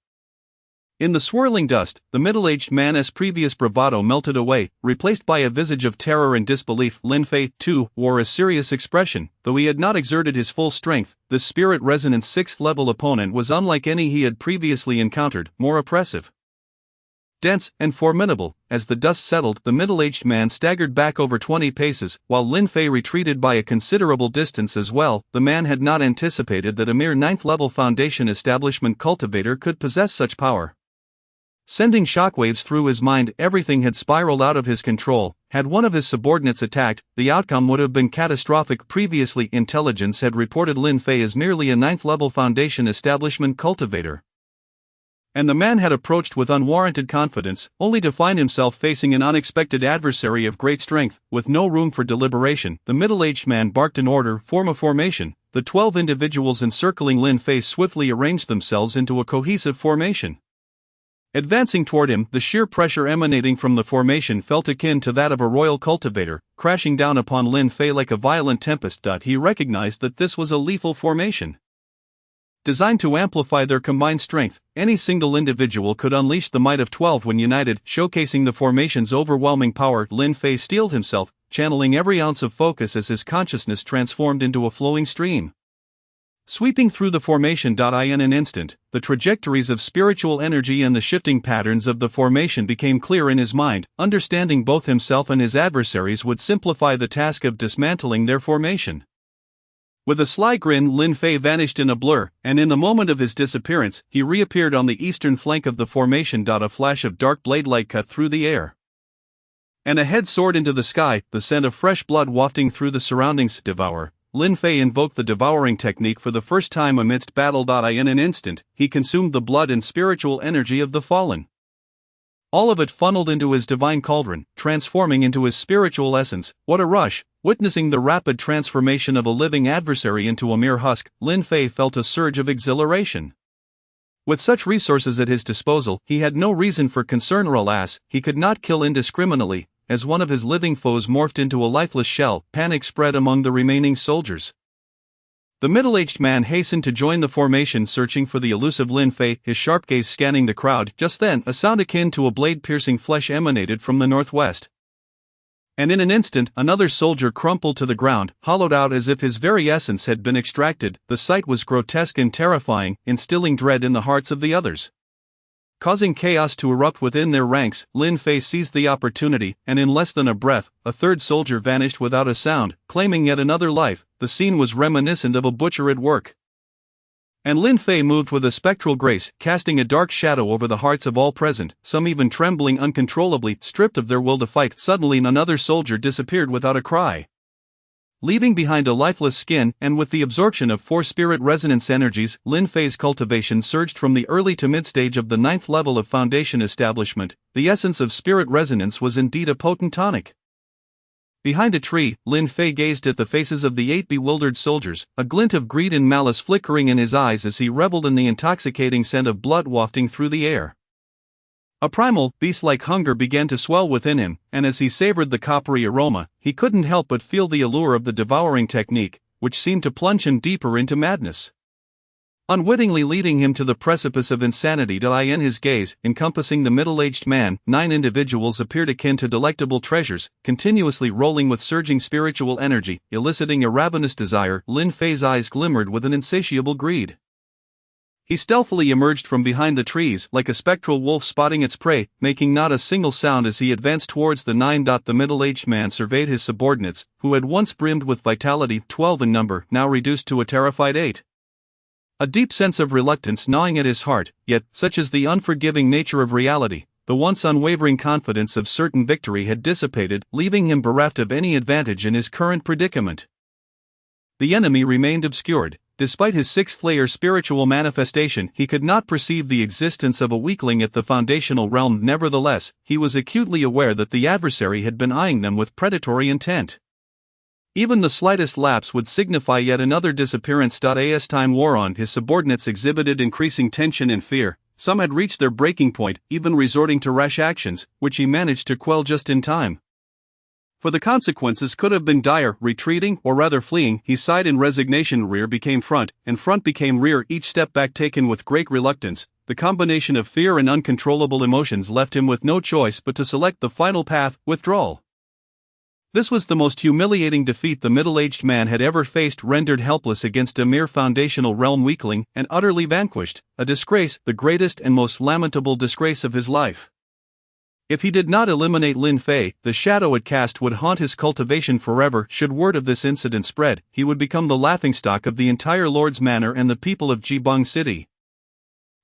In the swirling dust, the middle-aged man's previous bravado melted away, replaced by a visage of terror and disbelief. Lin Fei, too, wore a serious expression. Though he had not exerted his full strength, this spirit resonance 6th-level opponent was unlike any he had previously encountered, more oppressive, dense, and formidable. As the dust settled, the middle-aged man staggered back over 20 paces, while Lin Fei retreated by a considerable distance as well. The man had not anticipated that a mere 9th-level foundation establishment cultivator could possess such power. Sending shockwaves through his mind, everything had spiraled out of his control. Had one of his subordinates attacked, the outcome would have been catastrophic. Previously, intelligence had reported Lin Fei as merely a 9th-level foundation establishment cultivator, and the man had approached with unwarranted confidence, only to find himself facing an unexpected adversary of great strength. With no room for deliberation, the middle-aged man barked an order, "Form a formation." The 12 individuals encircling Lin Fei swiftly arranged themselves into a cohesive formation. Advancing toward him, the sheer pressure emanating from the formation felt akin to that of a royal cultivator, crashing down upon Lin Fei like a violent tempest. He recognized that this was a lethal formation, designed to amplify their combined strength. Any single individual could unleash the might of 12 when united, showcasing the formation's overwhelming power. Lin Fei steeled himself, channeling every ounce of focus as his consciousness transformed into a flowing stream. Sweeping through the formation. In an instant, the trajectories of spiritual energy and the shifting patterns of the formation became clear in his mind. Understanding both himself and his adversaries would simplify the task of dismantling their formation. With a sly grin, Lin Fei vanished in a blur, and in the moment of his disappearance, he reappeared on the eastern flank of the formation. A flash of dark blade light cut through the air, and a head soared into the sky, the scent of fresh blood wafting through the surroundings. Devour. Lin Fei invoked the devouring technique for the first time amidst battle. In an instant, he consumed the blood and spiritual energy of the fallen. All of it funneled into his divine cauldron, transforming into his spiritual essence. What a rush! Witnessing the rapid transformation of a living adversary into a mere husk, Lin Fei felt a surge of exhilaration. With such resources at his disposal, he had no reason for concern. Alas, he could not kill indiscriminately. As one of his living foes morphed into a lifeless shell, panic spread among the remaining soldiers. The middle-aged man hastened to join the formation, searching for the elusive Lin Fei, his sharp gaze scanning the crowd. Just then, a sound akin to a blade piercing flesh emanated from the northwest. And in an instant, another soldier crumpled to the ground, hollowed out as if his very essence had been extracted. The sight was grotesque and terrifying, instilling dread in the hearts of the others. Causing chaos to erupt within their ranks, Lin Fei seized the opportunity, and in less than a breath, a third soldier vanished without a sound, claiming yet another life. The scene was reminiscent of a butcher at work. And Lin Fei moved with a spectral grace, casting a dark shadow over the hearts of all present, some even trembling uncontrollably, stripped of their will to fight. Suddenly another soldier disappeared without a cry, leaving behind a lifeless skin. And with the absorption of 4 spirit resonance energies, Lin Fei's cultivation surged from the early to mid-stage of the 9th level of foundation establishment. The essence of spirit resonance was indeed a potent tonic. Behind a tree, Lin Fei gazed at the faces of the 8 bewildered soldiers, a glint of greed and malice flickering in his eyes as he reveled in the intoxicating scent of blood wafting through the air. A primal, beast-like hunger began to swell within him, and as he savored the coppery aroma, he couldn't help but feel the allure of the devouring technique, which seemed to plunge him deeper into madness, unwittingly leading him to the precipice of insanity. In his gaze, encompassing the middle-aged man, 9 individuals appeared akin to delectable treasures, continuously rolling with surging spiritual energy, eliciting a ravenous desire. Lin Fei's eyes glimmered with an insatiable greed. He stealthily emerged from behind the trees, like a spectral wolf spotting its prey, making not a single sound as he advanced towards the 9. The middle-aged man surveyed his subordinates, who had once brimmed with vitality, 12 in number, now reduced to a terrified 8. A deep sense of reluctance gnawing at his heart, yet, such is the unforgiving nature of reality, the once unwavering confidence of certain victory had dissipated, leaving him bereft of any advantage in his current predicament. The enemy remained obscured. Despite his 6th layer spiritual manifestation, he could not perceive the existence of a weakling at the foundational realm. Nevertheless, he was acutely aware that the adversary had been eyeing them with predatory intent. Even the slightest lapse would signify yet another disappearance. As time wore on, his subordinates exhibited increasing tension and fear. Some had reached their breaking point, even resorting to rash actions, which he managed to quell just in time. For the consequences could have been dire. Retreating, or rather fleeing, he sighed in resignation. Rear became front, and front became rear, each step back taken with great reluctance. The combination of fear and uncontrollable emotions left him with no choice but to select the final path, withdrawal. This was the most humiliating defeat the middle-aged man had ever faced, rendered helpless against a mere foundational realm weakling, and utterly vanquished, a disgrace, the greatest and most lamentable disgrace of his life. If he did not eliminate Lin Fei, the shadow it cast would haunt his cultivation forever. Should word of this incident spread, he would become the laughingstock of the entire Lord's Manor and the people of Jibang City.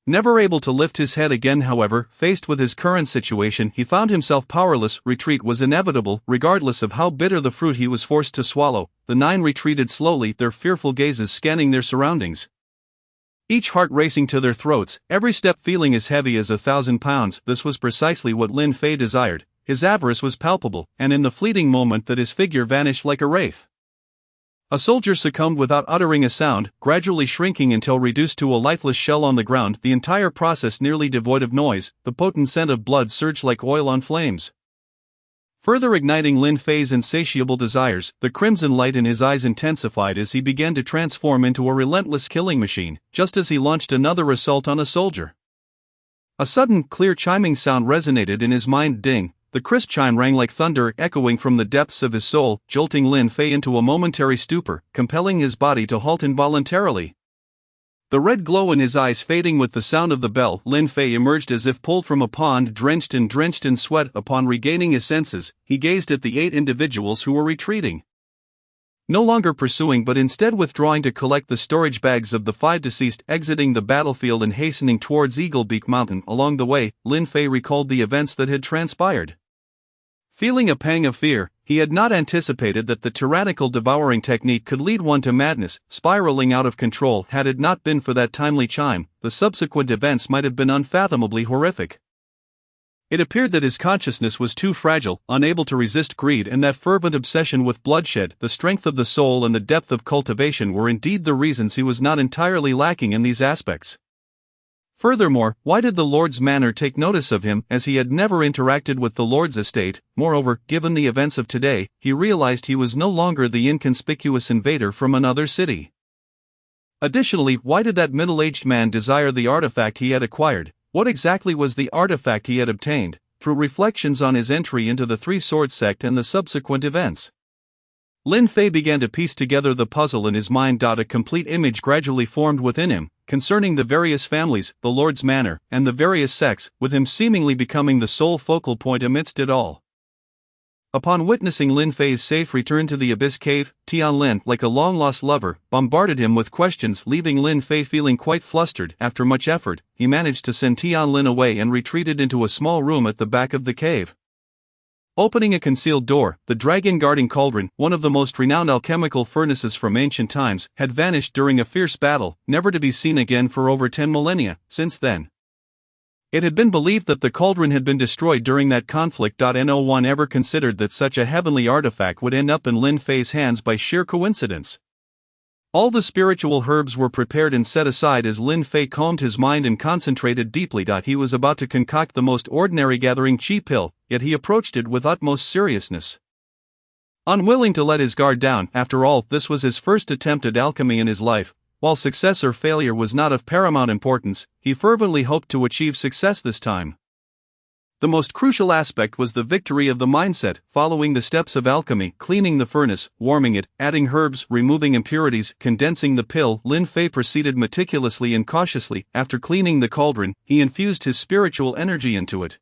Never able to lift his head again, however, faced with his current situation, he found himself powerless. Retreat was inevitable, regardless of how bitter the fruit he was forced to swallow. The 9 retreated slowly, their fearful gazes scanning their surroundings, each heart racing to their throats, every step feeling as heavy as 1,000 pounds. This was precisely what Lin Fei desired. His avarice was palpable, and in the fleeting moment that his figure vanished like a wraith, a soldier succumbed without uttering a sound, gradually shrinking until reduced to a lifeless shell on the ground, the entire process nearly devoid of noise. The potent scent of blood surged like oil on flames, further igniting Lin Fei's insatiable desires. The crimson light in his eyes intensified as he began to transform into a relentless killing machine, just as he launched another assault on a soldier. A sudden, clear chiming sound resonated in his mind. Ding! The crisp chime rang like thunder, echoing from the depths of his soul, jolting Lin Fei into a momentary stupor, compelling his body to halt involuntarily. The red glow in his eyes fading with the sound of the bell, Lin Fei emerged as if pulled from a pond, drenched in sweat. Upon regaining his senses, he gazed at the 8 individuals who were retreating. No longer pursuing but instead withdrawing to collect the storage bags of the 5 deceased, exiting the battlefield and hastening towards Eaglebeak Mountain. Along the way, Lin Fei recalled the events that had transpired. Feeling a pang of fear, he had not anticipated that the tyrannical devouring technique could lead one to madness, spiraling out of control. Had it not been for that timely chime, the subsequent events might have been unfathomably horrific. It appeared that his consciousness was too fragile, unable to resist greed, and that fervent obsession with bloodshed. The strength of the soul and the depth of cultivation were indeed the reasons he was not entirely lacking in these aspects. Furthermore, why did the Lord's manor take notice of him, as he had never interacted with the Lord's estate? Moreover, given the events of today, he realized he was no longer the inconspicuous invader from another city. Additionally, why did that middle-aged man desire the artifact he had acquired? What exactly was the artifact he had obtained? Through reflections on his entry into the Three Swords sect and the subsequent events, Lin Fei began to piece together the puzzle in his mind. A complete image gradually formed within him, concerning the various families, the Lord's manor, and the various sects, with him seemingly becoming the sole focal point amidst it all. Upon witnessing Lin Fei's safe return to the Abyss Cave, Tian Lin, like a long-lost lover, bombarded him with questions, leaving Lin Fei feeling quite flustered. After much effort, he managed to send Tian Lin away and retreated into a small room at the back of the cave. Opening a concealed door, the dragon guarding Cauldron, one of the most renowned alchemical furnaces from ancient times, had vanished during a fierce battle, never to be seen again for over 10 millennia. Since then, it had been believed that the Cauldron had been destroyed during that conflict. No one ever considered that such a heavenly artifact would end up in Lin Fei's hands by sheer coincidence. All the spiritual herbs were prepared and set aside as Lin Fei calmed his mind and concentrated deeply. He was about to concoct the most ordinary gathering chi pill, yet he approached it with utmost seriousness. Unwilling to let his guard down, after all, this was his first attempt at alchemy in his life. While success or failure was not of paramount importance, he fervently hoped to achieve success this time. The most crucial aspect was the victory of the mindset. Following the steps of alchemy, cleaning the furnace, warming it, adding herbs, removing impurities, condensing the pill, Lin Fei proceeded meticulously and cautiously. After cleaning the cauldron, he infused his spiritual energy into it.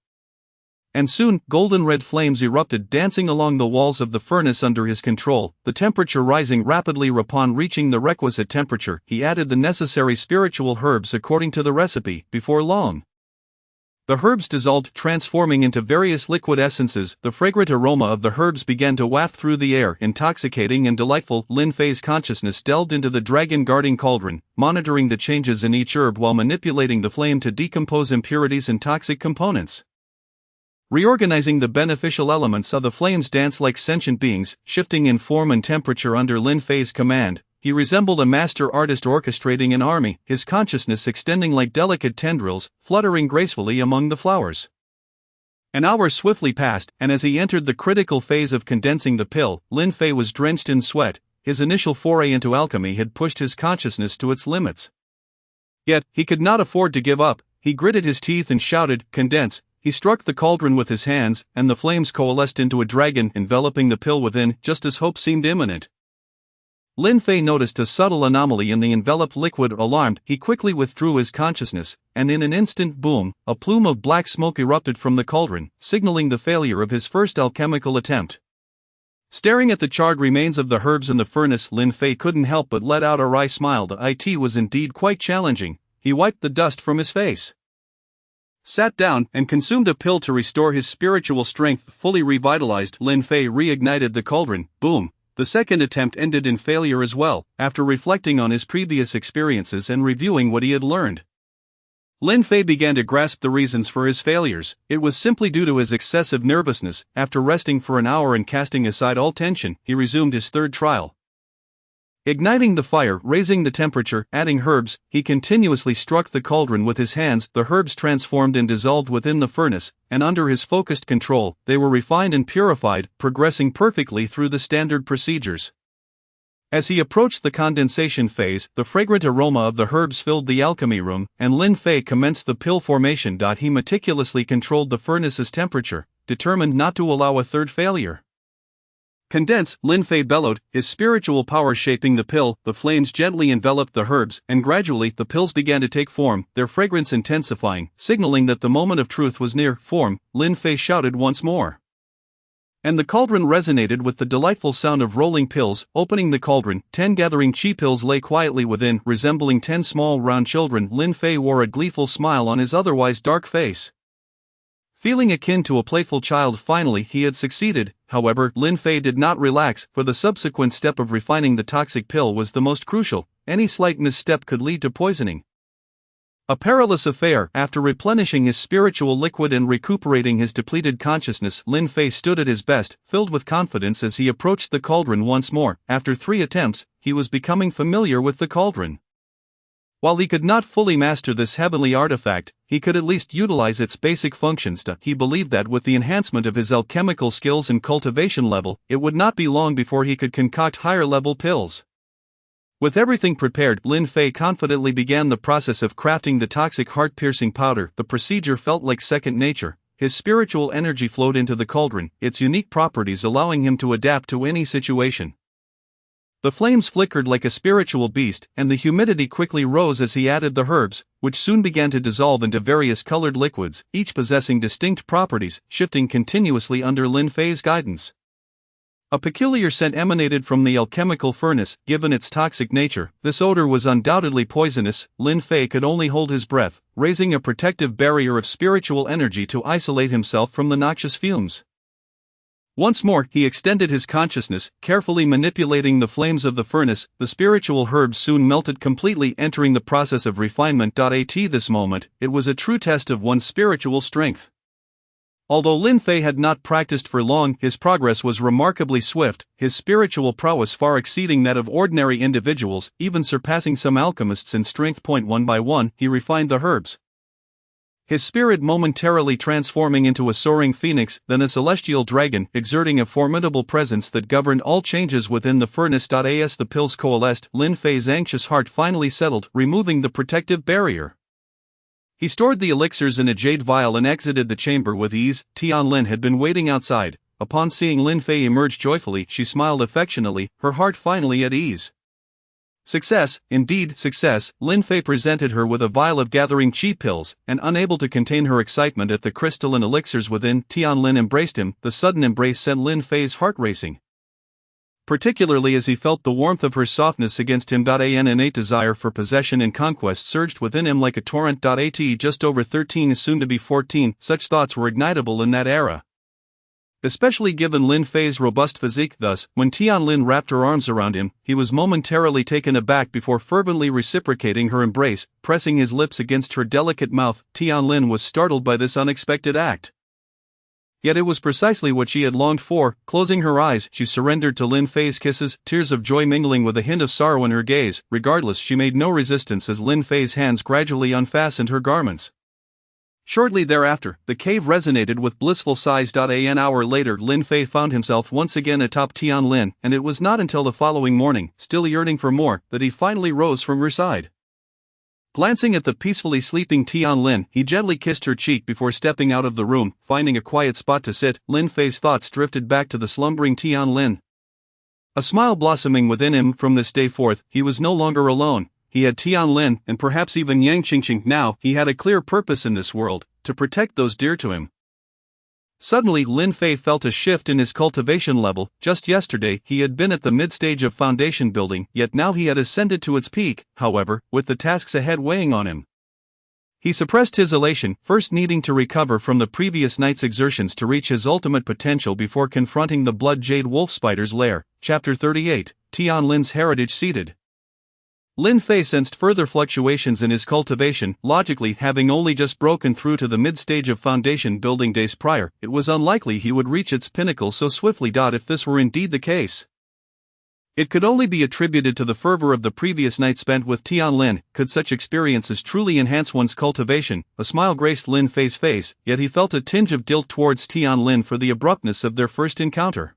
And soon, golden red flames erupted, dancing along the walls of the furnace under his control, the temperature rising rapidly. Upon reaching the requisite temperature, he added the necessary spiritual herbs according to the recipe. Before long, the herbs dissolved, transforming into various liquid essences. The fragrant aroma of the herbs began to waft through the air, intoxicating and delightful. Lin Fei's consciousness delved into the dragon guarding cauldron, monitoring the changes in each herb while manipulating the flame to decompose impurities and toxic components. Reorganizing the beneficial elements of the flames dance like sentient beings, shifting in form and temperature under Lin Fei's command. He resembled a master artist orchestrating an army, his consciousness extending like delicate tendrils, fluttering gracefully among the flowers. An hour swiftly passed, and as he entered the critical phase of condensing the pill, Lin Fei was drenched in sweat. His initial foray into alchemy had pushed his consciousness to its limits. Yet, he could not afford to give up. He gritted his teeth and shouted, "Condense!" He struck the cauldron with his hands, and the flames coalesced into a dragon, enveloping the pill within, just as hope seemed imminent. Lin Fei noticed a subtle anomaly in the enveloped liquid. Alarmed, he quickly withdrew his consciousness, and in an instant, boom, a plume of black smoke erupted from the cauldron, signaling the failure of his first alchemical attempt. Staring at the charred remains of the herbs in the furnace, Lin Fei couldn't help but let out a wry smile. It was indeed quite challenging. He wiped the dust from his face, sat down, and consumed a pill to restore his spiritual strength. Fully revitalized, Lin Fei reignited the cauldron. Boom! The second attempt ended in failure as well. After reflecting on his previous experiences and reviewing what he had learned, Lin Fei began to grasp the reasons for his failures. It was simply due to his excessive nervousness. After resting for an hour and casting aside all tension, he resumed his third trial. Igniting the fire, raising the temperature, adding herbs, he continuously struck the cauldron with his hands. The herbs transformed and dissolved within the furnace, and under his focused control, they were refined and purified, progressing perfectly through the standard procedures. As he approached the condensation phase, the fragrant aroma of the herbs filled the alchemy room, and Lin Fei commenced the pill formation. He meticulously controlled the furnace's temperature, determined not to allow a third failure. Condense, Lin Fei bellowed, his spiritual power shaping the pill. The flames gently enveloped the herbs, and gradually the pills began to take form, their fragrance intensifying, signaling that the moment of truth was near. Form, Lin Fei shouted once more. And the cauldron resonated with the delightful sound of rolling pills. Opening the cauldron, 10 gathering chi pills lay quietly within, resembling 10 small round children. Lin Fei wore a gleeful smile on his otherwise dark face. Feeling akin to a playful child, finally he had succeeded. However, Lin Fei did not relax, for the subsequent step of refining the toxic pill was the most crucial. Any slight misstep could lead to poisoning. A perilous affair. After replenishing his spiritual liquid and recuperating his depleted consciousness, Lin Fei stood at his best, filled with confidence as he approached the cauldron once more. After 3 attempts, he was becoming familiar with the cauldron. While he could not fully master this heavenly artifact, he could at least utilize its basic functions. He believed that with the enhancement of his alchemical skills and cultivation level, it would not be long before he could concoct higher-level pills. With everything prepared, Lin Fei confidently began the process of crafting the toxic heart-piercing powder. The procedure felt like second nature. His spiritual energy flowed into the cauldron, its unique properties allowing him to adapt to any situation. The flames flickered like a spiritual beast, and the humidity quickly rose as he added the herbs, which soon began to dissolve into various colored liquids, each possessing distinct properties, shifting continuously under Lin Fei's guidance. A peculiar scent emanated from the alchemical furnace. Given its toxic nature, this odor was undoubtedly poisonous. Lin Fei could only hold his breath, raising a protective barrier of spiritual energy to isolate himself from the noxious fumes. Once more, he extended his consciousness, carefully manipulating the flames of the furnace. The spiritual herbs soon melted completely, entering the process of refinement. At this moment, it was a true test of one's spiritual strength. Although Lin Fei had not practiced for long, his progress was remarkably swift, his spiritual prowess far exceeding that of ordinary individuals, even surpassing some alchemists in strength. One by one, he refined the herbs, his spirit momentarily transforming into a soaring phoenix, then a celestial dragon, exerting a formidable presence that governed all changes within the furnace. As the pills coalesced, Lin Fei's anxious heart finally settled, removing the protective barrier. He stored the elixirs in a jade vial and exited the chamber with ease. Tianlin had been waiting outside. Upon seeing Lin Fei emerge joyfully, she smiled affectionately, her heart finally at ease. Success, indeed success. Lin Fei presented her with a vial of gathering chi pills, and unable to contain her excitement at the crystalline elixirs within, Tianlin embraced him. The sudden embrace sent Lin Fei's heart racing, particularly as he felt the warmth of her softness against him. An innate desire for possession and conquest surged within him like a torrent. At just over 13, soon to be 14, such thoughts were ignitable in that era, especially given Lin Fei's robust physique. Thus, when Tianlin wrapped her arms around him, he was momentarily taken aback before fervently reciprocating her embrace, pressing his lips against her delicate mouth. Tianlin was startled by this unexpected act. Yet it was precisely what she had longed for. Closing her eyes, she surrendered to Lin Fei's kisses, tears of joy mingling with a hint of sorrow in her gaze. Regardless, she made no resistance as Lin Fei's hands gradually unfastened her garments. Shortly thereafter, the cave resonated with blissful sighs. An hour later, Lin Fei found himself once again atop Tianlin, and it was not until the following morning, still yearning for more, that he finally rose from her side. Glancing at the peacefully sleeping Tianlin, he gently kissed her cheek before stepping out of the room. Finding a quiet spot to sit, Lin Fei's thoughts drifted back to the slumbering Tianlin. A smile blossoming within him. From this day forth, he was no longer alone. He had Tianlin, and perhaps even Yang Qingqing. Now, he had a clear purpose in this world, to protect those dear to him. Suddenly, Lin Fei felt a shift in his cultivation level. Just yesterday, he had been at the mid-stage of foundation building, yet now he had ascended to its peak, however, with the tasks ahead weighing on him. He suppressed his elation, first needing to recover from the previous night's exertions to reach his ultimate potential before confronting the blood jade wolf spider's lair. Chapter 38, Tianlin's heritage seated. Lin Fei sensed further fluctuations in his cultivation. Logically, having only just broken through to the mid-stage of foundation building days prior, it was unlikely he would reach its pinnacle so swiftly. If this were indeed the case, it could only be attributed to the fervor of the previous night spent with Tianlin. Could such experiences truly enhance one's cultivation? A smile graced Lin Fei's face, yet he felt a tinge of guilt towards Tianlin for the abruptness of their first encounter.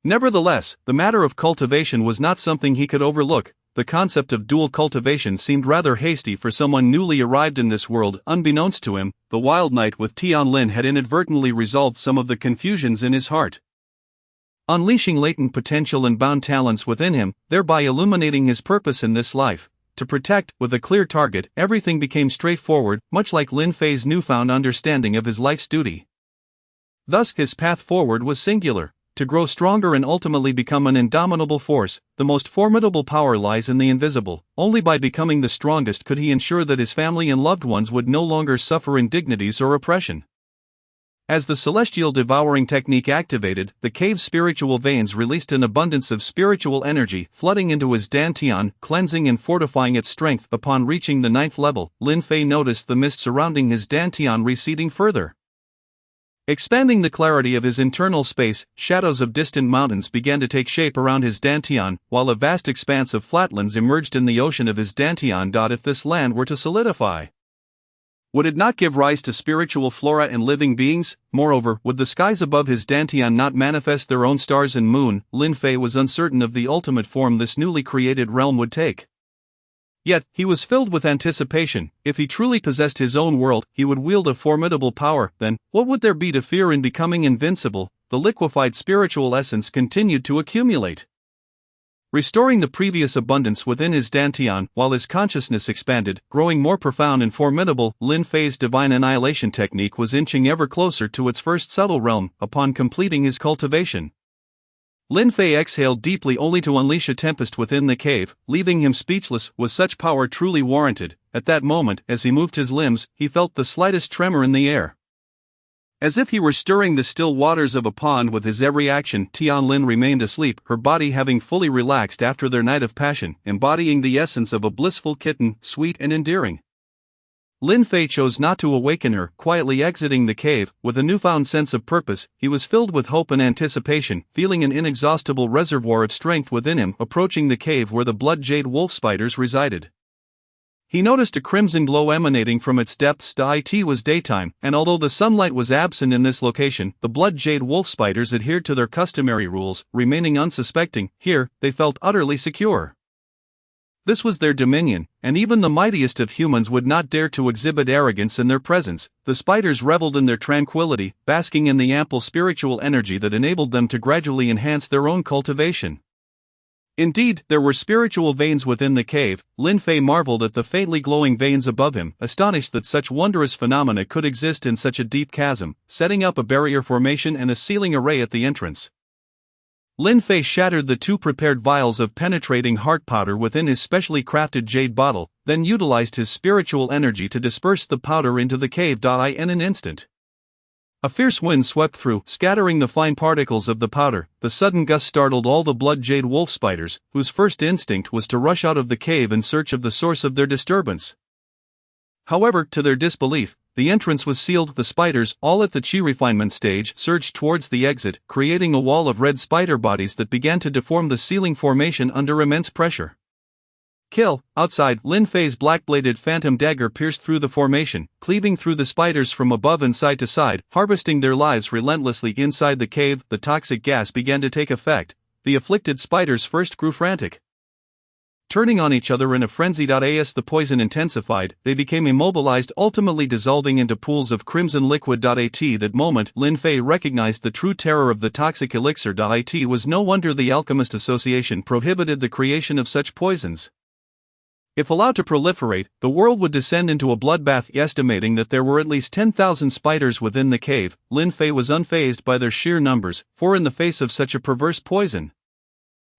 Nevertheless, the matter of cultivation was not something he could overlook. The concept of dual cultivation seemed rather hasty for someone newly arrived in this world. Unbeknownst to him, the wild night with Tianlin had inadvertently resolved some of the confusions in his heart. unleashing latent potential and bound talents within him, thereby illuminating his purpose in this life. To protect, with a clear target, everything became straightforward, much like Lin Fei's newfound understanding of his life's duty. Thus, his path forward was singular. To grow stronger and ultimately become an indomitable force, the most formidable power lies in the invisible. Only by becoming the strongest could he ensure that his family and loved ones would no longer suffer indignities or oppression. As the celestial devouring technique activated, the cave's spiritual veins released an abundance of spiritual energy, flooding into his dantian, cleansing and fortifying its strength. Upon reaching the 9th level, Lin Fei noticed the mist surrounding his dantian receding further. Expanding the clarity of his internal space, shadows of distant mountains began to take shape around his dantian, while a vast expanse of flatlands emerged in the ocean of his dantian. If this land were to solidify, would it not give rise to spiritual flora and living beings? Moreover, would the skies above his dantian not manifest their own stars and moon? Lin Fei was uncertain of the ultimate form this newly created realm would take. Yet, he was filled with anticipation. If he truly possessed his own world, he would wield a formidable power. Then, what would there be to fear in becoming invincible? The liquefied spiritual essence continued to accumulate, restoring the previous abundance within his dantian, while his consciousness expanded, growing more profound and formidable. Lin Fei's divine annihilation technique was inching ever closer to its first subtle realm. Upon completing his cultivation, Lin Fei exhaled deeply only to unleash a tempest within the cave, leaving him speechless. Was such power truly warranted? At that moment, as he moved his limbs, he felt the slightest tremor in the air, as if he were stirring the still waters of a pond with his every action. Tianlin remained asleep, her body having fully relaxed after their night of passion, embodying the essence of a blissful kitten, sweet and endearing. Lin Fei chose not to awaken her. Quietly exiting the cave, with a newfound sense of purpose, he was filled with hope and anticipation, feeling an inexhaustible reservoir of strength within him. Approaching the cave where the blood jade wolf spiders resided, he noticed a crimson glow emanating from its depths. It was daytime, and although the sunlight was absent in this location, the blood jade wolf spiders adhered to their customary rules, remaining unsuspecting. Here, they felt utterly secure. This was their dominion, and even the mightiest of humans would not dare to exhibit arrogance in their presence. The spiders reveled in their tranquility, basking in the ample spiritual energy that enabled them to gradually enhance their own cultivation. Indeed, there were spiritual veins within the cave. Lin Fei marveled at the faintly glowing veins above him, astonished that such wondrous phenomena could exist in such a deep chasm, setting up a barrier formation and a sealing array at the entrance. Lin Fei shattered the 2 prepared vials of penetrating heart powder within his specially crafted jade bottle, then utilized his spiritual energy to disperse the powder into the cave. In an instant, a fierce wind swept through, scattering the fine particles of the powder. The sudden gust startled all the blood jade wolf spiders, whose first instinct was to rush out of the cave in search of the source of their disturbance. However, to their disbelief, the entrance was sealed. The spiders, all at the chi refinement stage, surged towards the exit, creating a wall of red spider bodies that began to deform the sealing formation under immense pressure. Kill! Outside, Lin Fei's black-bladed phantom dagger pierced through the formation, cleaving through the spiders from above and side to side, harvesting their lives relentlessly. Inside the cave, the toxic gas began to take effect. The afflicted spiders first grew frantic, turning on each other in a frenzy. As the poison intensified, they became immobilized, ultimately dissolving into pools of crimson liquid. At that moment, Lin Fei recognized the true terror of the toxic elixir. It was no wonder the Alchemist Association prohibited the creation of such poisons. If allowed to proliferate, the world would descend into a bloodbath. Estimating that there were at least 10,000 spiders within the cave, Lin Fei was unfazed by their sheer numbers, for in the face of such a perverse poison,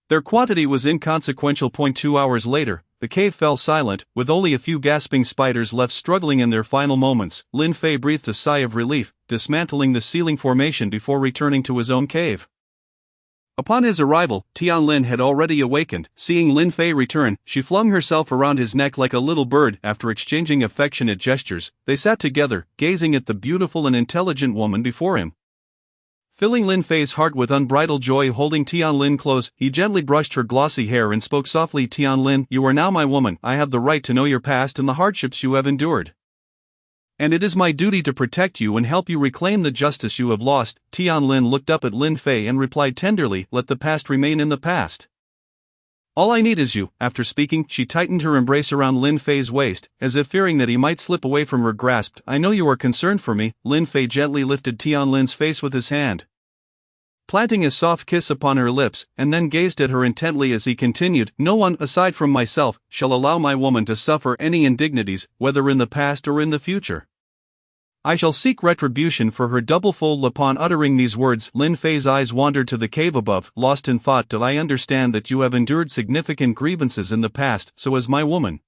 their quantity was inconsequential. 2 hours later, the cave fell silent, with only a few gasping spiders left struggling in their final moments. Lin Fei breathed a sigh of relief, dismantling the sealing formation before returning to his own cave. Upon his arrival, Tianlin had already awakened. Seeing Lin Fei return, she flung herself around his neck like a little bird. After exchanging affectionate gestures, they sat together, gazing at the beautiful and intelligent woman before him. Filling Lin Fei's heart with unbridled joy, holding Tianlin close, he gently brushed her glossy hair and spoke softly. Tianlin, you are now my woman. I have the right to know your past and the hardships you have endured, and it is my duty to protect you and help you reclaim the justice you have lost. Tianlin looked up at Lin Fei and replied tenderly, let the past remain in the past. All I need is you. After speaking, she tightened her embrace around Lin Fei's waist, as if fearing that he might slip away from her grasp. I know you are concerned for me. Lin Fei gently lifted Tianlin's face with his hand. planting a soft kiss upon her lips, and then gazed at her intently as he continued, "No one, aside from myself, shall allow my woman to suffer any indignities, whether in the past or in the future. I shall seek retribution for her doublefold." Upon uttering these words, Lin Fei's eyes wandered to the cave above, lost in thought. "Do I understand that you have endured significant grievances in the past, so as my woman?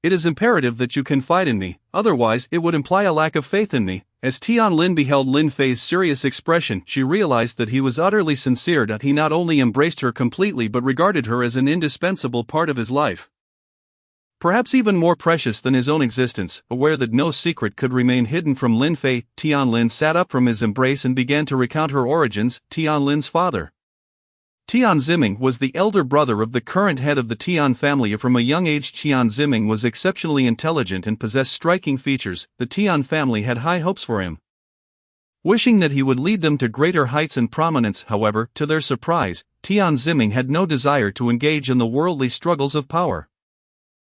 It is imperative that you confide in me, otherwise it would imply a lack of faith in me." As Tian Lin beheld Lin Fei's serious expression, she realized that he was utterly sincere, that he not only embraced her completely but regarded her as an indispensable part of his life. Perhaps even more precious than his own existence. Aware that no secret could remain hidden from Lin Fei, Tian Lin sat up from his embrace and began to recount her origins. Tian Lin's father, Tian Ziming, was the elder brother of the current head of the Tian family. From a young age, Tian Ziming was exceptionally intelligent and possessed striking features. The Tian family had high hopes for him, wishing that he would lead them to greater heights and prominence. However, to their surprise, Tian Ziming had no desire to engage in the worldly struggles of power.